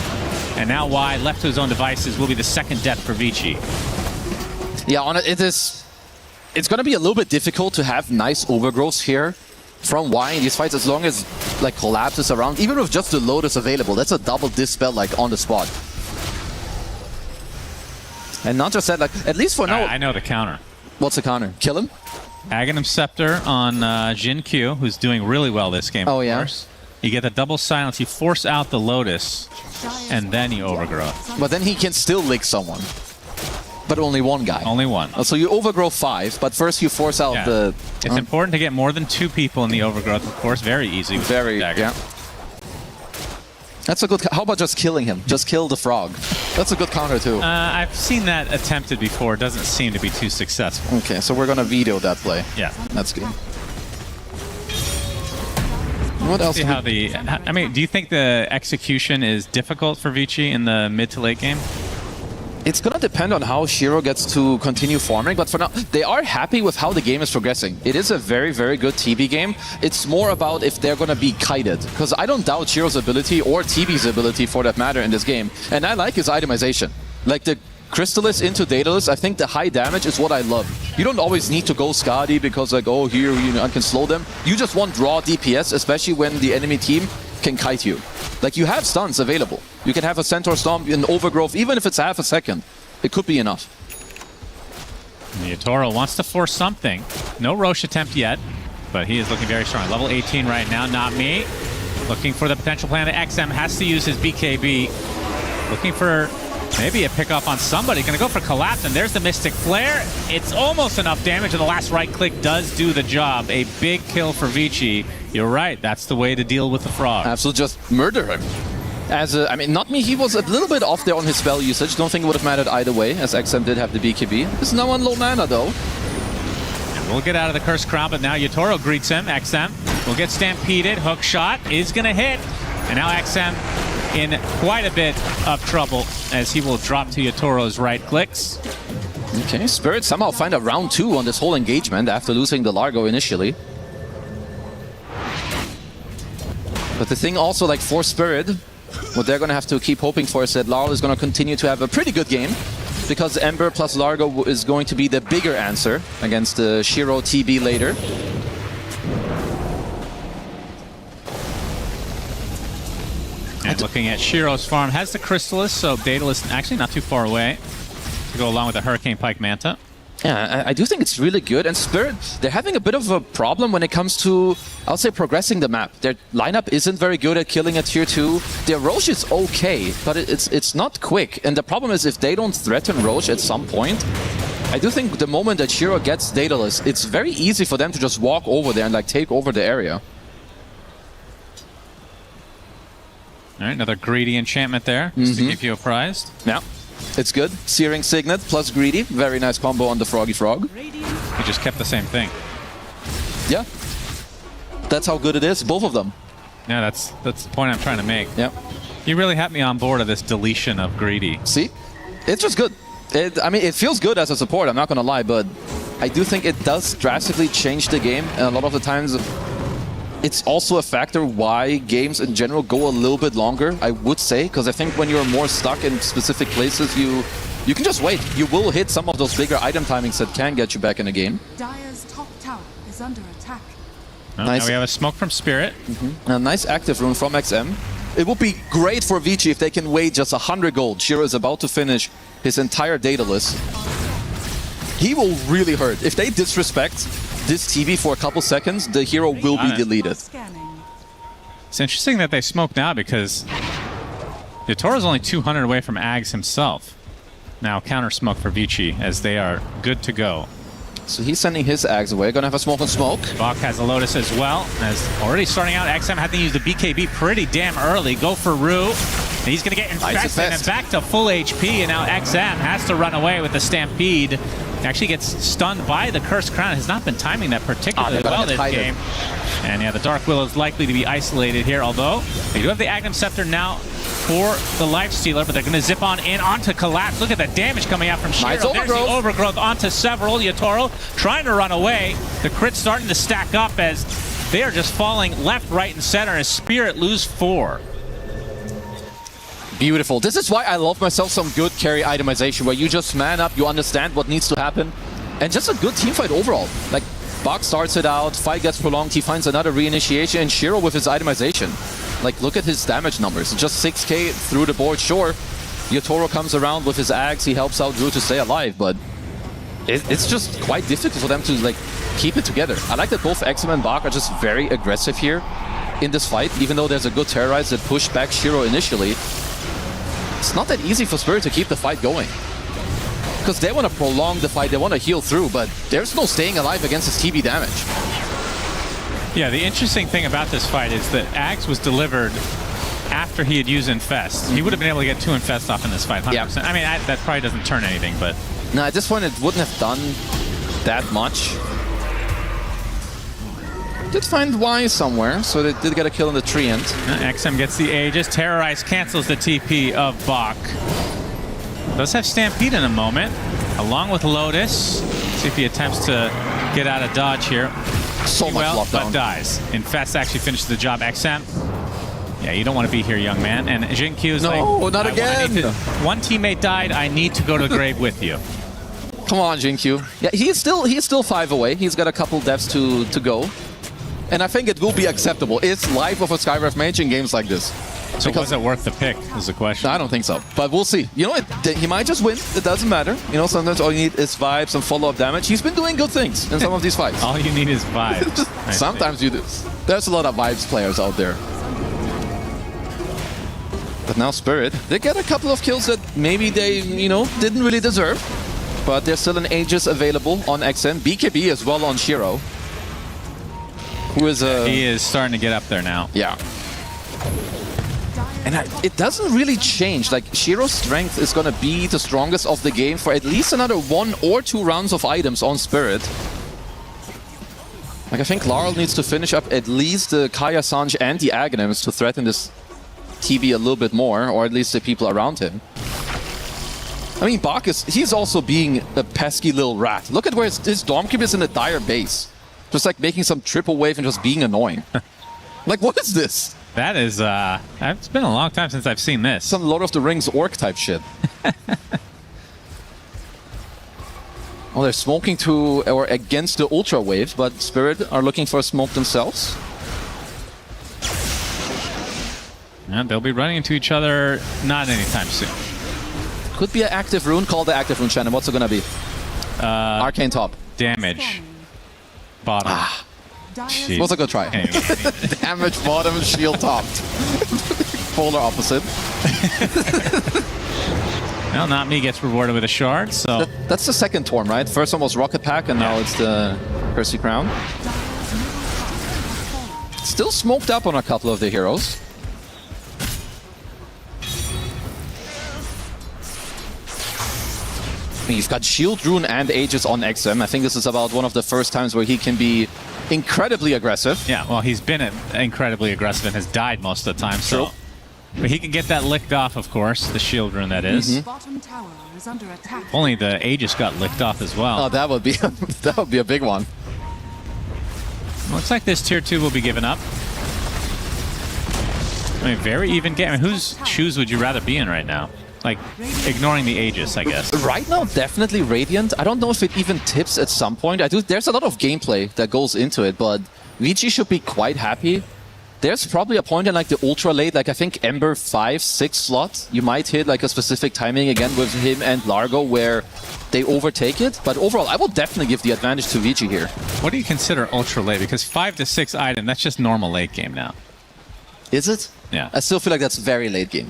And now Y, left to his own devices, will be the second death for Vici. Yeah, it's going to be a little bit difficult to have nice overgrowths here from Y in these fights, as long as like Collapse is around. Even with just the Lotus available, that's a double Dispel like on the spot. And not just that, like at least for now. I know the counter. What's the counter? Kill him? Aghanim Scepter on Jin Q, who's doing really well this game. Oh, of yeah. course. You get the double silence, you force out the Lotus, and then you overgrow. But then he can still lick someone. But only one guy. Only one. So you overgrow 5, but first you force out the... It's important to get more than 2 people in the overgrowth, of course. Very easy. Very, yeah. That's a good... How about just killing him? Just kill the frog. That's a good counter, too. I've seen that attempted before. It doesn't seem to be too successful. Okay, so we're going to veto that play. Yeah. That's good. What else? See how I mean, do you think the execution is difficult for Vici in the mid to late game? It's going to depend on how Shiro gets to continue farming, but for now, they are happy with how the game is progressing. It is a very, very good TB game. It's more about if they're going to be kited, because I don't doubt Shiro's ability, or TB's ability for that matter, in this game. And I like his itemization. Like the Crystallis into Daedalus, I think the high damage is what I love. You don't always need to go Skadi because like, oh, here I can slow them. You just want raw DPS, especially when the enemy team can kite you. Like, you have stuns available. You can have a Centaur Stomp in Overgrowth, even if it's half a second. It could be enough. Yatoro wants to force something. No Roche attempt yet, but he is looking very strong. Level 18 right now, not me. Looking for the potential plan. XM has to use his BKB. Looking for maybe a pickup on somebody. Gonna go for Collapse, and there's the Mystic Flare. It's almost enough damage, and the last right click does do the job. A big kill for Vici. You're right, that's the way to deal with the frog. Absolutely, just murder him. I mean, not me, he was a little bit off there on his spell usage. Don't think it would have mattered either way, as XM did have the BKB. He's now on low mana, though. And we'll get out of the Cursed Crown, but now Yatoro greets him. XM will get stampeded. Hook shot is gonna hit. And now XM in quite a bit of trouble as he will drop to Yatoro's right clicks. Okay, Spirit somehow find a round 2 on this whole engagement after losing the Largo initially. But the thing also, like, for Spirit, what they're going to have to keep hoping for is that Larl is going to continue to have a pretty good game, because Ember plus Largo is going to be the bigger answer against the Shiro TB later. And looking at Shiro's farm, has the Crystallis, so Daedalus actually not too far away to go along with the Hurricane Pike Manta. Yeah, I do think it's really good. And Spirit, they're having a bit of a problem when it comes to, I'll say, progressing the map. Their lineup isn't very good at killing a tier 2. Their Roche is okay, but it's not quick. And the problem is, if they don't threaten Roche at some point, I do think the moment that Shiro gets Daedalus, it's very easy for them to just walk over there and like take over the area. All right, another greedy enchantment there, just to give you a prize. Yeah. It's good. Searing Signet plus Greedy. Very nice combo on the Froggy Frog. He just kept the same thing. Yeah. That's how good it is, both of them. Yeah, that's the point I'm trying to make. Yeah. You really had me on board of this deletion of Greedy. See? It's just good. I mean, it feels good as a support, I'm not going to lie, but I do think it does drastically change the game, and a lot of the times it's also a factor why games in general go a little bit longer, I would say, because I think when you're more stuck in specific places, you can just wait. You will hit some of those bigger item timings that can get you back in the game. Dire's top tower is under attack. Oh, Nice. Now we have a smoke from Spirit. A nice active rune from XM. It would be great for Vici if they can wait just 100 gold. Shiro is about to finish his entire data list. He will really hurt. If they disrespect this TV for a couple seconds, the hero will be deleted. It's interesting that they smoke now because Yatoro's only 200 away from Ags himself. Now counter smoke for Vici as they are good to go. So he's sending his Ags away. Gonna have a smoke on smoke. Bach has a Lotus as well. As already starting out, XM had to use the BKB pretty damn early. Go for Rue. And he's gonna get infested and back to full HP. And now XM has to run away with the Stampede. Actually gets stunned by the Cursed Crown. Has not been timing that particularly well this game. And yeah, the Dark Willow is likely to be isolated here, although they do have the Agnum Scepter now for the Lifestealer, but they're going to zip on in onto Collapse. Look at the damage coming out from Shiro. Nice There's the overgrowth onto several. Yatoro trying to run away. The crit's starting to stack up as they are just falling left, right, and center as Spirit lose 4. Beautiful. This is why I love myself some good carry itemization, where you just man up, you understand what needs to happen, and just a good team fight overall. Like, Bach starts it out, fight gets prolonged, he finds another reinitiation, and Shiro with his itemization. Like, look at his damage numbers. Just 6k through the board, sure. Yatoro comes around with his Axe, he helps out Drew to stay alive, but it's just quite difficult for them to, like, keep it together. I like that both XM and Bach are just very aggressive here in this fight, even though there's a good terrorize that pushed back Shiro initially. It's not that easy for Spirit to keep the fight going. Because they want to prolong the fight, they want to heal through, but there's no staying alive against his TB damage. Yeah, the interesting thing about this fight is that Axe was delivered after he had used Infest. He would have been able to get 2 Infest off in this fight, 100%. Yeah. I mean, that probably doesn't turn anything, but... No, at this point it wouldn't have done that much. Did find Y somewhere, so they did get a kill in the tree end. XM gets the Aegis. Terrorize cancels the TP of Bach. Does have Stampede in a moment, along with Lotus. See if he attempts to get out of dodge here. So much lockdown. But dies. Infest actually finishes the job. XM. Yeah, you don't want to be here, young man. And Jin Q's not again. One teammate died. I need to go to the grave with you. Come on, Jin Q. Yeah, he's still 5 away. He's got a couple deaths to go. And I think it will be acceptable. It's life of a Skywrath mage in games like this. So was it worth the pick, is the question. I don't think so, but we'll see. You know, he might just win. It doesn't matter. You know, sometimes all you need is vibes and follow-up damage. He's been doing good things in some of these fights. All you need is vibes. Sometimes you do. There's a lot of vibes players out there. But now Spirit, they get a couple of kills that maybe they, you know, didn't really deserve. But there's still an Aegis available on XM. BKB as well on Shiro. Who is he is starting to get up there now. Yeah. And it doesn't really change. Like, Shiro's strength is going to be the strongest of the game for at least another 1 or 2 rounds of items on Spirit. Like, I think Laurel needs to finish up at least the Kaya Sanj and the Aghanims to threaten this TB a little bit more, or at least the people around him. I mean, Bach he's also being a pesky little rat. Look at where his Stormkeeper is in a dire base. Just like making some triple wave and just being annoying. Like, what is this? That is, it's been a long time since I've seen this. Some Lord of the Rings orc type shit. Oh, they're smoking to or against the Ultra Wave, but Spirit are looking for a smoke themselves. And they'll be running into each other not anytime soon. Could be an active rune. Call the active rune, Shannon. What's it gonna be? Arcane top. Damage. Bottom. Jeez. What's a good try? Damage bottom, shield top. Polar opposite. Well, not me gets rewarded with a shard, so... That's the second Torm, right? First one was Rocket Pack, and now it's the Percy Crown. Still smoked up on a couple of the heroes. mean, you've got Shield, Rune, and Aegis on XM. I think this is about one of the first times where he can be incredibly aggressive. Yeah, well, he's been incredibly aggressive and has died most of the time. So, but he can get that licked off, of course, the Shield Rune, that is. Bottom tower is under attack. Only the Aegis got licked off as well. Oh, that would be a big one. Looks like this tier 2 will be given up. I mean, very even game. I mean, whose shoes would you rather be in right now? Like, ignoring the Aegis, I guess. Right now, definitely Radiant. I don't know if it even tips at some point. There's a lot of gameplay that goes into it, but VG should be quite happy. There's probably a point in like the ultra late, like I think Ember 5-6 slot, you might hit like a specific timing again with him and Largo where they overtake it. But overall, I will definitely give the advantage to VG here. What do you consider ultra late? Because 5 to 6 item, that's just normal late game now. Is it? Yeah. I still feel like that's very late game.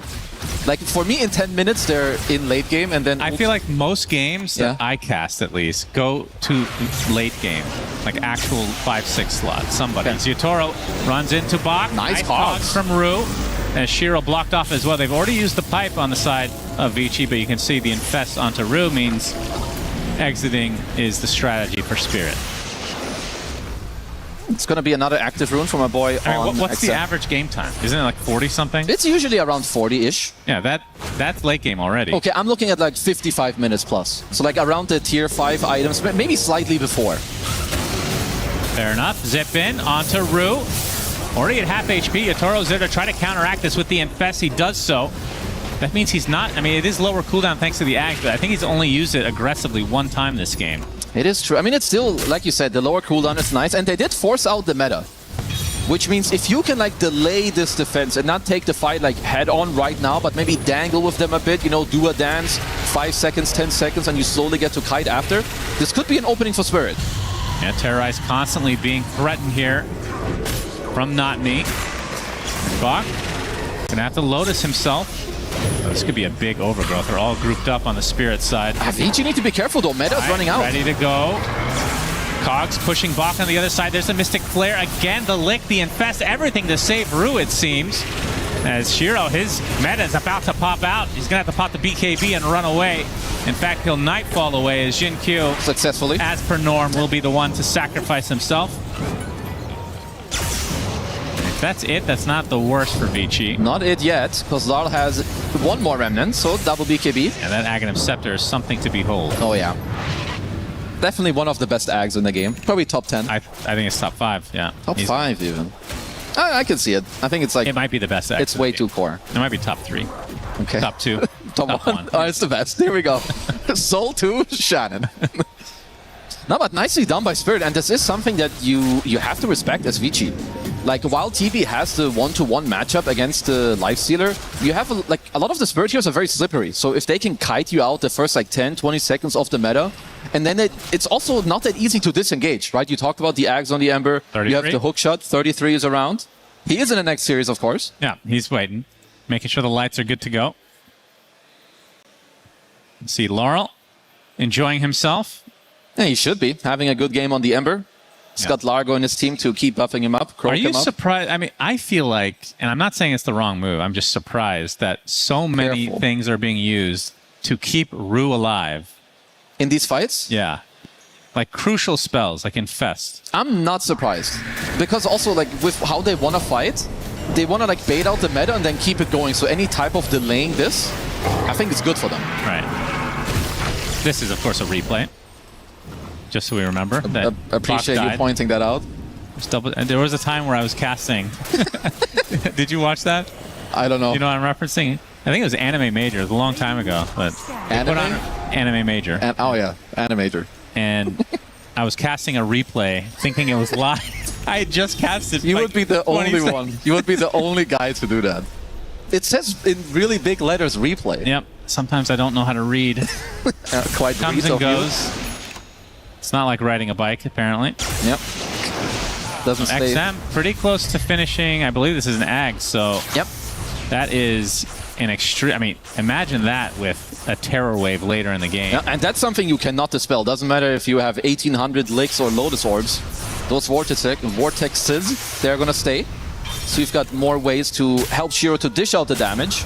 Like for me, in 10 minutes, they're in late game, and then I feel like most games that I cast at least go to late game, like actual 5-6 slots. Somebody. Yutoro runs into Bach. Nice Cogs from Rue. And Shiro blocked off as well. They've already used the pipe on the side of Vici, but you can see the infest onto Rue means exiting is the strategy for Spirit. It's going to be another active rune from a boy on what's XM. the average game time? Isn't it like 40 something? It's usually around 40-ish. Yeah, that's late game already. Okay, I'm looking at like 55 minutes plus. So like around the tier 5 items, maybe slightly before. Fair enough. Zip in onto Rue. Already at half HP. Yatoro's there to try to counteract this with the infest. He does so. That means he's not... I mean, it is lower cooldown thanks to the Ags, but I think he's only used it aggressively one time this game. It is true. I mean, it's still, like you said, the lower cooldown is nice, and they did force out the meta. Which means if you can like delay this defense and not take the fight like head on right now, but maybe dangle with them a bit, you know, do a dance, 5 seconds, 10 seconds, and you slowly get to kite after, this could be an opening for Spirit. Yeah, Terrorize constantly being threatened here from Not Me. Bach gonna have to Lotus himself. Oh, this could be a big overgrowth. They're all grouped up on the Spirit side. You need to be careful though. Meta's running out. Ready to go. Cogs pushing Bach on the other side. There's a Mystic Flare. Again, the Lick, the Infest, everything to save Rue, it seems. As Shiro, his meta is about to pop out. He's going to have to pop the BKB and run away. In fact, he'll Nightfall away as Jin Q, successfully, as per norm, will be the one to sacrifice himself. That's it. That's not the worst for Vici. Not it yet, because Larl has one more remnant, so double BKB. And that Aghanim Scepter is something to behold. Oh, yeah. Definitely one of the best Ags in the game. Probably top 10. I think it's top 5, yeah. Top 5, even. I can see it. I think it's like... It might be the best Ag. It's way too core. It might be top 3. Okay. Top 2. top 1. Oh, it's the best. Here we go. Soul 2, Shannon. No, but nicely done by Spirit, and this is something that you have to respect as Vici. Like, while TB has the one-to-one matchup against the Lifestealer, you have, a lot of the Spirit heroes are very slippery. So if they can kite you out the first, 10, 20 seconds of the meta, and then it's also not that easy to disengage, right? You talked about the Ags on the Ember. 33. You have the hookshot. 33 is around. He is in the next series, of course. Yeah, he's waiting. Making sure the lights are good to go. Let's see, Laurel enjoying himself. Yeah, he should be. Having a good game on the Ember. He's got Largo in his team to keep buffing him up. Are you surprised? I mean, I feel like, and I'm not saying it's the wrong move, I'm just surprised that so many things are being used to keep Rue alive. In these fights? Yeah. Like crucial spells, like Infest. I'm not surprised. Because also, with how they want to fight, they want to, bait out the meta and then keep it going. So any type of delaying this, I think it's good for them. Right. This is, of course, a replay. Just so we remember. That appreciate you pointing that out. There was a time where I was casting. Did you watch that? I don't know. You know what I'm referencing? I think it was Anime Major. It was a long time ago. But Anime? Put on Anime Major. Oh, yeah. Animator. And I was casting a replay thinking it was live. I had just casted. You would be the only one. You would be the only guy to do that. It says in really big letters, replay. Yep. Sometimes I don't know how to read. Quite comes and goes. It's not like riding a bike, apparently. Yep. Doesn't stay. XM, pretty close to finishing. I believe this is an Ag, so... Yep. That is an extreme... I mean, imagine that with a Terror Wave later in the game. Yeah, and that's something you cannot dispel. Doesn't matter if you have 1800 Licks or Lotus Orbs. Those vortexes, they're gonna stay. So you've got more ways to help Shiro to dish out the damage.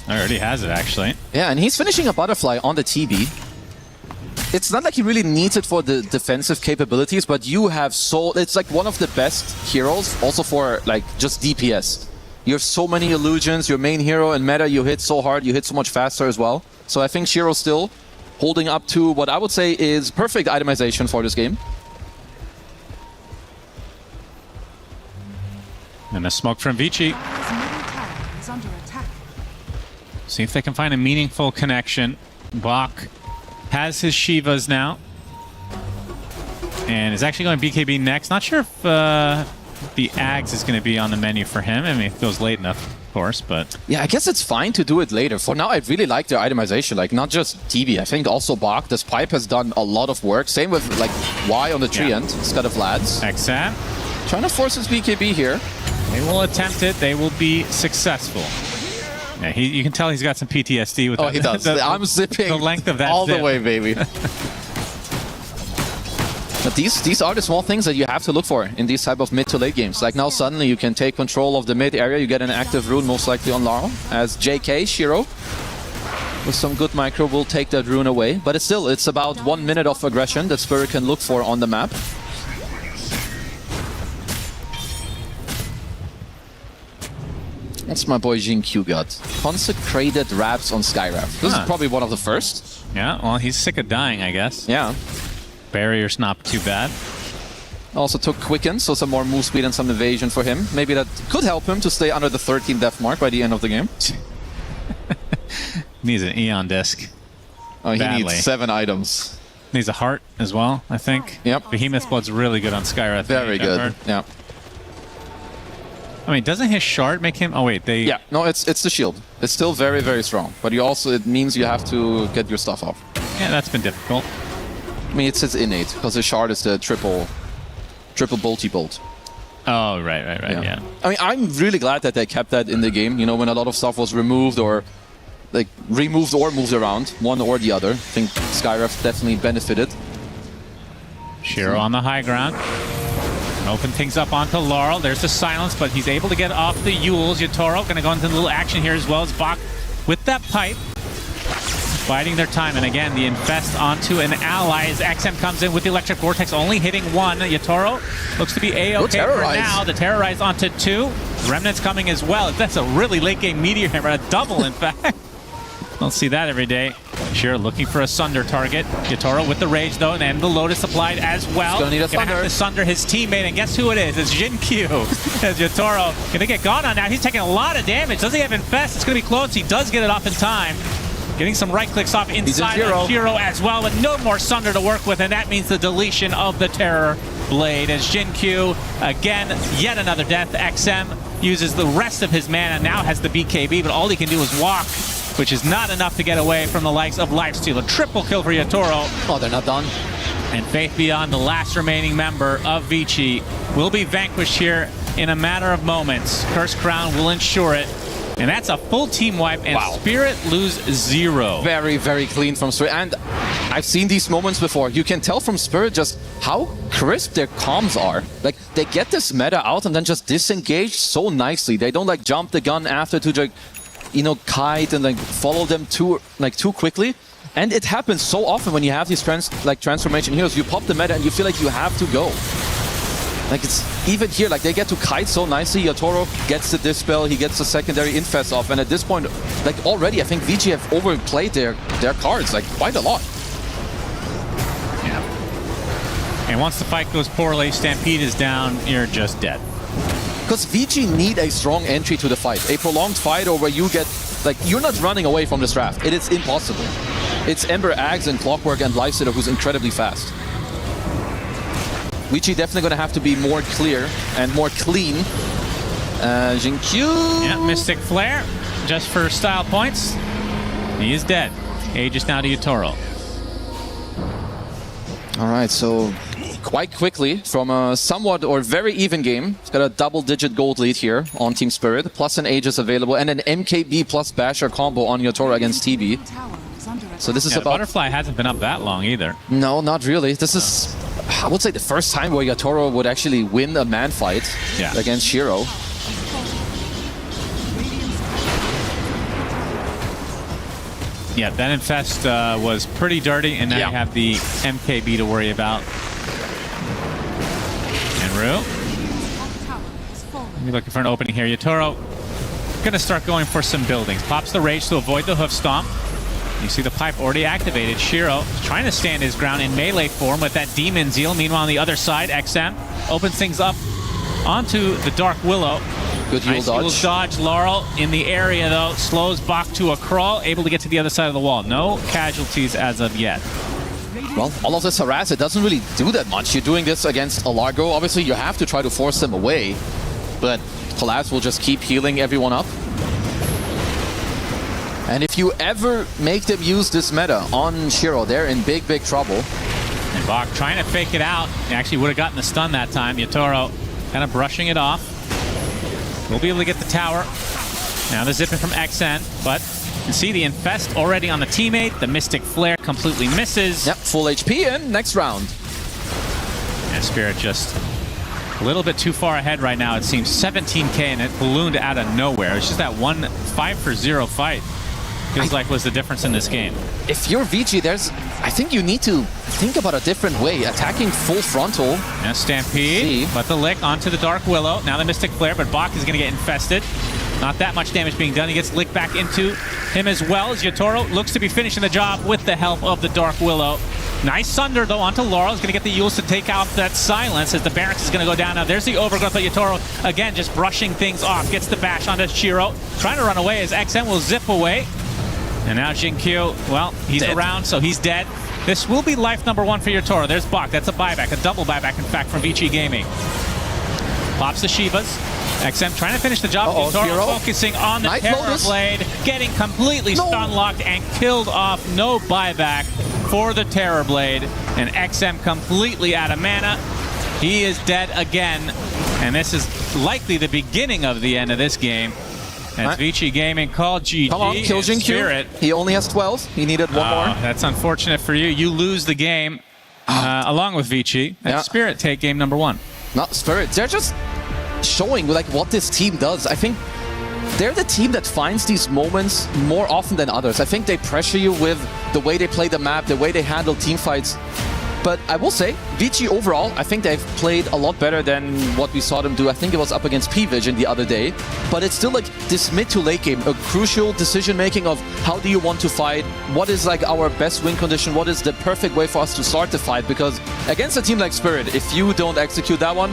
Already has it, actually. Yeah, and he's finishing a Butterfly on the TB. it's not like he really needs it for the defensive capabilities, but you have it's like one of the best heroes also for like just DPS. You have so many illusions, your main hero in meta, you hit so hard, you hit so much faster as well. So I think Shiro still holding up to what I would say is perfect itemization for this game. And a smoke from Vici. See if they can find a meaningful connection. Bach has his Shivas now. And is actually going BKB next. Not sure if the Ags is going to be on the menu for him. I mean, if it goes late enough, of course, but... Yeah, I guess it's fine to do it later. For now, I really like their itemization. Like, not just TB. I think also Bach, this pipe has done a lot of work. Same with, like, Y on the tree end instead of Lads. XM. Trying to force his BKB here. They will attempt it. They will be successful. Yeah, you can tell he's got some PTSD with that. He does. I'm zipping the length of that all zip. the way, baby. But these are the small things that you have to look for in these type of mid to late games. Like now suddenly you can take control of the mid area. You get an active rune most likely on Laurel. As JK, Shiro, with some good micro, will take that rune away. But it's about 1 minute of aggression that Spirit can look for on the map. That's my boy Jin Q got. Consecrated Wraps on Skywrath. This is probably one of the first. Yeah, well, he's sick of dying, I guess. Yeah. Barrier's not too bad. Also took Quicken, so some more move speed and some evasion for him. Maybe that could help him to stay under the 13 death mark by the end of the game. Needs an Eon disc. Oh, he badly. needs 7 items. Needs a heart as well, I think. Yep. Behemoth's Blood's really good on Skywrath. Very good, yeah. I mean, doesn't his shard make him... Oh, wait, they... Yeah, no, it's the shield. It's still very, very strong. But it means you have to get your stuff off. Yeah, that's been difficult. I mean, it's innate, because his shard is the triple bolty bolt. Oh, right, yeah. I mean, I'm really glad that they kept that in the game, you know, when a lot of stuff was removed or like removed or moved around, one or the other. I think Skywrath definitely benefited. Shiro on the high ground. Open things up onto Laurel. There's the silence, but he's able to get off the Yules. Yatoro going to go into a little action here as well as Bach with that pipe. Biding their time, and again, the infest onto an ally as XM comes in with the Electric Vortex, only hitting 1. Yatoro looks to be A-okay for now. The Terrorize onto 2. Remnant's coming as well. That's a really late-game Meteor Hammer, a double, in fact. Don't see that every day. Shiro looking for a Sunder target. Yatoro with the Rage, though, and the Lotus applied as well. He's gonna need a Gonna have to Sunder his teammate, and guess who it is? It's Jin Q. As Yatoro gonna get gone on now. He's taking a lot of damage. Does he have Infest? It's gonna be close. He does get it off in time. Getting some right clicks off inside of Shiro as well, with no more Sunder to work with, and that means the deletion of the Terror Blade as Jin Q, again, yet another death. XM uses the rest of his mana, now has the BKB, but all he can do is walk, which is not enough to get away from the likes of Lifesteal. A triple kill for Yatoro. Oh, they're not done. And Faith Beyond, the last remaining member of Vici, will be vanquished here in a matter of moments. Curse Crown will ensure it. And that's a full team wipe, and Spirit lose 0. Very, very clean from Spirit. And I've seen these moments before. You can tell from Spirit just how crisp their comms are. Like, they get this meta out and then just disengage so nicely. They don't, like, jump the gun after to, like, you know, kite and, like, follow them too quickly. And it happens so often when you have these transformation heroes. You pop the meta and you feel like you have to go. Like, it's even here, like, they get to kite so nicely. Yatoro gets the Dispel, he gets the secondary Infest off, and at this point, like, already, I think VG have overplayed their cards, like, quite a lot. Yeah. And once the fight goes poorly, Stampede is down, you're just dead. Because VG need a strong entry to the fight. A prolonged fight, or where you get, like, you're not running away from this draft. It is impossible. It's Ember, Ags, and Clockwork, and Lifestealer who's incredibly fast. Vici definitely going to have to be more clear and more clean. Jin Q. Yeah, Mystic Flare, just for style points. He is dead. Aegis now to Yatoro. All right, so quite quickly from a somewhat or very even game. It's got a double-digit gold lead here on Team Spirit, plus an Aegis available, and an MKB plus Basher combo on Yatoro against TB. So this is the about... Butterfly hasn't been up that long either. No, not really. This is, I would say, the first time where Yatoro would actually win a man fight against Shiro. Yeah, that Infest was pretty dirty, and now you have the MKB to worry about. And Rue. You're looking for an opening here. Yatoro going to start going for some buildings. Pops the Rage to avoid the Hoof Stomp. You see the pipe already activated. Shiro trying to stand his ground in melee form with that Demon Zeal. Meanwhile, on the other side, XM opens things up onto the Dark Willow. Good nice dodge. Laurel in the area, though. Slows Bach to a crawl, able to get to the other side of the wall. No casualties as of yet. Well, all of this harass, it doesn't really do that much. You're doing this against a Largo. Obviously, you have to try to force them away, but Collapse will just keep healing everyone up. And if you ever make them use this meta on Shiro, they're in big, big trouble. And Bach trying to fake it out. He actually would have gotten the stun that time. Yatoro kind of brushing it off. We'll be able to get the tower. Now the zipping from XN, but you can see the Infest already on the teammate. The Mystic Flare completely misses. Yep, full HP in next round. And Spirit just a little bit too far ahead right now. It seems 17K and it ballooned out of nowhere. It's just that 1 5-for-0 fight. Feels like was the difference in this game. If you're VG, I think you need to think about a different way. Attacking full frontal. Yeah, Stampede, but the lick onto the Dark Willow. Now the Mystic Flare, but Bach is going to get infested. Not that much damage being done. He gets licked back into him as well as Yatoro looks to be finishing the job with the help of the Dark Willow. Nice Sunder, though, onto Laurel. He's going to get the Yules to take out that silence as the Barracks is going to go down. Now there's the Overgrowth, but Yatoro, again, just brushing things off. Gets the bash onto Shiro. Trying to run away as XM will zip away. And now Jinkyu, well, he's around, so he's dead. This will be life number 1 for Yatoro. There's Bach. That's a buyback, a double buyback, in fact, from VG Gaming. Pops the Shivas. XM trying to finish the job. Yatoro focusing on the Terror Blade, getting completely stun-locked and killed off. No buyback for the Terror Blade. And XM completely out of mana. He is dead again. And this is likely the beginning of the end of this game. That's Vici Gaming called GG. Come on, kill Jinkyu. He only has 12. He needed one more. That's unfortunate for you. You lose the game along with Vici. And Spirit take game number 1. Not Spirit. They're just showing like what this team does. I think they're the team that finds these moments more often than others. I think they pressure you with the way they play the map, the way they handle team fights. But I will say, Vici overall, I think they've played a lot better than what we saw them do. I think it was up against P-Vision the other day. But it's still like this mid to late game, a crucial decision-making of how do you want to fight? What is like our best win condition? What is the perfect way for us to start the fight? Because against a team like Spirit, if you don't execute that one,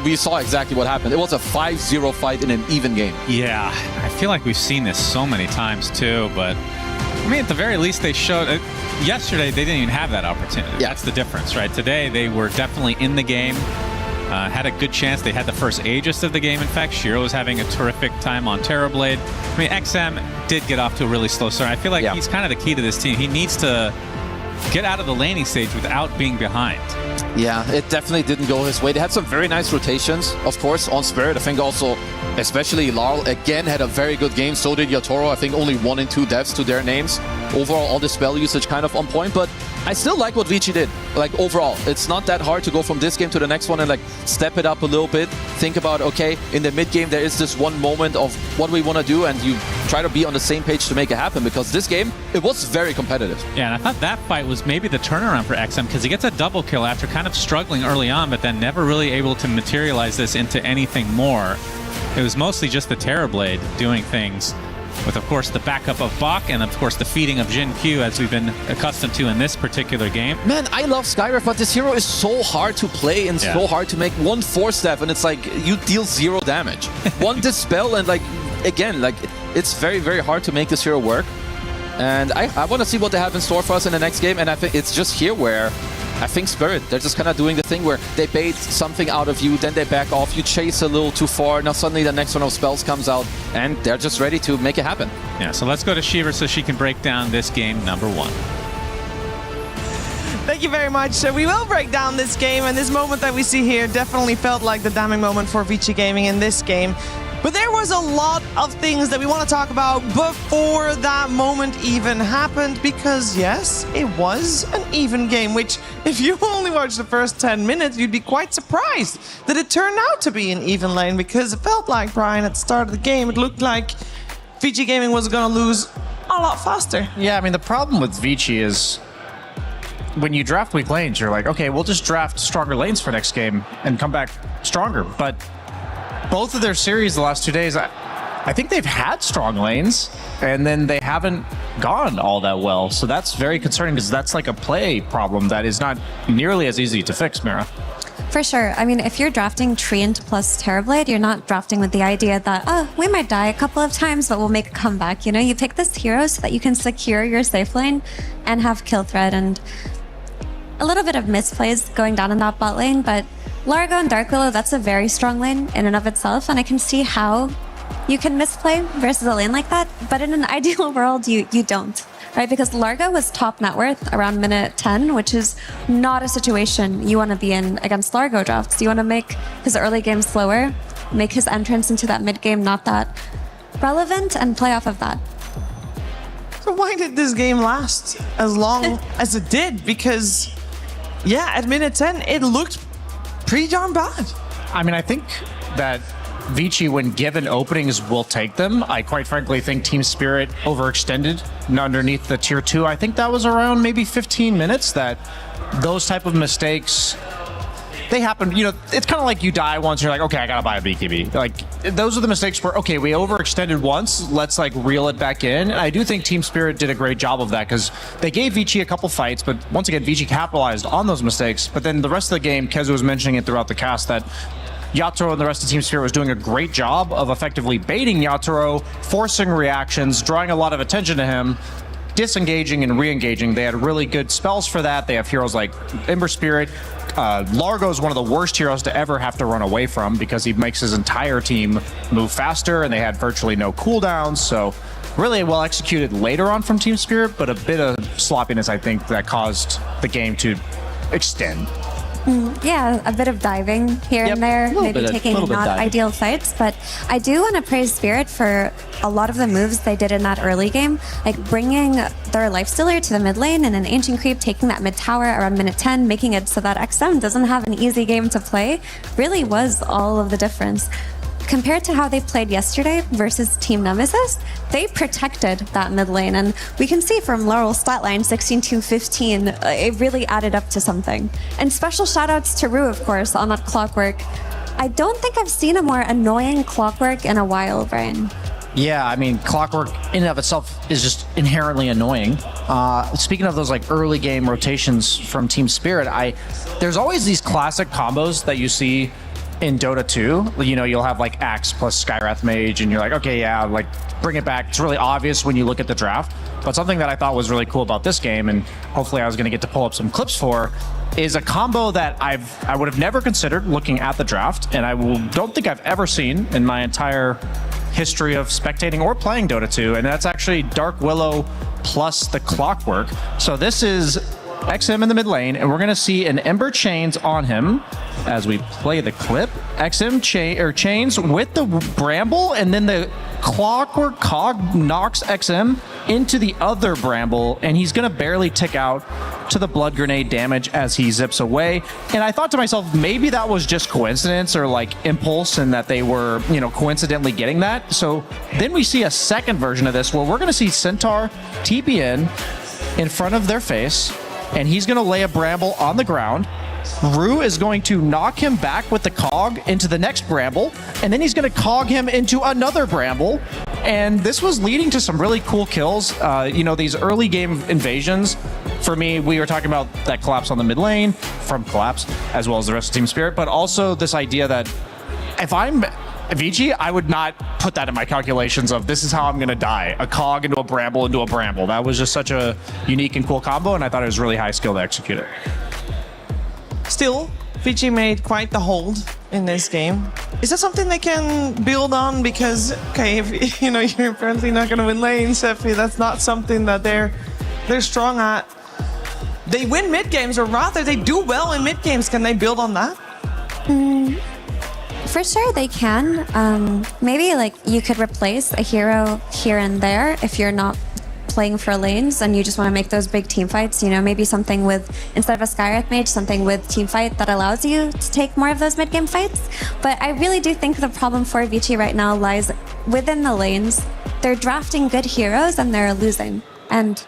we saw exactly what happened. It was a 5-0 fight in an even game. Yeah, I feel like we've seen this so many times too, but I mean, at the very least, they showed it. Yesterday, they didn't even have that opportunity. Yeah. That's the difference, right? Today, they were definitely in the game, had a good chance. They had the first Aegis of the game. In fact, Shiro was having a terrific time on Terrorblade. I mean, XM did get off to a really slow start. I feel like he's kind of the key to this team. He needs to get out of the laning stage without being behind. Yeah, it definitely didn't go his way. They had some very nice rotations, of course, on Spirit. I think also, especially Laurel, again, had a very good game. So did Yatoro. I think only 1 and 2 deaths to their names. Overall, all the spell usage kind of on point, but I still like what Vici did. Like, overall, it's not that hard to go from this game to the next one and, like, step it up a little bit. Think about, okay, in the mid-game, there is this one moment of what we want to do, and you try to be on the same page to make it happen, because this game, it was very competitive. Yeah, and I thought that fight was maybe the turnaround for XM, because he gets a double kill after kind of struggling early on, but then never really able to materialize this into anything more. It was mostly just the Terrorblade doing things with, of course, the backup of Bach and, of course, the feeding of Jinkyu, as we've been accustomed to in this particular game. Man, I love Skyrift, but this hero is so hard to play and so hard to make. 1 4-step, and it's like you deal 0 damage. 1 dispel, and like, again, like, it's very, very hard to make this hero work. And I want to see what they have in store for us in the next game, and I think it's just here where I think Spirit, they're just kind of doing the thing where they bait something out of you, then they back off, you chase a little too far, now suddenly the next one of spells comes out, and they're just ready to make it happen. Yeah, so let's go to Shiva so she can break down this game number 1. Thank you very much. So we will break down this game, and this moment that we see here definitely felt like the damning moment for Vici Gaming in this game. But there was a lot of things that we want to talk about before that moment even happened, because yes, it was an even game, which if you only watched the first 10 minutes, you'd be quite surprised that it turned out to be an even lane, because it felt like, Brian, at the start of the game, it looked like Vici Gaming was going to lose a lot faster. Yeah, I mean, the problem with Vici is when you draft weak lanes, you're like, okay, we'll just draft stronger lanes for next game and come back stronger. But both of their series the last 2 days, I think they've had strong lanes, and then they haven't gone all that well. So that's very concerning because that's like a play problem that is not nearly as easy to fix, Mira. For sure. I mean, if you're drafting Treant plus Terrorblade, you're not drafting with the idea that, oh, we might die a couple of times, but we'll make a comeback. You know, you pick this hero so that you can secure your safe lane and have kill threat, and a little bit of misplays going down in that bot lane, but Largo and Dark Willow, that's a very strong lane in and of itself, and I can see how you can misplay versus a lane like that, but in an ideal world, you don't. Right, because Largo was top net worth around minute 10, which is not a situation you want to be in against Largo drafts. You want to make his early game slower, make his entrance into that mid game not that relevant, and play off of that. So why did this game last as long as it did? Because, yeah, at minute 10, it looked pretty darn bad. I mean, I think that Vici, when given openings, will take them. I quite frankly think Team Spirit overextended underneath the tier 2. I think that was around maybe 15 minutes that those type of mistakes, they happen. You know, it's kind of like you die once, you're like, okay, I gotta buy a BKB. Like, those are the mistakes where, okay, we overextended once, let's like reel it back in. And I do think Team Spirit did a great job of that because they gave Vici a couple fights, but once again, Vici capitalized on those mistakes. But then the rest of the game, Kezu was mentioning it throughout the cast, that Yatoro and the rest of Team Spirit was doing a great job of effectively baiting Yatoro, forcing reactions, drawing a lot of attention to him, disengaging and re-engaging. They had really good spells for that. They have heroes like Ember Spirit. Largo is one of the worst heroes to ever have to run away from because he makes his entire team move faster, and they had virtually no cooldowns. So really well executed later on from Team Spirit, but a bit of sloppiness, I think, that caused the game to extend. Yeah, a bit of diving here and there, maybe taking not ideal fights, but I do want to praise Spirit for a lot of the moves they did in that early game, like bringing their lifestealer to the mid lane and an Ancient Creep, taking that mid tower around minute 10, making it so that XM doesn't have an easy game to play, really was all of the difference. Compared to how they played yesterday versus Team Nemesis, they protected that mid lane, and we can see from Laurel's stat line 16-2-15, it really added up to something. And special shoutouts to Rue, of course, on that Clockwork. I don't think I've seen a more annoying Clockwork in a while, Brian. Yeah, I mean, Clockwork in and of itself is just inherently annoying. Speaking of those like early game rotations from Team Spirit, there's always these classic combos that you see in Dota 2, you know, you'll have like Axe plus Skywrath Mage, and you're like, okay, yeah, like bring it back. It's really obvious when you look at the draft. But something that I thought was really cool about this game, and hopefully I was going to get to pull up some clips for, is a combo that I would have never considered looking at the draft, and don't think I've ever seen in my entire history of spectating or playing Dota 2, and that's actually Dark Willow plus the Clockwork. So this is XM in the mid lane, and we're going to see an Ember Chains on him as we play the clip. XM chains with the Bramble, and then the Clockwork Cog knocks XM into the other Bramble, and he's going to barely tick out to the Blood Grenade damage as he zips away. And I thought to myself, maybe that was just coincidence or like impulse, and that they were, you know, coincidentally getting that. So then we see a second version of this where we're going to see Centaur TP in front of their face, and he's going to lay a Bramble on the ground. Rue is going to knock him back with the Cog into the next Bramble, and then he's going to Cog him into another Bramble. And this was leading to some really cool kills. You know, these early game invasions, for me, we were talking about that collapse on the mid lane from Collapse, as well as the rest of Team Spirit, but also this idea that if I'm Vici, I would not put that in my calculations of this is how I'm going to die. A Cog into a Bramble into a Bramble. That was just such a unique and cool combo, and I thought it was really high skill to execute it. Still, Vici made quite the hold in this game. Is that something they can build on? Because, okay, if you know you're apparently not going to win lanes, if that's not something that they're strong at. They win mid games, or rather, they do well in mid games. Can they build on that? For sure they can. Maybe like you could replace a hero here and there if you're not playing for lanes and you just want to make those big team fights, you know, maybe something with, instead of a Skywrath Mage, something with team fight that allows you to take more of those mid game fights. But I really do think the problem for Vici right now lies within the lanes. they're drafting good heroes and they're losing. And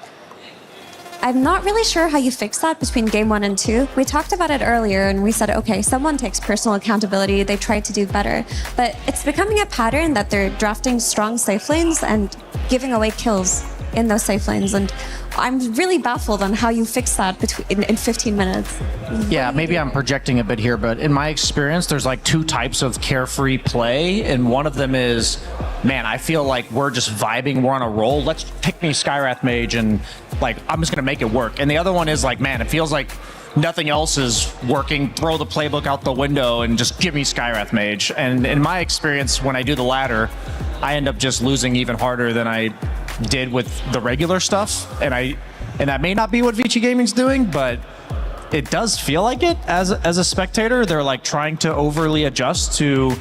I'm not really sure how you fix that between game 1 and 2. We talked about it earlier and we said, okay, someone takes personal accountability, they try to do better. But it's becoming a pattern that they're drafting strong safe lanes and giving away kills in those safe lanes. And I'm really baffled on how you fix that in 15 minutes. Yeah, maybe I'm projecting a bit here, but in my experience, there's like 2 types of carefree play, and one of them is, man, I feel like we're just vibing, we're on a roll, let's pick me Skywrath Mage, and like, I'm just gonna make it work. And the other one is like, man, it feels like nothing else is working, throw the playbook out the window and just give me Skywrath Mage. And in my experience, when I do the latter, I end up just losing even harder than I did with the regular stuff. And that may not be what Vici Gaming's doing, but it does feel like it as a spectator. They're like trying to overly adjust to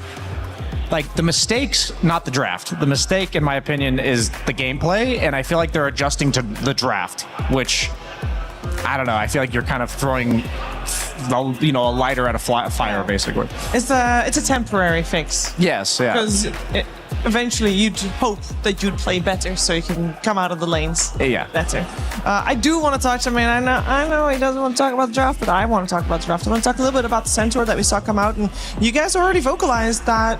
like the mistakes, not the draft. The mistake, in my opinion, is the gameplay, and I feel like they're adjusting to the draft, which I don't know. I feel like you're kind of throwing, a lighter at a fire, basically. It's a temporary fix. Yes, yeah. Because eventually you'd hope that you'd play better so you can come out of the lanes better. I do want to talk to him, and I know he doesn't want to talk about the draft, but I want to talk about the draft. I want to talk a little bit about the Centaur that we saw come out, and you guys already vocalized that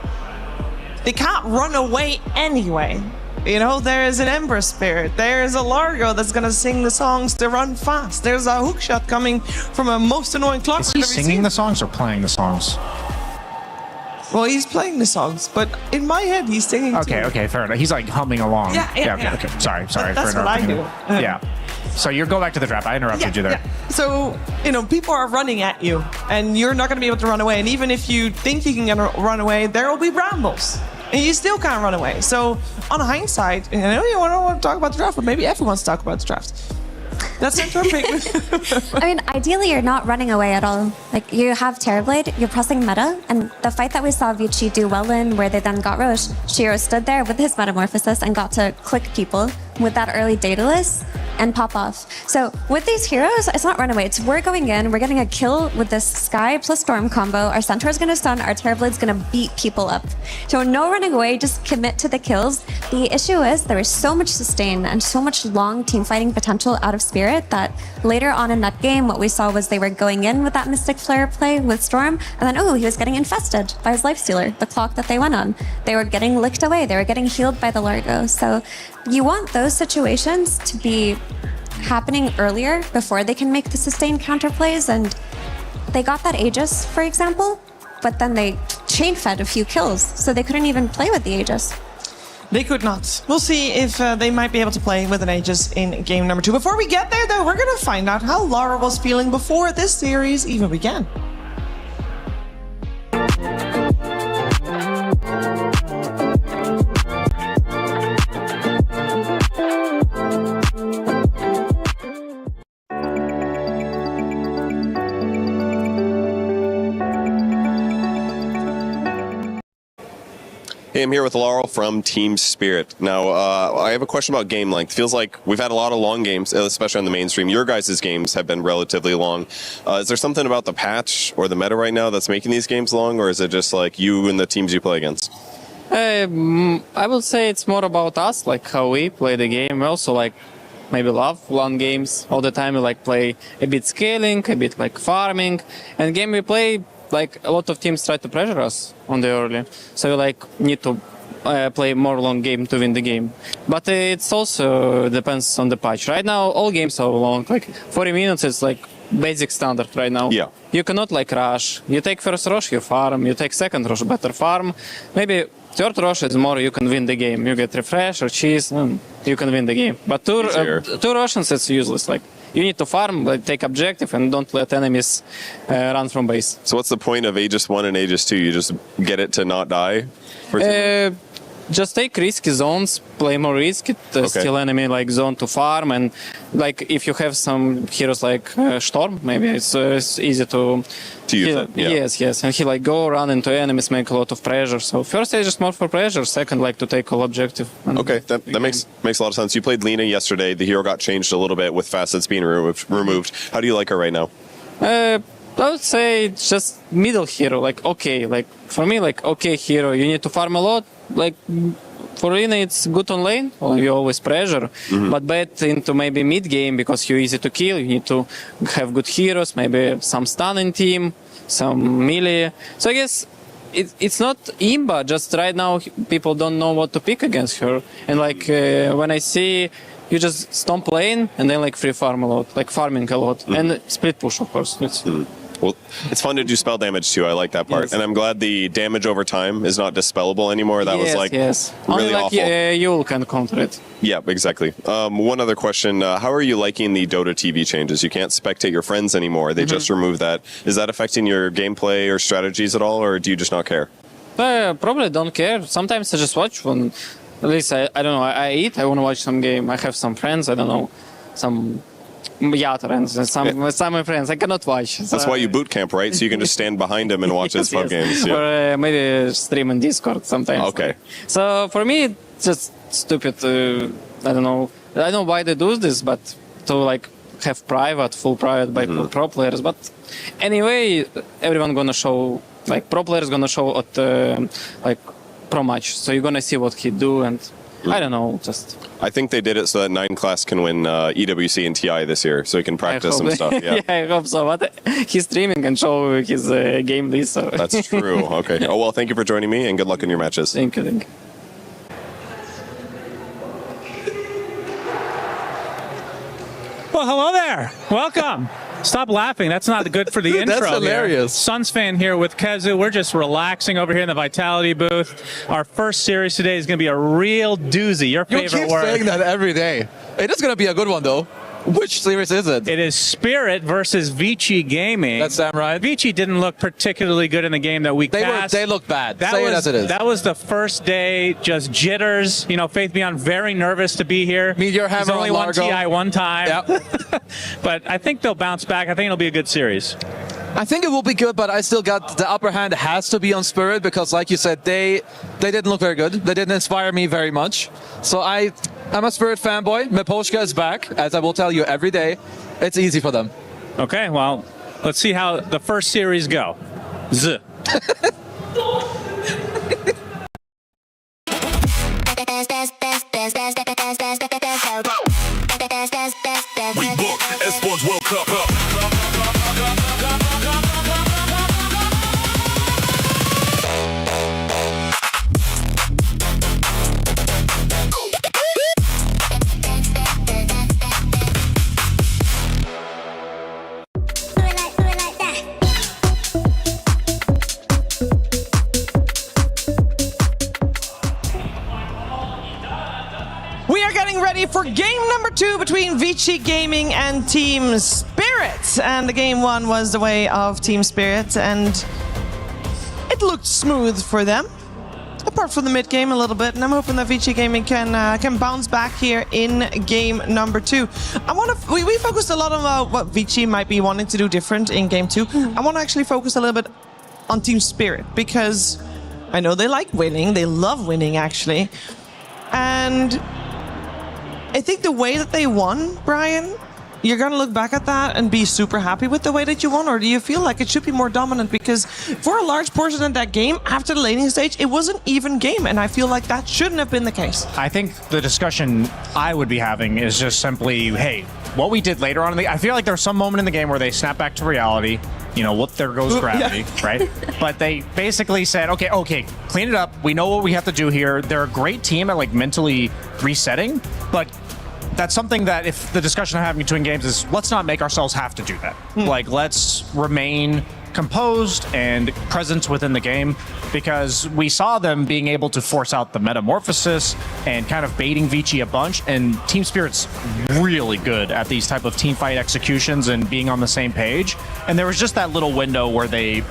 they can't run away anyway. You know, there is an Ember Spirit, there is a Largo that's gonna sing the songs to run fast. There's a hookshot coming from a most annoying clock. Is he singing the songs or playing the songs? Well, he's playing the songs, but in my head, he's singing too. Okay, fair enough. He's like humming along. Yeah. Okay. Sorry That's for what I interrupting do. you. Yeah. So you go back to the draft. I interrupted you there. Yeah. So, people are running at you, and you're not gonna be able to run away. And even if you think you can run away, there will be brambles. And you still can't run away. So, on hindsight, I know you don't want to talk about the draft, but maybe everyone wants to talk about the draft. That's perfect. I mean, ideally, you're not running away at all. Like, you have Terrorblade, you're pressing meta, and the fight that we saw Vici do well in, where they then got Roche, Shiro stood there with his Metamorphosis and got to click people with that early Daedalus and pop off. So with these heroes, it's not run away. It's we're going in, we're getting a kill with this Sky plus Storm combo. Our Centaur's gonna stun, our Terrorblade's gonna beat people up. So no running away, just commit to the kills. The issue is there is so much sustain and so much long team fighting potential out of Spirit that later on in that game, what we saw was they were going in with that Mystic Flare play with Storm, and then he was getting infested by his Lifestealer, the clock that they went on. They were getting licked away, they were getting healed by the Largo. So you want those situations to be happening earlier before they can make the sustained counterplays, and they got that Aegis, for example, but then they chain fed a few kills, so they couldn't even play with the Aegis. They could not. We'll see if they might be able to play with an Aegis in game number 2. Before we get there, though, we're going to find out how Lara was feeling before this series even began. Hey, I'm here with Laurel from Team Spirit. Now, I have a question about game length. Feels like we've had a lot of long games, especially on the mainstream. Your guys' games have been relatively long. Is there something about the patch or the meta right now that's making these games long, or is it just like you and the teams you play against? I would say it's more about us, like how we play the game. We also like maybe love long games. All the time we like play a bit scaling, a bit like farming. And game we play, like a lot of teams try to pressure us on the early. So we like need to play more long game to win the game. But it's also depends on the patch. Right now all games are long, like 40 minutes is like basic standard right now. Yeah. You cannot like rush. You take first rush, you farm. You take second rush, better farm. Maybe third rush is more, you can win the game. You get refresh or cheese, and you can win the game. But two Russians, it's useless. Like you need to farm, like, take objective, and don't let enemies run from base. So what's the point of Aegis 1 and Aegis 2? You just get it to not die? Just take risky zones, play more risky, steal enemy like zone to farm, and like if you have some heroes like Storm, maybe it's easy to use it. Yeah. Yes, and he like go run into enemies, make a lot of pressure. So first Aegis more for pressure, second like to take all objective. Okay, that makes a lot of sense. You played Lina yesterday. The hero got changed a little bit with facets being removed. How do you like her right now? I would say just middle hero, like okay, like for me like okay hero. You need to farm a lot, like for Arena, it's good on lane. Well, you always pressure, but bad into maybe mid game because you're easy to kill. You need to have good heroes, maybe some stun in team, some melee. So I guess it's not Imba. Just right now, people don't know what to pick against her. And like when I see you just stomp lane and then like free farm a lot, like farming a lot, and split push of course. Well, it's fun to do spell damage too. I like that part, and I'm glad the damage over time is not dispellable anymore. That was like really only awful. you can counter it. Yeah, exactly. One other question: how are you liking the Dota TV changes? You can't spectate your friends anymore. They just removed that. Is that affecting your gameplay or strategies at all, or do you just not care? Probably don't care. Sometimes I just watch when. At least I don't know. I eat. I want to watch some game. I have some friends. I don't know, some. Some friends I cannot watch. That's why you boot camp, right? So you can just stand behind him and watch his fun games. Yeah. Or maybe stream in Discord sometimes. Okay. So for me, it's just stupid. I don't know. I don't know why they do this, but to like have full private by pro players. But anyway, everyone gonna show like pro players gonna show at like pro match. So you're gonna see what he do and. I don't know, just... I think they did it so that 9 class can win EWC and TI this year, so he can practice some stuff. Yeah. I hope so, but he's streaming and show his game list. So. That's true, okay. Oh, well, thank you for joining me, and good luck in your matches. Thank you. Well, hello there. Welcome. Stop laughing. That's not good for the intro. That's hilarious. Suns fan here with Kezu. We're just relaxing over here in the Vitality booth. Our first series today is going to be a real doozy. Your favorite word. You keep saying that every day. It is going to be a good one, though. Which series is it? It is Spirit versus Vici Gaming. That's damn right. Vici didn't look particularly good in the game that we cast. They looked bad. Say it as it is. That was the first day, just jitters. You know, Faith Beyond very nervous to be here. Meet your hammer. He's only won TI one time. Yep. But I think they'll bounce back. I think it'll be a good series. I think it will be good, but I still got the upper hand has to be on Spirit because, like you said, they didn't look very good. They didn't inspire me very much. So I'm a Spirit fanboy. Meposhka is back, as I will tell you every day. It's easy for them. Okay, well, let's see how the first series go. Z. We booked Esports World Cup. We are getting ready for game number 2 between Vici Gaming and Team Spirit. And the game 1 was the way of Team Spirit, and it looked smooth for them. Apart from the mid game a little bit, and I'm hoping that Vici Gaming can bounce back here in game number 2. We focused a lot on what Vici might be wanting to do different in game 2. I want to actually focus a little bit on Team Spirit because I know they like winning. They love winning, actually, and I think the way that they won, Brian, you're going to look back at that and be super happy with the way that you won, or do you feel like it should be more dominant? Because for a large portion of that game, after the laning stage, it was an even game, and I feel like that shouldn't have been the case. I think the discussion I would be having is just simply, hey, what we did later on in the... I feel like there's some moment in the game where they snap back to reality, you know, whoop, there goes gravity, right? But they basically said, okay, clean it up. We know what we have to do here. They're a great team at, like, mentally resetting, but that's something that if the discussion I'm having between games is let's not make ourselves have to do that. Like, let's remain composed and present within the game, because we saw them being able to force out the metamorphosis and kind of baiting Vici a bunch, and Team Spirit's really good at these type of team fight executions and being on the same page. And there was just that little window where they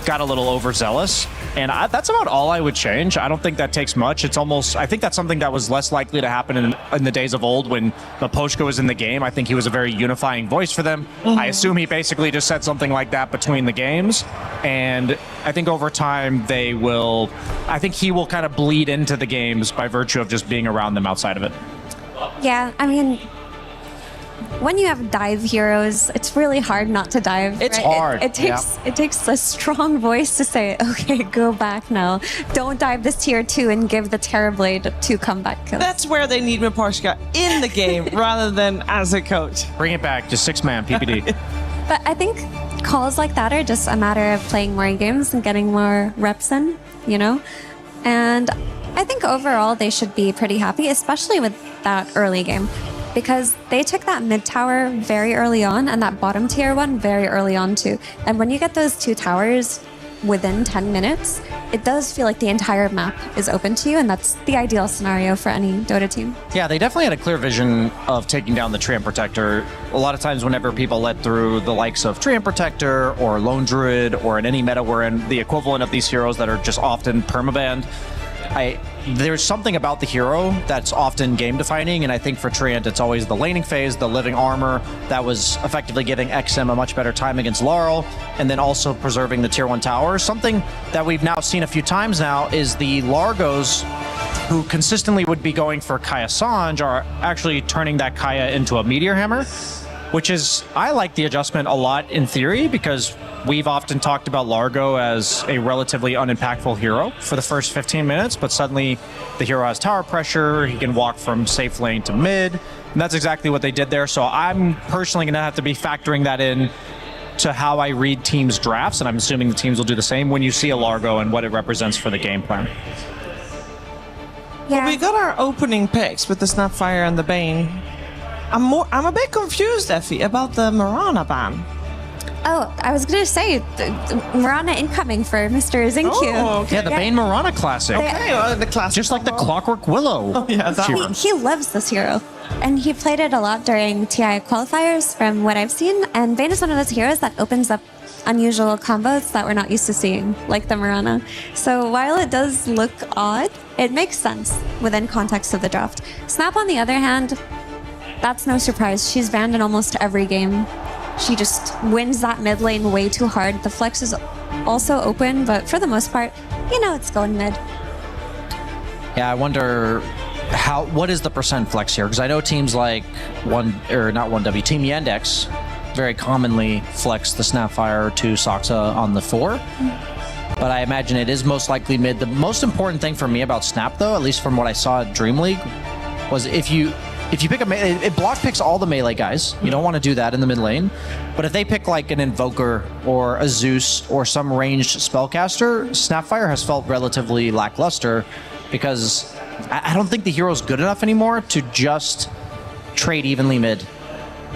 got a little overzealous, and that's about all I would change. I don't think that takes much. It's almost, I think that's something that was less likely to happen in the days of old when Meposhka was in the game. I think he was a very unifying voice for them. I assume he basically just said something like that between the games, and I think over time they will, I think he will kind of bleed into the games by virtue of just being around them outside of it. Yeah, I mean, when you have dive heroes, it's really hard not to dive. It's right? hard. It takes a strong voice to say, okay, go back now. Don't dive this tier 2 and give the Terrorblade 2 comeback kills. That's where they need Miporska in the game rather than as a coach. Bring it back to 6-man PPD. But I think calls like that are just a matter of playing more games and getting more reps in, you know? And I think overall they should be pretty happy, especially with that early game. Because they took that mid tower very early on and that bottom tier one very early on too. And when you get those 2 towers within 10 minutes, it does feel like the entire map is open to you, and that's the ideal scenario for any Dota team. Yeah, they definitely had a clear vision of taking down the Treant Protector. A lot of times whenever people let through the likes of Treant Protector or Lone Druid or in any meta we're in, the equivalent of these heroes that are just often permabanned, there's something about the hero that's often game defining, and I think for Treant it's always the laning phase, the living armor that was effectively giving XM a much better time against Laurel, and then also preserving the tier 1 tower. Something that we've now seen a few times now is the Largos, who consistently would be going for Kaya Sange, are actually turning that Kaya into a Meteor Hammer, which is, I like the adjustment a lot in theory, because we've often talked about Largo as a relatively unimpactful hero for the first 15 minutes, but suddenly the hero has tower pressure, he can walk from safe lane to mid, and that's exactly what they did there. So I'm personally going to have to be factoring that in to how I read teams' drafts, and I'm assuming the teams will do the same when you see a Largo and what it represents for the game plan. Yeah. Well, we got our opening picks with the Snapfire and the Bane. I'm a bit confused, Effie, about the Mirana ban. Oh, I was going to say, Mirana incoming for Mr. Zincu. Oh, okay. Yeah, the Bane Mirana classic. Okay, well, the classic. Just like the Clockwork Willow. Oh, yeah, that one. He loves this hero. And he played it a lot during TI qualifiers from what I've seen. And Bane is one of those heroes that opens up unusual combos that we're not used to seeing, like the Mirana. So while it does look odd, it makes sense within context of the draft. Snap, on the other hand, that's no surprise. She's banned in almost every game. She just wins that mid lane way too hard. The flex is also open, but for the most part, you know it's going mid. Yeah, I wonder what is the percent flex here? Because I know teams like Team Yandex very commonly flex the Snapfire to Soxa on the 4. But I imagine it is most likely mid. The most important thing for me about Snap, though, at least from what I saw at Dream League, was if you pick a melee, it block picks all the melee guys. You don't want to do that in the mid lane. But if they pick like an Invoker or a Zeus or some ranged spellcaster, Snapfire has felt relatively lackluster because I don't think the hero's good enough anymore to just trade evenly mid.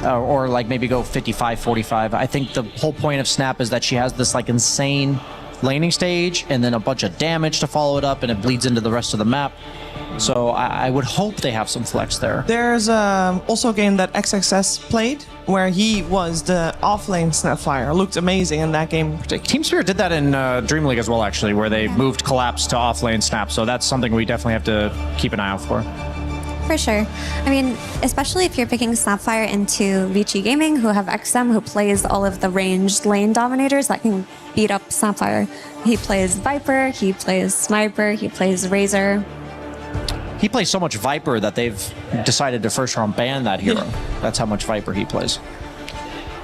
Or like maybe go 55-45. I think the whole point of Snap is that she has this like insane laning stage and then a bunch of damage to follow it up, and it bleeds into the rest of the map. So I would hope they have some flex there. There's also a game that XXS played where he was the offlane Snapfire. Looked amazing in that game in particular. Team Spirit did that in Dream League as well, actually, where they moved Collapse to offlane Snap. So that's something we definitely have to keep an eye out for. For sure. I mean, especially if you're picking Snapfire into Vici Gaming, who have XM, who plays all of the ranged lane dominators that can beat up Snapfire. He plays Viper, he plays Sniper, he plays Razor. He plays so much Viper that they've decided to first round ban that hero. That's how much Viper he plays.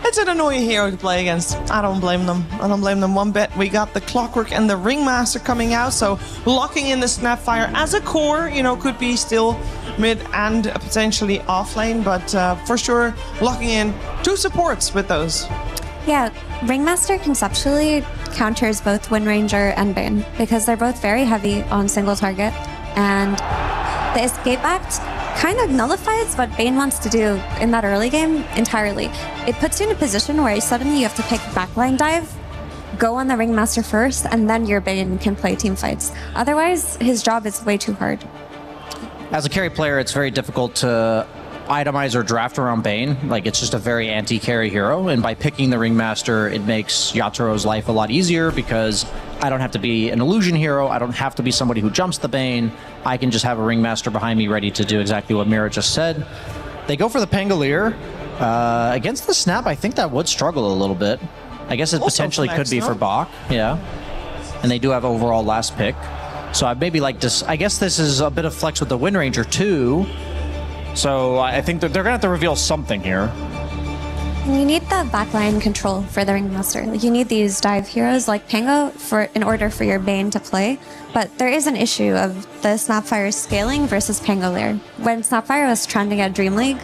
It's an annoying hero to play against. I don't blame them. I don't blame them one bit. We got the Clockwork and the Ringmaster coming out, so locking in the Snapfire as a core, you know, could be still mid and potentially off lane, but for sure locking in 2 supports with those. Yeah, Ringmaster conceptually counters both Wind Ranger and Bane because they're both very heavy on single target, and the Escape Act kind of nullifies what Bane wants to do in that early game entirely. It puts you in a position where suddenly you have to pick backline dive, go on the Ringmaster first, and then your Bane can play team fights. Otherwise, his job is way too hard. As a carry player, it's very difficult to itemize or draft around Bane. Like, it's just a very anti-carry hero, and by picking the Ringmaster, it makes Yataro's life a lot easier because I don't have to be an illusion hero. I don't have to be somebody who jumps the Bane. I can just have a Ringmaster behind me ready to do exactly what Mira just said. They go for the Pangolier. Against the Snap, I think that would struggle a little bit. I guess it also potentially could be for Bach. Yeah. And they do have overall last pick. So I maybe like this. I guess this is a bit of flex with the Wind Ranger too. So I think that they're going to have to reveal something here. And you need the backline control for the Ringmaster. Like, you need these dive heroes like Pango in order for your Bane to play. But there is an issue of the Snapfire scaling versus Pangolier. When Snapfire was trending at Dream League,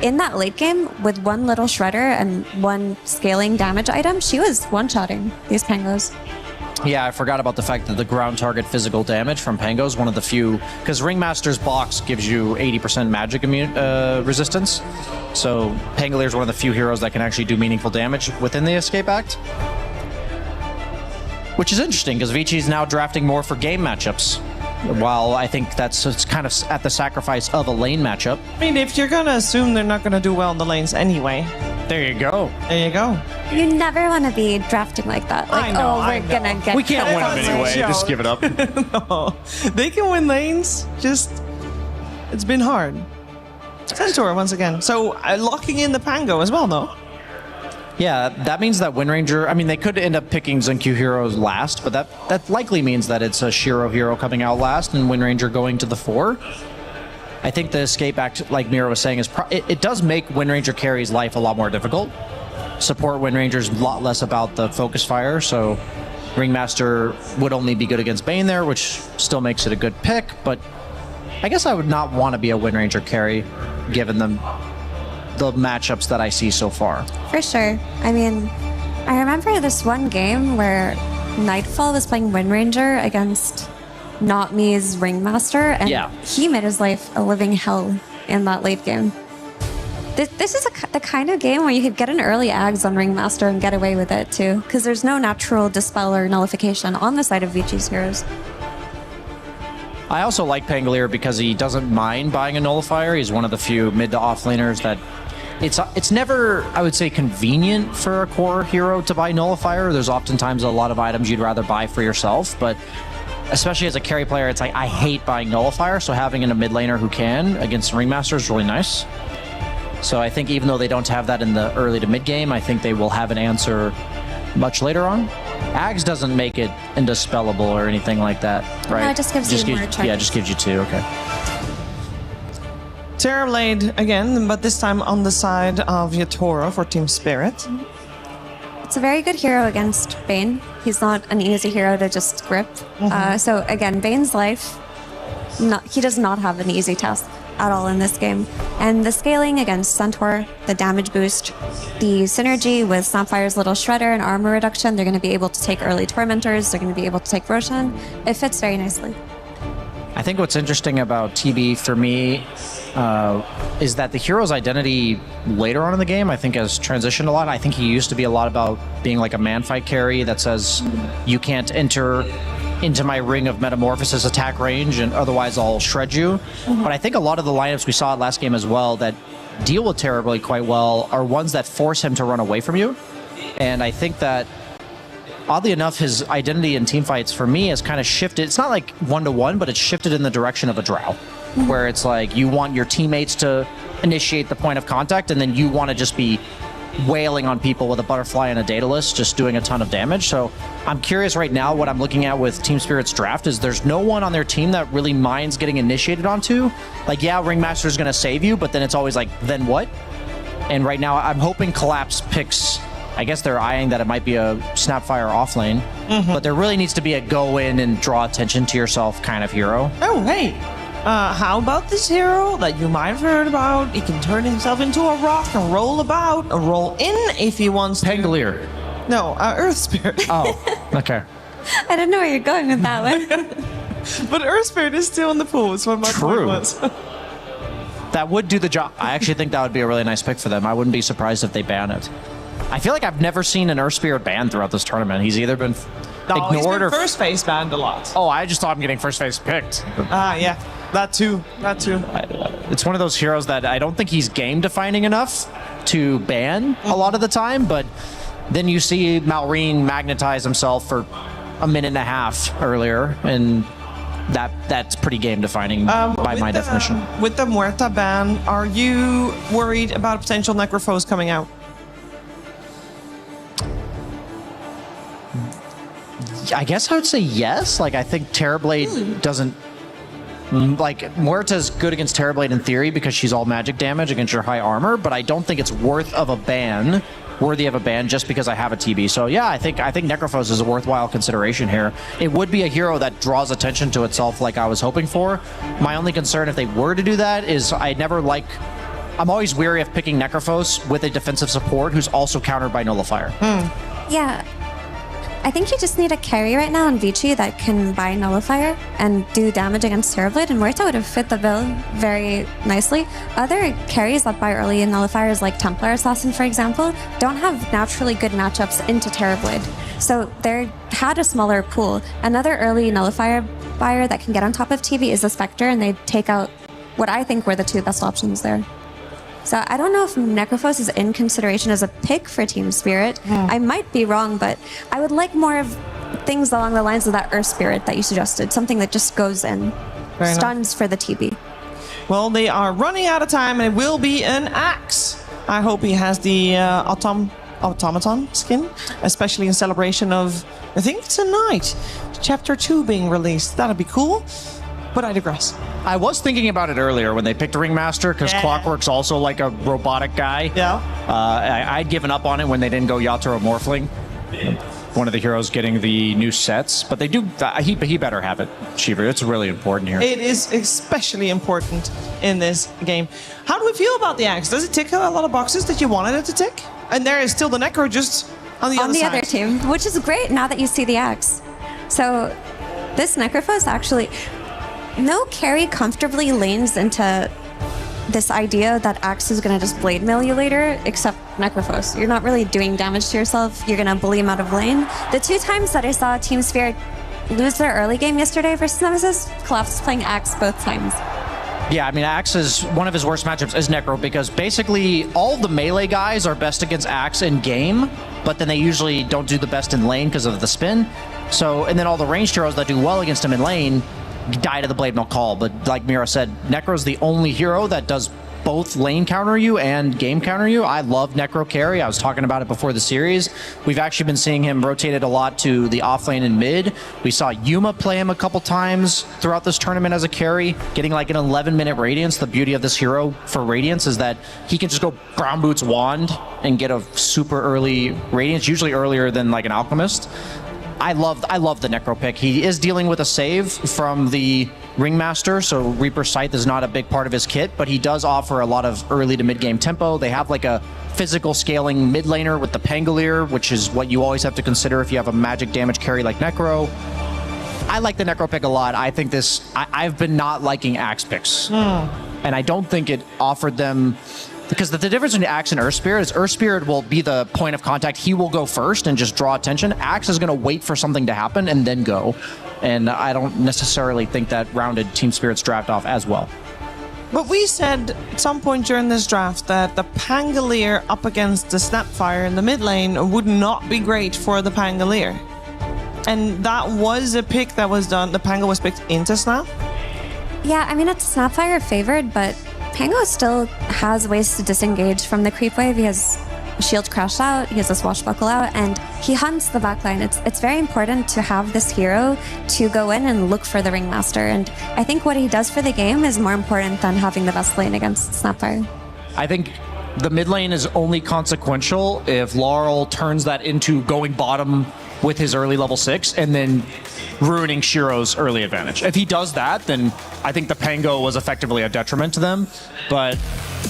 in that late game, with one little Shredder and one scaling damage item, she was one-shotting these Pangos. Yeah, I forgot about the fact that the ground target physical damage from Pango is one of the few, because Ringmaster's box gives you 80% magic resistance. So Pangolier is one of the few heroes that can actually do meaningful damage within the Escape Act. Which is interesting, because Vici's now drafting more for game matchups. While I think it's kind of at the sacrifice of a lane matchup. I mean, if you're going to assume they're not going to do well in the lanes anyway. There you go. There you go. You never want to be drafting like that. Like, we're going to get... We can't win them anyway. Just give it up. No. They can win lanes. Just, it's been hard. Centaur once again. So locking in the Pango as well, though. Yeah, that means that Windranger, I mean, they could end up picking Zenkyu heroes last, but that likely means that it's a Shiro hero coming out last and Windranger going to the 4. I think the Escape Act, like Mira was saying, it does make Windranger carry's life a lot more difficult. Support Windranger's a lot less about the focus fire, so Ringmaster would only be good against Bane there, which still makes it a good pick, but I guess I would not want to be a Windranger carry, given the matchups that I see so far. For sure. I mean, I remember this one game where Nightfall was playing Windranger against Not Me's Ringmaster, and he made his life a living hell in that late game. This is the kind of game where you could get an early Ags on Ringmaster and get away with it too, because there's no natural dispel or nullification on the side of Vici's heroes. I also like Pangolier because he doesn't mind buying a nullifier. He's one of the few mid to off laners that it's never, I would say, convenient for a core hero to buy nullifier. There's oftentimes a lot of items you'd rather buy for yourself, but especially as a carry player, it's like I hate buying nullifier, so having a mid laner who can against Ringmaster is really nice. So I think even though they don't have that in the early to mid game, I think they will have an answer much later on. Ags doesn't make it indispellable or anything like that, right? No, it just gives you more charges. Yeah, it just gives you 2, okay. Terrorblade again, but this time on the side of Yatoro for Team Spirit. It's a very good hero against Bane. He's not an easy hero to just grip. So again, Bane's life, he does not have an easy task at all in this game. And the scaling against Centaur, the damage boost, the synergy with Snapfire's little Shredder and armor reduction, they're going to be able to take early Tormentors, they're going to be able to take Roshan. It fits very nicely. I think what's interesting about TB for me is that the hero's identity later on in the game, I think, has transitioned a lot. I think he used to be a lot about being like a man fight carry that says you can't enter into my ring of Metamorphosis attack range and otherwise I'll shred you. But I think a lot of the lineups we saw last game as well that deal with Terrorblade quite well are ones that force him to run away from you. And I think that oddly enough, his identity in teamfights for me has kind of shifted. It's not like 1-to-1, but it's shifted in the direction of a Drow, where it's like you want your teammates to initiate the point of contact, and then you want to just be wailing on people with a butterfly and a Daedalus, just doing a ton of damage. So I'm curious right now, what I'm looking at with Team Spirit's draft is there's no one on their team that really minds getting initiated onto. Like, yeah, Ringmaster's going to save you, but then it's always like, then what? And right now, I'm hoping Collapse picks... I guess they're eyeing that it might be a Snapfire off lane, but there really needs to be a go in and draw attention to yourself kind of hero. Oh, hey, how about this hero that you might have heard about? He can turn himself into a rock and roll about, or roll in if he wants to. Pangolier. No, Earth Spirit. Oh, okay. I didn't know where you're going with that one. But Earth Spirit is still in the pool, is what my point was. That would do the job. I actually think that would be a really nice pick for them. I wouldn't be surprised if they ban it. I feel like I've never seen an Earth Spirit banned throughout this tournament. He's either been ignored he's been or first phase banned a lot. Oh, I just thought I'm getting first phase picked. Yeah, that too. It's one of those heroes that I don't think he's game defining enough to ban a lot of the time, but then you see Malrine magnetize himself for a minute and a half earlier, and that's pretty game defining by my definition. With the Muerta ban, are you worried about potential Necrophos coming out? I guess I would say yes. Like, I think Terrorblade doesn't Like, Muerta's good against Terrorblade in theory because she's all magic damage against your high armor, but I don't think it's worthy of a ban just because I have a TB. So yeah, I think Necrophos is a worthwhile consideration here. It would be a hero that draws attention to itself like I was hoping for. My only concern if they were to do that is I'm always weary of picking Necrophos with a defensive support who's also countered by Nullifier. Yeah. I think you just need a carry right now on Vici that can buy Nullifier and do damage against Terrorblade, and Muerta would have fit the bill very nicely. Other carries that buy early in Nullifiers, like Templar Assassin, for example, don't have naturally good matchups into Terrorblade. So they had a smaller pool. Another early Nullifier buyer that can get on top of TV is the Spectre, and they take out what I think were the two best options there. So I don't know if Necrophos is in consideration as a pick for Team Spirit. I might be wrong, but I would like more of things along the lines of that Earth Spirit that you suggested, something that just goes in, stuns for the TB. Well, they are running out of time, and it will be an Axe. I hope he has the automaton skin, especially in celebration of, I think tonight, Chapter 2 being released. That'd be cool. But I digress. I was thinking about it earlier when they picked Ringmaster, because Clockwork's also like a robotic guy. Yeah. I'd given up on it when they didn't go Yatoro Morphling. One of the heroes getting the new sets, but they do. He better have it, Shiva. It's really important here. It is especially important in this game. How do we feel about the Axe? Does it tick a lot of boxes that you wanted it to tick? And there is still the Necro just on the other side. On the other team, which is great now that you see the Axe. So this Necrophos actually... No carry comfortably lanes into this idea that Axe is going to just blade mill you later, except Necrophos. You're not really doing damage to yourself. You're going to bully him out of lane. The two times that I saw Team Spirit lose their early game yesterday versus Nemesis, Collapse was playing Axe both times. Yeah, I mean, Axe is one of his worst matchups is Necro because basically all the melee guys are best against Axe in game, but then they usually don't do the best in lane because of the spin. So, and then all the ranged heroes that do well against him in lane die to the Blade Mill call, but like Mira said, Necro's the only hero that does both lane counter you and game counter you. I love Necro carry. I was talking about it before the series. We've actually been seeing him rotated a lot to the off lane and mid. We saw Yuma play him a couple times throughout this tournament as a carry, getting like an 11-minute Radiance. The beauty of this hero for Radiance is that he can just go Brown Boots Wand and get a super early Radiance, usually earlier than like an Alchemist. I love the Necro pick. He is dealing with a save from the Ringmaster, so Reaper's Scythe is not a big part of his kit, but he does offer a lot of early to mid-game tempo. They have like a physical scaling mid laner with the Pangolier, which is what you always have to consider if you have a magic damage carry like Necro. I like the Necro pick a lot. I think I've been not liking Axe picks. And I don't think it offered them... Because the difference between Axe and Earth Spirit is Earth Spirit will be the point of contact. He will go first and just draw attention. Axe is going to wait for something to happen and then go. And I don't necessarily think that rounded Team Spirit's draft off as well. But we said at some point during this draft that the Pangolier up against the Snapfire in the mid lane would not be great for the Pangolier. And that was a pick that was done. The Pango was picked into Snap. Yeah, I mean, it's Snapfire favored, but Pango still has ways to disengage from the creep wave. He has Shield Crash out, he has a Swashbuckle out, and he hunts the backline. It's very important to have this hero to go in and look for the Ringmaster, and I think what he does for the game is more important than having the best lane against Snapfire. I think the mid lane is only consequential if Laurel turns that into going bottom with his early level 6 and then ruining Shiro's early advantage. If he does that, then I think the Pango was effectively a detriment to them. But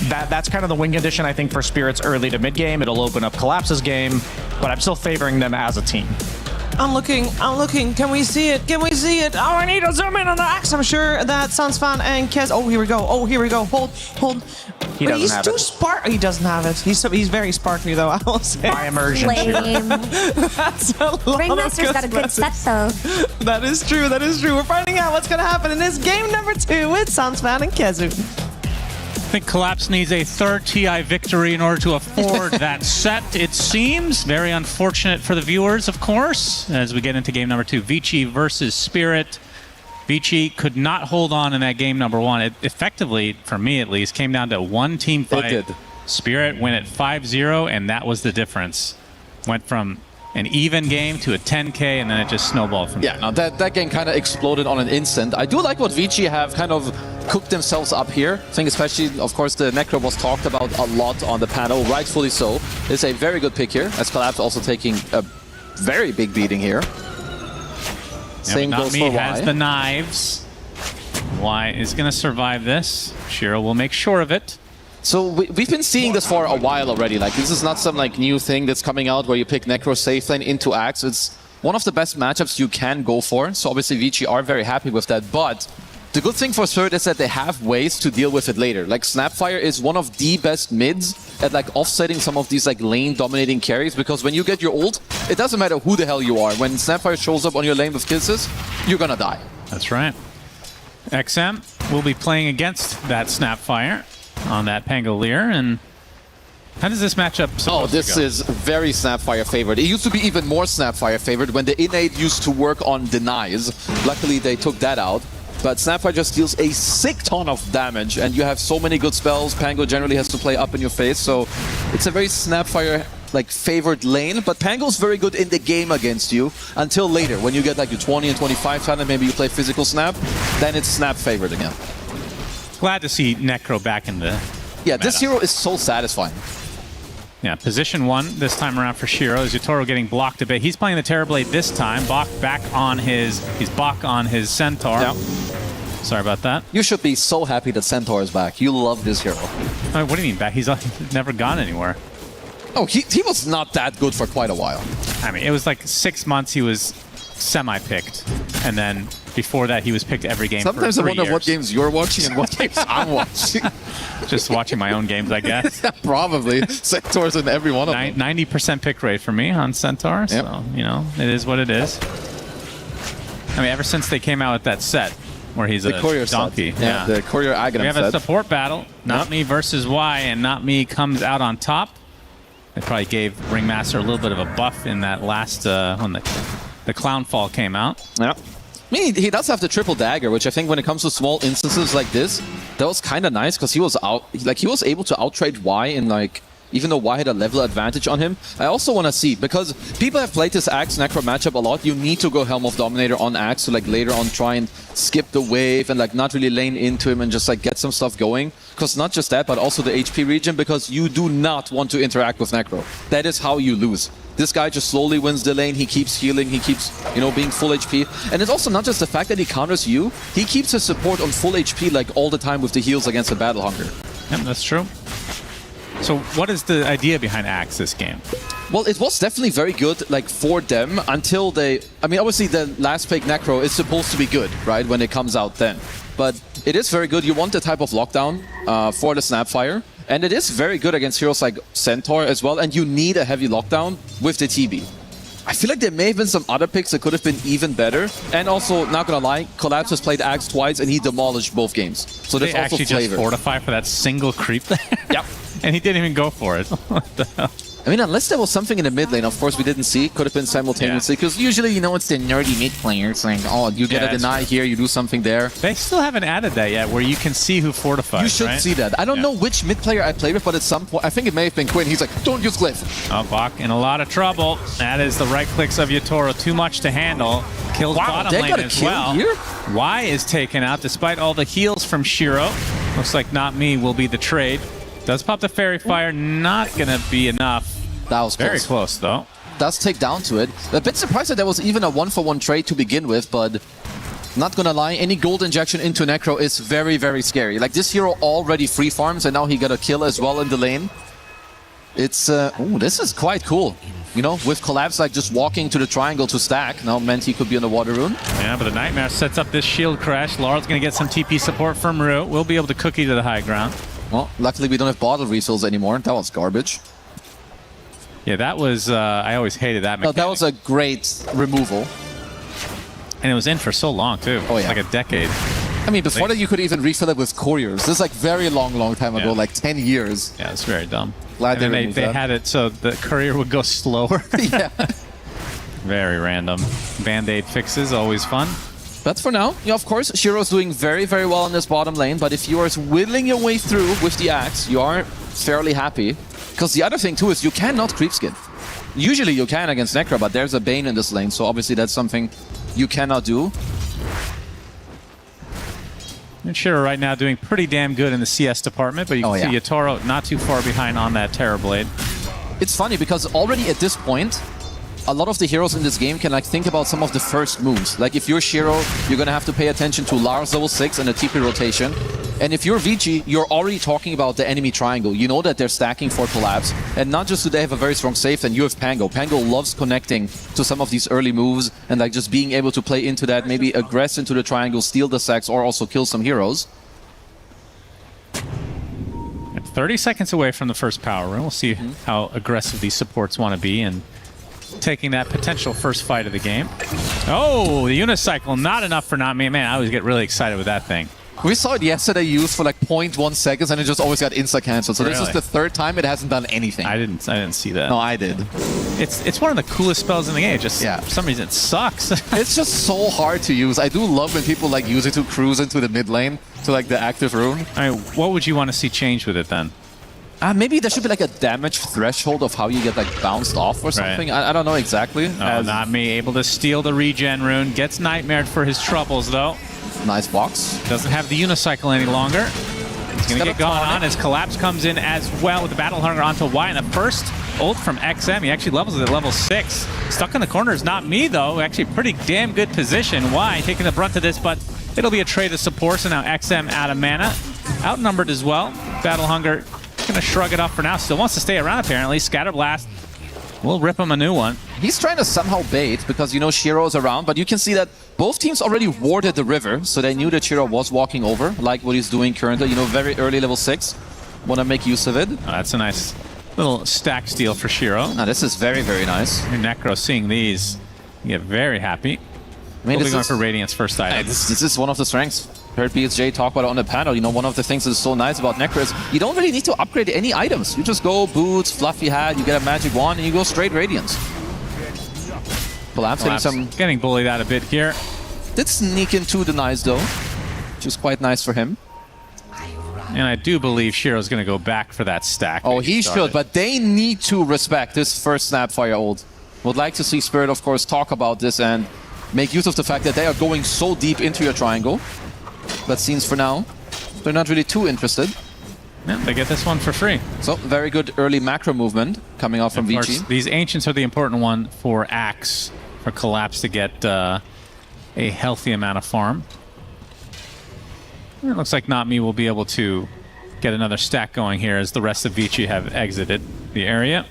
that's kind of the win condition, I think, for Spirit's early to mid game. It'll open up Collapse's game, but I'm still favoring them as a team. I'm looking. Can we see it? Oh, I need to zoom in on the Axe. I'm sure that Sunsfan and Kez. Oh, here we go. Hold. He doesn't have it. Spark. He doesn't have it. He's very sparkly though, I will say. By immersion. Lame. That's a lot Ringmaster's got a good set though. That is true. We're finding out what's going to happen in this game number 2 with Sunsfan and Kezu. I think Collapse needs a third TI victory in order to afford that set, it seems. Very unfortunate for the viewers, of course, as we get into game number 2. Vici versus Spirit. Vici could not hold on in that game number 1. It effectively, for me at least, came down to one team fight. It did. Spirit went at 5-0, and that was the difference. Went from an even game to a 10K, and then it just snowballed from there. Yeah, no, that game kind of exploded on an instant. I do like what Vici have kind of cooked themselves up here. I think especially, of course, the Necro was talked about a lot on the panel, rightfully so. It's a very good pick here, as Collapse also taking a very big beating here. Same goes for Y. has the knives. Y is going to survive this. Shiro will make sure of it. So we've been seeing this for a while already. Like, this is not some like new thing that's coming out where you pick Necro safe lane into Axe. It's one of the best matchups you can go for. So obviously Vici are very happy with that. But the good thing for Third is that they have ways to deal with it later. Like, Snapfire is one of the best mids at like offsetting some of these like lane dominating carries, because when you get your ult, it doesn't matter who the hell you are. When Snapfire shows up on your lane with kisses, you're gonna die. That's right. XM will be playing against that Snapfire on that Pangolier, and how does this match up? This is very Snapfire favored. It used to be even more Snapfire favored when the innate used to work on denies. Luckily they took that out. But Snapfire just deals a sick ton of damage, and you have so many good spells. Pango generally has to play up in your face, so it's a very Snapfire like favored lane. But Pango's very good in the game against you until later, when you get like your 20 and 25 talent, maybe you play physical Snap, then it's Snap favored again. Glad to see Necro back in the Yeah, this hero is so satisfying. Yeah, position 1 this time around for Shiro. Zutoro getting blocked a bit. He's playing the Terrorblade this time. Bach back on his... He's Bach on his Centaur. Yep. Sorry about that. You should be so happy that Centaur is back. You love this hero. What do you mean back? He's never gone anywhere. Oh, he was not that good for quite a while. I mean, it was like 6 months he was semi-picked. And then before that, he was picked every game Sometimes for 3 I wonder years. what games you're watching and what games I'm watching. Just watching my own games, I guess. Probably. Centaur's in every one of them. 90% pick rate for me on Centaur. So, you know, it is what it is. I mean, ever since they came out with that set where he's the a courier donkey. Set. Yeah, the courier Aghanim We have set. a support battle. Not me versus Y, and Not Me comes out on top. They probably gave Ringmaster a little bit of a buff in that last, when the Clown Fall came out. Yeah. I mean, he does have the triple dagger, which I think when it comes to small instances like this, that was kind of nice, because he was he was able to outtrade Y in like, even though Y had a level advantage on him. I also want to see, because people have played this Axe Necro matchup a lot, you need to go Helm of Dominator on Axe to like later on try and skip the wave and like not really lane into him and just like get some stuff going. Because not just that, but also the HP region, because you do not want to interact with Necro. That is how you lose. This guy just slowly wins the lane, he keeps healing, he keeps, you know, being full HP. And it's also not just the fact that he counters you, he keeps his support on full HP like all the time with the heals against the Battle Hunger. Yep, that's true. So what is the idea behind Axe this game? Well, it was definitely very good, like, for them until they... I mean, obviously the last pick Necro is supposed to be good, right, when it comes out then. But it is very good. You want the type of lockdown for the Snapfire. And it is very good against heroes like Centaur as well, and you need a heavy lockdown with the TB. I feel like there may have been some other picks that could have been even better. And also, not gonna lie, Collapse has played Axe twice and he demolished both games. So there's they also actually flavor. Just fortify for that single creep there? Yep. And he didn't even go for it. What the hell? I mean, unless there was something in the mid lane, of course we didn't see. Could have been simultaneously, because usually, you know, it's the nerdy mid player saying, oh, you get a deny here, you do something there. They still haven't added that yet, where you can see who fortifies, You should right? see that. I don't know which mid player I played with, but at some point, I think it may have been Quinn. He's like, don't use Glyph. Oh, Bach in a lot of trouble. That is the right clicks of Yotoro. Too much to handle. Kills bottom they lane got a as kill well. here? Y is taken out despite all the heals from Shiro. Looks like Not Me will be the trade. Does pop the Fairy Fire. Not going to be enough. That was very close, though. Does take down to it. A bit surprised that there was even a 1-for-1 trade to begin with, but not gonna lie, any gold injection into Necro is very, very scary. Like, this hero already free farms, and now he got a kill as well in the lane. It's, ooh, this is quite cool. You know, with Collapse, like, just walking to the triangle to stack, now meant he could be on the water rune. Yeah, but the Nightmare sets up this shield crash. Laurel's gonna get some TP support from Rue. We'll be able to cookie to the high ground. Well, luckily we don't have bottle refills anymore. That was garbage. Yeah, that was, I always hated that mechanic. No, that was a great removal. And it was in for so long, too. Oh, yeah. Like a decade. I mean, before that, you could even refill it with couriers. This is like very long time ago, like 10 years. Yeah, it's very dumb. Glad they had it so the courier would go slower. Yeah. Very random. Band-Aid fixes, always fun. But for now, yeah, of course, Shiro's doing very, very well in this bottom lane. But if you are whittling your way through with the Axe, you are fairly happy. Because the other thing, too, is you cannot creep skin. Usually you can against Necro, but there's a Bane in this lane, so obviously that's something you cannot do. And Shiro right now doing pretty damn good in the CS department, but you can see Yatoro not too far behind on that Terror Blade. It's funny because already at this point, a lot of the heroes in this game can like think about some of the first moves. Like if you're Shiro, you're gonna have to pay attention to Lars level 6 and the TP rotation. And if you're Vici, you're already talking about the enemy triangle. You know that they're stacking for collapse. And not just do they have a very strong save, then you have Pango. Pango loves connecting to some of these early moves and like just being able to play into that, maybe aggress into the triangle, steal the sacks, or also kill some heroes. 30 seconds away from the first power room. We'll see how aggressive these supports want to be and taking that potential first fight of the game. Oh, the unicycle, not enough for Not Me. Man, I always get really excited with that thing. We saw it yesterday used for like 0.1 seconds and it just always got insta-cancelled. So this is the third time it hasn't done anything. I didn't see that. No, I did. It's one of the coolest spells in the game. Just for some reason it sucks. It's just so hard to use. I do love when people like use it to cruise into the mid lane to like the active rune. I mean, what would you want to see change with it then? Maybe there should be like a damage threshold of how you get like bounced off or something. I don't know exactly. Not Me able to steal the regen rune. Gets nightmared for his troubles though. Nice box. Doesn't have the unicycle any longer. He's going to get going on as Collapse comes in as well with the Battle Hunger onto Y. And the first ult from XM, he actually levels it at level 6. Stuck in the corner is Not Me though. Actually pretty damn good position. Y taking the brunt of this, but it'll be a trade of support. So now XM out of mana. Outnumbered as well. Battle Hunger gonna shrug it off for now. Still wants to stay around apparently. Scatterblast. We'll rip him a new one. He's trying to somehow bait because you know Shiro is around, but you can see that both teams already warded the river, so they knew that Shiro was walking over, like what he's doing currently. You know, very early level 6. Want to make use of it. Oh, that's a nice little stack steal for Shiro. Now this is very, very nice. Your Necro seeing these, you get very happy. I mean, we'll be going for Radiant's first item. This is one of the strengths. Heard BSJ talk about it on the panel. You know, one of the things that is so nice about Necro is you don't really need to upgrade any items. You just go boots, fluffy hat, you get a magic wand, and you go straight Radiance. Collapse getting bullied out a bit here. Did sneak into the nice though, which is quite nice for him. And I do believe Shiro's going to go back for that stack. Oh, he should, but they need to respect this first Snapfire ult. Would like to see Spirit, of course, talk about this and make use of the fact that they are going so deep into your triangle. But seems for now, they're not really too interested. Yeah, they get this one for free. So, very good early macro movement coming out from Vici. These Ancients are the important one for Axe, for Collapse to get a healthy amount of farm. It looks like Not Me will be able to get another stack going here as the rest of Vici have exited the area.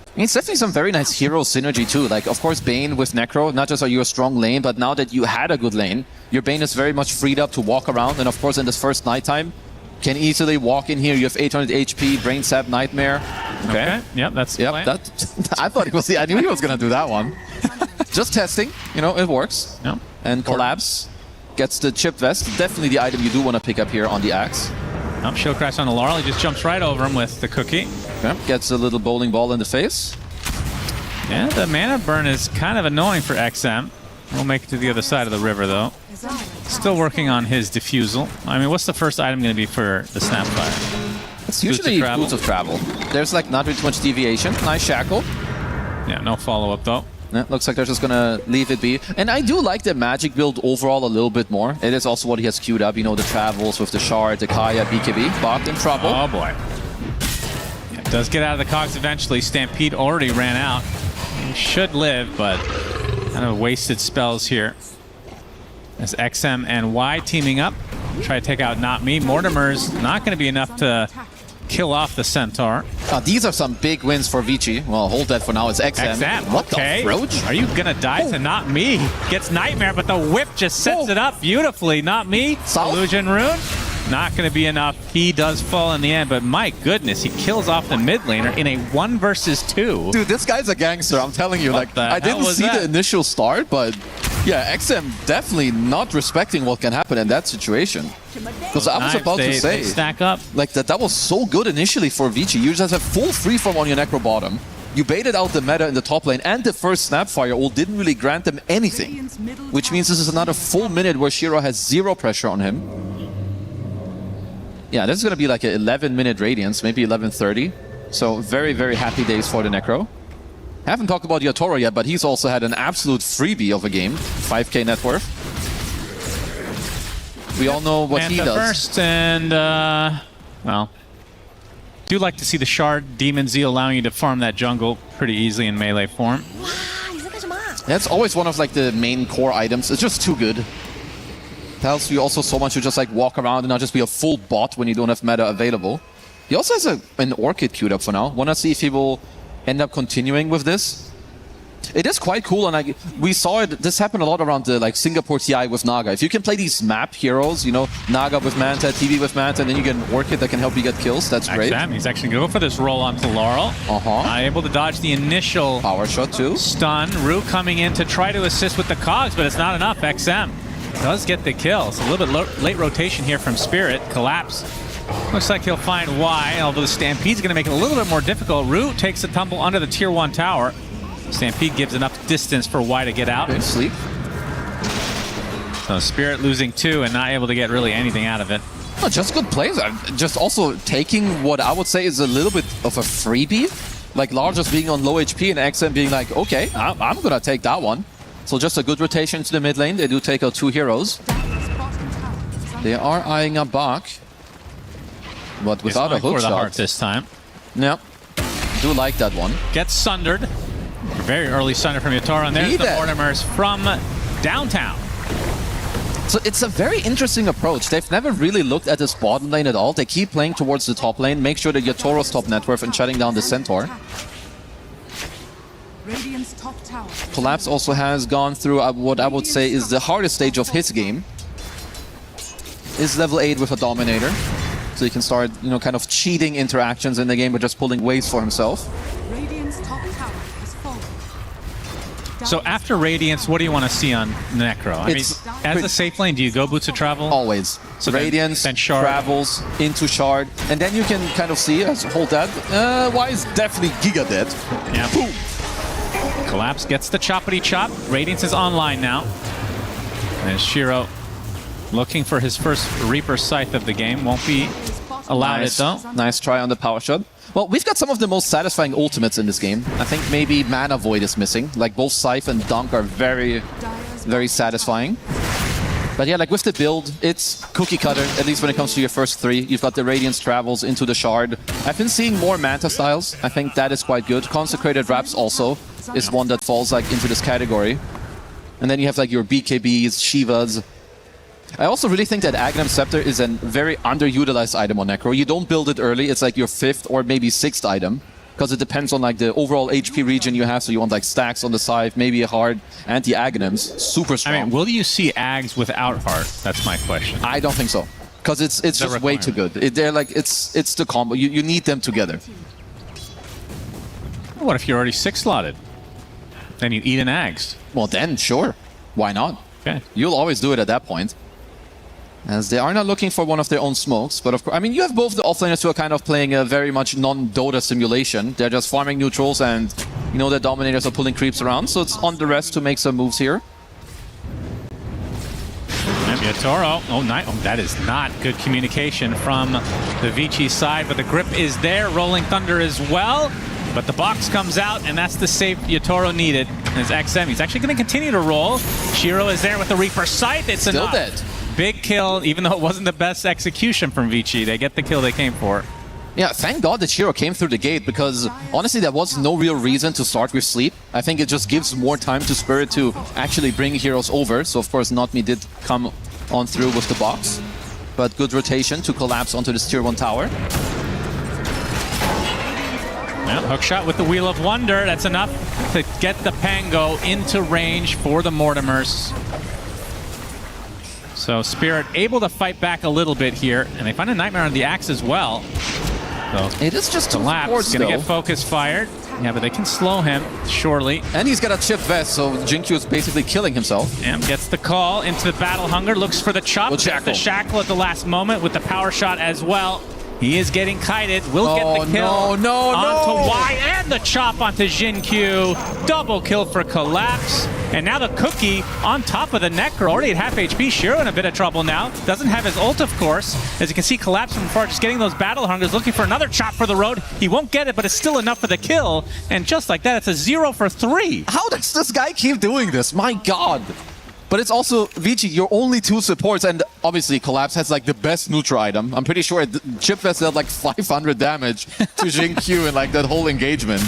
I mean, it's definitely some very nice hero synergy too. Like, of course, Bane with Necro, not just are you a strong lane, but now that you had a good lane, your Bane is very much freed up to walk around. And of course, in this first nighttime, can easily walk in here. You have 800 HP, Brain Sap, Nightmare. Okay. Yep, that's the plan. I thought it was I knew he was going to do that one. Just testing. You know, it works. Yep. And Collapse gets the Chip Vest. Definitely the item you do want to pick up here on the Axe. Shield Crash on the Laurel. He just jumps right over him with the cookie. Okay. Gets a little bowling ball in the face. Yeah, the mana burn is kind of annoying for XM. We'll make it to the other side of the river, though. Still working on his diffusal. I mean, what's the first item going to be for the Snapfire? It's usually Boots of Travel. There's like not really too much deviation. Nice Shackle. Yeah, no follow-up, though. Yeah, looks like they're just going to leave it be. And I do like the magic build overall a little bit more. It is also what he has queued up. You know, the travels with the Shard, the Kaya, BKB. Bot in trouble. Oh, boy. Yeah, does get out of the cogs eventually. Stampede already ran out. He should live, but kind of wasted spells here. As XM and Y teaming up. Try to take out Not Me. Mortimer's not going to be enough to kill off the Centaur. These are some big wins for Vici. Well, hold that for now. It's XM. What the approach? Are you going to die to Not Me? Gets Nightmare, but the whip just sets it up beautifully. Not Me. Illusion Rune. Not going to be enough. He does fall in the end, but my goodness, he kills off the mid laner in a 1 versus 2. Dude, this guy's a gangster, I'm telling you. Like, I didn't see the initial start, but yeah, XM definitely not respecting what can happen in that situation. Because I was about to say, stack up. Like that was so good initially for Vici. You just have full freeform on your Necro bottom. You baited out the meta in the top lane, and the first Snapfire ult didn't really grant them anything. Which means this is another full minute where Shiro has 0 pressure on him. Yeah, this is going to be like an 11-minute Radiance, maybe 11:30. So very, very happy days for the Necro. Haven't talked about Yatoro yet, but he's also had an absolute freebie of a game. 5k net worth. We all know what he does. First, and, well, do like to see the Shard Demon Zeal allowing you to farm that jungle pretty easily in melee form. That's always one of like the main core items. It's just too good. Tells you also so much to just like walk around and not just be a full bot when you don't have meta available. He also has an Orchid queued up for now. Wanna see if he will end up continuing with this. It is quite cool, and we saw it. This happened a lot around the like Singapore TI with Naga. If you can play these map heroes, you know, Naga with Manta, TV with Manta, and then you get an Orchid that can help you get kills. That's great. He's actually going to go for this roll onto Laurel. Able to dodge the initial power shot too. Stun. Rue coming in to try to assist with the cogs, but it's not enough. XM does get the kill. It's a little bit late rotation here from Spirit. Collapse. Looks like he'll find Y, although the Stampede's going to make it a little bit more difficult. Rue takes a tumble under the tier 1 tower. Stampede gives enough distance for Y to get out. Good sleep. So Spirit losing 2 and not able to get really anything out of it. Oh, just good plays. Just also taking what I would say is a little bit of a freebie. Like Lar just being on low HP and XM being like, okay, I'm going to take that one. So just a good rotation to the mid lane. They do take out 2 heroes. They are eyeing up Bach. But without a hook for the shot. heart this time. Yep. Do like that one. Gets sundered. Very early sunder from Yatoro, and there's the Mortimers from downtown. So it's a very interesting approach. They've never really looked at this bottom lane at all. They keep playing towards the top lane, make sure that Yatoro's top net worth and shutting down the Centaur. Collapse also has gone through what I would say is the hardest stage of his game. Is level 8 with a Dominator. So he can start, you know, kind of cheating interactions in the game by just pulling waves for himself. So after Radiance, what do you want to see on Necro? I mean, as a safe lane, do you go Boots of Travel? Always. So Radiance, then Shard. travels into Shard, and then you can kind of see, hold that, Y is definitely Giga dead. Yeah. Boom. Collapse gets the choppity chop. Radiance is online now. And Shiro looking for his first Reaper Scythe of the game. Won't be allowed it though. Nice try on the power shot. Well, we've got some of the most satisfying ultimates in this game. I think maybe Mana Void is missing. Like both Scythe and Dunk are very, very satisfying. But yeah, like with the build, it's cookie cutter, at least when it comes to your first 3. You've got the Radiance travels into the Shard. I've been seeing more Manta styles. I think that is quite good. Consecrated Wraps also is one that falls like into this category. And then you have like your BKBs, Shivas. I also really think that Aghanim Scepter is a very underutilized item on Necro. You don't build it early. It's like your 5th or maybe 6th item. Because it depends on like the overall HP region you have. So you want like stacks on the side, maybe a hard anti-Aghanims. Super strong. I mean, will you see Ags without heart? That's my question. I don't think so. Because it's just way too good. They're like, it's the combo. You need them together. What if you're already 6-slotted? Then you eat an Ags. Well then, sure. Why not? Okay. You'll always do it at that point. As they are not looking for one of their own smokes, but of course, I mean, you have both the offlaners who are kind of playing a very much non-Dota simulation. They're just farming neutrals and, you know, the Dominators are pulling creeps around, so it's on the rest to make some moves here. And Yatoro, that is not good communication from the Vici side, but the grip is there, Rolling Thunder as well. But the box comes out, and that's the save Yatoro needed. As XM, he's actually going to continue to roll. Shiro is there with the Reaper Scythe. It's still enough. Dead. Big kill, even though it wasn't the best execution from Vici. They get the kill they came for. Yeah, thank God that Shiro came through the gate, because honestly there was no real reason to start with Sleep. I think it just gives more time to Spirit to actually bring heroes over. So of course Notme did come on through with the box. But good rotation to collapse onto this tier 1 tower. Yeah, hook shot with the Wheel of Wonder. That's enough to get the Pango into range for the Mortimers. So Spirit able to fight back a little bit here, and they find a Nightmare on the Axe as well. So it is just Collapse gonna get focus fired. Yeah, but they can slow him, surely. And he's got a chip vest, so Jinkyu is basically killing himself. And gets the call into the Battle Hunger, looks for the chop. Well, the shackle at the last moment with the power shot as well. He is getting kited, will get the kill onto Y, and the chop onto Jinkyu. Double kill for Collapse. And now the Cookie on top of the Necro, already at half HP. Shiro in a bit of trouble now. Doesn't have his ult, of course. As you can see, Collapse from far, just getting those battle hungers, looking for another chop for the road. He won't get it, but it's still enough for the kill. And just like that, it's a 0 for 3. How does this guy keep doing this? My God. But it's also, Vici, your only 2 supports, and obviously Collapse has like the best neutral item. I'm pretty sure Chipfest dealt like 500 damage to Jing Q in like that whole engagement.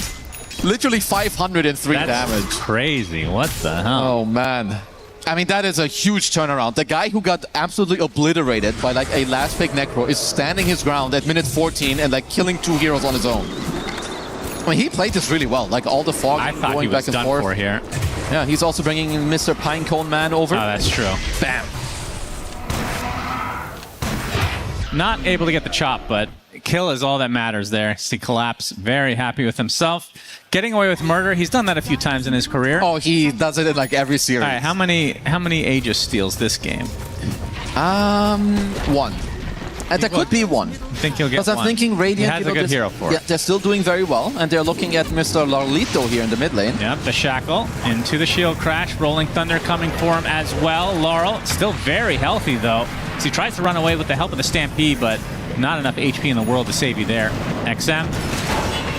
Literally 503 damage. Crazy. What the hell? Oh, man. I mean, that is a huge turnaround. The guy who got absolutely obliterated by like a last pick Necro is standing his ground at minute 14 and like killing 2 heroes on his own. I mean, he played this really well. Like all the fog going back and forth. For here. Yeah, he's also bringing in Mr. Pinecone Man over. Oh, that's true. Bam. Not able to get the chop, but kill is all that matters there. See Collapse very happy with himself. Getting away with murder. He's done that a few times in his career. Oh, he does it in like every series. All right, how many Aegis steals this game? 1. And that could be 1. I think he'll get 1. Because I'm thinking Radiant, he has a good hero for yeah, it. they're still doing very well, and they're looking at Mr. Larlito here in the mid lane. Yep, the Shackle into the shield crash. Rolling Thunder coming for him as well. Laurel still very healthy though. So he tries to run away with the help of the Stampede, but not enough HP in the world to save you there. XM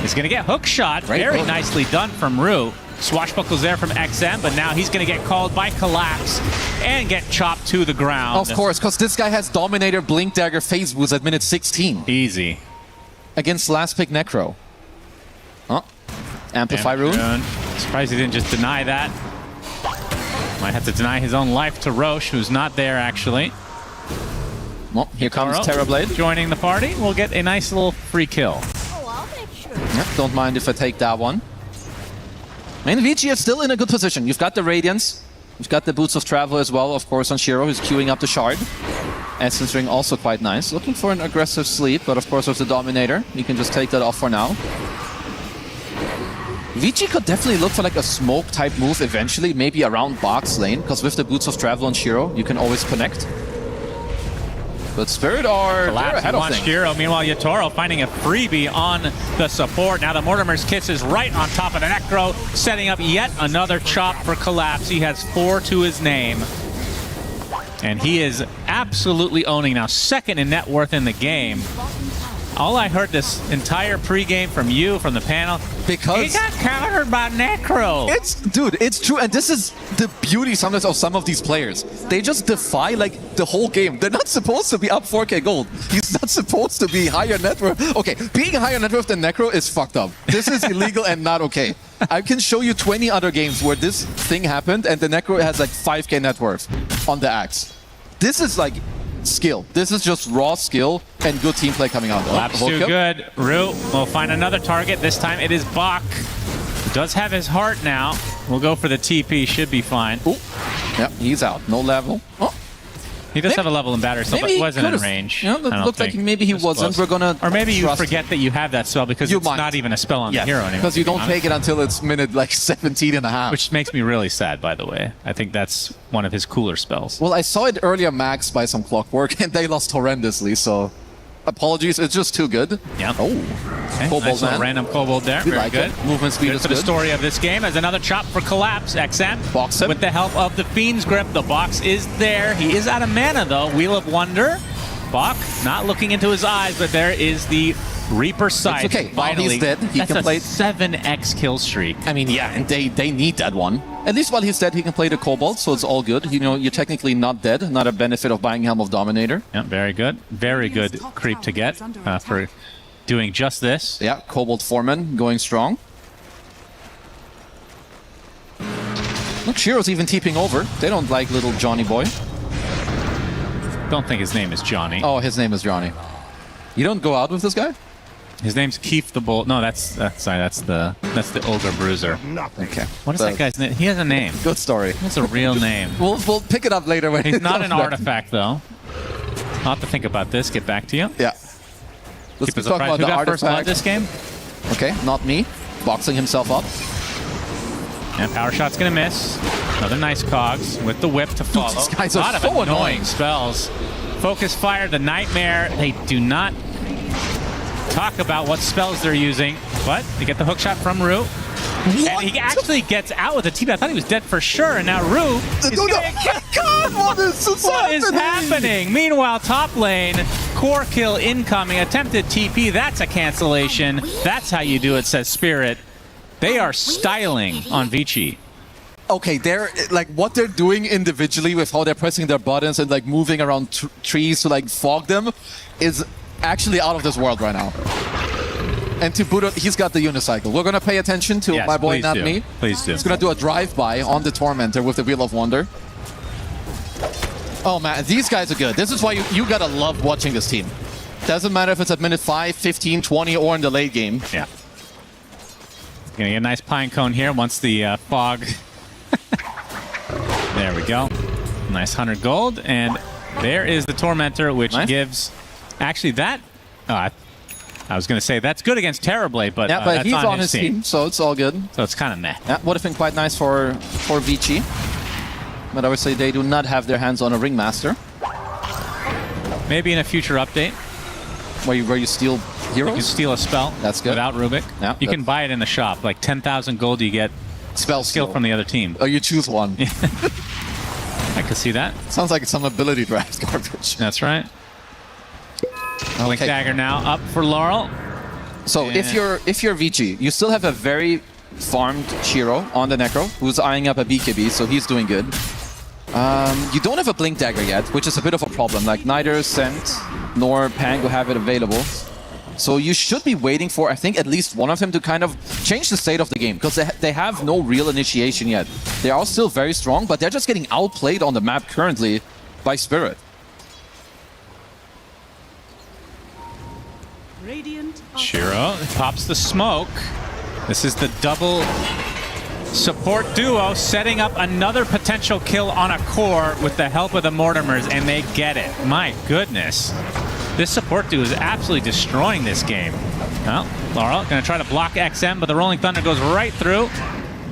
is going to get hook shot. Very nicely done from Rue. Swashbuckles there from XM, but now he's going to get called by Collapse and get chopped to the ground. Of course, because this guy has Dominator, Blink Dagger, Phase Boost at minute 16. Easy. Against last pick Necro. Oh, Amplify Rune. Surprised he didn't just deny that. Might have to deny his own life to Roche, who's not there actually. Well, here comes Terrorblade. Joining the party. We'll get a nice little free kill. Yep, don't mind if I take that one. I mean, Vici is still in a good position. You've got the Radiance. You've got the Boots of Travel as well, of course, on Shiro, who's queuing up the Shard. Essence Ring also quite nice. Looking for an aggressive sleep, but of course with the Dominator, you can just take that off for now. Vici could definitely look for like a smoke type move eventually, maybe around box lane, because with the Boots of Travel on Shiro, you can always connect. But Spirit are ahead of things. Shiro. Meanwhile, Yatoro finding a freebie on the support. Now the Mortimer's Kiss is right on top of the Necro, setting up yet another chop for Collapse. He has 4 to his name. And he is absolutely owning now. 2nd in net worth in the game. All I heard this entire pregame from you, from the panel, because he got countered by Necro. Dude, it's true, and this is the beauty sometimes of some of these players. They just defy like the whole game. They're not supposed to be up 4K gold. He's not supposed to be higher net worth. Okay, being higher net worth than Necro is fucked up. This is illegal and not okay. I can show you 20 other games where this thing happened and the Necro has like 5K net worth on the axe. This is like skill. This is just raw skill and good team play coming out. Collapse too good. Rue will find another target. This time it is Bach. Does have his heart now. We'll go for the TP. Should be fine. Ooh. Yep, he's out. No level. Oh. He does have a level in battery, so but wasn't in range. You know, it looked like maybe he wasn't. We're gonna or maybe you forget that you have that spell because it's not even a spell on the hero anymore. Because you don't take it until it's minute like 17 and a half. Which makes me really sad, by the way. I think that's one of his cooler spells. Well, I saw it earlier max by some Clockwork, and they lost horrendously, so apologies. It's just too good. Yeah. Oh. Okay, nice little random Kobold there. We Very like good. It. Movement speed good is for good. The story of this game as another chop for Collapse. XM box him. With the help of the Fiend's Grip. The box is there. He is out of mana though. Wheel of Wonder. Bach not looking into his eyes, but there is the Reaper Sight. It's okay. While he's dead, he can play 7x kill streak. I mean, yeah, and they need that one. At least while he's dead, he can play the Cobalt, so it's all good. You know, you're technically not dead. Not a benefit of buying Helm of Dominator. Yeah, very good. Very good creep to get for doing just this. Yeah, Cobalt Foreman going strong. Look, Shiro's even TPing over. They don't like little Johnny boy. Don't think his name is Johnny. Oh, his name is Johnny. You don't go out with this guy? His name's Keith the Bull. No, that's the Ogre Bruiser. Okay. What is that guy's name? He has a name. Good story. That's a real name. We'll pick it up later. When he's not an artifact though. I'll have to think about this. Get back to you. Yeah. Let's talk about Who the got first blood artifact this game? Okay, not me. Boxing himself up. And Power Shot's gonna miss. Another nice cogs with the whip to follow. Dude, these guys a are lot of so annoying spells. Focus Fire, the Nightmare. They do not talk about what spells they're using, but they get the hook shot from Rue. And he actually gets out with the TP. I thought he was dead for sure, and now Rue is God, what is happening? Meanwhile, top lane, core kill incoming, attempted TP. That's a cancellation. That's how you do it, says Spirit. They are styling on Vici. Okay, they're like what they're doing individually with how they're pressing their buttons and like moving around trees to like fog them is actually out of this world right now. And to boot, he's got the unicycle. We're gonna pay attention to my boy, not me. Please do. He's gonna do a drive-by on the Tormentor with the Wheel of Wonder. Oh man, these guys are good. This is why you gotta love watching this team. Doesn't matter if it's at minute 5, 15, 20, or in the late game. Yeah. Gonna get a nice pine cone here once the fog. There we go. Nice 100 gold, and there is the Tormentor, which gives. Actually, that. I was going to say that's good against Terrorblade, but yeah, but that's he's on his team, so it's all good. So it's kind of meh. Yeah, would have been quite nice for Vici, but obviously they do not have their hands on a Ringmaster. Maybe in a future update, where you steal heroes. You can steal a spell. That's good. Without Rubik. Yeah, you can buy it in the shop. Like 10,000 gold, you get spell skill from the other team. Oh, you choose one. I could see that. Sounds like some ability draft garbage. That's right. Blink Dagger now up for Laurel. So if you're Vici, you still have a very farmed Shiro on the Necro, who's eyeing up a BKB, so he's doing good. You don't have a Blink Dagger yet, which is a bit of a problem. Like neither Scent nor Pango have it available. So you should be waiting for, I think, at least one of them to kind of change the state of the game, because they have no real initiation yet. They are still very strong, but they're just getting outplayed on the map currently by Spirit. Shiro pops the smoke. This is the double support duo setting up another potential kill on a core with the help of the Mortimers, and they get it. My goodness. This support duo is absolutely destroying this game. Well, Laurel going to try to block XM, but the Rolling Thunder goes right through.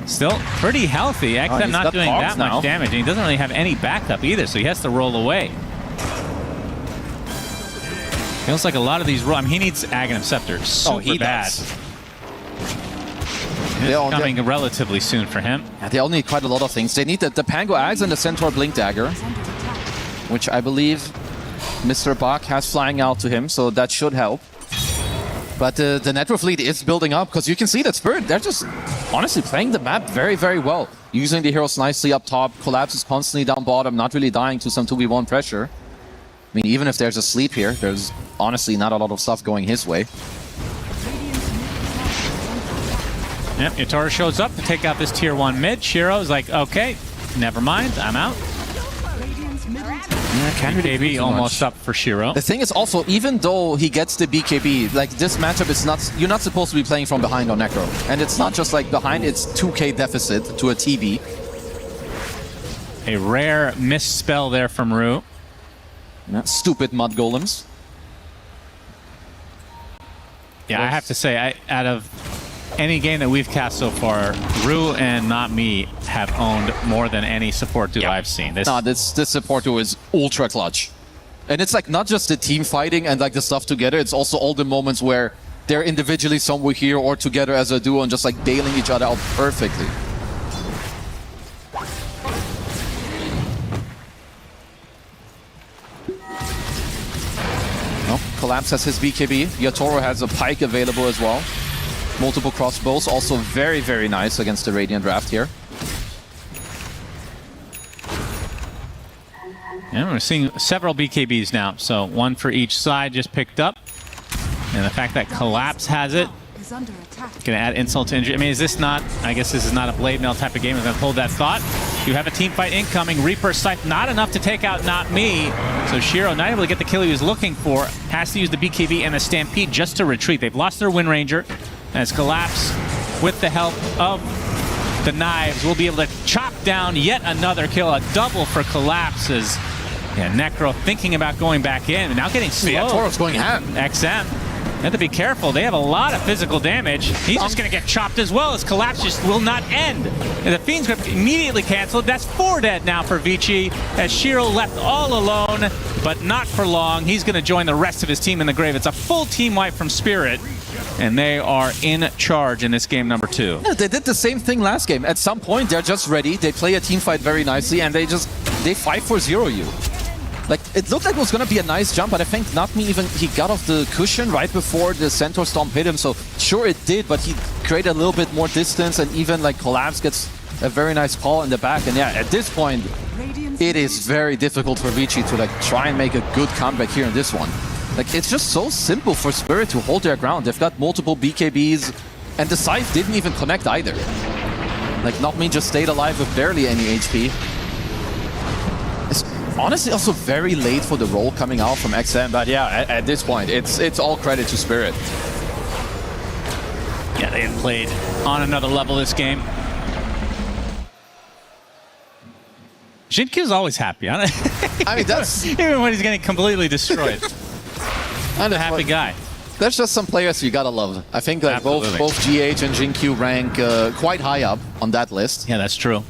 Still pretty healthy. XM not doing that much damage, and he doesn't really have any backup either, so he has to roll away. Feels like a lot of these he needs Aghanim Scepter super bad. It's coming relatively soon for him. Yeah, they all need quite a lot of things. They need the Pango Axe and the Centaur Blink Dagger, which I believe Mr. Bach has flying out to him, so that should help. But the Netro fleet is building up, because you can see that Spirit, they're just honestly playing the map very, very well. Using the heroes nicely up top, Collapse is constantly down bottom, not really dying to some 2v1 pressure. I mean, even if there's a sleep here, there's honestly not a lot of stuff going his way. Yep, Yatoro shows up to take out this tier 1 mid. Shiro's like, okay, never mind, I'm out. Yeah, can't really BKB almost up for Shiro. The thing is also, even though he gets the BKB, like this matchup is not, you're not supposed to be playing from behind on Necro. And it's not just like behind, it's 2k deficit to a TB. A rare misspell there from Rue. Yeah, stupid mud golems. Yeah, I have to say, out of any game that we've cast so far, Rue and Not Me have owned more than any support duo I've seen. This support duo is ultra clutch. And it's like not just the team fighting and like the stuff together, it's also all the moments where they're individually somewhere here or together as a duo and just like bailing each other out perfectly. Collapse has his BKB. Yatoro has a pike available as well. Multiple crossbows, also very, very nice against the Radiant draft here. Yeah, we're seeing several BKBs now, so one for each side just picked up. And the fact that Collapse has it, gonna add insult to injury. I mean, is this not, I guess this is not a blade mail type of game. I'm gonna hold that thought. You have a team fight incoming. Reaper Scythe not enough to take out Not Me. So Shiro not able to get the kill he was looking for. Has to use the BKB and the Stampede just to retreat. They've lost their Wind Ranger. As Collapse, with the help of the knives, will be able to chop down yet another kill. A double for Collapses. Yeah, Necro thinking about going back in, and now getting slowed. Yeah, Toro's going ham. XM. have to be careful. They have a lot of physical damage. He's just going to get chopped as well, as Collapse just will not end. And the Fiend's Grip immediately canceled. That's 4 dead now for Vici, as Shiro left all alone, but not for long. He's going to join the rest of his team in the grave. It's a full team wipe from Spirit, and they are in charge in this game number 2. Yeah, they did the same thing last game. At some point, they're just ready. They play a team fight very nicely, and they 5-4-0 you. Like, it looked like it was going to be a nice jump, but I think he got off the cushion right before the Centaur Stomp hit him, so sure it did, but he created a little bit more distance, and even like Collapse gets a very nice call in the back, and yeah, at this point, it is very difficult for Vici to like try and make a good comeback here in this one. Like, it's just so simple for Spirit to hold their ground. They've got multiple BKBs, and the Scythe didn't even connect either. Like, Notme just stayed alive with barely any HP. It's honestly also very late for the roll coming out from XM, but yeah, at this point, it's all credit to Spirit. Yeah, they have played on another level this game. Jinkyu's always happy. I mean, that's... even when he's getting completely destroyed. I'm a happy guy. There's just some players you gotta love. I think that both GH and Jinkyu rank quite high up on that list. Yeah, that's true.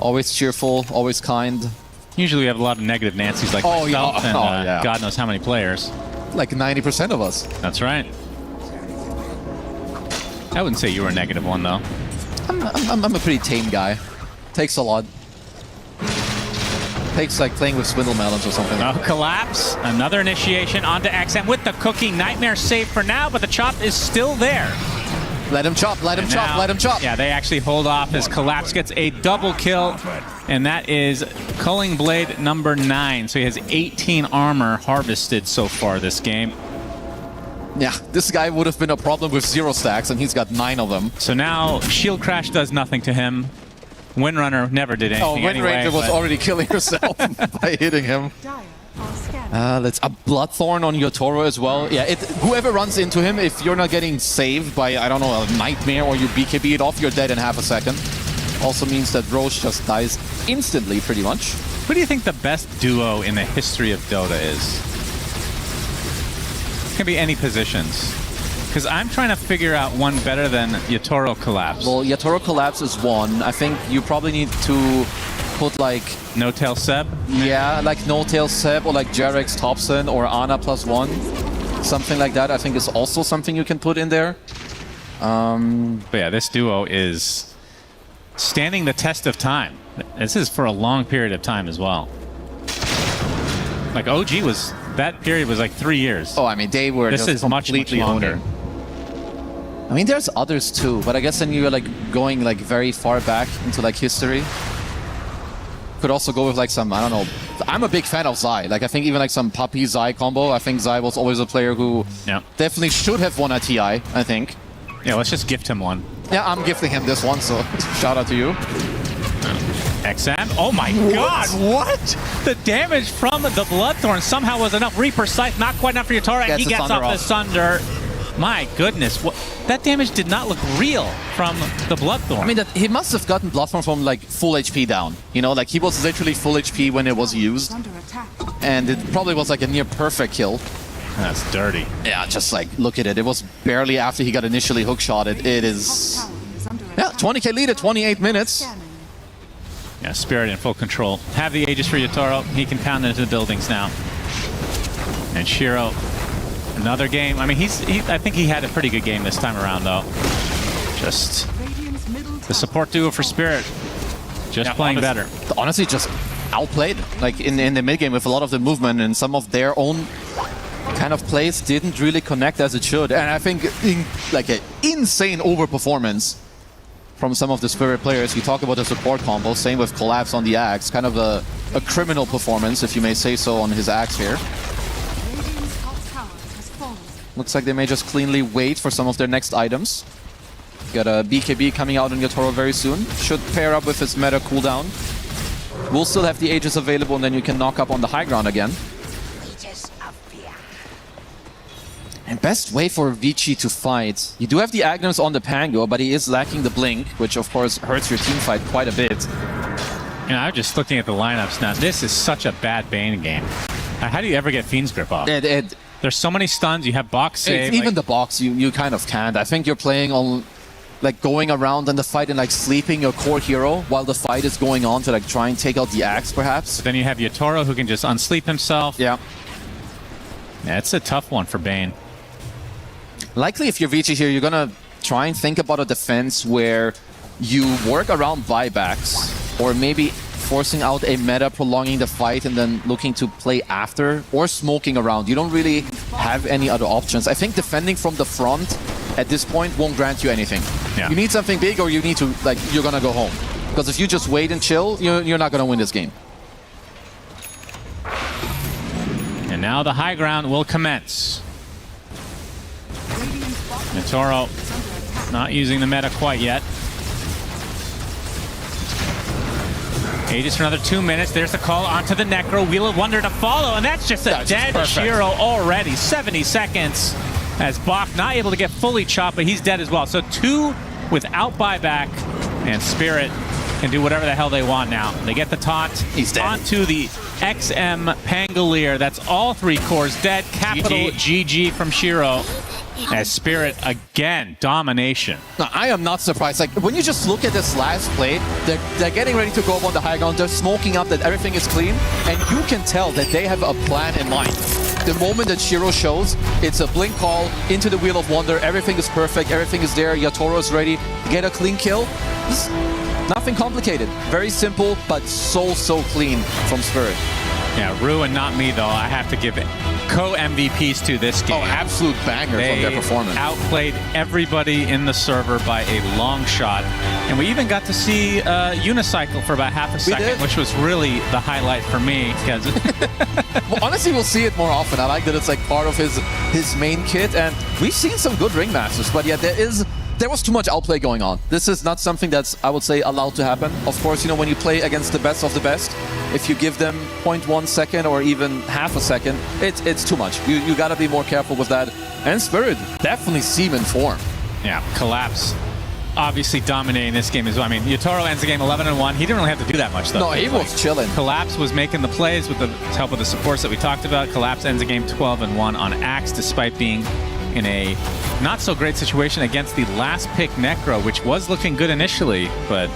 Always cheerful, always kind. Usually we have a lot of negative Nancys like myself and God knows how many players. Like 90% of us. That's right. I wouldn't say you were a negative one, though. I'm a pretty tame guy. Takes a lot. Takes like playing with Swindle Melons or something. Oh, Collapse. Another initiation onto XM with the cooking. Nightmare safe for now, but the chop is still there. Let him chop, let him chop, let him chop. Yeah, they actually hold off as Collapse gets a double kill, and that is Culling Blade number 9. So he has 18 armor harvested so far this game. Yeah, this guy would have been a problem with 0 stacks, and he's got 9 of them. So now Shield Crash does nothing to him. Windrunner never did anything. Wind Ranger was already killing herself by hitting him. Let's a Bloodthorn on Yotoro as well. Yeah, whoever runs into him, if you're not getting saved by, I don't know, a Nightmare or you BKB it off, you're dead in half a second. Also means that Roche just dies instantly, pretty much. Who do you think the best duo in the history of Dota is? It can be any positions. Because I'm trying to figure out one better than Yotoro Collapse. Well, Yotoro Collapse is one. I think you probably need to put like... No Tail Seb? Yeah, like No Tail Seb or like Jarex Thompson or Ana +1. Something like that I think is also something you can put in there. But yeah, this duo is standing the test of time. This is for a long period of time as well. Like OG was... That period was like 3 years. Oh, I mean, they were this just is completely much longer. I mean, there's others too, but I guess then you're like going like very far back into like history. Could also go with like some, I don't know. I'm a big fan of Zai. Like I think even like some Puppy Zai combo. I think Zai was always a player who definitely should have won a TI, I think. Yeah, let's just gift him one. Yeah, I'm gifting him this one, so shout out to you. XM? Oh my god, what? The damage from the Bloodthorn somehow was enough. Reaper Scythe, not quite enough for Yotoro, and he gets off the Sunder. My goodness, that damage did not look real from the Bloodthorn. I mean, he must have gotten Bloodthorn from like full HP down. You know, like he was literally full HP when it was used. And it probably was like a near perfect kill. That's dirty. Yeah, just like, look at it. It was barely after he got initially hookshotted. It is... Yeah, 20k lead at 28 minutes. Yeah, Spirit in full control. Have the Aegis for Yotoro. He can pound into the buildings now. And Shiro, another game. I mean, I think he had a pretty good game this time around, though. Just the support duo for Spirit. Just playing better. Honestly, just outplayed. Like in the mid game with a lot of the movement and some of their own kind of plays didn't really connect as it should. And I think like an insane overperformance from some of the Spirit players. You talk about the support combo, same with Collapse on the Axe. Kind of a criminal performance, if you may say so, on his Axe here. Looks like they may just cleanly wait for some of their next items. Got a BKB coming out on Yotoro very soon. Should pair up with his meta cooldown. We'll still have the Aegis available, and then you can knock up on the high ground again. And best way for Vici to fight. You do have the Agnes on the Pango, but he is lacking the Blink, which of course hurts your team fight quite a bit. You know, I'm just looking at the lineups now. This is such a bad Bane game. How do you ever get Fiend's Grip off? There's so many stuns. You have box save. Even the box, you kind of can't. I think you're playing on like going around in the fight and like sleeping your core hero while the fight is going on to like try and take out the axe, perhaps. But then you have Yatoro who can just unsleep himself. Yeah. Yeah, it's a tough one for Bane. Likely, if you're Vici here, you're gonna try and think about a defense where you work around buybacks, or maybe forcing out a meta, prolonging the fight, and then looking to play after, or smoking around. You don't really have any other options. I think defending from the front at this point won't grant you anything. Yeah. You need something big, or you need to, like, you're gonna go home. Because if you just wait and chill, you're not gonna win this game. And now the high ground will commence. Yatoro not using the meta quite yet. Aegis for another 2 minutes. There's the call onto the Necro. Wheel of Wonder to follow, and that's just a dead Shiro already. 70 seconds as Bach not able to get fully chopped, but he's dead as well. So 2 without buyback, and Spirit can do whatever the hell they want now. They get the taunt. He's dead. Onto the XM Pangolier. That's all 3 cores dead. Capital GG from Shiro. As Spirit, again, domination. No, I am not surprised. Like, when you just look at this last play, they're getting ready to go up on the high ground. They're smoking up that everything is clean, and you can tell that they have a plan in mind. The moment that Shiro shows, it's a blink call into the Wheel of Wonder. Everything is perfect. Everything is there. Yatoro is ready. Get a clean kill. Nothing complicated. Very simple, but so clean from Spirit. Yeah, Rue and not me, though. I have to give it co-MVPs to this game. Oh, absolute banger from their performance. They outplayed everybody in the server by a long shot. And we even got to see Unicycle for about half a second, which was really the highlight for me. Well, honestly, we'll see it more often. I like that it's like part of his main kit. And we've seen some good Ringmasters, but yeah, there was too much outplay going on. This is not something that's, I would say, allowed to happen. Of course, you know, when you play against the best of the best, if you give them 0.1 second or even half a second, it's too much. You gotta be more careful with that. And Spirit definitely seem in form. Yeah, Collapse obviously dominating this game as well. I mean, Yatoro ends the game 11-1. He didn't really have to do that much, though. No, he was chilling. Collapse was making the plays with the help of the supports that we talked about. Collapse ends the game 12-1 on Axe, despite being in a not so great situation against the last pick Necro, which was looking good initially, but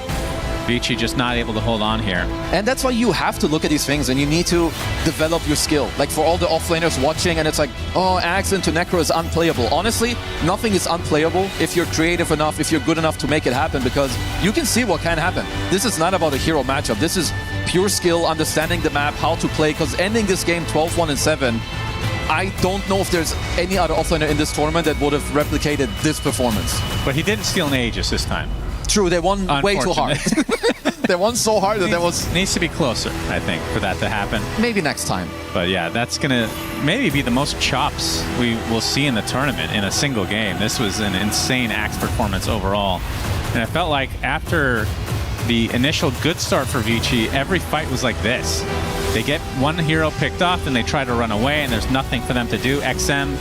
Vici just not able to hold on here. And that's why you have to look at these things and you need to develop your skill. Like for all the offlaners watching and it's like, oh, Axe into Necro is unplayable. Honestly, nothing is unplayable if you're creative enough, if you're good enough to make it happen, because you can see what can happen. This is not about a hero matchup. This is pure skill, understanding the map, how to play, because ending this game 12-1-7, I don't know if there's any other offlaner in this tournament that would have replicated this performance. But he didn't steal an Aegis this time. True, they won way too hard. They won so hard that there was... Needs to be closer, I think, for that to happen. Maybe next time. But yeah, that's going to maybe be the most chops we will see in the tournament in a single game. This was an insane Axe performance overall. And it felt like after the initial good start for Vici, every fight was like this. They get one hero picked off and they try to run away and there's nothing for them to do. XM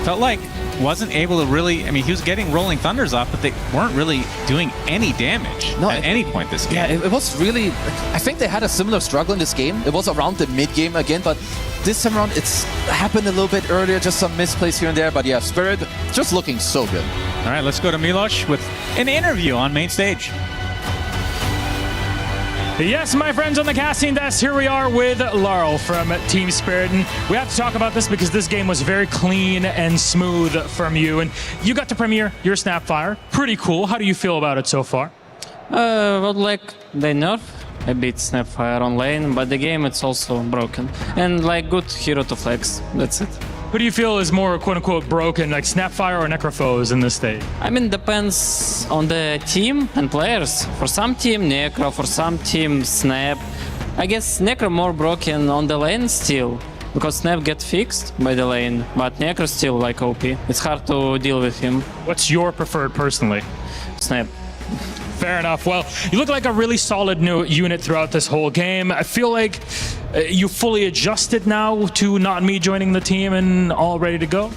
felt like wasn't able to really, I mean, he was getting Rolling Thunders off, but they weren't really doing any damage at any point this game. Yeah, it was really, I think they had a similar struggle in this game. It was around the mid-game again, but this time around it's happened a little bit earlier, just some misplays here and there, but yeah, Spirit just looking so good. All right, let's go to Milos with an interview on main stage. Yes, my friends on the casting desk, here we are with Laurel from Team Spirit. And we have to talk about this because this game was very clean and smooth from you. And you got to premiere your Snapfire. Pretty cool. How do you feel about it so far? Well, like, they nerf a bit Snapfire on lane, but the game it's also broken. And like, good hero to flex. That's it. Who do you feel is more quote-unquote broken, like Snapfire or Necrofoes in this state? I mean, depends on the team and players. For some team, Necro. For some team, Snap. I guess Necro more broken on the lane still, because Snap get fixed by the lane, but Necro still like OP. It's hard to deal with him. What's your preferred personally? Snap. Fair enough. Well, you look like a really solid new unit throughout this whole game. I feel like you fully adjusted now to not me joining the team and all ready to go?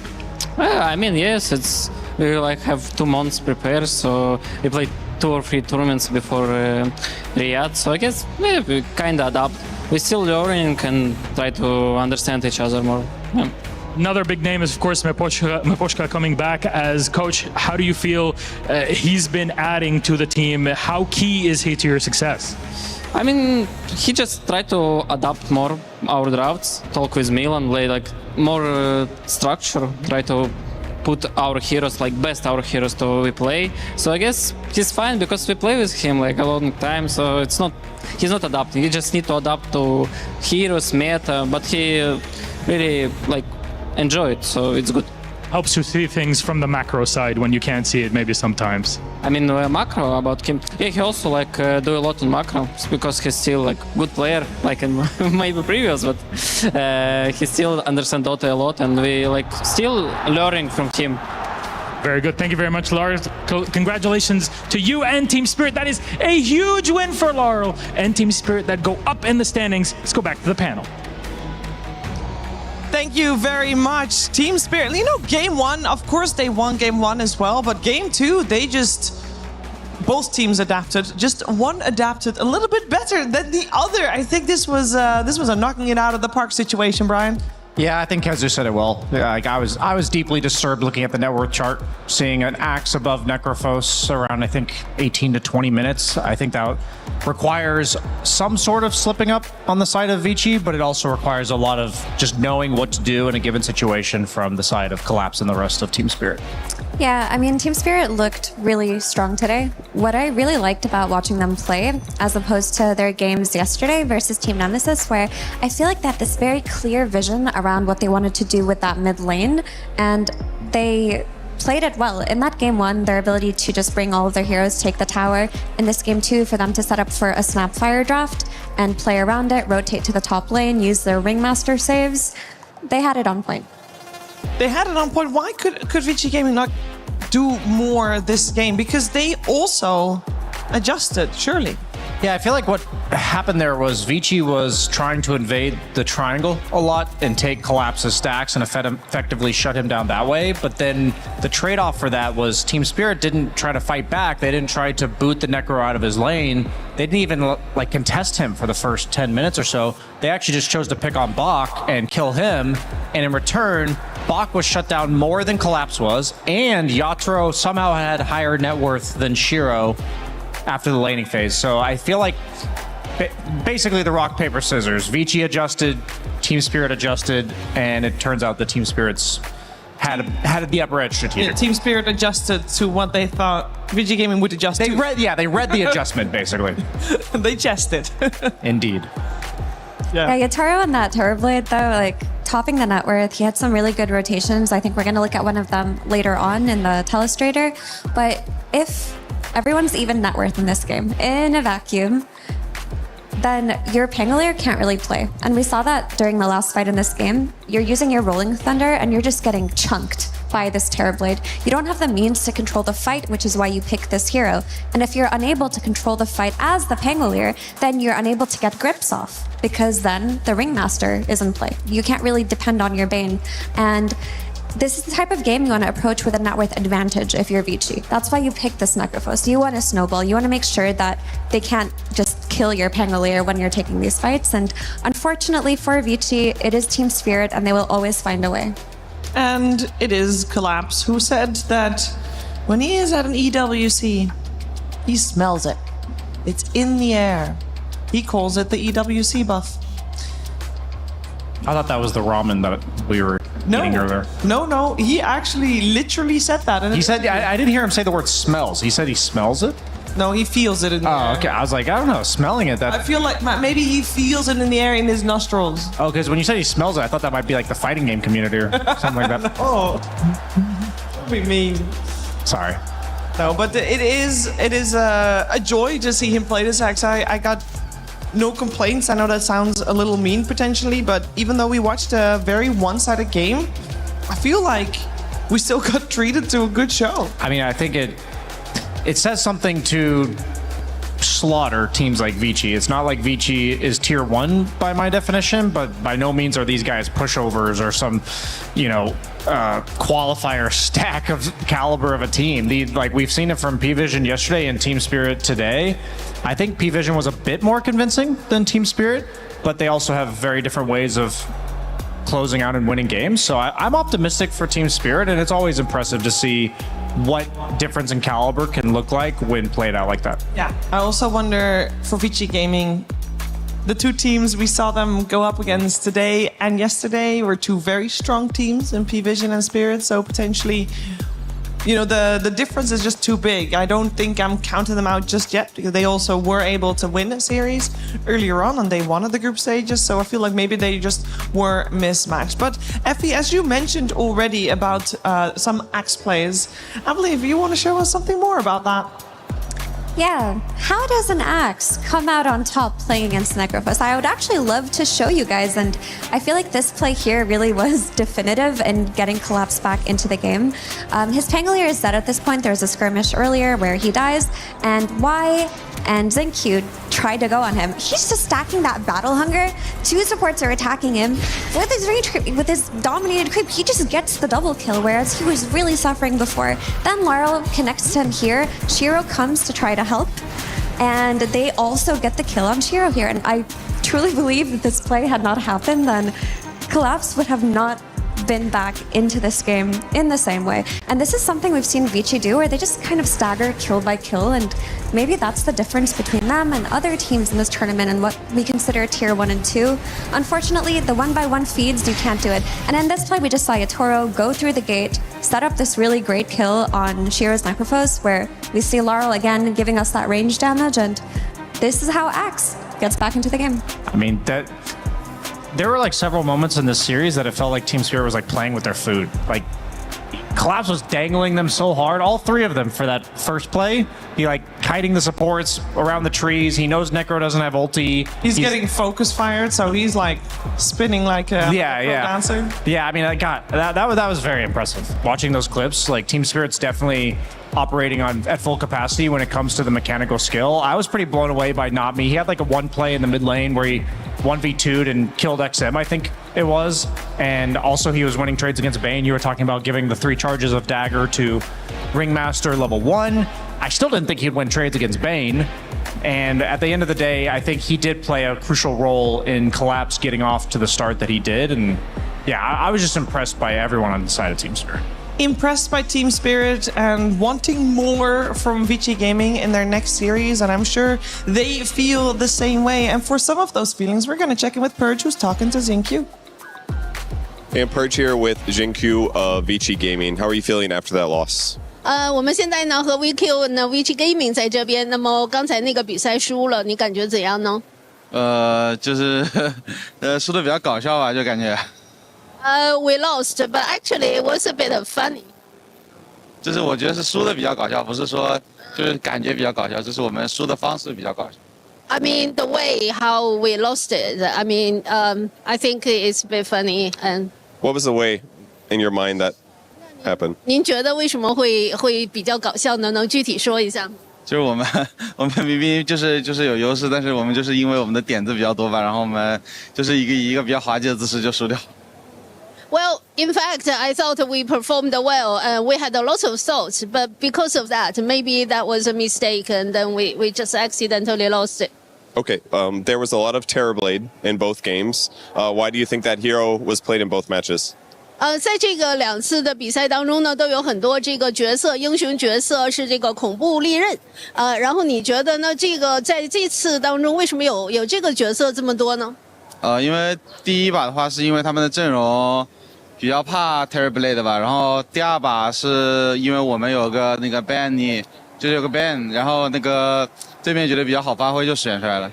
I mean, yes, it's we like have 2 months prepared, so we played 2 or 3 tournaments before Riyadh, so I guess we kind of adapt. We're still learning and try to understand each other more. Yeah. Another big name is, of course, Miposhka coming back as coach. How do you feel he's been adding to the team? How key is he to your success? I mean, he just tried to adapt more our drafts, talk with Milan, play like more structure, try to put our heroes, like best our heroes to we play. So I guess he's fine because we play with him like a long time. So it's not, he's not adapting. He just need to adapt to heroes, meta, but he really like enjoy it. So it's good. Helps you see things from the macro side when you can't see it maybe sometimes. I mean, macro about him. Yeah, he also like do a lot on macro because he's still like good player, like in maybe previous, but he still understands Dota a lot, and we like still learning from him. Very good. Thank you very much, Lars. Congratulations to you and Team Spirit. That is a huge win for Laurel and Team Spirit that go up in the standings. Let's go back to the panel. Thank you very much, Team Spirit. You know, game one, of course they won game one as well, but game two, both teams adapted. Just one adapted a little bit better than the other. I think this was a knocking it out of the park situation, Brian. Yeah, I think Kazu said it well. Like I was deeply disturbed looking at the net worth chart, seeing an axe above Necrophos around, I think, 18 to 20 minutes. I think that requires some sort of slipping up on the side of Vici, but it also requires a lot of just knowing what to do in a given situation from the side of Collapse and the rest of Team Spirit. Yeah, I mean, Team Spirit looked really strong today. What I really liked about watching them play, as opposed to their games yesterday versus Team Nemesis, where I feel like they had this very clear vision around what they wanted to do with that mid lane, and they played it well. In that game one, their ability to just bring all of their heroes, take the tower. In this game two, for them to set up for a Snapfire draft and play around it, rotate to the top lane, use their Ringmaster saves. They had it on point. They had it on point. Why could Vici Gaming not do more this game? Because they also adjusted, surely. Yeah, I feel like what happened there was Vici was trying to invade the triangle a lot and take Collapse's stacks and effectively shut him down that way. But then the trade-off for that was Team Spirit didn't try to fight back. They didn't try to boot the Necro out of his lane. They didn't even like contest him for the first 10 minutes or so. They actually just chose to pick on Bach and kill him. And in return, Bach was shut down more than Collapse was. And Yatoro somehow had higher net worth than Shiro after the laning phase. So I feel like basically the rock, paper, scissors. Vici adjusted, Team Spirit adjusted, and it turns out the Team Spirits had the upper edge strategic. Yeah, Team Spirit adjusted to what they thought Vici Gaming would adjust to. They read the adjustment, basically. They chessed it. Indeed. Yeah, Yatoro on that Terrorblade, though, like topping the net worth, he had some really good rotations. I think we're going to look at one of them later on in the Telestrator. But if everyone's even net worth in this game, in a vacuum, then your Pangolier can't really play. And we saw that during the last fight in this game. You're using your Rolling Thunder and you're just getting chunked by this Terrorblade. You don't have the means to control the fight, which is why you pick this hero. And if you're unable to control the fight as the Pangolier, then you're unable to get grips off, because then the Ringmaster is in play. You can't really depend on your Bane. And this is the type of game you want to approach with a net worth advantage if you're Vici. That's why you pick this Necrophos. You want to snowball. You want to make sure that they can't just kill your Pangolier when you're taking these fights. And unfortunately for Vici, it is Team Spirit, and they will always find a way. And it is Collapse who said that when he is at an EWC, he smells it. It's in the air. He calls it the EWC buff. I thought that was the ramen that we were eating earlier. No. He actually literally said that. And he said, I didn't hear him say the word smells. He said he smells it? No, he feels it in the air. Oh, okay. I was like, I don't know, smelling it. I feel like maybe he feels it in the air in his nostrils. Oh, because when you said he smells it, I thought that might be like the fighting game community or something like that. Oh, that'd be mean. Sorry. No, but it is a joy to see him play this axe. I got no complaints. I know that sounds a little mean potentially, but even though we watched a very one-sided game, I feel like we still got treated to a good show. I mean, I think it says something to slaughter teams like Vici. It's not like Vici is tier 1 by my definition, but by no means are these guys pushovers or some, qualifier stack of caliber of a team. Like we've seen it from P-Vision yesterday and Team Spirit today. I think P-Vision was a bit more convincing than Team Spirit, but they also have very different ways of closing out and winning games. So I'm optimistic for Team Spirit, and it's always impressive to see what difference in caliber can look like when played out like that. Yeah, I also wonder for Vici Gaming, the two teams we saw them go up against today and yesterday were two very strong teams in P-Vision and Spirit, so potentially, you know, the difference is just too big. I don't think I'm counting them out just yet because they also were able to win a series earlier on day one of the group stages, so I feel like maybe they just were mismatched. But Effie, as you mentioned already about some Axe plays, I believe you want to show us something more about that. Yeah, how does an Axe come out on top playing against Necrophos? I would actually love to show you guys, and I feel like this play here really was definitive in getting Collapse back into the game. His Pangolier is dead at this point. There was a skirmish earlier where he dies, and Y and Zenq tried to go on him. He's just stacking that battle hunger. Two supports are attacking him. With his range creep, with his dominated creep, he just gets the double kill, whereas he was really suffering before. Then Laurel connects to him here. Shiro comes to try to help, and they also get the kill on Shiro here. And I truly believe that this play had not happened, then Collapse would have not been back into this game in the same way. And this is something we've seen Vici do, where they just kind of stagger kill by kill, and maybe that's the difference between them and other teams in this tournament and what we consider tier 1 and 2. Unfortunately, the 1x1 feeds, you can't do it. And in this play, we just saw Yatoro go through the gate, set up this really great kill on Shiro's Necrophos, where we see Laurel again giving us that range damage, and this is how Axe gets back into the game. I mean, there were like several moments in this series that it felt like Team Spirit was like playing with their food. Like Collapse was dangling them so hard, all three of them for that first play. He like kiting the supports around the trees. He knows Necro doesn't have ulti. He's getting focus fired, so he's like spinning like a dancer. Yeah, I mean, that was very impressive. Watching those clips, like Team Spirit's definitely operating at full capacity when it comes to the mechanical skill. I was pretty blown away by Not Me. He had like a one play in the mid lane where he 1v2'd and killed XM, I think it was. And also he was winning trades against Bane. You were talking about giving the 3 charges of Dagger to Ringmaster level 1. I still didn't think he'd win trades against Bane. And at the end of the day, I think he did play a crucial role in Collapse getting off to the start that he did. And yeah, I was just impressed by everyone on the side of Team Spirit. Impressed by Team Spirit and wanting more from Vici Gaming in their next series, and I'm sure they feel the same way. And for some of those feelings, we're going to check in with Purge, who's talking to Zenq. Hey, I'm Purge here with Zenq of Vici Gaming. How are you feeling after that loss? 我们现在呢和 VQ 呢 Vici Gaming 在这边。那么刚才那个比赛输了，你感觉怎样呢？就是输的比较搞笑吧，就感觉。We lost, but actually it was a bit funny. 就是我觉得是输的比较搞笑，不是说就是感觉比较搞笑，就是我们输的方式比较搞笑。I mean the way how we lost it. I mean, I think it's a bit funny. And What was the way in your mind that happened? 您觉得为什么会比较搞笑呢？能具体说一下？就是我们明明就是有优势，但是我们就是因为我们的点子比较多吧，然后我们就是一个比较滑稽的姿势就输掉。Well, in fact, I thought we performed well. We had a lot of thoughts, but because of that, maybe that was a mistake, and then we just accidentally lost it. Okay, there was a lot of Terrorblade in both games. Why do you think that hero was played in both matches? 在这个2次的比赛当中呢，都有很多这个角色，英雄角色是这个恐怖利刃。然后你觉得呢？这个在这次当中，为什么有这个角色这么多呢？因为第一把的话是因为他们的阵容比较怕 Terrorblade 吧，然后第2把是因为我们有个那个 ban， 就是有个 ban， 然后那个对面觉得比较好发挥就选出来了。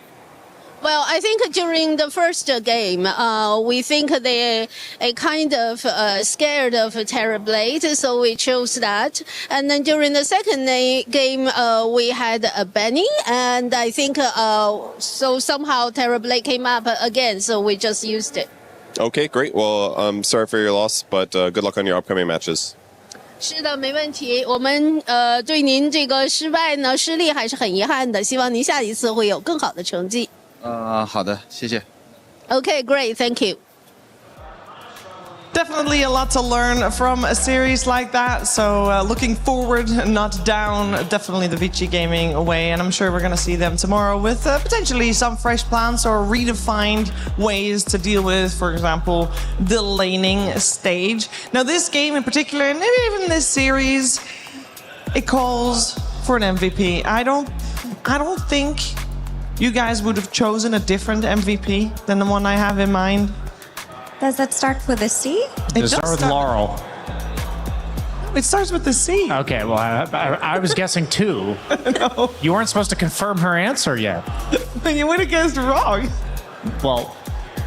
Well, I think during the first game, we think they kind of scared of Terrorblade, so we chose that. And then during the second game, we had a banning, and I think so somehow Terrorblade came up again, so we just used it. Okay, great. Well, I'm sorry for your loss, but good luck on your upcoming matches. 是的，没问题。我们对您这个失利还是很遗憾的，希望您下一次会有更好的成绩。好的，谢谢。Okay, great, thank you. definitely a lot to learn from a series like that. So looking forward, not down, definitely the Vici Gaming away. And I'm sure we're going to see them tomorrow with potentially some fresh plans or redefined ways to deal with, for example, the laning stage. Now, this game in particular, and maybe even this series, it calls for an MVP. I don't think you guys would have chosen a different MVP than the one I have in mind. Does it start with a C? Does it start with Laurel? It starts with the C. Okay, well, I was guessing 2. No. You weren't supposed to confirm her answer yet. You would have guessed wrong. Well,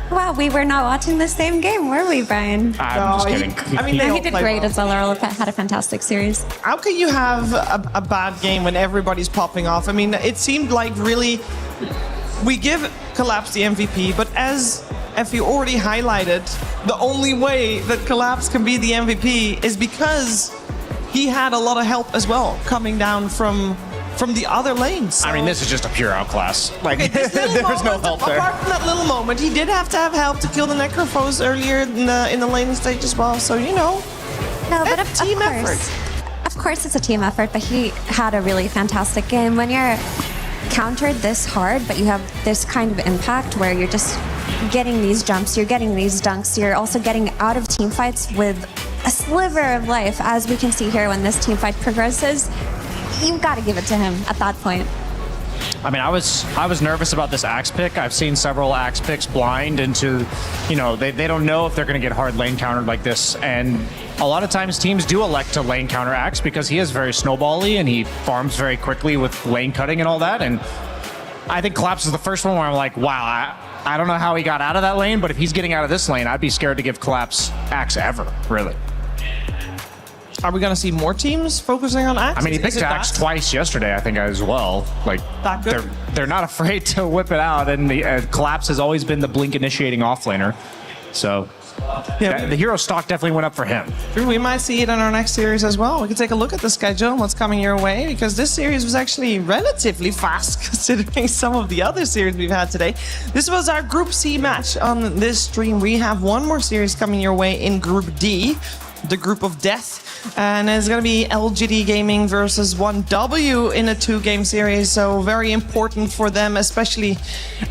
Wow, we were not watching the same game, were we, Brian? I'm just kidding. He did great as well. Laurel had a fantastic series. How can you have a bad game when everybody's popping off? I mean, it seemed like really we give Collapse the MVP, but as Effie already highlighted, the only way that Collapse can be the MVP is because he had a lot of help as well coming down from the other lanes. So. I mean, this is just a pure outclass. Like, okay, there's no help there. Apart from that little moment, he did have to have help to kill the Necrophos earlier in the laning stage as well. So, you know, no, but of team effort. Of course, it's a team effort, but he had a really fantastic game. When you're countered this hard, but you have this kind of impact where you're just getting these jumps, you're getting these dunks, you're also getting out of team fights with a sliver of life, as we can see here when this team fight progresses. You've got to give it to him at that point. I mean, I was nervous about this Axe pick. I've seen several Axe picks blind into, you know, they don't know if they're going to get hard lane countered like this. And a lot of times teams do elect to lane counter Axe because he is very snowbally and he farms very quickly with lane cutting and all that. And I think Collapse is the first one where I'm like, wow, I don't know how he got out of that lane, but if he's getting out of this lane, I'd be scared to give Collapse Axe ever, really. Are we going to see more teams focusing on Axe? I mean, he picked Axe twice yesterday, I think, as well. Like, that good? They're not afraid to whip it out, and the Collapse has always been the blink initiating offlaner. So, yeah, the hero stock definitely went up for him. We might see it in our next series as well. We can take a look at the schedule and what's coming your way, because this series was actually relatively fast considering some of the other series we've had today. This was our Group C match on this stream. We have one more series coming your way in Group D, the Group of Death. And it's going to be LGD Gaming versus 1W in a 2-game series. So very important for them, especially.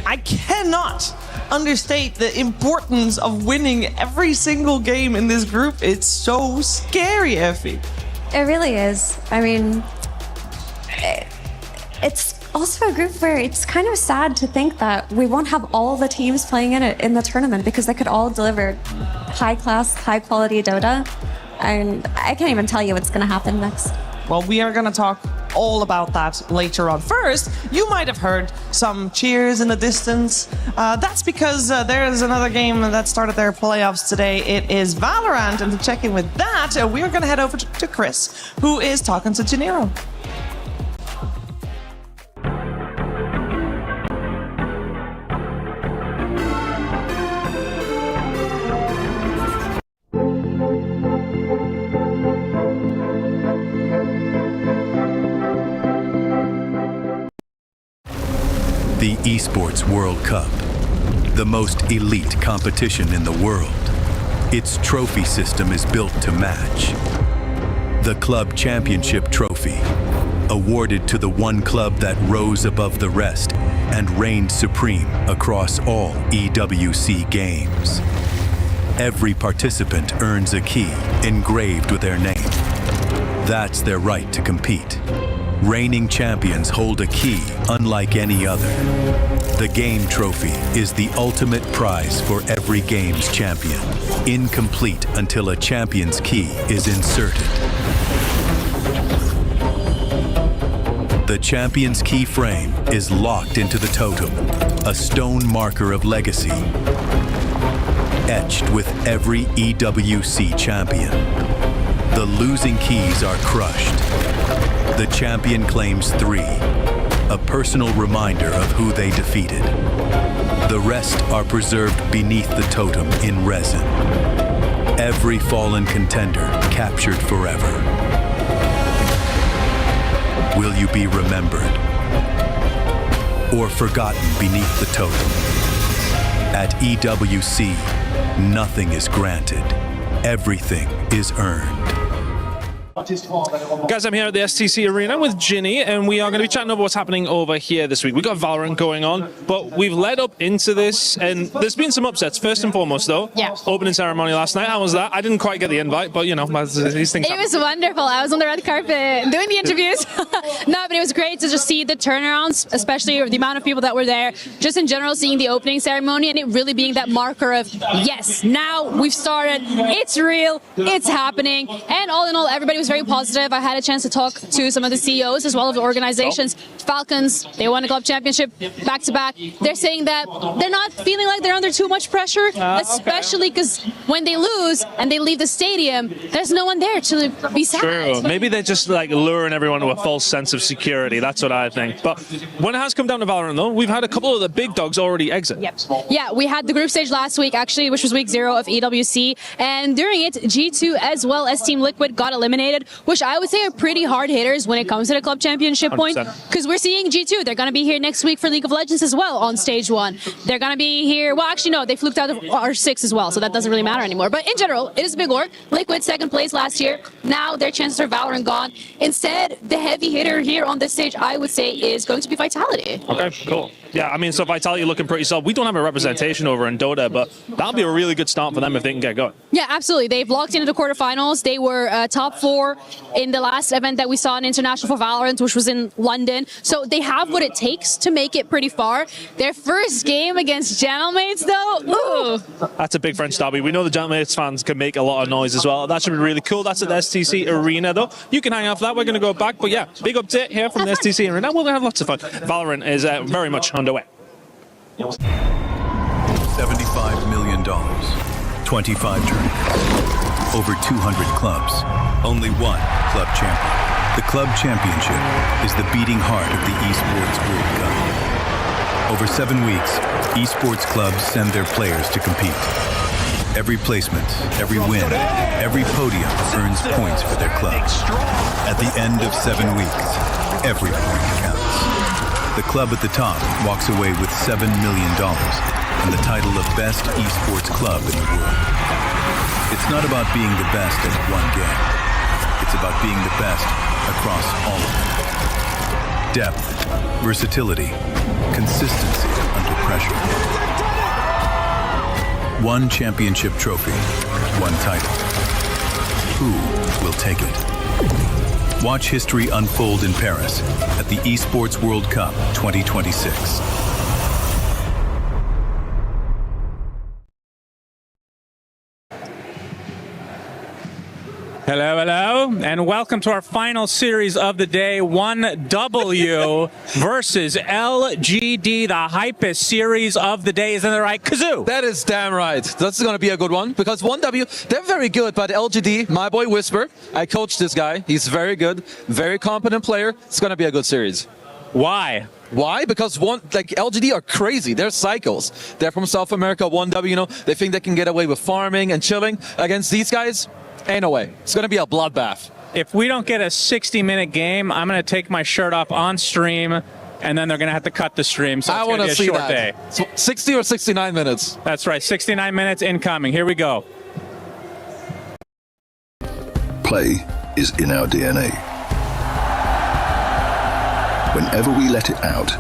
I cannot understate the importance of winning every single game in this group. It's so scary, Effie. It really is. I mean, it's also a group where it's kind of sad to think that we won't have all the teams playing in it in the tournament because they could all deliver high-class, high-quality Dota. And I can't even tell you what's going to happen next. Well, we are going to talk all about that later on. First, you might have heard some cheers in the distance. That's because there is another game that started their playoffs today. It is Valorant, and to check in with that, we're going to head over to Chris, who is talking to Janiro. The Esports World Cup, the most elite competition in the world. Its trophy system is built to match. The Club Championship trophy, awarded to the one club that rose above the rest and reigned supreme across all EWC games. Every participant earns a key engraved with their name. That's their right to compete. Reigning champions hold a key unlike any other. The game trophy is the ultimate prize for every game's champion, incomplete until a champion's key is inserted. The champion's key frame is locked into the totem, a stone marker of legacy, etched with every EWC champion. The losing keys are crushed. The champion claims 3, a personal reminder of who they defeated. The rest are preserved beneath the totem in resin. Every fallen contender captured forever. Will you be remembered or forgotten beneath the totem? At EWC, nothing is granted. everything is earned. Guys, I'm here at the STC Arena with Ginny, and we are going to be chatting about what's happening over here this week. We've got Valorant going on, but we've led up into this, and there's been some upsets. First and foremost, though, opening ceremony last night. How was that? I didn't quite get the invite, but, you know, these things happen. It was wonderful. I was on the red carpet doing the interviews. No, but it was great to just see the turnarounds, especially the amount of people that were there. Just in general, seeing the opening ceremony and it really being that marker of, yes, now we've started. It's real. It's happening. And all in all, everybody was very positive. I had a chance to talk to some of the CEOs as well of the organizations. Falcons, they won a club championship back to back. They're saying that they're not feeling like they're under too much pressure, especially because when they lose and they leave the stadium, there's no one there to be sad. True. Maybe they're just like luring everyone to a false sense of security. That's what I think. But when it has come down to Valorant, though, we've had a couple of the big dogs already exit. Yep. Yeah, we had the group stage last week, actually, which was week 0 of EWC. And during it, G2 as well as Team Liquid got eliminated, which I would say are pretty hard hitters when it comes to the club championship 100%. Point. Because we're seeing G2, they're going to be here next week for League of Legends as well on stage 1. They're going to be here, well, actually, no, they fluked out of R6 as well, so that doesn't really matter anymore. But in general, it is a big org. Liquid, 2nd place last year. Now their chances are Valorant gone. Instead, the heavy hitter here on this stage, I would say, is going to be Vitality. Okay, cool. Yeah, I mean, so Vitality looking pretty solid. We don't have a representation over in Dota, but that'll be a really good start for them if they can get going. Yeah, absolutely. They've locked into the quarterfinals. They were top 4 in the last event that we saw in International for Valorant, which was in London. So they have what it takes to make it pretty far. Their first game against Gentlemates, though, ooh. That's a big French derby. We know the Gentlemates fans can make a lot of noise as well. That should be really cool. That's at the STC Arena, though. You can hang out for that. We're going to go back. But yeah, big update here from the STC Arena. We're going to have lots of fun. Valorant is very much underway. $75 million, 25 tournaments, over 200 clubs, only one club champion. The Club Championship is the beating heart of the Esports World Cup. Over 7 weeks, esports clubs send their players to compete. Every placement, every win, every podium earns points for their club. At the end of 7 weeks, every point counts. The club at the top walks away with $7 million and the title of Best Esports Club in the world. It's not about being the best at one game. It's about being the best across all of them. Depth, versatility, consistency under pressure. One championship trophy, one title. Who will take it? Watch history unfold in Paris at the Esports World Cup 2026. Hello, hello, and welcome to our final series of the day, 1W versus LGD, the hypest series of the day. Isn't that right, Kazoo? That is damn right. That's going to be a good one, because 1W, they're very good, but LGD, my boy Whisper, I coached this guy. He's very good, very competent player. It's going to be a good series. Why? Why? Because LGD are crazy. They're psychos. They're from South America, 1W, you know, they think they can get away with farming and chilling. Against these guys, ain't no way. It's going to be a bloodbath. If we don't get a 60-minute game, I'm going to take my shirt off on stream, and then they're going to have to cut the stream. So it's going to be a short day. 60 or 69 minutes. That's right. 69 minutes incoming. Here we go. Play is in our DNA. Whenever we let it out,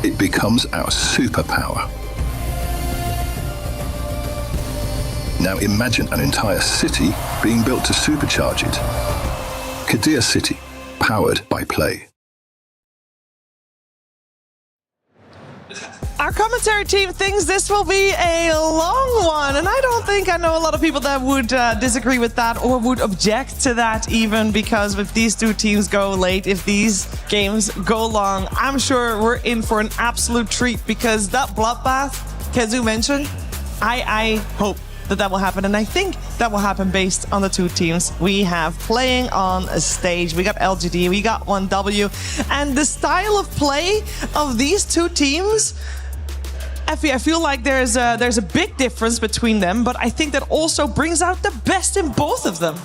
it becomes our superpower. Now imagine an entire city being built to supercharge it. Kadir City, powered by Play. Our commentary team thinks this will be a long one, and I don't think I know a lot of people that would disagree with that or would object to that even, because if these two teams go late, if these games go long, I'm sure we're in for an absolute treat, because that bloodbath Kazoo mentioned, I hope that will happen, and I think that will happen based on the two teams we have playing on a stage. We got LGD, we got 1W, and the style of play of these two teams, Effie, I feel like there's a big difference between them, but I think that also brings out the best in both of them.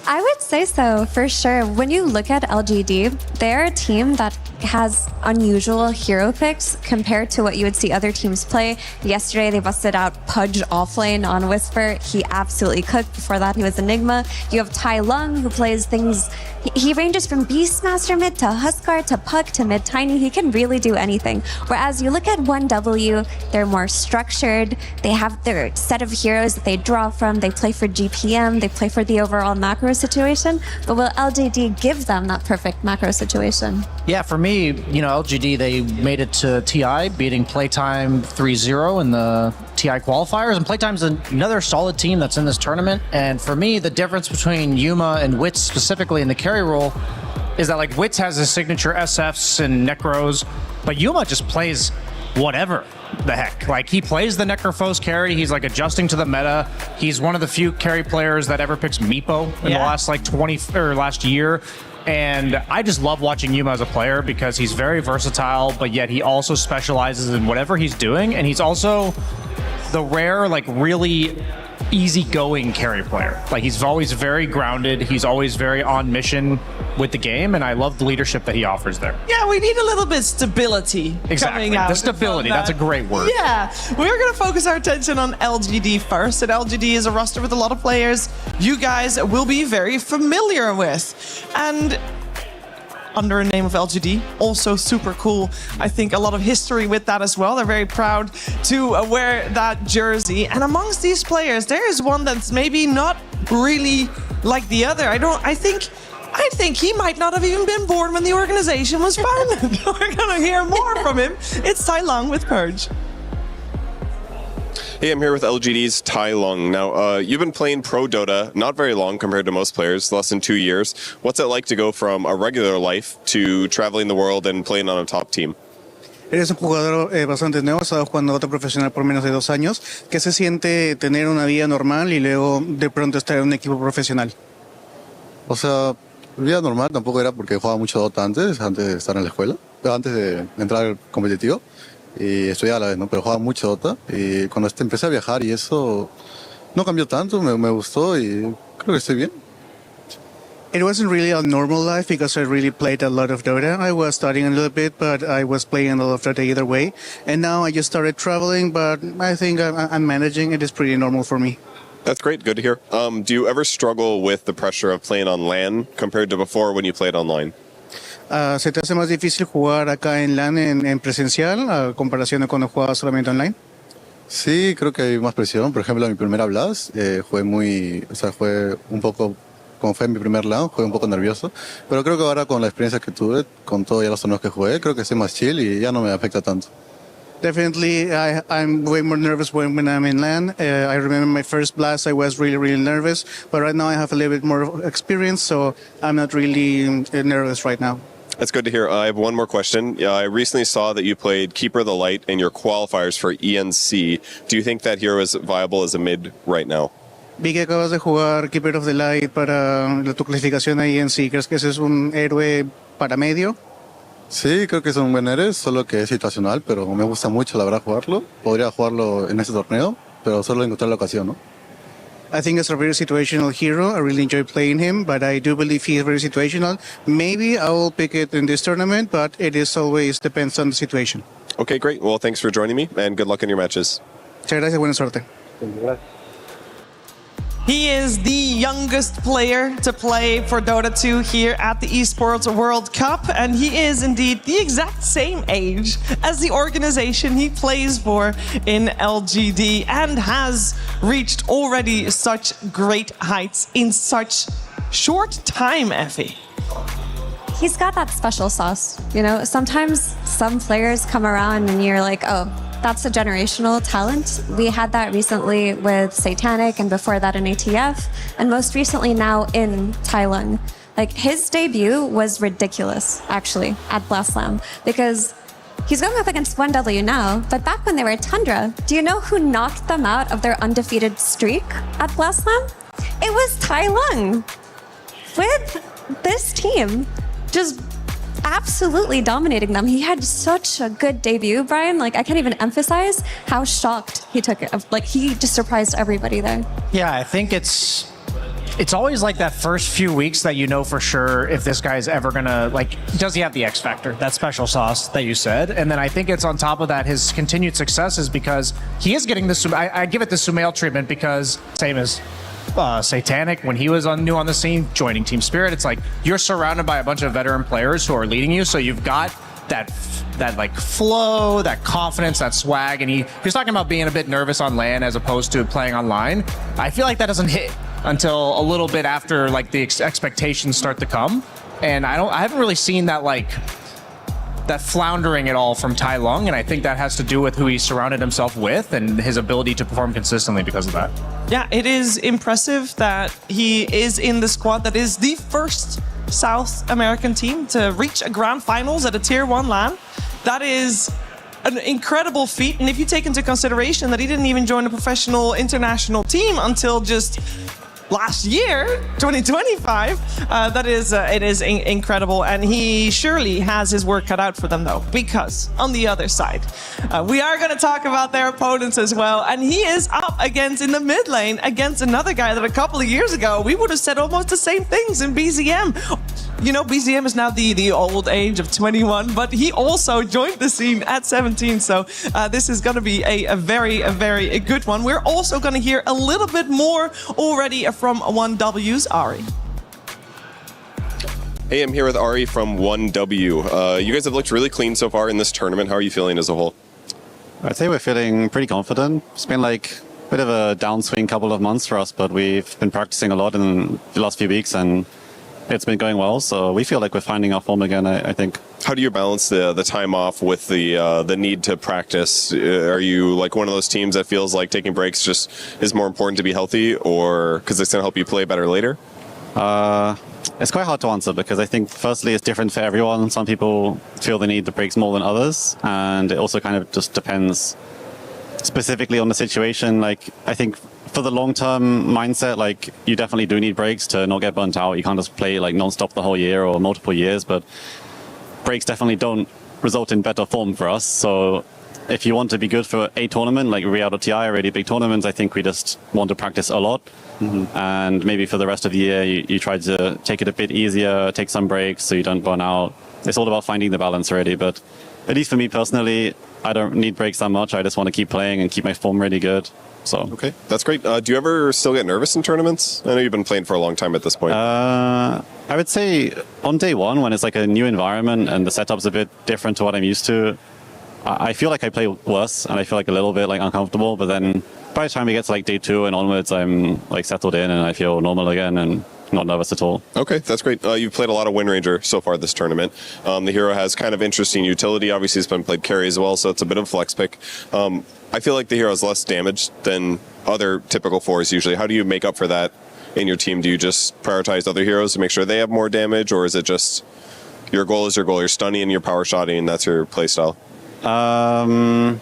I would say so, for sure. When you look at LGD, they're a team that has unusual hero picks compared to what you would see other teams play. Yesterday, they busted out Pudge offlane on Whisper. He absolutely cooked. Before that, he was Enigma. You have Tai Lung, who plays things... He ranges from Beastmaster mid to Huskar to Puck to mid Tiny. He can really do anything. Whereas you look at 1W, they're more structured. They have their set of heroes that they draw from. They play for GPM. They play for the overall macro situation. But will LGD give them that perfect macro situation? Yeah, for me, LGD, they made it to TI, beating Playtime 3-0 in the TI qualifiers. And Playtime's another solid team that's in this tournament. And for me, the difference between Yuma and Wits, specifically in the carry role, is that like Wits has his signature SFs and Necros, but Yuma just plays whatever the heck. Like, he plays the Necrophos carry. He's like adjusting to the meta. He's one of the few carry players that ever picks Meepo in the last last year. And I just love watching Yuma as a player because he's very versatile, but yet he also specializes in whatever he's doing. And he's also the rare, like, really easygoing carry player. Like, he's always very grounded. He's always very on mission with the game, and I love the leadership that he offers there. Yeah, we need a little bit of stability. Exactly. Coming out The stability, from that. that's a great word. Yeah, we're going to focus our attention on LGD first. And LGD is a roster with a lot of players you guys will be very familiar with. And under a name of LGD, also super cool. I think a lot of history with that as well. They're very proud to wear that jersey. And amongst these players, there is one that's maybe not really like the other. I think he might not have even been born when the organization was founded. We're gonna hear more from him. It's Tai Lung with Purge. Hey, I'm here with LGD's Tai Lung. Now, you've been playing pro Dota not very long compared to most players, less than 2 years. What's it like to go from a regular life to traveling the world and playing on a top team? Eres un jugador bastante nuevo, has estado jugando Dota profesional por menos de 2 años. ¿Qué se siente tener una vida normal y luego de pronto estar en un equipo profesional? O sea, vida normal tampoco era porque jugaba mucho Dota antes de estar en la escuela, antes de entrar al competitivo. Y estudiaba a la vez, ¿no? Pero jugaba mucho Dota y cuando empecé a viajar y eso no cambió tanto, me gustó y creo que estoy bien. It wasn't really a normal life because I really played a lot of Dota. I was studying a little bit, but I was playing a lot of Dota either way. And now I just started traveling, but I think I'm managing. It is pretty normal for me. That's great. Good to hear. Do you ever struggle with the pressure of playing on LAN compared to before when you played online? ¿Se te hace más difícil jugar acá en LAN en presencial a comparación de cuando jugabas solamente online? Sí, creo que hay más presión. Por ejemplo, en mi primera Blast jugué un poco, como fue mi primer LAN, jugué un poco nervioso. Pero creo que ahora con la experiencia que tuve, con todos los torneos que jugué, creo que estoy más chill y ya no me afecta tanto. Definitely, I'm way more nervous when I'm in LAN. I remember my first Blast, I was really, really nervous. But right now I have a little bit more experience, so I'm not really nervous right now. That's good to hear. I have one more question. I recently saw that you played Keeper of the Light in your qualifiers for ENC. Do you think that hero is viable as a mid right now? Vi que acabas de jugar Keeper of the Light para tu clasificación a ENC. ¿Crees que ese es un héroe para medio? Sí, creo que es un buen héroe, solo que es situacional, pero me gusta mucho, la verdad, jugarlo. Podría jugarlo en este torneo, pero solo encontrar la ocasión, ¿no? I think it's a very situational hero. I really enjoy playing him, but I do believe he is very situational. Maybe I will pick it in this tournament, but it is always depends on the situation. Okay, great. Well, thanks for joining me, and good luck in your matches. Muchas gracias, buena suerte. He is the youngest player to play for Dota 2 here at the Esports World Cup, and he is indeed the exact same age as the organization he plays for in LGD and has reached already such great heights in such short time, Effie. He's got that special sauce. You know, sometimes some players come around and you're like, oh, that's a generational talent. We had that recently with Satanic and before that in ATF, and most recently now in Tai Lung. Like, his debut was ridiculous, actually, at Blast Slam, because he's going up against 1W now, but back when they were Tundra, do you know who knocked them out of their undefeated streak at Blast Slam? It was Tai Lung. With this team, just absolutely dominating them. He had such a good debut, Brian. Like, I can't even emphasize how shocked he took it. Like, he just surprised everybody there. Yeah, I think it's it's always like that first few weeks that you know for sure if this guy's ever gonna, like, does he have the X factor, that special sauce that you said? And then I think it's on top of that, his continued success is because he is getting this. I give it the Sumail treatment because same as Satanic when he was new on the scene, joining Team Spirit. It's like you're surrounded by a bunch of veteran players who are leading you, so you've got that like flow, that confidence, that swag. And he was talking about being a bit nervous on LAN as opposed to playing online. I feel like that doesn't hit until a little bit after like the expectations start to come. And I haven't really seen that that floundering at all from Tai Lung, and I think that has to do with who he surrounded himself with and his ability to perform consistently because of that. Yeah, it is impressive that he is in the squad that is the first South American team to reach a grand finals at a tier 1 LAN. That is an incredible feat, and if you take into consideration that he didn't even join a professional international team until just last year, 2025, it is incredible, and he surely has his work cut out for them though, because on the other side, we are going to talk about their opponents as well, and he is up against, in the mid lane, against another guy that a couple of years ago we would have said almost the same things in BZM. You know, BZM is now the old age of 21, but he also joined the scene at 17, so this is going to be a very good one. We're also going to hear a little bit more already from 1W's Ari. Hey, I'm here with Ari from 1W. You guys have looked really clean so far in this tournament. How are you feeling as a whole? I'd say we're feeling pretty confident. It's been like a bit of a downswing couple of months for us, but we've been practicing a lot in the last few weeks, and it's been going well, so we feel like we're finding our form again, I think. How do you balance the time off with the need to practice? Are you like one of those teams that feels like taking breaks just is more important to be healthy, or because it's going to help you play better later? It's quite hard to answer because I think firstly it's different for everyone. Some people feel they need the breaks more than others, and it also kind of just depends specifically on the situation. Like, I think for the long-term mindset, like, you definitely do need breaks to not get burnt out. You can't just play like non-stop the whole year or multiple years, but breaks definitely don't result in better form for us. So if you want to be good for a tournament like Real.ti, really big tournaments, I think we just want to practice a lot. And maybe for the rest of the year, you try to take it a bit easier, take some breaks so you don't burn out. It's all about finding the balance already, but at least for me personally, I don't need breaks that much. I just want to keep playing and keep my form really good. So okay, that's great. Do you ever still get nervous in tournaments? I know you've been playing for a long time at this point. I would say on day one, when it's like a new environment and the setup's a bit different to what I'm used to, I feel like I play worse and I feel like a little bit like uncomfortable. But then by the time we get to like day 2 and onwards, I'm like settled in and I feel normal again and not nervous at all. Okay, that's great. You've played a lot of Wind Ranger so far this tournament. The hero has kind of interesting utility. Obviously, it's been played carry as well, so it's a bit of a flex pick. I feel like the hero has less damage than other typical 4s usually. How do you make up for that in your team? Do you just prioritize other heroes to make sure they have more damage, or is it just your goal is your goal? You're stunning and you're power shotting, and that's your play style? I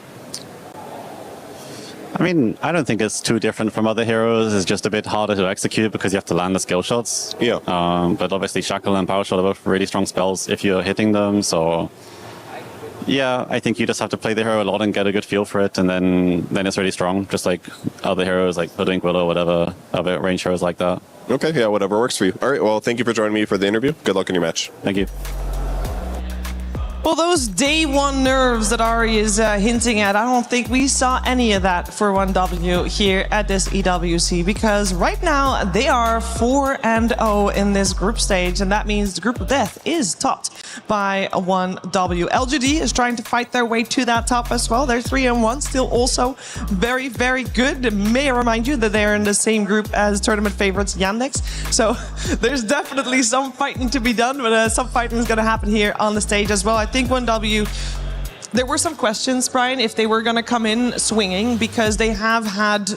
mean, I don't think it's too different from other heroes. It's just a bit harder to execute because you have to land the skill shots. Yeah. But obviously, Shackle and Power Shot are both really strong spells if you're hitting them. So, yeah, I think you just have to play the hero a lot and get a good feel for it, and then it's really strong. Just like other heroes, like Hoodwink Willow, whatever, other range heroes like that. Okay, yeah, whatever works for you. All right, well, thank you for joining me for the interview. Good luck in your match. Thank you. Well, those day 1 nerves that Ari is hinting at, I don't think we saw any of that for 1W here at this EWC, because right now they are 4-0 in this group stage, and that means the group of death is topped by 1W. LGD is trying to fight their way to that top as well. They're 3-1, still also very good. May I remind you that they're in the same group as tournament favorites Yandex, so there's definitely some fighting to be done, but some fighting is going to happen here on the stage as well. I think 1W, there were some questions, Brian, if they were going to come in swinging, because they have had,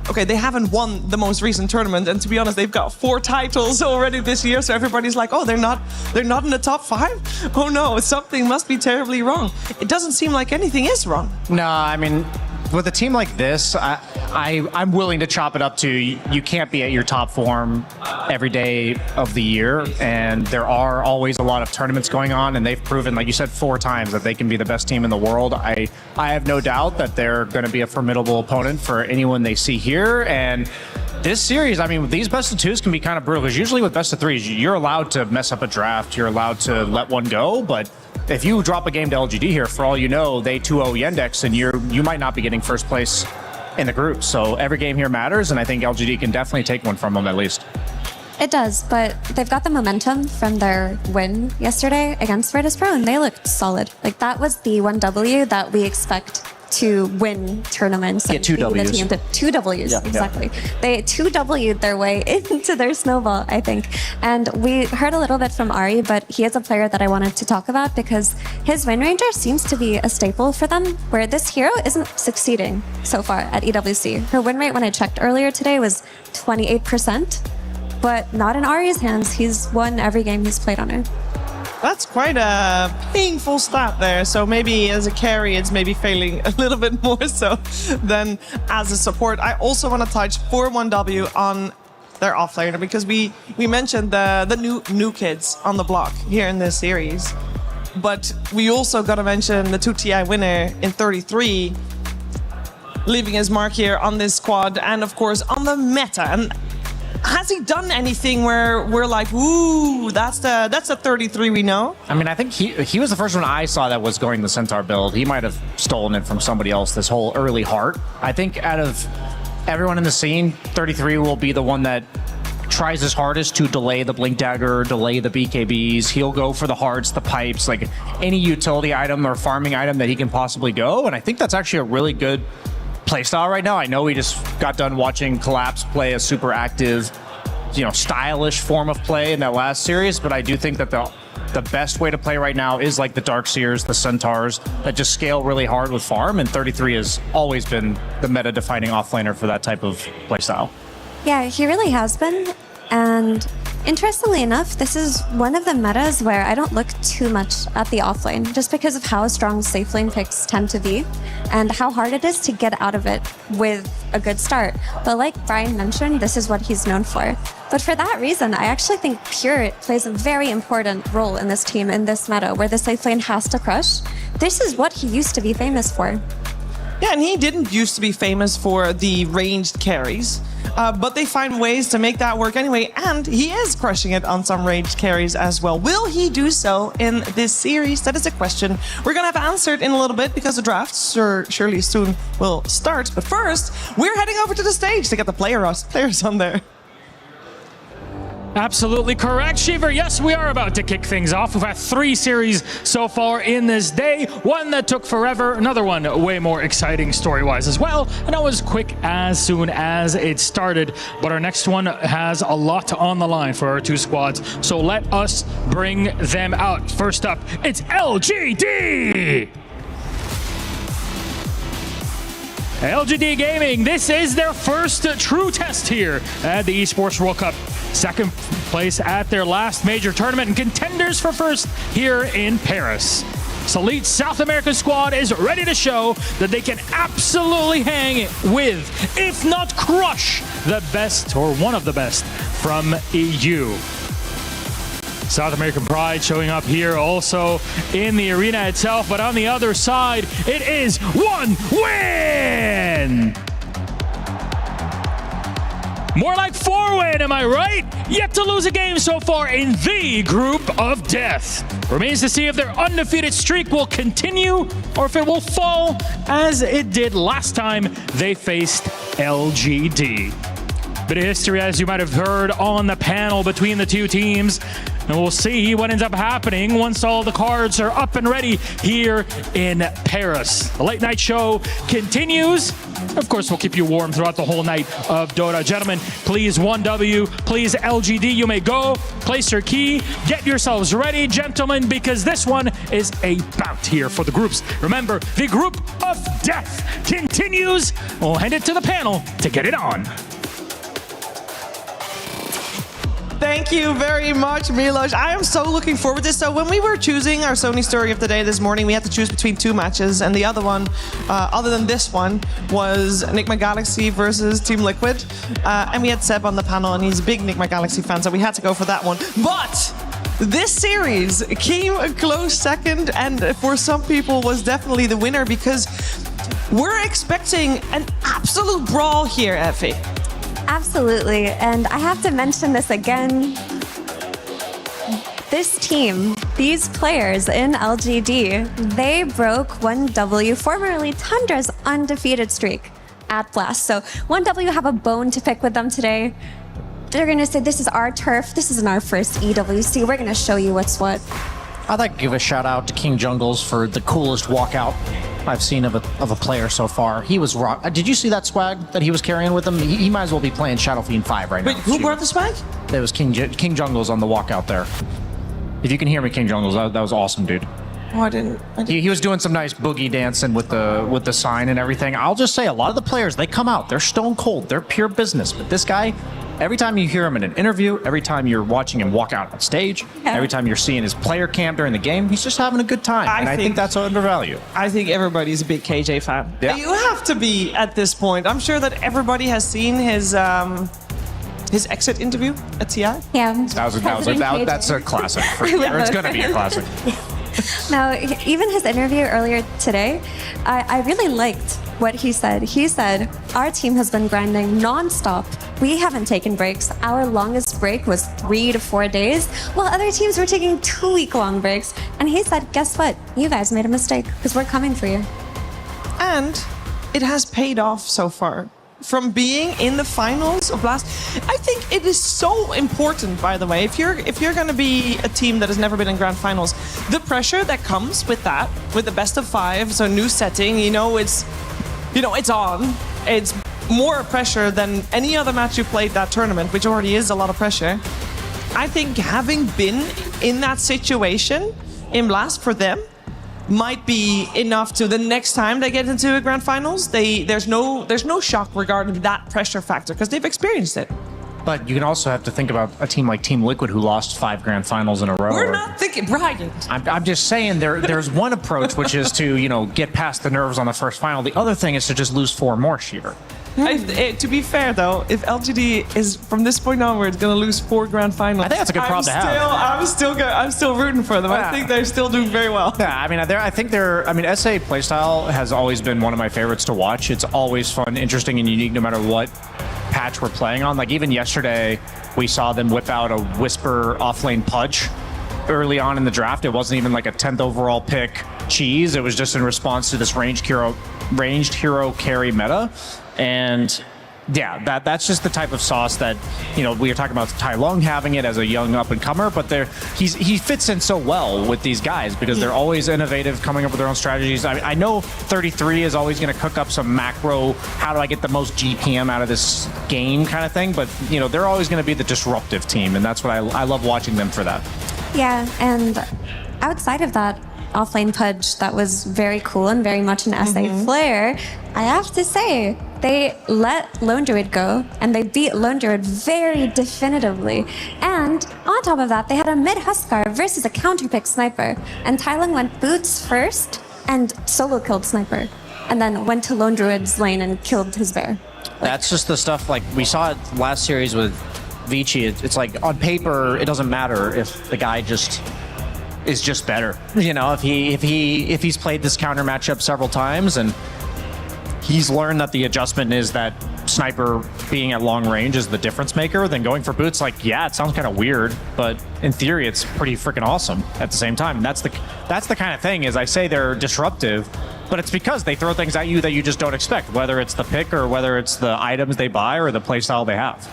okay, they haven't won the most recent tournament, and to be honest, they've got 4 titles already this year, so everybody's like, oh, they're not in the top 5? Oh no, something must be terribly wrong. It doesn't seem like anything is wrong. No, I mean, with a team like this, I'm willing to chop it up to you can't be at your top form every day of the year, and there are always a lot of tournaments going on, and they've proven, like you said, 4 times that they can be the best team in the world. I have no doubt that they're going to be a formidable opponent for anyone they see here, and This series, I mean, these best of twos can be kind of brutal because usually with best of threes, you're allowed to mess up a draft, you're allowed to let one go, but if you drop a game to LGD here, for all you know, they 2-0 Yandex and you might not be getting first place in the group. So every game here matters, and I think LGD can definitely take one from them at least. It does, but they've got the momentum from their win yesterday against Virtus Pro, and they looked solid. Like, that was the 1W that we expect to win tournaments. Yeah, 2 Ws. Two Ws, yeah, exactly. Yeah. They 2W'd their way into their snowball, I think. And we heard a little bit from Ari, but he is a player that I wanted to talk about because his win ranger seems to be a staple for them, where this hero isn't succeeding so far at EWC. Her win rate when I checked earlier today was 28%. But not in Ari's hands. He's won every game he's played on her. That's quite a painful stat there. So maybe as a carry, it's maybe failing a little bit more so than as a support. I also want to touch for 1W on their offlaner because we mentioned the new kids on the block here in this series. But we also got to mention the 2TI winner in 33, leaving his mark here on this squad and of course on the meta. And has he done anything where we're like, ooh, that's the 33 we know? I mean, I think he was the first one I saw that was going the Centaur build. He might have stolen it from somebody else, this whole early heart. I think out of everyone in the scene, 33 will be the one that tries his hardest to delay the Blink Dagger, delay the BKBs. He'll go for the hearts, the pipes, like any utility item or farming item that he can possibly go. And I think that's actually a really good playstyle right now. I know we just got done watching Collapse play a super active, stylish form of play in that last series, but I do think that the best way to play right now is like the Darkseers, the Centaurs, that just scale really hard with farm, and 33 has always been the meta-defining offlaner for that type of playstyle. Yeah, he really has been. And interestingly enough, this is one of the metas where I don't look too much at the offlane, just because of how strong safe lane picks tend to be and how hard it is to get out of it with a good start. But like Brian mentioned, this is what he's known for. But for that reason, I actually think Pure plays a very important role in this team, in this meta, where the safe lane has to crush. This is what he used to be famous for. Yeah, and he didn't used to be famous for the ranged carries, but they find ways to make that work anyway, and he is crushing it on some ranged carries as well. Will he do so in this series? That is a question we're going to have answered in a little bit because the draft surely soon will start. But first, we're heading over to the stage to get the players on there. Absolutely correct, Shiver. Yes, we are about to kick things off. We've had 3 series so far in this day. One that took forever, another one way more exciting story-wise as well, and that was quick as soon as it started. But our next one has a lot on the line for our 2 squads, so let us bring them out. First up, it's LGD! LGD Gaming, this is their first true test here at the Esports World Cup. Second place at their last major tournament and contenders for first here in Paris. Elite South American squad is ready to show that they can absolutely hang with, if not crush, the best or one of the best from EU. South American pride showing up here also in the arena itself, but on the other side, it is one win! More like 4 win, am I right? Yet to lose a game so far in the group of death. Remains to see if their undefeated streak will continue or if it will fall as it did last time they faced LGD. Bit of history, as you might have heard on the panel between the 2 teams. And we'll see what ends up happening once all the cards are up and ready here in Paris. The late night show continues. Of course, we'll keep you warm throughout the whole night of Dota. Gentlemen, please 1W, please LGD, you may go. Place your key, get yourselves ready, gentlemen, because this one is a bout here for the groups. Remember, the group of death continues. We'll hand it to the panel to get it on. Thank you very much, Milos. I am so looking forward to this. So when we were choosing our Sony Story of the Day this morning, we had to choose between 2 matches, and the other one, other than this one, was Enigma Galaxy versus Team Liquid. And we had Seb on the panel, and he's a big Enigma Galaxy fan, so we had to go for that one. But this series came a close second, and for some people was definitely the winner, because we're expecting an absolute brawl here, Effie. Absolutely. And I have to mention this again. This team, these players in LGD, they broke 1W, formerly Tundra's undefeated streak at Blast. So 1W have a bone to pick with them today. They're going to say, this is our turf. This isn't our first EWC. We're going to show you what's what. I'd like to give a shout out to King Jungles for the coolest walkout I've seen of a player so far. He was rock. Did you see that swag that he was carrying with him? He might as well be playing Shadow Fiend 5 right now. Wait, who brought the swag? It was King Jungles on the walkout there. If you can hear me, King Jungles, that was awesome, dude. Oh, I didn't. He was doing some nice boogie dancing with the sign and everything. I'll just say, a lot of the players, they come out, they're stone cold, they're pure business. But this guy, every time you hear him in an interview, every time you're watching him walk out on stage, every time you're seeing his player cam during the game, he's just having a good time. I think that's undervalued. I think everybody's a big KJ fan. Yeah. You have to be at this point. I'm sure that everybody has seen his exit interview at TI. Yeah. That's a classic. Or it's going to be a classic. Now, even his interview earlier today, I really liked what he said. He said, our team has been grinding nonstop. We haven't taken breaks. Our longest break was 3 to 4 days, while other teams were taking 2-week-long breaks. And he said, guess what? You guys made a mistake because we're coming for you. And it has paid off so far. From being in the finals of Blast, I think it is so important, by the way, if you're going to be a team that has never been in grand finals, the pressure that comes with that, with the best of 5, so new setting, it's on. It's more pressure than any other match you played that tournament, which already is a lot of pressure. I think having been in that situation in Blast for them might be enough to the next time they get into a grand finals, there's no shock regarding that pressure factor because they've experienced it. But you can also have to think about a team like Team Liquid who lost 5 grand finals in a row. We're not thinking, Brian. I'm just saying there's one approach which is to get past the nerves on the first final. The other thing is to just lose 4 more, Shiver. To be fair, though, if LGD is from this point onwards going to lose 4 grand finals, I think that's a good problem to have. I'm still rooting for them. I think they're still doing very well. Yeah, I think SA playstyle has always been one of my favorites to watch. It's always fun, interesting, and unique no matter what patch we're playing on. Like even yesterday, we saw them whip out a Whisper offlane Pudge early on in the draft. It wasn't even like a 10th overall pick cheese. It was just in response to this ranged hero carry meta. And yeah, that's just the type of sauce that, we were talking about Tai Lung having it as a young up-and-comer, but he fits in so well with these guys because they're always innovative, coming up with their own strategies. I know 33 is always going to cook up some macro, how do I get the most GPM out of this game kind of thing, but, they're always going to be the disruptive team, and that's what I love watching them for that. Yeah, and outside of that offlane Pudge, that was very cool and very much an SA flair, I have to say, they let Lone Druid go, and they beat Lone Druid very definitively. And on top of that, they had a mid-Huskar versus a counterpick Sniper. And Tai Lung went boots first and solo killed Sniper. And then went to Lone Druid's lane and killed his bear. That's just the stuff, like, we saw it last series with Vici. It's like, on paper, it doesn't matter if the guy is just better. If he's played this counter matchup several times and he's learned that the adjustment is that Sniper being at long range is the difference maker, then going for boots, like, yeah, it sounds kind of weird, but in theory, it's pretty freaking awesome at the same time. And that's the kind of thing, is I say they're disruptive, but it's because they throw things at you that you just don't expect, whether it's the pick or whether it's the items they buy or the playstyle they have.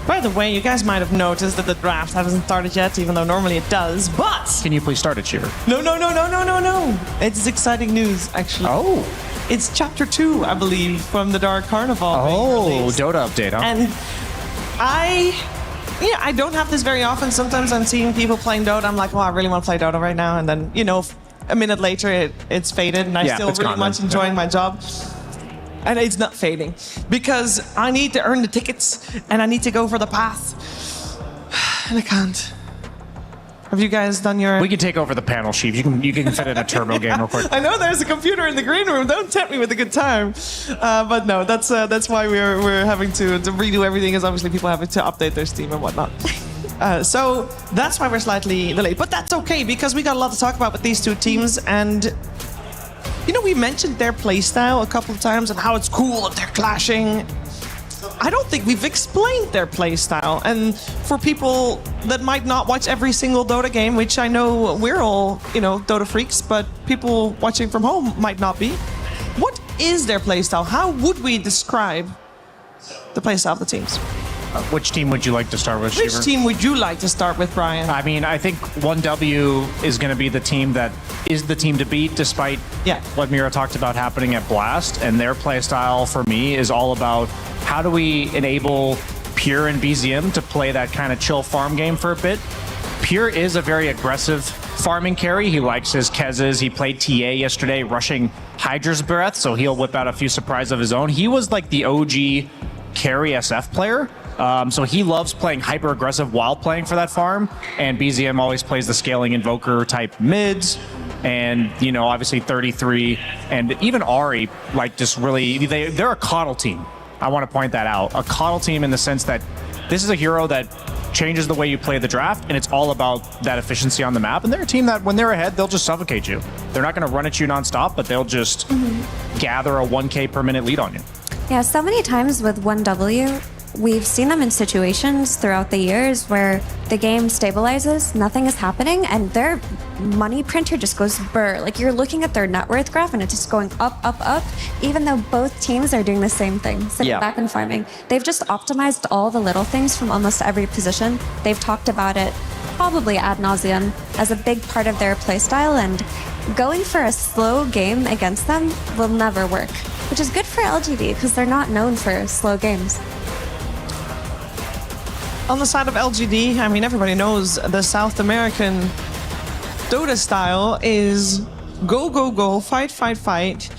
By the way, you guys might have noticed that the draft hasn't started yet, even though normally it does, but... Can you please start it, Shiver? No. It's exciting news, actually. Oh. It's Chapter 2, I believe, from the Dark Carnival. Oh, Dota update, huh? And I don't have this very often. Sometimes I'm seeing people playing Dota. I'm like, well, I really want to play Dota right now. And then, a minute later, it's faded, and I still really much enjoying my job. And it's not fading because I need to earn the tickets and I need to go for the path. And I can't. Have you guys done your... We can take over the panel, Sheep. You can fit in a turbo game real quick. I know there's a computer in the green room. Don't tempt me with a good time. But no, that's why we're having to redo everything, is obviously people having to update their Steam and whatnot. So that's why we're slightly delayed. But that's okay because we got a lot to talk about with these two teams. And we mentioned their playstyle a couple of times and how it's cool that they're clashing. I don't think we've explained their play style. And for people that might not watch every single Dota game, which I know we're all, Dota freaks, but people watching from home might not be. What is their play style? How would we describe the play style of the teams? Which team would you like to start with, Which Shiver? team would you like to start with, Brian? I mean, I think 1W is going to be the team that is the team to beat, despite what Mira talked about happening at Blast. And their play style, for me, is all about how do we enable Pure and BZM to play that kind of chill farm game for a bit. Pure is a very aggressive farming carry. He likes his Kezes. He played TA yesterday, rushing Hydra's Breath, so he'll whip out a few surprises of his own. He was like the OG carry SF player. So he loves playing hyper aggressive while playing for that farm, and BZM always plays the scaling invoker type mids, and obviously 33 and even Ari, like just really they're a coddle team. I want to point that out, a coddle team in the sense that this is a hero that changes the way you play the draft, and it's all about that efficiency on the map. And they're a team that when they're ahead, they'll just suffocate you. They're not going to run at you nonstop, but they'll just gather a 1K per minute lead on you. Yeah, so many times with 1W, we've seen them in situations throughout the years where the game stabilizes, nothing is happening, and their money printer just goes burr. Like, you're looking at their net worth graph and it's just going up, up, up, even though both teams are doing the same thing, sitting back and farming. They've just optimized all the little things from almost every position. They've talked about it probably ad nauseum as a big part of their playstyle, and going for a slow game against them will never work, which is good for LGD because they're not known for slow games. On the side of LGD, I mean, everybody knows the South American Dota style is go, go, go, fight, fight, fight.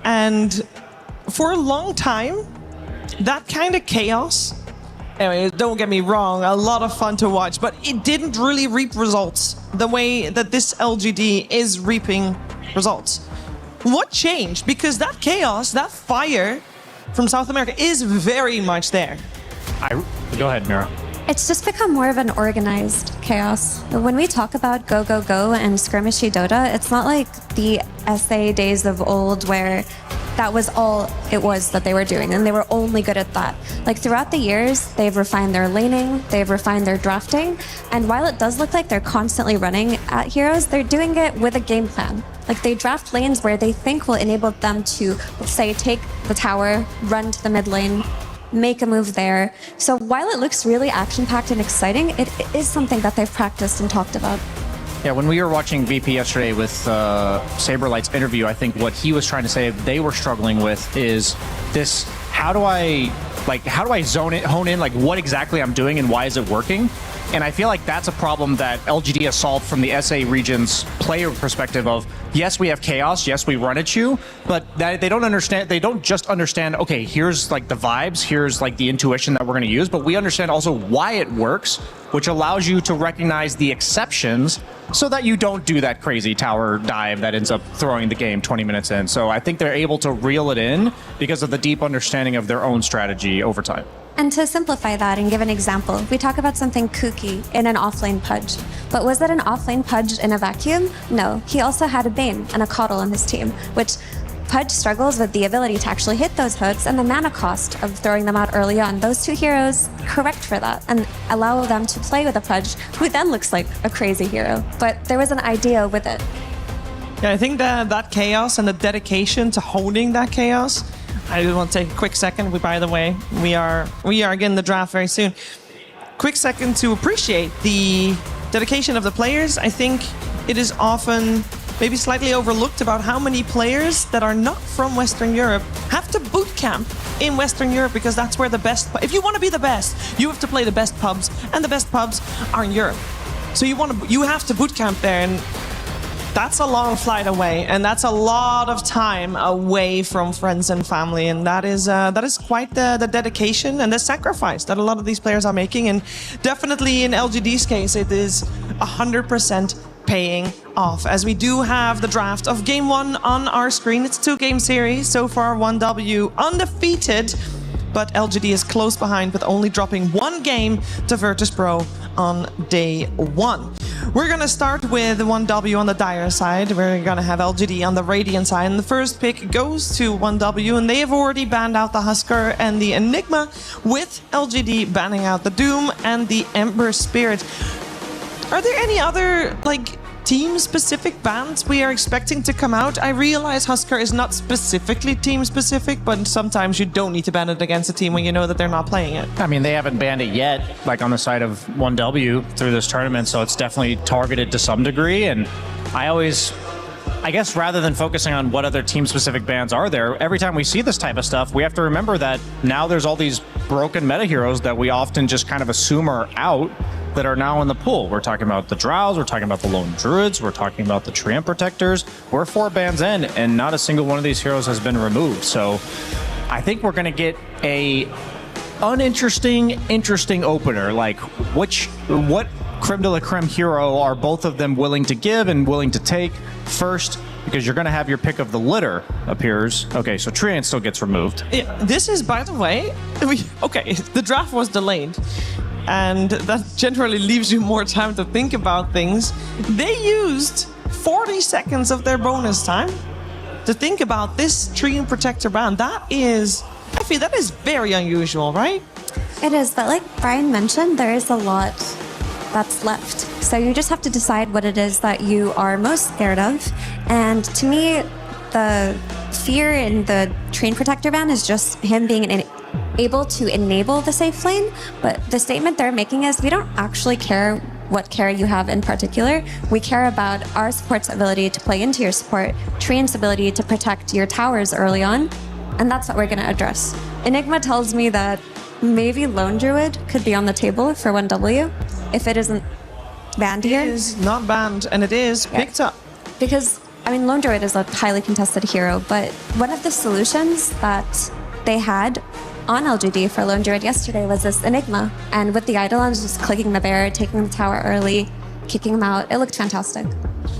And for a long time, that kind of chaos, anyway, don't get me wrong, a lot of fun to watch, but it didn't really reap results the way that this LGD is reaping results. What changed? Because that chaos, that fire from South America is very much there. Go ahead, Mira. It's just become more of an organized chaos. When we talk about go, go, go and skirmishy Dota, it's not like the SA days of old where that was all it was that they were doing, and they were only good at that. Like, throughout the years, they've refined their laning, they've refined their drafting, and while it does look like they're constantly running at heroes, they're doing it with a game plan. Like, they draft lanes where they think will enable them to, say, take the tower, run to the mid lane, make a move there. So while it looks really action-packed and exciting, it is something that they've practiced and talked about. Yeah, when we were watching VP yesterday with Saberlight's interview, I think what he was trying to say they were struggling with is this: how do I hone in, like, what exactly I'm doing and why is it working? And I feel like that's a problem that LGD has solved from the SA region's player perspective of, yes, we have chaos, yes, we run at you, but that they don't understand, they don't just understand, okay, here's like the vibes, here's like the intuition that we're going to use, but we understand also why it works, which allows you to recognize the exceptions so that you don't do that crazy tower dive that ends up throwing the game 20 minutes in. So I think they're able to reel it in because of the deep understanding of their own strategy over time. And to simplify that and give an example, we talk about something kooky in an offlane Pudge. But was that an offlane Pudge in a vacuum? No. He also had a Bane and a Coddle on his team, which Pudge struggles with the ability to actually hit those hooks and the mana cost of throwing them out early on. Those two heroes correct for that and allow them to play with a Pudge, who then looks like a crazy hero. But there was an idea with it. Yeah, I think that chaos and the dedication to holding that chaos. I just want to take a quick second. By the way, we are getting the draft very soon. Quick second to appreciate the dedication of the players. I think it is often maybe slightly overlooked about how many players that are not from Western Europe have to boot camp in Western Europe, because that's where the best, if you want to be the best, you have to play the best pubs, and the best pubs are in Europe. So you have to boot camp there, and that's a long flight away, and that's a lot of time away from friends and family, and that is quite the dedication and the sacrifice that a lot of these players are making, and definitely in LGD's case, it is 100% paying off. As we do have the draft of Game 1 on our screen, it's a 2-game series. So far, 1W undefeated, but LGD is close behind with only dropping 1 game to Virtus Pro on day 1. We're going to start with 1W on the Dire side. We're going to have LGD on the Radiant side. And the first pick goes to 1W, and they have already banned out the Husker and the Enigma, with LGD banning out the Doom and the Ember Spirit. Are there any other, like, team-specific bans we are expecting to come out? I realize Husker is not specifically team-specific, but sometimes you don't need to ban it against a team when you know that they're not playing it. I mean, they haven't banned it yet, like on the side of 1W through this tournament, so it's definitely targeted to some degree. And I guess rather than focusing on what other team-specific bans are there, every time we see this type of stuff, we have to remember that now there's all these broken meta heroes that we often just kind of assume are out that are now in the pool. We're talking about the Drows, we're talking about the Lone Druids, we're talking about the Treant Protectors. We're 4 bans in, and not a single one of these heroes has been removed. So I think we're going to get a interesting opener. Like, what creme de la creme hero are both of them willing to give and willing to take first? Because you're going to have your pick of the litter appears. Okay, so Treant still gets removed. Yeah, this is, by the way, okay, the draft was delayed, and that generally leaves you more time to think about things. They used 40 seconds of their bonus time to think about this Treant Protector ban. That is, I feel that is very unusual, right? It is, but like Brian mentioned, there is a lot that's left. So you just have to decide what it is that you are most scared of. And to me, the fear in the Treant Protector ban is just him being able to enable the safe lane. But the statement they're making is we don't actually care what carry you have in particular. We care about our support's ability to play into your support, Treant's ability to protect your towers early on, and that's what we're going to address. Enigma tells me that maybe Lone Druid could be on the table for 1W if it isn't banned here. It is not banned, and it is picked up. Because, I mean, Lone Druid is a highly contested hero, but one of the solutions that they had on LGD for Lone Druid yesterday was this Enigma. And with the Eidolons just clicking the bear, taking the tower early, kicking him out, it looked fantastic.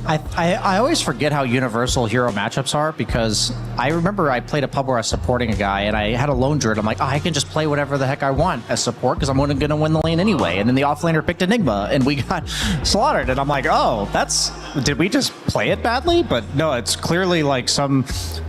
I always forget how universal hero matchups are, because I remember I played a pub where I was supporting a guy and I had a Lone Druid. I'm like, oh, I can just play whatever the heck I want as support because I'm going to win the lane anyway. And then the offlaner picked Enigma and we got slaughtered. And I'm like, oh, did we just play it badly? But no, it's clearly like some,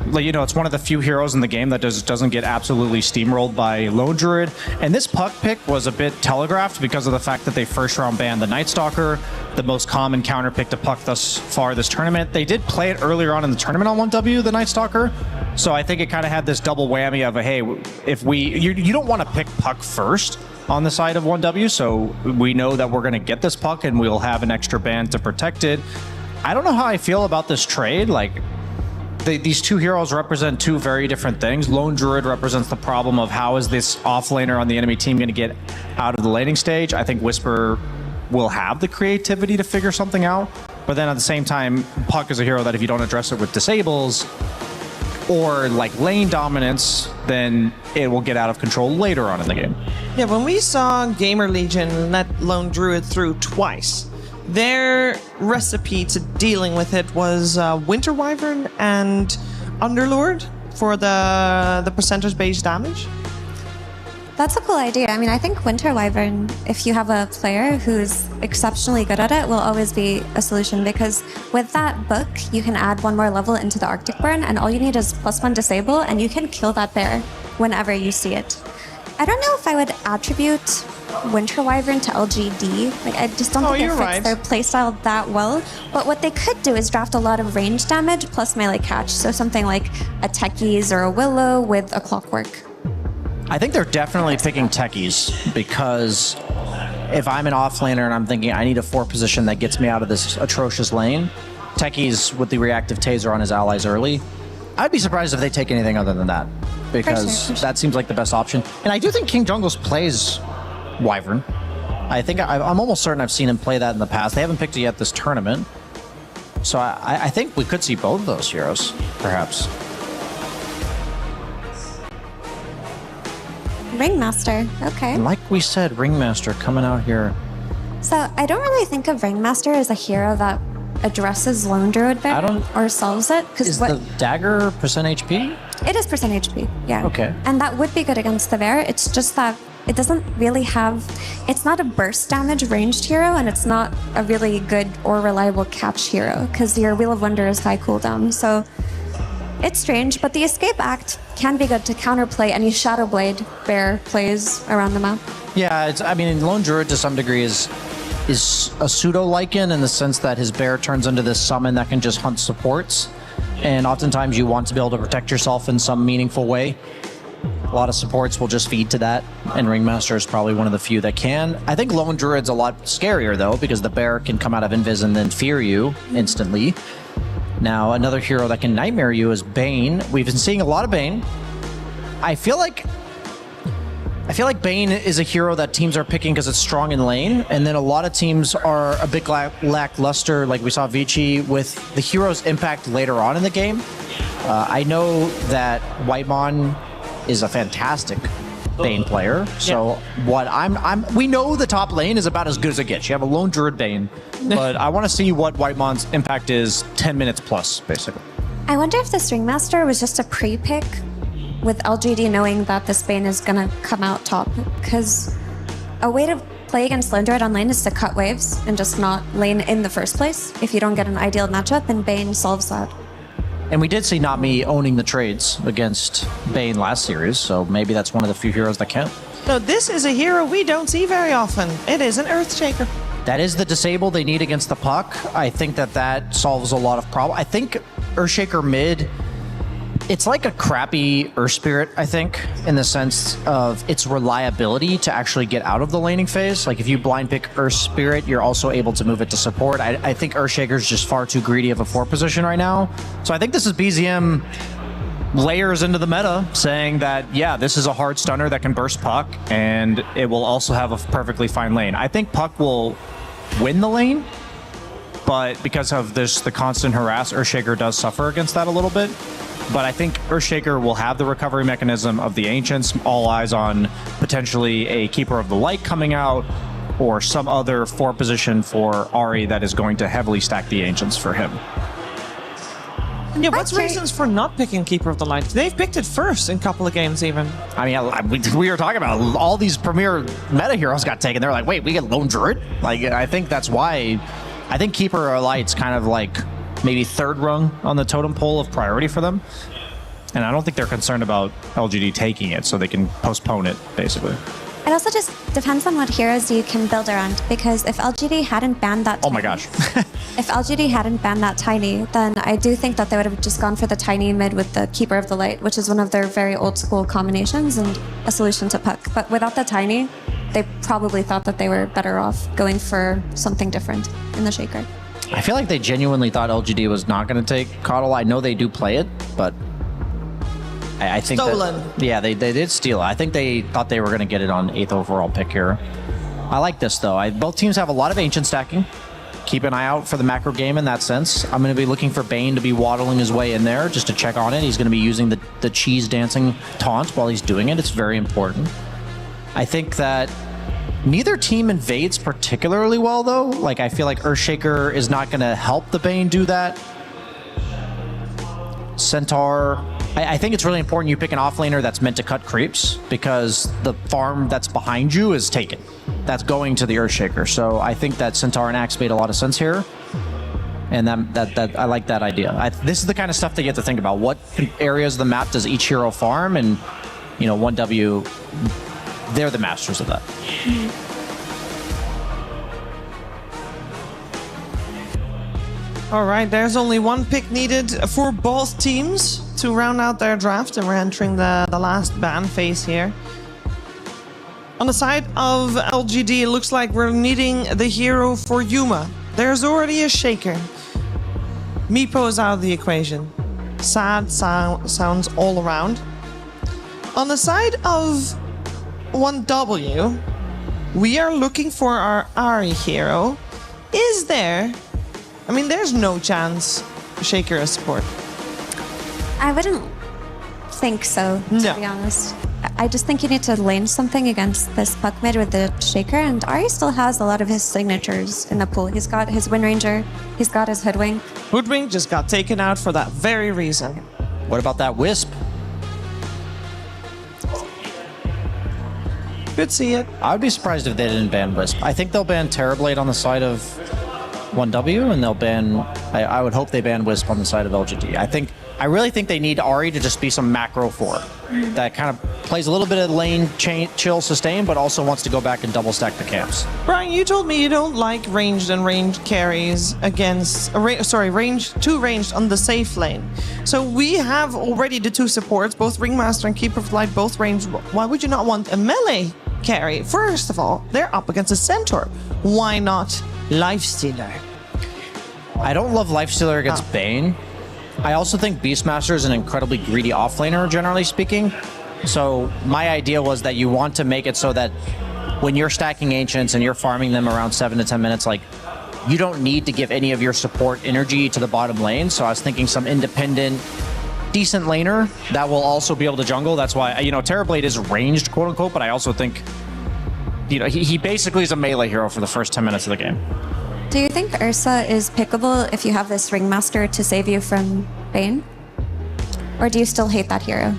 like, you know, it's one of the few heroes in the game that doesn't get absolutely steamrolled by Lone Druid. And this puck pick was a bit telegraphed because of the fact that they first round banned the Night Stalker, the most common counter pick to puck thus far this tournament. They did play it earlier on in the tournament on 1W, the Night Stalker. So I think it kind of had this double whammy of a, hey, if you don't want to pick puck first on the side of 1W, so we know that we're going to get this puck and we'll have an extra ban to protect it. I don't know how I feel about this trade. Like, these two heroes represent two very different things. Lone Druid represents the problem of how is this offlaner on the enemy team going to get out of the laning stage. I think Whisper will have the creativity to figure something out. But then at the same time, Puck is a hero that if you don't address it with disables or like lane dominance, then it will get out of control later on in the game. Yeah, when we saw Gamer Legion let Lone Druid through twice, their recipe to dealing with it was Winter Wyvern and Underlord for the percentage-based damage. That's a cool idea. I mean, I think Winter Wyvern, if you have a player who's exceptionally good at it, will always be a solution, because with that book, you can add one more level into the Arctic Burn, and all you need is +1 disable, and you can kill that bear whenever you see it. I don't know if I would attribute Winter Wyvern to LGD. Like, I just don't think it fits their playstyle that well. But what they could do is draft a lot of range damage plus melee catch. So something like a Techies or a Willow with a Clockwork. I think they're definitely picking Techies, because if I'm an offlaner and I'm thinking I need a 4 position that gets me out of this atrocious lane, Techies with the reactive taser on his allies early, I'd be surprised if they take anything other than that, because that seems like the best option. And I do think King Jungles plays Wyvern. I think I'm almost certain I've seen him play that in the past. They haven't picked it yet this tournament. So I think we could see both of those heroes, perhaps. Ringmaster, okay. Like we said, Ringmaster coming out here. So I don't really think of Ringmaster as a hero that addresses Lone Druid very or solves it. Is the dagger percent HP? It is percent HP, yeah. Okay. And that would be good against the bear. It's just that it doesn't really have, it's not a burst damage ranged hero, and it's not a really good or reliable catch hero, because your Wheel of Wonder is high cooldown. So it's strange, but the Escape Act can be good to counterplay any Shadow Blade bear plays around the map. Yeah, I mean, Lone Druid to some degree is a pseudo Lycan in the sense that his bear turns into this summon that can just hunt supports, and oftentimes you want to be able to protect yourself in some meaningful way. A lot of supports will just feed to that, and Ringmaster is probably one of the few that can. I think Lone Druid's a lot scarier though, because the bear can come out of Invis and then fear you instantly. Now, another hero that can nightmare you is Bane. We've been seeing a lot of Bane. I feel like Bane is a hero that teams are picking because it's strong in lane, and then a lot of teams are a bit lackluster, like we saw Vici, with the hero's impact later on in the game. I know that Whitemon is a fantastic Bane player, so we know the top lane is about as good as it gets. You have a Lone Druid Bane, but I want to see what Whitemon's impact is 10 minutes plus, basically. I wonder if this Ringmaster was just a pre-pick with LGD knowing that this Bane is gonna come out top, because a way to play against Lone Druid on lane is to cut waves and just not lane in the first place. If you don't get an ideal matchup, and Bane solves that. And we did see Not Me owning the trades against Bane last series, so maybe that's one of the few heroes that can. No, this is a hero we don't see very often. It is an Earthshaker. That is the disable they need against the puck. I think that solves a lot of problems. I think Earthshaker mid, it's like a crappy Earth Spirit, I think, in the sense of its reliability to actually get out of the laning phase. Like if you blind pick Earth Spirit, you're also able to move it to support. I think Earthshaker's just far too greedy of a 4 position right now. So I think this is BZM layers into the meta, saying that, yeah, this is a hard stunner that can burst puck, and it will also have a perfectly fine lane. I think puck will win the lane, but because of the constant harass, Earthshaker does suffer against that a little bit. But I think Earthshaker will have the recovery mechanism of the Ancients, all eyes on potentially a Keeper of the Light coming out, or some other 4 position for Ahri that is going to heavily stack the Ancients for him. Yeah, what's reasons for not picking Keeper of the Light? They've picked it first in a couple of games even. I mean, we were talking about all these premier meta heroes got taken. They're like, wait, we get Lone Druid? Like, I think that's why. I think Keeper of the Light's kind of like maybe 3rd rung on the totem pole of priority for them. And I don't think they're concerned about LGD taking it, so they can postpone it, basically. It also just depends on what heroes you can build around, because if LGD hadn't banned that... Oh my gosh. If LGD hadn't banned that Tiny, then I do think that they would have just gone for the Tiny mid with the Keeper of the Light, which is one of their very old school combinations and a solution to puck. But without the Tiny, they probably thought that they were better off going for something different in the Shaker. I feel like they genuinely thought LGD was not going to take Coddle. I know they do play it, but I think stolen. Yeah, they did steal it. I think they thought they were going to get it on 8th overall pick here. I like this though. Both teams have a lot of Ancient stacking. Keep an eye out for the macro game in that sense. I'm going to be looking for Bane to be waddling his way in there just to check on it. He's going to be using the cheese dancing taunt while he's doing it. It's very important. I think that neither team invades particularly well, though. Like, I feel like Earthshaker is not going to help the Bane do that. Centaur, I think it's really important you pick an offlaner that's meant to cut creeps, because the farm that's behind you is taken. That's going to the Earthshaker. So I think that Centaur and Axe made a lot of sense here. And that I like that idea. This is the kind of stuff that you have to think about. What areas of the map does each hero farm? And, you know, 1W, they're the masters of that. All right, there's only 1 pick needed for both teams to round out their draft, and we're entering the last ban phase here. On the side of LGD, it looks like we're needing the hero for Yuma. There's already a Shaker. Meepo is out of the equation. Sad sounds all around. On the side of 1W, we are looking for our Ahri hero. Is there... I mean, there's no chance Shaker is support. I wouldn't think so, to be honest. I just think you need to lane something against this puck mid with the Shaker, and Ahri still has a lot of his signatures in the pool. He's got his Wind Ranger, he's got his Hoodwink. Hoodwink just got taken out for that very reason. What about that Wisp? Could see it. I would be surprised if they didn't ban Wisp. I think they'll ban Terrorblade on the side of 1W, and they'll ban... I would hope they ban Wisp on the side of LGD. I really think they need Ahri to just be some macro 4 that kind of plays a little bit of lane chill sustain, but also wants to go back and double stack the camps. Brian, you told me you don't like ranged and ranged carries against... two ranged on the safe lane. So we have already the 2 supports, both Ringmaster and Keeper of Light, both ranged. Why would you not want a melee carry? First of all, they're up against a Centaur. Why not Lifestealer? I don't love Lifestealer against Bane. I also think Beastmaster is an incredibly greedy offlaner, generally speaking. So my idea was that you want to make it so that when you're stacking Ancients and you're farming them around 7 to 10 minutes, like, you don't need to give any of your support energy to the bottom lane. So I was thinking some independent, decent laner that will also be able to jungle. That's why, Terrorblade is ranged, quote unquote, but I also think, he basically is a melee hero for the first 10 minutes of the game. Do you think Ursa is pickable if you have this Ringmaster to save you from Bane? Or do you still hate that hero?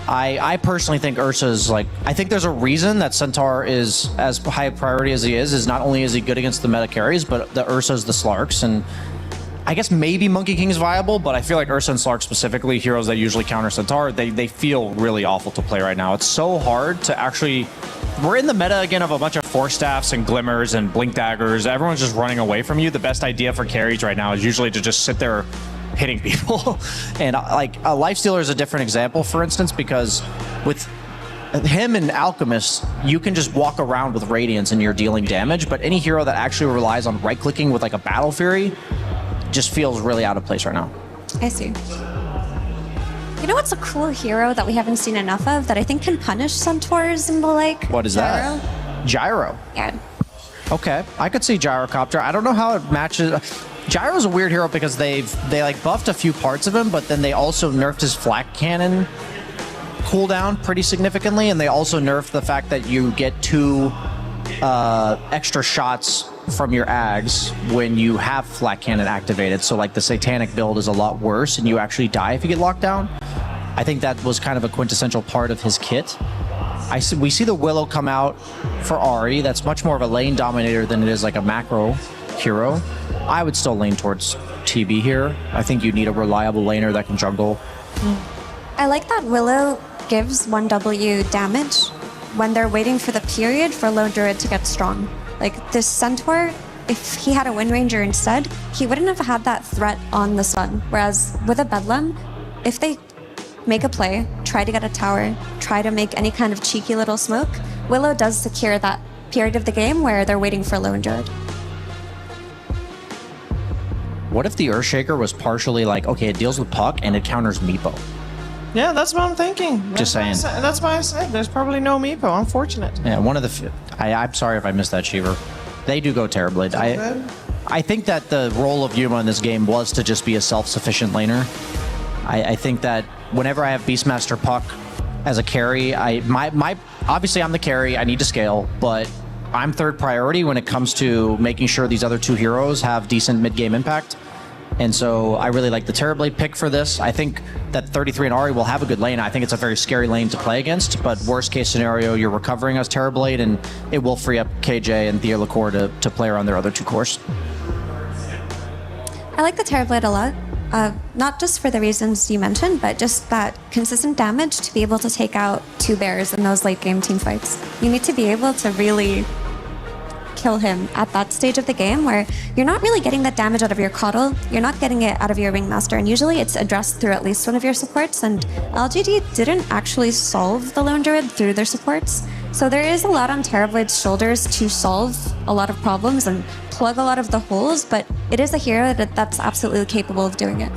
I personally think Ursa's I think there's a reason that Centaur is as high a priority as he is not only is he good against the meta carries, but the Ursa's the Slarks, and I guess maybe Monkey King's viable, but I feel like Ursa and Slark specifically, heroes that usually counter Centaur, they feel really awful to play right now. It's so hard to actually... We're in the meta again of a bunch of Force Staffs and Glimmers and Blink Daggers. Everyone's just running away from you. The best idea for carries right now is usually to just sit there hitting people. And a Lifestealer is a different example, for instance, because with him and Alchemist, you can just walk around with Radiance and you're dealing damage, but any hero that actually relies on right-clicking with a Battle Fury just feels really out of place right now. I see. You know what's a cool hero that we haven't seen enough of that I think can punish Centaurs and the like? What is that? Gyro. Yeah. Okay, I could see Gyrocopter. I don't know how it matches. Gyro's a weird hero because they buffed a few parts of him, but then they also nerfed his flak cannon cooldown pretty significantly, and they also nerfed the fact that you get 2 extra shots from your Ags when you have flak cannon activated. So the Satanic build is a lot worse, and you actually die if you get locked down. I think that was kind of a quintessential part of his kit. We see the Willow come out for Ahri. That's much more of a lane dominator than it is like a macro hero. I would still lean towards TB here. I think you need a reliable laner that can jungle. I like that Willow gives 1W damage when they're waiting for the period for Lone Druid to get strong. Like this Centaur, if he had a Wind Ranger instead, he wouldn't have had that threat on the Sun. Whereas with a Bedlam, if they make a play, try to get a tower, try to make any kind of cheeky little smoke, Willow does secure that period of the game where they're waiting for Lone Druid. What if the Earthshaker was partially okay, it deals with Puck and it counters Meepo? Yeah, that's what I'm thinking. Just saying. That's why I said there's probably no Meepo. Unfortunate. Yeah, one of the... I'm sorry if I missed that, Shiver. They do go Terrorblade. I think that the role of Yuma in this game was to just be a self-sufficient laner. I think that whenever I have Beastmaster Puck as a carry, obviously I'm the carry, I need to scale, but I'm third priority when it comes to making sure these other 2 heroes have decent mid-game impact. And so I really like the Terrorblade pick for this. I think that 33 and Ahri will have a good lane. I think it's a very scary lane to play against, but worst case scenario, you're recovering as Terrorblade, and it will free up KJ and Thea Lacour to play around their other 2 cores. I like the Terrorblade a lot. Not just for the reasons you mentioned, but just that consistent damage to be able to take out 2 bears in those late game team fights. You need to be able to really kill him at that stage of the game where you're not really getting that damage out of your Coddle, you're not getting it out of your Ringmaster, and usually it's addressed through at least one of your supports, and LGD didn't actually solve the Lone Druid through their supports. So there is a lot on Terrorblade's shoulders to solve a lot of problems and plug a lot of the holes, but it is a hero that's absolutely capable of doing it.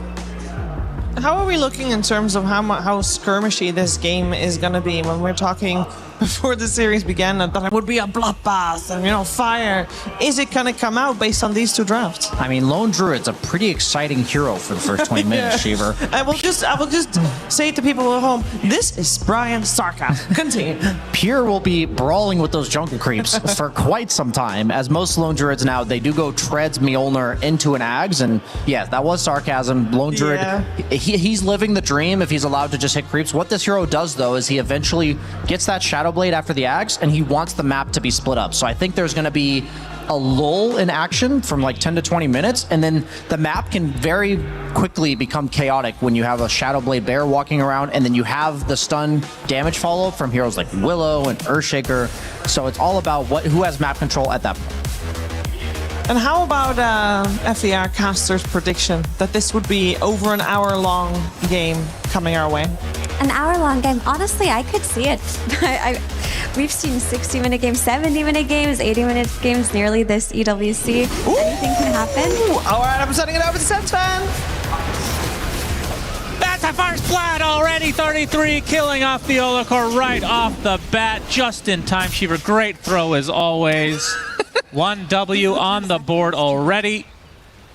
How are we looking in terms of how skirmishy this game is going to be when we're talking before the series began that it would be a bloodbath and, fire? Is it going to come out based on these 2 drafts? I mean, Lone Druid's a pretty exciting hero for the first 20 minutes, Shiver. I will just say to people at home, this is Brian's sarcasm. Continue. Pure will be brawling with those jungle creeps for quite some time, as most Lone Druids now, they do go treads Mjolnir into an Ags, and yeah, that was sarcasm. Lone Druid, he's living the dream if he's allowed to just hit creeps. What this hero does, though, is he eventually gets that Shadow Blade after the Axe, and he wants the map to be split up. So I think there's going to be a lull in action from like 10 to 20 minutes, and then the map can very quickly become chaotic when you have a Shadow Blade Bear walking around, and then you have the stun damage follow-up from heroes like Willow and Earthshaker. So it's all about who has map control at that point. And how about FER Caster's prediction that this would be over an hour-long game coming our way? An hour-long game. Honestly, I could see it. We've seen 60-minute games, 70-minute games, 80-minute games nearly this EWC. Ooh. Anything can happen. Ooh. All right, I'm sending it over to Sensfan. That's a first blood already. 33 killing off the Olakor right off the bat. Just in time, Shiva. Great throw as always. 1 W on the board already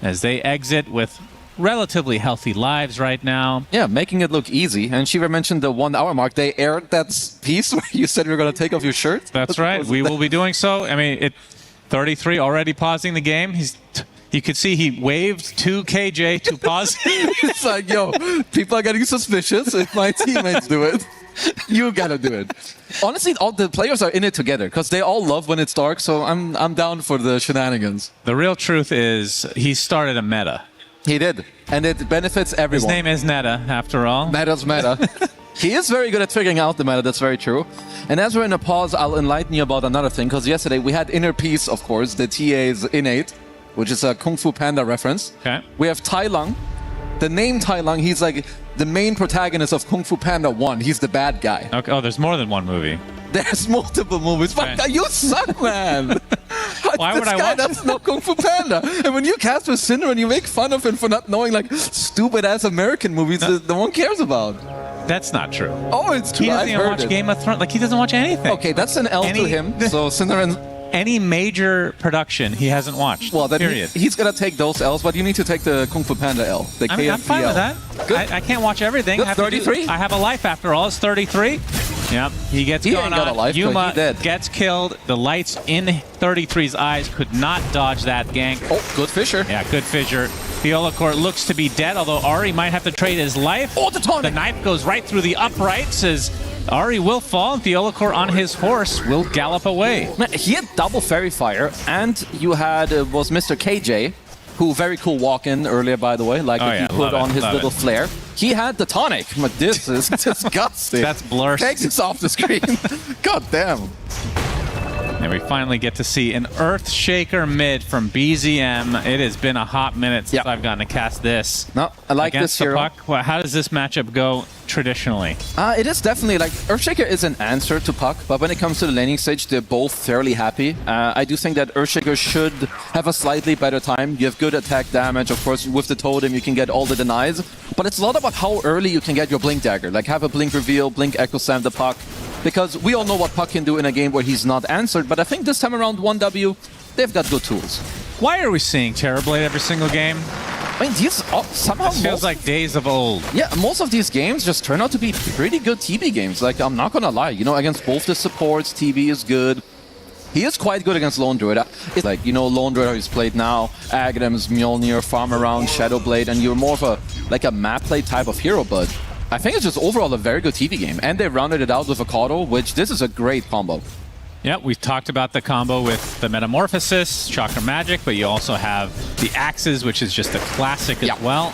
as they exit with relatively healthy lives right now. Yeah, making it look easy. And Shiva mentioned the 1 hour mark. They aired that piece where you said you were going to take off your shirt. That's right. We will be doing so. I mean, 33 already pausing the game. You could see he waved to KJ to pause. It's like, yo, people are getting suspicious if my teammates do it. You gotta do it. Honestly, all the players are in it together because they all love when it's dark, so I'm down for the shenanigans. The real truth is he started a meta. He did, and it benefits everyone. His name is Neta, after all. Meta's meta. He is very good at figuring out the meta, that's very true. And as we're in a pause, I'll enlighten you about another thing, because yesterday we had Inner Peace, of course, the TA's Innate, which is a Kung Fu Panda reference. Okay. We have Tai Lung. The name Tai Lung, he's like the main protagonist of Kung Fu Panda 1. He's the bad guy. Okay. Oh, there's more than one movie. There's multiple movies. Okay. But you suck, man. Why would I watch That's not Kung Fu Panda. And when you cast with Cinder and you make fun of him for not knowing like stupid-ass American movies that no one cares about. That's not true. Oh, it's true. He doesn't even watch Game of Thrones. Like, he doesn't watch anything. Okay, that's an L to him. So Cinder and... Any major production he hasn't watched. Well, then period. He's gonna take those L's, but you need to take the Kung Fu Panda L. The KFP I'm fine L. with that. I can't watch everything. Good, 33? I have a life after all. It's 33. Yep. He gets He gone ain't got on. a life, Yuma but he dead. gets killed. The lights in 33's eyes could not dodge that gank. Oh, good Fisher. Yeah, good Fisher. The Olakor looks to be dead, although Ari might have to trade his life. Oh, the knife goes right through the uprights as Ari will fall, and the Olakor on his horse will gallop away. Man, he had double Fairy Fire, and you had, was Mr. KJ, who very cool walk-in earlier, by the way, like he put on his little flare. He had the tonic, but this is disgusting. That's blur. Takes it off the screen. God damn. And we finally get to see an Earthshaker mid from BZM. It has been a hot minute since I've gotten to cast this. No, I like Against this hero. the puck. Well, how does this matchup go traditionally? It is definitely like Earthshaker is an answer to Puck, but when it comes to the laning stage, they're both fairly happy. I do think that Earthshaker should have a slightly better time. You have good attack damage, of course. With the totem, you can get all the denies, but it's a lot about how early you can get your Blink Dagger. Like have a Blink Reveal, Blink Echo Slam the Puck, because we all know what Puck can do in a game where he's not answered. But I think this time around 1W, they've got good tools. Why are we seeing Terrorblade every single game? I mean, these somehow feels like days of old. Yeah, most of these games just turn out to be pretty good TB games. Like, I'm not gonna lie, you know, against both the supports, TB is good. He is quite good against Lone Druid. It's like, you know, Lone Druid who's played now, Aghanim, Mjolnir, Farm Around, Shadowblade, and you're more of a map play type of hero, but I think it's just overall a very good TB game. And they rounded it out with a Kato, which this is a great combo. Yeah, we've talked about the combo with the Metamorphosis, Chakra Magic, but you also have the Axes, which is just a classic as well.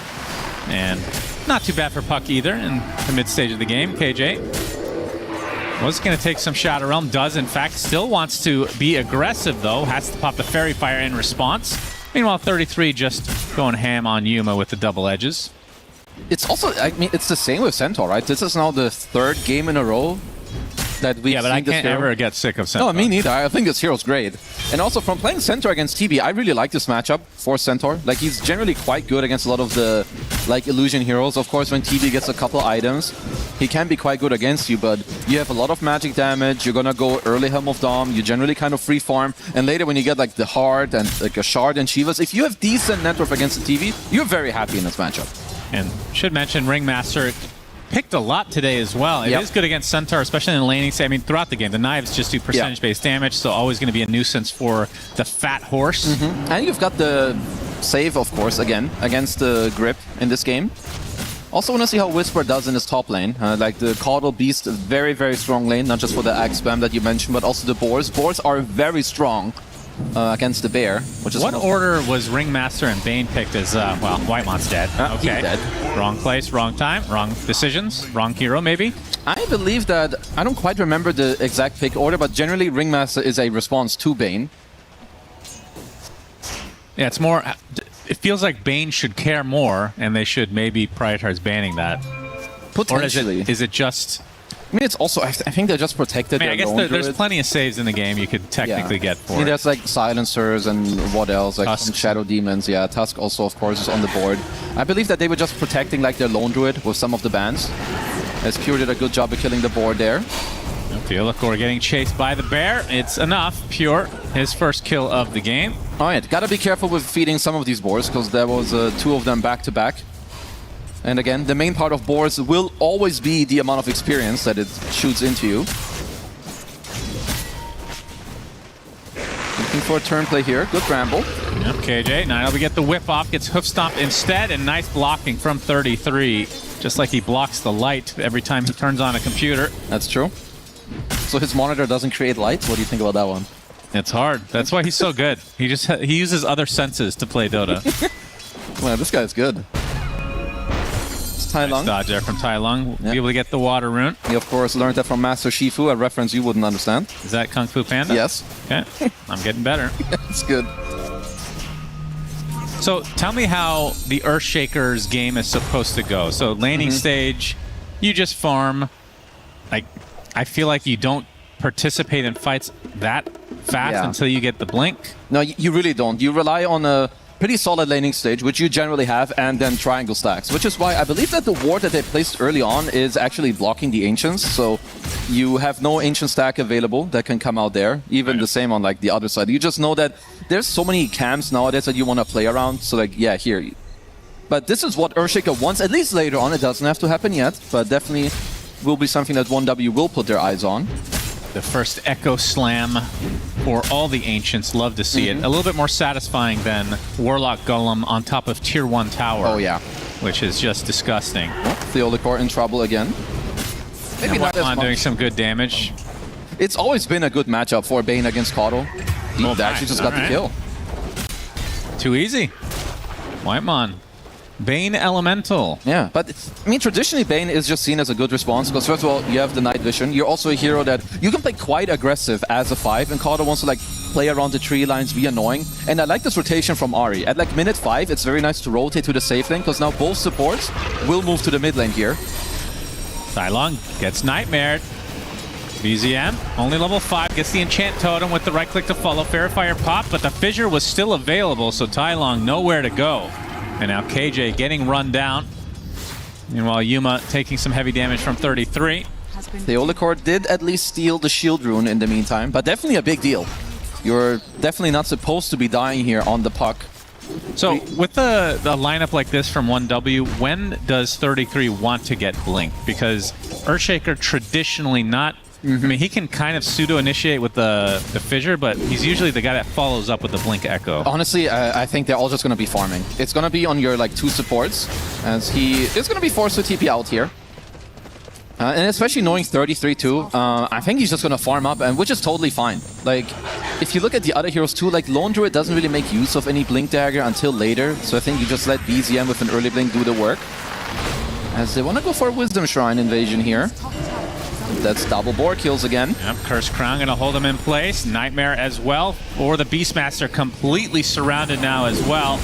And not too bad for Puck either in the mid-stage of the game. KJ was going to take some Shadow Realm, does in fact, still wants to be aggressive though, has to pop the Fairy Fire in response. Meanwhile, 33 just going ham on Yuma with the double edges. It's also, I mean, it's the same with Centaur, right? This is now the third game in a row that we've but I can't ever get sick of Centaur. No, me neither. I think this hero's great. And also from playing Centaur against TB, I really like this matchup for Centaur. Like, he's generally quite good against a lot of the, like, illusion heroes. Of course, when TB gets a couple items, he can be quite good against you, but you have a lot of magic damage. You're gonna go early Helm of Dom. You generally kind of free farm. And later when you get, like, the Heart and, like, a Shard and Shivas, if you have decent net worth against the TB, you're very happy in this matchup. And should mention, Ringmaster picked a lot today as well. It is good against Centaur, especially in the laning. I mean, throughout the game, the knives just do percentage-based damage, so always going to be a nuisance for the fat horse. And you've got the save, of course, again, against the grip in this game. Also want to see how Whisper does in his top lane. Like the Caudal Beast, very, very strong lane, not just for the Axe spam that you mentioned, but also the Boars. Boars are very strong against the Bear, which is... What order was Ringmaster and Bane picked as, well, Whitemon's dead. Okay. He's dead. Wrong place, wrong time, wrong decisions, wrong hero maybe? I believe that, I don't quite remember the exact pick order, but generally Ringmaster is a response to Bane. Yeah, it's more... It feels like Bane should care more, and they should maybe prioritize banning that. Potentially. Or is it just... I mean, it's also, I think they're just protected. I guess there's plenty of saves in the game you could technically get for it. There's like silencers and what else, like some shadow demons. Yeah, Tusk also, of course, is on the board. I believe that they were just protecting like their lone druid with some of the bans. As Pure did a good job of killing the board there. Fiolacor getting chased by the bear. It's enough. Pure, his first kill of the game. All right, gotta be careful with feeding some of these boars because there was 2 of them back to back. And again, the main part of boars will always be the amount of experience that it shoots into you. Looking for a turn play here. Good bramble. Yep, KJ. Now we get the whip off, gets hoof stomp instead, and nice blocking from 33. Just like he blocks the light every time he turns on a computer. That's true. So his monitor doesn't create lights? What do you think about that one? It's hard. That's why he's so good. He uses other senses to play Dota. Man, this guy's good. Tai Lung. Nice dodge there from Tai Lung. Be able to get the water rune. He, of course, learned that from Master Shifu, a reference you wouldn't understand. Is that Kung Fu Panda? Yes. Okay. I'm getting better. It's good. So tell me how the Earthshaker's game is supposed to go. So laning stage, you just farm. Like, I feel like you don't participate in fights that fast until you get the blink. No, you really don't. You rely on a pretty solid laning stage, which you generally have, and then triangle stacks, which is why I believe that the ward that they placed early on is actually blocking the Ancients, so you have no Ancient stack available that can come out there, even the same on like the other side. You just know that there's so many camps nowadays that you want to play around, so like, yeah, here. But this is what Earthshaker wants, at least later on. It doesn't have to happen yet, but definitely will be something that 1W will put their eyes on. The first Echo Slam for all the Ancients. Love to see it. A little bit more satisfying than Warlock Golem on top of Tier 1 Tower. Oh, yeah. Which is just disgusting. Fiolacor in trouble again. Maybe not as much. Doing some good damage. It's always been a good matchup for Bane against Caudal. He actually just got the kill. Too easy. Whitemon. Bane Elemental. Yeah, but I mean, traditionally Bane is just seen as a good response because first of all, you have the night vision. You're also a hero that you can play quite aggressive as a 5, and Caudal wants to like play around the tree lines, be annoying. And I like this rotation from Ahri. At like minute 5, it's very nice to rotate to the safe lane because now both supports will move to the mid lane here. Tai Lung gets nightmared. BZM, only level 5, gets the enchant totem with the right click to follow. Fair Fire pop, but the fissure was still available, so Tai Lung nowhere to go. And now KJ getting run down. Meanwhile, Yuma taking some heavy damage from 33. Fiolacor did at least steal the shield rune in the meantime, but definitely a big deal. You're definitely not supposed to be dying here on the puck. So with the lineup like this from 1W, when does 33 want to get Blink? Because Earthshaker traditionally not... I mean, he can kind of pseudo-initiate with the fissure, but he's usually the guy that follows up with the Blink Echo. Honestly, I think they're all just going to be farming. It's going to be on your like 2 supports, as he is going to be forced to TP out here. And especially knowing 33 too, I think he's just going to farm up, and which is totally fine. Like, if you look at the other heroes too, like Lone Druid doesn't really make use of any Blink Dagger until later, so I think you just let BZM with an early Blink do the work. As they want to go for a Wisdom Shrine invasion here. That's double board kills again. Yep, Curse Crown gonna hold him in place. Nightmare as well. Or the Beastmaster completely surrounded now as well.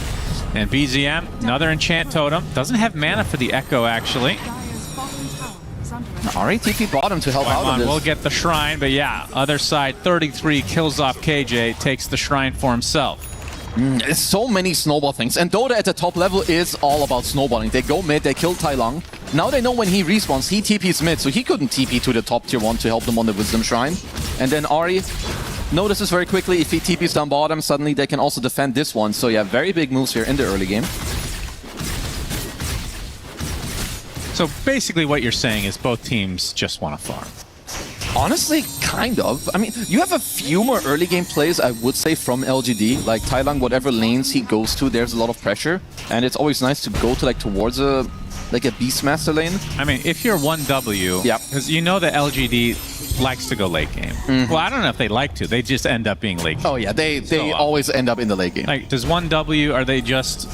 And BZM, another enchant totem. Doesn't have mana for the Echo actually. Ahri TP bottom to help out on this. We'll get the shrine, but yeah, other side, 33 kills off KJ, takes the shrine for himself. There's so many snowball things, and Dota at the top level is all about snowballing. They go mid, they kill Tai Lung. Now they know when he respawns, he TPs mid, so he couldn't TP to the top tier 1 to help them on the Wisdom Shrine. And then Ahri notices very quickly, if he TPs down bottom, suddenly they can also defend this one. So yeah, very big moves here in the early game. So basically what you're saying is both teams just want to farm. Honestly, kind of. I mean, you have a few more early game plays, I would say, from LGD. Like, Tai Lung, whatever lanes he goes to, there's a lot of pressure. And it's always nice to go to, like, towards a like a Beastmaster lane. I mean, if you're 1W, because you know that LGD likes to go late game. Well, I don't know if they like to. They just end up being late game. Oh yeah, they always end up in the late game. Like, does 1W, are they just...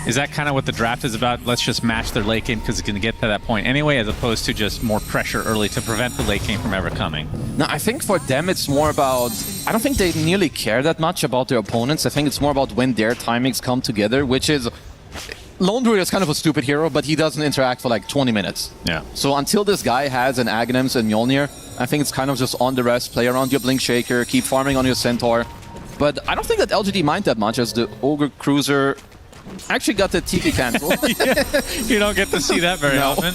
Is that kind of what the draft is about? Let's just match their late game because it's going to get to that point anyway, as opposed to just more pressure early to prevent the late game from ever coming? No, I think for them it's more about... I don't think they nearly care that much about their opponents. I think it's more about when their timings come together, which is... Lone Druid is kind of a stupid hero, but he doesn't interact for like 20 minutes. Yeah. So until this guy has an Aghanims and Mjolnir, I think it's kind of just on the rest, play around your Blink Shaker, keep farming on your Centaur. But I don't think that LGD mind that much, as the Ogre Cruiser actually got the TP cancel. You don't get to see that very often.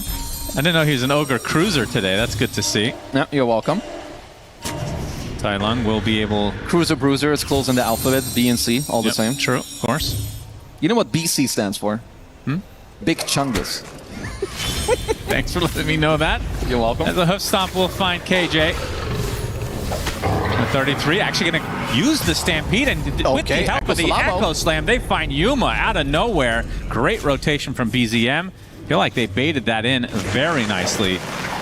I didn't know he was an Ogre Cruiser today. That's good to see. Yeah, you're welcome. Tai Lung will be able... Cruiser Bruiser is close in the alphabet, B and C, all the same. True, of course. You know what BC stands for? Big Chungus. Thanks for letting me know that. You're welcome. As a hoof stomp will find KJ. The 33 actually going to use the Stampede, and with the help of the Echo Slam, they find Yuma out of nowhere. Great rotation from BZM. Feel like they baited that in very nicely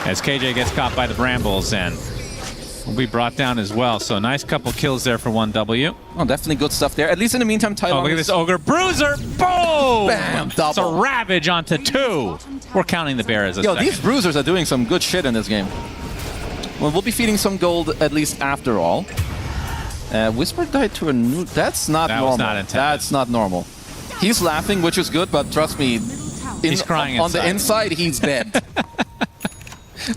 as KJ gets caught by the Brambles and will be brought down as well. So nice couple kills there for 1W. Oh, definitely good stuff there. At least in the meantime, Tai Lung. Oh, look at this Ogre Bruiser. Boom! Bam! Double. It's a Ravage onto 2. We're counting the bear as a second. These Bruisers are doing some good shit in this game. Well, we'll be feeding some gold at least after all. Whisper died to a new... That's not normal. Was not intended. That's not normal. He's laughing, which is good, but trust me, he's crying on the inside, he's dead.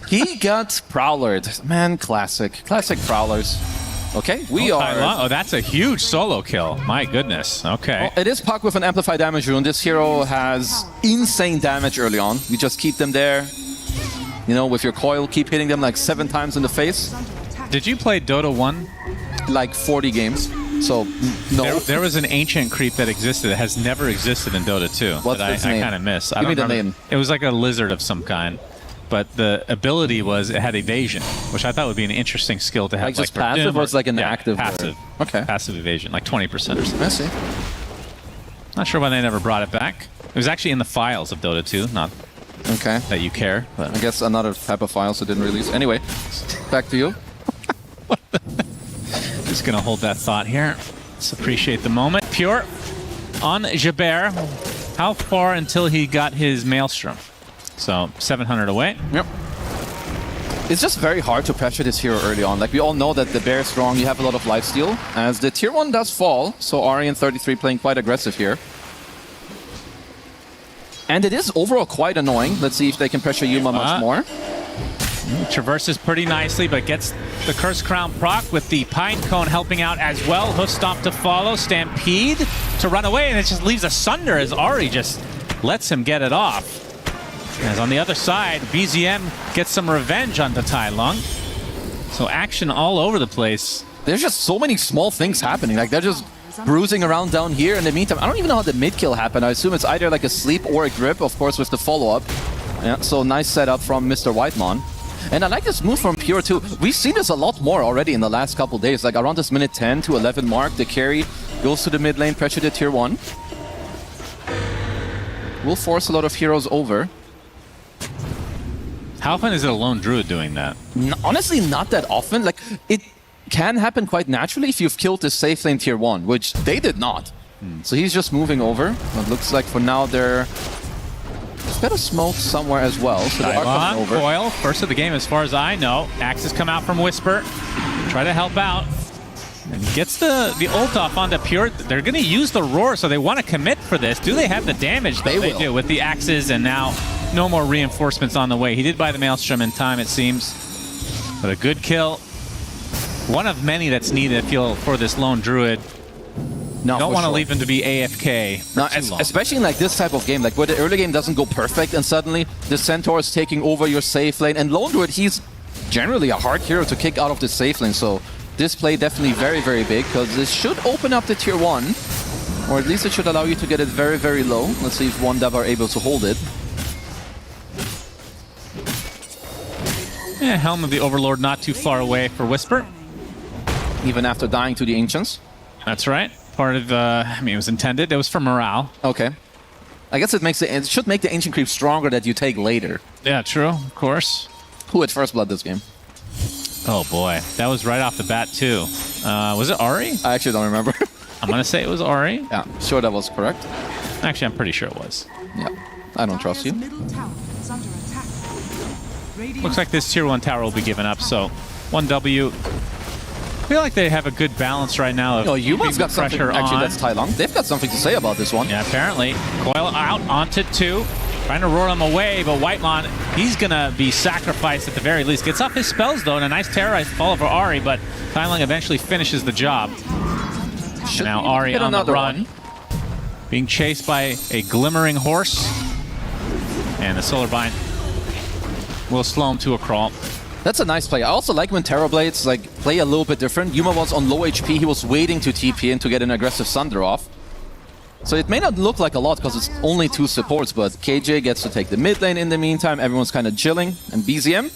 He got Prowlered. Man, classic. Classic Prowlers. Okay, we are... Oh, that's a huge solo kill. My goodness. Okay. Well, it is Puck with an Amplify damage rune. This hero has insane damage early on. You just keep them there. You know, with your coil, keep hitting them like 7 times in the face. Did you play Dota 1? Like 40 games. So, no. There was an ancient creep that existed that has never existed in Dota 2. What's that its I name? kind of miss. Give me the name. It was like a lizard of some kind. But the ability was it had evasion, which I thought would be an interesting skill to have. Like just passive, or it's like an active? Passive. Okay. Passive evasion, like 20% or something. I see. Not sure why they never brought it back. It was actually in the files of Dota 2, not that you care. But I guess another type of files that didn't release. Anyway, back to you. Just going to hold that thought here. Let's appreciate the moment. Pure on Jabert. How far until he got his Maelstrom? So 700 away. Yep. It's just very hard to pressure this hero early on. Like, we all know that the bear is strong, you have a lot of lifesteal. As the tier 1 does fall, so Ari and 33 playing quite aggressive here. And it is overall quite annoying. Let's see if they can pressure Yuma much more. Traverses pretty nicely, but gets the Curse Crown proc with the Pine Cone helping out as well. Hoof Stomp to follow. Stampede to run away, and it just leaves asunder as Ari just lets him get it off. As on the other side, BZM gets some revenge onto Tai Lung. So action all over the place. There's just so many small things happening. Like, they're just bruising around down here. In the meantime, I don't even know how the mid-kill happened. I assume it's either like a sleep or a grip, of course, with the follow-up. Yeah, so nice setup from Mr. Whitemon. And I like this move from Pure too. We've seen this a lot more already in the last couple days. Like around this minute 10 to 11 mark, the carry goes to the mid lane, pressure to tier 1. Will force a lot of heroes over. How often is it a lone druid doing that? Honestly, not that often. Like, it can happen quite naturally if you've killed the safe lane tier 1, which they did not. So he's just moving over. It looks like for now they're... There's got a smoke somewhere as well, so they are coming over. Coil, first of the game as far as I know. Axes come out from Whisper. Try to help out. And gets the ult off onto Pure. They're going to use the Roar, so they want to commit for this. Do they have the damage that they do with the Axes, and now no more reinforcements on the way. He did buy the Maelstrom in time, it seems. But a good kill. One of many that's needed, I feel, for this lone druid. No, don't want to leave him to be AFK. No, especially in like this type of game, like where the early game doesn't go perfect and suddenly the Centaur is taking over your safe lane. And Lone Druid, he's generally a hard hero to kick out of the safe lane. So this play definitely very, very big, because this should open up the tier 1. Or at least it should allow you to get it very, very low. Let's see if one Dev are able to hold it. Yeah, Helm of the Overlord not too far away for Whisper. Even after dying to the Ancients. That's right. Part of, I mean, it was intended. It was for morale. Okay. I guess it should make the Ancient Creep stronger that you take later. Yeah, true, of course. Who had first blood this game? Oh boy, that was right off the bat too. Was it Ari? I actually don't remember. I'm gonna say it was Ari. Yeah, sure that was correct. Actually, I'm pretty sure it was. Yeah, I don't trust you. Looks like this tier 1 tower will be given up, so 1W. I feel like they have a good balance right now of Yuma's got something. pressure Actually, on. that's Tai Long. They've got something to say about this one. Yeah, apparently. Coil out onto 2. Trying to roar him away, but Whitemon, he's going to be sacrificed at the very least. Gets off his spells, though, and a nice terrorized fall for Ari, but Tai Long eventually finishes the job. And now Ari on the run. Being chased by a glimmering horse. And the Solar Bind will slow him to a crawl. That's a nice play. I also like when Terrorblades play a little bit different. Yuma was on low HP. He was waiting to TP in to get an aggressive Sunder off. So it may not look like a lot because it's only 2 supports, but KJ gets to take the mid lane in the meantime. Everyone's kind of chilling. And BZM,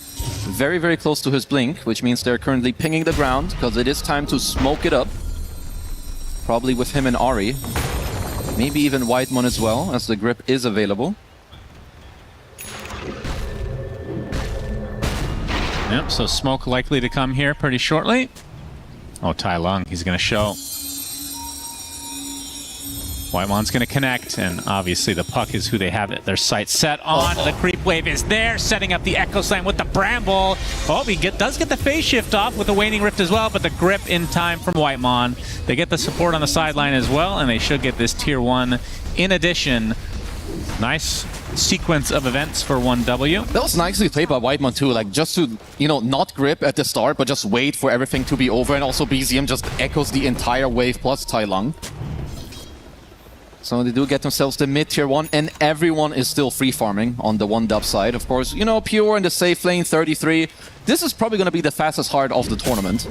very, very close to his blink, which means they're currently pinging the ground because it is time to smoke it up. Probably with him and Ari. Maybe even Whitemon as well, as the grip is available. Yep, so smoke likely to come here pretty shortly. Oh, Tai Long, he's going to show. Whitemon's going to connect, and obviously the puck is who they have their sights set on. The creep wave is there, setting up the Echo Slam with the Bramble. Oh, he does get the phase shift off with the Waning Rift as well, but the grip in time from Whitemon. They get the support on the sideline as well, and they should get this tier 1 in addition. Nice sequence of events for 1W. That was nicely played by Whitemon too, just to, not grip at the start, but just wait for everything to be over, and also BZM just echoes the entire wave plus Tai Long. So they do get themselves the mid tier 1, and everyone is still free farming on the 1W side. Of course, Pure in the safe lane, 33. This is probably going to be the fastest hard of the tournament.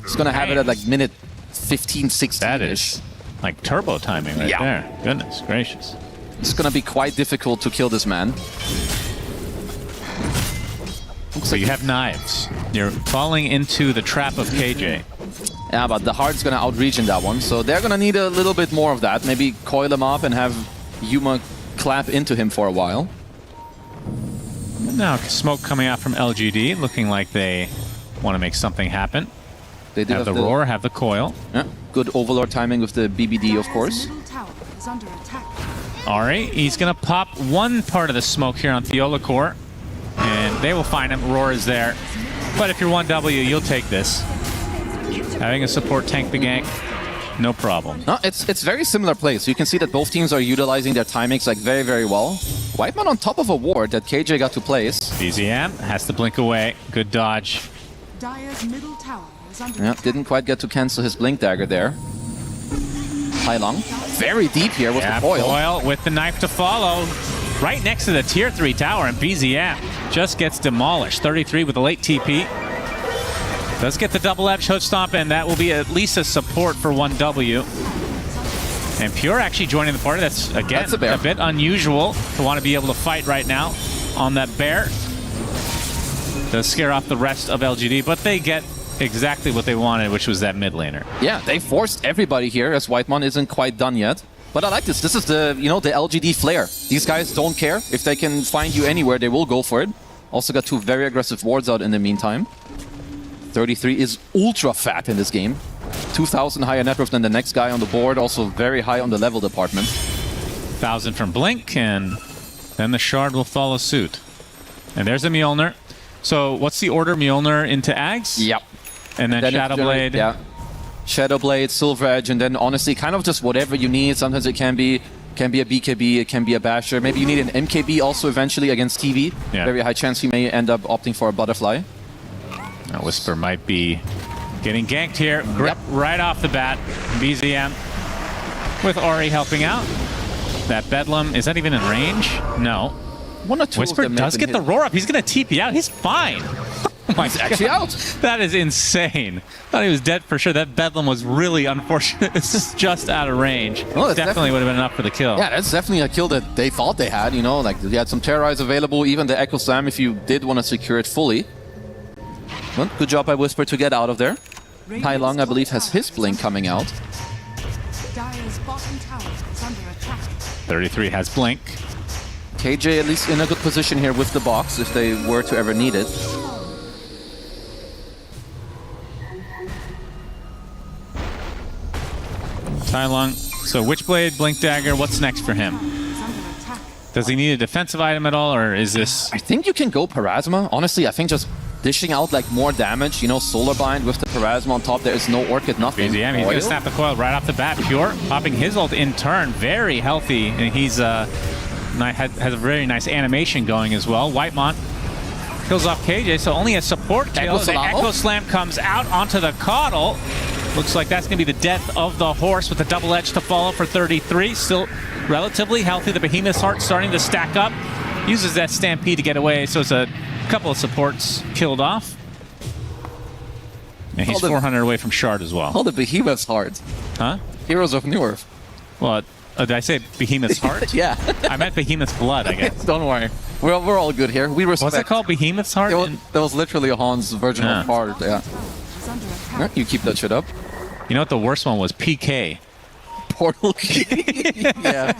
It's going to have it at minute 15, 16-ish. That is like turbo timing right there. Goodness gracious. It's going to be quite difficult to kill this man. So you have knives. You're falling into the trap of KJ. Yeah, but the Heart's going to outreach in that one, so they're going to need a little bit more of that. Maybe coil him up and have Yuma clap into him for a while. Now, smoke coming out from LGD, looking like they want to make something happen. They do have the roar, have the coil. Yeah, good Overlord timing with the BBD, of course. Ari, he's going to pop one part of the smoke here on Theolacor, and they will find him. Roar is there. But if you're 1W, you'll take this. Having a support tank the gank, no problem. No, it's very similar plays. So you can see that both teams are utilizing their timings very, very well. Whitemon on top of a ward that KJ got to place. BZM has to blink away. Good dodge. Dire's middle tower is under Yeah, didn't quite get to cancel his blink dagger there. Tai Long, very deep here with the foil. Foil with the knife to follow. Right next to the tier 3 tower, and BZM just gets demolished. 33 with a late TP. Does get the double edge hood stomp, and that will be at least a support for 1W. And Pure actually joining the party. That's, again, a bit unusual to want to be able to fight right now on that bear. Does scare off the rest of LGD, but they get exactly what they wanted, which was that mid laner. Yeah, they forced everybody here, as Whitemon isn't quite done yet. But I like this. This is the, the LGD flair. These guys don't care. If they can find you anywhere, they will go for it. Also got 2 very aggressive wards out in the meantime. 33 is ultra fat in this game. 2,000 higher net worth than the next guy on the board. Also very high on the level department. 1,000 from Blink, and then the Shard will follow suit. And there's a Mjolnir. So what's the order? Mjolnir into Ags? Yep. And then Shadowblade. Yeah. Shadowblade, Silver Edge, and then honestly kind of just whatever you need. Sometimes it can be a BKB, it can be a Basher. Maybe you need an MKB also eventually against TV. Yeah. Very high chance you may end up opting for a Butterfly. Now Whisper might be getting ganked here. Grip right off the bat. BZM with Ori helping out. That Bedlam, is that even in range? No. One or two Whisper does get the roar up. He's going to TP out. He's fine. Oh my He's actually out. That is insane. Thought he was dead for sure. That Bedlam was really unfortunate. This is just out of range. Well, definitely would have been enough for the kill. Yeah, that's definitely a kill that they thought they had, like they had some Terrorize available, even the Echo Slam if you did want to secure it fully. Well, good job by Whisper to get out of there. Tai Long, I believe, has his blink coming out. Dire's bottom tower is under attack. 33 has Blink. KJ at least in a good position here with the box if they were to ever need it. Tai Long. So Witchblade, Blink Dagger, what's next for him? Does he need a defensive item at all, or is this... I think you can go Parasma. Honestly, I think just dishing out like more damage, you know, Solar Bind with the Parasma on top, there is no Orchid, nothing. Yeah, he's going to snap the coil right off the bat. Pure popping his ult in turn, very healthy, and he's has a very nice animation going as well. Whitemont kills off KJ, so only a support kill. The Echo Slam comes out onto the Coddle. Looks like that's going to be the death of the horse with the double edge to follow for 33. Still relatively healthy. The Behemoth's Heart starting to stack up. Uses that Stampede to get away, so it's a couple of supports killed off. And he's 400 away from Shard as well. Oh, the Behemoth's Heart. Huh? Heroes of New Earth. What? Did I say Behemoth's Heart? Yeah. I meant Behemoth's Blood, I guess. Don't worry. We're all good here. We respect. What's it called? Behemoth's Heart? That was literally a Han's virginal heart, yeah. You keep that shit up. You know what the worst one was? PK. Portal yeah.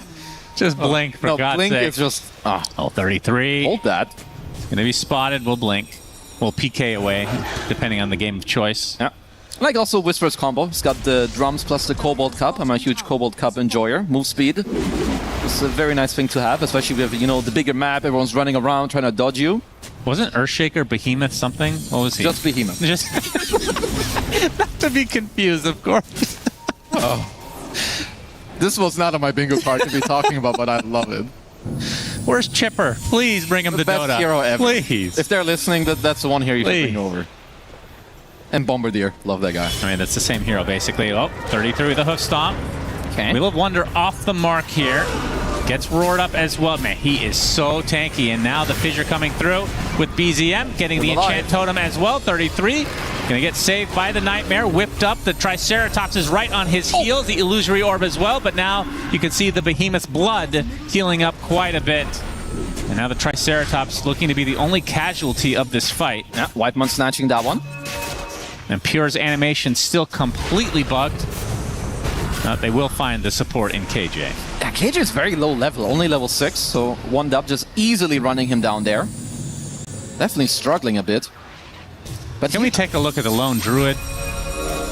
Just Blink, for God's Blink sake. is just... Oh, 33. Hold that. Gonna be spotted, we'll Blink. We'll PK away, depending on the game of choice. Yeah. Like also Whisper's combo. He's got the drums plus the Cobalt Cup. I'm a huge Cobalt Cup enjoyer. Move speed. It's a very nice thing to have, especially with, you know, the bigger map. Everyone's running around trying to dodge you. Wasn't Earthshaker Behemoth something? What was he? Just Behemoth. Just not to be confused, of course. Oh. This was not on my bingo card to be talking about, but I love it. Where's Chipper? Please bring him to best Dota. hero ever. Please. If they're listening, that's the one hero you should bring over. And Bombardier. Love that guy. I mean, that's the same hero, basically. Oh, 33 with a hoof stomp. Okay. Wheel of Wonder off the mark here. Gets roared up as well. Man, he is so tanky. And now the fissure coming through with BZM. Getting the enchant totem as well. 33. Gonna get saved by the Nightmare. Whipped up. The Triceratops is right on his heels. The Illusory Orb as well. But now you can see the Behemoth's blood healing up quite a bit. And now the Triceratops looking to be the only casualty of this fight. Yeah, Whitemon snatching that one. And Pure's animation still completely bugged. They will find the support in KJ. Yeah, KJ is very low level, only level 6, so one dub just easily running him down there. Definitely struggling a bit. But can we take a look at the lone druid,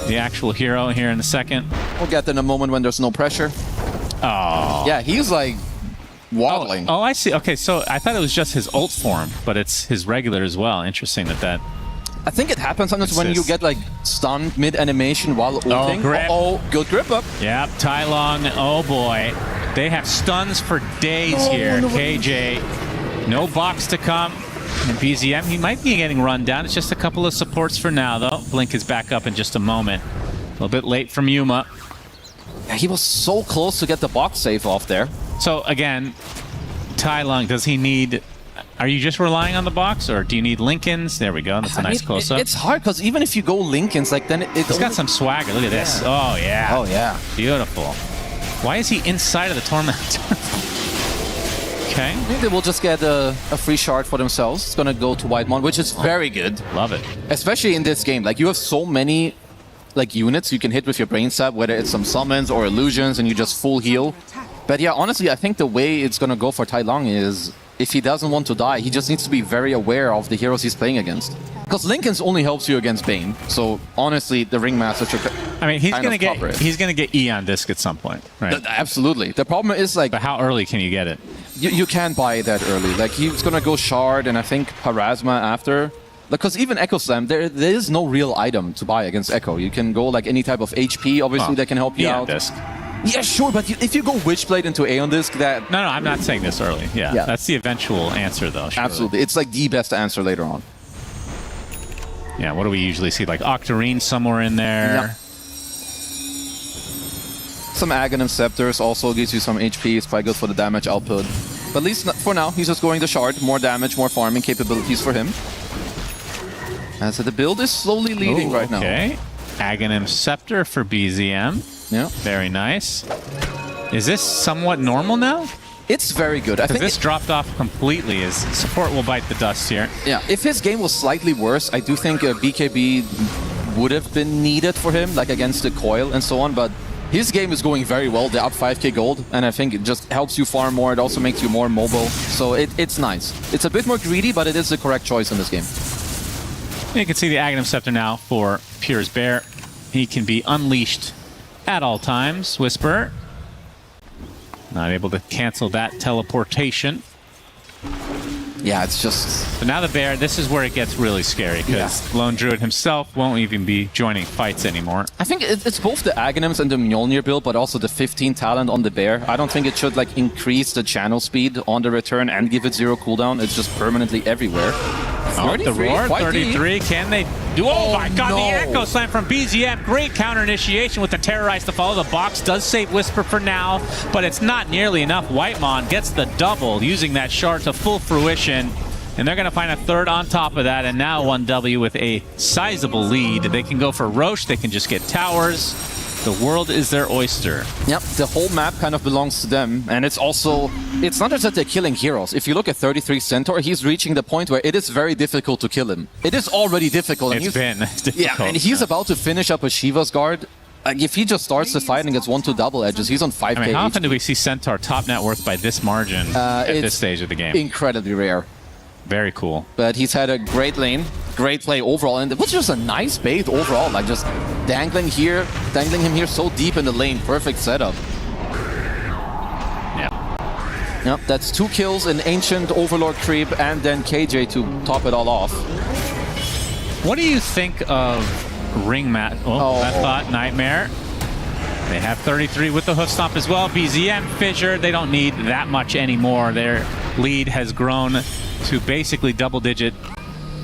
the actual hero here in a second? We'll get there in a moment when there's no pressure. Oh. Yeah, he's like waddling. Oh, I see. Okay, so I thought it was just his ult form, but it's his regular as well. Interesting that... I think it happens sometimes when you get like stunned mid-animation while ulting. Oh, grip. Oh, good grip up. Yep, Tai Long, oh boy. They have stuns for days here. KJ, no box to come. And BZM, he might be getting run down. It's just a couple of supports for now, though. Blink is back up in just a moment. A little bit late from Yuma. Yeah, he was so close to get the box save off there. So, again, Tai Long, does he need... Are you just relying on the box, or do you need Lincolns? There we go. That's a nice close-up. It's hard, because even if you go Lincolns, like then it's got some swagger. Look at this. Oh, yeah. Oh, yeah. Beautiful. Why is he inside of the Torment? Okay. Maybe they will just get a free shard for themselves. It's going to go to Whitemon, which is very good. Love it. Especially in this game. Like, you have so many like units you can hit with your brain sap, whether it's some summons or illusions, and you just full heal. But yeah, honestly, I think the way it's going to go for Tai Long is... If he doesn't want to die, he just needs to be very aware of the heroes he's playing against. Because Lincoln's only helps you against Bane. So honestly, the Ringmaster should. I mean, he's gonna get Eon Disc at some point, right? Absolutely. The problem is like. But how early can you get it? You can't buy it that early. Like he's gonna go Shard and I think Parasma after. Because even Echo Slam, there is no real item to buy against Echo. You can go like any type of HP, obviously, that can help you Eon out. Disc. Yeah, sure, but if you go Witchblade into Aeon Disc, that... No, I'm not saying this early. Yeah, that's the eventual answer, though. Surely. Absolutely. It's like the best answer later on. Yeah, what do we usually see? Like Octarine somewhere in there. Yeah. Some Aghanim Scepters also gives you some HP. It's quite good for the damage output. But at least for now, he's just going the Shard. More damage, more farming capabilities for him. And so the build is slowly leading right now. Okay. Aghanim Scepter for BZM. Yeah. Very nice. Is this somewhat normal now? It's very good. I think this dropped off completely. His support will bite the dust here. Yeah, if his game was slightly worse, I do think BKB would have been needed for him, like against the coil and so on, but His game is going very well. They're up 5k gold, and I think it just helps you farm more. It also makes you more mobile. So it's nice. It's a bit more greedy, but it is the correct choice in this game. You can see the Aghanim Scepter now for Pure's Bear. He can be unleashed at all times. Whisper not able to cancel that teleportation. Yeah, it's just... But now the Bear, this is where it gets really scary, because Lone Druid himself won't even be joining fights anymore. I think it's both the Aghanims and the Mjolnir build, but also the 15 talent on the Bear. I don't think it should like increase the channel speed on the return and give it 0 cooldown. It's just permanently everywhere. Oh, the roar, 33. Can they do? Oh my god, no. The Echo Slam from BZM. Great counter initiation with the Terrorize to follow. The box does save Whisper for now, but it's not nearly enough. Whitemon gets the double, using that shard to full fruition. And they're going to find a third on top of that, and now 1W with a sizable lead. They can go for Roche, they can just get towers. The world is their oyster. Yep, the whole map kind of belongs to them. And it's also, it's not just that they're killing heroes. If you look at 33 Centaur, he's reaching the point where it is very difficult to kill him. It is already difficult. It's difficult. Yeah, and he's about to finish up a Shiva's Guard. Like, if he just starts the fight and gets 1-2 double edges, he's on 5k. I mean, how often do we see Centaur top net worth by this margin at this stage of the game? Incredibly rare. Very cool. But he's had a great lane, great play overall, and it was just a nice bait overall. Like just dangling him here so deep in the lane. Perfect setup. Yeah. Yep, that's 2 kills, an Ancient Overlord creep, and then KJ to top it all off. What do you think of Ring Mat? Oh, that thought, Nightmare. They have 33 with the hoof stomp as well. BZM, Fissure, they don't need that much anymore. Their lead has grown to basically double-digit.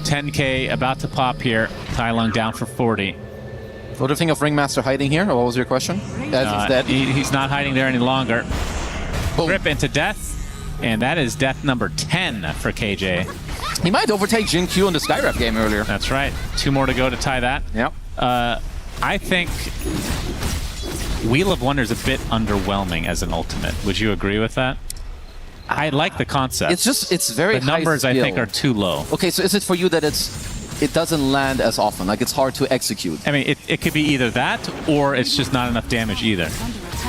10k about to pop here. Tai Lung down for 40. What do you think of Ringmaster hiding here? Or what was your question? He's not hiding there any longer. Grip into death, and that is death number 10 for KJ. He might overtake Jin Q in the Skyrap game earlier. That's right. 2 more to go to tie that. Yep. I think Wheel of Wonder is a bit underwhelming as an ultimate. Would you agree with that? I like the concept. It's very the numbers high I skill. think are too low. Okay, so is it for you that it doesn't land as often? Like it's hard to execute? I mean, it could be either that or it's just not enough damage either.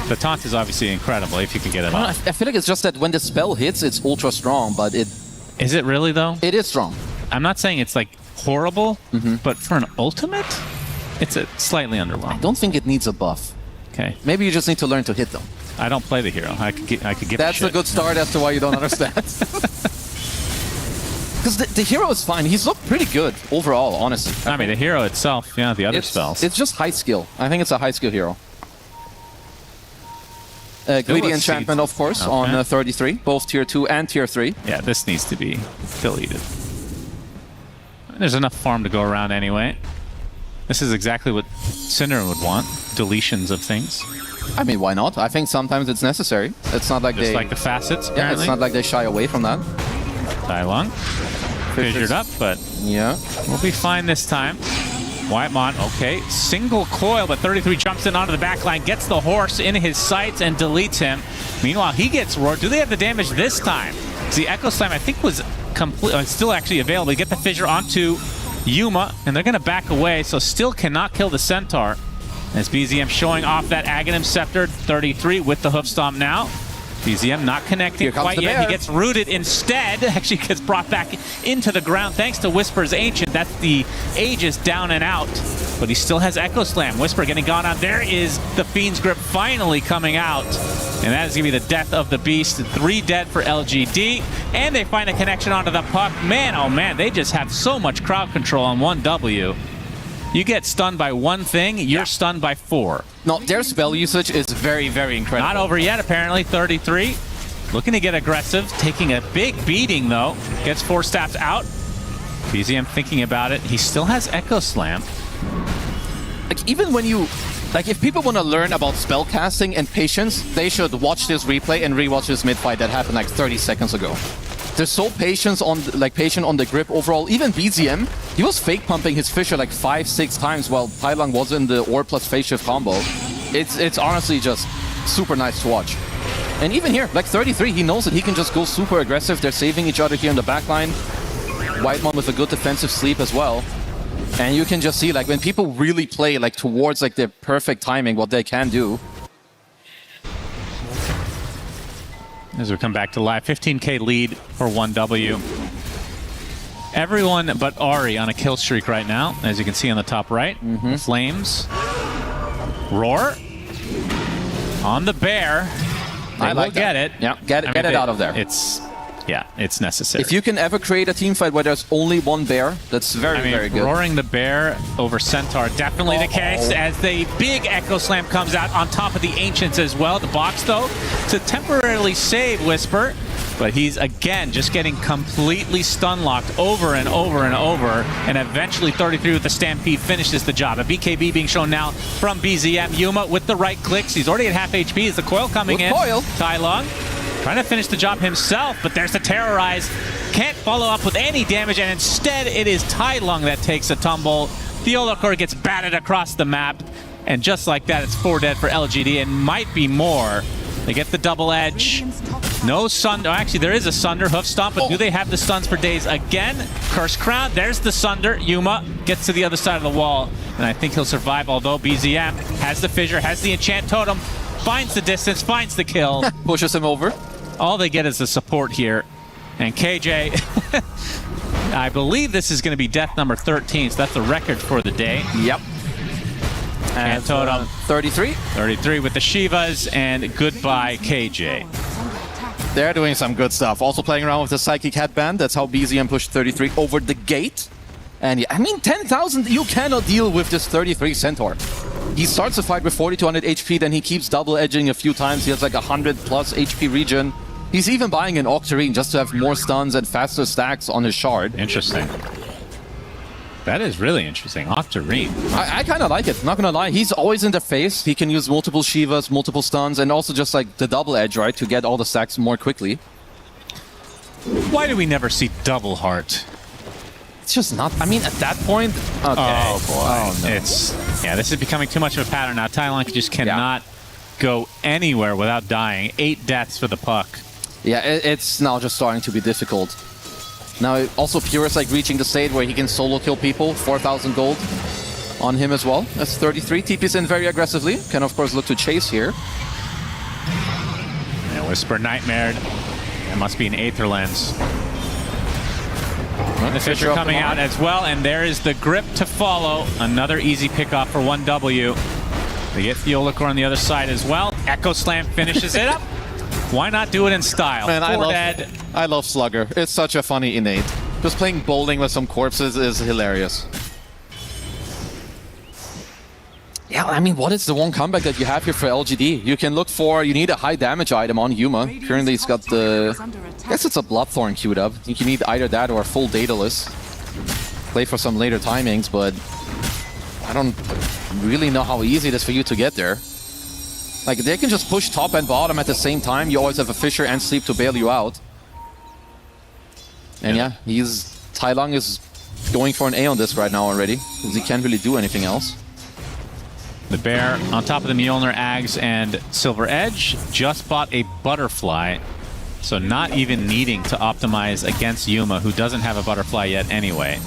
The taunt is obviously incredible if you can get it off. I feel like it's just that when the spell hits, it's ultra strong, but it... Is it really though? It is strong. I'm not saying it's like horrible, but for an ultimate, it's slightly underwhelming. I don't think it needs a buff. Okay. Maybe you just need to learn to hit them. I don't play the hero. I could give That's a a good start as to why you don't understand. Because the hero is fine. He's looked pretty good overall, honestly. I mean, the hero itself, yeah, the other spells. It's just high skill. I think it's a high skill hero. Greedy Enchantment, of course, on 33. Both tier 2 and tier 3. Yeah, this needs to be deleted. There's enough farm to go around anyway. This is exactly what Cinder would want. Deletions of things. I mean, why not? I think sometimes it's necessary. It's not like Just like the facets, apparently. Yeah, it's not like they shy away from that. Tai Lung. Fissured up, but yeah, we'll be fine this time. Whitemon, okay. Single coil, but 33 jumps in onto the backline, gets the horse in his sights and deletes him. Meanwhile, he gets roared. Do they have the damage this time? The Echo Slam, I think, was still actually available. They get the Fissure onto Yuma, and they're going to back away, so still cannot kill the Centaur. As BZM showing off that Aghanim Scepter, 33 with the hoof stomp now. BZM not connecting quite yet. He gets rooted instead. Actually gets brought back into the ground thanks to Whisper's Ancient. That's the Aegis down and out. But he still has Echo Slam. Whisper getting gone out. There is the Fiend's Grip finally coming out. And that is going to be the death of the beast. 3 dead for LGD. And they find a connection onto the puck. Man, oh man, they just have so much crowd control on 1W. You get stunned by one thing, you're stunned by 4. No, their spell usage is very, very incredible. Not over yet, apparently. 33. Looking to get aggressive. Taking a big beating, though. Gets 4 stabs out. BZM thinking about it. He still has Echo Slam. Like, even when you... Like, if people want to learn about spell casting and patience, they should watch this replay and rewatch this mid-fight that happened like 30 seconds ago. They're so patient on the grip overall. Even BZM, he was fake pumping his Fissure like 5-6 times while Tai Lung was in the Ore plus Phase Shift combo. It's honestly just super nice to watch. And even here, like 33, he knows that he can just go super aggressive. They're saving each other here in the backline. Whitemon with a good defensive sleep as well. And you can just see, like, when people really play like towards like their perfect timing, what they can do. As we come back to live, 15K lead for 1W. Everyone but Ari on a kill streak right now, as you can see on the top right. Flames. Roar. On the bear. I like get it. Yeah, get it out of there. It's necessary. If you can ever create a team fight where there's only one bear, that's very good. Roaring the bear over Centaur, definitely the case, as the big Echo Slam comes out on top of the Ancients as well. The box, though, to temporarily save Whisper, but he's, again, just getting completely stun-locked over and over and over, and eventually 33 with the Stampede finishes the job. A BKB being shown now from BZM. Yuma with the right clicks. He's already at half HP. Is the coil coming in? Tai Lung trying to finish the job himself, but there's the Terrorize. Can't follow up with any damage, and instead it is Tai Lung that takes a tumble. Theolokor gets batted across the map, and just like that, it's 4 dead for LGD, and might be more. They get the double edge. No Sunder. Actually, there is a Sunder hoof stomp, but do they have the stuns for days again? Curse Crown. There's the Sunder. Yuma gets to the other side of the wall, and I think he'll survive, although BZM has the fissure, has the enchant totem, finds the distance, finds the kill. Pushes him over. All they get is the support here. And KJ, I believe this is going to be death number 13, so that's the record for the day. Yep. And totem 33. 33 with the Shivas, and goodbye KJ. They're doing some good stuff. Also playing around with the Psychic Headband. That's how BZM pushed 33 over the gate. And yeah, I mean, 10,000, you cannot deal with this 33 Centaur. He starts the fight with 4,200 HP, then he keeps double edging a few times. He has like 100 plus HP regen. He's even buying an Octarine just to have more stuns and faster stacks on his shard. Interesting. That is really interesting. Octarine. I kind of like it, not gonna lie. He's always in the face. He can use multiple Shivas, multiple stuns, and also just like the double edge, right? To get all the stacks more quickly. Why do we never see double heart? It's just not, I mean, at that point, okay. Oh boy. Oh, no. This is becoming too much of a pattern now. Tai Lung just cannot go anywhere without dying. 8 deaths for the puck. Yeah, it's now just starting to be difficult. Now, also Pure is like reaching the state where he can solo kill people. 4,000 gold on him as well. That's 33. TP's in very aggressively. Can, of course, look to chase here. And Whisper nightmared. It must be an Aether Lens. The Fissure coming out as well, and there is the grip to follow. Another easy pickoff for 1W. They get Theolokor on the other side as well. Echo Slam finishes it up. Why not do it in style? Man, I love Slugger. It's such a funny innate. Just playing bowling with some corpses is hilarious. Yeah, I mean, what is the one comeback that you have here for LGD? You can look for, you need a high damage item on Yuma. Currently he's got the, I guess it's a Bloodthorn queued up. I think you need either that or a full Daedalus. Play for some later timings, but I don't really know how easy it is for you to get there. Like, they can just push top and bottom at the same time. You always have a Fissure and Sleep to bail you out. And yeah, Tai Lung is going for an A on this right now already, because he can't really do anything else. The Bear on top of the Mjolnir, Ags, and Silver Edge just bought a Butterfly, so not even needing to optimize against Yuma, who doesn't have a Butterfly yet anyway.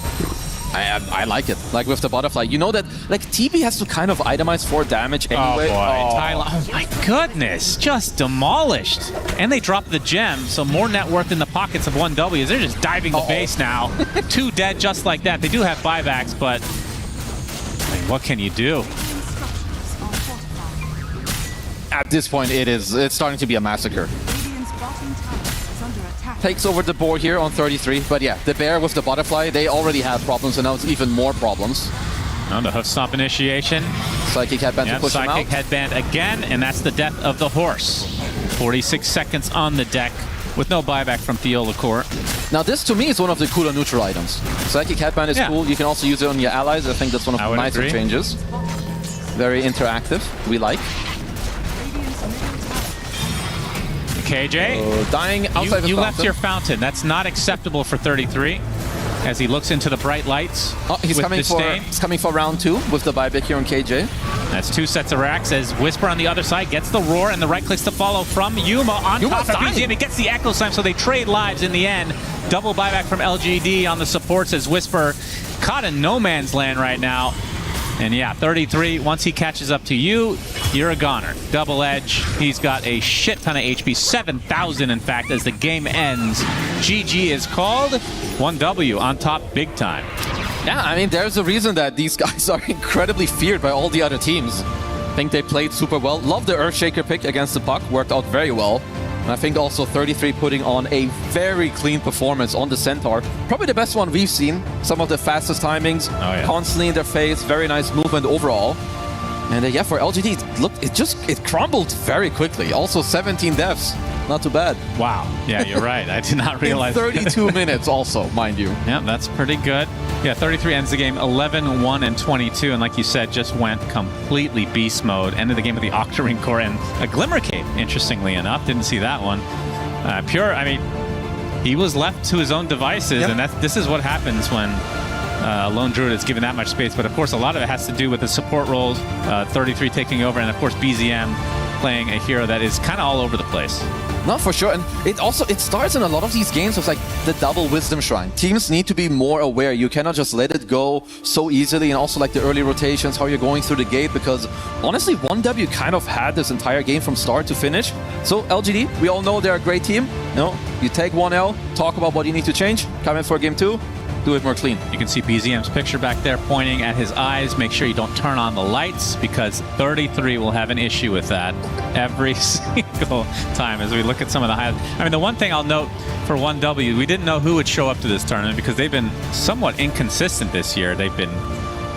I like it. Like with the Butterfly, you know that like TB has to kind of itemize for damage anyway. Oh my goodness, just demolished. And they dropped the gem, so more net worth in the pockets of 1W. They're just diving the base now. 2 dead just like that. They do have buybacks, but I mean, what can you do? At this point, it's starting to be a massacre. Takes over the board here on 33, but yeah, the Bear with the Butterfly, they already had problems, and now it's even more problems. On the hoof stomp initiation. Psychic Headband to push him out. Psychic Headband again, and that's the death of the horse. 46 seconds on the deck with no buyback from Theolokor. Now this, to me, is one of the cooler neutral items. Psychic Headband is cool. You can also use it on your allies. I think that's one of the nicer changes. Very interactive. We like. KJ, dying outside you left your fountain. That's not acceptable for 33. As he looks into the bright lights. Oh, he's coming for round 2 with the buyback here on KJ. That's 2 sets of racks as Whisper on the other side gets the roar and the right clicks to follow from Yuma on top of BZM. He gets the Echo Slam, so they trade lives in the end. Double buyback from LGD on the supports as Whisper caught in no man's land right now. And yeah, 33, once he catches up to you, you're a goner. Double edge. He's got a shit ton of HP, 7,000 in fact, as the game ends. GG is called. 1W on top big time. Yeah, I mean, there's a reason that these guys are incredibly feared by all the other teams. I think they played super well. Love the Earthshaker pick against the puck. Worked out very well. And I think also 33 putting on a very clean performance on the Centaur. Probably the best one we've seen. Some of the fastest timings. Constantly in their face. Very nice movement overall. And yeah, for LGD, look, it crumbled very quickly. Also 17 deaths. Not too bad. Wow. Yeah, you're right. I did not realize. In 32 minutes also, mind you. Yeah, that's pretty good. Yeah, 33 ends the game 11, 1, and 22. And like you said, just went completely beast mode. Ended the game with the Octarine Core and a Glimmer Cape, interestingly enough. Didn't see that one. Pure, I mean, he was left to his own devices. Yep. And this is what happens when Lone Druid is given that much space. But of course, a lot of it has to do with the support roles. 33 taking over. And of course, BZM playing a hero that is kind of all over the place. No, for sure. And it starts in a lot of these games with like the double Wisdom Shrine. Teams need to be more aware. You cannot just let it go so easily. And also like the early rotations, how you're going through the gate. Because honestly, 1W kind of had this entire game from start to finish. So LGD, we all know they're a great team. You take 1L, talk about what you need to change, come in for game 2. Do it more clean. You can see BZM's picture back there pointing at his eyes. Make sure you don't turn on the lights because 33 will have an issue with that every single time as we look at some of the highlights. I mean, the one thing I'll note for 1W, we didn't know who would show up to this tournament because they've been somewhat inconsistent this year. They've been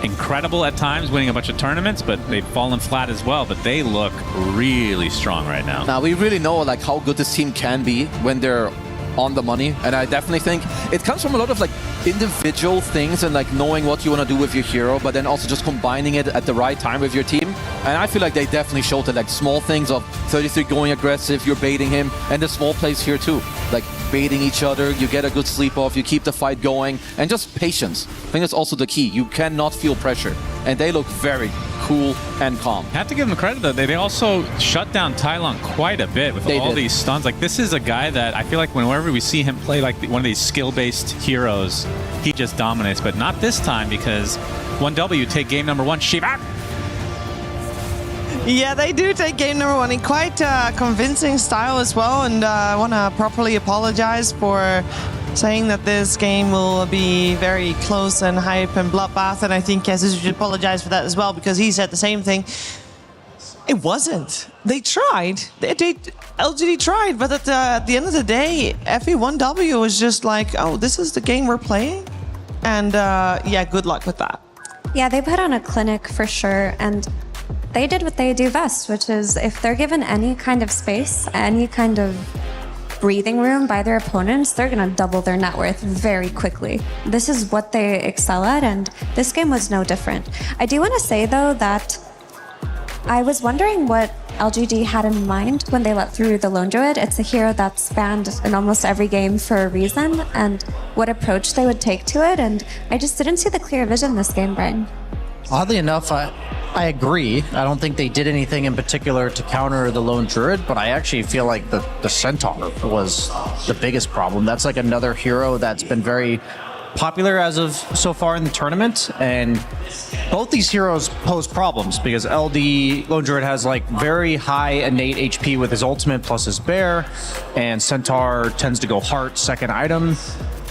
incredible at times, winning a bunch of tournaments, but they've fallen flat as well. But they look really strong right now. Now, we really know like how good this team can be when they're on the money, and I definitely think it comes from a lot of like individual things and like knowing what you want to do with your hero, but then also just combining it at the right time with your team. And I feel like they definitely showed it, like small things of 33 going aggressive, you're baiting him, and the small plays here too, like baiting each other, you get a good sleep off, you keep the fight going, and just patience. I think that's also the key. You cannot feel pressure, and they look very cool and calm. Have to give them credit though. They also shut down Tylon quite a bit with all these stuns. Like this is a guy that I feel like whenever we see him play like one of these skill-based heroes, he just dominates. But not this time because 1W take game number 1. Shiva. Yeah, they do take game number 1 in quite convincing style as well. And I want to properly apologize for saying that this game will be very close and hype and bloodbath, and I think Jesus should apologize for that as well because he said the same thing. It wasn't. They tried. LGD tried, but at the end of the day, FE1W was just like, oh, this is the game we're playing, and yeah, good luck with that. Yeah, they put on a clinic for sure, and they did what they do best, which is if they're given any kind of space, any kind of breathing room by their opponents, they're going to double their net worth very quickly. This is what they excel at, and this game was no different. I do want to say, though, that I was wondering what LGD had in mind when they let through the Lone Druid. It's a hero that's banned in almost every game for a reason, and what approach they would take to it, and I just didn't see the clear vision this game, Brian. Oddly enough, I agree. I don't think they did anything in particular to counter the Lone Druid, but I actually feel like the Centaur was the biggest problem. That's like another hero that's been very popular as of so far in the tournament, and both these heroes pose problems because LD Lone Druid has like very high innate HP with his ultimate plus his bear, and Centaur tends to go heart second item.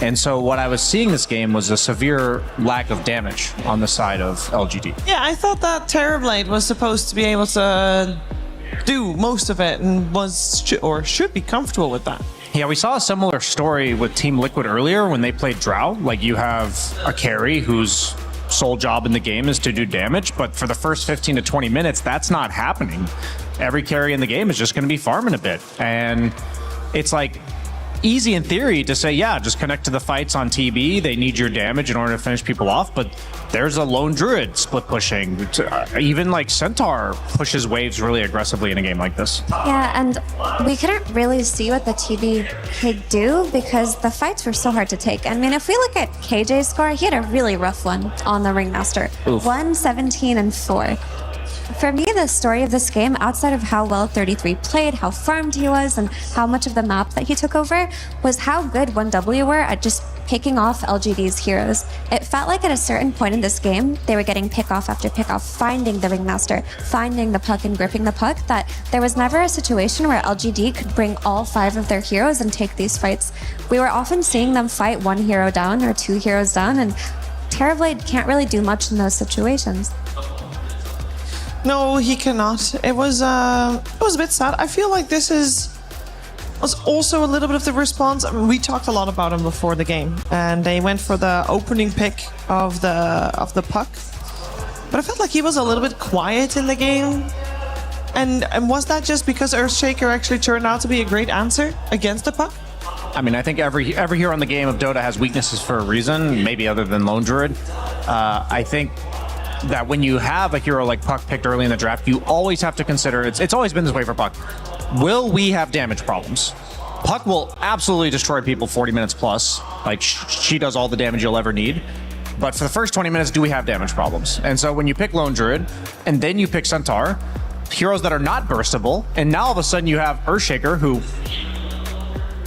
And so what I was seeing this game was a severe lack of damage on the side of LGD. Yeah, I thought that Terrorblade was supposed to be able to do most of it and should be comfortable with that. Yeah, we saw a similar story with Team Liquid earlier when they played Drow. Like you have a carry whose sole job in the game is to do damage, but for the first 15 to 20 minutes, that's not happening. Every carry in the game is just going to be farming a bit. And it's like easy in theory to say, yeah, just connect to the fights on TB. They need your damage in order to finish people off, but there's a Lone Druid split pushing. Even like Centaur pushes waves really aggressively in a game like this. Yeah, and we couldn't really see what the TB could do because the fights were so hard to take. I mean, if we look at KJ's score, he had a really rough one on the Ringmaster. 117 and 4. For me, the story of this game, outside of how well 33 played, how farmed he was, and how much of the map that he took over, was how good 1W were at just picking off LGD's heroes. It felt like at a certain point in this game, they were getting pick-off after pick-off, finding the Ringmaster, finding the puck and gripping the puck, that there was never a situation where LGD could bring all 5 of their heroes and take these fights. We were often seeing them fight 1 hero down or 2 heroes down, and Terrorblade can't really do much in those situations. No, he cannot. It was a bit sad. I feel like this was also a little bit of the response. I mean, we talked a lot about him before the game, and they went for the opening pick of the puck. But I felt like he was a little bit quiet in the game. And was that just because Earthshaker actually turned out to be a great answer against the puck? I mean, I think every hero in the game of Dota has weaknesses for a reason, maybe other than Lone Druid. I think that when you have a hero like Puck picked early in the draft, you always have to consider, it's always been this way for Puck. Will we have damage problems? Puck will absolutely destroy people 40 minutes plus. Like, she does all the damage you'll ever need. But for the first 20 minutes, do we have damage problems? And so when you pick Lone Druid, and then you pick Centaur, heroes that are not burstable, and now all of a sudden you have Earthshaker, who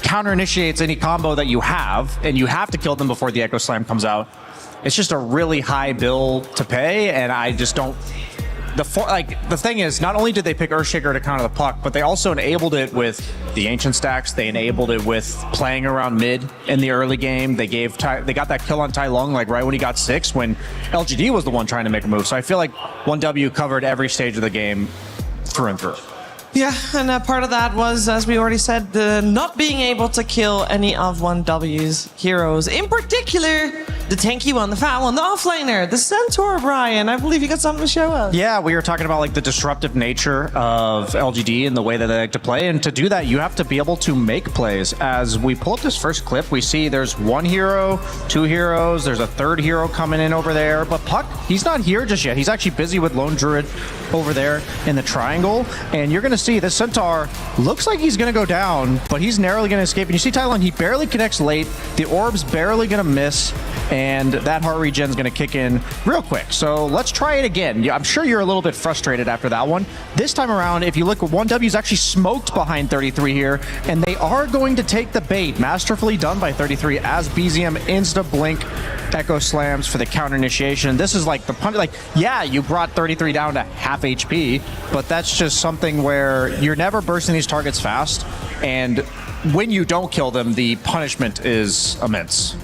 counter-initiates any combo that you have, and you have to kill them before the Echo Slam comes out. It's just a really high bill to pay, and I just don't... The thing is, not only did they pick Earthshaker to counter the puck, but they also enabled it with the Ancient stacks. They enabled it with playing around mid in the early game. They got that kill on Tai Lung like right when he got 6, when LGD was the one trying to make a move. So I feel like 1W covered every stage of the game through and through. Yeah, and part of that was, as we already said, the not being able to kill any of 1W's heroes. In particular, the tanky one, the fat one, the offlaner, the Centaur, Brian. I believe you got something to show us. Yeah, we were talking about like the disruptive nature of LGD and the way that they like to play. And to do that, you have to be able to make plays. As we pull up this first clip, we see there's 1 hero, 2 heroes, there's a 3rd hero coming in over there. But Puck, he's not here just yet. He's actually busy with Lone Druid over there in the triangle. And you're going to see this Centaur looks like he's going to go down, but he's narrowly going to escape. And you see Tylon, he barely connects late. The orb's barely going to miss, and that heart regen is going to kick in real quick. So let's try it again. Yeah, I'm sure you're a little bit frustrated after that one. This time around, if you look, 1W's actually smoked behind 33 here, and they are going to take the bait. Masterfully done by 33 as BZM insta-blink Echo Slams for the counter initiation. This is like the punch. Like, yeah, you brought 33 down to half HP, but that's just something where you're never bursting these targets fast, and when you don't kill them, the punishment is immense.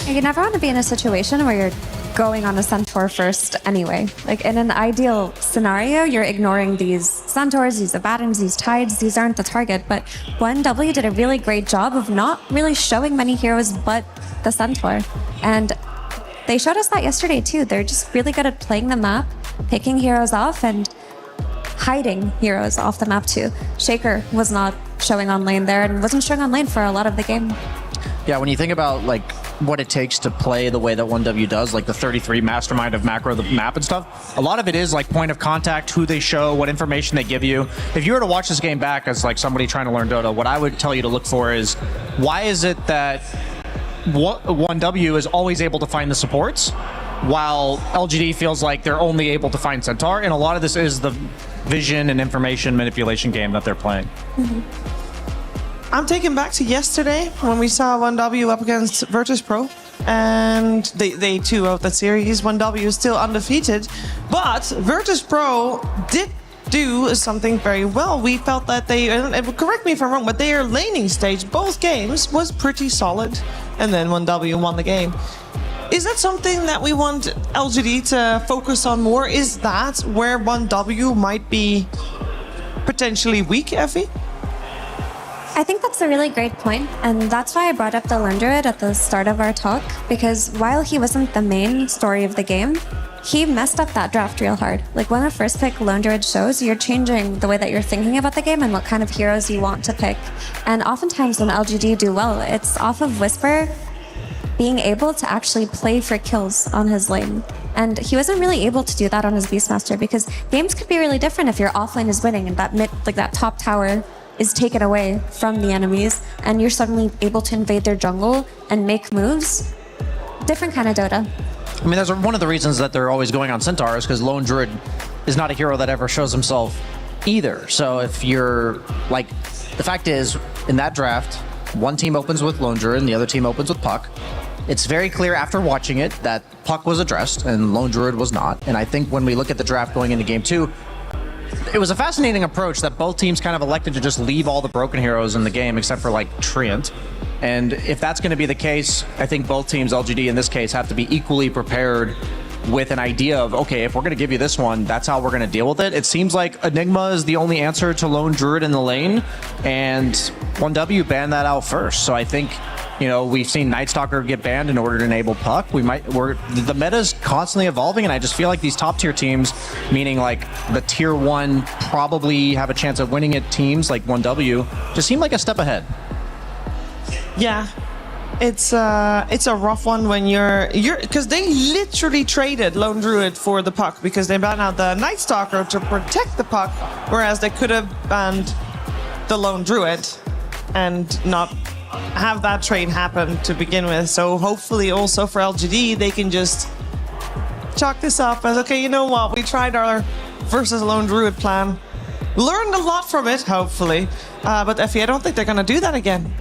You never want to be in a situation where you're going on a Centaur first anyway. Like, in an ideal scenario, you're ignoring these Centaurs, these Abaddons, these Tides. These aren't the target, but 1W did a really great job of not really showing many heroes but the Centaur. And they showed us that yesterday too. They're just really good at playing the map, picking heroes off, and hiding heroes off the map too. Shaker was not showing on lane there and wasn't showing on lane for a lot of the game. Yeah, when you think about like what it takes to play the way that 1W does, like the 33 mastermind of macro the map and stuff, a lot of it is like point of contact, who they show, what information they give you. If you were to watch this game back as like somebody trying to learn Dota, what I would tell you to look for is, why is it that 1W is always able to find the supports, while LGD feels like they're only able to find Centaur? And a lot of this is the vision and information manipulation game that they're playing. Mm-hmm. I'm taken back to yesterday when we saw 1W up against Virtus Pro, and they 2-0 that series. 1W is still undefeated, but Virtus Pro did do something very well. We felt that they, and correct me if I'm wrong, but their laning stage, both games, was pretty solid, and then 1W won the game. Is that something that we want LGD to focus on more? Is that where 1W might be potentially weak, Effie? I think that's a really great point, and that's why I brought up the Lone Druid at the start of our talk, because while he wasn't the main story of the game, he messed up that draft real hard. Like, when a first pick Lone Druid shows, you're changing the way that you're thinking about the game and what kind of heroes you want to pick. And oftentimes when LGD do well, it's off of Whisper being able to actually play for kills on his lane. And he wasn't really able to do that on his Beastmaster, because games could be really different if your offlane is winning and that mid, like that top tower, is taken away from the enemies, and you're suddenly able to invade their jungle and make moves. Different kind of Dota. I mean, that's one of the reasons that they're always going on Centaur, is because Lone Druid is not a hero that ever shows himself either. So if you're like, the fact is, in that draft, one team opens with Lone Druid and the other team opens with Puck. It's very clear after watching it that Puck was addressed and Lone Druid was not. And I think when we look at the draft going into game 2, it was a fascinating approach that both teams kind of elected to just leave all the broken heroes in the game except for like Treant. And if that's going to be the case, I think both teams, LGD in this case, have to be equally prepared with an idea of, okay, if we're going to give you this one, that's how we're going to deal with it. It seems like Enigma is the only answer to Lone Druid in the lane, and 1W banned that out first. So I think, you know, we've seen Night Stalker get banned in order to enable Puck. The meta's constantly evolving, and I just feel like these top tier teams, meaning like the tier 1 probably have a chance of winning it teams like 1W, just seem like a step ahead. Yeah. It's a rough one when you're because they literally traded Lone Druid for the Puck because they banned out the Night Stalker to protect the Puck, whereas they could have banned the Lone Druid and not have that trade happen to begin with. So hopefully also for LGD they can just chalk this up as, okay, you know what, we tried our versus Lone Druid plan, learned a lot from it, hopefully, but Effie, I don't think they're gonna do that again.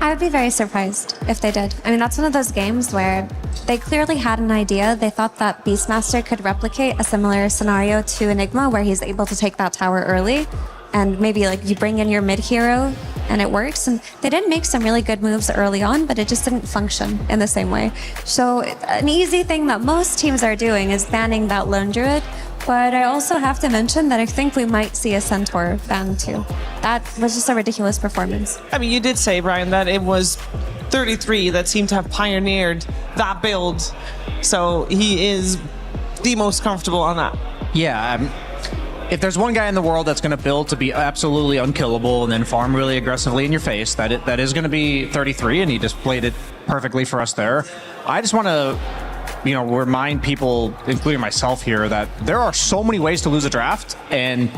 I would be very surprised if they did. I mean, that's one of those games where they clearly had an idea. They thought that Beastmaster could replicate a similar scenario to Enigma where he's able to take that tower early and maybe like you bring in your mid hero and it works. And they did make some really good moves early on, but it just didn't function in the same way. So an easy thing that most teams are doing is banning that Lone Druid. But I also have to mention that I think we might see a Centaur ban too. That was just a ridiculous performance. I mean, you did say, Brian, that it was 33 that seemed to have pioneered that build. So he is the most comfortable on that. Yeah, if there's one guy in the world that's going to build to be absolutely unkillable and then farm really aggressively in your face, that is going to be 33, and he displayed it perfectly for us there. I just want to, you know, remind people, including myself here, that there are so many ways to lose a draft, and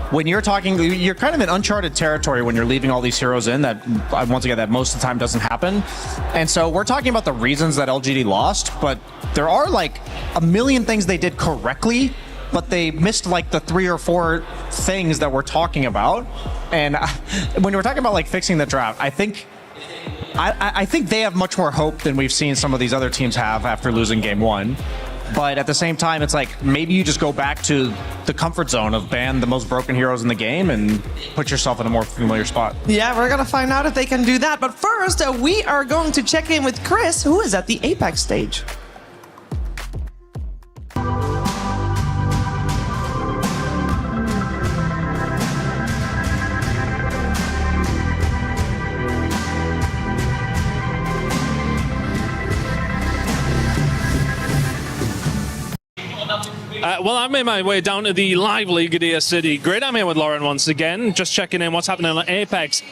when you're talking, you're kind of in uncharted territory when you're leaving all these heroes in that, once again, that most of the time doesn't happen. And so we're talking about the reasons that LGD lost, but there are like a million things they did correctly, but they missed like the 3 or 4 things that we're talking about. And when we're talking about like fixing the draft, I think they have much more hope than we've seen some of these other teams have after losing game 1. But at the same time, it's like maybe you just go back to the comfort zone of ban the most broken heroes in the game and put yourself in a more familiar spot. Yeah, we're going to find out if they can do that. But first, we are going to check in with Chris, who is at the Apex stage. Well, I made my way down to the lively Gadia City grid. I'm here with Lauren once again, just checking in what's happening on Apex.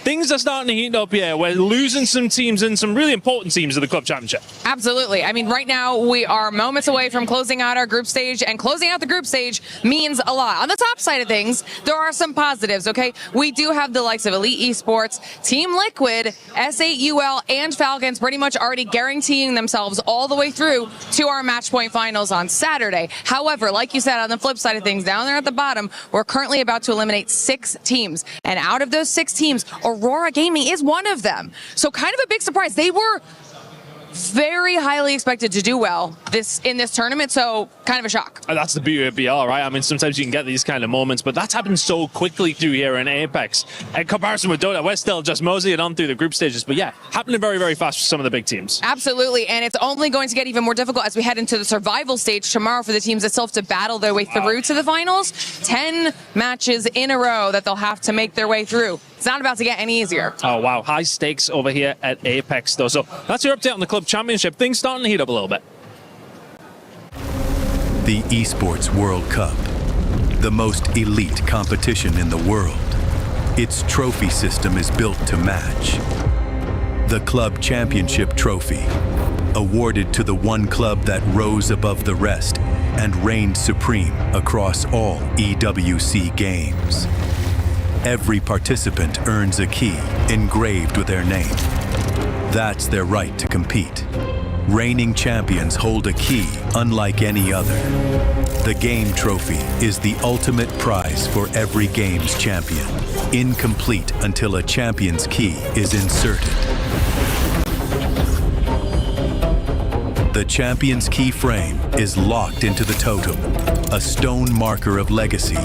Things are starting to heat up here. We're losing some teams and some really important teams of the Club Championship. Absolutely. I mean, right now we are moments away from closing out our group stage, and closing out the group stage means a lot. On the top side of things, there are some positives, okay? We do have the likes of Elite Esports, Team Liquid, S8UL, and Falcons pretty much already guaranteeing themselves all the way through to our match point finals on Saturday. However, like you said, on the flip side of things, down there at the bottom, we're currently about to eliminate 6 teams. And out of those 6 teams, Aurora Gaming is one of them. So kind of a big surprise. They were very highly expected to do well in this tournament, so kind of a shock. That's the beauty of BR, right? I mean, sometimes you can get these kind of moments, but that's happened so quickly through here in Apex. In comparison with Dota, we're still just moseying on through the group stages, but yeah, happening very, very fast for some of the big teams. Absolutely, and it's only going to get even more difficult as we head into the survival stage tomorrow for the teams itself to battle their way through to the finals. 10 matches in a row that they'll have to make their way through. It's not about to get any easier. Oh, wow. High stakes over here at Apex, though. So that's your update on the Club Championship. Things starting to heat up a little bit. The Esports World Cup, the most elite competition in the world. Its trophy system is built to match. The Club Championship trophy, awarded to the one club that rose above the rest and reigned supreme across all EWC games. Every participant earns a key engraved with their name. That's their right to compete. Reigning champions hold a key unlike any other. The game trophy is the ultimate prize for every game's champion. Incomplete until a champion's key is inserted. The champion's key frame is locked into the totem, a stone marker of legacy,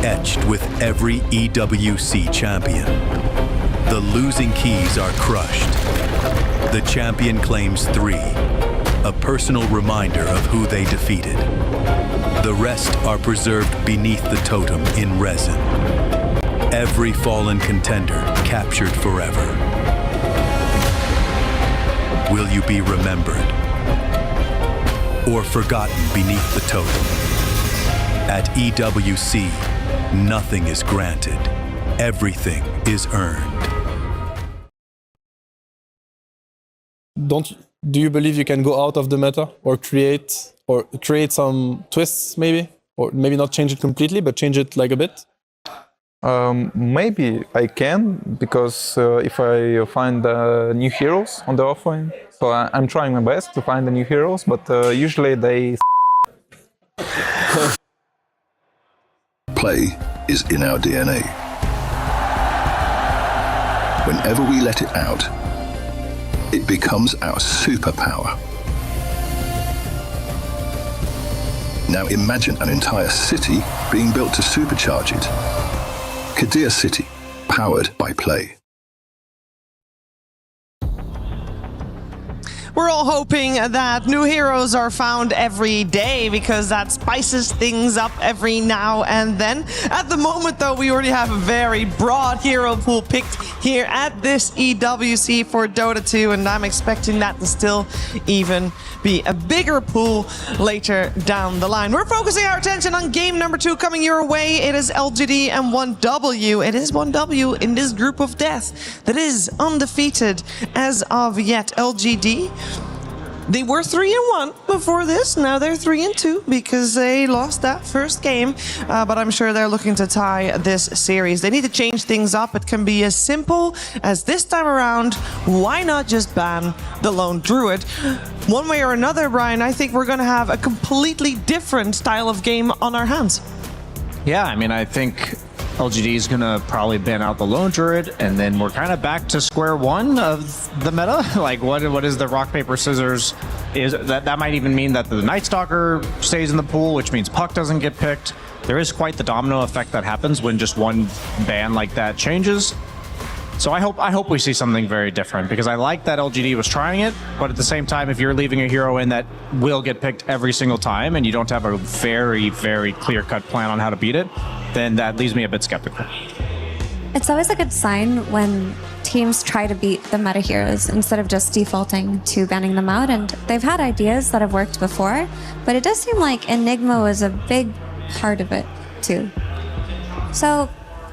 etched with every EWC champion. The losing keys are crushed. The champion claims 3, a personal reminder of who they defeated. The rest are preserved beneath the totem in resin. Every fallen contender captured forever. Will you be remembered or forgotten beneath the totem? At EWC, nothing is granted. Everything is earned. Do you believe you can go out of the meta or create some twists maybe? Or maybe not change it completely, but change it like a bit? Maybe I can, because if I find new heroes on the offline, so I'm trying my best to find the new heroes, but usually they Play is in our DNA. Whenever we let it out, it becomes our superpower. Now imagine an entire city being built to supercharge it. Kadir City, powered by Play. We're all hoping that new heroes are found every day because that spices things up every now and then. At the moment, though, we already have a very broad hero pool picked here at this EWC for Dota 2, and I'm expecting that to still even be a bigger pool later down the line. We're focusing our attention on game number 2 coming your way. It is LGD and 1W. It is 1W in this group of death that is undefeated as of yet. LGD, they were 3-1 before this. Now they're 3-2 because they lost that first game. But I'm sure they're looking to tie this series. They need to change things up. It can be as simple as this time around, why not just ban the Lone Druid? One way or another, Brian, I think we're going to have a completely different style of game on our hands. Yeah, I mean, I think LGD is going to probably ban out the Lone Druid, and then we're kind of back to square one of the meta. Like, what is the rock, paper, scissors? That might even mean that the Night Stalker stays in the pool, which means Puck doesn't get picked. There is quite the domino effect that happens when just one ban like that changes. So I hope we see something very different, because I like that LGD was trying it, but at the same time, if you're leaving a hero in that will get picked every single time and you don't have a very, very clear-cut plan on how to beat it, then that leaves me a bit skeptical. It's always a good sign when teams try to beat the meta heroes instead of just defaulting to banning them out, and they've had ideas that have worked before, but it does seem like Enigma was a big part of it too. So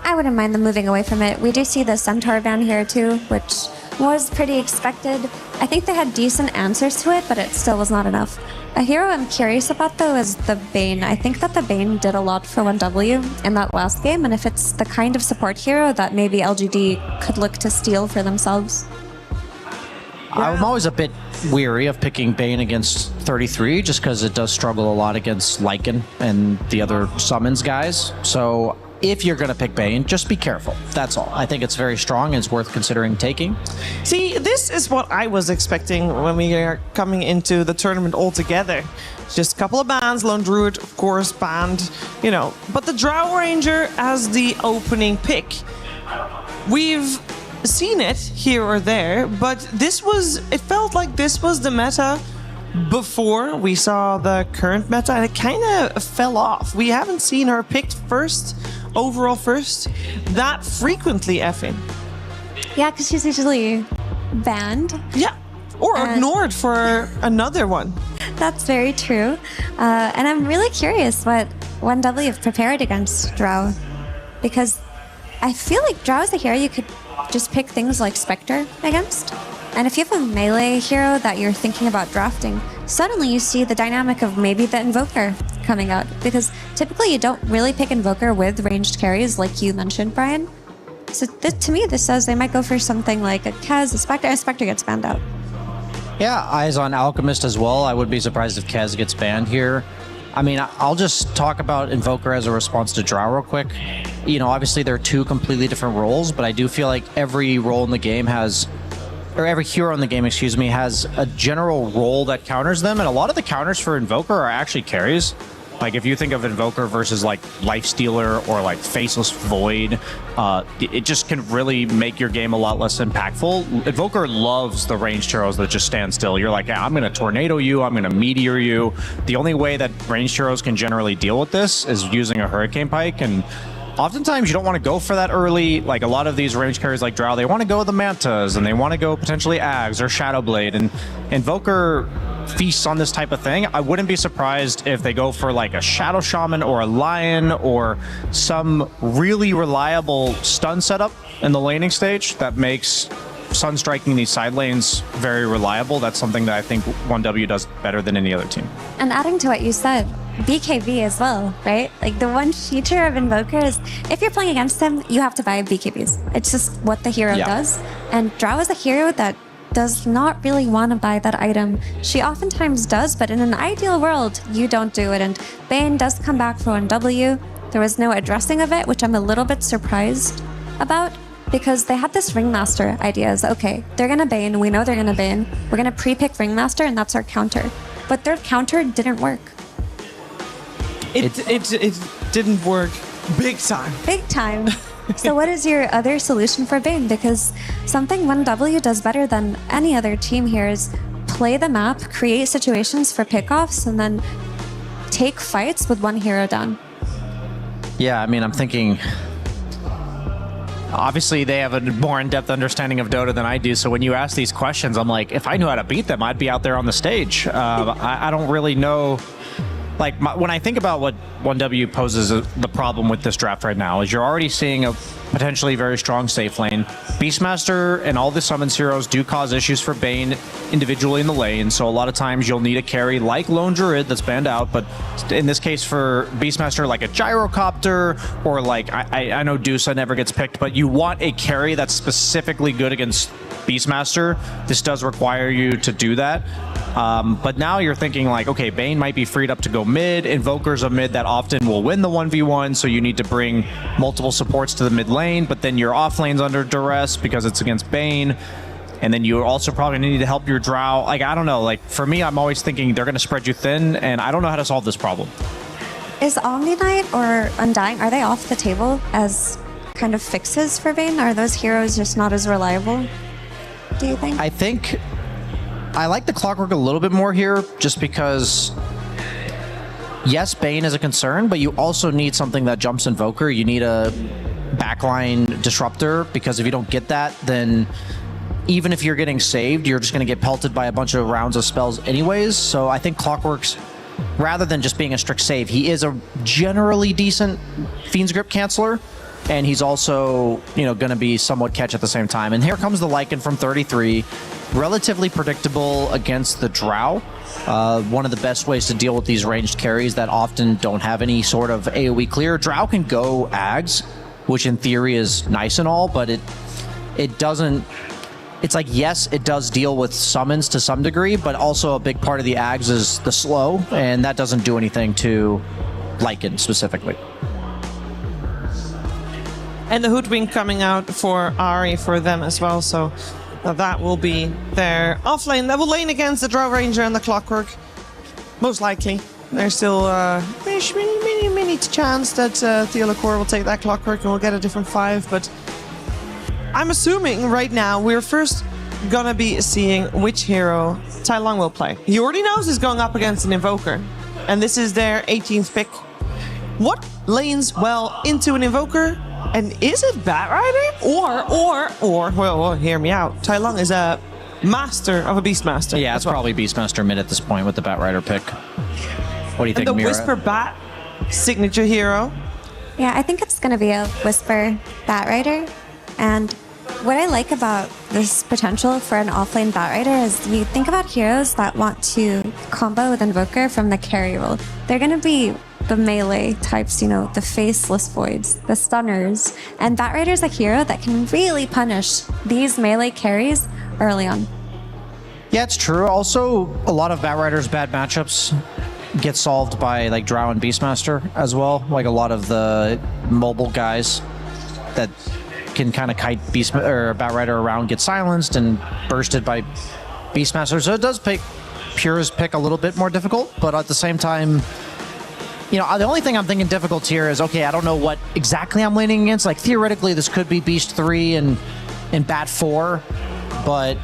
I wouldn't mind them moving away from it. We do see the Centaur ban here too, which was pretty expected. I think they had decent answers to it, but it still was not enough. A hero I'm curious about though is the Bane. I think that the Bane did a lot for 1W in that last game, and if it's the kind of support hero that maybe LGD could look to steal for themselves. I'm always a bit weary of picking Bane against 33, just because it does struggle a lot against Lycan and the other summons guys. So if you're going to pick Bane, just be careful. That's all. I think it's very strong and it's worth considering taking. See, this is what I was expecting when we are coming into the tournament altogether. Just a couple of bans, Lone Druid, of course, banned, you know. But the Drow Ranger as the opening pick. We've seen it here or there, but it felt like this was the meta before we saw the current meta, and it kind of fell off. We haven't seen her picked overall first, that frequently, effing. Yeah, because she's usually banned. Yeah, or ignored for another one. That's very true. And I'm really curious what 1W have prepared against Drow, because I feel like Drow is a hero you could just pick things like Spectre against. And if you have a melee hero that you're thinking about drafting, suddenly you see the dynamic of maybe the Invoker coming out. Because typically you don't really pick Invoker with ranged carries like you mentioned, Brian. So to me, this says they might go for something like a Kez, a Spectre. A Spectre gets banned out. Yeah, eyes on Alchemist as well. I would be surprised if Kez gets banned here. I mean, I'll just talk about Invoker as a response to Drow real quick. You know, obviously they're two completely different roles, but I do feel like every role in the game has, or every hero in the game, excuse me, has a general role that counters them, and a lot of the counters for Invoker are actually carries. Like if you think of Invoker versus like Lifestealer or like Faceless Void, it just can really make your game a lot less impactful. Invoker loves the ranged heroes that just stand still. You're like, I'm going to tornado you, I'm going to meteor you. The only way that ranged heroes can generally deal with this is using a Hurricane Pike, and oftentimes you don't want to go for that early. Like a lot of these range carries like Drow, they want to go with the Mantas, and they want to go potentially Ags or Shadowblade, and Invoker feasts on this type of thing. I wouldn't be surprised if they go for like a Shadow Shaman or a Lion or some really reliable stun setup in the laning stage that makes Sun striking these side lanes very reliable. That's something that I think 1W does better than any other team. And adding to what you said, BKB as well, right? Like the one feature of Invoker is if you're playing against him, you have to buy BKBs. It's just what the hero does. And Drow is a hero that does not really want to buy that item. She oftentimes does, but in an ideal world, you don't do it. And Bane does come back for 1W. There was no addressing of it, which I'm a little bit surprised about, because they had this Ringmaster ideas. Okay, they're gonna Bane, we know they're gonna Bane. We're gonna pre-pick Ringmaster, and that's our counter. But their counter didn't work. It didn't work big time. Big time. So what is your other solution for Bane? Because something 1W does better than any other team here is play the map, create situations for pickoffs, and then take fights with one hero down. Yeah, I mean, I'm thinking, obviously they have a more in-depth understanding of Dota than I do, so when you ask these questions, I'm like, if I knew how to beat them, I'd be out there on the stage. I don't really know. Like, when I think about what 1W poses the problem with this draft right now is you're already seeing a potentially very strong safe lane. Beastmaster and all the summons heroes do cause issues for Bane individually in the lane, so a lot of times you'll need a carry like Lone Druid that's banned out, but in this case for Beastmaster, like a Gyrocopter, or like, I know Dusa never gets picked, but you want a carry that's specifically good against Beastmaster. This does require you to do that. But now you're thinking like, okay, Bane might be freed up to go mid. Invoker's a mid that often will win the 1v1, so you need to bring multiple supports to the mid lane, but then your off lane's under duress because it's against Bane. And then you also probably need to help your Drow. Like, I don't know, like for me, I'm always thinking they're going to spread you thin, and I don't know how to solve this problem. Is Omni Knight or Undying, are they off the table as kind of fixes for Bane? Are those heroes just not as reliable, do you think? I think I like the Clockwork a little bit more here, just because, yes, Bane is a concern, but you also need something that jumps Invoker. You need a backline disruptor, because if you don't get that, then even if you're getting saved, you're just going to get pelted by a bunch of rounds of spells anyways. So I think Clockwork's, rather than just being a strict save, he is a generally decent Fiend's Grip canceller, and he's also, you know, going to be somewhat catch at the same time. And here comes the Lycan from 33. Relatively predictable against the Drow. One of the best ways to deal with these ranged carries that often don't have any sort of AoE clear. Drow can go Ags, which in theory is nice and all, but it doesn't. It's like, yes, it does deal with summons to some degree, but also a big part of the Ags is the slow, and that doesn't do anything to Lycan specifically. And the Hoodwink coming out for Ari for them as well, so that will be their offlane. They will lane against the Drow Ranger and the Clockwork. Most likely. There's still mini chance that Theolacor will take that Clockwork and we'll get a different 5, but I'm assuming right now we're first gonna be seeing which hero Tai Long will play. He already knows he's going up against an Invoker, and this is their 18th pick. What lanes well into an Invoker? And is it Batrider? Or, well, hear me out. Tai Long is a master of a Beastmaster. Yeah, it's probably Beastmaster mid at this point with the Batrider pick. What do you think, and the Mira? Whisper Bat, signature hero. Yeah, I think it's going to be a Whisper Batrider. And what I like about this potential for an offlane Batrider is you think about heroes that want to combo with Invoker from the carry role. They're going to be the melee types, you know, the faceless voids, the stunners. And Batrider's a hero that can really punish these melee carries early on. Yeah, it's true. Also, a lot of Batrider's bad matchups get solved by like Drow and Beastmaster as well. Like a lot of the mobile guys that can kind of kite Batrider around get silenced and bursted by Beastmaster. So it does make Pure's pick a little bit more difficult, but at the same time, you know, the only thing I'm thinking difficult here is, okay, I don't know what exactly I'm leaning against. Like, theoretically, this could be Beast 3 and Bat 4, but,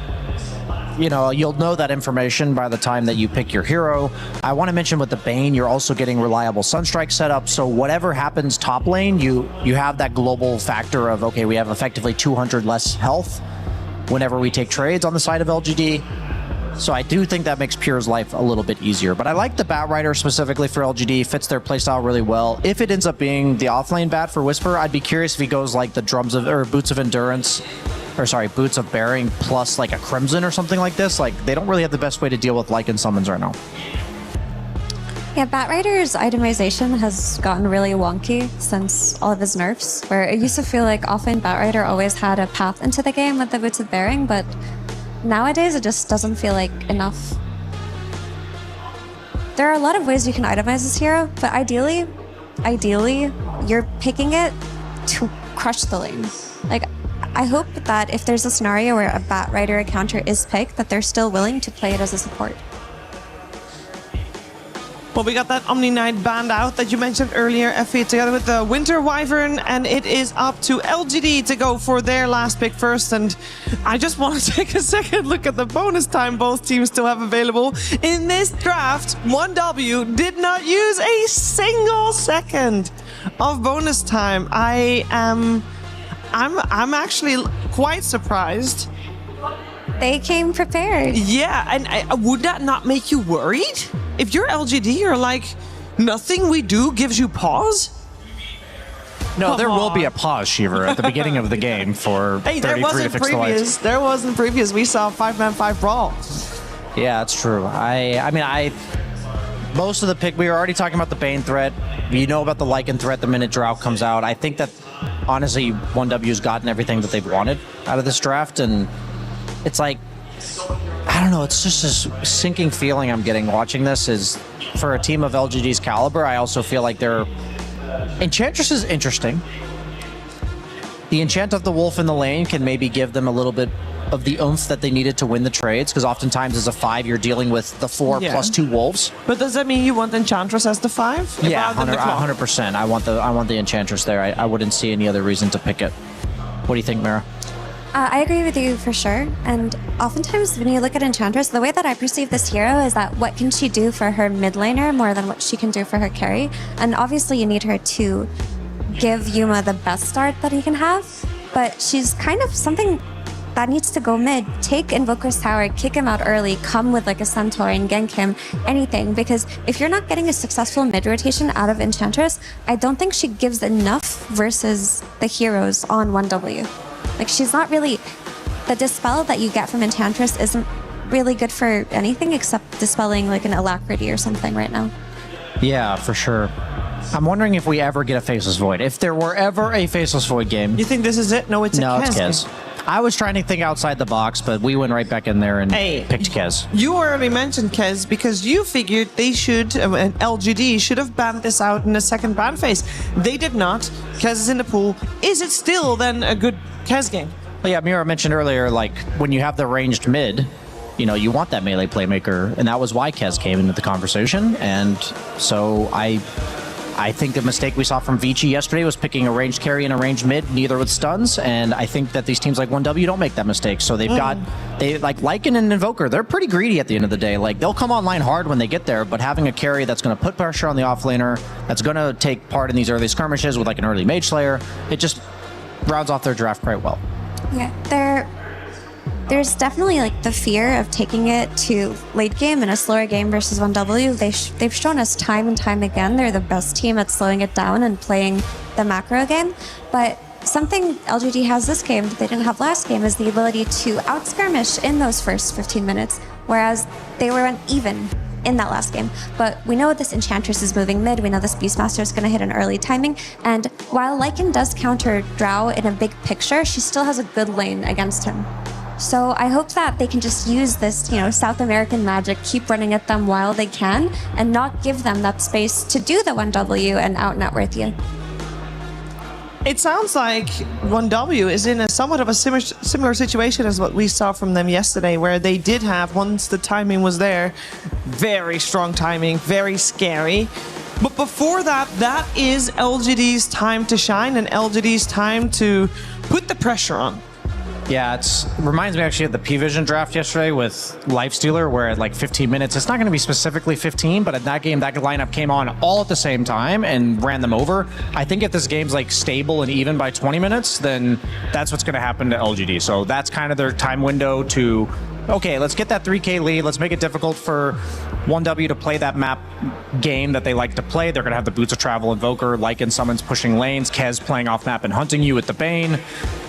you know, you'll know that information by the time that you pick your hero. I want to mention with the Bane, you're also getting reliable Sunstrike setup, so whatever happens top lane, you have that global factor of, okay, we have effectively 200 less health whenever we take trades on the side of LGD. So I do think that makes Pure's life a little bit easier. But I like the Batrider specifically for LGD. Fits their playstyle really well. If it ends up being the offlane bat for Whisper, I'd be curious if he goes like the Boots of Endurance, or sorry, Boots of Bearing plus like a Crimson or something like this. Like, they don't really have the best way to deal with Lycan summons right now. Yeah, Batrider's itemization has gotten really wonky since all of his nerfs, where it used to feel like offlane Batrider always had a path into the game with the Boots of Bearing, but nowadays, it just doesn't feel like enough. There are a lot of ways you can itemize this hero, but ideally, you're picking it to crush the lane. Like, I hope that if there's a scenario where a Batrider counter is picked, that they're still willing to play it as a support. Well, we got that Omni Knight banned out that you mentioned earlier, Effie, together with the Winter Wyvern, and it is up to LGD to go for their last pick first. And I just want to take a second look at the bonus time both teams still have available. In this draft, 1W did not use a single second of bonus time. I'm actually quite surprised. They came prepared. Yeah, and would that not make you worried? If you're LGD, you're like, nothing we do gives you pause? No, there will be a pause, Shiver, at the beginning of the game for 33 to fix the lights. There wasn't previous. We saw 5-man-5 brawl. Yeah, that's true. I mean, most of the pick, we were already talking about the Bane threat. You know about the Lycan threat the minute Drought comes out. I think that, honestly, 1W's gotten everything that they've wanted out of this draft, and it's like, I don't know, it's just this sinking feeling I'm getting watching this is, for a team of LGD's caliber, I also feel like their Enchantress is interesting. The enchant of the wolf in the lane can maybe give them a little bit of the oomph that they needed to win the trades, because oftentimes as a 5 you're dealing with the 4 plus 2 wolves. But does that mean you want Enchantress as the 5? Yeah, 100%. I want the Enchantress there. I wouldn't see any other reason to pick it. What do you think, Mara? I agree with you for sure. And oftentimes when you look at Enchantress, the way that I perceive this hero is that what can she do for her mid laner more than what she can do for her carry. And obviously you need her to give Yuma the best start that he can have, but she's kind of something that needs to go mid. Take Invoker's Tower, kick him out early, come with like a Centaur and gank him, anything. Because if you're not getting a successful mid rotation out of Enchantress, I don't think she gives enough versus the heroes on 1W. Like, she's not really... The Dispel that you get from Enchantress isn't really good for anything except dispelling like an Alacrity or something right now. Yeah, for sure. I'm wondering if we ever get a Faceless Void. If there were ever a Faceless Void game... You think this is it? No, it's a Kez. It's Kez. I was trying to think outside the box, but we went right back in there and picked Kez. You already mentioned Kez because you figured they should, LGD should have banned this out in the second ban phase. They did not. Kez is in the pool. Is it still then a good Kez game? Well, yeah, Mira mentioned earlier, like, when you have the ranged mid, you know, you want that melee playmaker, and that was why Kez came into the conversation, and so I think the mistake we saw from Vici yesterday was picking a ranged carry and a ranged mid, neither with stuns, and I think that these teams like 1W don't make that mistake, so they've got, like Lycan and Invoker, they're pretty greedy at the end of the day. Like, they'll come online hard when they get there, but having a carry that's going to put pressure on the offlaner, that's going to take part in these early skirmishes with like an early Mage Slayer, it just rounds off their draft quite well. Yeah, there's definitely like the fear of taking it to late game in a slower game versus 1W. They've shown us time and time again they're the best team at slowing it down and playing the macro game. But something LGD has this game that they didn't have last game is the ability to out-skirmish in those first 15 minutes, whereas they were uneven in that last game. But we know this Enchantress is moving mid, we know this Beastmaster is going to hit an early timing, and while Lycan does counter Drow in a big picture, she still has a good lane against him. So I hope that they can just use this, South American magic, keep running at them while they can, and not give them that space to do the 1W and out-net-worth you. It sounds like 1W is in a somewhat of a similar situation as what we saw from them yesterday, where they did have, once the timing was there, very strong timing, very scary. But before that, that is LGD's time to shine and LGD's time to put the pressure on. Yeah, it reminds me actually of the P-Vision draft yesterday with Lifestealer, where at like 15 minutes, it's not going to be specifically 15, but at that game, that lineup came on all at the same time and ran them over. I think if this game's like stable and even by 20 minutes, then that's what's going to happen to LGD. So that's kind of their time window to, okay, let's get that 3K lead. Let's make it difficult for 1W to play that map game that they like to play. They're going to have the Boots of Travel Invoker, Lycan Summons pushing lanes, Kez playing off map and hunting you with the Bane.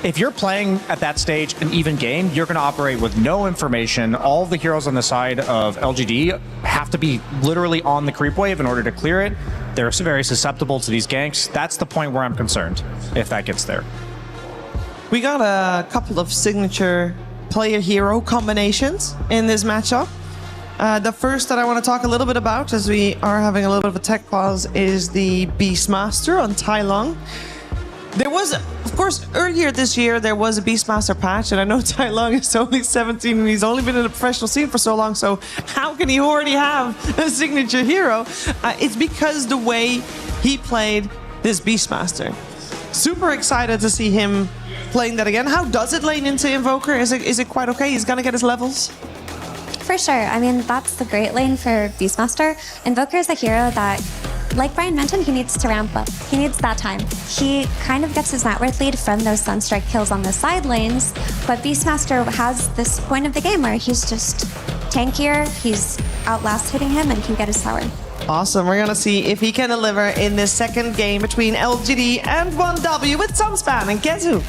If you're playing at that stage an even game, you're going to operate with no information. All of the heroes on the side of LGD have to be literally on the creep wave in order to clear it. They're very susceptible to these ganks. That's the point where I'm concerned, if that gets there. We got a couple of signature player-hero combinations in this matchup. The first that I want to talk a little bit about, as we are having a little bit of a tech pause, is the Beastmaster on Tai Lung. There was, of course, earlier this year, there was a Beastmaster patch, and I know Tai Lung is only 17 and he's only been in the professional scene for so long, so how can he already have a signature hero? It's because the way he played this Beastmaster. Super excited to see him playing that again. How does it lane into Invoker? Is it quite okay? He's gonna get his levels? For sure. I mean, that's the great lane for Beastmaster. Invoker is a hero that, like Brian mentioned, he needs to ramp up. He needs that time. He kind of gets his net worth lead from those Sunstrike kills on the side lanes, but Beastmaster has this point of the game where he's just tankier, he's outlast hitting him, and can get his tower. Awesome. We're going to see if he can deliver in this second game between LGD and 1W with Sunspan and Gezu.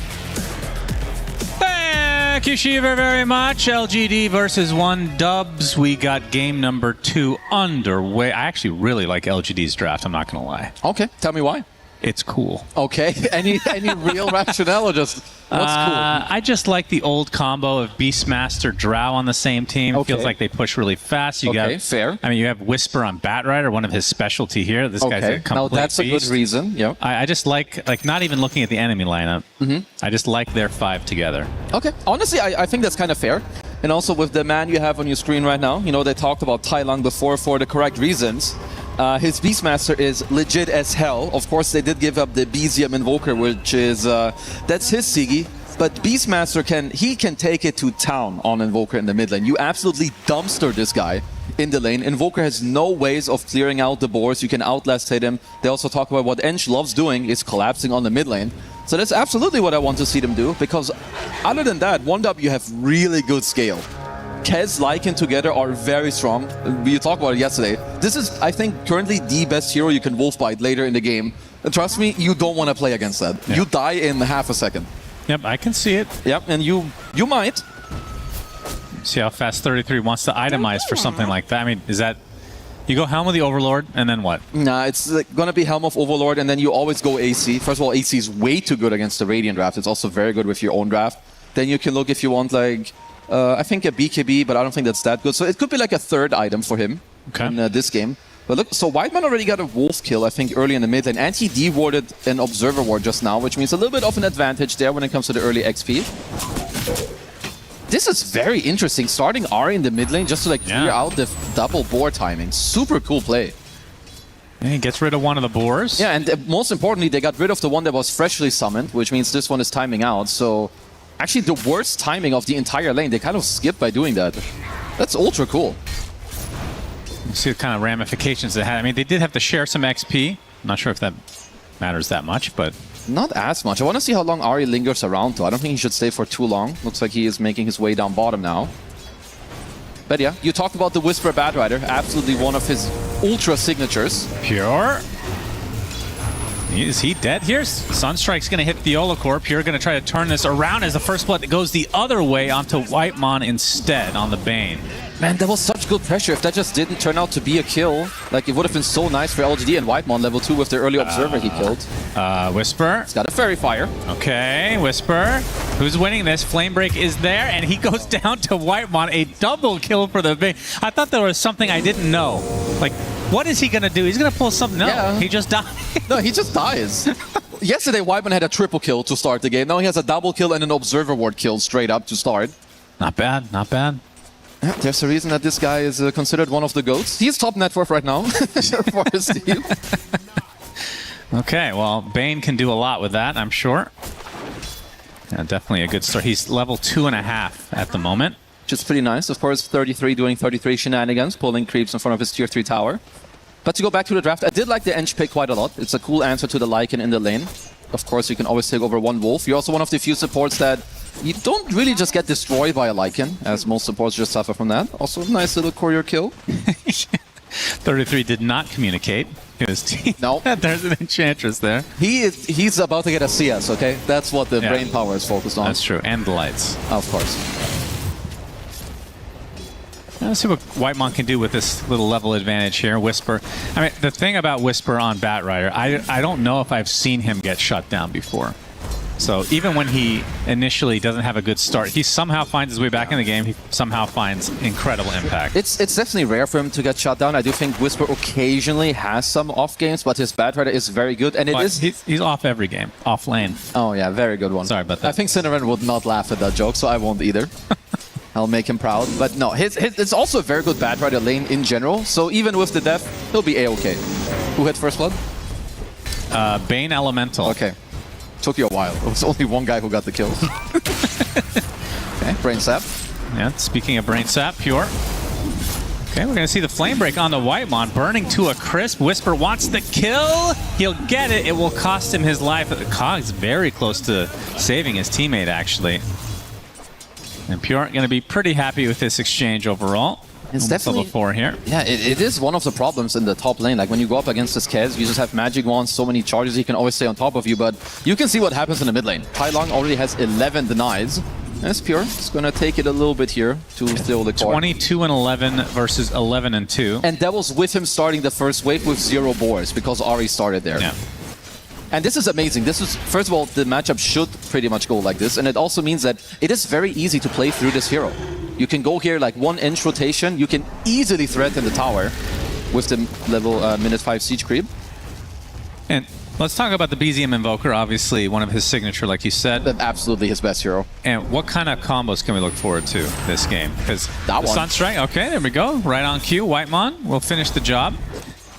Thank you, Shiva, very much. LGD versus 1Dubs. We got game number 2 underway. I actually really like LGD's draft, I'm not going to lie. Okay, tell me why. It's cool. Okay, any real rationale or just what's cool? I just like the old combo of Beastmaster Drow on the same team. Okay. Feels like they push really fast. Fair. I mean, you have Whisper on Batrider, one of his specialty here. This guy's a complete now that's beast. a good reason. Yeah. I just like not even looking at the enemy lineup. I just like their 5 together. Okay, honestly, I think that's kind of fair. And also with the man you have on your screen right now, they talked about Tai Lung before for the correct reasons. His Beastmaster is legit as hell. Of course, they did give up the Bezium Invoker, which is, that's his Sigi. But Beastmaster can take it to town on Invoker in the mid lane. You absolutely dumpster this guy in the lane. Invoker has no ways of clearing out the boards. You can outlast hit him. They also talk about what Ench loves doing is collapsing on the mid lane. So that's absolutely what I want to see them do, because other than that, 1W have really good scale. Kez, Lycan together are very strong. We talked about it yesterday. This is, I think, currently the best hero you can wolfbite later in the game. And trust me, you don't want to play against that. Yeah. You die in half a second. Yep, I can see it. Yep, and you might. See how fast 33 wants to itemize for something like that. I mean, is that... You go Helm of the Overlord, and then what? Nah, it's going to be Helm of Overlord, and then you always go AC. First of all, AC is way too good against the Radiant draft. It's also very good with your own draft. Then you can look if you want, like... I think a BKB, but I don't think that's that good. So it could be like a third item for him in this game. But look, so Whiteman already got a Wolf kill, I think, early in the mid lane. And he de-warded an Observer Ward just now, which means a little bit of an advantage there when it comes to the early XP. This is very interesting. Starting Ahri in the mid lane just to clear out the double board timing. Super cool play. Yeah, he gets rid of one of the boars. Yeah, and most importantly, they got rid of the one that was freshly summoned, which means this one is timing out. So... Actually, the worst timing of the entire lane. They kind of skipped by doing that. That's ultra cool. You see the kind of ramifications they had. I mean, they did have to share some XP. I'm not sure if that matters that much, but... Not as much. I want to see how long Ahri lingers around, though. I don't think he should stay for too long. Looks like he is making his way down bottom now. But yeah, you talked about the Whisper Batrider. Absolutely one of his ultra signatures. Pure. Is he dead here? Sunstrike's going to hit Theolacorp. Pure going to try to turn this around as the first blood goes the other way onto Whitemon instead on the Bane. Man, that was such good pressure. If that just didn't turn out to be a kill, like it would have been so nice for LGD and Whitemon level 2 with the early observer he killed. Whisper. He's got a Fairy Fire. Okay, Whisper. Who's winning this? Flamebreak is there, and he goes down to Whitemon. A double kill for the Bane. I thought there was something I didn't know. Like, what is he going to do? He's going to pull something. No, Yeah. he just died. No, he just dies. Yesterday, Whitemon had a triple kill to start the game. Now he has a double kill and an observer ward kill straight up to start. Not bad, not bad. Yeah, there's a reason that this guy is considered one of the GOATs. He's top net worth right now for his team. Okay, well, Bane can do a lot with that, I'm sure. Yeah, definitely a good start. He's level 2.5 at the moment. Which is pretty nice. Of course, 33 doing 33 shenanigans, pulling creeps in front of his tier 3 tower. But to go back to the draft, I did like the Eng pick quite a lot. It's a cool answer to the Lycan in the lane. Of course, you can always take over one Wolf. You're also one of the few supports that you don't really just get destroyed by a Lycan, as most supports just suffer from that. Also, nice little courier kill. 33 did not communicate to his team. No. There's an Enchantress there. He's about to get a CS, okay? That's what the brain power is focused on. That's true, and the lights. Of course. Let's see what Whitemon can do with this little level advantage here. Whisper. I mean, the thing about Whisper on Batrider, I don't know if I've seen him get shut down before. So even when he initially doesn't have a good start, he somehow finds his way back in the game. He somehow finds incredible impact. It's definitely rare for him to get shut down. I do think Whisper occasionally has some off games, but his Batrider is very good. And he's off every game, off lane. Oh yeah, very good one. Sorry about that. I think Cinnamon would not laugh at that joke, so I won't either. I'll make him proud. But no, it's also a very good Batrider lane in general. So even with the death, he'll be A-okay. Who hit first blood? Bane Elemental. Okay. Took you a while. It was only one guy who got the kill. Okay, Brain Sap. Yeah, speaking of Brain Sap, Pure. Okay, we're going to see the Flame Break on the Whitemon, burning to a crisp. Whisper wants the kill. He'll get it. It will cost him his life. The Cog's very close to saving his teammate, actually. And Pure going to be pretty happy with this exchange overall. It's definitely level 4 here. Yeah, it is one of the problems in the top lane. Like when you go up against this Kez, you just have magic wands, so many charges, he can always stay on top of you. But you can see what happens in the mid lane. Tai Long already has 11 denies. That's Pure. It's going to take it a little bit here to steal the core. 22 and 11 versus 11 and 2. And that was with him starting the first wave with 0 boars because Ari started there. Yeah. And this is amazing. This is, first of all, the matchup should pretty much go like this. And it also means that it is very easy to play through this hero. You can go here like 1-inch rotation. You can easily threaten the tower with the level minute 5 siege creep. And let's talk about the BZM Invoker, obviously one of his signature, like you said. Absolutely his best hero. And what kind of combos can we look forward to this game? Because the Sunstrike, okay, there we go. Right on cue. Whitemon will finish the job.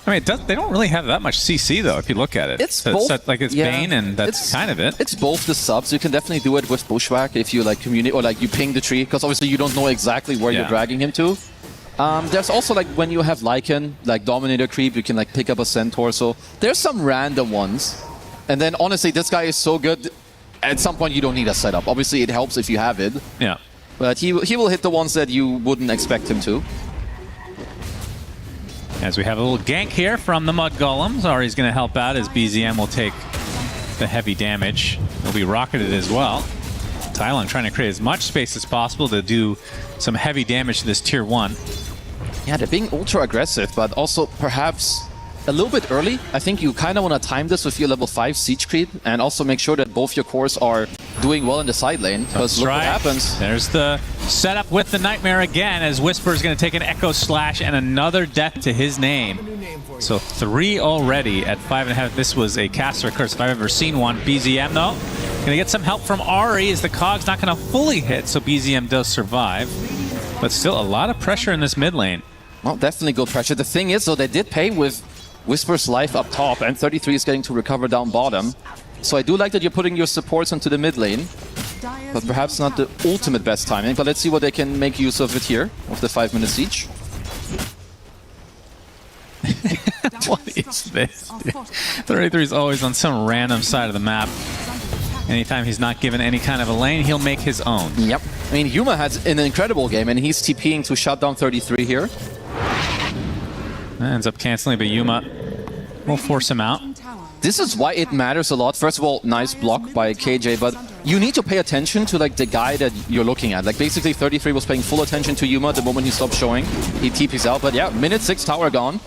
I mean, they don't really have that much CC, though, if you look at it. It's both. It's Bane, and that's kind of it. It's both the subs. You can definitely do it with Bushwhack if you like communicate, or like you ping the tree, because obviously you don't know exactly where you're dragging him to. There's also like when you have Lycan, like Dominator creep, you can like pick up a Centaur. So there's some random ones. And then honestly, this guy is so good, at some point you don't need a setup. Obviously it helps if you have it. Yeah. But he will hit the ones that you wouldn't expect him to. As we have a little gank here from the Mud Golems. Ari's going to help out as BZM will take the heavy damage. He'll be rocketed as well. Thailand trying to create as much space as possible to do some heavy damage to this tier 1. Yeah, they're being ultra aggressive, but also perhaps a little bit early. I think you kind of want to time this with your level 5 siege creep and also make sure that both your cores are doing well in the side lane. Because look what happens. There's the setup with the Nightmare again as Whisper is going to take an Echo Slash and another death to his name. So 3 already at 5.5. This was a caster curse if I've ever seen one. BZM though, going to get some help from Ari as the Cog's not going to fully hit, so BZM does survive. But still a lot of pressure in this mid lane. Well, definitely good pressure. The thing is, though, they did pay with Whisper's life up top, and 33 is getting to recover down bottom. So I do like that you're putting your supports into the mid lane, but perhaps not the ultimate best timing. But let's see what they can make use of it here, with the 5-minute siege. What is this? 33 is always on some random side of the map. Anytime he's not given any kind of a lane, he'll make his own. Yep. I mean, Yuma has an incredible game, and he's TPing to shut down 33 here. Ends up canceling, but Yuma will force him out. This is why it matters a lot. First of all, nice block by KJ, but you need to pay attention to like the guy that you're looking at. Like basically 33 was paying full attention to Yuma the moment he stopped showing. He TPs out, but yeah, minute 6 tower gone.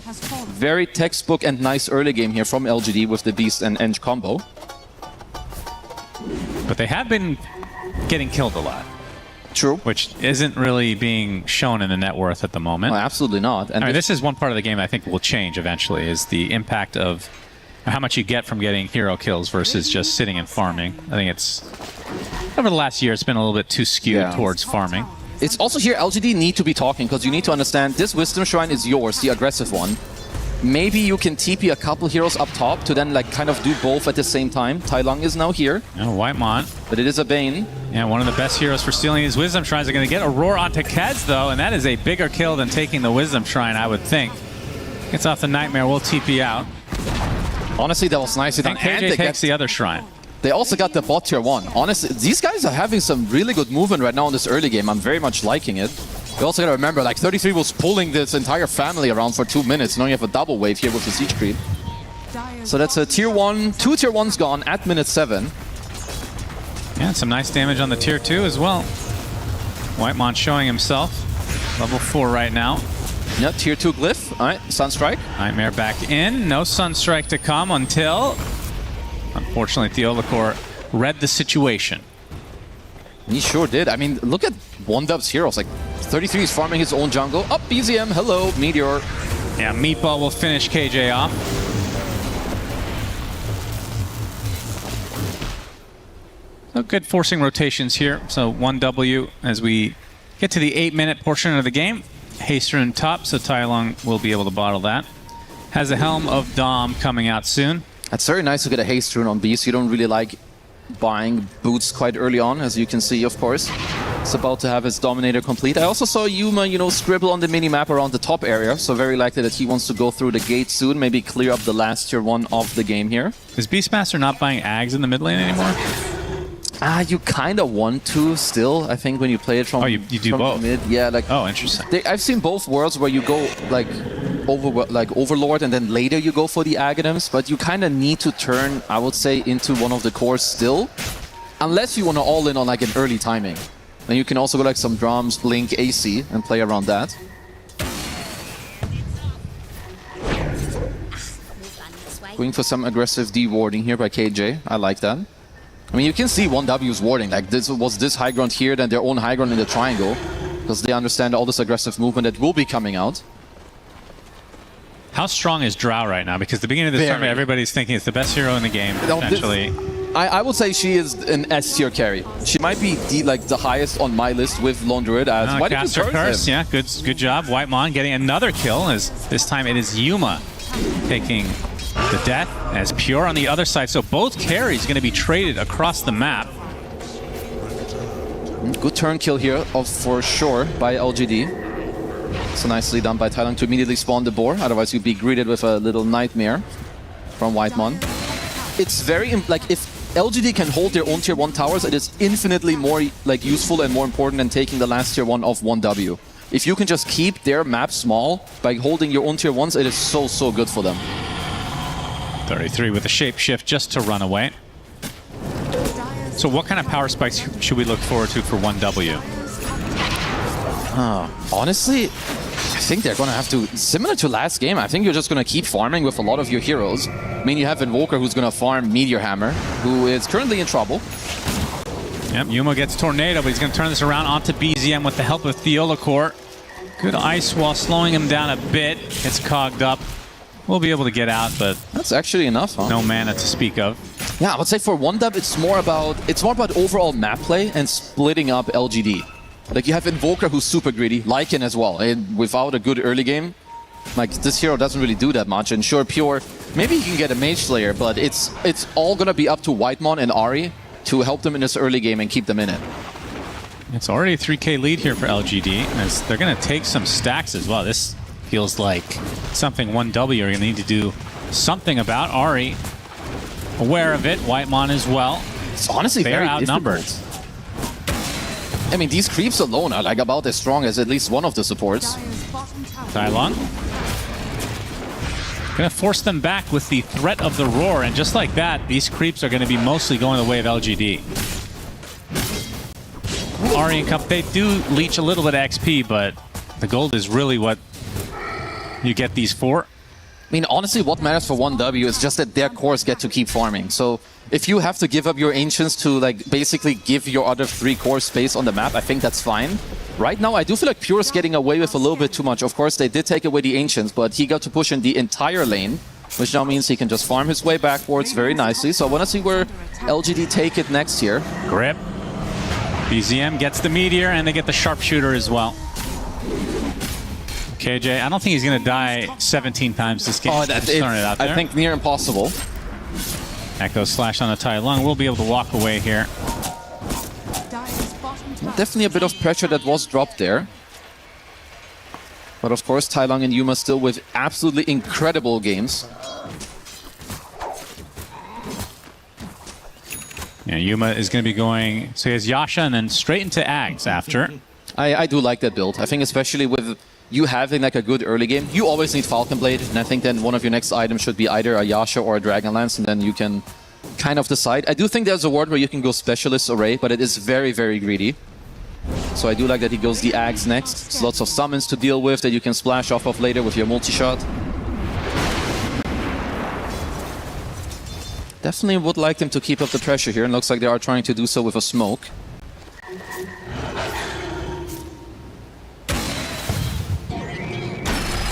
Very textbook and nice early game here from LGD with the Beast and Eng combo. But they have been getting killed a lot. True. Which isn't really being shown in the net worth at the moment. No, absolutely not. And I mean, this is one part of the game I think will change eventually, is the impact of how much you get from getting hero kills versus just sitting and farming. I think it's, over the last year, it's been a little bit too skewed towards farming. It's also here LGD need to be talking, because you need to understand this Wisdom Shrine is yours, the aggressive one. Maybe you can TP a couple heroes up top to then like kind of do both at the same time. Tai Lung is now here. Oh, Whitemon. But it is a Bane. Yeah, one of the best heroes for stealing these Wisdom Shrines. Are going to get a roar onto Keds though, and that is a bigger kill than taking the Wisdom Shrine, I would think. Gets off the Nightmare, will TP out. Honestly, that was nice. And KJ takes the other shrine. They also got the bot tier 1. Honestly, these guys are having some really good movement right now in this early game. I'm very much liking it. We also gotta remember, like 33 was pulling this entire family around for 2 minutes. Now you have a double wave here with the siege creep. So that's a tier 1. 2 tier 1s gone at minute 7. Yeah, some nice damage on the tier 2 as well. Whitemon showing himself. Level 4 right now. Yeah, tier 2 glyph. All right, Sunstrike. Nightmare back in. No Sunstrike to come until, unfortunately, Theolacor read the situation. He sure did. I mean, look at OneDub's heroes. Like, 33 is farming his own jungle. Up BZM, hello, Meteor. Yeah, Meatball will finish KJ off. So good forcing rotations here. So 1W as we get to the 8-minute portion of the game. Haste rune top, so Tai Lung will be able to bottle that. Has a Helm of Dom coming out soon. That's very nice to get a haste rune on Beast. You don't really like buying boots quite early on, as you can see, of course. It's about to have his Dominator complete. I also saw Yuma, you know, scribble on the mini-map around the top area, so very likely that he wants to go through the gate soon, maybe clear up the last tier 1 of the game here. Is Beastmaster not buying Ags in the mid lane anymore? You kind of want to still, I think, when you play it from, you do from both. mid. Yeah, like, oh, interesting. I've seen both worlds where you go like Overlord and then later you go for the Aghanims, but you kind of need to turn, I would say, into one of the cores still, unless you want to all in on like an early timing. Then you can also go like some drums, Blink, AC, and play around that. Going for some aggressive D-warding here by KJ. I like that. I mean, you can see 1W's warding. Like, this was this high ground here, then their own high ground in the triangle, because they understand all this aggressive movement that will be coming out. How strong is Drow right now? Because at the beginning of this tournament, everybody's thinking it's the best hero in the game, potentially. I would say she is an S-tier carry. She might be the highest on my list with Lone Druid. As why did you curse him? Yeah, good job. Whitemon getting another kill, as this time it is Yuma taking the death, as Pure on the other side. So both carries going to be traded across the map. Good turn kill here, for sure, by LGD. So nicely done by Tai Lung to immediately spawn the boar. Otherwise, you'd be greeted with a little nightmare from Whitemon. It's very, like, if LGD can hold their own tier 1 towers, it is infinitely more like useful and more important than taking the last tier 1 of 1W. If you can just keep their map small by holding your own tier 1s, it is so good for them. 33 with a shapeshift just to run away. So what kind of power spikes should we look forward to for 1W? Honestly, I think they're going to have to, similar to last game, I think you're just going to keep farming with a lot of your heroes. I mean, you have Invoker who's going to farm Meteor Hammer, who is currently in trouble. Yep, Yuma gets Tornado, but he's going to turn this around onto BZM with the help of Theolacor. Good ice wall slowing him down a bit. Gets cogged up. We'll be able to get out, but that's actually enough, huh? No mana to speak of. Yeah, I would say for 1W, it's more about overall map play and splitting up LGD. Like, you have Invoker who's super greedy, Lycan as well. And without a good early game, like, this hero doesn't really do that much. And sure, Pure, maybe he can get a Mage Slayer, but it's all gonna be up to Whitemon and Ahri to help them in this early game and keep them in it. It's already a 3k lead here for LGD, as they're gonna take some stacks as well. This feels like something 1W are gonna need to do something about. Ahri aware of it, Whitemon as well. It's honestly they're very outnumbered. difficult. I mean, these creeps alone are like about as strong as at least one of the supports. Tai Lung. Gonna force them back with the threat of the roar, and just like that, these creeps are gonna be mostly going the way of LGD. Ari and Cup, they do leech a little bit of XP, but the gold is really what you get these for. I mean, honestly, what matters for 1W is just that their cores get to keep farming. So if you have to give up your Ancients to like basically give your other 3 core space on the map, I think that's fine. Right now, I do feel like Pure is getting away with a little bit too much. Of course, they did take away the Ancients, but he got to push in the entire lane, which now means he can just farm his way backwards very nicely. So I want to see where LGD take it next here. Grip. BZM gets the Meteor, and they get the Sharpshooter as well. KJ, I don't think he's going to die 17 times this game. Oh, that's it. I think near impossible. Echo Slash on the Tai Lung. We'll be able to walk away here. Definitely a bit of pressure that was dropped there. But of course, Tai Lung and Yuma still with absolutely incredible games. Yeah, Yuma is going to be going, so he has Yasha and then straight into Ags after. I do like that build. I think especially with you having like a good early game, you always need Falcon Blade, and I think then one of your next items should be either a Yasha or a Dragonlance, and then you can kind of decide. I do think there's a ward where you can go Specialist Array, but it is very, very greedy. So I do like that he goes the Ags next. There's lots of summons to deal with that you can splash off of later with your multi-shot. Definitely would like them to keep up the pressure here, and looks like they are trying to do so with a smoke.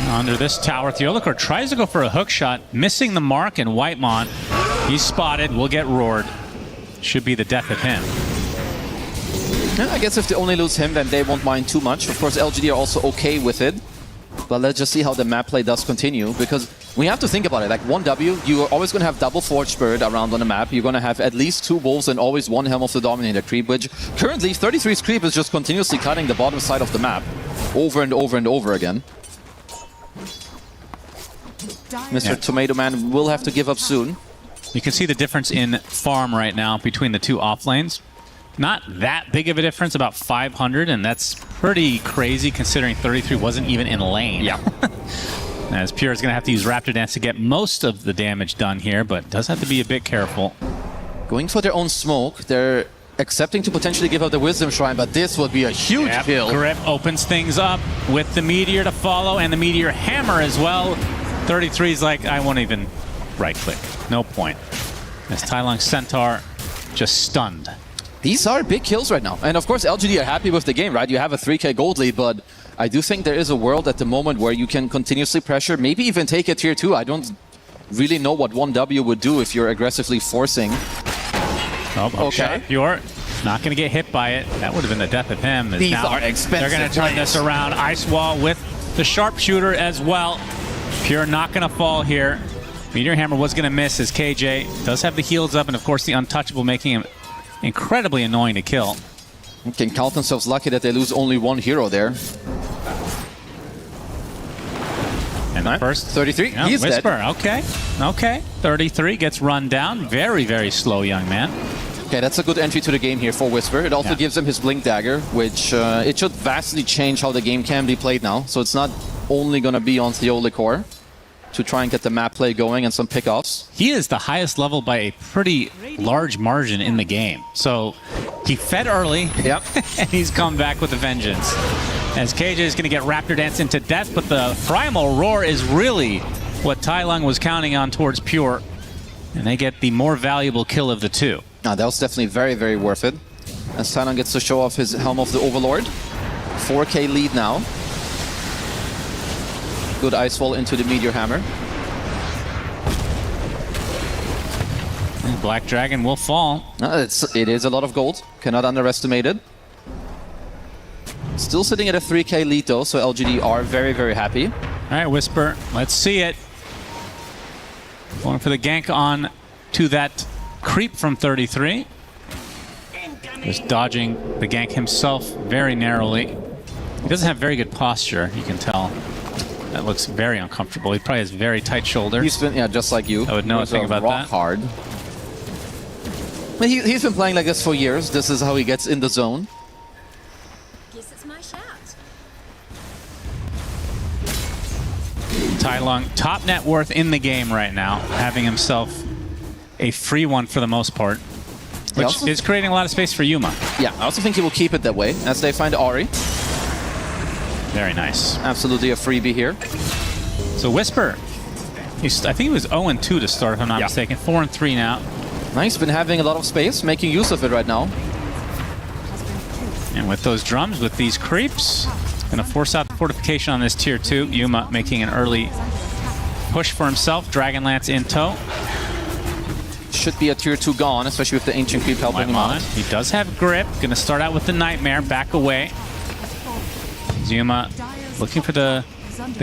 Under this tower, Theolokor tries to go for a hook shot, missing the mark, and Whitemont, he's spotted, will get roared. Should be the death of him. Yeah, I guess if they only lose him, then they won't mind too much. Of course, LGD are also okay with it. But let's just see how the map play does continue, because we have to think about it. Like 1W, you are always going to have double Forge Bird around on the map. You're going to have at least 2 Wolves and always 1 Helm of the Dominator creep, which currently 33's creep is just continuously cutting the bottom side of the map over and over and over again. Mr. Tomato Man will have to give up soon. You can see the difference in farm right now between the 2 off lanes. Not that big of a difference, about 500, and that's pretty crazy considering 33 wasn't even in lane. Yeah. As Pure is going to have to use Raptor Dance to get most of the damage done here, but does have to be a bit careful. Going for their own smoke, they're accepting to potentially give up the Wisdom Shrine, but this would be a huge kill. Grip opens things up with the Meteor to follow, and the Meteor Hammer as well. 33's like, I won't even right-click. No point. As Tai Lung Centaur just stunned. These are big kills right now. And of course, LGD are happy with the game, right? You have a 3k gold lead, but I do think there is a world at the moment where you can continuously pressure, maybe even take a tier 2. I don't really know what 1W would do if you're aggressively forcing. Oh, okay. Pure not going to get hit by it. That would have been the death of him. These are expensive. They're going to turn this around. Ice Wall with the Sharpshooter as well. Pure not going to fall here. Meteor Hammer was going to miss as KJ does have the heals up, and of course the Untouchable making him incredibly annoying to kill. Can count themselves lucky that they lose only 1 hero there. And the first 33, yeah, he's Whisper, dead. okay. Okay, 33 gets run down. Very, very slow young man. Okay, that's a good entry to the game here for Whisper. It also gives him his Blink Dagger, which it should vastly change how the game can be played now. So it's not only going to be on Theolokor to try and get the map play going and some pickoffs. He is the highest level by a pretty large margin in the game. So he fed early, and he's come back with a vengeance. As KJ is going to get Raptor Dance into death, but the Primal Roar is really what Tai Lung was counting on towards Pure. And they get the more valuable kill of the 2. That was definitely very, very worth it. As Tai Lung gets to show off his Helm of the Overlord. 4k lead now. Good Ice Wall into the Meteor Hammer. And Black Dragon will fall. It is a lot of gold. Cannot underestimate it. Still sitting at a 3k lead though, so LGD are very, very happy. All right, Whisper, let's see it. Going for the gank on to that creep from 33. Just dodging the gank himself very narrowly. He doesn't have very good posture, you can tell. That looks very uncomfortable. He probably has very tight shoulders. He's been, just like you. I would know a thing about that. Hard. He's been playing like this for years. This is how he gets in the zone. Guess it's my shout. Tai Lung, top net worth in the game right now, having himself a free one for the most part, which is creating a lot of space for Yuma. Yeah, I also think he will keep it that way as they find Ahri. Very nice. Absolutely a freebie here. So Whisper, I think he was 0-2 to start, if I'm not mistaken. 4-3 now. Nice, been having a lot of space, making use of it right now. And with those drums, with these creeps, going to force out the fortification on this tier 2. Yuma making an early push for himself. Dragonlance in tow. Should be a tier 2 gone, especially with the Ancient Creep helping him out. He does have grip. Going to start out with the Nightmare, back away. Yuma looking for the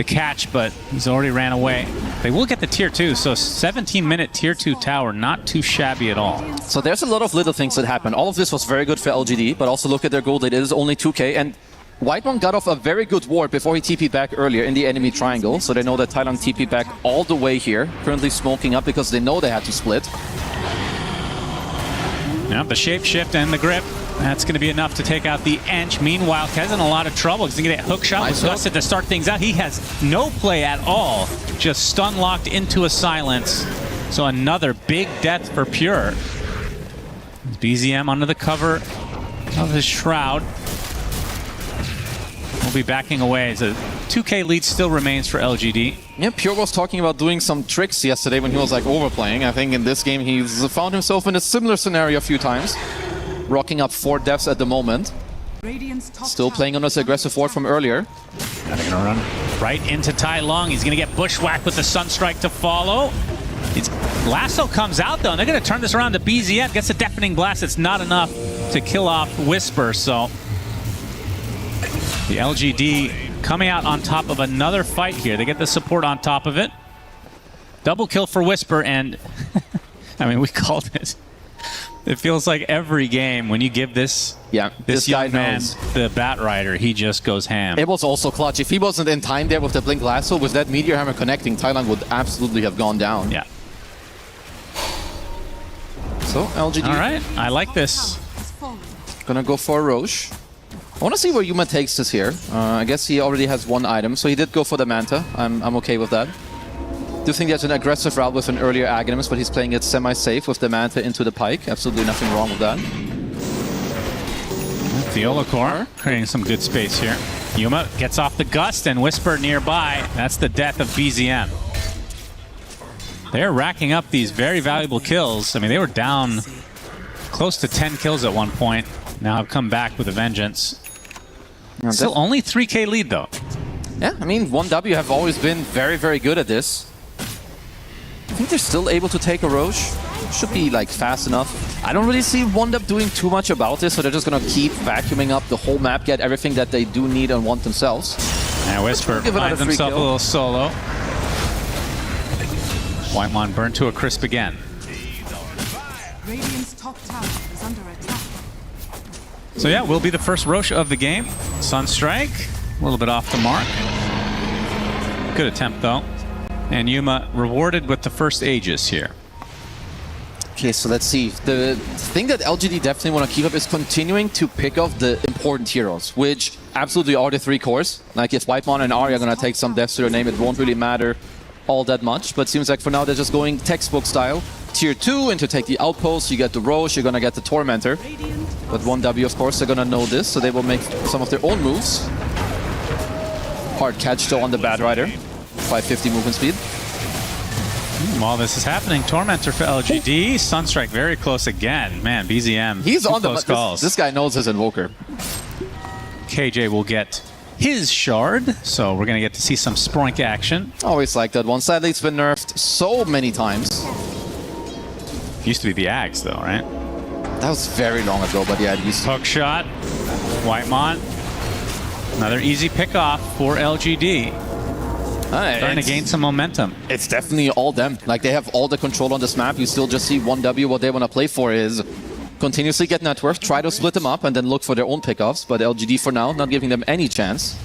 catch, but he's already ran away. They will get the tier 2, so 17-minute tier 2 tower, not too shabby at all. So there's a lot of little things that happen. All of this was very good for LGD, but also look at their gold lead. It is only 2k, and Whitemon got off a very good ward before he TP'd back earlier in the enemy triangle, so they know that Tai Lung TP'd back all the way here, currently smoking up because they know they had to split. Now the shape shift and the grip. That's going to be enough to take out the Ench. Meanwhile, Kez in a lot of trouble. He's going to get hook shot with Gusted to start things out. He has no play at all. Just stun locked into a silence. So another big death for Pure. BZM under the cover of his shroud. We'll be backing away. So 2k lead still remains for LGD. Yeah, Pure was talking about doing some tricks yesterday when he was like overplaying. I think in this game he's found himself in a similar scenario a few times. Rocking up 4 deaths at the moment. Still playing on this aggressive ward from earlier. Gonna run right into Tai Lung. He's gonna get bushwhacked with the Sunstrike to follow. Lasso comes out though, and they're gonna turn this around to BZM. Gets a deafening blast. It's not enough to kill off Whisper, so the LGD coming out on top of another fight here. They get the support on top of it. Double kill for Whisper, and I mean, we called it. It feels like every game when you give this this young man the Bat Rider, he just goes ham. It was also clutch. If he wasn't in time there with the Blink Lasso, with that Meteor Hammer connecting, Tai Lung would absolutely have gone down. Yeah. So, LGD. All right, I like this. Gonna go for a Roche. I want to see where Yuma takes this here. I guess he already has 1 item, so he did go for the Manta. I'm okay with that. Do think there's an aggressive route with an earlier Aghanim, but he's playing it semi-safe with the Manta into the Pike. Absolutely nothing wrong with that. Theolacor creating some good space here. Yuma gets off the Gust and Whisper nearby. That's the death of BZM. They're racking up these very valuable kills. I mean, they were down close to 10 kills at one point. Now have come back with a vengeance. Still only 3k lead though. Yeah, I mean, 1W have always been very, very good at this. I think they're still able to take a Roche. Should be like fast enough. I don't really see 1W doing too much about this, so they're just gonna keep vacuuming up the whole map, get everything that they do need and want themselves. And Whisper finds himself a little solo. Whitemon burned to a crisp again. Radiant's top tower is under attack. So yeah, will be the first Roche of the game. Sunstrike, a little bit off the mark. Good attempt though. And Yuma rewarded with the first Aegis here. Okay, so let's see. The thing that LGD definitely want to keep up is continuing to pick off the important heroes, which absolutely are the 3 cores. Like if Whitemon and Ahri are going to take some deaths to their name, it won't really matter all that much. But it seems like for now they're just going textbook style. Tier 2, and to take the outpost, you get the Roche, you're going to get the Tormentor. But 1W, of course, they're going to know this, so they will make some of their own moves. Hard catch though on the Bat Rider. 550 movement speed. While this is happening, Tormentor for LGD. Sunstrike very close again. Man, BZM. He's on the close calls. This guy knows his Invoker. KJ will get his shard, so we're going to get to see some Sproink action. Always like that one. Sadly, it's been nerfed so many times. Used to be the Ags, though, right? That was very long ago, but yeah, it used to. Hook shot. Whitemon. Another easy pick off for LGD. Starting to gain some momentum. It's definitely all them. Like, they have all the control on this map. You still just see 1W. What they want to play for is continuously get net worth, try to split them up, and then look for their own pickoffs. But LGD for now, not giving them any chance.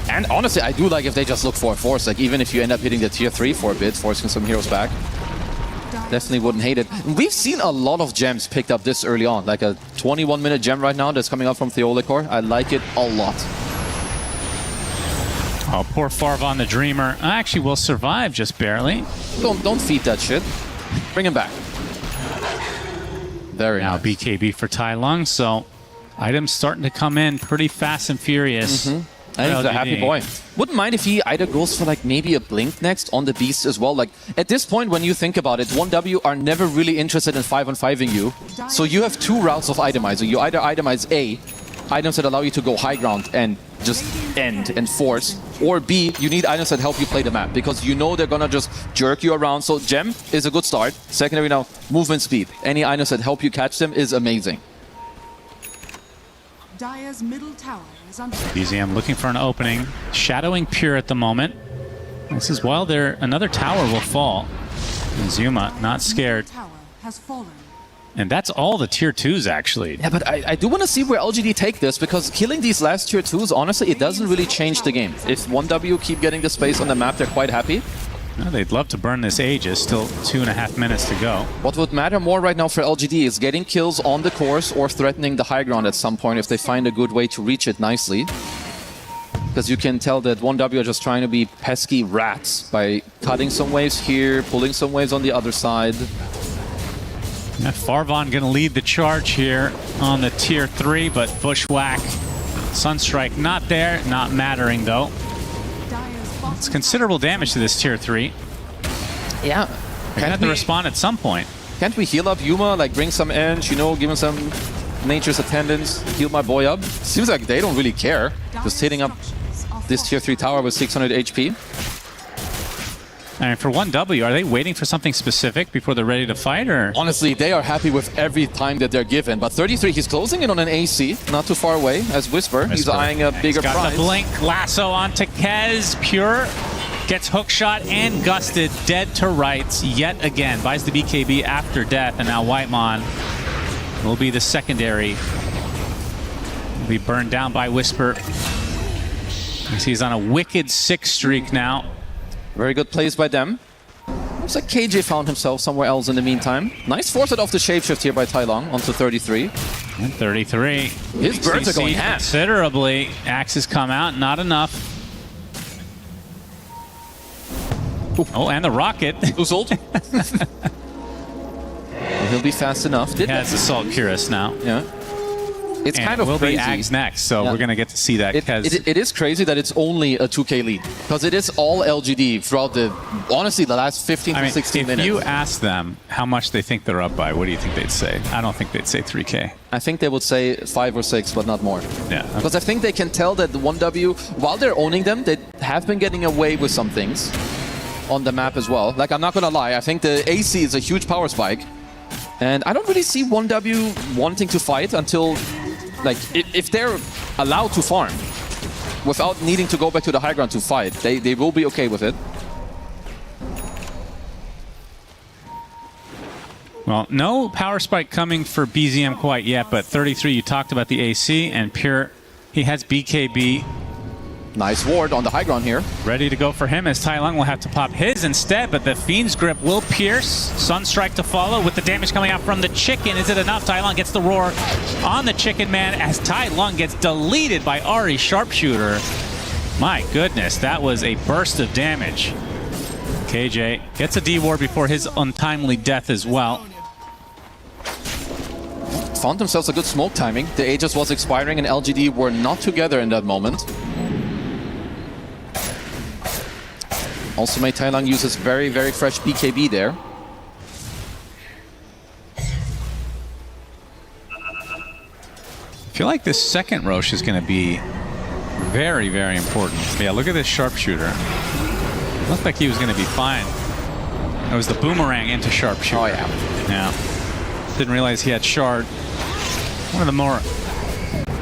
And honestly, I do like if they just look for a force. Like, even if you end up hitting the tier 3 for a bit, forcing some heroes back. Definitely wouldn't hate it. We've seen a lot of gems picked up this early on. Like a 21-minute gem right now that's coming out from Theolacor. I like it a lot. Oh, poor Farvan the Dreamer. Actually will survive just barely. Don't feed that shit. Bring him back. Very now nice. BKB for Tai Lung, so items starting to come in pretty fast and furious. And he's a happy boy. Wouldn't mind if he either goes for like maybe a blink next on the beast as well. Like at this point, when you think about it, 1W are never really interested in 5-on-5ing you. So you have two routes of itemizing. You either itemize A, items that allow you to go high ground and just end and force, or B, you need items that help you play the map because you know they're gonna just jerk you around. So Gem is a good start. Secondary now, movement speed. Any items that help you catch them is amazing. Dire's middle tower is under BZM looking for an opening, shadowing Pure at the moment. This is while another tower will fall. And Zuma not scared. tower has fallen. And that's all the tier 2s actually. Yeah, but I do want to see where LGD take this because killing these last tier 2s, honestly, it doesn't really change the game. If 1W keep getting the space on the map, they're quite happy. Well, they'd love to burn this Aegis, still 2.5 minutes to go. What would matter more right now for LGD is getting kills on the course or threatening the high ground at some point if they find a good way to reach it nicely. Because you can tell that 1W are just trying to be pesky rats by cutting some waves here, pulling some waves on the other side. Yeah, Farvan gonna lead the charge here on the tier 3, but Bushwhack, Sunstrike not there, not mattering though. It's considerable damage to this tier 3. Yeah. They have to respond at some point. Can't we heal up Yuma, like bring some edge, you know, give him some nature's attendance, heal my boy up? Seems like they don't really care. Just hitting up this tier 3 tower with 600 HP. And for 1W, are they waiting for something specific before they're ready to fight, or? Honestly, they are happy with every time that they're given. But 33, he's closing in on an AC, not too far away, as Whisper. He's eyeing a bigger got prize. the blink, lasso onto Kez. Pure gets hookshot and gusted, dead to rights yet again. Buys the BKB after death, and now Whitemon will be the secondary. Will be burned down by Whisper. He's on a wicked 6 streak now. Very good plays by them. Looks like KJ found himself somewhere else in the meantime. Nice force off the shapeshift here by Tai Lung onto 33. And 33. His birds are going half. Considerably. Axes come out, not enough. Oh, and the rocket. Usold. He'll be fast enough. He has Assault Cuirass now. Yeah. It's and kind of will crazy. Be Ags next, so we're going to get to see that. It is crazy that it's only a 2k lead because it is all LGD throughout the last 15 to 16 minutes. If you ask them how much they think they're up by, what do you think they'd say? I don't think they'd say 3k. I think they would say 5 or 6, but not more. Yeah. Because I think they can tell that the 1W, while they're owning them, they have been getting away with some things on the map as well. Like, I'm not going to lie, I think the AC is a huge power spike. And I don't really see 1W wanting to fight until, like, if they're allowed to farm without needing to go back to the high ground to fight, they will be okay with it. Well, no power spike coming for BZM quite yet, but 33, you talked about the AC, and Pure, he has BKB. Nice ward on the high ground here. Ready to go for him as Tai Lung will have to pop his instead, but the Fiend's Grip will pierce. Sunstrike to follow with the damage coming out from the Chicken. Is it enough? Tai Lung gets the roar on the Chicken Man as Tai Lung gets deleted by Ari Sharpshooter. My goodness, that was a burst of damage. KJ gets a D-Ward before his untimely death as well. Found themselves a good smoke timing. The Aegis was expiring and LGD were not together in that moment. Also, Mei Tai Lung uses very, very fresh BKB there. I feel like this second Roche is going to be very, very important. Yeah, look at this Sharpshooter. It looked like he was going to be fine. It was the boomerang into Sharpshooter. Oh, yeah. Yeah. Didn't realize he had Shard. One of the more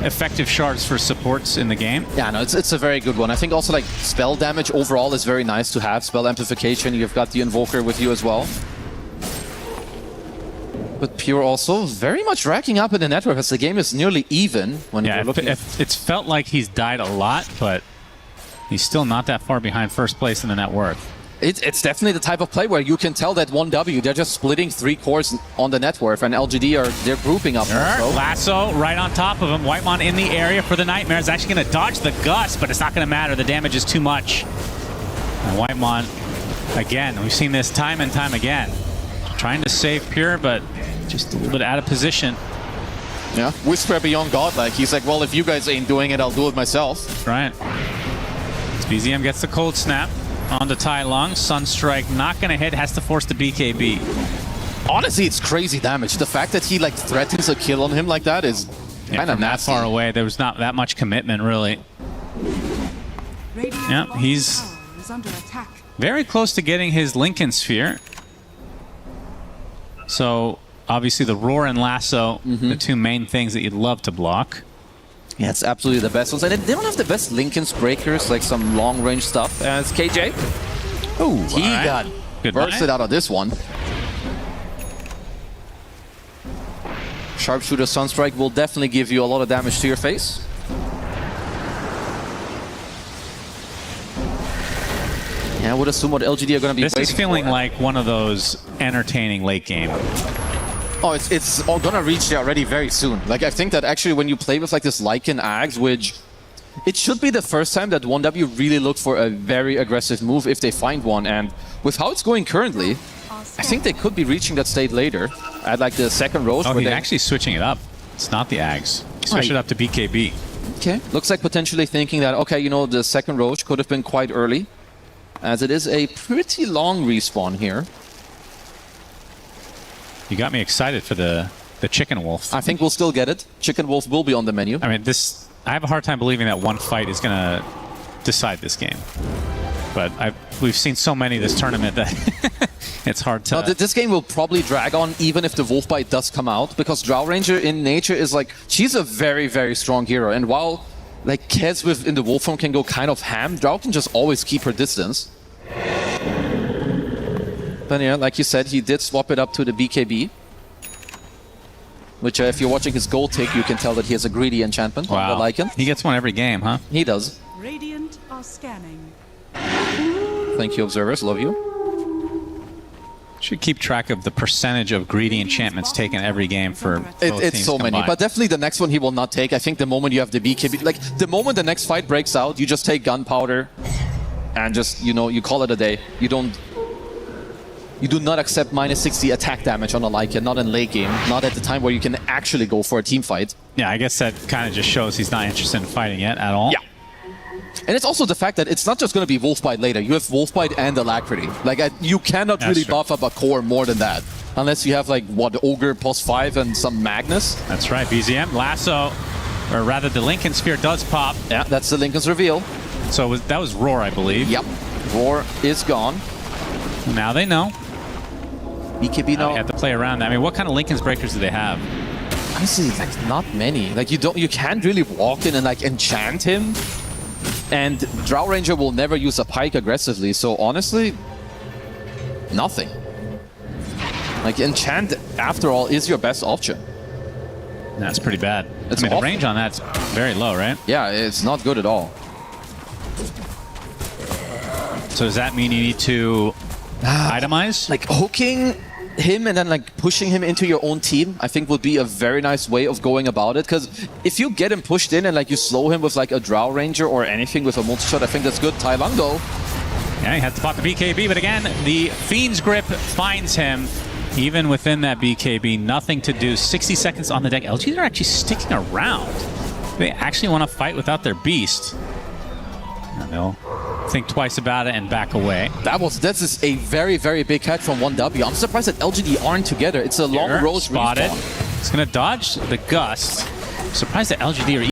effective shards for supports in the game. Yeah, no, it's a very good one. I think also like spell damage overall is very nice to have. Spell amplification, you've got the Invoker with you as well. But Pure also very much racking up in the network as the game is nearly even when you're looking. It's felt like he's died a lot, but he's still not that far behind first place in the net worth. It's definitely the type of play where you can tell that 1W, they're just splitting 3 cores on the net worth, and LGD they're grouping up. Lasso right on top of him. Whitemon in the area for the Nightmare. Is actually going to dodge the Gust, but it's not going to matter. The damage is too much. And Whitemon, again, we've seen this time and time again. Trying to save Pure, but just a little bit out of position. Yeah, Whisper beyond godlike. He's like, well, if you guys ain't doing it, I'll do it myself. Right. BZM gets the cold snap onto Tai Lung. Sunstrike not going to hit, has to force the BKB. Honestly, it's crazy damage. The fact that he like threatens a kill on him like that is kind of nasty. That far away, there was not that much commitment, really. Yeah, he's very close to getting his Lincoln Sphere. So, obviously the Roar and Lasso, the 2 main things that you'd love to block. Yeah, it's absolutely the best ones. And they don't have the best Lincoln's breakers, like some long-range stuff as KJ. Oh, he got bursted out of this one. Sharpshooter Sunstrike will definitely give you a lot of damage to your face. Yeah, I would assume what LGD are going to be waiting for. This is feeling like one of those entertaining late game. Oh, it's all gonna reach there already very soon. Like, I think that actually when you play with like this Lycan Ags, which it should be the first time that 1W really look for a very aggressive move if they find one. And with how it's going currently, I think they could be reaching that state later at like the second Roche. Oh, he's actually switching it up. It's not the Ags. He switched it up to BKB. Okay, looks like potentially thinking that, okay, you know, the second Roche could have been quite early, as it is a pretty long respawn here. You got me excited for the Chicken Wolf. I think we'll still get it. Chicken Wolf will be on the menu. I mean, I have a hard time believing that one fight is going to decide this game. But we've seen so many this tournament that it's hard to... No, this game will probably drag on even if the Wolf Bite does come out, because Drow Ranger in nature is like... She's a very, very strong hero, and while like Kez in the Wolf form can go kind of ham, Drow can just always keep her distance. But yeah, like you said, he did swap it up to the BKB. Which, if you're watching his gold tick, you can tell that he has a greedy enchantment on the Lycan. He gets one every game, huh? He does. Radiant are scanning. Thank you, observers. Love you. Should keep track of the percentage of greedy enchantments taken every game for both It's teams so combined. many, but definitely the next one he will not take. I think the moment you have the BKB, like the moment the next fight breaks out, you just take gunpowder and just, you know, you call it a day. You do not accept minus 60 attack damage on a Lycan, not in late game, not at the time where you can actually go for a team fight. Yeah, I guess that kind of just shows he's not interested in fighting yet at all. Yeah. And it's also the fact that it's not just going to be Wolfbite later. You have Wolfbite and Alacrity. Like, you cannot really buff up a core more than that. Unless you have, like, what, Ogre +5 and some Magnus? That's right, BZM. Lasso, or rather the Lincoln Sphere does pop. Yeah, that's the Lincoln's reveal. So that was Roar, I believe. Yep. Roar is gone. Now they know. BKB now. You have to play around that. I mean, what kind of Lincoln's breakers do they have? Honestly, like, not many. Like, you can't really walk in and, like, enchant him. And Drow Ranger will never use a pike aggressively, so honestly, nothing. Like, enchant, after all, is your best option. That's pretty bad. It's I mean, the awful. range on that's very low, right? Yeah, it's not good at all. So does that mean you need to itemize? Like, hooking him and then like pushing him into your own team, I think would be a very nice way of going about it. Because if you get him pushed in and like you slow him with like a Drow Ranger or anything with a multi-shot, I think that's good. Tai Lung though. Yeah, he had to pop the BKB, but again, the Fiend's Grip finds him. Even within that BKB, nothing to do. 60 seconds on the deck. LGs are actually sticking around. They actually want to fight without their beast. And they'll think twice about it and back away. This is a very, very big catch from 1W. I'm surprised that LGD aren't together. It's a long road spotted. respawn. It's going to dodge the Gust. Surprised that LGD are